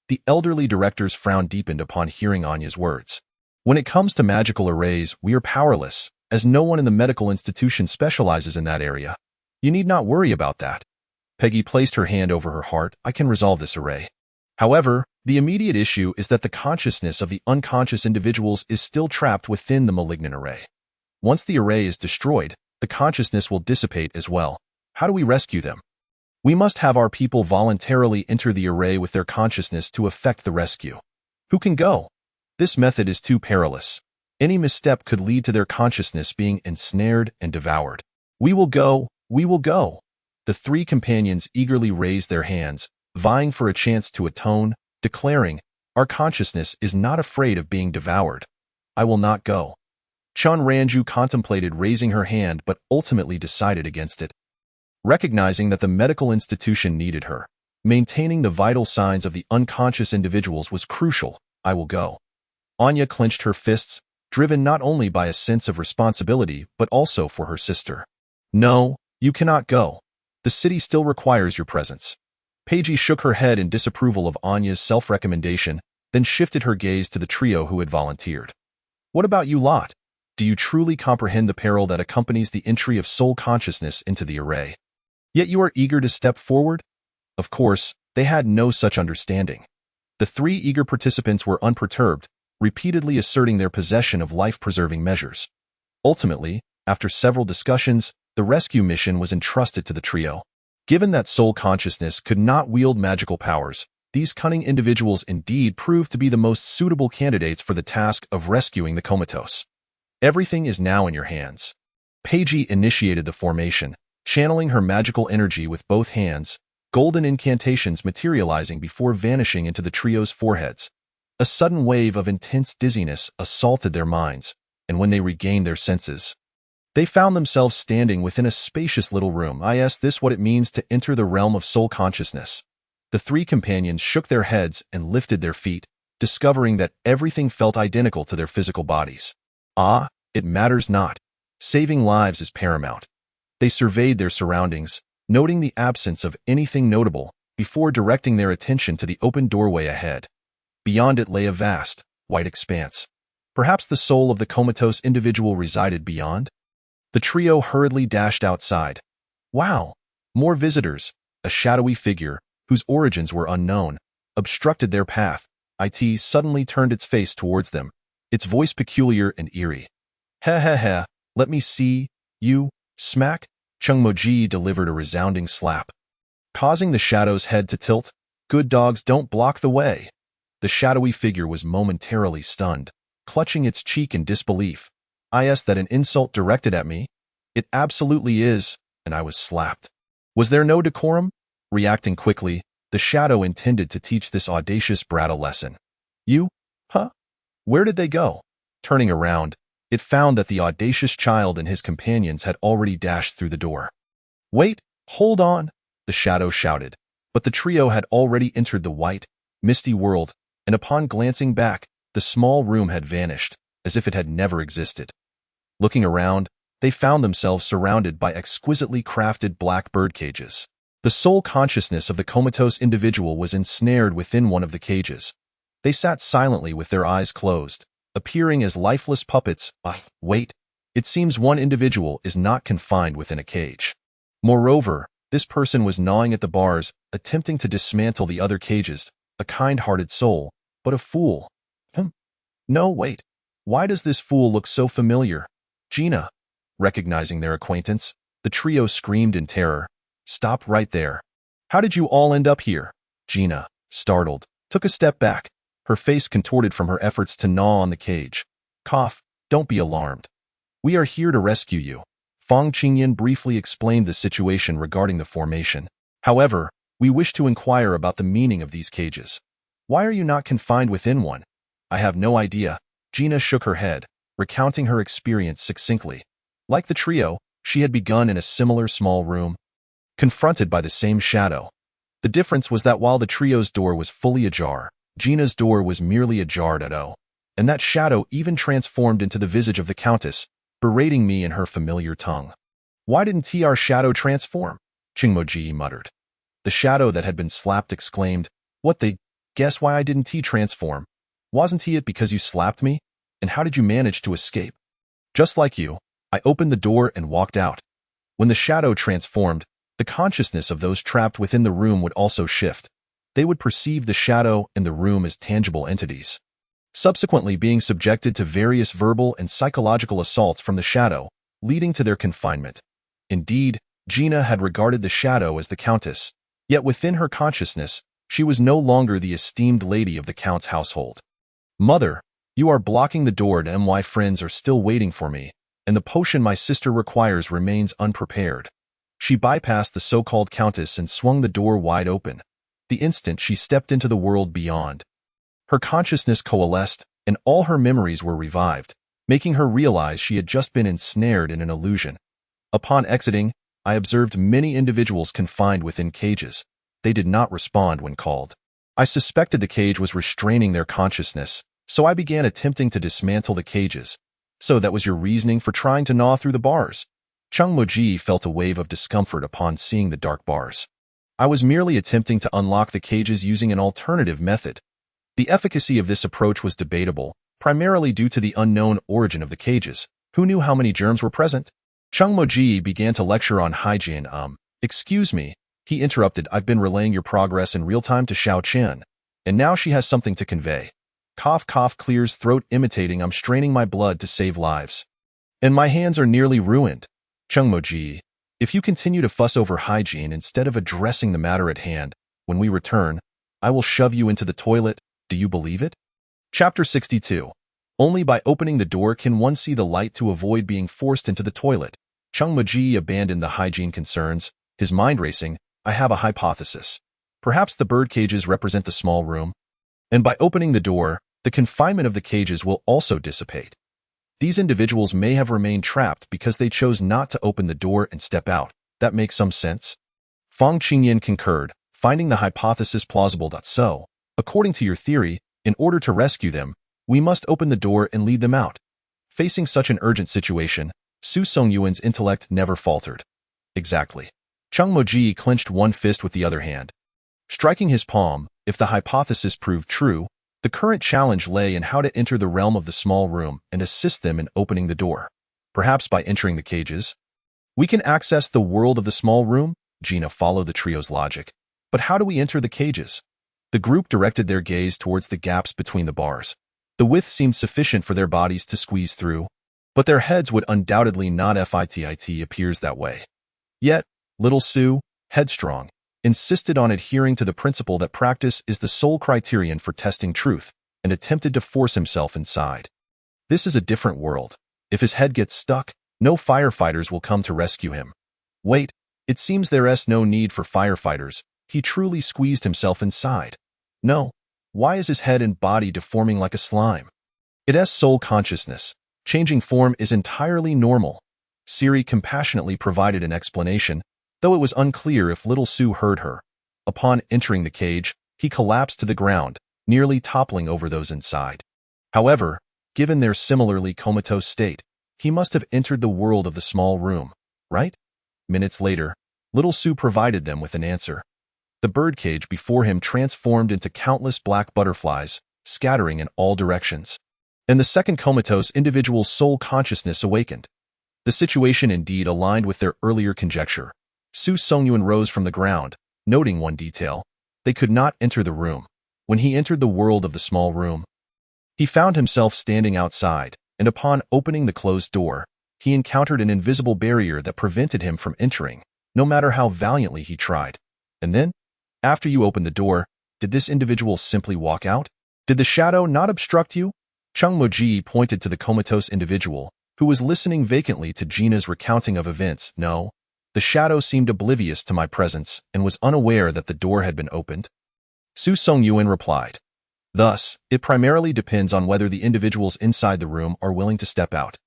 The elderly directors frowned deepened upon hearing Anya's words. When it comes to magical arrays, we are powerless, as no one in the medical institution specializes in that area. You need not worry about that. Peggy placed her hand over her heart. I can resolve this array. However, the immediate issue is that the consciousness of the unconscious individuals is still trapped within the malignant array. Once the array is destroyed, the consciousness will dissipate as well. How do we rescue them? We must have our people voluntarily enter the array with their consciousness to effect the rescue. Who can go? This method is too perilous. Any misstep could lead to their consciousness being ensnared and devoured. We will go, we will go. The three companions eagerly raised their hands, vying for a chance to atone, declaring, our consciousness is not afraid of being devoured. I will not go. Chun Ranju contemplated raising her hand but ultimately decided against it. Recognizing that the medical institution needed her, maintaining the vital signs of the unconscious individuals was crucial. I will go. Anya clenched her fists, driven not only by a sense of responsibility but also for her sister. No, you cannot go. The city still requires your presence. Paige shook her head in disapproval of Anya's self-recommendation, then shifted her gaze to the trio who had volunteered. What about you lot? Do you truly comprehend the peril that accompanies the entry of soul consciousness into the array? Yet you are eager to step forward? Of course, they had no such understanding. The three eager participants were unperturbed, repeatedly asserting their possession of life-preserving measures. Ultimately, after several discussions, the rescue mission was entrusted to the trio. Given that soul consciousness could not wield magical powers, these cunning individuals indeed proved to be the most suitable candidates for the task of rescuing the comatose. Everything is now in your hands. Paige initiated the formation, channeling her magical energy with both hands, golden incantations materializing before vanishing into the trio's foreheads. A sudden wave of intense dizziness assaulted their minds, and when they regained their senses, they found themselves standing within a spacious little room. Is this what it means to enter the realm of soul consciousness? The three companions shook their heads and lifted their feet, discovering that everything felt identical to their physical bodies. It matters not. Saving lives is paramount. They surveyed their surroundings, noting the absence of anything notable, before directing their attention to the open doorway ahead. Beyond it lay a vast, white expanse. Perhaps the soul of the comatose individual resided beyond? The trio hurriedly dashed outside. Wow! More visitors. A shadowy figure, whose origins were unknown, obstructed their path. It suddenly turned its face towards them, its voice peculiar and eerie. Heh, let me see, you, smack. Chung Moji delivered a resounding slap, causing the shadow's head to tilt. Good dogs don't block the way. The shadowy figure was momentarily stunned, clutching its cheek in disbelief. Is that an insult directed at me? It absolutely is, and I was slapped. Was there no decorum? Reacting quickly, the shadow intended to teach this audacious brat a lesson. You? Huh? Where did they go? Turning around, it found that the audacious child and his companions had already dashed through the door. Wait, hold on, the shadow shouted, but the trio had already entered the white, misty world, and upon glancing back, the small room had vanished, as if it had never existed. Looking around, they found themselves surrounded by exquisitely crafted black bird cages. The soul consciousness of the comatose individual was ensnared within one of the cages. They sat silently with their eyes closed, appearing as lifeless puppets. Wait, it seems one individual is not confined within a cage. Moreover, this person was gnawing at the bars, attempting to dismantle the other cages, a kind-hearted soul, but a fool. No, wait. Why does this fool look so familiar? Gina. Recognizing their acquaintance, the trio screamed in terror. Stop right there. How did you all end up here? Gina, startled, took a step back, her face contorted from her efforts to gnaw on the cage. Cough, don't be alarmed. We are here to rescue you. Fong Qingyan briefly explained the situation regarding the formation. However, we wish to inquire about the meaning of these cages. Why are you not confined within one? I have no idea. Gina shook her head, recounting her experience succinctly. Like the trio, she had begun in a similar small room, confronted by the same shadow. The difference was that while the trio's door was fully ajar, Gina's door was merely ajar and that shadow even transformed into the visage of the Countess, berating me in her familiar tongue. Why didn't our shadow transform? Chingmoji muttered. The shadow that had been slapped exclaimed, What the? Guess why I didn't transform? Wasn't it because you slapped me? And how did you manage to escape? Just like you, I opened the door and walked out. When the shadow transformed, the consciousness of those trapped within the room would also shift. They would perceive the shadow and the room as tangible entities, subsequently being subjected to various verbal and psychological assaults from the shadow, leading to their confinement. Indeed, Gina had regarded the shadow as the countess, yet within her consciousness, she was no longer the esteemed lady of the count's household. Mother, you are blocking the door and my friends are still waiting for me, and the potion my sister requires remains unprepared. She bypassed the so-called countess and swung the door wide open. The instant she stepped into the world beyond, her consciousness coalesced, and all her memories were revived, making her realize she had just been ensnared in an illusion. Upon exiting, I observed many individuals confined within cages. They did not respond when called. I suspected the cage was restraining their consciousness, so I began attempting to dismantle the cages. So that was your reasoning for trying to gnaw through the bars? Changmoji felt a wave of discomfort upon seeing the dark bars. I was merely attempting to unlock the cages using an alternative method. The efficacy of this approach was debatable, primarily due to the unknown origin of the cages. Who knew how many germs were present? Changmoji began to lecture on hygiene. Excuse me, he interrupted. I've been relaying your progress in real time to Xiao Qian, and now she has something to convey. Cough, cough, clears throat, imitating. I'm straining my blood to save lives. And my hands are nearly ruined. Changmoji, if you continue to fuss over hygiene instead of addressing the matter at hand, when we return, I will shove you into the toilet. Do you believe it? Chapter 62. Only by opening the door can one see the light to avoid being forced into the toilet. Changmoji abandoned the hygiene concerns, his mind racing. I have a hypothesis. Perhaps the bird cages represent the small room, and by opening the door, the confinement of the cages will also dissipate. These individuals may have remained trapped because they chose not to open the door and step out. That makes some sense. Fang Qingyan concurred, finding the hypothesis plausible. So, according to your theory, in order to rescue them, we must open the door and lead them out. Facing such an urgent situation, Su Songyuan's intellect never faltered. Exactly. Changmoji clenched one fist with the other hand, striking his palm. If the hypothesis proved true, the current challenge lay in how to enter the realm of the small room and assist them in opening the door. Perhaps by entering the cages, we can access the world of the small room? Gina followed the trio's logic. But how do we enter the cages? The group directed their gaze towards the gaps between the bars. The width seemed sufficient for their bodies to squeeze through, but their heads would undoubtedly not fit. Appears that way. Yet, little Sue, headstrong, insisted on adhering to the principle that practice is the sole criterion for testing truth, and attempted to force himself inside. This is a different world. If his head gets stuck, no firefighters will come to rescue him. Wait, it seems there's no need for firefighters. He truly squeezed himself inside. No. Why is his head and body deforming like a slime? It's soul consciousness. Changing form is entirely normal. Siri compassionately provided an explanation, though it was unclear if little Sue heard her. Upon entering the cage, he collapsed to the ground, nearly toppling over those inside. However, given their similarly comatose state, he must have entered the world of the small room, right? Minutes later, little Sue provided them with an answer. The birdcage before him transformed into countless black butterflies, scattering in all directions. And the second comatose individual's soul consciousness awakened. The situation indeed aligned with their earlier conjecture. Su Songyuan rose from the ground, noting one detail. They could not enter the room. When he entered the world of the small room, he found himself standing outside, and upon opening the closed door, he encountered an invisible barrier that prevented him from entering, no matter how valiantly he tried. And then, after you opened the door, did this individual simply walk out? Did the shadow not obstruct you? Changmoji pointed to the comatose individual, who was listening vacantly to Gina's recounting of events. No, the shadow seemed oblivious to my presence and was unaware that the door had been opened. Su Songyuan replied. Thus, it primarily depends on whether the individuals inside the room are willing to step out.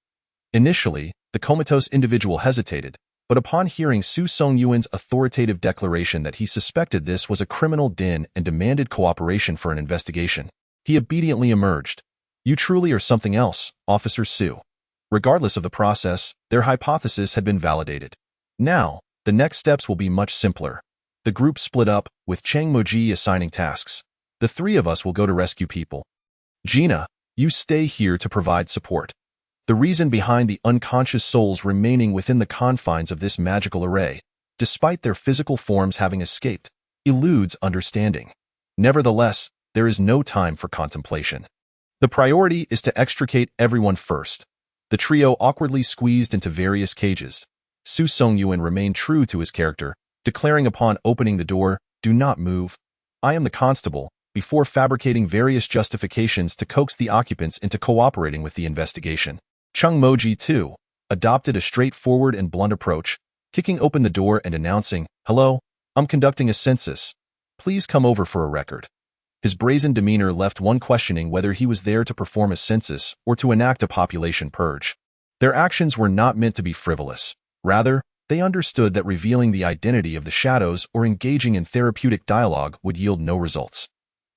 Initially, the comatose individual hesitated, but upon hearing Su Songyuan's authoritative declaration that he suspected this was a criminal den and demanded cooperation for an investigation, he obediently emerged. You truly are something else, Officer Su. Regardless of the process, their hypothesis had been validated. Now, the next steps will be much simpler. The group split up, with Chang Moji assigning tasks. The three of us will go to rescue people. Gina, you stay here to provide support. The reason behind the unconscious souls remaining within the confines of this magical array, despite their physical forms having escaped, eludes understanding. Nevertheless, there is no time for contemplation. The priority is to extricate everyone first. The trio awkwardly squeezed into various cages. Su Songyuan remained true to his character, declaring upon opening the door, "Do not move. I am the constable," before fabricating various justifications to coax the occupants into cooperating with the investigation. Chung Moji, too, adopted a straightforward and blunt approach, kicking open the door and announcing, "Hello, I'm conducting a census. Please come over for a record." His brazen demeanor left one questioning whether he was there to perform a census or to enact a population purge. Their actions were not meant to be frivolous. Rather, they understood that revealing the identity of the shadows or engaging in therapeutic dialogue would yield no results.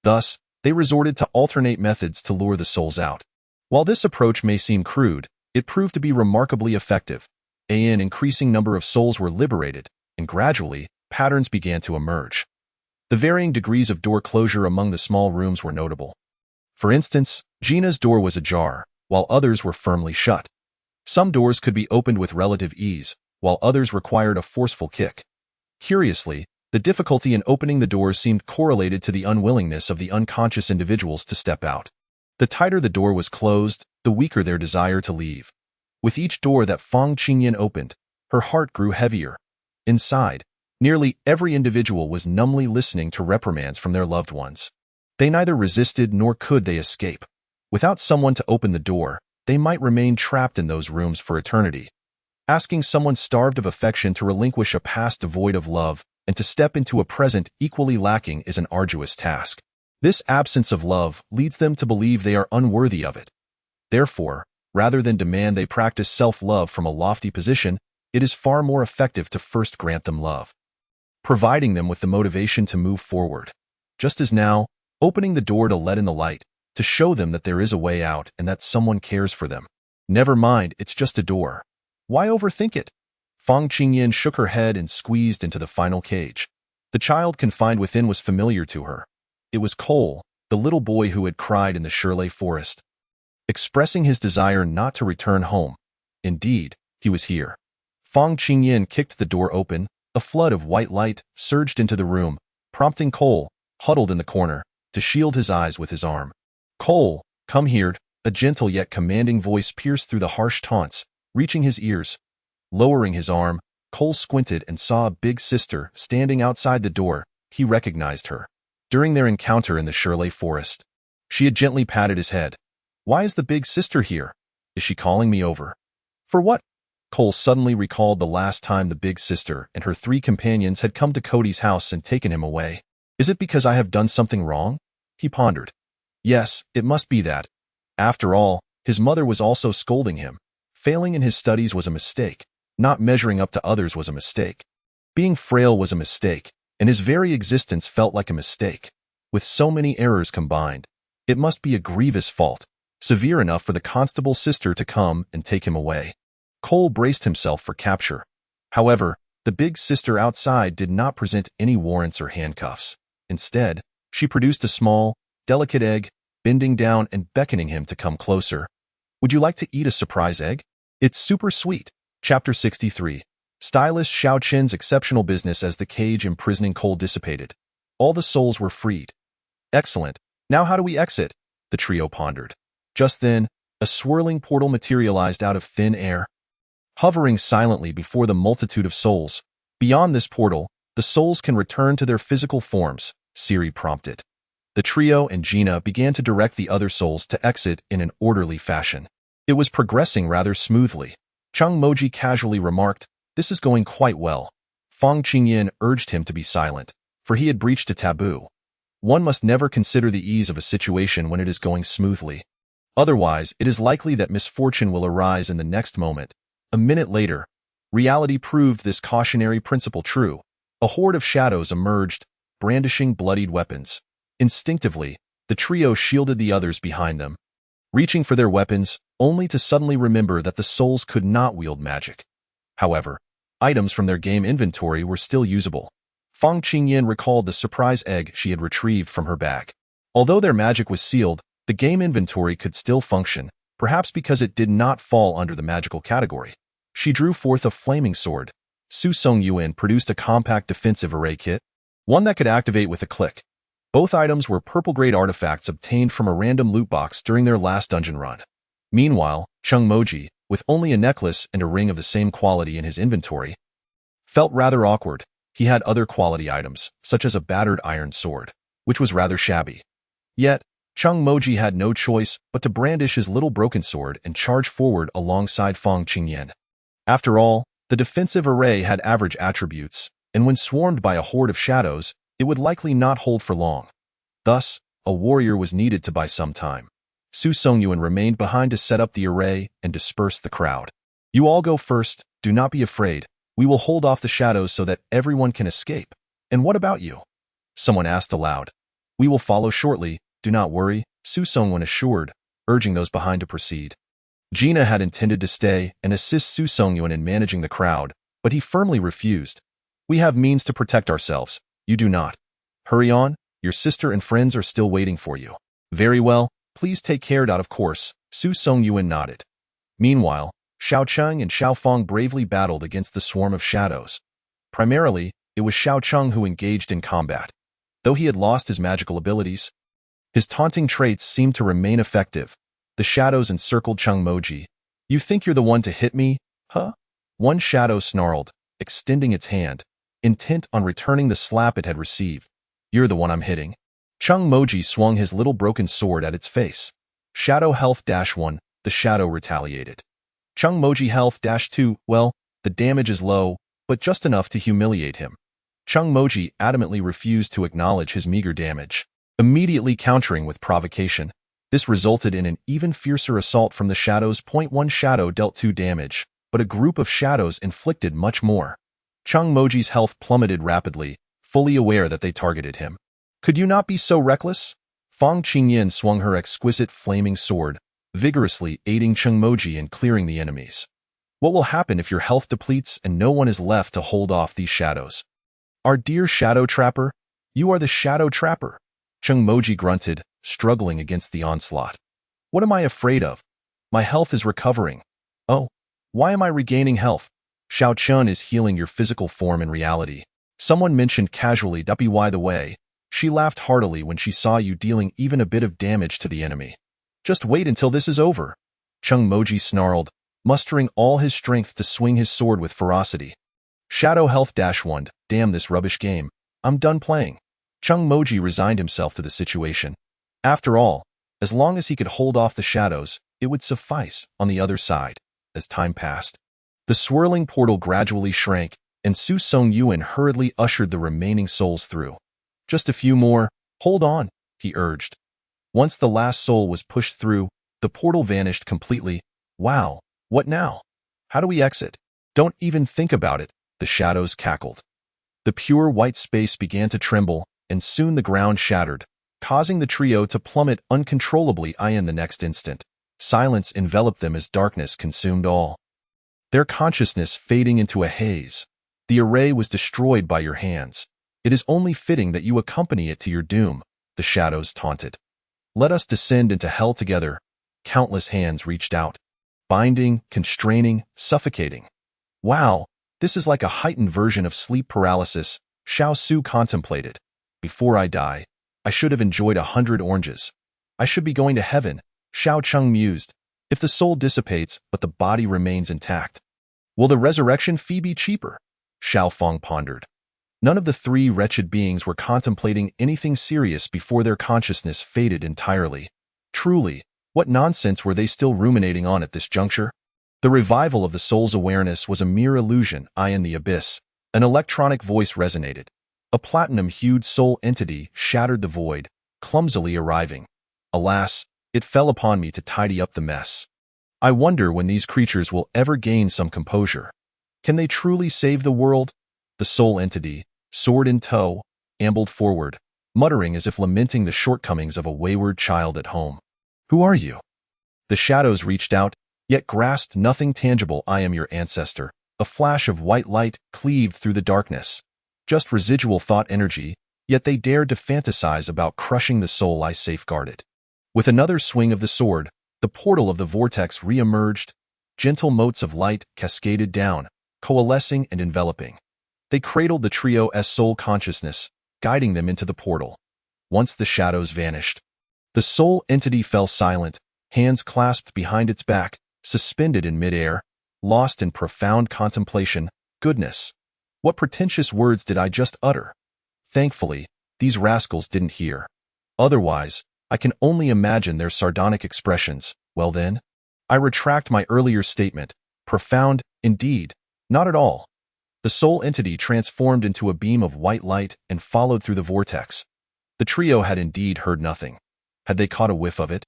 Thus, they resorted to alternate methods to lure the souls out. While this approach may seem crude, it proved to be remarkably effective. An increasing number of souls were liberated, and gradually, patterns began to emerge. The varying degrees of door closure among the small rooms were notable. For instance, Gina's door was ajar, while others were firmly shut. Some doors could be opened with relative ease, while others required a forceful kick. Curiously, the difficulty in opening the doors seemed correlated to the unwillingness of the unconscious individuals to step out. The tighter the door was closed, the weaker their desire to leave. With each door that Fang Qingyan opened, her heart grew heavier. Inside, nearly every individual was numbly listening to reprimands from their loved ones. They neither resisted nor could they escape. Without someone to open the door, they might remain trapped in those rooms for eternity. Asking someone starved of affection to relinquish a past devoid of love and to step into a present equally lacking is an arduous task. This absence of love leads them to believe they are unworthy of it. Therefore, rather than demand they practice self-love from a lofty position, it is far more effective to first grant them love, providing them with the motivation to move forward. Just as now, opening the door to let in the light, to show them that there is a way out and that someone cares for them. Never mind, it's just a door. Why overthink it? Fang Qingyan shook her head and squeezed into the final cage. The child confined within was familiar to her. It was Cole, the little boy who had cried in the Shirley forest, expressing his desire not to return home. Indeed, he was here. Fang Qingyan kicked the door open. A flood of white light surged into the room, prompting Cole, huddled in the corner, to shield his eyes with his arm. "Cole, come here," a gentle yet commanding voice pierced through the harsh taunts, reaching his ears. Lowering his arm, Cole squinted and saw a big sister standing outside the door. He recognized her. During their encounter in the Shirley forest, she had gently patted his head. "Why is the big sister here? Is she calling me over?" "For what?" Cole suddenly recalled the last time the big sister and her three companions had come to Cody's house and taken him away. "Is it because I have done something wrong?" he pondered. Yes, it must be that. After all, his mother was also scolding him. Failing in his studies was a mistake. Not measuring up to others was a mistake. Being frail was a mistake, and his very existence felt like a mistake. With so many errors combined, it must be a grievous fault, severe enough for the constable's sister to come and take him away. Cole braced himself for capture. However, the big sister outside did not present any warrants or handcuffs. Instead, she produced a small, delicate egg, bending down and beckoning him to come closer. "Would you like to eat a surprise egg? It's super sweet." Chapter 63. Stylist Xiao Chen's exceptional business as the cage imprisoning Cole dissipated. All the souls were freed. Excellent. Now how do we exit? The trio pondered. Just then, a swirling portal materialized out of thin air, hovering silently before the multitude of souls. Beyond this portal, the souls can return to their physical forms, Siri prompted. The trio and Gina began to direct the other souls to exit in an orderly fashion. It was progressing rather smoothly. Chung Moji casually remarked, "This is going quite well." Fang Qingyan urged him to be silent, for he had breached a taboo. One must never consider the ease of a situation when it is going smoothly. Otherwise, it is likely that misfortune will arise in the next moment. A minute later, reality proved this cautionary principle true. A horde of shadows emerged, brandishing bloodied weapons. Instinctively, the trio shielded the others behind them, reaching for their weapons, only to suddenly remember that the souls could not wield magic. However, Items from their game inventory were still usable. Fang Qingyan recalled the surprise egg she had retrieved from her bag. Although their magic was sealed, the game inventory could still function, perhaps because it did not fall under the magical category. She drew forth a flaming sword. Su Song Yuan produced a compact defensive array kit, one that could activate with a click. Both items were purple-grade artifacts obtained from a random loot box during their last dungeon run. Meanwhile, Chung Moji, with only a necklace and a ring of the same quality in his inventory, felt rather awkward. He had other quality items, such as a battered iron sword, which was rather shabby. Yet, Chung Moji had no choice but to brandish his little broken sword and charge forward alongside Fang Qingyan. After all, the defensive array had average attributes, and when swarmed by a horde of shadows, it would likely not hold for long. Thus, a warrior was needed to buy some time. Su Songyuan remained behind to set up the array and disperse the crowd. You all go first, do not be afraid. We will hold off the shadows so that everyone can escape. And what about you? Someone asked aloud. We will follow shortly, do not worry, Su Songyuan assured, urging those behind to proceed. Gina had intended to stay and assist Su Songyuan in managing the crowd, but he firmly refused. We have means to protect ourselves. You do not. Hurry on, your sister and friends are still waiting for you. Very well, please take care. Of course, Su Songyuan nodded. Meanwhile, Xiao Cheng and Xiao Feng bravely battled against the swarm of shadows. Primarily, it was Xiao Cheng who engaged in combat. Though he had lost his magical abilities, his taunting traits seemed to remain effective. The shadows encircled Chung Moji. You think you're the one to hit me, huh? One shadow snarled, extending its hand, intent on returning the slap it had received. You're the one I'm hitting. Chung Moji swung his little broken sword at its face. Shadow health -1, the shadow retaliated. Chung Moji health -2, well, the damage is low, but just enough to humiliate him. Chung Moji adamantly refused to acknowledge his meager damage, immediately countering with provocation. This resulted in an even fiercer assault from the shadows. One shadow dealt 2 damage, but a group of shadows inflicted much more. Chung Moji's health plummeted rapidly, fully aware that they targeted him. Could you not be so reckless? Fang Qingyan swung her exquisite flaming sword, vigorously aiding Chung Moji in clearing the enemies. What will happen if your health depletes and no one is left to hold off these shadows? Our dear Shadow Trapper, you are the Shadow Trapper. Chung Moji grunted, struggling against the onslaught. What am I afraid of? My health is recovering. Oh, why am I regaining health? Xiao Chun is healing your physical form in reality. Someone mentioned casually. By the way, she laughed heartily when she saw you dealing even a bit of damage to the enemy. Just wait until this is over. Chung Moji snarled, mustering all his strength to swing his sword with ferocity. Shadow health -1, damn this rubbish game. I'm done playing. Chung Moji resigned himself to the situation. After all, as long as he could hold off the shadows, it would suffice. On the other side, as time passed, the swirling portal gradually shrank, and Su Songyuan hurriedly ushered the remaining souls through. Just a few more. Hold on, he urged. Once the last soul was pushed through, the portal vanished completely. Wow, what now? How do we exit? Don't even think about it, the shadows cackled. The pure white space began to tremble, and soon the ground shattered, causing the trio to plummet uncontrollably. In the next instant, silence enveloped them as darkness consumed all, their consciousness fading into a haze. The array was destroyed by your hands. It is only fitting that you accompany it to your doom, the shadows taunted. Let us descend into hell together. Countless hands reached out, binding, constraining, suffocating. Wow, this is like a heightened version of sleep paralysis, Xiao Su contemplated. Before I die, I should have enjoyed 100 oranges. I should be going to heaven, Xiao Cheng mused. If the soul dissipates but the body remains intact, will the resurrection fee be cheaper? Xiao Feng pondered. None of the 3 wretched beings were contemplating anything serious before their consciousness faded entirely. Truly, what nonsense were they still ruminating on at this juncture? The revival of the soul's awareness was a mere illusion. In the abyss, an electronic voice resonated. A platinum-hued soul entity shattered the void, clumsily arriving. Alas, it fell upon me to tidy up the mess. I wonder when these creatures will ever gain some composure. Can they truly save the world? The soul entity, sword in tow, ambled forward, muttering as if lamenting the shortcomings of a wayward child at home. Who are you? The shadows reached out, yet grasped nothing tangible. I am your ancestor, A flash of white light cleaved through the darkness. Just residual thought energy, yet they dared to fantasize about crushing the soul I safeguarded. With another swing of the sword, the portal of the vortex re-emerged. Gentle motes of light cascaded down, coalescing and enveloping. They cradled the trio's soul consciousness, guiding them into the portal. Once the shadows vanished, the soul entity fell silent, hands clasped behind its back, suspended in midair, lost in profound contemplation. Goodness! What pretentious words did I just utter? Thankfully, these rascals didn't hear. Otherwise, I can only imagine their sardonic expressions. Well then, I retract my earlier statement. Profound, indeed. Not at all. The soul entity transformed into a beam of white light and followed through the vortex. The trio had indeed heard nothing. Had they caught a whiff of it,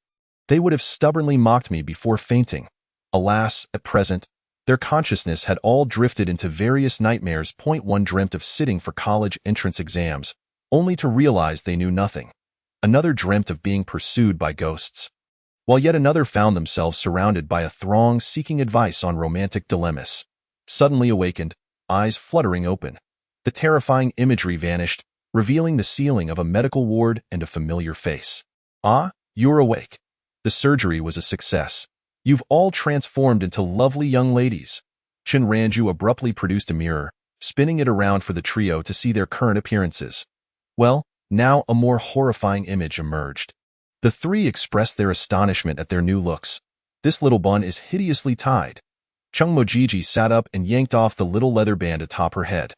they would have stubbornly mocked me before fainting. Alas, at present, their consciousness had all drifted into various nightmares. One dreamt of sitting for college entrance exams, only to realize they knew nothing. Another dreamt of being pursued by ghosts, while yet another found themselves surrounded by a throng seeking advice on romantic dilemmas. Suddenly awakened, eyes fluttering open, the terrifying imagery vanished, revealing the ceiling of a medical ward and a familiar face. Ah, you're awake. The surgery was a success. You've all transformed into lovely young ladies. Chen Ranju abruptly produced a mirror, spinning it around for the trio to see their current appearances. Well, now a more horrifying image emerged. The three expressed their astonishment at their new looks. This little bun is hideously tied. Chung Mojiji sat up and yanked off the little leather band atop her head.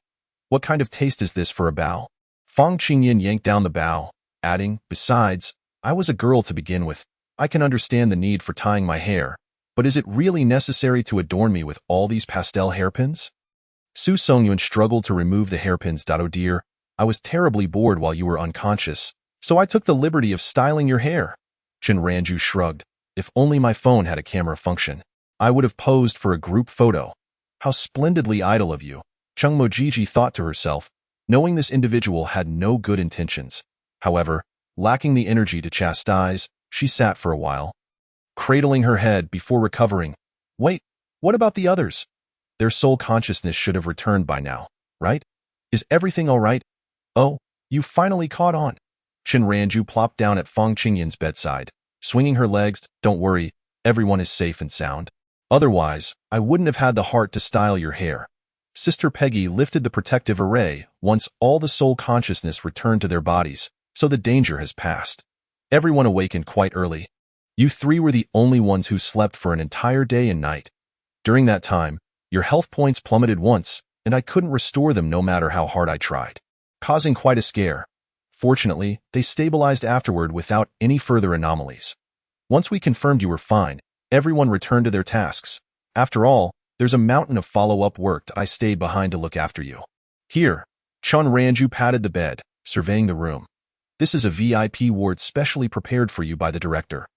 What kind of taste is this for a bow? Fang Qingyan yanked down the bow, adding, besides, I was a girl to begin with. I can understand the need for tying my hair, but is it really necessary to adorn me with all these pastel hairpins? Su Songyun struggled to remove the hairpins. Oh dear, I was terribly bored while you were unconscious, so I took the liberty of styling your hair. Chen Ranju shrugged. If only my phone had a camera function, I would have posed for a group photo. How splendidly idle of you, Chung Mojiji thought to herself, knowing this individual had no good intentions. However, lacking the energy to chastise, she sat for a while, cradling her head before recovering. Wait, what about the others? Their soul consciousness should have returned by now, right? Is everything all right? Oh, you finally caught on. Chen Ranju plopped down at Fang Qingyan's bedside, swinging her legs. Don't worry, everyone is safe and sound. Otherwise, I wouldn't have had the heart to style your hair. Sister Peggy lifted the protective array once all the soul consciousness returned to their bodies, so the danger has passed. Everyone awakened quite early. You three were the only ones who slept for an entire day and night. During that time, your health points plummeted once, and I couldn't restore them no matter how hard I tried, causing quite a scare. Fortunately, they stabilized afterward without any further anomalies. Once we confirmed you were fine, everyone returned to their tasks. After all, there's a mountain of follow-up work that I stayed behind to look after you. Here, Chun Ranju patted the bed, surveying the room. This is a VIP ward specially prepared for you by the director.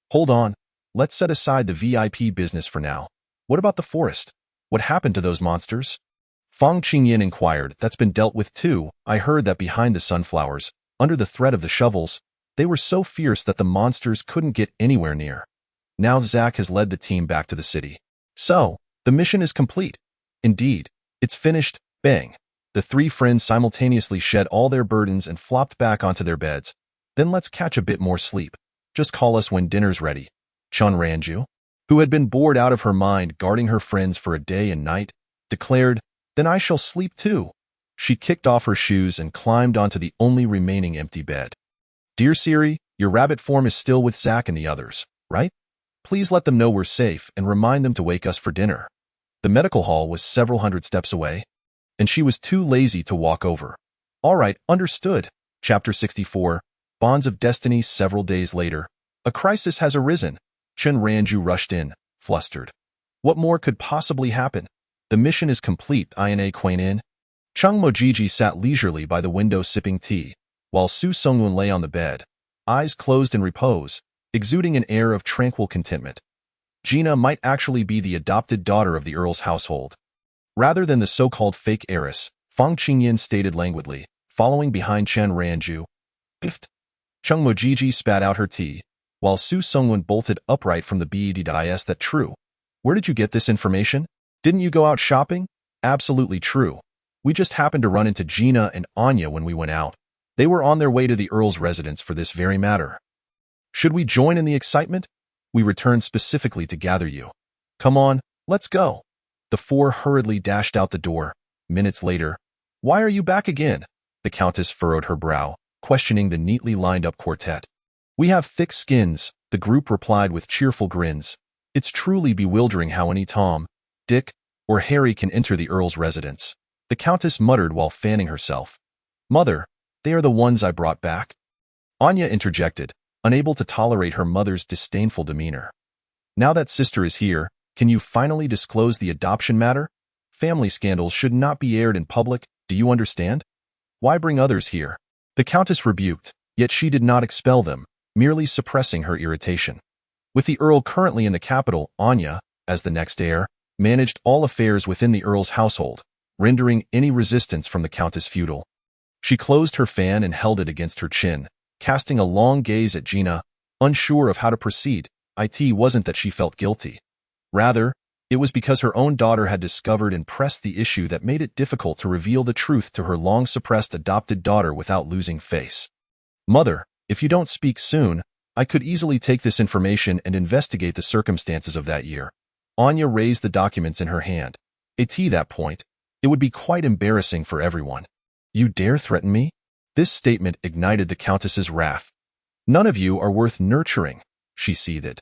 Hold on, let's set aside the VIP business for now. What about the forest? What happened to those monsters? Fang Qingyan inquired. That's been dealt with too. I heard that behind the sunflowers, under the threat of the shovels, they were so fierce that the monsters couldn't get anywhere near. Now Zack has led the team back to the city. So, the mission is complete. Indeed, it's finished. Bang. The three friends simultaneously shed all their burdens and flopped back onto their beds. Then let's catch a bit more sleep. Just call us when dinner's ready. Chun Ranju, who had been bored out of her mind guarding her friends for a day and night, declared, Then I shall sleep too. She kicked off her shoes and climbed onto the only remaining empty bed. Dear Siri, your rabbit form is still with Zack and the others, right? Please let them know we're safe and remind them to wake us for dinner. The medical hall was several hundred steps away, and she was too lazy to walk over. All right, understood. Chapter 64, Bonds of Destiny. Several days later, a crisis has arisen. Chen Ranju rushed in, flustered. What more could possibly happen? The mission is complete. Ina Quain in. Chung Mojiji sat leisurely by the window sipping tea, while Su Songyun lay on the bed, eyes closed in repose, exuding an air of tranquil contentment. Gina might actually be the adopted daughter of the Earl's household, rather than the so-called fake heiress, Fang Qingyan stated languidly, following behind Chen Ranju. Biffed. Chung Mojiji spat out her tea, while Su Songyun bolted upright from the bed. Is that true? Where did you get this information? Didn't you go out shopping? Absolutely true. We just happened to run into Gina and Anya when we went out. They were on their way to the Earl's residence for this very matter. Should we join in the excitement? We returned specifically to gather you. Come on, let's go. The four hurriedly dashed out the door. Minutes later, why are you back again? The Countess furrowed her brow, questioning the neatly lined-up quartet. We have thick skins, the group replied with cheerful grins. It's truly bewildering how any Tom, Dick, or Harry can enter the Earl's residence. The Countess muttered while fanning herself. Mother, they are the ones I brought back. Anya interjected, unable to tolerate her mother's disdainful demeanor. Now that sister is here, can you finally disclose the adoption matter? Family scandals should not be aired in public, do you understand? Why bring others here? The Countess rebuked, yet she did not expel them, merely suppressing her irritation. With the Earl currently in the capital, Anya, as the next heir, managed all affairs within the Earl's household, rendering any resistance from the Countess futile. She closed her fan and held it against her chin, casting a long gaze at Gina, unsure of how to proceed. It wasn't that she felt guilty. Rather, it was because her own daughter had discovered and pressed the issue that made it difficult to reveal the truth to her long-suppressed adopted daughter without losing face. Mother, if you don't speak soon, I could easily take this information and investigate the circumstances of that year. Anya raised the documents in her hand. At that point, it would be quite embarrassing for everyone. You dare threaten me? This statement ignited the Countess's wrath. None of you are worth nurturing, she seethed.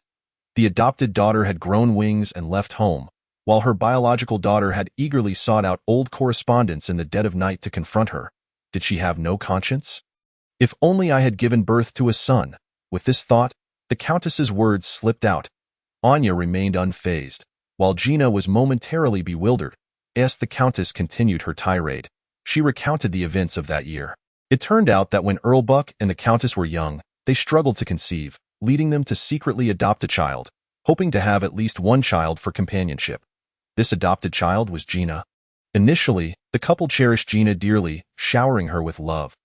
The adopted daughter had grown wings and left home, while her biological daughter had eagerly sought out old correspondence in the dead of night to confront her. Did she have no conscience? If only I had given birth to a son. With this thought, the Countess's words slipped out. Anya remained unfazed, while Gina was momentarily bewildered. As the Countess continued her tirade, she recounted the events of that year. It turned out that when Earl Buck and the Countess were young, they struggled to conceive, leading them to secretly adopt a child, hoping to have at least one child for companionship. This adopted child was Gina. Initially, the couple cherished Gina dearly, showering her with love.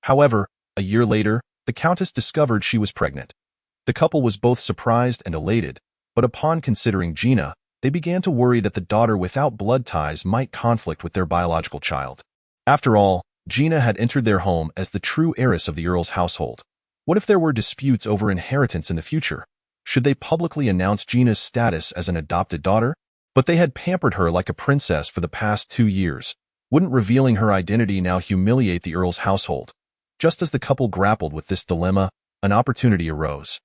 However, a year later, the Countess discovered she was pregnant. The couple was both surprised and elated, but upon considering Gina, they began to worry that the daughter without blood ties might conflict with their biological child. After all, Gina had entered their home as the true heiress of the Earl's household. What if there were disputes over inheritance in the future? Should they publicly announce Gina's status as an adopted daughter? But they had pampered her like a princess for the past 2 years. Wouldn't revealing her identity now humiliate the Earl's household? Just as the couple grappled with this dilemma, an opportunity arose.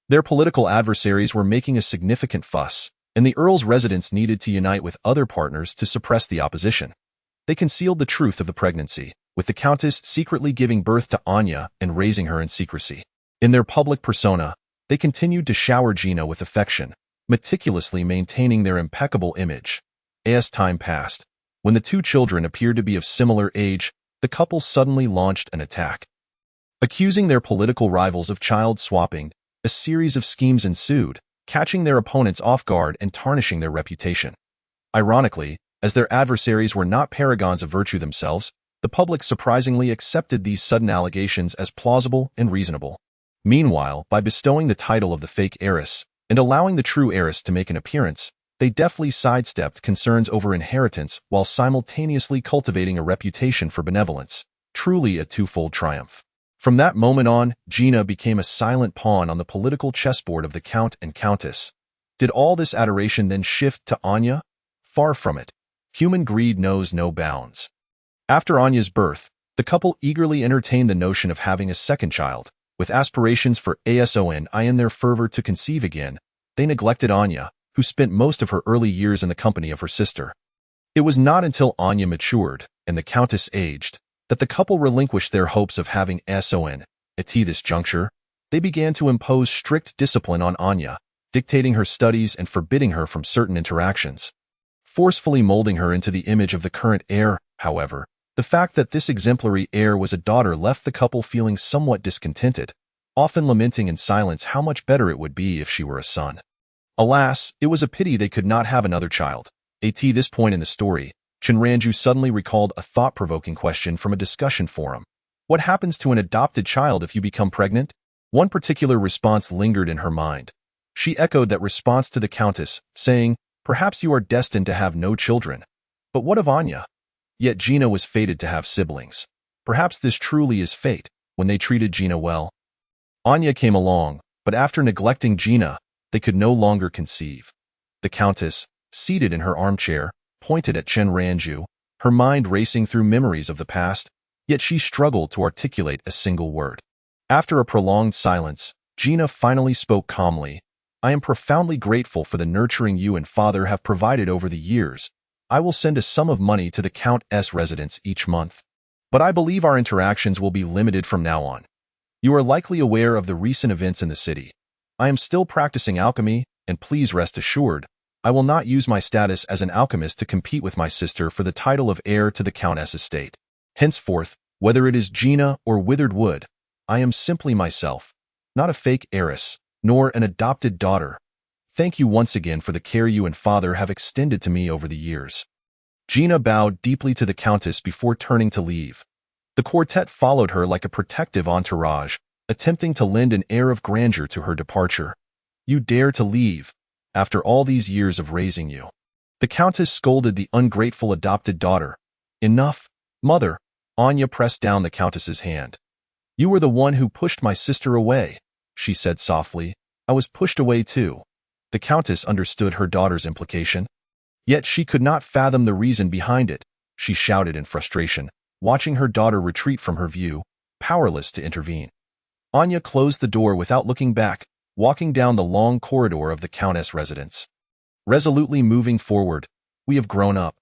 Their political adversaries were making a significant fuss, and the Earl's residence needed to unite with other partners to suppress the opposition. They concealed the truth of the pregnancy, with the Countess secretly giving birth to Anya and raising her in secrecy. In their public persona, they continued to shower Gina with affection, meticulously maintaining their impeccable image. As time passed, when the two children appeared to be of similar age, the couple suddenly launched an attack. Accusing their political rivals of child swapping, a series of schemes ensued, catching their opponents off guard and tarnishing their reputation. Ironically, as their adversaries were not paragons of virtue themselves, the public surprisingly accepted these sudden allegations as plausible and reasonable. Meanwhile, by bestowing the title of the fake heiress and allowing the true heiress to make an appearance, they deftly sidestepped concerns over inheritance while simultaneously cultivating a reputation for benevolence. Truly a twofold triumph. From that moment on, Gina became a silent pawn on the political chessboard of the Count and Countess. Did all this adoration then shift to Anya? Far from it. Human greed knows no bounds. After Anya's birth, the couple eagerly entertained the notion of having a second child. With aspirations for ASON in their fervor to conceive again, they neglected Anya, who spent most of her early years in the company of her sister. It was not until Anya matured and the Countess aged that the couple relinquished their hopes of having SON. At this juncture, they began to impose strict discipline on Anya, dictating her studies and forbidding her from certain interactions. Forcefully molding her into the image of the current heir, however, the fact that this exemplary heir was a daughter left the couple feeling somewhat discontented, often lamenting in silence how much better it would be if she were a son. Alas, it was a pity they could not have another child. At this point in the story, Chinranju suddenly recalled a thought-provoking question from a discussion forum. What happens to an adopted child if you become pregnant? One particular response lingered in her mind. She echoed that response to the Countess, saying, Perhaps you are destined to have no children. But what of Anya? Yet Gina was fated to have siblings. Perhaps this truly is fate, when they treated Gina well. Anya came along, but after neglecting Gina, they could no longer conceive. The Countess, seated in her armchair, pointed at Chen Ranju, her mind racing through memories of the past, yet she struggled to articulate a single word. After a prolonged silence, Gina finally spoke calmly. I am profoundly grateful for the nurturing you and father have provided over the years. I will send a sum of money to the Countess' residence each month. But I believe our interactions will be limited from now on. You are likely aware of the recent events in the city. I am still practicing alchemy, and please rest assured, I will not use my status as an alchemist to compete with my sister for the title of heir to the Countess' estate. Henceforth, whether it is Gina or Withered Wood, I am simply myself, not a fake heiress, nor an adopted daughter. Thank you once again for the care you and father have extended to me over the years. Gina bowed deeply to the Countess before turning to leave. The quartet followed her like a protective entourage, attempting to lend an air of grandeur to her departure. You dare to leave, after all these years of raising you. The Countess scolded the ungrateful adopted daughter. Enough, mother. Anya pressed down the Countess's hand. You were the one who pushed my sister away, she said softly. I was pushed away too. The Countess understood her daughter's implication. Yet she could not fathom the reason behind it. She shouted in frustration, watching her daughter retreat from her view, powerless to intervene. Anya closed the door without looking back, walking down the long corridor of the Countess' residence. Resolutely moving forward, we have grown up.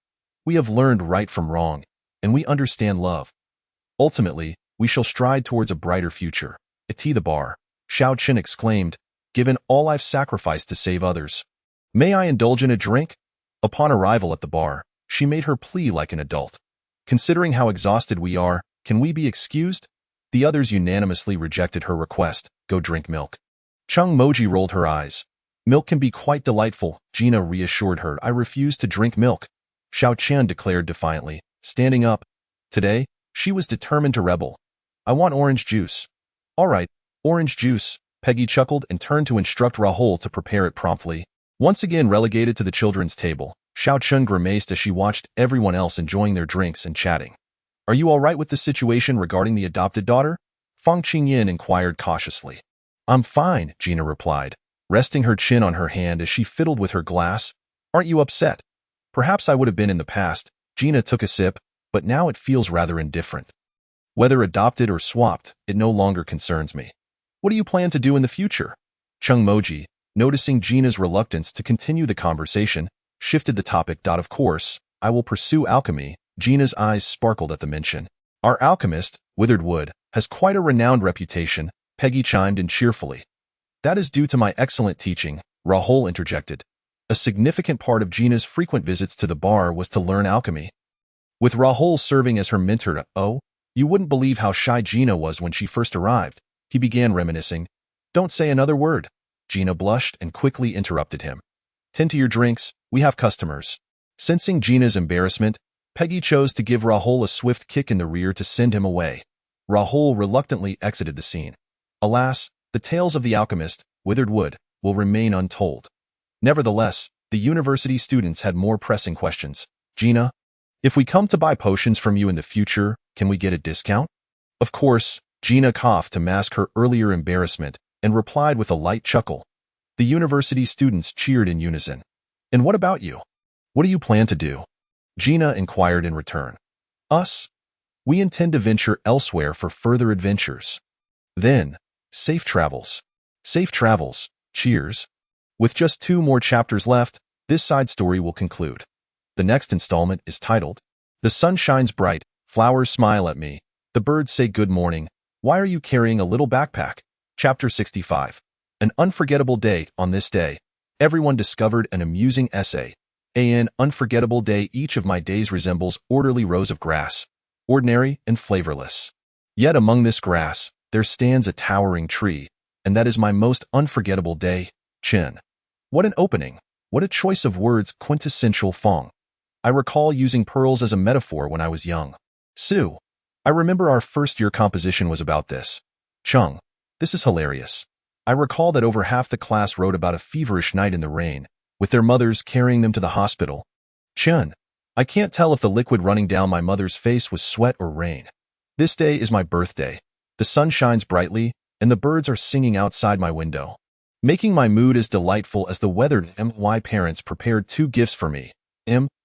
We have learned right from wrong, and we understand love. Ultimately, we shall stride towards a brighter future. At the bar, Xiao Qin exclaimed, given all I've sacrificed to save others. May I indulge in a drink? Upon arrival at the bar, she made her plea like an adult. Considering how exhausted we are, can we be excused? The others unanimously rejected her request. Go drink milk. Chung Moji rolled her eyes. Milk can be quite delightful, Gina reassured her. I refuse to drink milk, Xiao Qian declared defiantly, standing up. Today, she was determined to rebel. I want orange juice. All right, orange juice, Peggy chuckled and turned to instruct Rahul to prepare it promptly. Once again relegated to the children's table, Xiao Chun grimaced as she watched everyone else enjoying their drinks and chatting. Are you all right with the situation regarding the adopted daughter? Feng Qingyin inquired cautiously. I'm fine, Gina replied, resting her chin on her hand as she fiddled with her glass. Aren't you upset? Perhaps I would have been in the past. Gina took a sip, but now it feels rather indifferent. Whether adopted or swapped, it no longer concerns me. What do you plan to do in the future? Chung Moji, noticing Gina's reluctance to continue the conversation, shifted the topic. Of course, I will pursue alchemy. Gina's eyes sparkled at the mention. Our alchemist, Withered Wood, has quite a renowned reputation, Peggy chimed in cheerfully. That is due to my excellent teaching, Rahul interjected. A significant part of Gina's frequent visits to the bar was to learn alchemy. With Rahul serving as her mentor. Oh, you wouldn't believe how shy Gina was when she first arrived, he began reminiscing. Don't say another word. Gina blushed and quickly interrupted him. Tend to your drinks, we have customers. Sensing Gina's embarrassment, Peggy chose to give Rahul a swift kick in the rear to send him away. Rahul reluctantly exited the scene. Alas, the tales of the alchemist, Withered Wood, will remain untold. Nevertheless, the university students had more pressing questions. Gina, if we come to buy potions from you in the future, can we get a discount? Of course, Gina coughed to mask her earlier embarrassment and replied with a light chuckle. The university students cheered in unison. And what about you? What do you plan to do? Gina inquired in return. Us? We intend to venture elsewhere for further adventures. Then, safe travels. Safe travels. Cheers. With just 2 more chapters left, this side story will conclude. The next installment is titled, The Sun Shines Bright, Flowers Smile at Me, The Birds Say Good Morning, Why Are You Carrying a Little Backpack? Chapter 65. An unforgettable day. On this day, everyone discovered an amusing essay. An unforgettable day. Each of my days resembles orderly rows of grass, ordinary and flavorless. Yet among this grass, there stands a towering tree, and that is my most unforgettable day. Chin. What an opening. What a choice of words. Quintessential Fong. I recall using pearls as a metaphor when I was young. Sue. I remember our first-year composition was about this. Chung. This is hilarious. I recall that over half the class wrote about a feverish night in the rain, with their mothers carrying them to the hospital. Chun. I can't tell if the liquid running down my mother's face was sweat or rain. This day is my birthday. The sun shines brightly, and the birds are singing outside my window, making my mood as delightful as the weather. My parents prepared 2 gifts for me.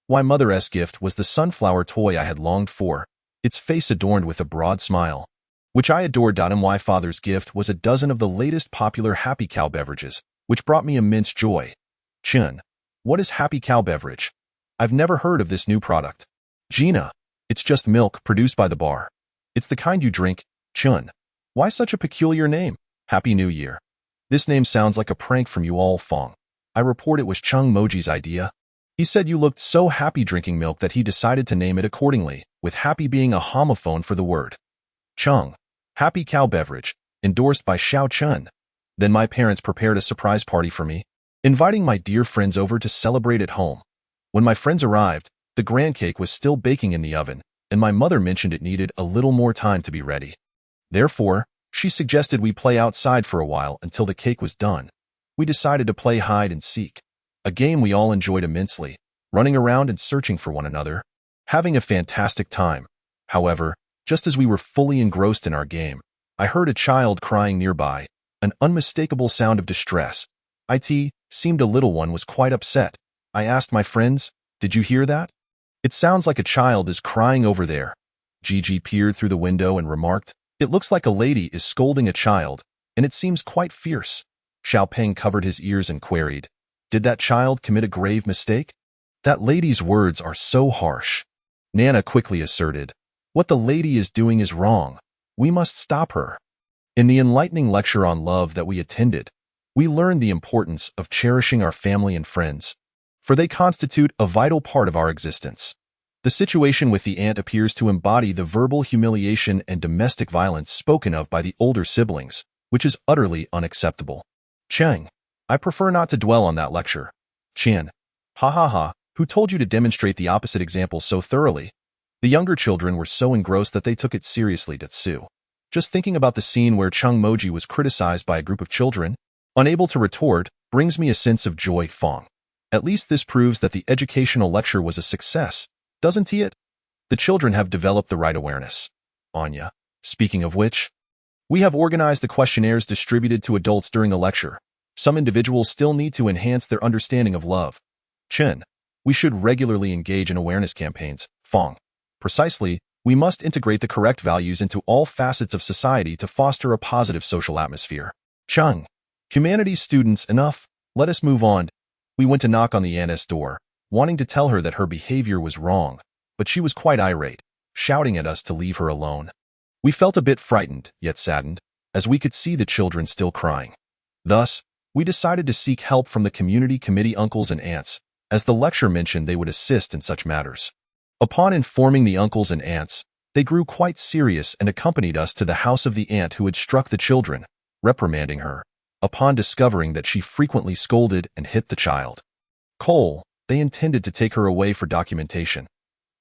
My mother's gift was the sunflower toy I had longed for, its face adorned with a broad smile, which I adored. My father's gift was a dozen of the latest popular Happy Cow beverages, which brought me immense joy. Chun. What is Happy Cow beverage? I've never heard of this new product. Gina. It's just milk produced by the bar. It's the kind you drink. Chun. Why such a peculiar name? Happy New Year. This name sounds like a prank from you all, Fong. I report it was Chung Moji's idea. He said you looked so happy drinking milk that he decided to name it accordingly, with happy being a homophone for the word. Chung. Happy Cow beverage, endorsed by Xiao Chun. Then my parents prepared a surprise party for me, inviting my dear friends over to celebrate at home. When my friends arrived, the grand cake was still baking in the oven, and my mother mentioned it needed a little more time to be ready. Therefore, she suggested we play outside for a while until the cake was done. We decided to play hide and seek, a game we all enjoyed immensely, running around and searching for one another, having a fantastic time. However, just as we were fully engrossed in our game, I heard a child crying nearby, an unmistakable sound of distress. It seemed a little one was quite upset. I asked my friends, "Did you hear that? It sounds like a child is crying over there." Gigi peered through the window and remarked, "It looks like a lady is scolding a child, and it seems quite fierce." Xiaopeng covered his ears and queried, "Did that child commit a grave mistake? That lady's words are so harsh." Nana quickly asserted, "What the lady is doing is wrong. We must stop her." In the enlightening lecture on love that we attended, we learned the importance of cherishing our family and friends, for they constitute a vital part of our existence. The situation with the aunt appears to embody the verbal humiliation and domestic violence spoken of by the older siblings, which is utterly unacceptable. Cheng. I prefer not to dwell on that lecture. Chan. Ha ha ha, who told you to demonstrate the opposite example so thoroughly? The younger children were so engrossed that they took it seriously. Datsu. Just thinking about the scene where Chung Moji was criticized by a group of children, unable to retort, brings me a sense of joy. Fong. At least this proves that the educational lecture was a success, doesn't it? The children have developed the right awareness. Anya. Speaking of which, we have organized the questionnaires distributed to adults during the lecture. Some individuals still need to enhance their understanding of love. Chen. We should regularly engage in awareness campaigns. Fong. Precisely, we must integrate the correct values into all facets of society to foster a positive social atmosphere. Chung. Humanities students, enough. Let us move on. We went to knock on the aunt's door, wanting to tell her that her behavior was wrong, but she was quite irate, shouting at us to leave her alone. We felt a bit frightened, yet saddened, as we could see the children still crying. Thus, we decided to seek help from the community committee uncles and aunts, as the lecture mentioned they would assist in such matters. Upon informing the uncles and aunts, they grew quite serious and accompanied us to the house of the aunt who had struck the children, reprimanding her, upon discovering that she frequently scolded and hit the child. Cole, they intended to take her away for documentation.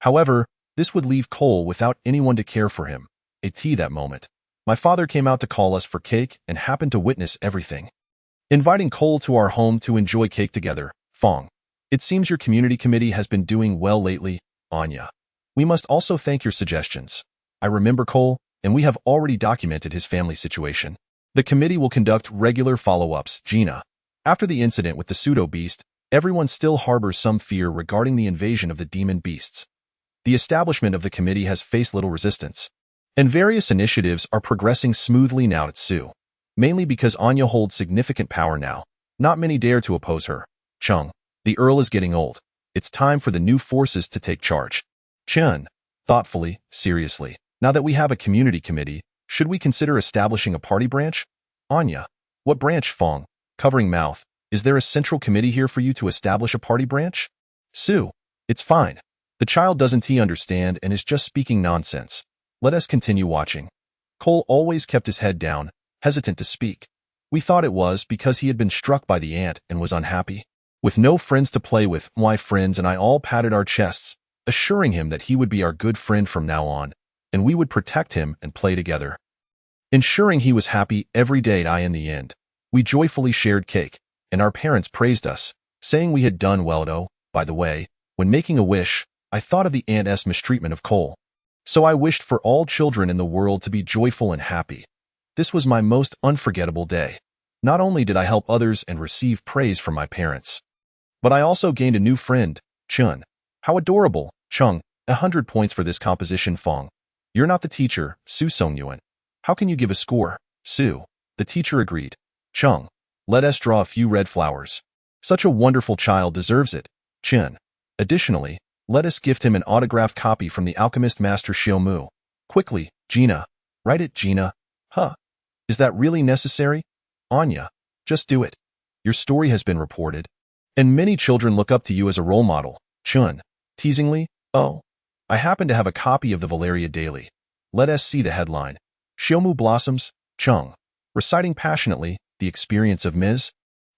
However, this would leave Cole without anyone to care for him. At that moment, my father came out to call us for cake and happened to witness everything, inviting Cole to our home to enjoy cake together. Fong. It seems your community committee has been doing well lately, Anya. We must also thank your suggestions. I remember Cole, and we have already documented his family situation. The committee will conduct regular follow-ups. Gina. After the incident with the pseudo-beast, everyone still harbors some fear regarding the invasion of the demon beasts. The establishment of the committee has faced little resistance, and various initiatives are progressing smoothly now at Sue. Mainly because Anya holds significant power now. Not many dare to oppose her. Chung. The Earl is getting old. It's time for the new forces to take charge. Chun. Thoughtfully, seriously. Now that we have a community committee, should we consider establishing a party branch? Anya. What branch? Fong. Covering mouth. Is there a central committee here for you to establish a party branch? Sue. It's fine. The child doesn't understand and is just speaking nonsense. Let us continue watching. Cole always kept his head down, hesitant to speak. We thought it was because he had been struck by the ant and was unhappy. With no friends to play with, my friends and I all patted our chests, assuring him that he would be our good friend from now on, and we would protect him and play together. Ensuring he was happy every day. In the end, we joyfully shared cake, and our parents praised us, saying we had done well though. By the way, when making a wish, I thought of the aunt's mistreatment of Cole. So I wished for all children in the world to be joyful and happy. This was my most unforgettable day. Not only did I help others and receive praise from my parents, but I also gained a new friend, Chun. How adorable, Chung. 100 points for this composition, Fong. You're not the teacher, Su Songyuan. How can you give a score, Su? The teacher agreed. Chung, let us draw a few red flowers. Such a wonderful child deserves it, Chun. Additionally, let us gift him an autographed copy from the alchemist master Xiaomu. Quickly, Gina. Write it, Gina. Huh. Is that really necessary? Anya, just do it. Your story has been reported, and many children look up to you as a role model, Chun. Teasingly, oh. I happen to have a copy of the Valeria Daily. Let us see the headline. Xiaomu blossoms, Chung. Reciting passionately, the experience of Ms.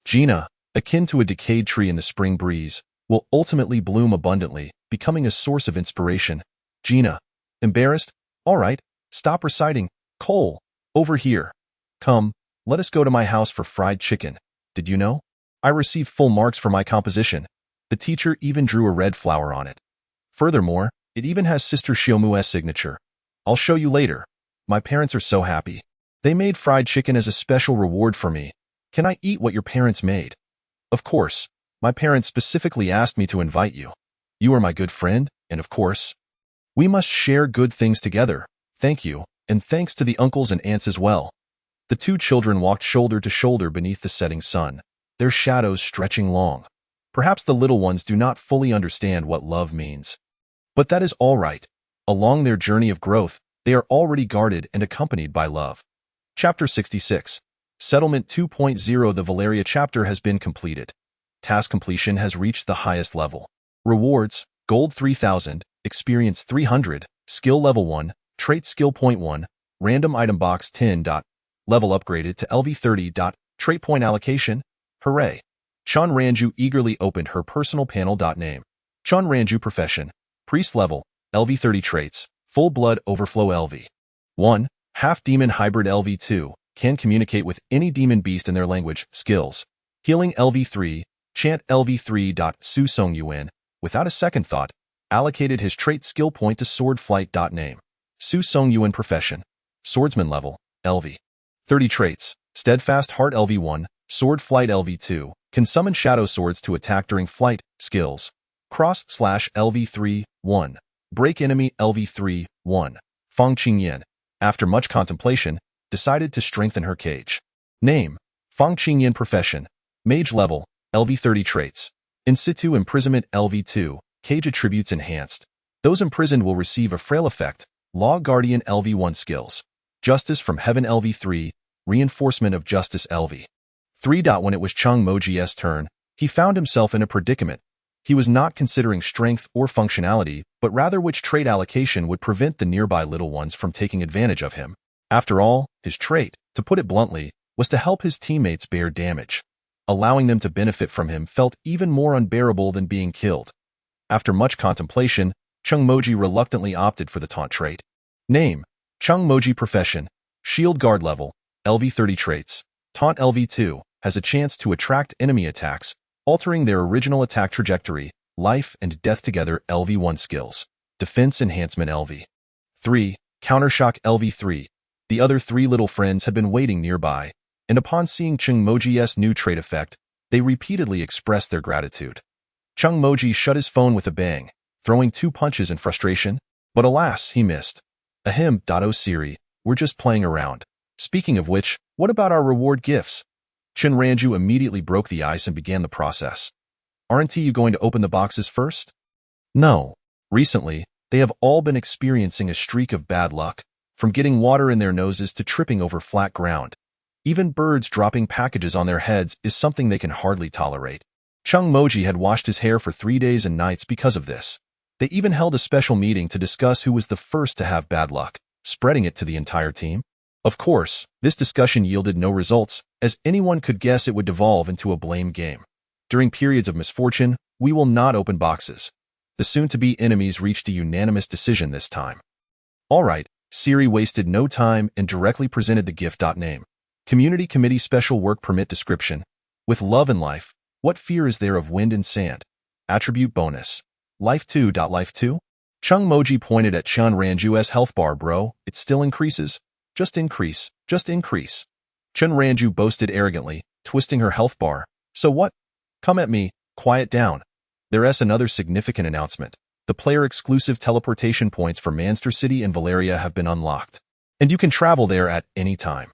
Gina, akin to a decayed tree in the spring breeze, will ultimately bloom abundantly, becoming a source of inspiration. Gina, embarrassed? All right, stop reciting. Cole, over here. Come, let us go to my house for fried chicken. Did you know? I received full marks for my composition. The teacher even drew a red flower on it. Furthermore, it even has Sister Xiaomu's signature. I'll show you later. My parents are so happy. They made fried chicken as a special reward for me. Can I eat what your parents made? Of course. My parents specifically asked me to invite you. You are my good friend, and of course, we must share good things together. Thank you, and thanks to the uncles and aunts as well. The two children walked shoulder to shoulder beneath the setting sun, their shadows stretching long. Perhaps the little ones do not fully understand what love means. But that is all right. Along their journey of growth, they are already guarded and accompanied by love. Chapter 66. Settlement 2.0. The Valeria chapter has been completed. Task completion has reached the highest level. Rewards: Gold 3000, Experience 300, Skill Level 1, Trait Skill Point 1, Random Item Box 10. Level upgraded to LV 30. Trait Point Allocation. Hooray! Chun Ranju eagerly opened her personal panel. Name: Chun Ranju. Profession: Priest. Level: LV 30. Traits: Full Blood Overflow LV 1, Half Demon Hybrid LV 2, can communicate with any demon beast in their language. Skills: Healing LV 3, Chant LV 3. Su Songyuan, without a second thought, allocated his trait skill point to Sword Flight. Name: Su Songyuan. Profession: Swordsman. Level: LV 30. Traits: Steadfast Heart LV 1, Sword Flight LV 2, can summon shadow swords to attack during flight. Skills: Cross/LV 3, 1, Break Enemy LV 3, 1. Fong Qingyan, after much contemplation, decided to strengthen her cage. Name: Fong Qingyan. Profession: Mage. Level: LV 30. Traits: In situ imprisonment LV 2, cage attributes enhanced. Those imprisoned will receive a frail effect. Law Guardian LV 1. Skills: Justice from Heaven LV 3, Reinforcement of Justice LV 3. When it was Chung Moji's turn, he found himself in a predicament. He was not considering strength or functionality, but rather which trait allocation would prevent the nearby little ones from taking advantage of him. After all, his trait, to put it bluntly, was to help his teammates bear damage. Allowing them to benefit from him felt even more unbearable than being killed. After much contemplation, Chung Moji reluctantly opted for the taunt trait. Name: Chung Moji. Profession: Shield Guard. Level: LV 30. Traits: Taunt LV 2, has a chance to attract enemy attacks, altering their original attack trajectory. Life and Death Together LV 1. Skills: Defense Enhancement LV 3, Countershock LV 3. The other three little friends had been waiting nearby, and upon seeing Chung Moji's new trait effect, they repeatedly expressed their gratitude. Chung Moji shut his phone with a bang, throwing 2 punches in frustration, but alas, he missed. Ahem. Oh Siri, we're just playing around. Speaking of which, what about our reward gifts? Chun Ranju immediately broke the ice and began the process. Aren't you going to open the boxes first? No. Recently, they have all been experiencing a streak of bad luck, from getting water in their noses to tripping over flat ground. Even birds dropping packages on their heads is something they can hardly tolerate. Chung Moji had washed his hair for 3 days and nights because of this. They even held a special meeting to discuss who was the first to have bad luck, spreading it to the entire team. Of course, this discussion yielded no results, as anyone could guess it would devolve into a blame game. During periods of misfortune, we will not open boxes. The soon-to-be enemies reached a unanimous decision this time. All right, Siri wasted no time and directly presented the gift. Name: Community Committee Special Work Permit. Description: With love and life, What fear is there of wind and sand? Attribute bonus. Life 2. Life 2? Chung Moji pointed at Chun Ranju's health bar. Bro, it still increases. Just increase. Just increase. Chun Ranju boasted arrogantly, twisting her health bar. So what? Come at me. Quiet down. There's another significant announcement. The player-exclusive teleportation points for Manster City and Valeria have been unlocked, and you can travel there at any time.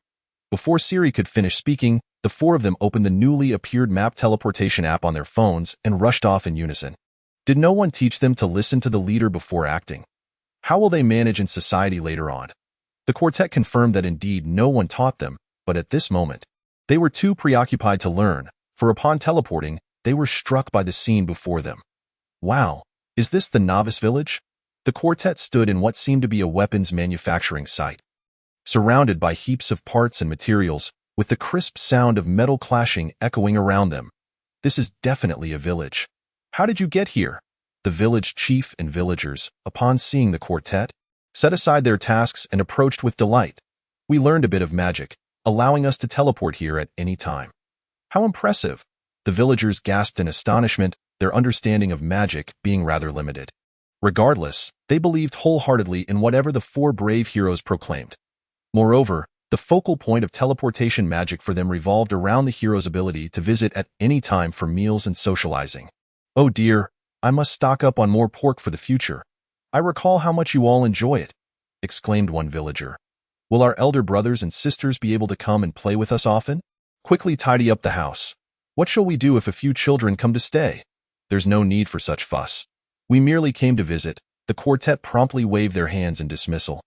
Before Siri could finish speaking, the four of them opened the newly appeared map teleportation app on their phones and rushed off in unison. Did no one teach them to listen to the leader before acting? How will they manage in society later on? The quartet confirmed that indeed no one taught them, but at this moment, they were too preoccupied to learn, for upon teleporting, they were struck by the scene before them. Wow, is this the novice village? The quartet stood in what seemed to be a weapons manufacturing site, surrounded by heaps of parts and materials, with the crisp sound of metal clashing echoing around them. This is definitely a village. How did you get here? The village chief and villagers, upon seeing the quartet, set aside their tasks and approached with delight. We learned a bit of magic, allowing us to teleport here at any time. How impressive! The villagers gasped in astonishment, their understanding of magic being rather limited. Regardless, they believed wholeheartedly in whatever the four brave heroes proclaimed. Moreover, the focal point of teleportation magic for them revolved around the hero's ability to visit at any time for meals and socializing. Oh dear, I must stock up on more pork for the future. I recall how much you all enjoy it, exclaimed one villager. Will our elder brothers and sisters be able to come and play with us often? Quickly tidy up the house. What shall we do if a few children come to stay? There's no need for such fuss. We merely came to visit. The quartet promptly waved their hands in dismissal.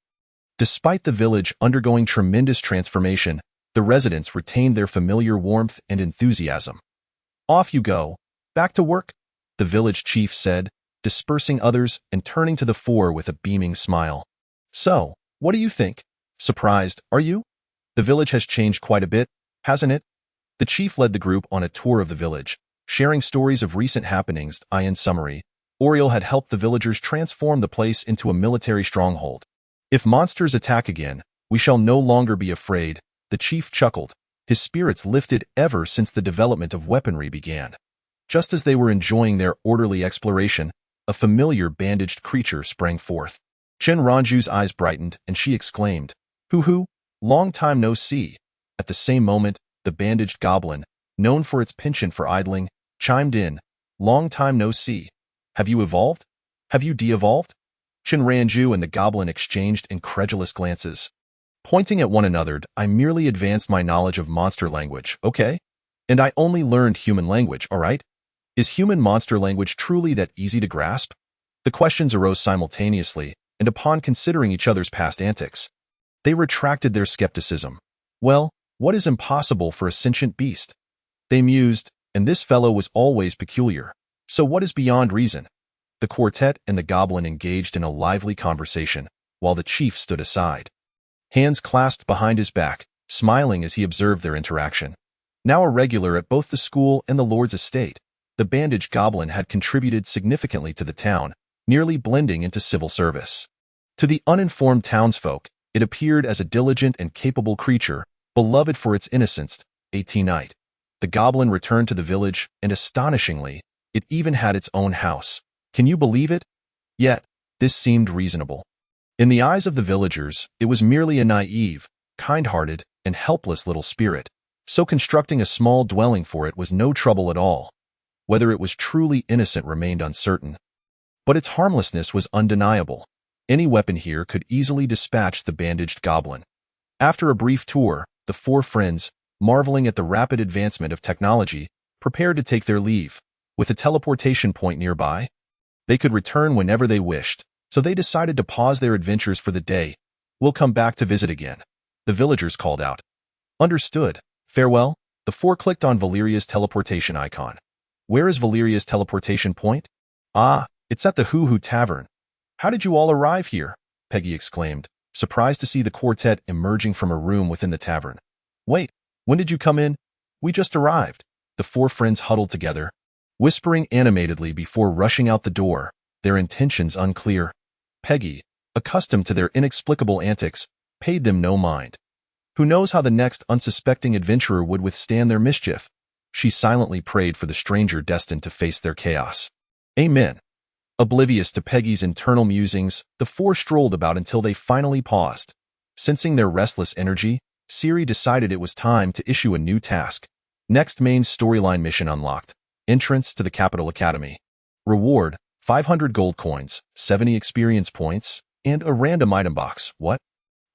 Despite the village undergoing tremendous transformation, the residents retained their familiar warmth and enthusiasm. Off you go. Back to work, the village chief said, dispersing others and turning to the four with a beaming smile. So, what do you think? Surprised, are you? The village has changed quite a bit, hasn't it? The chief led the group on a tour of the village, sharing stories of recent happenings. In summary, Oriel had helped the villagers transform the place into a military stronghold. If monsters attack again, we shall no longer be afraid, the chief chuckled, his spirits lifted ever since the development of weaponry began. Just as they were enjoying their orderly exploration, a familiar bandaged creature sprang forth. Chen Ranju's eyes brightened, and she exclaimed, Hoo-hoo, long time no see. At the same moment, the bandaged goblin, known for its penchant for idling, chimed in, long time no see. Have you evolved? Have you de-evolved? Chen Ranju and the goblin exchanged incredulous glances. Pointing at one another, I merely advanced my knowledge of monster language, okay? And I only learned human language, alright? Is human monster language truly that easy to grasp? The questions arose simultaneously, and upon considering each other's past antics, they retracted their skepticism. Well, what is impossible for a sentient beast? They mused, and this fellow was always peculiar. So what is beyond reason? The quartet and the goblin engaged in a lively conversation, while the chief stood aside, hands clasped behind his back, smiling as he observed their interaction. Now a regular at both the school and the lord's estate, the bandaged goblin had contributed significantly to the town, nearly blending into civil service. To the uninformed townsfolk, it appeared as a diligent and capable creature, beloved for its innocence. 18 night. The goblin returned to the village, and astonishingly, it even had its own house. Can you believe it? Yet, this seemed reasonable. In the eyes of the villagers, it was merely a naive, kind-hearted, and helpless little spirit, so constructing a small dwelling for it was no trouble at all. Whether it was truly innocent remained uncertain. But its harmlessness was undeniable. Any weapon here could easily dispatch the bandaged goblin. After a brief tour, the four friends, marveling at the rapid advancement of technology, prepared to take their leave. With a teleportation point nearby, they could return whenever they wished, so they decided to pause their adventures for the day. We'll come back to visit again, the villagers called out. Understood. Farewell. The four clicked on Valeria's teleportation icon. Where is Valeria's teleportation point? Ah, it's at the Hoo-Hoo Tavern. How did you all arrive here? Peggy exclaimed, surprised to see the quartet emerging from a room within the tavern. Wait, when did you come in? We just arrived. The four friends huddled together, whispering animatedly before rushing out the door, their intentions unclear. Peggy, accustomed to their inexplicable antics, paid them no mind. Who knows how the next unsuspecting adventurer would withstand their mischief? She silently prayed for the stranger destined to face their chaos. Amen. Oblivious to Peggy's internal musings, the four strolled about until they finally paused. Sensing their restless energy, Siri decided it was time to issue a new task. Next main storyline mission unlocked. Entrance to the Capital Academy. Reward, 500 gold coins, 70 experience points, and a random item box. What?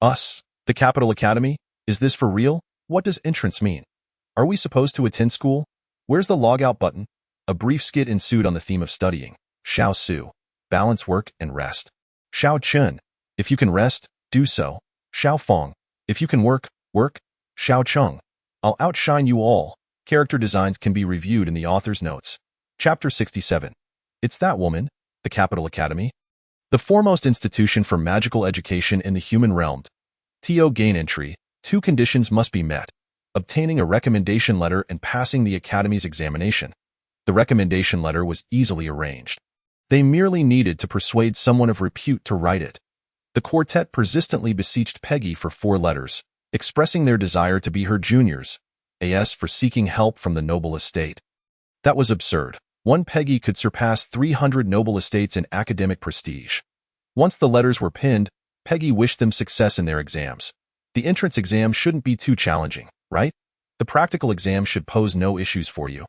Us? The Capital Academy? Is this for real? What does entrance mean? Are we supposed to attend school? Where's the logout button? A brief skit ensued on the theme of studying. Xiao Su. Balance work and rest. Xiao Chun. If you can rest, do so. Xiao Fong. If you can work, work. Xiao Chung. I'll outshine you all. Character designs can be reviewed in the author's notes. Chapter 67. It's that woman, the Capital Academy. The foremost institution for magical education in the human realm. TO gain entry. 2 conditions must be met. Obtaining a recommendation letter and passing the Academy's examination. The recommendation letter was easily arranged. They merely needed to persuade someone of repute to write it. The quartet persistently beseeched Peggy for 4 letters, expressing their desire to be her juniors, as for seeking help from the noble estate. That was absurd. One Peggy could surpass 300 noble estates in academic prestige. Once the letters were penned, Peggy wished them success in their exams. The entrance exam shouldn't be too challenging, right? The practical exam should pose no issues for you.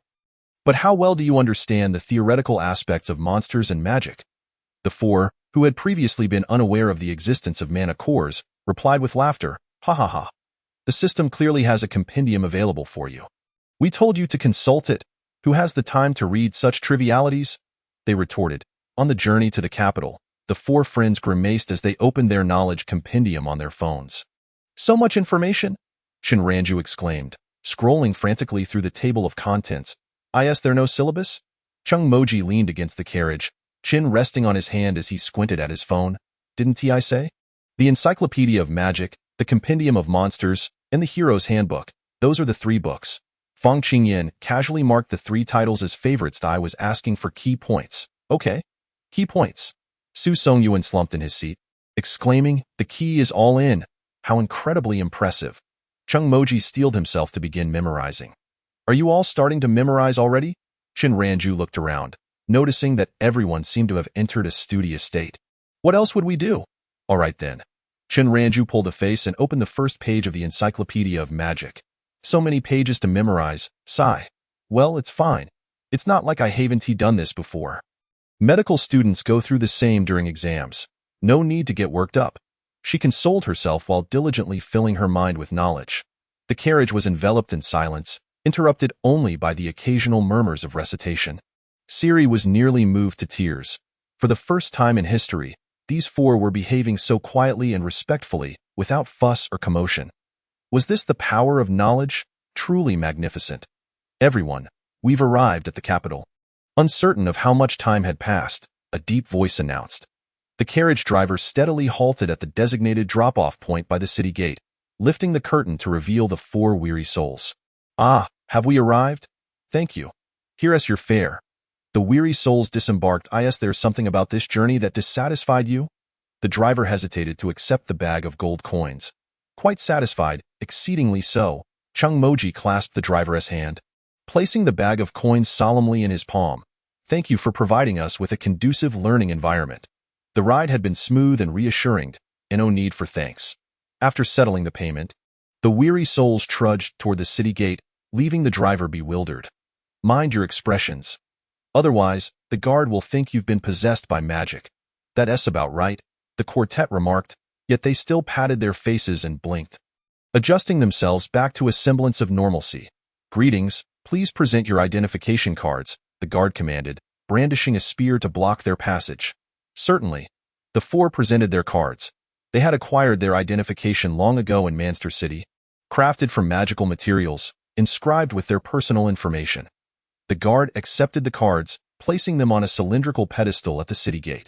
But how well do you understand the theoretical aspects of monsters and magic? The 4, who had previously been unaware of the existence of mana cores, replied with laughter, ha ha ha. The system clearly has a compendium available for you. We told you to consult it. Who has the time to read such trivialities? They retorted. On the journey to the capital, the 4 friends grimaced as they opened their knowledge compendium on their phones. So much information? Shinranju exclaimed, scrolling frantically through the table of contents. Is there no syllabus? Chung Moji leaned against the carriage, chin resting on his hand as he squinted at his phone. Didn't I say? The Encyclopedia of Magic, the Compendium of Monsters, and the Hero's Handbook. Those are the 3 books. Fong Qingyan casually marked the 3 titles as favorites. I was asking for key points. Okay. Key points. Su Songyuan slumped in his seat, exclaiming, the key is all in. How incredibly impressive. Chung Moji steeled himself to begin memorizing. Are you all starting to memorize already? Shinranju looked around, noticing that everyone seemed to have entered a studious state. What else would we do? All right then. Shinranju pulled a face and opened the first page of the Encyclopedia of Magic. So many pages to memorize. Sigh. Well, it's fine. It's not like I haven't done this before. Medical students go through the same during exams. No need to get worked up. She consoled herself while diligently filling her mind with knowledge. The carriage was enveloped in silence, interrupted only by the occasional murmurs of recitation. Siri was nearly moved to tears. For the first time in history, these 4 were behaving so quietly and respectfully, without fuss or commotion. Was this the power of knowledge? Truly magnificent. Everyone, we've arrived at the capital. Uncertain of how much time had passed, a deep voice announced. The carriage driver steadily halted at the designated drop-off point by the city gate, lifting the curtain to reveal the 4 weary souls. Ah, have we arrived? Thank you. Here is your fare. The weary souls disembarked. Is there something about this journey that dissatisfied you? The driver hesitated to accept the bag of gold coins. Quite satisfied, exceedingly so, Chung Moji clasped the driver's hand, placing the bag of coins solemnly in his palm. Thank you for providing us with a conducive learning environment. The ride had been smooth and reassuring, and no need for thanks. After settling the payment, the weary souls trudged toward the city gate, leaving the driver bewildered. Mind your expressions. Otherwise, the guard will think you've been possessed by magic. That's about right, the quartet remarked, yet they still patted their faces and blinked, adjusting themselves back to a semblance of normalcy. Greetings, please present your identification cards, the guard commanded, brandishing a spear to block their passage. Certainly. The 4 presented their cards. They had acquired their identification long ago in Manster City, crafted from magical materials, inscribed with their personal information. The guard accepted the cards, placing them on a cylindrical pedestal at the city gate.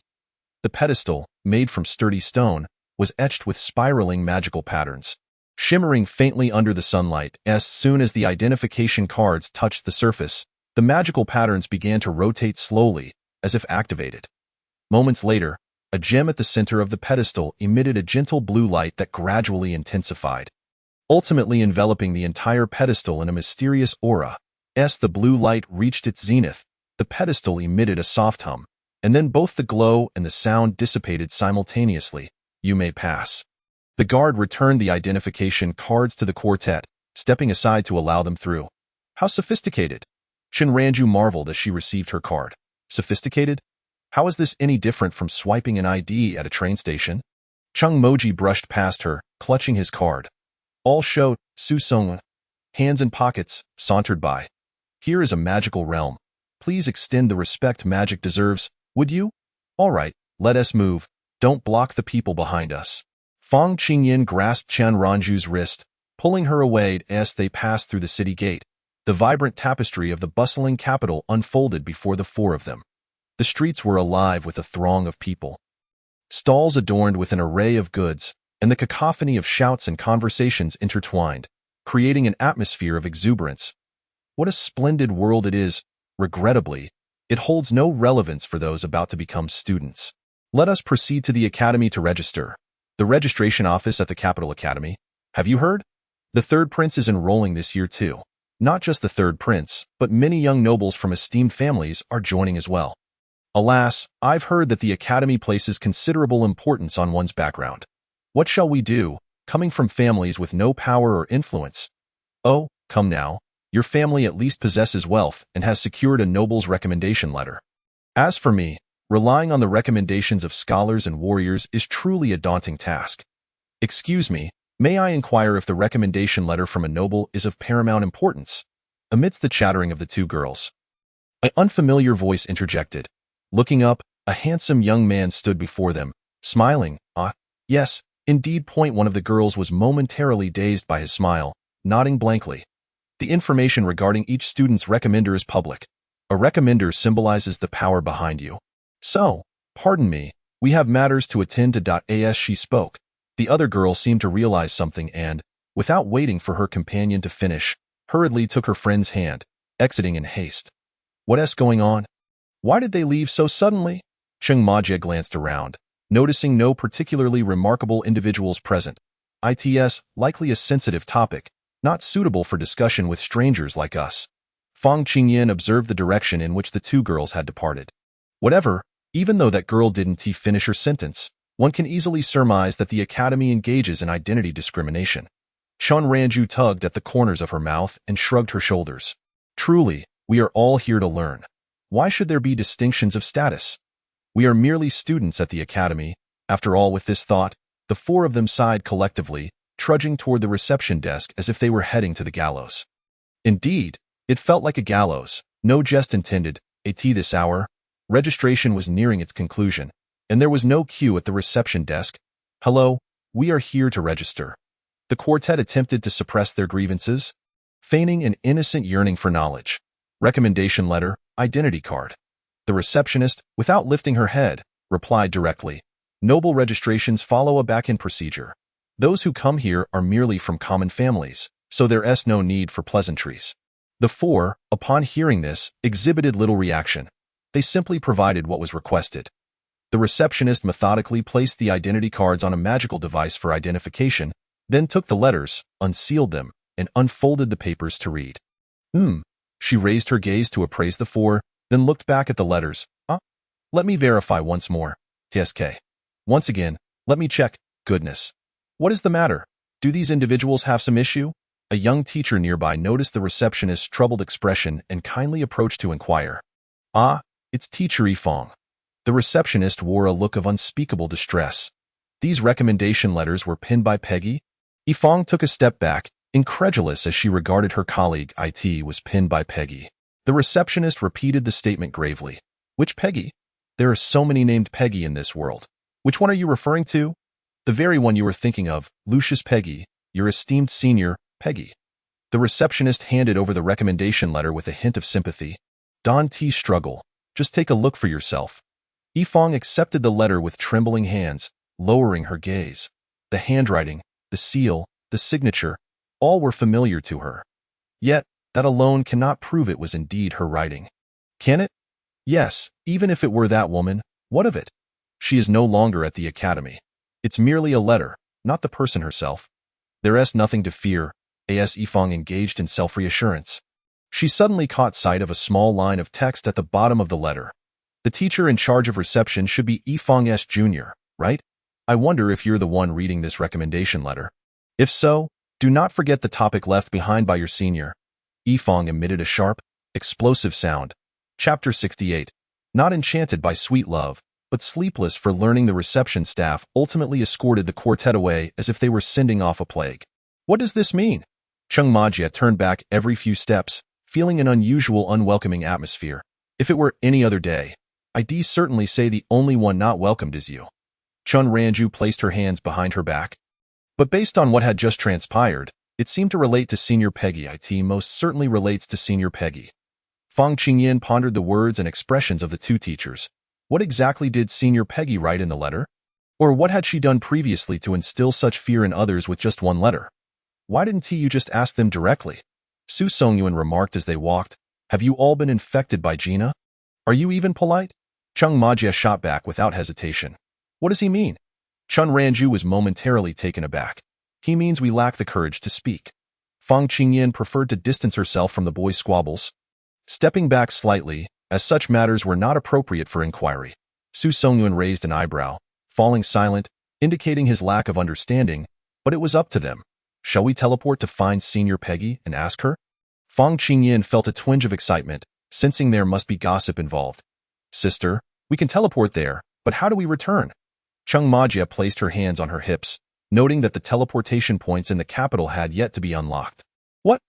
The pedestal, made from sturdy stone, was etched with spiraling magical patterns, shimmering faintly under the sunlight. As soon as the identification cards touched the surface, the magical patterns began to rotate slowly, as if activated. Moments later, a gem at the center of the pedestal emitted a gentle blue light that gradually intensified, ultimately enveloping the entire pedestal in a mysterious aura. As the blue light reached its zenith, the pedestal emitted a soft hum, and then both the glow and the sound dissipated simultaneously. You may pass. The guard returned the identification cards to the quartet, stepping aside to allow them through. How sophisticated! Shinranju marveled as she received her card. Sophisticated? How is this any different from swiping an ID at a train station? Chung Moji brushed past her, clutching his card. All showed, Su Sung, hands in pockets, sauntered by. Here is a magical realm. Please extend the respect magic deserves, would you? All right, let us move. Don't block the people behind us. Fong Qingyan grasped Chen Ranju's wrist, pulling her away as they passed through the city gate. The vibrant tapestry of the bustling capital unfolded before the four of them. The streets were alive with a throng of people. Stalls adorned with an array of goods, and the cacophony of shouts and conversations intertwined, creating an atmosphere of exuberance. What a splendid world it is. Regrettably, it holds no relevance for those about to become students. Let us proceed to the academy to register. The registration office at the Capital Academy. Have you heard? The third prince is enrolling this year too. Not just the third prince, but many young nobles from esteemed families are joining as well. Alas, I've heard that the academy places considerable importance on one's background. What shall we do, coming from families with no power or influence? Oh, come now. Your family at least possesses wealth and has secured a noble's recommendation letter. As for me, relying on the recommendations of scholars and warriors is truly a daunting task. Excuse me, may I inquire if the recommendation letter from a noble is of paramount importance? Amidst the chattering of the two girls, an unfamiliar voice interjected. Looking up, a handsome young man stood before them, smiling. Yes, indeed. One of the girls was momentarily dazed by his smile, nodding blankly. The information regarding each student's recommender is public. A recommender symbolizes the power behind you. So, pardon me, we have matters to attend to. As she spoke, the other girl seemed to realize something and, without waiting for her companion to finish, hurriedly took her friend's hand, exiting in haste. What's going on? Why did they leave so suddenly? Cheng Majie glanced around, noticing no particularly remarkable individuals present. It's likely a sensitive topic, not suitable for discussion with strangers like us. Fong Qingyan observed the direction in which the two girls had departed. Whatever, even though that girl didn't finish her sentence, one can easily surmise that the academy engages in identity discrimination. Chun Ranju tugged at the corners of her mouth and shrugged her shoulders. Truly, we are all here to learn. Why should there be distinctions of status? We are merely students at the academy. After all, with this thought, the four of them sighed collectively, trudging toward the reception desk as if they were heading to the gallows. Indeed, it felt like a gallows, no jest intended. At this hour, registration was nearing its conclusion, and there was no queue at the reception desk. Hello, we are here to register. The quartet attempted to suppress their grievances, feigning an innocent yearning for knowledge. Recommendation letter, identity card. The receptionist, without lifting her head, replied directly. Noble registrations follow a back-end procedure. Those who come here are merely from common families, so there's no need for pleasantries. The four, upon hearing this, exhibited little reaction. They simply provided what was requested. The receptionist methodically placed the identity cards on a magical device for identification, then took the letters, unsealed them, and unfolded the papers to read. She raised her gaze to appraise the four, then looked back at the letters. Let me verify once more. TSK. Once again, let me check. Goodness. What is the matter? Do these individuals have some issue? A young teacher nearby noticed the receptionist's troubled expression and kindly approached to inquire. It's Teacher Yifeng. The receptionist wore a look of unspeakable distress. These recommendation letters were penned by Peggy? Yifeng took a step back, incredulous as she regarded her colleague. It was penned by Peggy. The receptionist repeated the statement gravely. Which Peggy? There are so many named Peggy in this world. Which one are you referring to? The very one you were thinking of, Lucius Peggy, your esteemed senior, Peggy. The receptionist handed over the recommendation letter with a hint of sympathy. Don T. Struggle. Just take a look for yourself. Yifeng accepted the letter with trembling hands, lowering her gaze. The handwriting, the seal, the signature, all were familiar to her. Yet, that alone cannot prove it was indeed her writing. Can it? Yes, even if it were that woman, what of it? She is no longer at the academy. It's merely a letter, not the person herself. There's nothing to fear. Yifeng engaged in self-reassurance. She suddenly caught sight of a small line of text at the bottom of the letter. The teacher in charge of reception should be Yifeng S. Jr., right? I wonder if you're the one reading this recommendation letter. If so, do not forget the topic left behind by your senior. Yifeng emitted a sharp, explosive sound. Chapter 68. Not enchanted by sweet love, but sleepless for learning, the reception staff ultimately escorted the quartet away as if they were sending off a plague. What does this mean? Chung Majia turned back every few steps, feeling an unusual, unwelcoming atmosphere. If it were any other day, I'd certainly say the only one not welcomed is you. Chun Ranju placed her hands behind her back. But based on what had just transpired, it seemed to relate to Senior Peggy. It most certainly relates to Senior Peggy. Fang Qingyan pondered the words and expressions of the two teachers. What exactly did Senior Peggy write in the letter? Or what had she done previously to instill such fear in others with just one letter? Why didn't you just ask them directly? Su Songyuan remarked as they walked. Have you all been infected by Gina? Are you even polite? Chung Majia shot back without hesitation. What does he mean? Chun Ranju was momentarily taken aback. He means we lack the courage to speak. Fang Qingyan preferred to distance herself from the boys' squabbles, stepping back slightly, as such matters were not appropriate for inquiry. Su Songyuan raised an eyebrow, falling silent, indicating his lack of understanding, but it was up to them. Shall we teleport to find Senior Peggy and ask her? Fang Qingyan felt a twinge of excitement, sensing there must be gossip involved. Sister, we can teleport there, but how do we return? Chung Majia placed her hands on her hips, noting that the teleportation points in the capital had yet to be unlocked. What?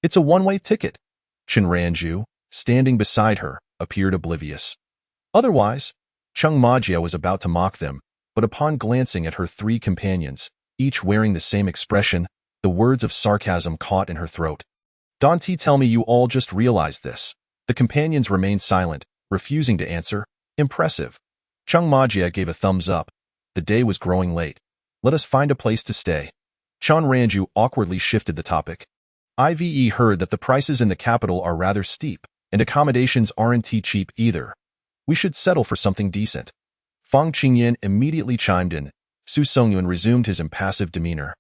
It's a one-way ticket. Chen Ranju, standing beside her, appeared oblivious. Otherwise, Chung Majia was about to mock them, but upon glancing at her three companions, each wearing the same expression, the words of sarcasm caught in her throat. Don't tell me you all just realized this. The companions remained silent, refusing to answer. Impressive. Chung Majia gave a thumbs up. The day was growing late. Let us find a place to stay. Chun Ranju awkwardly shifted the topic. I've heard that the prices in the capital are rather steep, and accommodations aren't cheap either. We should settle for something decent. Fang Qingyan immediately chimed in. Su Songyuan resumed his impassive demeanor,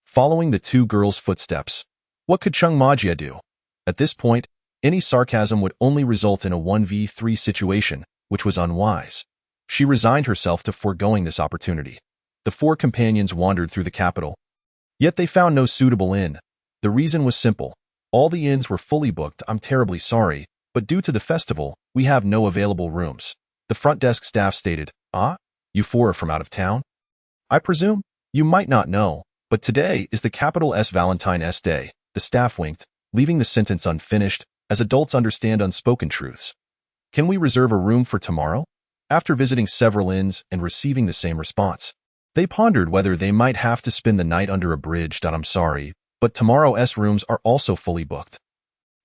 following the two girls' footsteps. What could Chung Majia do? At this point, any sarcasm would only result in a 1v3 situation, which was unwise. She resigned herself to foregoing this opportunity. The four companions wandered through the capital. Yet they found no suitable inn. The reason was simple. All the inns were fully booked. I'm terribly sorry, but due to the festival, we have no available rooms. The front desk staff stated. You four are from out of town? I presume? You might not know, but today is the capital's Valentine's Day. The staff winked, leaving the sentence unfinished, as adults understand unspoken truths. Can we reserve a room for tomorrow? After visiting several inns and receiving the same response, they pondered whether they might have to spend the night under a bridge. I'm sorry, but tomorrow's rooms are also fully booked.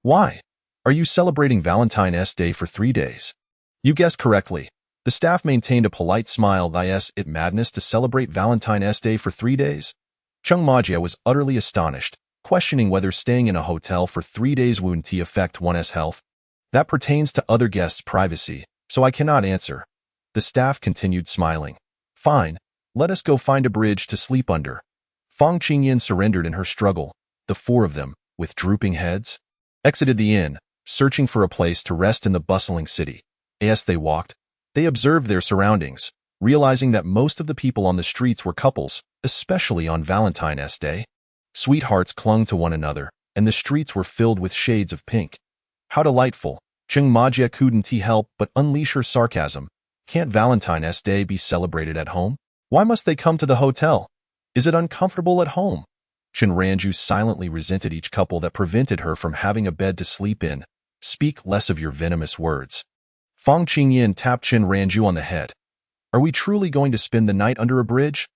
Why? Are you celebrating Valentine's Day for 3 days? You guessed correctly. The staff maintained a polite smile. Is it madness to celebrate Valentine's Day for 3 days? Chung Majia was utterly astonished, questioning whether staying in a hotel for 3 days wouldn't affect one's health. That pertains to other guests' privacy, so I cannot answer. The staff continued smiling. Fine, let us go find a bridge to sleep under. Fang Qingyan surrendered in her struggle. The four of them, with drooping heads, exited the inn, searching for a place to rest in the bustling city. As they walked, they observed their surroundings, realizing that most of the people on the streets were couples, especially on Valentine's Day. Sweethearts clung to one another, and the streets were filled with shades of pink. How delightful. Chung Majia couldn't help but unleash her sarcasm. Can't Valentine's Day be celebrated at home? Why must they come to the hotel? Is it uncomfortable at home? Chen Ranju silently resented each couple that prevented her from having a bed to sleep in. Speak less of your venomous words. Fang Qingyan tapped Chen Ranju on the head. Are we truly going to spend the night under a bridge?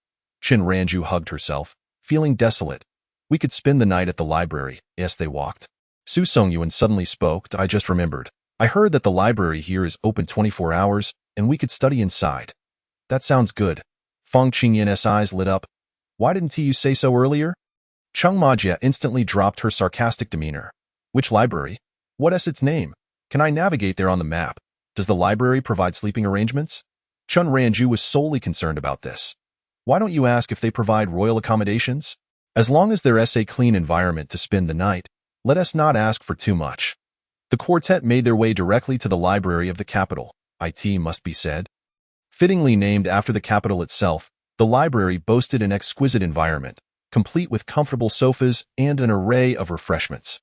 Chen Ranju hugged herself, feeling desolate. We could spend the night at the library. As they walked, Su Songyuan suddenly spoke. I just remembered. I heard that the library here is open 24 hours, and we could study inside. That sounds good. Fang Qingyan's eyes lit up. Why didn't you say so earlier? Chung Majia instantly dropped her sarcastic demeanor. Which library? What is its name? Can I navigate there on the map? Does the library provide sleeping arrangements? Chun Ranju was solely concerned about this. Why don't you ask if they provide royal accommodations? As long as there's a clean environment to spend the night, let us not ask for too much. The quartet made their way directly to the library of the capital, it must be said. Fittingly named after the capital itself, the library boasted an exquisite environment, complete with comfortable sofas and an array of refreshments.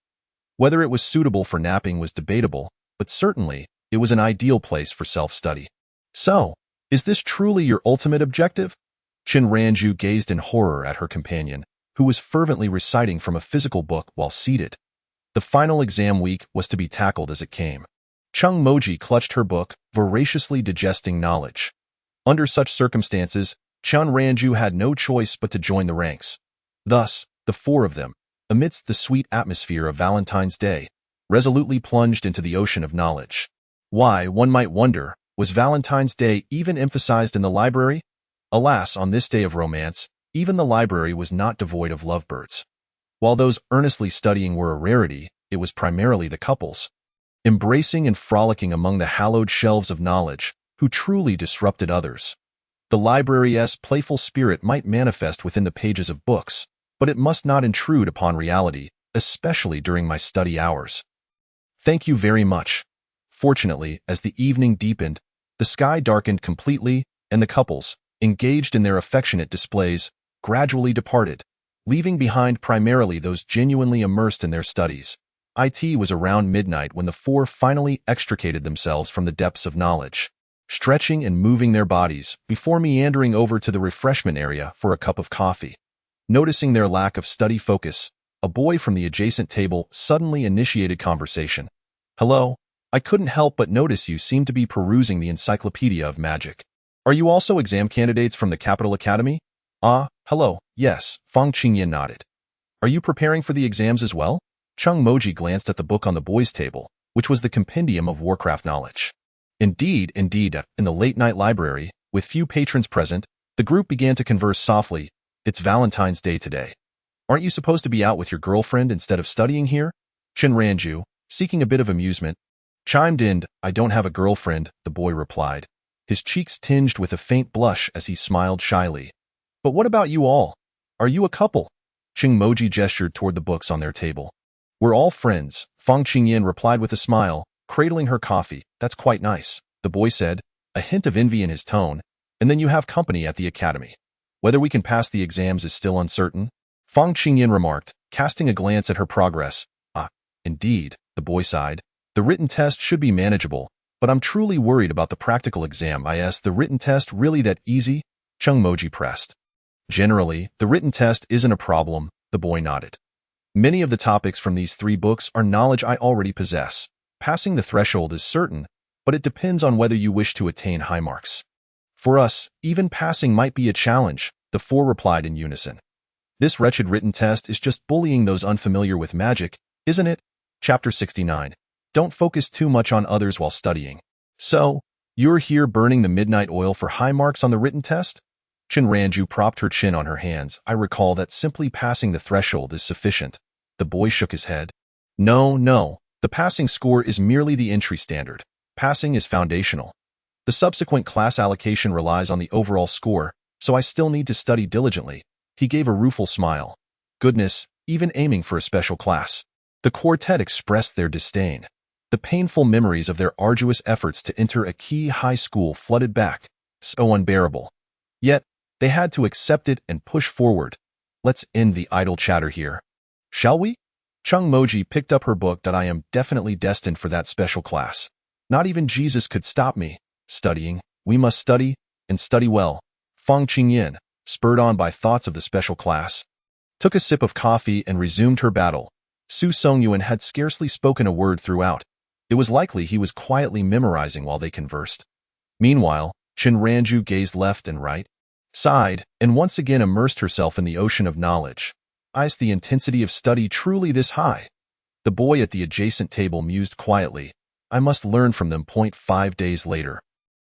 Whether it was suitable for napping was debatable, but certainly it was an ideal place for self-study. So, is this truly your ultimate objective? Chin Ranju gazed in horror at her companion, who was fervently reciting from a physical book while seated. The final exam week was to be tackled as it came. Chung Moji clutched her book, voraciously digesting knowledge. Under such circumstances, Chin Ranju had no choice but to join the ranks. Thus, the four of them, amidst the sweet atmosphere of Valentine's Day, resolutely plunged into the ocean of knowledge. Why, one might wonder, was Valentine's Day even emphasized in the library? Alas, on this day of romance, even the library was not devoid of lovebirds. While those earnestly studying were a rarity, it was primarily the couples, embracing and frolicking among the hallowed shelves of knowledge, who truly disrupted others. The library's playful spirit might manifest within the pages of books, but it must not intrude upon reality, especially during my study hours. Thank you very much. Fortunately, as the evening deepened, the sky darkened completely, and the couples, engaged in their affectionate displays, gradually departed, leaving behind primarily those genuinely immersed in their studies. It was around midnight when the four finally extricated themselves from the depths of knowledge, stretching and moving their bodies before meandering over to the refreshment area for a cup of coffee. Noticing their lack of study focus, a boy from the adjacent table suddenly initiated conversation. Hello, I couldn't help but notice you seem to be perusing the Encyclopedia of Magic. Are you also exam candidates from the Capital Academy? Hello, yes, Fang Qingyan nodded. Are you preparing for the exams as well? Chung Moji glanced at the book on the boys' table, which was the compendium of Warcraft knowledge. Indeed, in the late-night library, with few patrons present, the group began to converse softly. It's Valentine's Day today. Aren't you supposed to be out with your girlfriend instead of studying here? Chin Ranju, seeking a bit of amusement, chimed in. I don't have a girlfriend, the boy replied, his cheeks tinged with a faint blush as he smiled shyly. But what about you all? Are you a couple? Ching Moji gestured toward the books on their table. We're all friends, Fang Qingyan replied with a smile, cradling her coffee. That's quite nice, the boy said, a hint of envy in his tone. And then you have company at the academy. Whether we can pass the exams is still uncertain, Fang Qingyan remarked, casting a glance at her progress. Indeed, the boy sighed. The written test should be manageable, but I'm truly worried about the practical exam. Is the written test really that easy? Chung Moji pressed. Generally, the written test isn't a problem, the boy nodded. Many of the topics from these three books are knowledge I already possess. Passing the threshold is certain, but it depends on whether you wish to attain high marks. For us, even passing might be a challenge, the four replied in unison. This wretched written test is just bullying those unfamiliar with magic, isn't it? Chapter 69. Don't focus too much on others while studying. So, you're here burning the midnight oil for high marks on the written test? Chin Ranju propped her chin on her hands. I recall that simply passing the threshold is sufficient. The boy shook his head. No. The passing score is merely the entry standard. Passing is foundational. The subsequent class allocation relies on the overall score, so I still need to study diligently. He gave a rueful smile. Goodness, even aiming for a special class. The quartet expressed their disdain. The painful memories of their arduous efforts to enter a key high school flooded back. So unbearable. Yet, they had to accept it and push forward. Let's end the idle chatter here. Shall we? Chung Moji picked up her book. I am definitely destined for that special class. Not even Jesus could stop me. Studying, we must study, and study well. Fang Qingyan, spurred on by thoughts of the special class, took a sip of coffee and resumed her battle. Su Songyuan had scarcely spoken a word throughout. It was likely he was quietly memorizing while they conversed. Meanwhile, Chin Ranju gazed left and right, sighed, and once again immersed herself in the ocean of knowledge. Is the intensity of study truly this high? The boy at the adjacent table mused quietly. I must learn from them. 5 days later.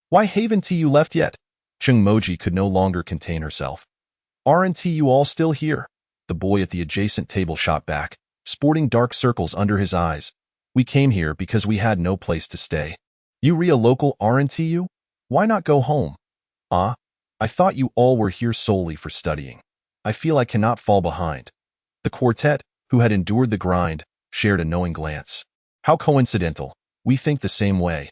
Why haven't you left yet? Chung Moji could no longer contain herself. Aren't you all still here? The boy at the adjacent table shot back, sporting dark circles under his eyes. We came here because we had no place to stay. You a local, aren't you? Why not go home? I thought you all were here solely for studying. I feel I cannot fall behind. The quartet, who had endured the grind, shared a knowing glance. How coincidental. We think the same way.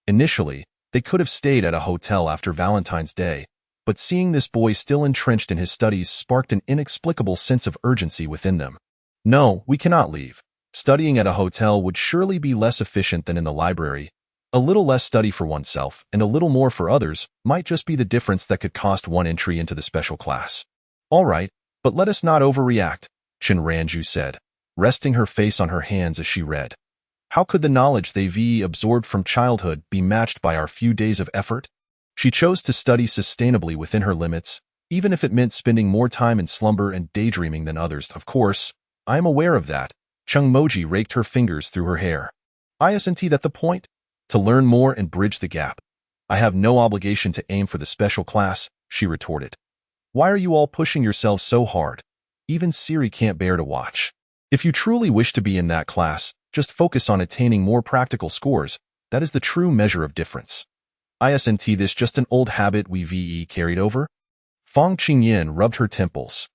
Initially, they could have stayed at a hotel after Valentine's Day, but seeing this boy still entrenched in his studies sparked an inexplicable sense of urgency within them. No, we cannot leave. Studying at a hotel would surely be less efficient than in the library. A little less study for oneself and a little more for others might just be the difference that could cost one entry into the special class. All right, but let us not overreact, Chen Ranju said, resting her face on her hands as she read. How could the knowledge they've absorbed from childhood be matched by our few days of effort? She chose to study sustainably within her limits, even if it meant spending more time in slumber and daydreaming than others. Of course, I am aware of that. Chung Moji raked her fingers through her hair. Isn't that the point? To learn more and bridge the gap. I have no obligation to aim for the special class, she retorted. Why are you all pushing yourselves so hard? Even Siri can't bear to watch. If you truly wish to be in that class, just focus on attaining more practical scores. That is the true measure of difference. Isn't this just an old habit we've carried over? Fong Qingyan rubbed her temples.